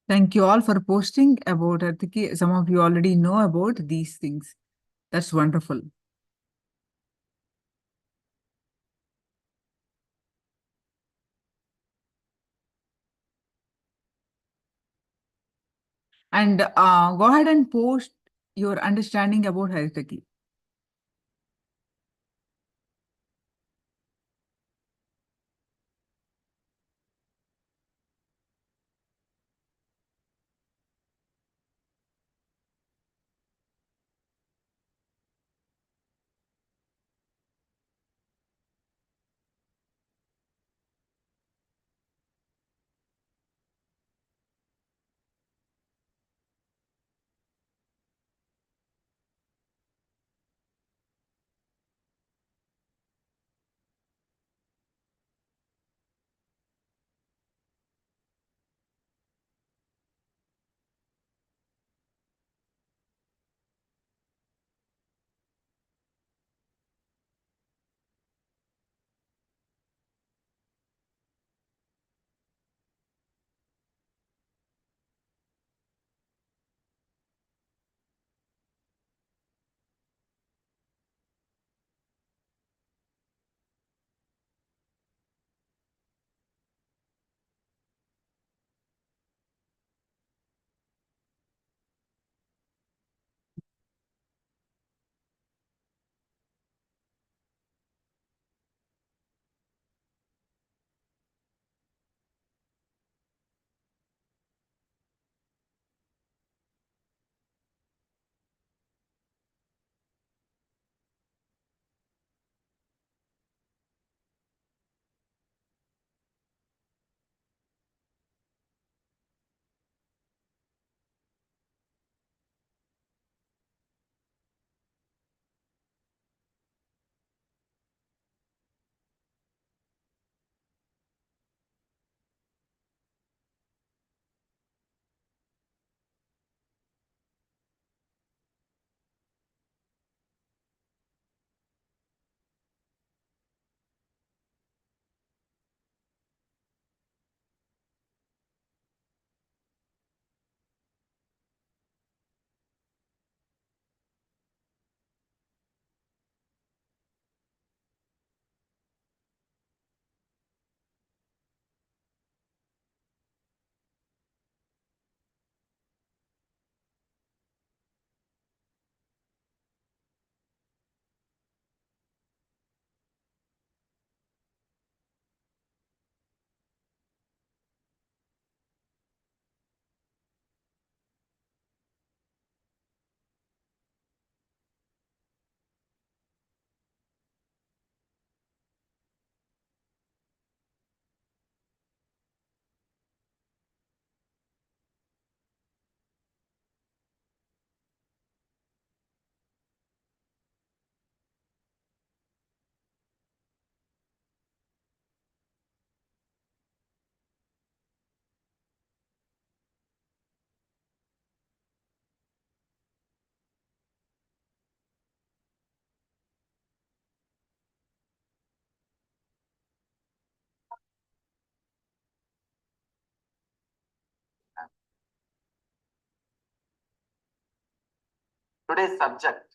Speaker 3: Thank you all for posting about Artiki. Some of you already know about these things. That's wonderful. And go ahead and post your understanding about Haritaki.
Speaker 9: Today's subject.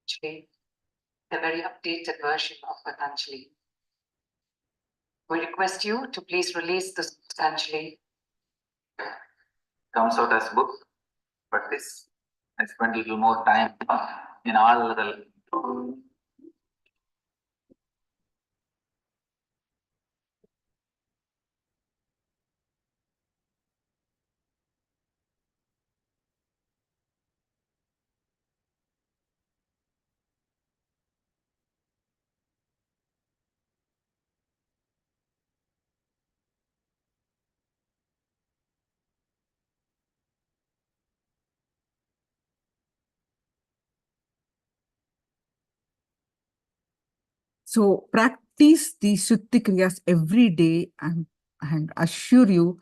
Speaker 10: Actually, the very updated version of Patanjali. We request you to please release this Patanjali.
Speaker 9: Comes out as book, but this I spent a little more time in all the
Speaker 3: So practice these Shuddhi Kriyas every day, and assure you,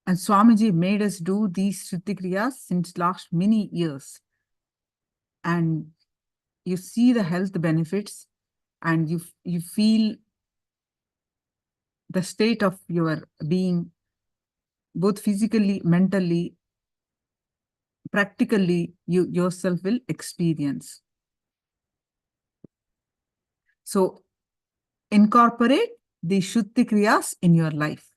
Speaker 3: and Swamiji made us do these Shuddhi Kriyas since last many years. And you see the health benefits, and you feel the state of your being, both physically, mentally, practically, you yourself will experience. So incorporate the Shuddhi Kriyas in your life.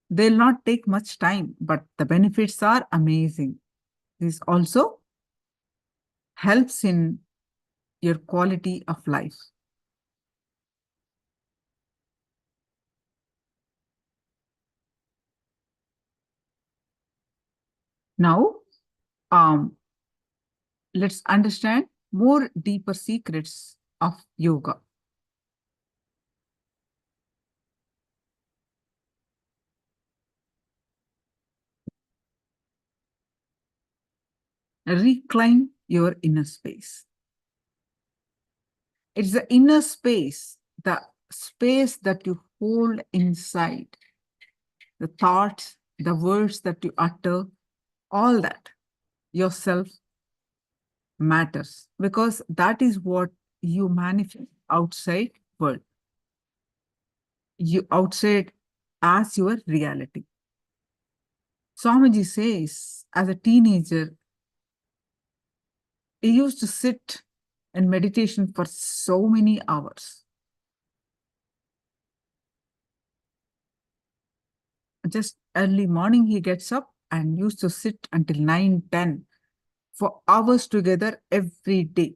Speaker 3: They'll not take much time, but the benefits are amazing. This also helps in your quality of life. Now, let's understand more deeper secrets of yoga. Reclaim your inner space. It's the inner space, the space that you hold inside, the thoughts, the words that you utter, all that yourself matters, because that is what you manifest outside world. You outside as your reality. Swamiji says, as a teenager, he used to sit in meditation for so many hours. Just early morning, he gets up and used to sit until 9, 10 for hours together every day.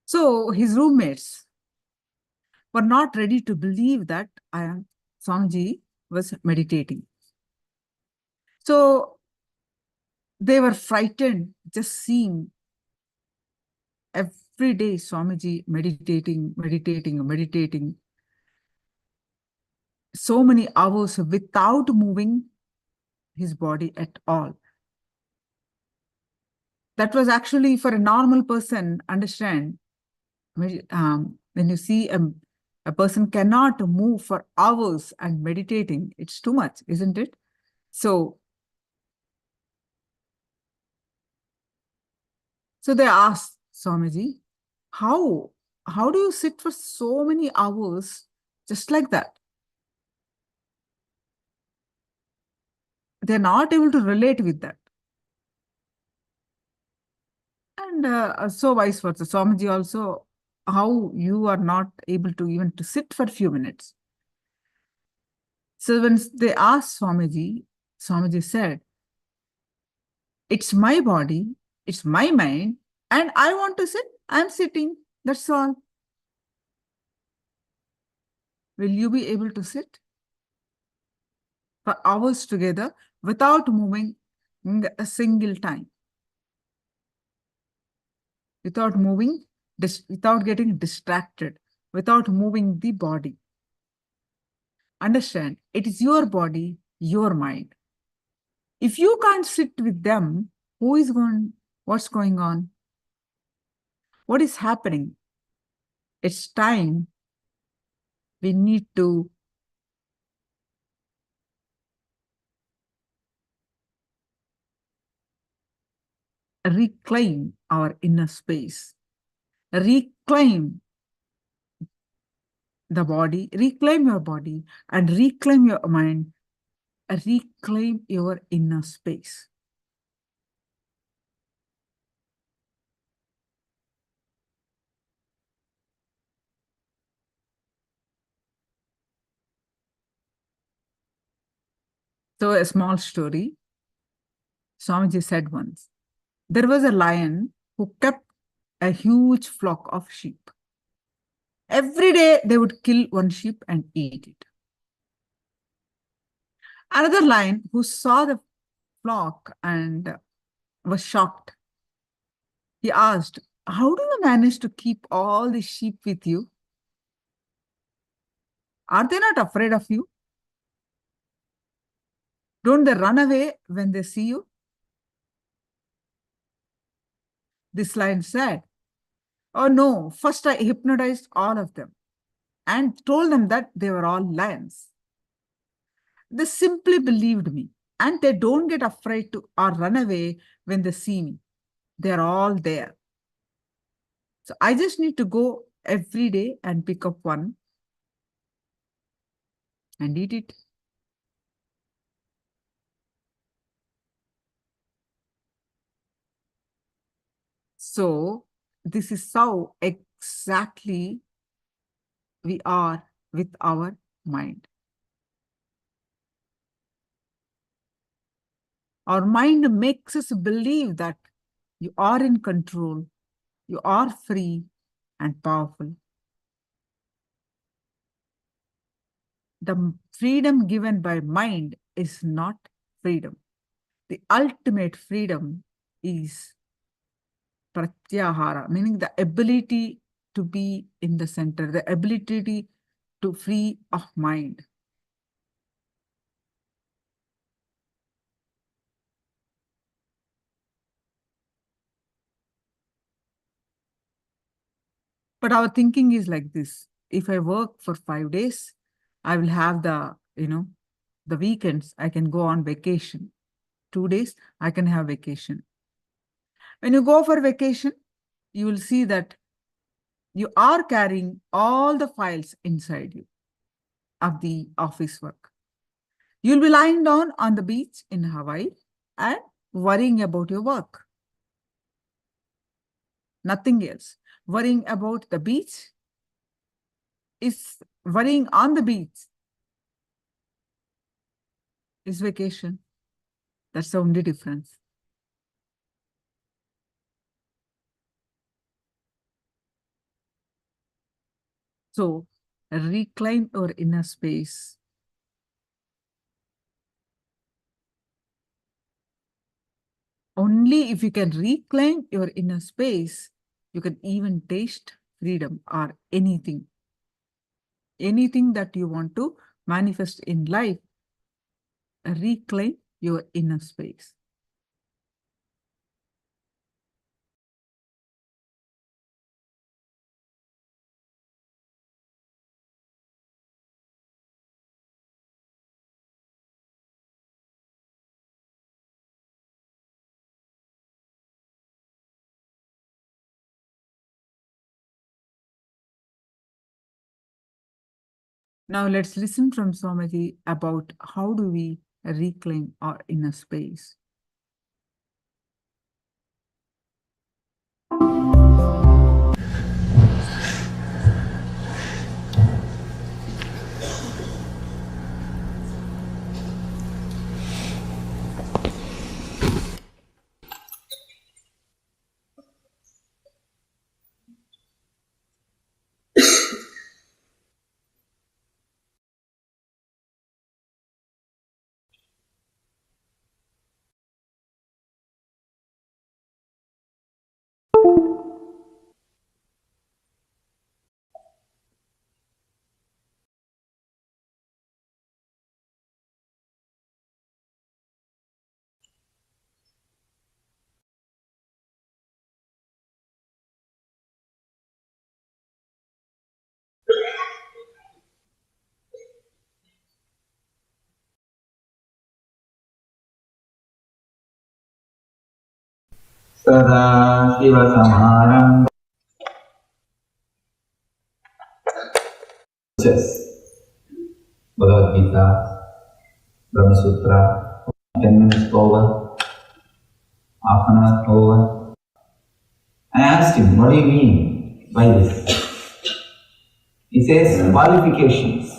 Speaker 3: So his roommates were not ready to believe that Swamiji was meditating. So they were frightened just seeing every day Swamiji meditating so many hours without moving his body at all. That was actually, for a normal person, understand, when you see a person cannot move for hours and meditating, it's too much, isn't it? So they asked Swamiji, how do you sit for so many hours just like that? They're not able to relate with that. And so vice versa. Swamiji also, how you are not able to even to sit for a few minutes. So when they asked Swamiji, Swamiji said, it's my body, it's my mind, and I want to sit, I'm sitting, that's all. Will you be able to sit for hours together without moving a single time? Without moving, without getting distracted, without moving the body. Understand, it is your body, your mind. If you can't sit with them, what's going on? What is happening? It's time we need to reclaim our inner space, reclaim the body, reclaim your body, and reclaim your mind, reclaim your inner space. So a small story, Swamiji said once, there was a lion who kept a huge flock of sheep. Every day they would kill one sheep and eat it. Another lion who saw the flock and was shocked. He asked, how do you manage to keep all the sheep with you? Are they not afraid of you? Don't they run away when they see you? This line said, oh no, first I hypnotized all of them and told them that they were all lions. They simply believed me and they don't get afraid to or run away when they see me. They're all there. So I just need to go every day and pick up one and eat it. So this is how exactly we are with our mind. Our mind makes us believe that you are in control, you are free and powerful. The freedom given by mind is not freedom. The ultimate freedom is pratyahara, meaning the ability to be in the center, the ability to free of mind. But our thinking is like this. If I work for 5 days, I will have the weekends, I can go on vacation. 2 days, I can have vacation. When you go for vacation, you will see that you are carrying all the files inside you of the office work. You'll be lying down on the beach in Hawaii and worrying about your work. Nothing else. Worrying about the beach is worrying on the beach is vacation. That's the only difference. So reclaim your inner space. Only if you can reclaim your inner space, you can even taste freedom or anything. Anything that you want to manifest in life, reclaim your inner space. Now let's listen from Swamiji about how do we reclaim our inner space.
Speaker 9: Samaram. Bhagavad Gita, Brahma Sutra, 10 minutes over, half an hour over. I asked him, what do you mean by this? He says, qualifications.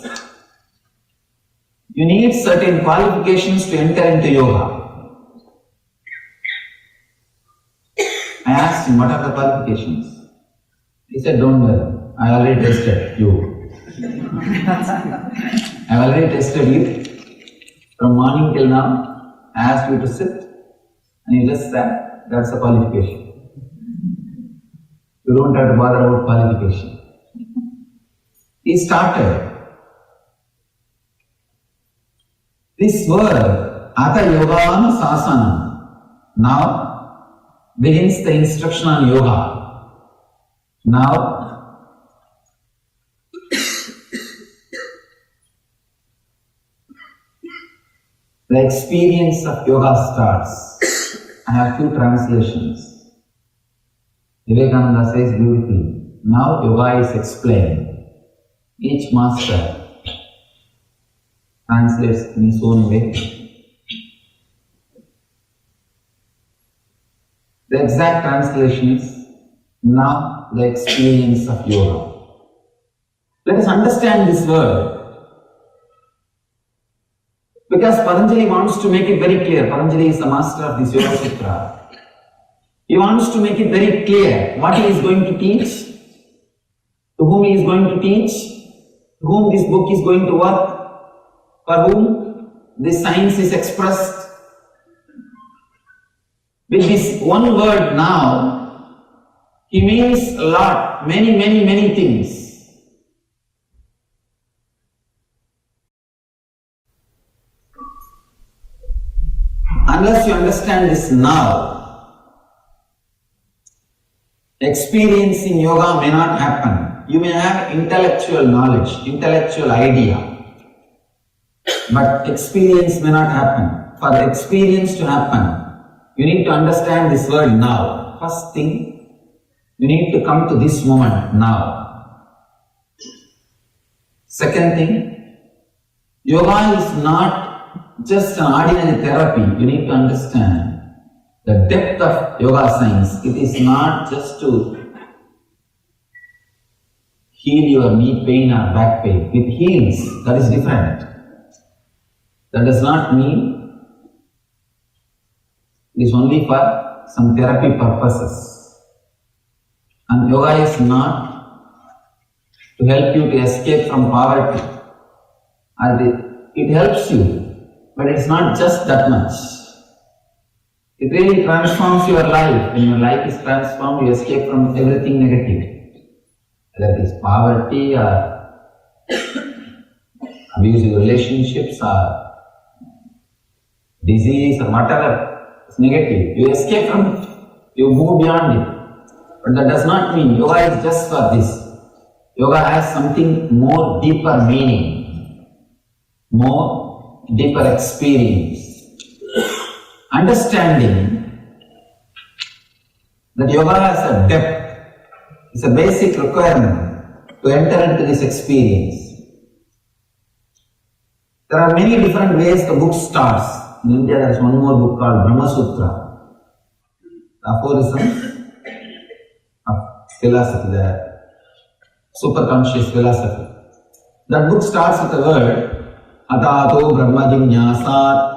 Speaker 9: You need certain qualifications to enter into yoga. I asked him, what are the qualifications? He said, don't worry, I already tested you. I already tested you. From morning till now, I asked you to sit and you just sat. That's a qualification. You don't have to bother about qualification. He started. This word Atha Yogam Sasanam. Now begins the instruction on yoga. Now the experience of yoga starts. I have few translations. Vivekananda says beautifully, now yoga is explained. Each master translates in his own way. The exact translation is, now the experience of yoga. Let us understand this word, because Patanjali wants to make it very clear. Patanjali is the master of this Yoga Sutra. He wants to make it very clear what he is going to teach, to whom he is going to teach, to whom this book is going to work, for whom this science is expressed. With this one word now, he means a lot, many things. Unless you understand this now, experience in yoga may not happen. You may have intellectual knowledge, intellectual idea, but experience may not happen. For the experience to happen, you need to understand this word now. First thing, you need to come to this moment now. Second thing, yoga is not just an ordinary therapy. You need to understand the depth of yoga science. It is not just to heal your knee pain or back pain. It heals, that is different. That does not mean it is only for some therapy purposes. And yoga is not to help you to escape from poverty. It helps you, but it's not just that much. It really transforms your life. When your life is transformed, you escape from everything negative. Whether it is poverty or abusive relationships or disease or whatever. It's negative. You escape from it. You move beyond it. But that does not mean yoga is just for this. Yoga has something more deeper meaning, more deeper experience. Understanding that yoga has a depth is a basic requirement to enter into this experience. There are many different ways the book starts. In India, there is one more book called Brahma Sutra, the aphorisms of philosophy, the superconscious philosophy. That book starts with the word Atato Brahma Jignasat,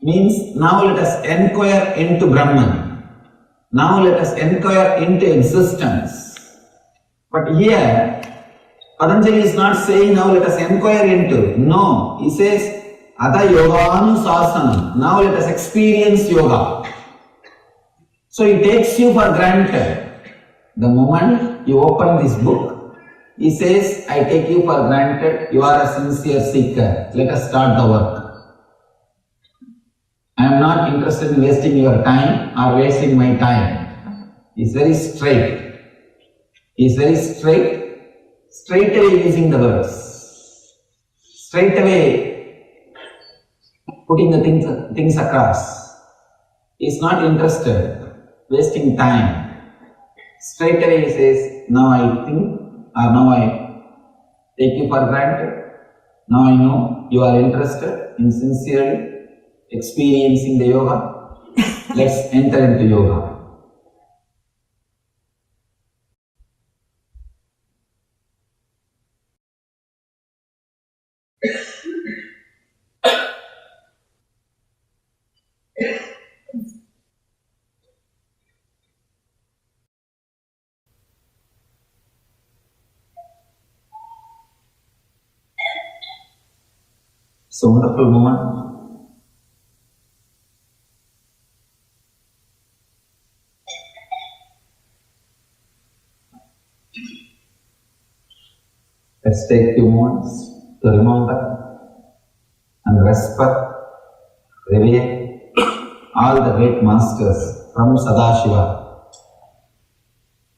Speaker 9: means now let us inquire into Brahman. Now let us inquire into existence. But here, Patanjali is not saying now let us inquire into. No, he says Atha Yoganu Sasanam. Now let us experience yoga. So he takes you for granted. The moment you open this book, he says, I take you for granted, you are a sincere seeker. Let us start the work. I am not interested in wasting your time or wasting my time. He is very straight. He is very straight away using the words. Straight away putting the things across. He is not interested, wasting time. Straight away he says, now I think, or now I take you for granted. Now I know you are interested in sincerely experiencing the yoga. Let's enter into yoga. It's a wonderful moment. Let's take a few moments to remember and respect revere all the great masters from Sadashiva,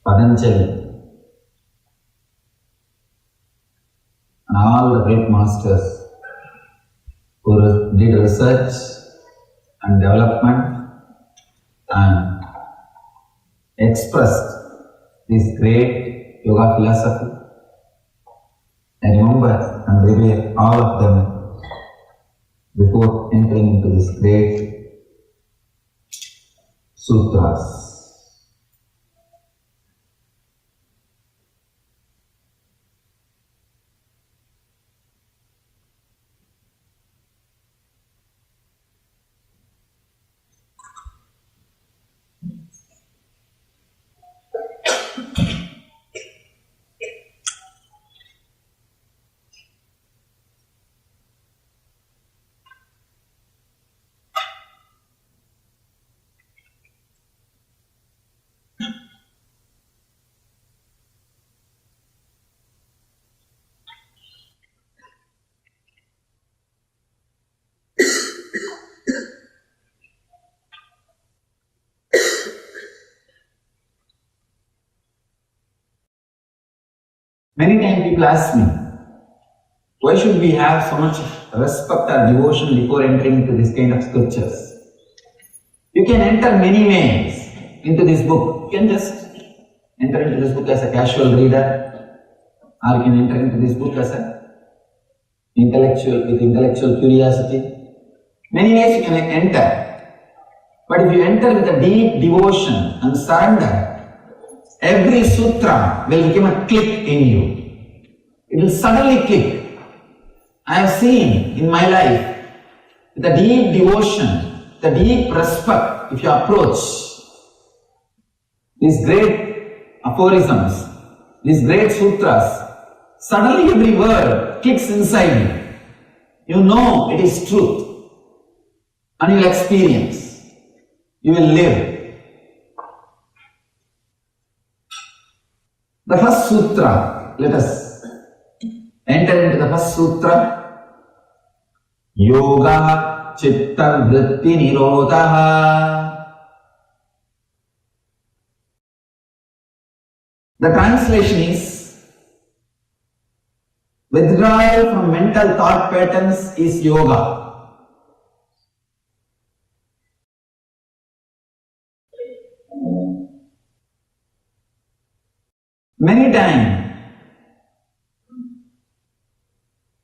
Speaker 9: Patanjali, and all the great masters who did research and development and expressed this great yoga philosophy. I remember and revere all of them before entering into this great sutras. Many times people ask me, why should we have so much respect or devotion before entering into this kind of scriptures? You can enter many ways into this book. You can just enter into this book as a casual reader, or you can enter into this book as a intellectual curiosity. Many ways you can enter. But if you enter with a deep devotion and surrender, every sutra will become a click in you. It will suddenly click. I have seen in my life, with a deep devotion, the deep respect, if you approach these great aphorisms, these great sutras, suddenly every word clicks inside you. You know it is truth, and you will experience, you will live. The first sutra, let us enter into the first sutra. Yoga Chitta Vritti Nirodha. The translation is, withdrawal from mental thought patterns is yoga. Many times,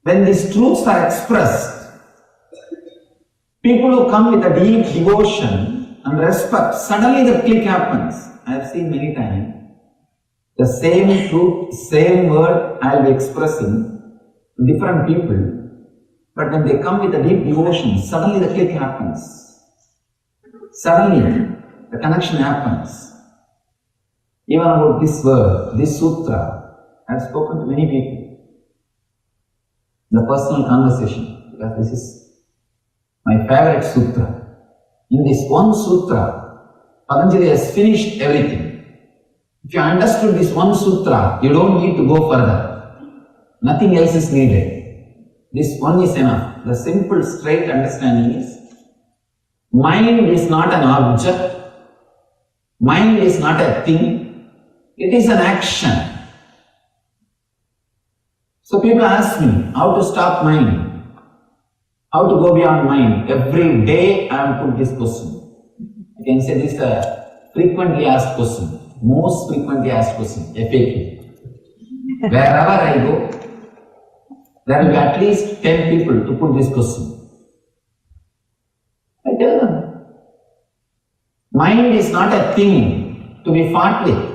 Speaker 9: when these truths are expressed, people who come with a deep devotion and respect, suddenly the click happens. I have seen many times, the same truth, same word I will be expressing to different people, but when they come with a deep devotion, suddenly the click happens. Suddenly, the connection happens. Even about this word, this sutra, I have spoken to many people in the personal conversation, because this is my favorite sutra. In this one sutra, Patanjali has finished everything. If you understood this one sutra, you don't need to go further. Nothing else is needed. This one is enough. The simple, straight understanding is, mind is not an object, mind is not a thing, it is an action. So people ask me, how to stop mind? How to go beyond mind? Every day I am put this question. I can say this is a frequently asked question. Most frequently asked question, FAQ. Wherever I go, there will be at least 10 people to put this question. I tell them, mind is not a thing to be fought with.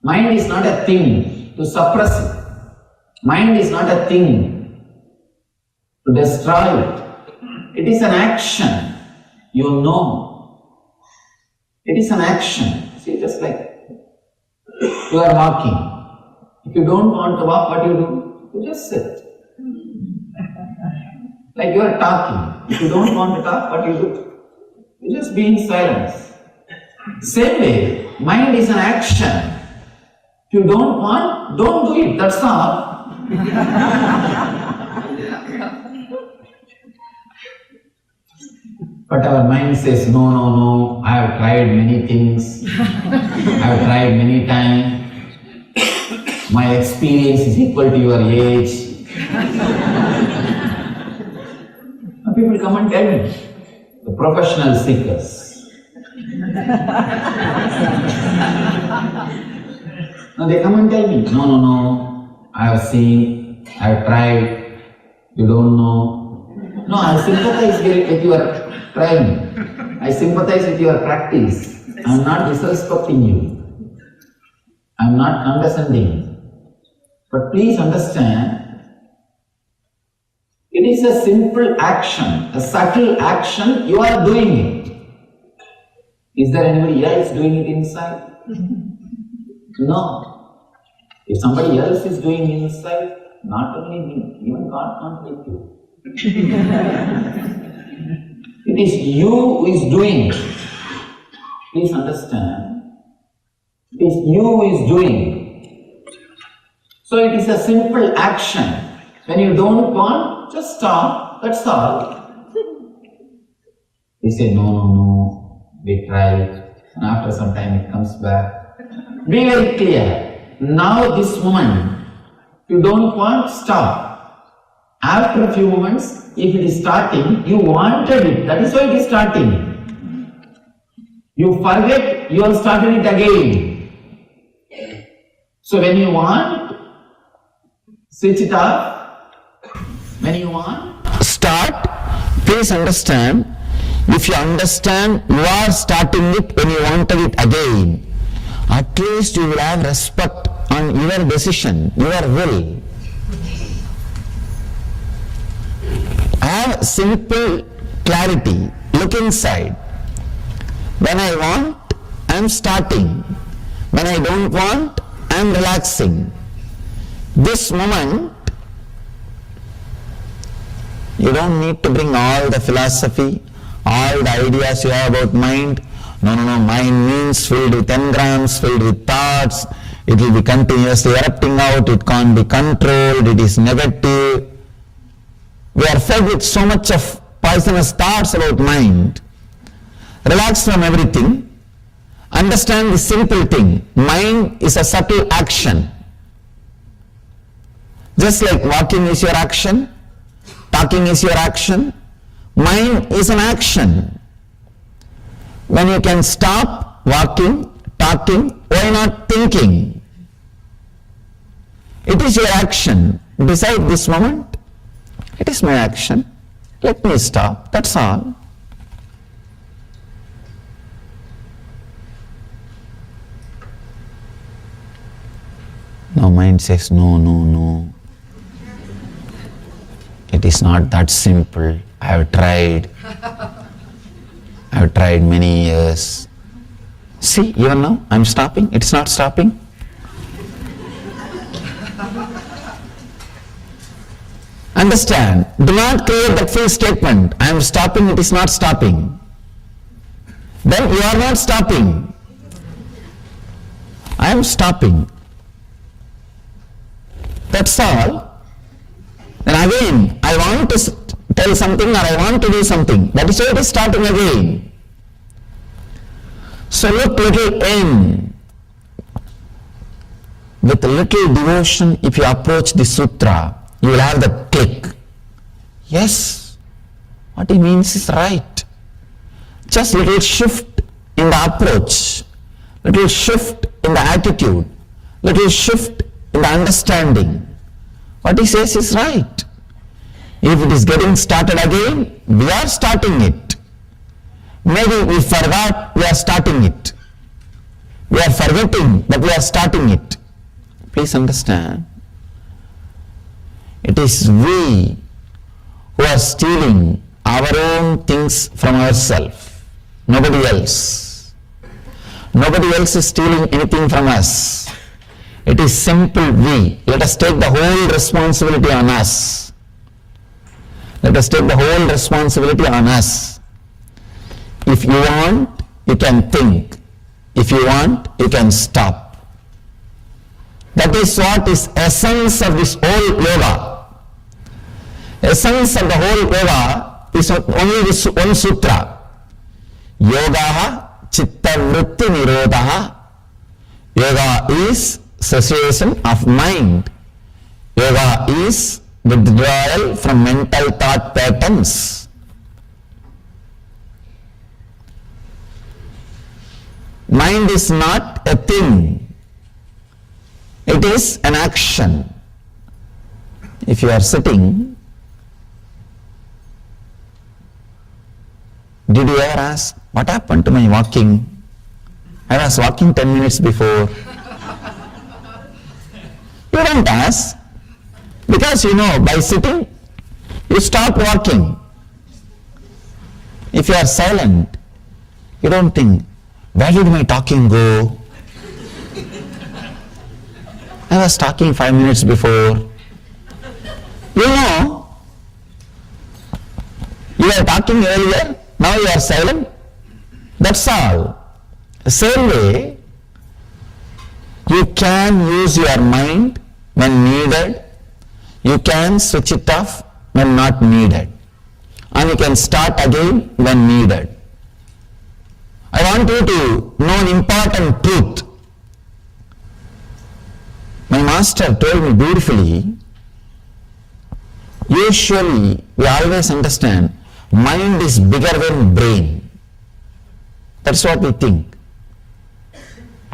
Speaker 9: Mind is not a thing to suppress it. Mind is not a thing to destroy it. It is an action. You know. It is an action. See, just like you are walking. If you don't want to walk, what do? You just sit. Like you are talking. If you don't want to talk, what do? You just be in silence. Same way, mind is an action. If you don't want, don't do it. That's all. But our mind says, no, no, no, I have tried many things, I have tried many times, my experience is equal to your age. Now people come and tell me, the professional seekers. Now they come and tell me, no, no, no, I have seen, I have tried, you don't know. No, I sympathize with your trying. I sympathize with your practice. I am not disrespecting you. I am not condescending. But please understand, it is a simple action, a subtle action, you are doing it. Is there anybody else doing it inside? No. If somebody else is doing inside, not only me, even God can't help you. It is you who is doing. Please understand. It is you who is doing. So it is a simple action. When you don't want, just stop. That's all. We say, no, no, no. We try. And after some time it comes back. Be very clear. Now this moment, if you don't want, stop. After a few moments, if it is starting, you wanted it. That is why it is starting. You forget, you have started it again. So when you want, switch it off. When you want, start. Please understand, if you understand you are starting it when you wanted it again, at least you will have respect on your decision, your will. Have simple clarity. Look inside. When I want, I am starting. When I don't want, I am relaxing. This moment, you don't need to bring all the philosophy, all the ideas you have about mind. No, no, no, mind means filled with engrams, filled with thoughts. It will be continuously erupting out, it can't be controlled, it is negative. We are fed with so much of poisonous thoughts about mind. Relax from everything. Understand the simple thing. Mind is a subtle action. Just like walking is your action, talking is your action, mind is an action. When you can stop walking, talking, why not thinking? It is your action. Decide this moment, it is my action. Let me stop, that's all. Now mind says, no, no, no. It is not that simple. I have tried. I have tried many years. See, even now, I am stopping. It's not stopping. Understand. Do not create that full statement. I am stopping. It is not stopping. Then you are not stopping. I am stopping. That's all. Then again, I want to tell something or I want to do something. That is why it is starting again. So look little in. With little devotion, if you approach the sutra, you will have the click. Yes, what he means is right. Just little shift in the approach, little shift in the attitude, little shift in the understanding. What he says is right. If it is getting started again, we are starting it. Maybe we forgot we are starting it. We are forgetting that we are starting it. Please understand. It is we who are stealing our own things from ourselves. Nobody else. Nobody else is stealing anything from us. It is simple we. Let us take the whole responsibility on us. Let us take the whole responsibility on us. If you want, you can think. If you want, you can stop. That is what is essence of this whole yoga. Essence of the whole yoga is only this one sutra. Yoga chitta vritti nirodha. Yoga is cessation of mind. Yoga is withdrawal from mental thought patterns. Mind is not a thing. It is an action. If you are sitting, did you ever ask, what happened to my walking? I was walking 10 minutes before. You don't ask, because you know by sitting, you stop walking. If you are silent, you don't think, where did my talking go? I was talking 5 minutes before. You know, you were talking earlier, now you are silent. That's all. The same way, you can use your mind when needed. You can switch it off when not needed. And you can start again when needed. I want you to know an important truth. My master told me beautifully, usually we always understand mind is bigger than brain. That's what we think.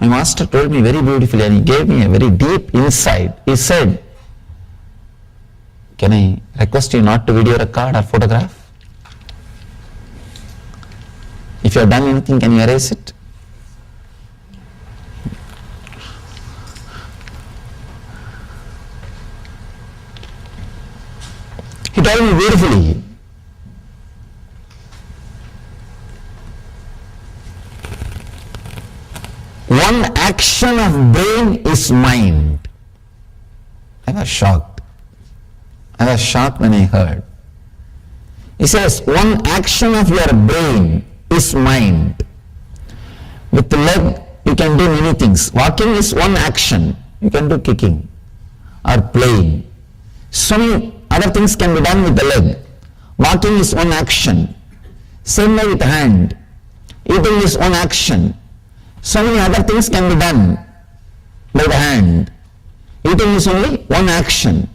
Speaker 9: My master told me very beautifully and he gave me a very deep insight. He said, can I request you not to video record or photograph? If you have done anything, can you erase it? He told me beautifully, one action of brain is mind. I was shocked. I was shocked when I heard. He says, one action of your brain is mind. With the leg, you can do many things. Walking is one action. You can do kicking or playing. So many other things can be done with the leg. Walking is one action. Same way with the hand. Eating is one action. So many other things can be done by the hand. Eating is only one action.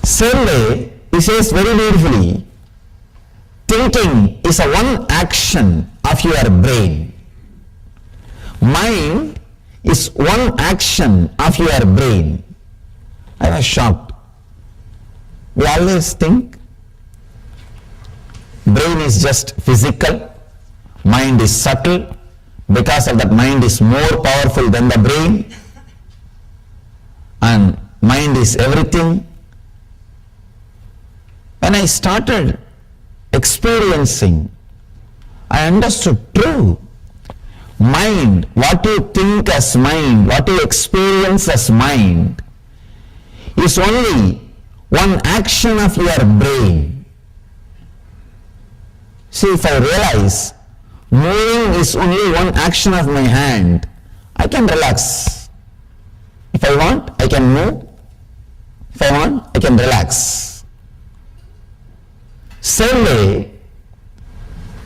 Speaker 9: Same way, he says very beautifully, thinking is a one action of your brain. Mind is one action of your brain. I was shocked. We always think brain is just physical, mind is subtle, because of that mind is more powerful than the brain, and mind is everything. When I started experiencing, I understood true. Mind, what you think as mind, what you experience as mind, is only one action of your brain. See, if I realize moving is only one action of my hand, I can relax. If I want, I can move. If I want, I can relax. Same way,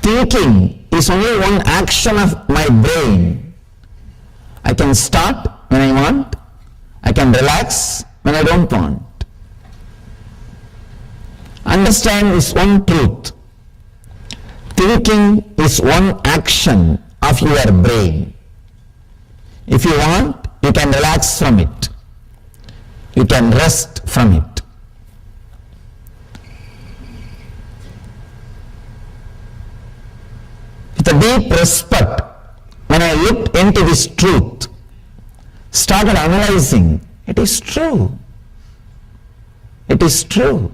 Speaker 9: thinking is only one action of my brain. I can start when I want, I can relax when I don't want. Understand this one truth. Thinking is one action of your brain. If you want, you can relax from it. You can rest from it. With a deep respect, when I looked into this truth, started analyzing, it is true. It is true.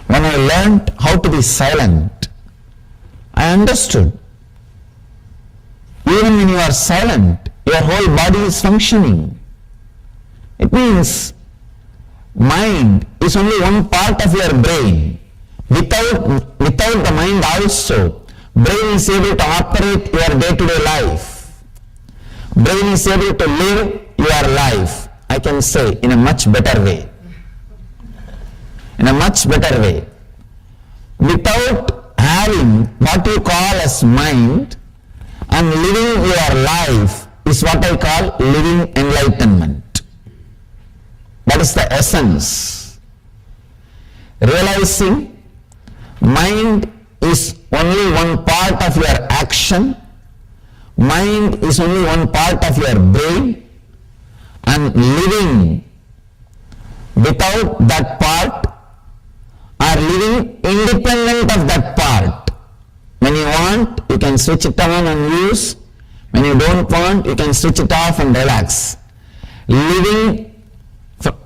Speaker 9: When I learned how to be silent, I understood. Even when you are silent, your whole body is functioning. It means mind is only one part of your brain. Without the mind also, brain is able to operate your day-to-day life. Brain is able to live your life, I can say, in a much better way. In a much better way. without having what you call as mind and living your life is what I call living enlightenment. That is the essence. Realizing mind is only one part of your action, mind is only one part of your brain, and living without that part or living independent of that part. When you want, you can switch it on and use. When you don't want, you can switch it off and relax. Living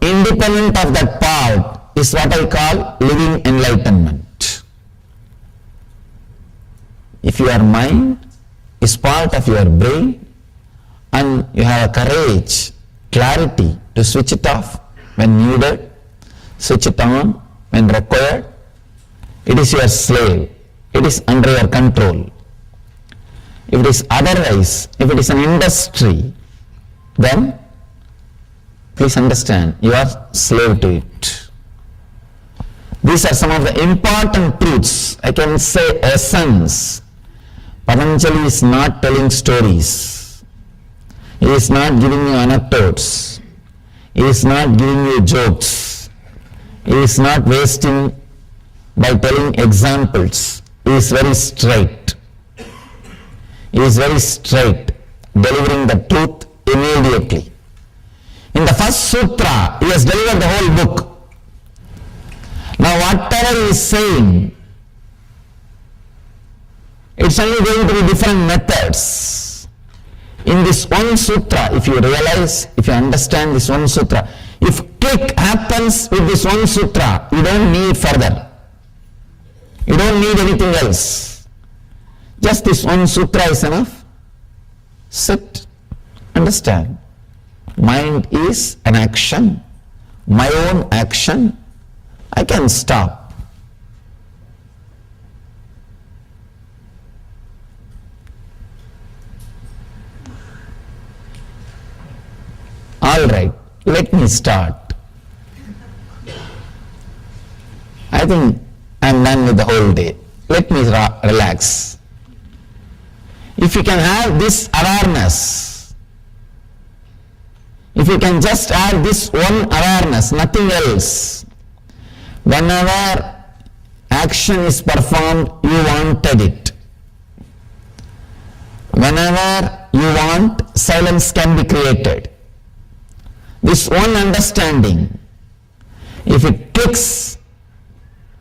Speaker 9: independent of that part is what I call living enlightenment. If your mind is part of your brain and you have a courage, clarity to switch it off when needed, switch it on when required, it is your slave. It is under your control. If it is otherwise, if it is an industry, then please understand, you are slave to it. These are some of the important truths, I can say essence. Patanjali is not telling stories. He is not giving you anecdotes. He is not giving you jokes. He is not wasting by telling examples. He is very straight. He is very straight, delivering the truth immediately. In the first sutra, he has delivered the whole book. Now whatever he is saying, it's only going to be different methods. In this one sutra, if you realize, if you understand this one sutra, if click happens with this one sutra, you don't need further. You don't need anything else. Just this one sutra is enough. Sit, understand. Mind is an action, my own action. I can stop. All right, let me start. I think I'm done with the whole day. Let me relax. If you can have this awareness, if you can just have this one awareness, nothing else, whenever action is performed, you wanted it. Whenever you want, silence can be created. This one understanding, if it clicks,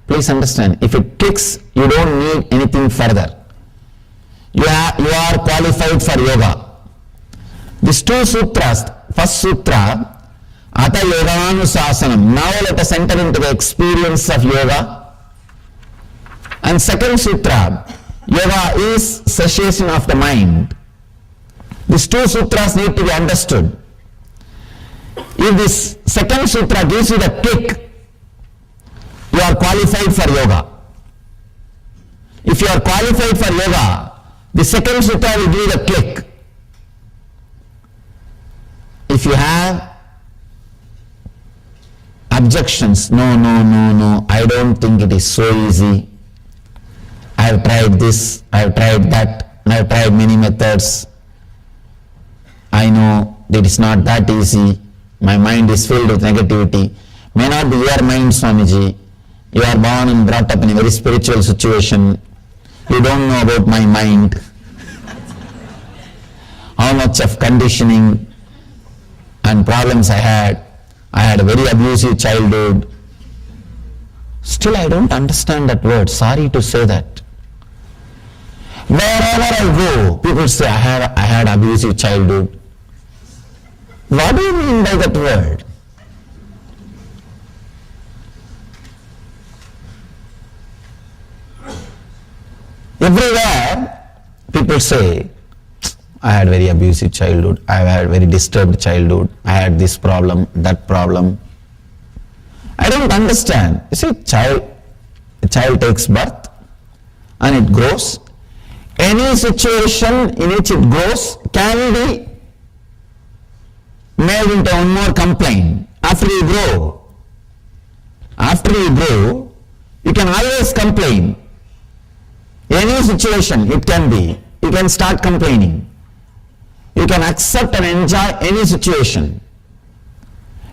Speaker 9: please understand, if it clicks, you don't need anything further. You are qualified for yoga. These two sutras, first sutra, Ata Yoganusasanam, now let us enter into the experience of yoga. And second sutra, yoga is cessation of the mind. These two sutras need to be understood. If this second sutra gives you the kick, you are qualified for yoga. If you are qualified for yoga, the second sutra will give you the click. If you have objections, no, I don't think it is so easy. I have tried this, I have tried that, I have tried many methods. I know that it is not that easy. My mind is filled with negativity. May not be your mind, Swamiji. You are born and brought up in a very spiritual situation. You don't know about my mind. How much of conditioning and problems I had. I had a very abusive childhood. Still I don't understand that word. Sorry to say that. Wherever I go, people say I had abusive childhood. What do you mean by that word? Everywhere people say, I had very abusive childhood, I had very disturbed childhood, I had this problem, that problem. I don't understand. You see, a child takes birth and it grows. Any situation in which it grows can be made into one more complaint. After you grow, You can always complain. Any situation it can be, you can start complaining. You can accept and enjoy any situation.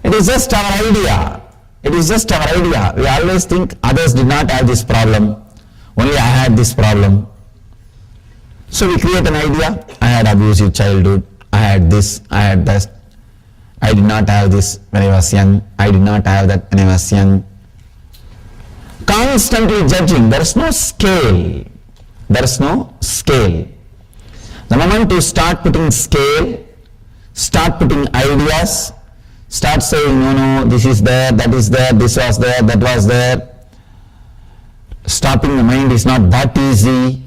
Speaker 9: It is just our idea. It is just our idea. We always think others did not have this problem. Only I had this problem. So we create an idea. I had abusive childhood. I had this. I had that. I did not have this when I was young. I did not have that when I was young. Constantly judging. There is no scale. There is no scale. The moment you start putting scale, start putting ideas, start saying, no, this is there, that is there, this was there, that was there. Stopping the mind is not that easy.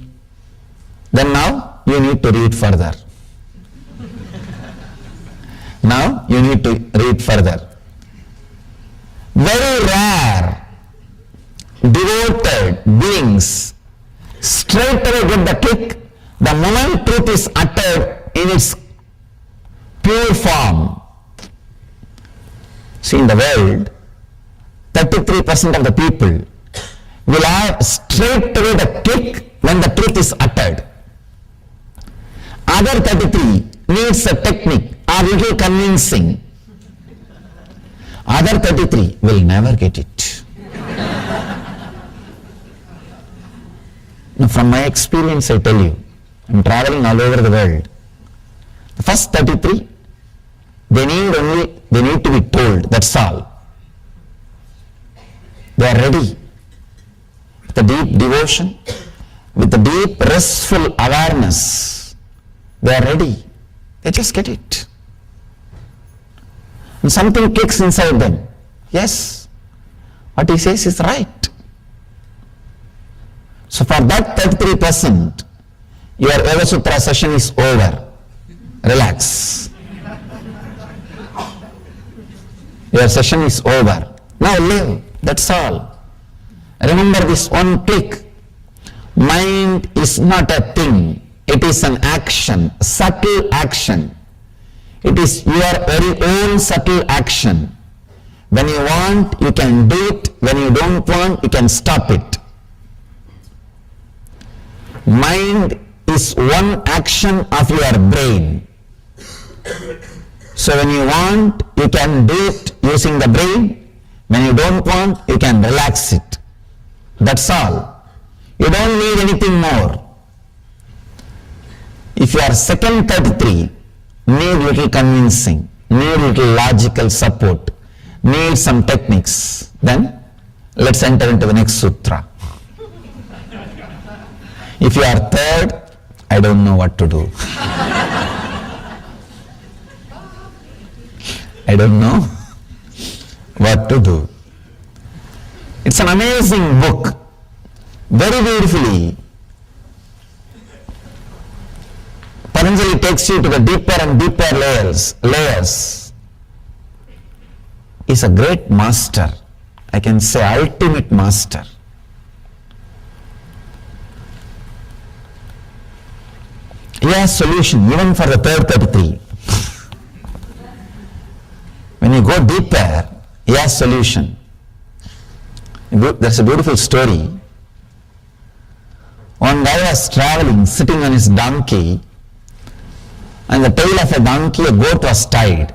Speaker 9: Then now you need to read further. Now you need to read further. Very rare, devoted beings straight away get the kick the moment truth is uttered in its pure form. See, in the world, 33% of the people will have straight away the kick when the truth is uttered. Other 33 needs a technique or little convincing. Other 33 will never get it. Now, from my experience, I tell you, I'm traveling all over the world. The first 33, they need to be told, that's all. They are ready. With the deep devotion, with the deep restful awareness, they are ready. They just get it. And something clicks inside them. Yes, what he says is right. So for that 33%, your Yoga Sutra session is over. Relax. Your session is over. Now live. That's all. Remember this one click. Mind is not a thing. It is an action, subtle action. It is your very own subtle action. When you want, you can do it. When you don't want, you can stop it. Mind is one action of your brain. So when you want, you can do it using the brain. When you don't want, you can relax it. That's all. You don't need anything more. If you are second 33, need little convincing, need little logical support, need some techniques, then let's enter into the next sutra. If you are third, I don't know what to do. I don't know what to do. It's an amazing book, very beautifully. Patanjali takes you to the deeper and deeper layers. He's a great master. I can say ultimate master. He has solution even for the third 33. When you go deeper, he has solution. There's a beautiful story. One guy was traveling, sitting on his donkey, and the tail of a donkey, a goat was tied.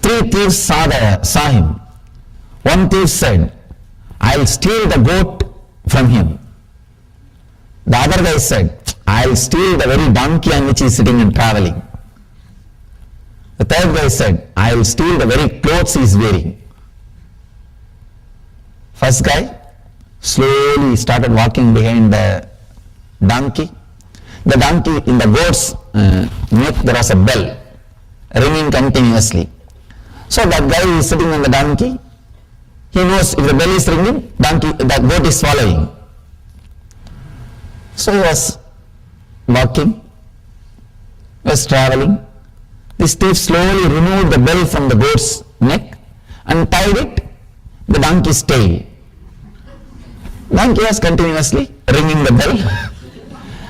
Speaker 9: 3 thieves saw him. One thief said, I'll steal the goat from him. The other guy said, I'll steal the very donkey on which he is sitting and traveling. The third guy said, I'll steal the very clothes he is wearing. First guy slowly started walking behind the donkey. The donkey, in the goat's neck, there was a bell ringing continuously. So that guy who is sitting on the donkey, he knows if the bell is ringing, the goat is following. So he was walking, was traveling. This thief slowly removed the bell from the goat's neck and tied it the donkey's tail. Donkey was continuously ringing the bell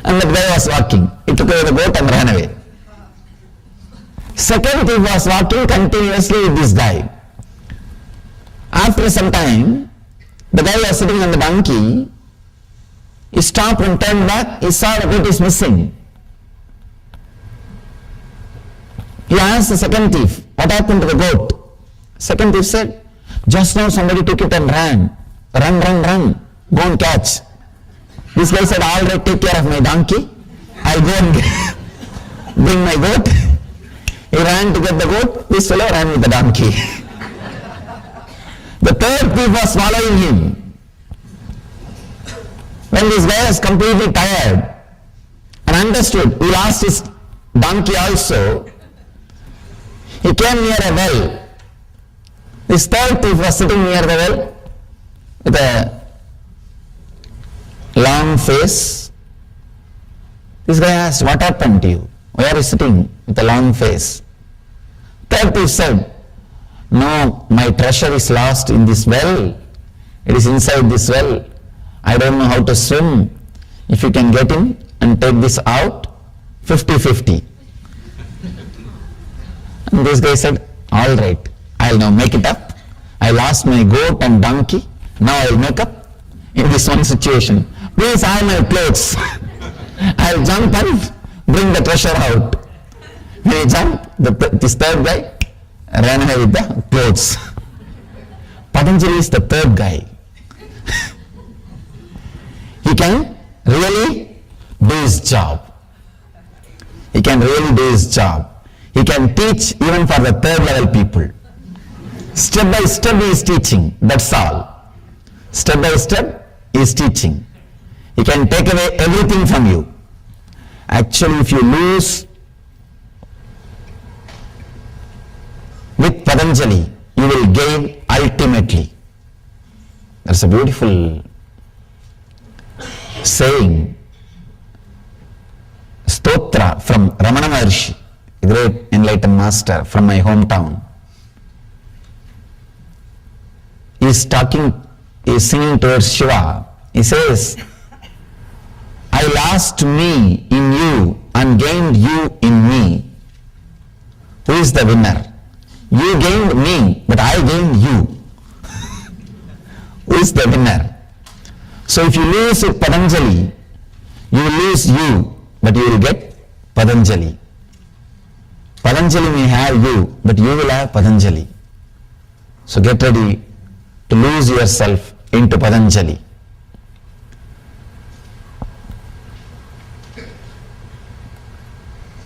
Speaker 9: and the guy was walking. He took away the goat and ran away. Second thief was walking continuously with this guy. After some time, The guy was sitting on the donkey. He stopped and turned back. He saw the goat is missing. He asked the second thief, what happened to the goat? Second thief said, just now somebody took it and ran. Run, run, run. Go and catch. This guy said, all right, take care of my donkey. I'll go and bring my goat. He ran to get the goat. This fellow ran with the donkey. The third thief was following him. When this guy was completely tired and understood, he lost his donkey also, he came near a well. This third thief was sitting near the well with a long face. This guy asked, what happened to you? Why are you sitting with a long face? Third thief said, no, my treasure is lost in this well. It is inside this well. I don't know how to swim. If you can get in and take this out, 50-50. And this guy said, all right, I'll now make it up. I lost my goat and donkey. Now I'll make up in this one situation. Please have my clothes. I'll jump and bring the treasure out. When he jumped, this third guy ran away with the clothes. Patanjali is the third guy. He can really do his job. He can really do his job. He can teach even for the third level people. Step by step he is teaching, that's all. Step by step he is teaching. He can take away everything from you. Actually, if you lose with Patanjali, you will gain ultimately. That's a beautiful saying, stotra from Ramana Maharshi, a great enlightened master from my hometown. He is singing towards Shiva. He says, I lost me in you and gained you in me. Who is the winner? You gained me, but I gained you. Who is the winner? So if you lose with Patanjali, you will lose you, but you will get Patanjali. Patanjali may have you, but you will have Patanjali. So get ready to lose yourself into Patanjali.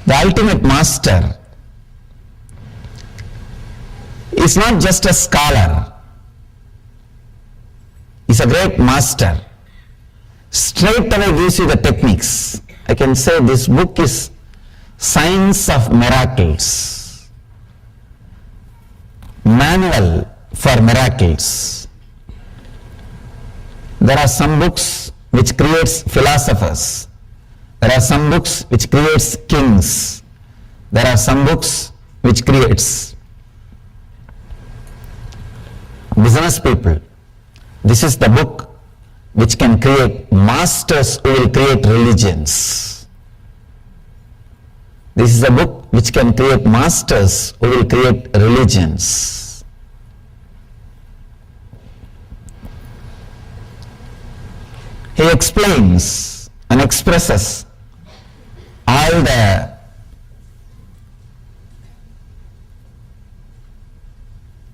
Speaker 9: The ultimate master is not just a scholar. He's a great master. Straight away gives you the techniques. I can say this book is Science of Miracles. Manual for miracles. There are some books which creates philosophers. There are some books which creates kings. There are some books which creates business people. This is the book which can create masters who will create religions. This is a book which can create masters who will create religions. He explains and expresses all the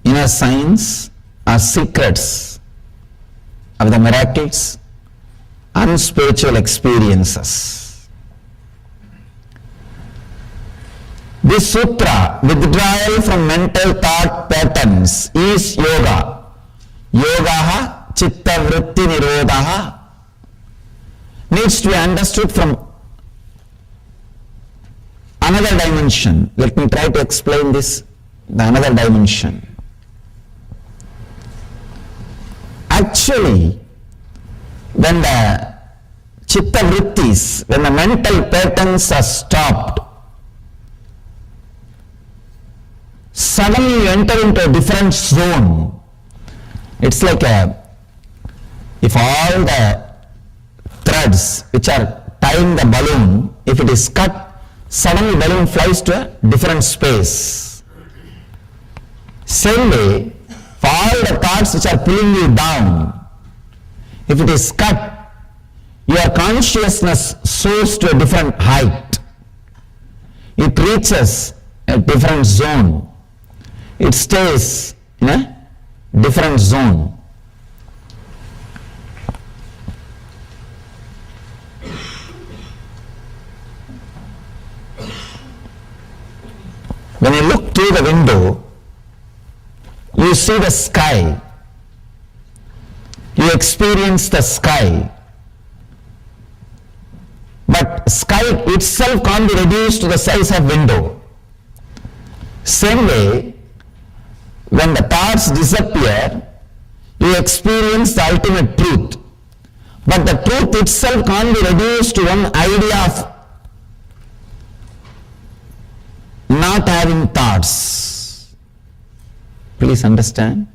Speaker 9: inner science or secrets of the miracles and spiritual experiences. This sutra, withdrawal from mental thought patterns, is yoga. Yogaha chitta vritti nirodhaha, needs to be understood from another dimension. Let me try to explain this, the another dimension. Actually, when the chitta vrittis, when the mental patterns are stopped, suddenly you enter into a different zone. It's like if all the threads which are tying the balloon, if it is cut, suddenly balloon flies to a different space. Same way, for all the thoughts which are pulling you down, If it is cut, your consciousness soars to a different height. It reaches a different zone. It stays in a different zone. When you look through the window, you see the sky. You experience the sky. But sky itself can't be reduced to the size of window. Same way, when the thoughts disappear, you experience the ultimate truth. But the truth itself can't be reduced to one idea of not having thoughts. Please understand.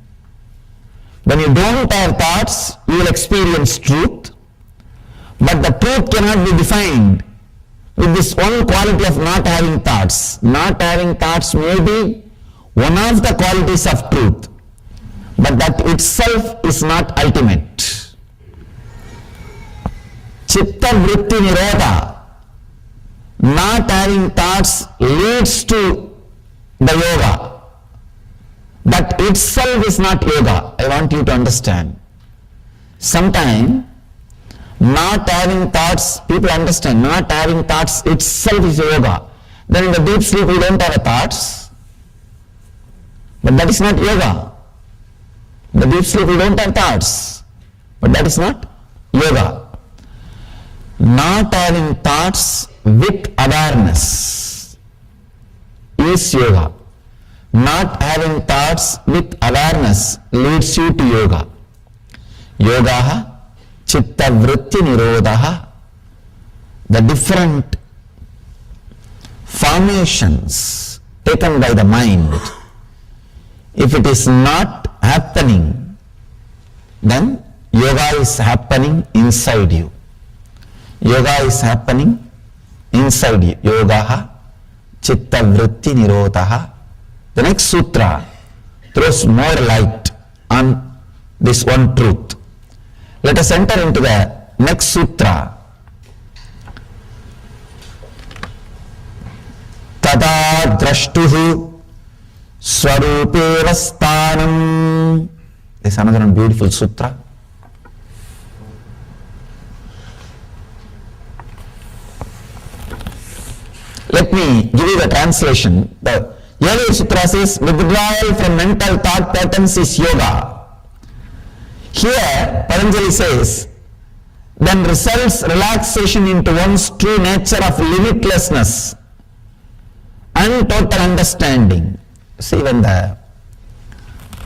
Speaker 9: When you don't have thoughts, you will experience truth. But the truth cannot be defined with this one quality of not having thoughts. Not having thoughts may be one of the qualities of truth, but that itself is not ultimate. Chitta vritti nirodha, not having thoughts, leads to the yoga. That itself is not yoga. I want you to understand. Sometimes not having thoughts, people understand, not having thoughts itself is yoga. Then in the deep sleep we don't have thoughts. But that is not yoga. In the deep sleep we don't have thoughts. But that is not yoga. Not having thoughts with awareness is yoga. Not having thoughts with awareness leads you to yoga. Yoga chitta vritti nirodha. The different formations taken by the mind, if it is not happening, then yoga is happening inside you. Yoga is happening inside you. Yoga chitta vritti nirodha. The next sutra throws more light on this one truth. Let us enter into the next sutra. Tada drashtuhu swarupe vastanam. This is another beautiful sutra. Let me give you the translation. The earlier sutra says withdrawal from mental thought patterns is yoga. Here Patanjali says then results relaxation into one's true nature of limitlessness and total understanding. See, when the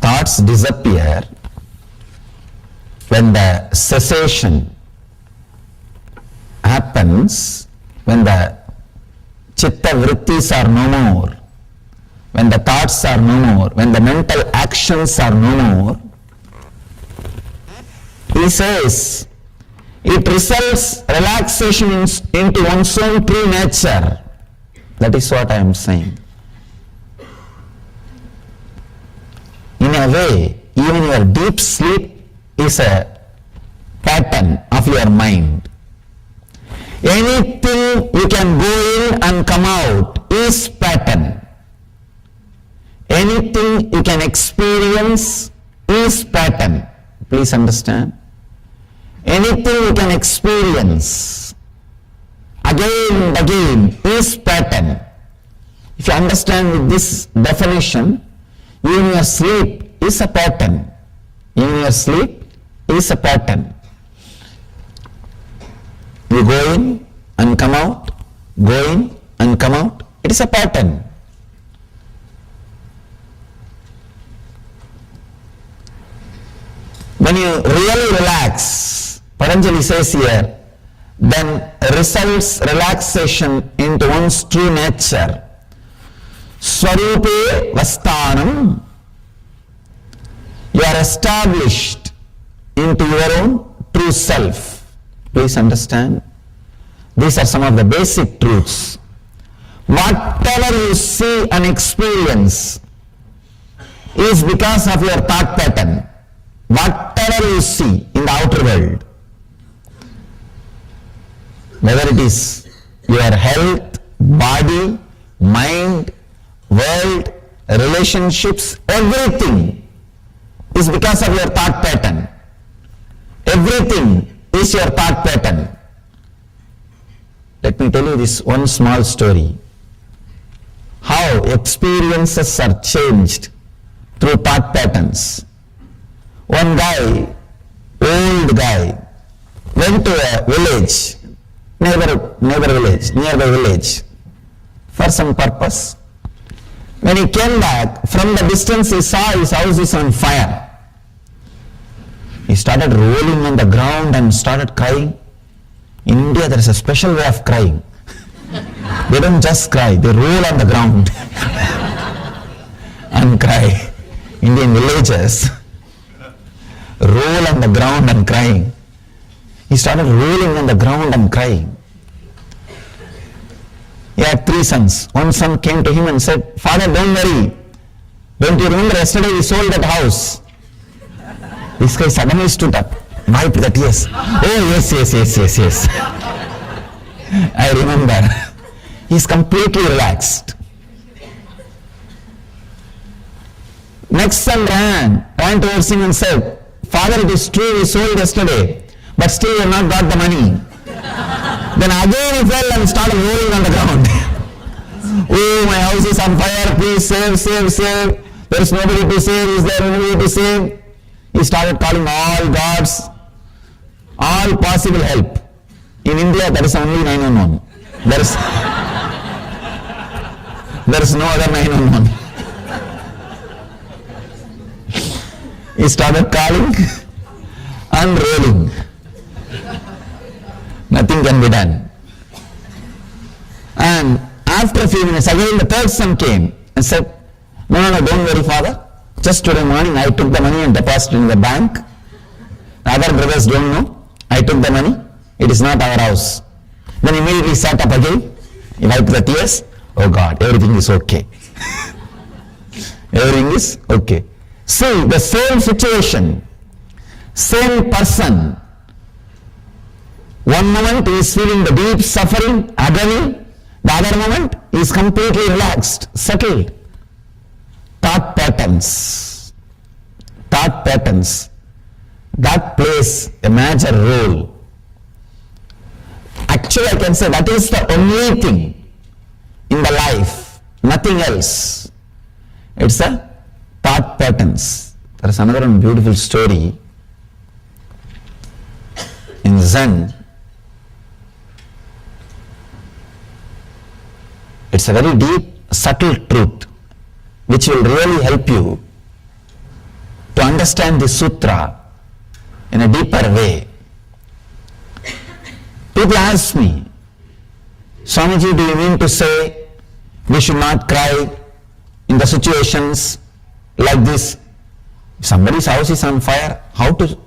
Speaker 9: thoughts disappear, when the cessation happens, when the chitta vrittis are no more, when the thoughts are no more, when the mental actions are no more, he says it results relaxation into one's own true nature. That is what I am saying. In a way, even your deep sleep is a pattern of your mind. Anything you can go in and come out is pattern. Anything you can experience is pattern. Please understand. Anything you can experience again and again is pattern. If you understand with this definition, even your sleep is a pattern. Even your sleep is a pattern. You go in and come out, go in and come out. It is a pattern. When you really relax, Patanjali says here, then results relaxation into one's true nature. Swarupe vastanam. You are established into your own true self. Please understand. These are some of the basic truths. Whatever you see and experience is because of your thought pattern. whatever you see in the outer world, whether it is your health, body, mind, world, relationships, everything is because of your thought pattern. Everything is your thought pattern. Let me tell you this one small story. How experiences are changed through thought patterns. One guy, old guy, went to a village, nearby village, for some purpose. When he came back, from the distance he saw his house is on fire. He started rolling on the ground and started crying. In India there is a special way of crying. They don't just cry, they roll on the ground and cry. Indian villagers roll on the ground and crying. He started rolling on the ground and crying. He had 3 sons. One son came to him and said, "Father, don't worry. Don't you remember yesterday we sold that house?" This guy suddenly stood up, wiped the tears. "Oh, yes. I remember." He's completely relaxed. Next son ran towards him and said, "Father, it is true we sold yesterday, but still you have not got the money." Then again he fell and started rolling on the ground. "Oh, my house is on fire, please save. There is nobody to save, is there anybody to save?" He started calling all gods, all possible help. In India there is only 911. There is no other 911. He started calling and rolling. Nothing can be done. And after a few minutes, again the 3rd son came and said, No, don't worry, father. Just today morning I took the money and deposited in the bank. The other brothers don't know. I took the money. It is not our house. Then immediately sat up again. He wiped the tears. Oh God, everything is okay. Everything is okay. See, the same situation, same person. One moment he is feeling the deep suffering, agony. The other moment he is completely relaxed, settled. Thought patterns. That plays a major role. Actually, I can say that is the only thing in the life, nothing else. It's the thought patterns. There is another beautiful story in Zen. It's a very deep, subtle truth which will really help you to understand the sutra in a deeper way. People ask me, Swamiji, do you mean to say we should not cry in the situations like this? If somebody's house is on fire, how to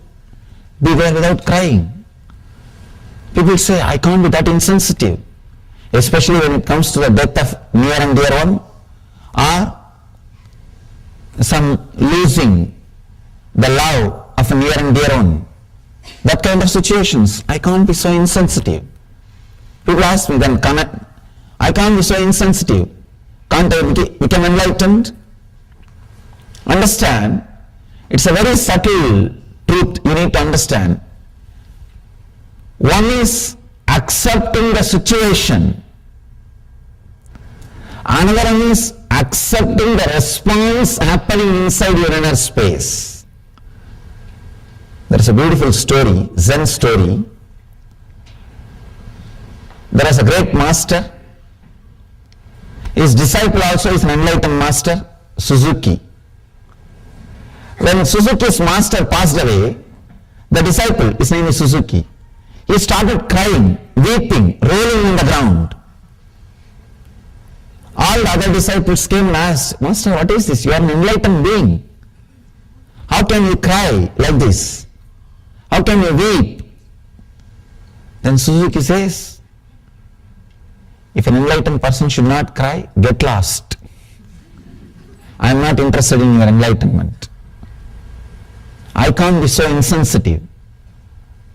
Speaker 9: be there without crying? People say, I can't be that insensitive, especially when it comes to the death of near and dear one, or some losing the love of a near and dear one. That kind of situations, I can't be so insensitive. People ask me, then I can't be so insensitive. Can't I become enlightened? Understand, it's a very subtle truth you need to understand. One is accepting the situation. Another one is accepting the response happening inside your inner space. There is a beautiful story, Zen story. There is a great master. His disciple also is an enlightened master, Suzuki. When Suzuki's master passed away, the disciple, his name is Suzuki, he started crying, weeping, rolling on the ground. All the other disciples came and asked, Master, what is this? You are an enlightened being. How can you cry like this? How can you weep? Then Suzuki says, if an enlightened person should not cry, get lost. I am not interested in your enlightenment. I can't be so insensitive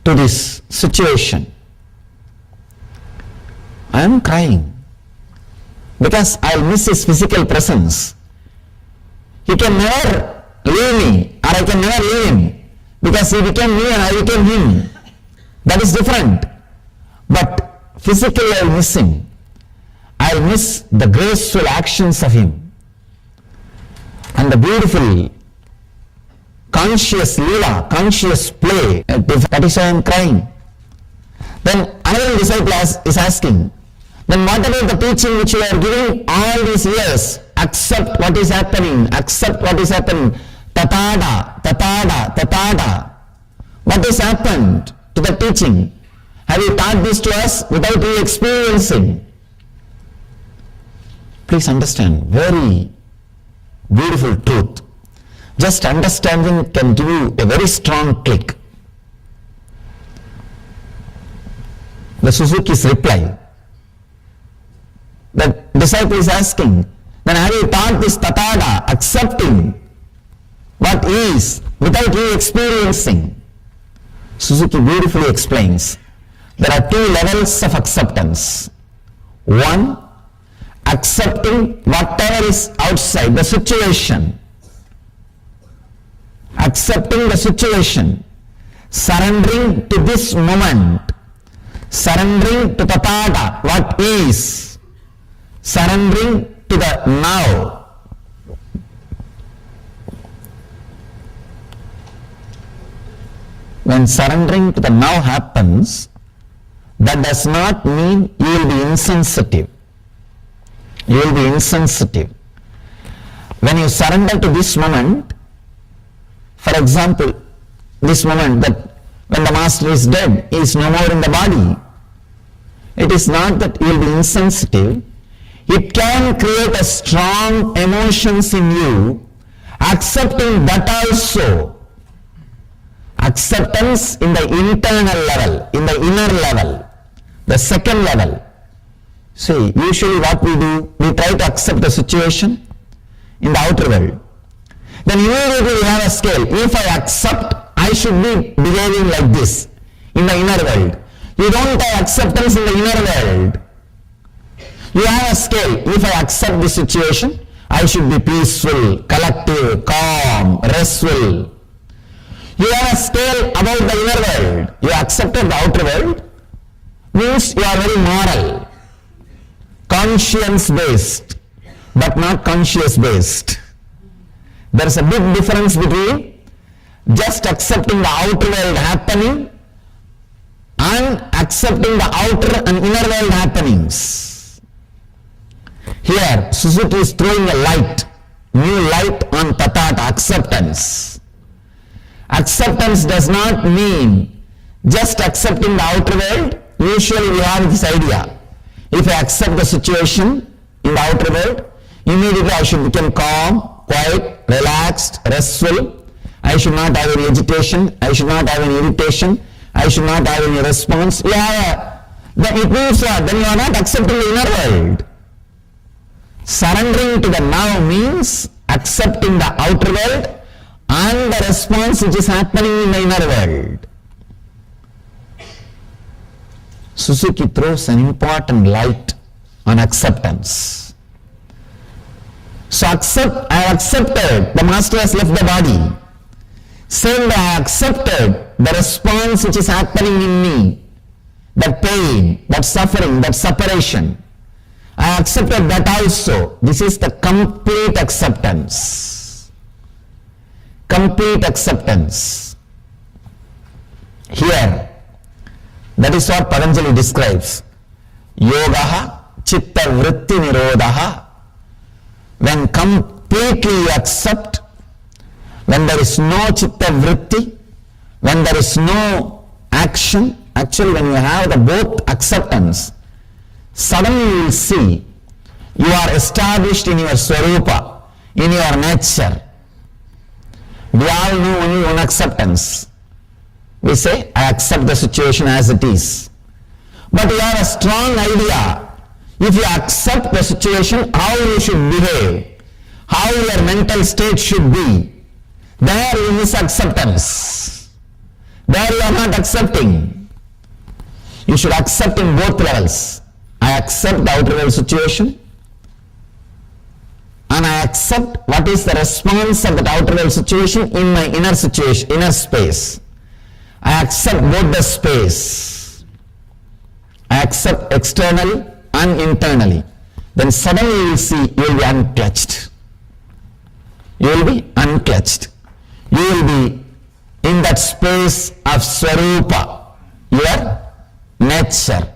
Speaker 9: to this situation. I am crying because I'll miss his physical presence. He can never leave me, or I can never leave him, because he became me and I became him. That is different. But physically I'll miss him. I'll miss the graceful actions of him and the beautiful conscious lila, conscious play. That is why I am crying. Then another disciple is asking, then what about the teaching which you are giving all these years? Accept what is happening, accept what is happening. Tatada, tatada, tatada. What has happened to the teaching? Have you taught this to us without you experiencing? Please understand, very beautiful truth. Just understanding can give you a very strong click. The Suzuki's reply. The disciple is asking, then have you taught this tatada, accepting what is without you experiencing? Suzuki beautifully explains, there are two levels of acceptance. One, accepting whatever is outside the situation. Accepting the situation. Surrendering to this moment. Surrendering to tathata, what is. Surrendering to the now. When surrendering to the now happens, that does not mean you will be insensitive. You will be insensitive. When you surrender to this moment, for example, this moment that when the master is dead, he is no more in the body. It is not that you will be insensitive. It can create a strong emotions in you, accepting that also. Acceptance in the internal level, in the inner level, the second level. See, usually what we do, we try to accept the situation in the outer world. Then immediately we have a scale. If I accept, I should be behaving like this in the inner world. You don't have acceptance in the inner world. You have a scale. If I accept the situation, I should be peaceful, collective, calm, restful. You have a scale about the inner world. You accepted the outer world, means you are very moral, conscience based, but not conscious based. There is a big difference between just accepting the outer world happening and accepting the outer and inner world happenings. Here, Suzuki is throwing a light, new light on tathata, acceptance. Acceptance does not mean just accepting the outer world. Usually we have this idea. If I accept the situation in the outer world, immediately I should become calm, quiet, relaxed, restful. I should not have any agitation. I should not have any irritation. I should not have any response. Then it means what? Then you are not accepting the inner world. Surrendering to the now means accepting the outer world and the response which is happening in the inner world. Suzuki throws an important light on acceptance. So I have accepted the master has left the body. Saying that I have accepted the response which is happening in me, that pain, that suffering, that separation. I have accepted that also. This is the complete acceptance. Complete acceptance. Here, that is what Patanjali describes. Yogaha chitta vritti nirodhaha. When completely you accept, when there is no chitta vritti, when there is no action, actually when you have the both acceptance, suddenly you will see you are established in your swarupa, in your nature. We all know only one acceptance. We say, I accept the situation as it is. But you have a strong idea. If you accept the situation, how you should behave, how your mental state should be, There you miss acceptance. There you are not accepting. You should accept in both levels. I accept the outer world situation, and I accept what is the response of that outer world situation in my inner situation, inner space. I accept both the space. I accept externally and internally. Then suddenly you will see, you will be unclutched. You will be unclutched. You will be in that space of Swarupa, your nature,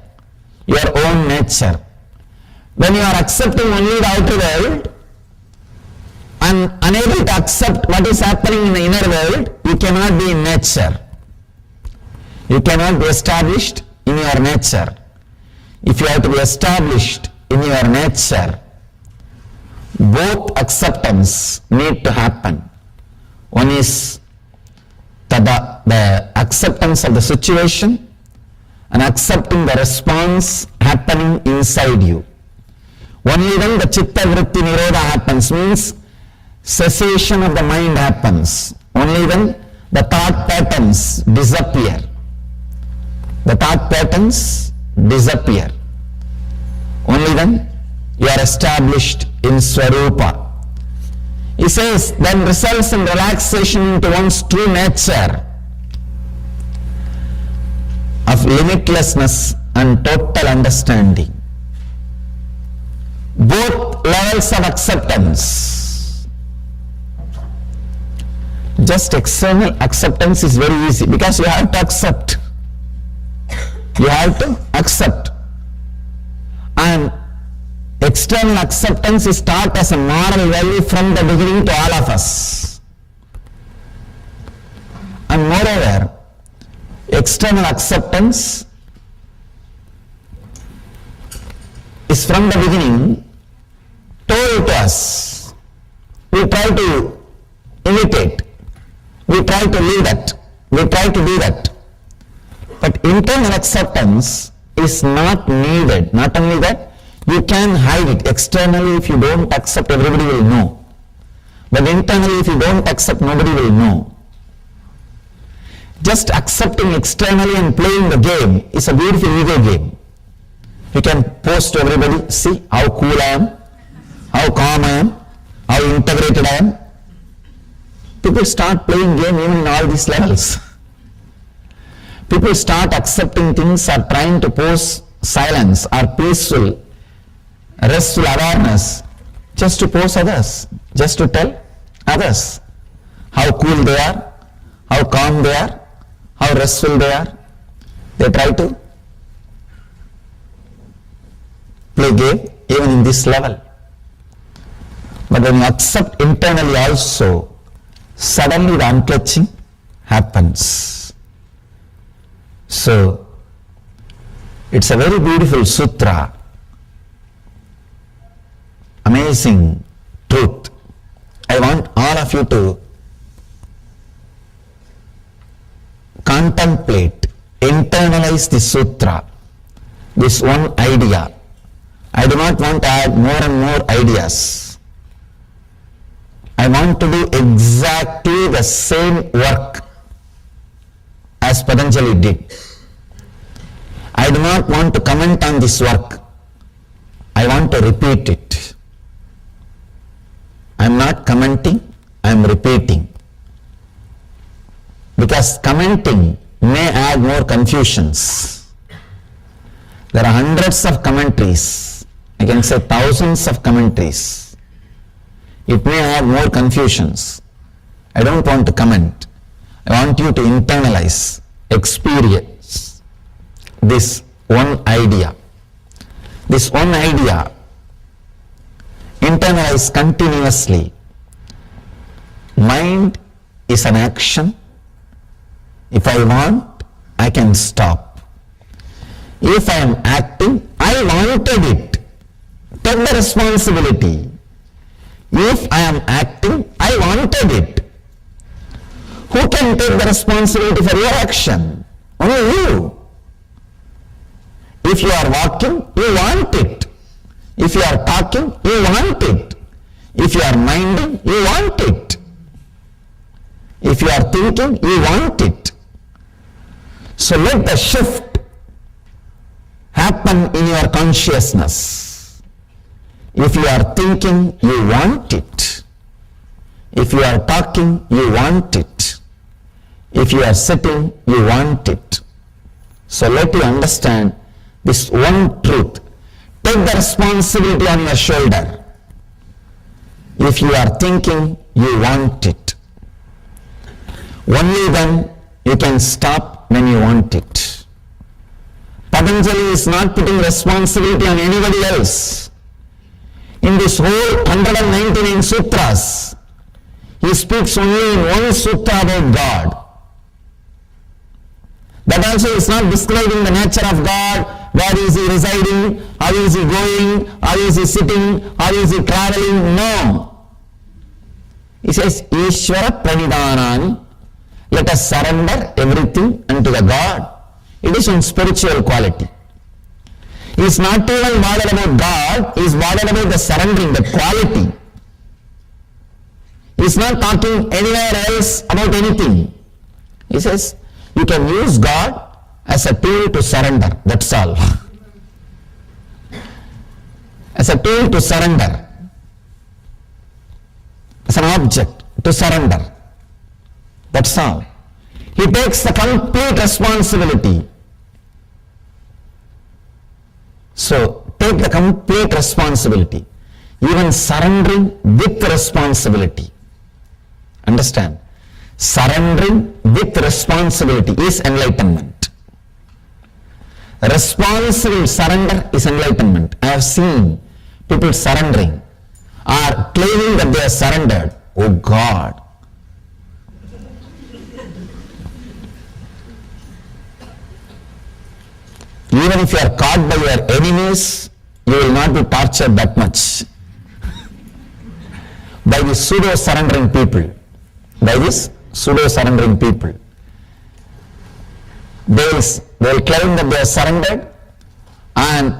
Speaker 9: your own nature. When you are accepting only the outer world and unable to accept what is happening in the inner world, you cannot be in nature. You cannot be established in your nature. If you have to be established in your nature, both acceptance need to happen. One is the acceptance of the situation and accepting the response happening inside you. Only then the chitta vritti nirodha happens, means cessation of the mind happens. Only then the thought patterns disappear. The thought patterns disappear. Only then you are established in Swarupa. He says, then results in relaxation into one's true nature of limitlessness and total understanding. Both levels of acceptance. Just external acceptance is very easy because you have to accept. You have to accept. And external acceptance is taught as a moral value from the beginning to all of us. And moreover, external acceptance is from the beginning told to us. We try to imitate. We try to live that. We try to do that. But internal acceptance is not needed. Not only that, you can hide it. Externally, if you don't accept, everybody will know. But internally, if you don't accept, nobody will know. Just accepting externally and playing the game is a beautiful ego game. You can post to everybody, see how cool I am, how calm I am, how integrated I am. People start playing game even in all these levels. People start accepting things or trying to pose silence or peaceful, restful awareness just to pose others, just to tell others how cool they are, how calm they are, how restful they are. They try to play game even in this level. But when you accept internally also, suddenly the unclutching happens. So, it's a very beautiful sutra, amazing truth. I want all of you to contemplate, internalize this sutra, this one idea. I do not want to add more and more ideas. I want to do exactly the same work as Patanjali did. I do not want to comment on this work. I want to repeat it. I am not commenting, I am repeating. Because commenting may add more confusions. There are hundreds of commentaries, I can say thousands of commentaries. It may add more confusions. I don't want to comment. I want you to internalize, experience this one idea. This one idea, internalize continuously. Mind is an action. If I want, I can stop. If I am acting, I wanted it. Take the responsibility. If I am acting, I wanted it. Who can take the responsibility for your action? Only you. If you are walking, you want it. If you are talking, you want it. If you are minding, you want it. If you are thinking, you want it. So let the shift happen in your consciousness. If you are thinking, you want it. If you are talking, you want it. If you are sitting, you want it. So let you understand this one truth. Take the responsibility on your shoulder. If you are thinking, you want it. Only then you can stop when you want it. Patanjali is not putting responsibility on anybody else. In this whole 199 sutras, he speaks only in one sutra about God. That also is not describing the nature of God, where is he residing, how is he going, how is he sitting, how is he traveling, no. He says, Ishvara Pranidhanani, let us surrender everything unto the God. It is one spiritual quality. He is not even bothered about God, he is bothered about the surrendering, the quality. He is not talking anywhere else about anything. He says, you can use God as a tool to surrender, that's all. As a tool to surrender. As an object to surrender. That's all. He takes the complete responsibility. So, take the complete responsibility. Even surrendering with responsibility. Understand? Surrendering with responsibility is enlightenment. Responsible surrender is enlightenment. I have seen people surrendering or claiming that they are surrendered. Oh God! Even if you are caught by your enemies, you will not be tortured that much. By the pseudo-surrendering people. By this pseudo-surrendering people. They will claim that they are surrendered, and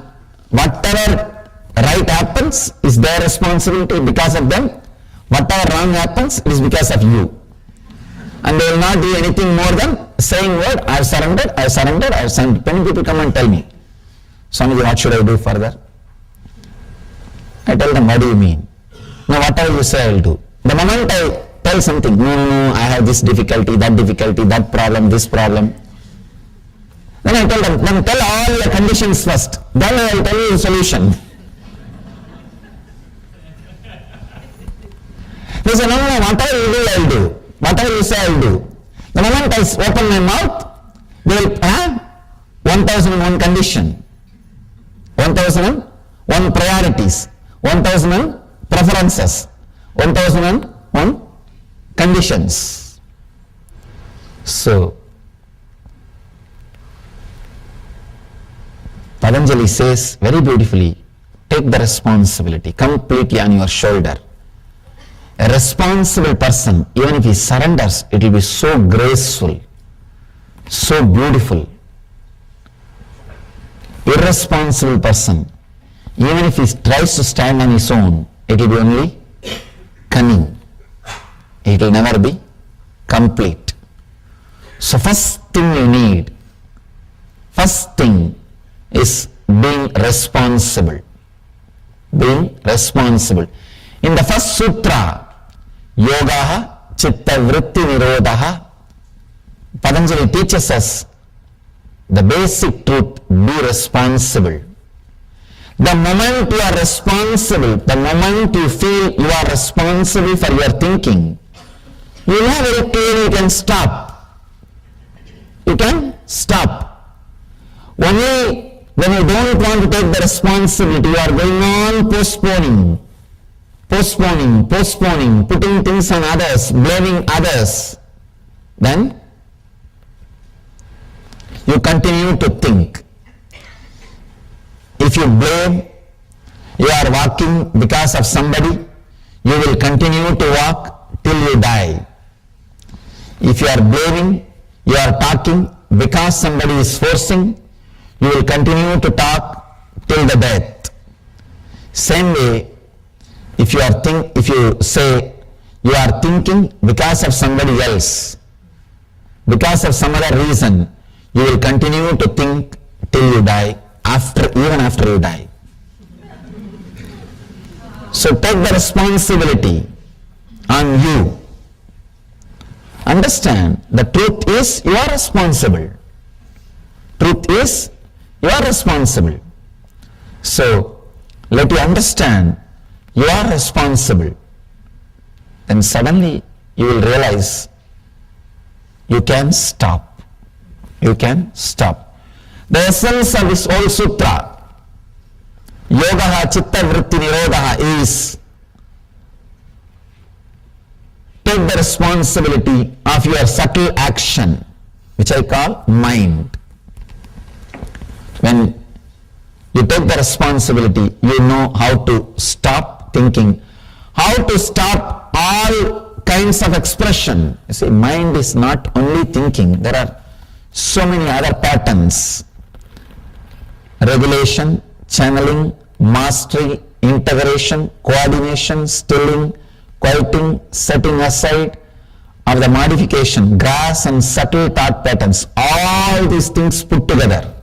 Speaker 9: whatever right happens is their responsibility because of them. Whatever wrong happens is because of you. And they will not do anything more than saying word, I have surrendered, I have surrendered, I have surrendered. Many people come and tell me, Swamiji, what should I do further? I tell them, what do you mean? No, whatever you say, I will do. The moment I tell something, no, I have this difficulty, that problem, this problem. Then I tell them, then tell all the conditions first. Then I will tell you the solution. They say, no, whatever you do, I will do. Whatever you say, I will do. The moment I open my mouth, they will have 1001 condition, 1001 priorities, 1001 preferences, 1001 conditions. So, Patanjali says very beautifully, take the responsibility completely on your shoulder. A responsible person, even if he surrenders, it will be so graceful, so beautiful. Irresponsible person, even if he tries to stand on his own, it will be only cunning. It will never be complete. So first thing you need, first thing is being responsible. Being responsible. In the first sutra, Yogaha Chitta Vritti Nirodhaha, Patanjali teaches us the basic truth, be responsible. The moment you are responsible, the moment you feel you are responsible for your thinking, you know very clearly you can stop. You can stop. Only when you don't want to take the responsibility, you are going on postponing, putting things on others, blaming others, then you continue to think. If you blame, you are walking because of somebody, you will continue to walk till you die. If you are blaming, you are talking because somebody is forcing, you will continue to talk till the death. Same way, if you say you are thinking because of somebody else, because of some other reason, you will continue to think till you die, even after you die. So take the responsibility on you. Understand, the truth is you are responsible. Truth is you are responsible. So let you understand you are responsible. Then suddenly you will realize you can stop. You can stop. The essence of this whole sutra, Yogaha Chitta Vritti Nirodha, is take the responsibility of your subtle action, which I call mind. When you take the responsibility, you know how to stop thinking, how to stop all kinds of expression. You see, mind is not only thinking, there are so many other patterns. Regulation, channeling, mastery, integration, coordination, stilling, quieting, setting aside of the modification, gross and subtle thought patterns, all these things put together.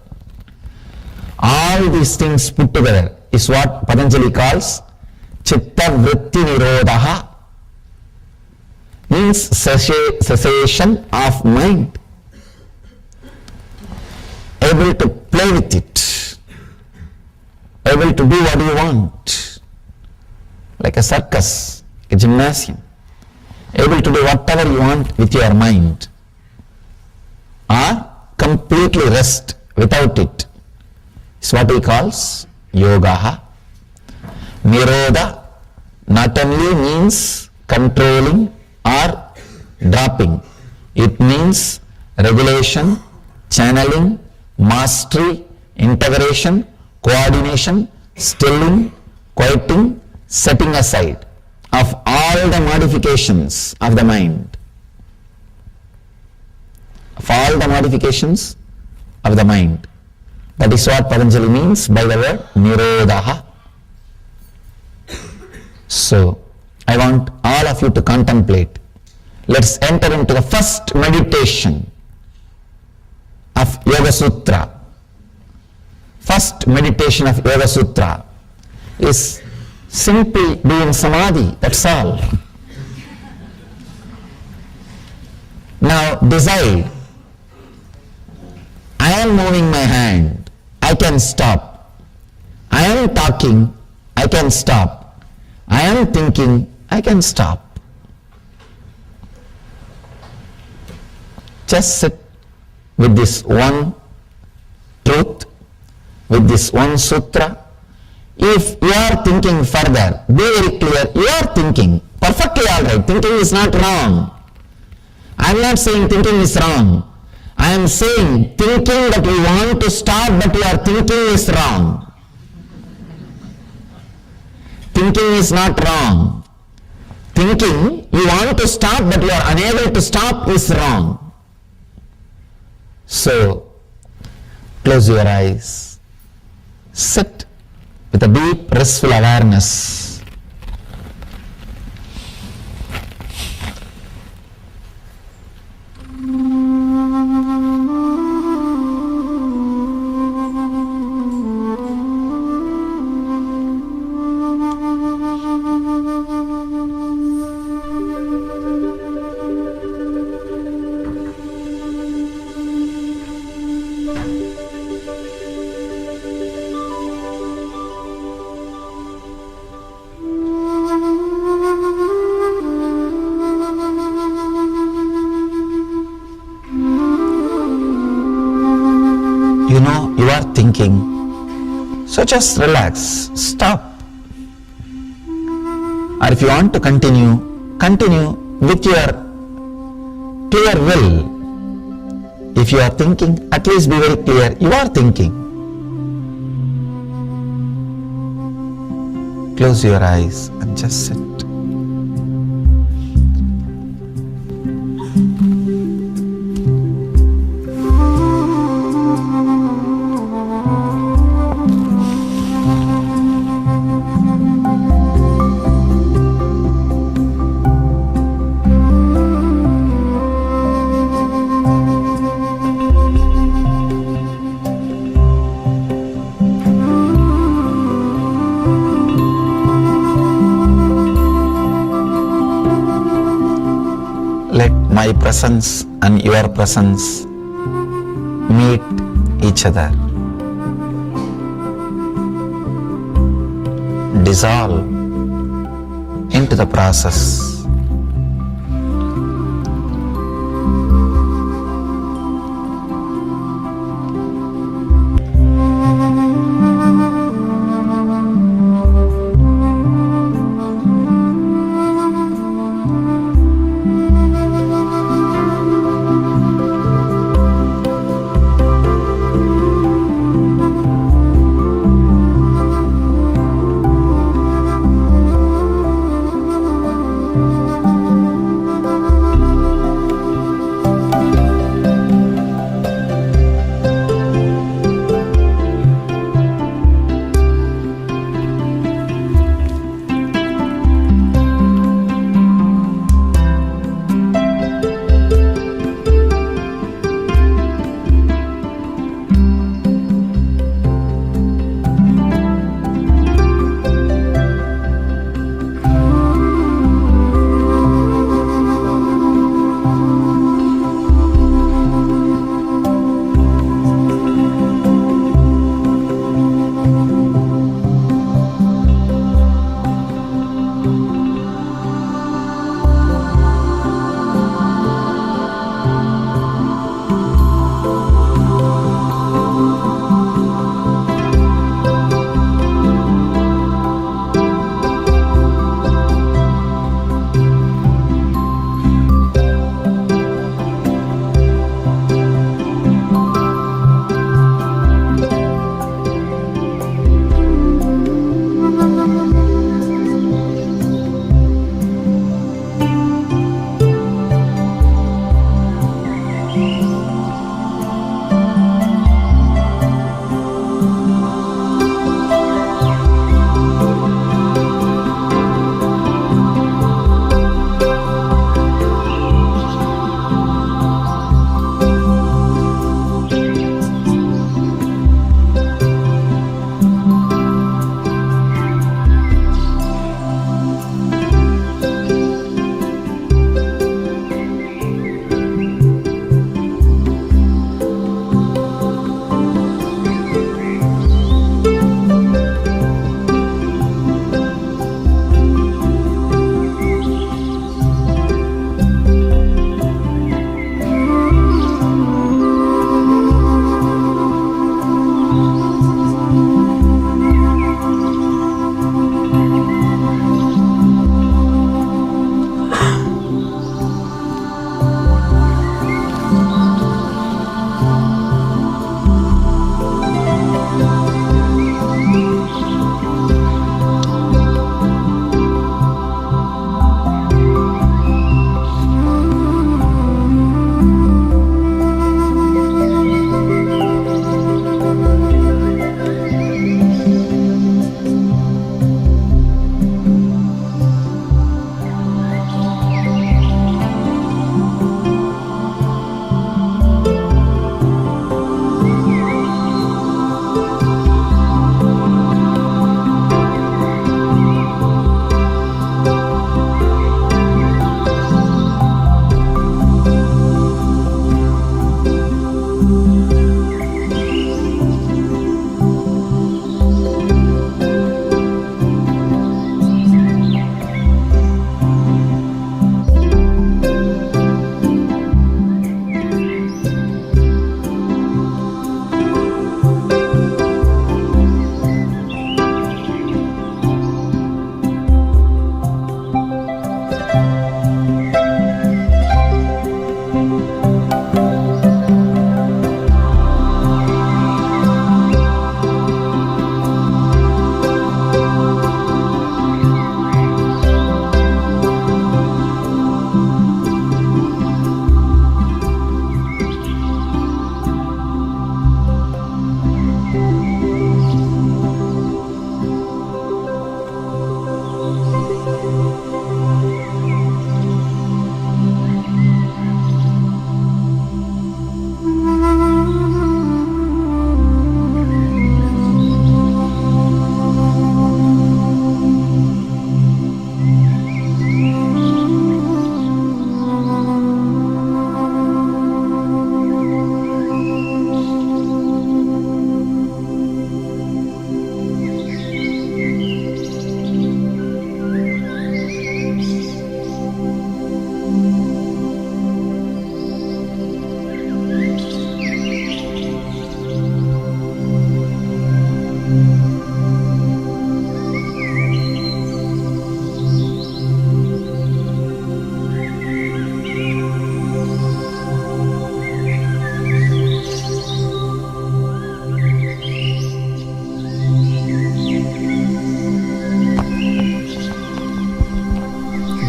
Speaker 9: All these things put together is what Patanjali calls Chitta Vritti Nirodha, means cessation of mind, able to play with it, able to do what you want, like a circus, a gymnasium, able to do whatever you want with your mind, or completely rest without it. It's what he calls yoga. Nirodha not only means controlling or dropping, it means regulation, channeling, mastery, integration, coordination, stilling, quieting, setting aside of all the modifications of the mind. Of all the modifications of the mind. That is what Patanjali means by the word Nirodha. So, I want all of you to contemplate. Let's enter into the first meditation of Yoga Sutra. First meditation of Yoga Sutra is simply doing samadhi, that's all. Now decide, I am moving my hand, I can stop. I am talking, I can stop. I am thinking, I can stop. Just sit with this one truth, with this one sutra. If you are thinking further, be very clear, you are thinking, perfectly alright, thinking is not wrong. I am not saying thinking is wrong. I am saying thinking that you want to stop but you are thinking is wrong. Thinking is not wrong. Thinking you want to stop but you are unable to stop is wrong. So, close your eyes. Sit with a deep, restful awareness. You know you are thinking, so just relax, stop. Or if you want to continue with your clear will. If you are thinking, at least be very clear, you are thinking. Close your eyes and just sit. let my presence and your presence meet each other. Dissolve into the process.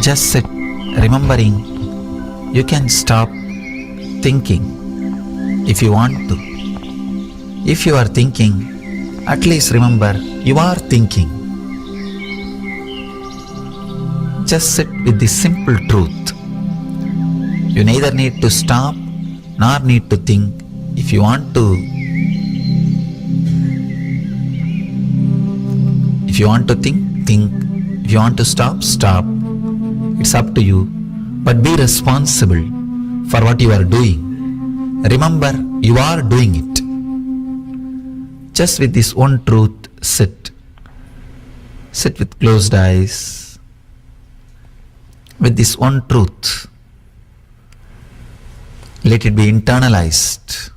Speaker 9: Just sit, remembering you can stop thinking if you want to. If you are thinking, at least remember you are thinking. Just sit with this simple truth. You neither need to stop nor need to think. If you want to think, think. If you want to stop, stop. It's up to you. But be responsible for what you are doing. Remember, you are doing it. Just with this one truth, sit. Sit with closed eyes. With this one truth. Let it be internalized.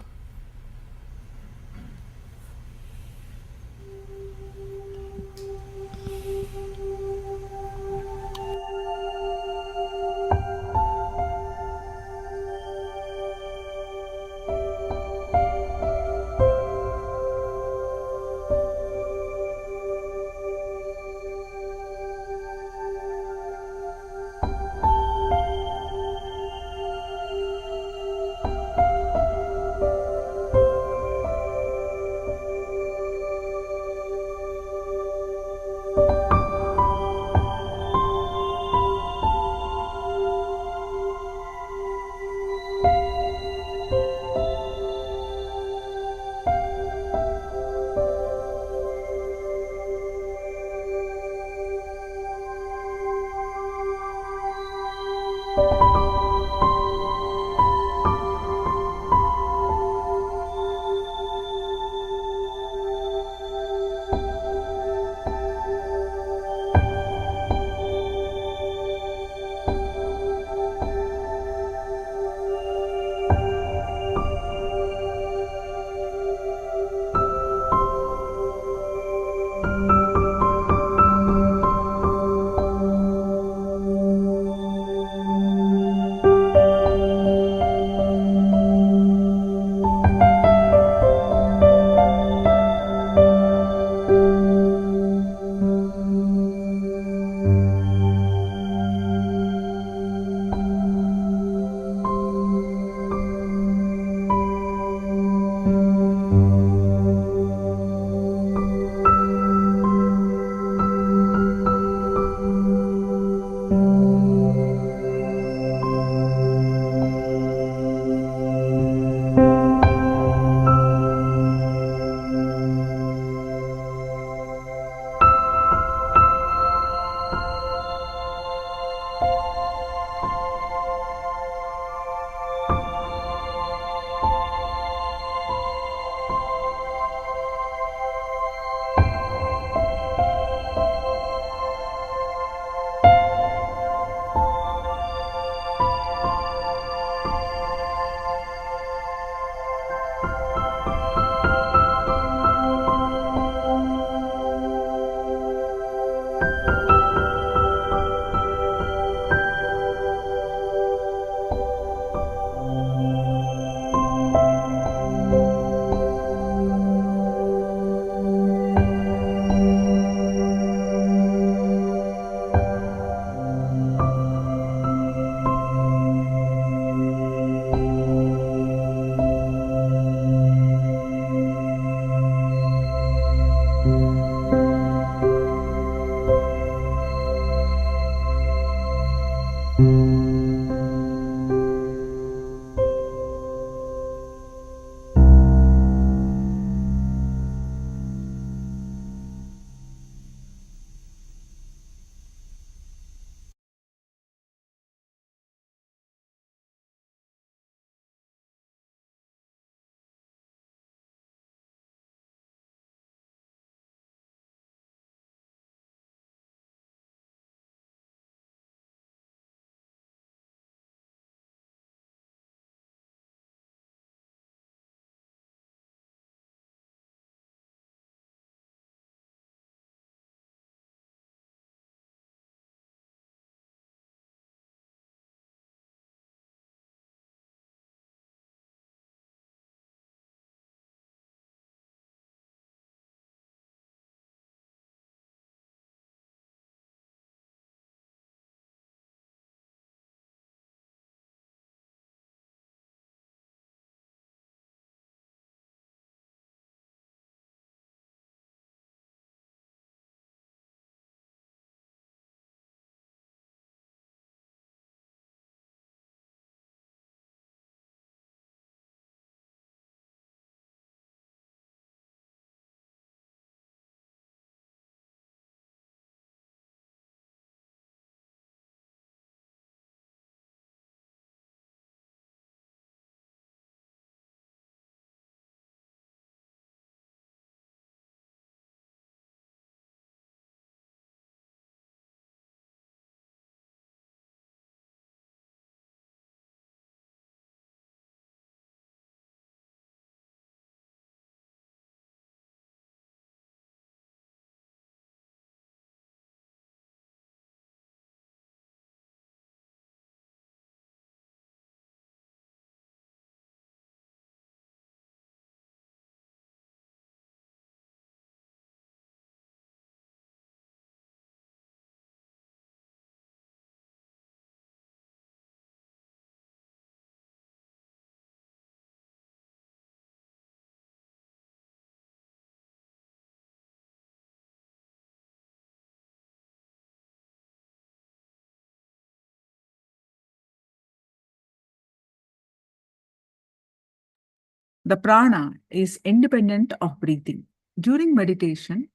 Speaker 3: The prana is independent of breathing. During meditation,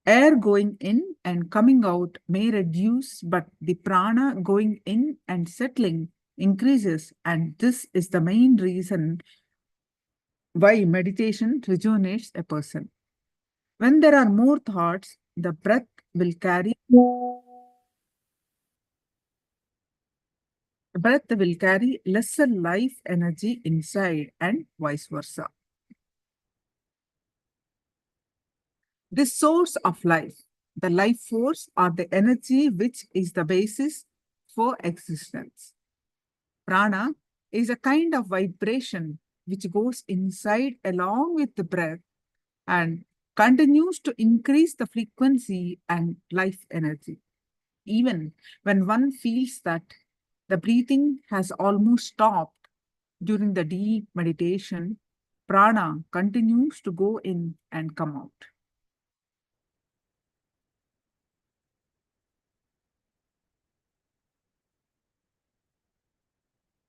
Speaker 3: air going in and coming out may reduce, but the prana going in and settling increases, and this is the main reason why meditation rejuvenates a person. When there are more thoughts, the breath will carry lesser life energy inside and vice versa. The source of life, the life force or the energy which is the basis for existence. Prana is a kind of vibration which goes inside along with the breath and continues to increase the frequency and life energy. Even when one feels that the breathing has almost stopped during the deep meditation, prana continues to go in and come out.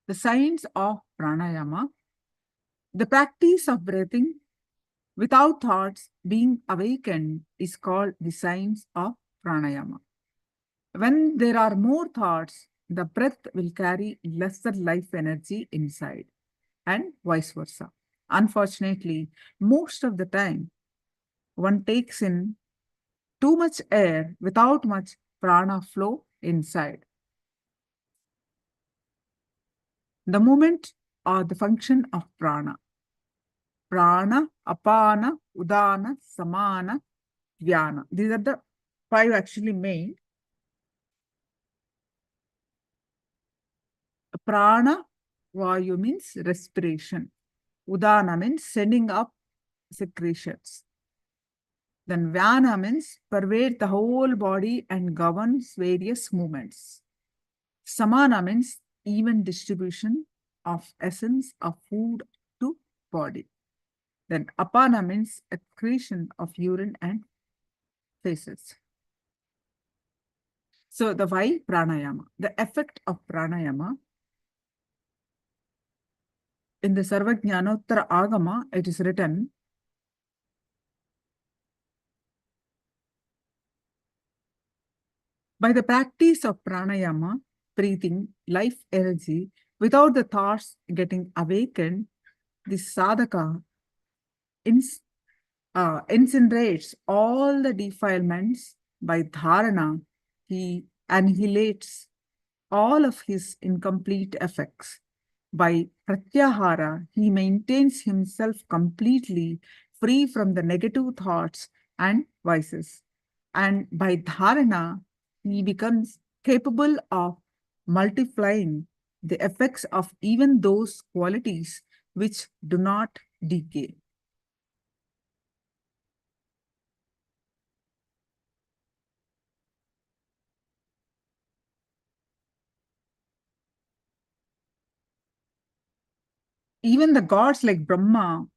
Speaker 3: The science of pranayama, the practice of breathing without thoughts being awakened, is called the science of pranayama. When there are more thoughts, the breath will carry lesser life energy inside and vice versa. Unfortunately, most of the time, one takes in too much air without much prana flow inside. The movement or the function of prana. Prana, apana, udana, samana, vyana. These are the 5 actually main. Prana, vayu means respiration. Udana means sending up secretions. Then vyana means pervade the whole body and governs various movements. Samana means even distribution of essence of food to body. Then apana means excretion of urine and feces. So the why pranayama, the effect of pranayama. In the Sarvajnanottara Agama, it is written, by the practice of pranayama, breathing, life energy, without the thoughts getting awakened, the sadhaka incinerates all the defilements. By dharana, he annihilates all of his incomplete effects. By pratyahara, he maintains himself completely free from the negative thoughts and vices. And by dharana, he becomes capable of multiplying the effects of even those qualities which do not decay. Even the gods like Brahma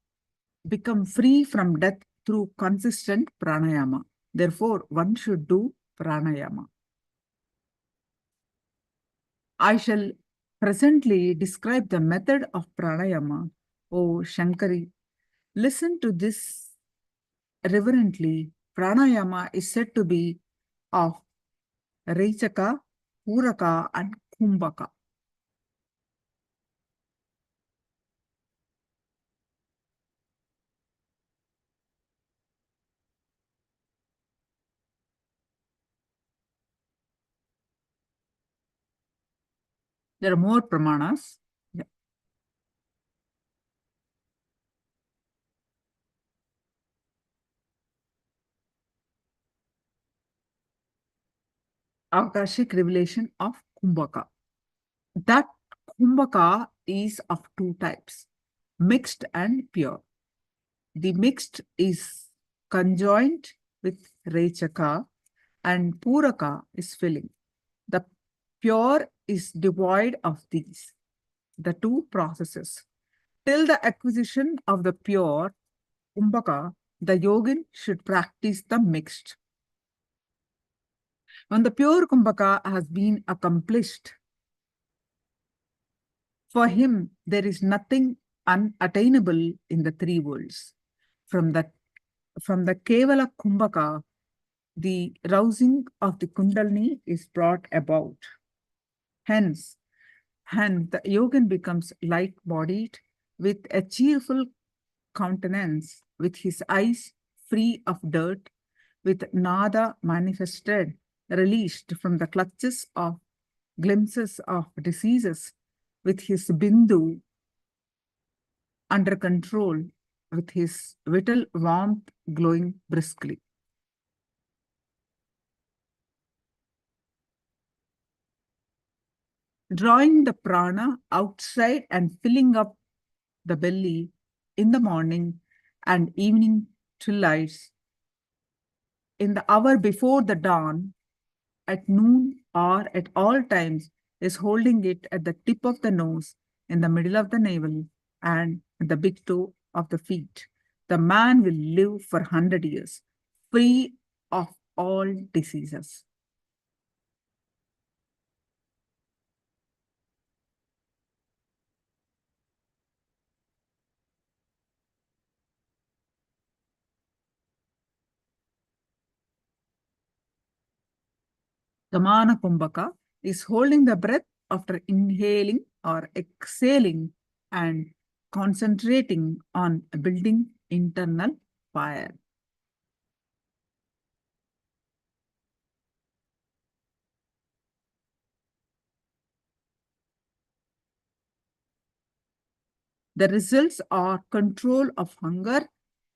Speaker 3: become free from death through consistent pranayama. Therefore, one should do pranayama. I shall presently describe the method of pranayama. O Shankari, listen to this reverently. Pranayama is said to be of Rechaka, Puraka, and Kumbhaka. There are more pramanas. Yeah. Akashic revelation of Kumbhaka. That Kumbhaka is of 2 types, mixed and pure. The mixed is conjoined with Rechaka and Puraka is filling. The pure is devoid of these, the 2 processes. Till the acquisition of the pure Kumbhaka, the yogin should practice the mixed. When the pure Kumbhaka has been accomplished, for him there is nothing unattainable in the three worlds. From the Kevala Kumbhaka, the rousing of the Kundalini is brought about. Hence, the yogin becomes light-bodied with a cheerful countenance, with his eyes free of dirt, with nada manifested, released from the clutches of glimpses of diseases, with his bindu under control, with his vital warmth glowing briskly. Drawing the prana outside and filling up the belly in the morning and evening twilights, in the hour before the dawn, at noon, or at all times, is holding it at the tip of the nose, in the middle of the navel, and at the big toe of the feet. The man will live for 100 years, free of all diseases. Gamana Kumbhaka is holding the breath after inhaling or exhaling and concentrating on building internal fire. The results are control of hunger,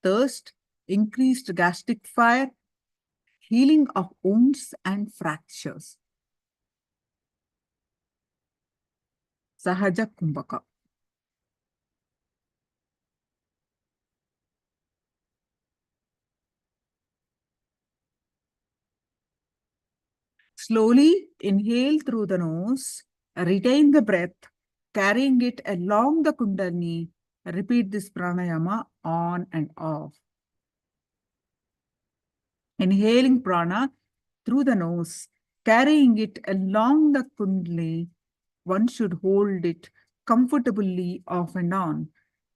Speaker 3: thirst, increased gastric fire, healing of wounds and fractures. Sahaja Kumbhaka. Slowly inhale through the nose, retain the breath, carrying it along the Kundalini. Repeat this pranayama on and off. Inhaling prana through the nose, carrying it along the Kundalini. One should hold it comfortably off and on.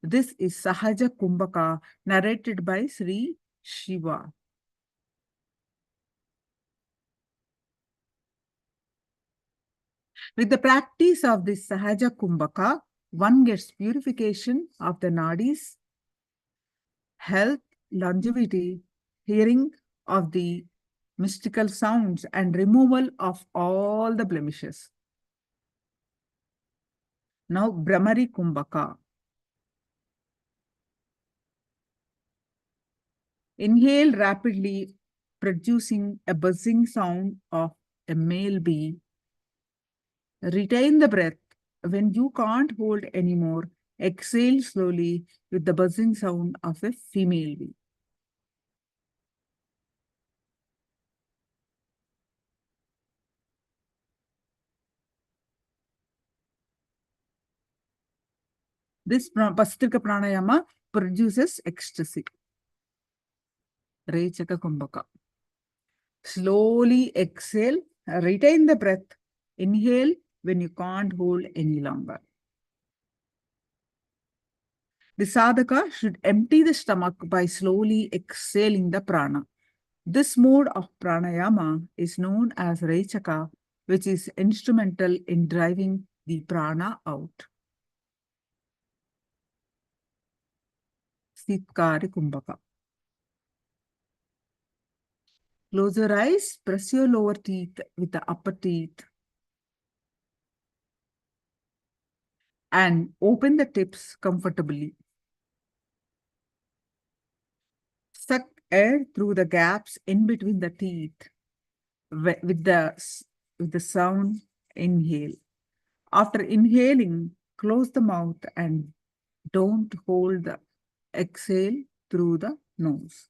Speaker 3: This is Sahaja Kumbhaka, narrated by Sri Shiva. With the practice of this Sahaja Kumbhaka, one gets purification of the nadis, health, longevity, hearing of the mystical sounds, and removal of all the blemishes. Now, Brahmari Kumbhaka. Inhale rapidly, producing a buzzing sound of a male bee. Retain the breath. When you can't hold anymore, exhale slowly with the buzzing sound of a female bee. This Pastrika Pranayama produces ecstasy. Rechaka Kumbhaka. Slowly exhale, retain the breath. Inhale when you can't hold any longer. The sadhaka should empty the stomach by slowly exhaling the prana. This mode of pranayama is known as Rechaka, which is instrumental in driving the prana out. Sitkari Kumbhaka. Close your eyes, press your lower teeth with the upper teeth, and open the tips comfortably. Suck air through the gaps in between the teeth with the sound inhale. After inhaling, close the mouth and don't hold the exhale through the nose.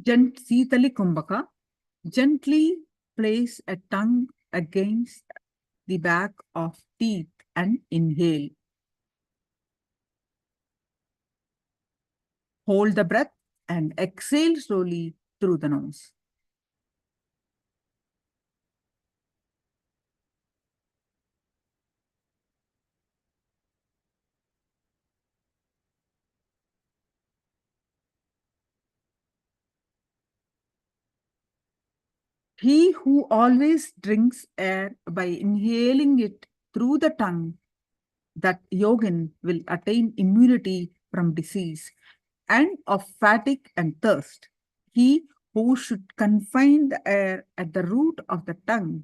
Speaker 3: Sitali Kumbhaka, gently place a tongue against the back of teeth and inhale. Hold the breath and exhale slowly through the nose. He who always drinks air by inhaling it through the tongue, that yogin will attain immunity from disease and of fatigue and thirst. He who should confine the air at the root of the tongue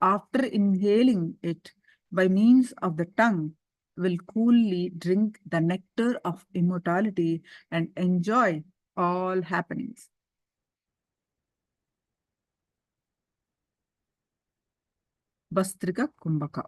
Speaker 3: after inhaling it by means of the tongue will coolly drink the nectar of immortality and enjoy all happenings. Bastrika Kumbhaka.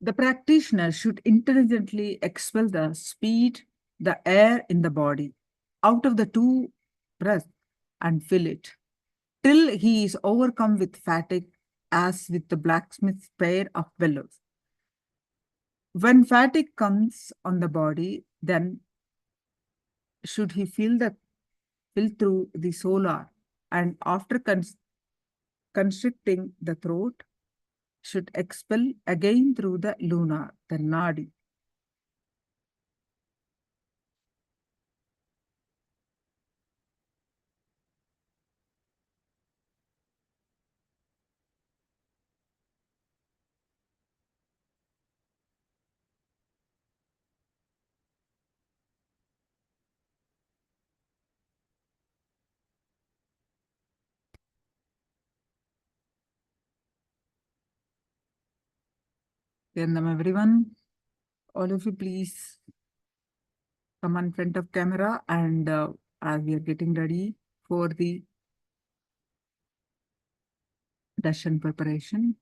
Speaker 3: The practitioner should intelligently expel the speed, the air in the body, out of the two breaths and fill it, till he is overcome with fatigue, as with the blacksmith's pair of bellows. When fatigue comes on the body, then should he fill through the solar, and after constricting the throat, should expel again through the lunar, the nadi. Then everyone, all of you please come in front of camera, and as we are getting ready for the darshan preparation.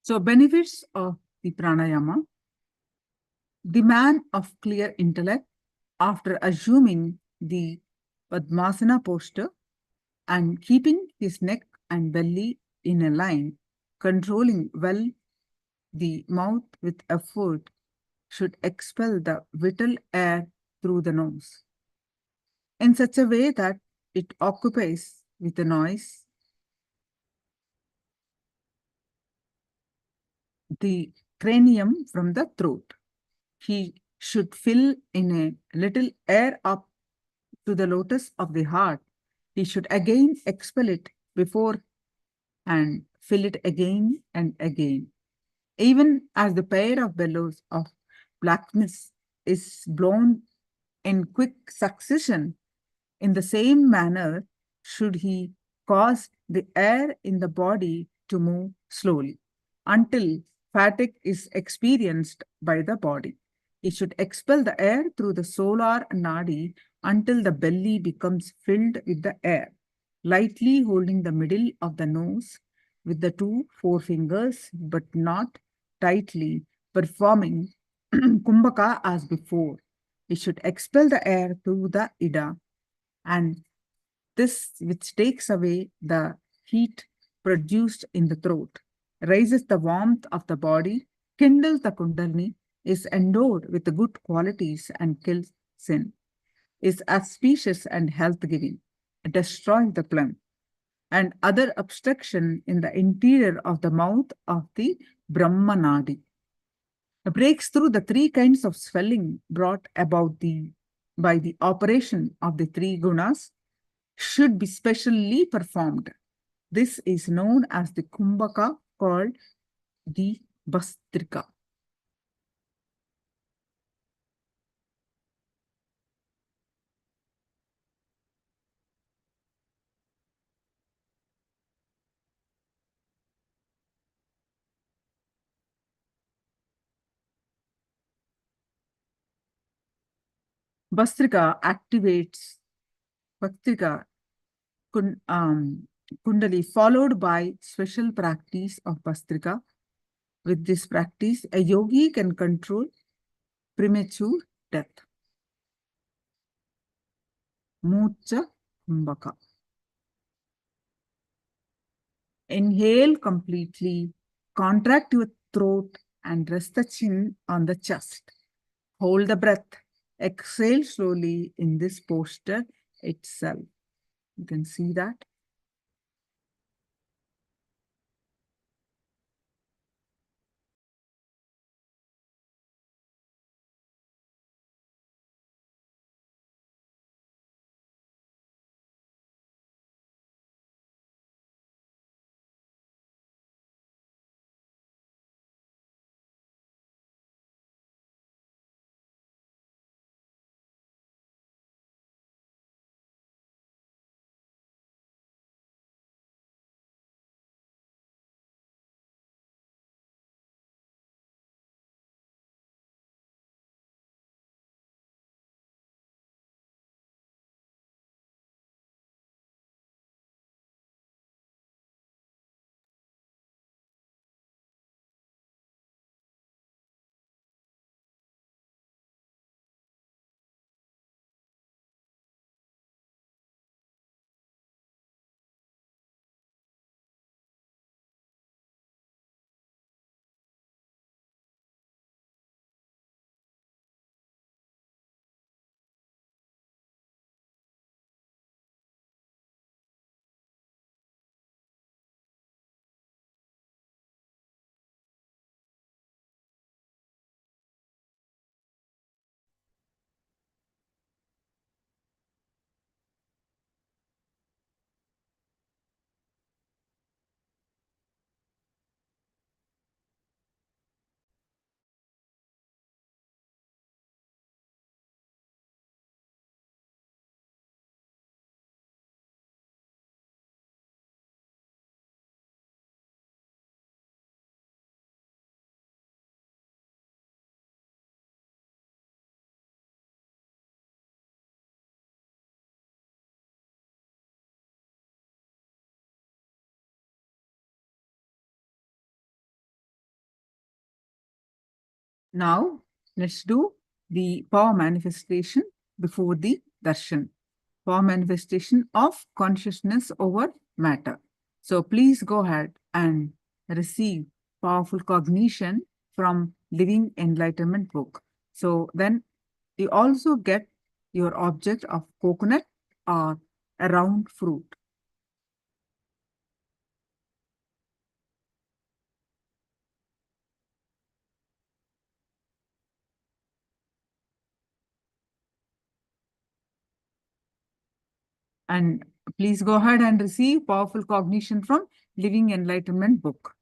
Speaker 3: So, benefits of the pranayama. The man of clear intellect, after assuming the Padmasana posture and keeping his neck and belly in a line, controlling well the mouth with effort, should expel the vital air through the nose in such a way that it occupies with the noise the cranium from the throat. He should fill in a little air up to the lotus of the heart. He should again expel it before and fill it again and again. Even as the pair of bellows of blackness is blown in quick succession, in the same manner should he cause the air in the body to move slowly until fatigue is experienced by the body. He should expel the air through the solar nadi until the belly becomes filled with the air, lightly holding the middle of the nose with the two forefingers, but not tightly, performing kumbhaka as before. He should expel the air through the ida, and this, which takes away the heat produced in the throat, raises the warmth of the body, kindles the kundalini, is endowed with the good qualities and kills sin, is auspicious and health-giving, destroys the plum, and other obstruction in the interior of the mouth of the Brahmanadi. Breaks through the three kinds of swelling brought about by the operation of the three gunas should be specially performed. This is known as the kumbhaka, called the bastrika. Bastrika activates Bastrika Kundali, followed by special practice of Bastrika. With this practice, a yogi can control premature death. Mucha Kumbhaka. Inhale completely, contract your throat and rest the chin on the chest. Hold the breath. Exhale slowly in this posture itself. You can see that. Now, let's do the power manifestation before the darshan. Power manifestation of consciousness over matter. So please go ahead and receive powerful cognition from Living Enlightenment book. So then you also get your object of coconut or a round fruit. And please go ahead and receive powerful cognition from Living Enlightenment book.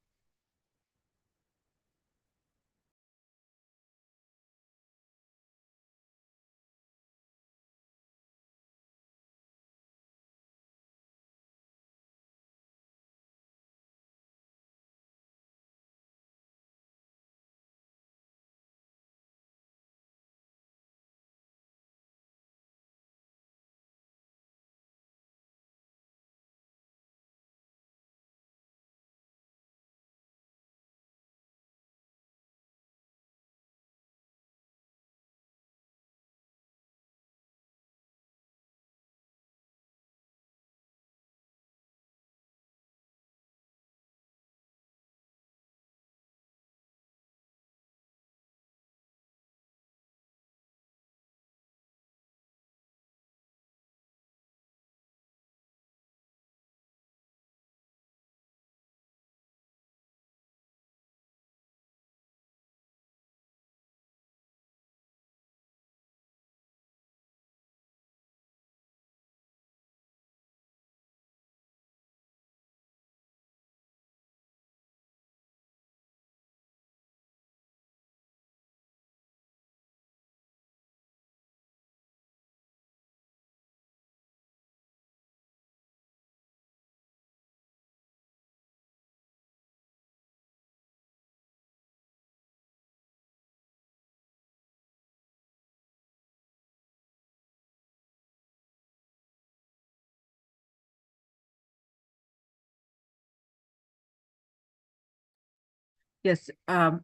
Speaker 3: Yes,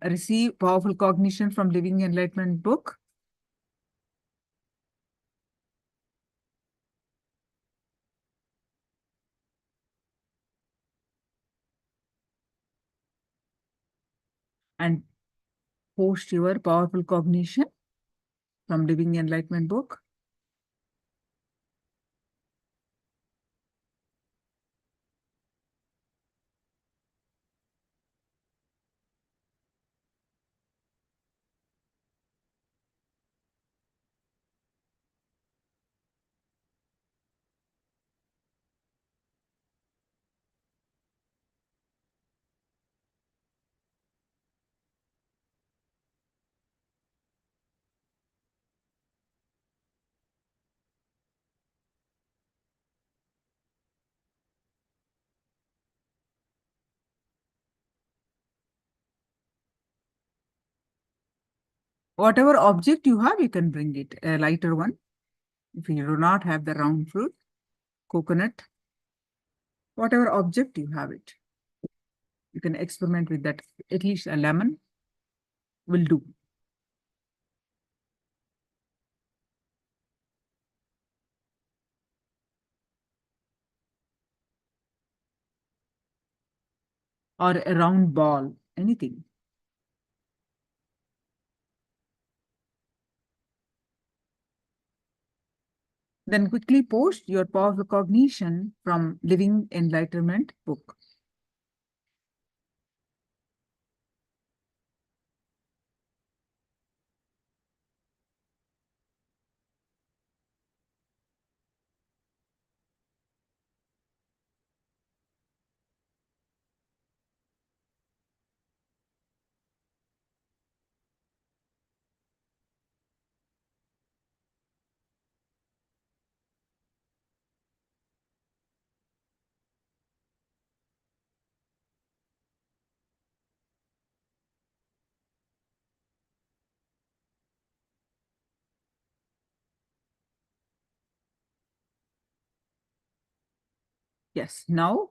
Speaker 3: receive powerful cognition from Living Enlightenment book. And post your powerful cognition from Living Enlightenment book. Whatever object you have, you can bring it, a lighter one. If you do not have the round fruit, coconut, whatever object you have it, you can experiment with that. At least a lemon will do. Or a round ball, anything. Then quickly post your powerful cognition from Living Enlightenment book. Yes, now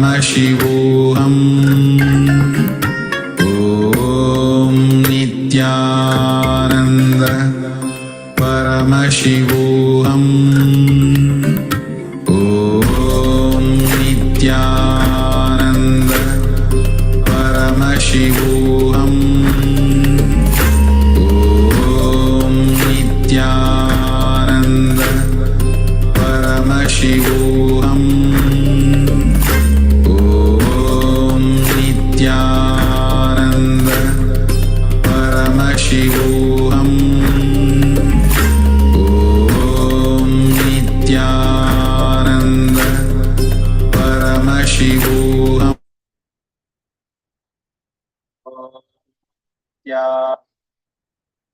Speaker 8: Paramashivoham. Om Nithyananda Paramashivoham. Om Nithyananda Paramashivoham. Om Nithyananda Paramashivoham. Om Nithyananda Paramashivoham. Om Nithyananda Paramashivoham.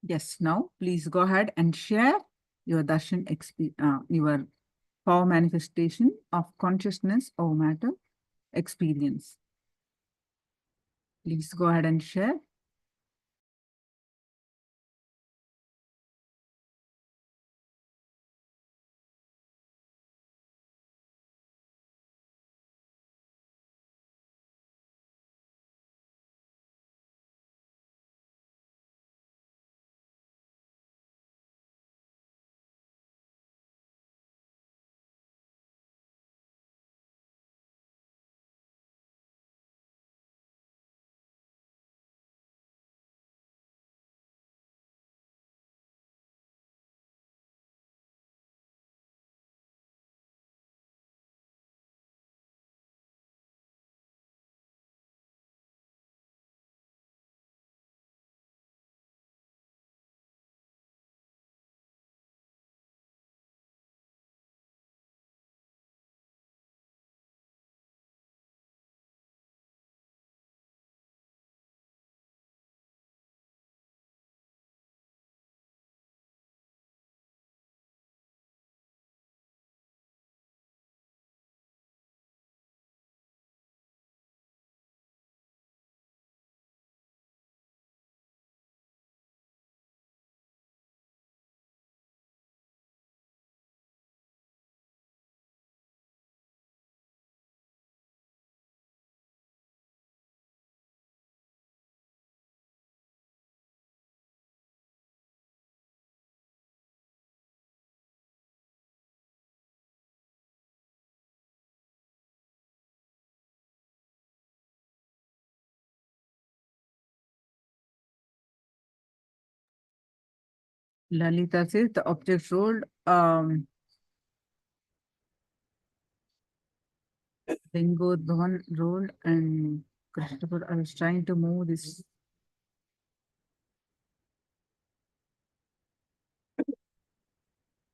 Speaker 3: Yes, now please go ahead and share your darshan your power manifestation of consciousness over matter experience. Please go ahead and share. Lalita says the object rolled. Bingo, Bhavan rolled, and Christopher, I was trying to move this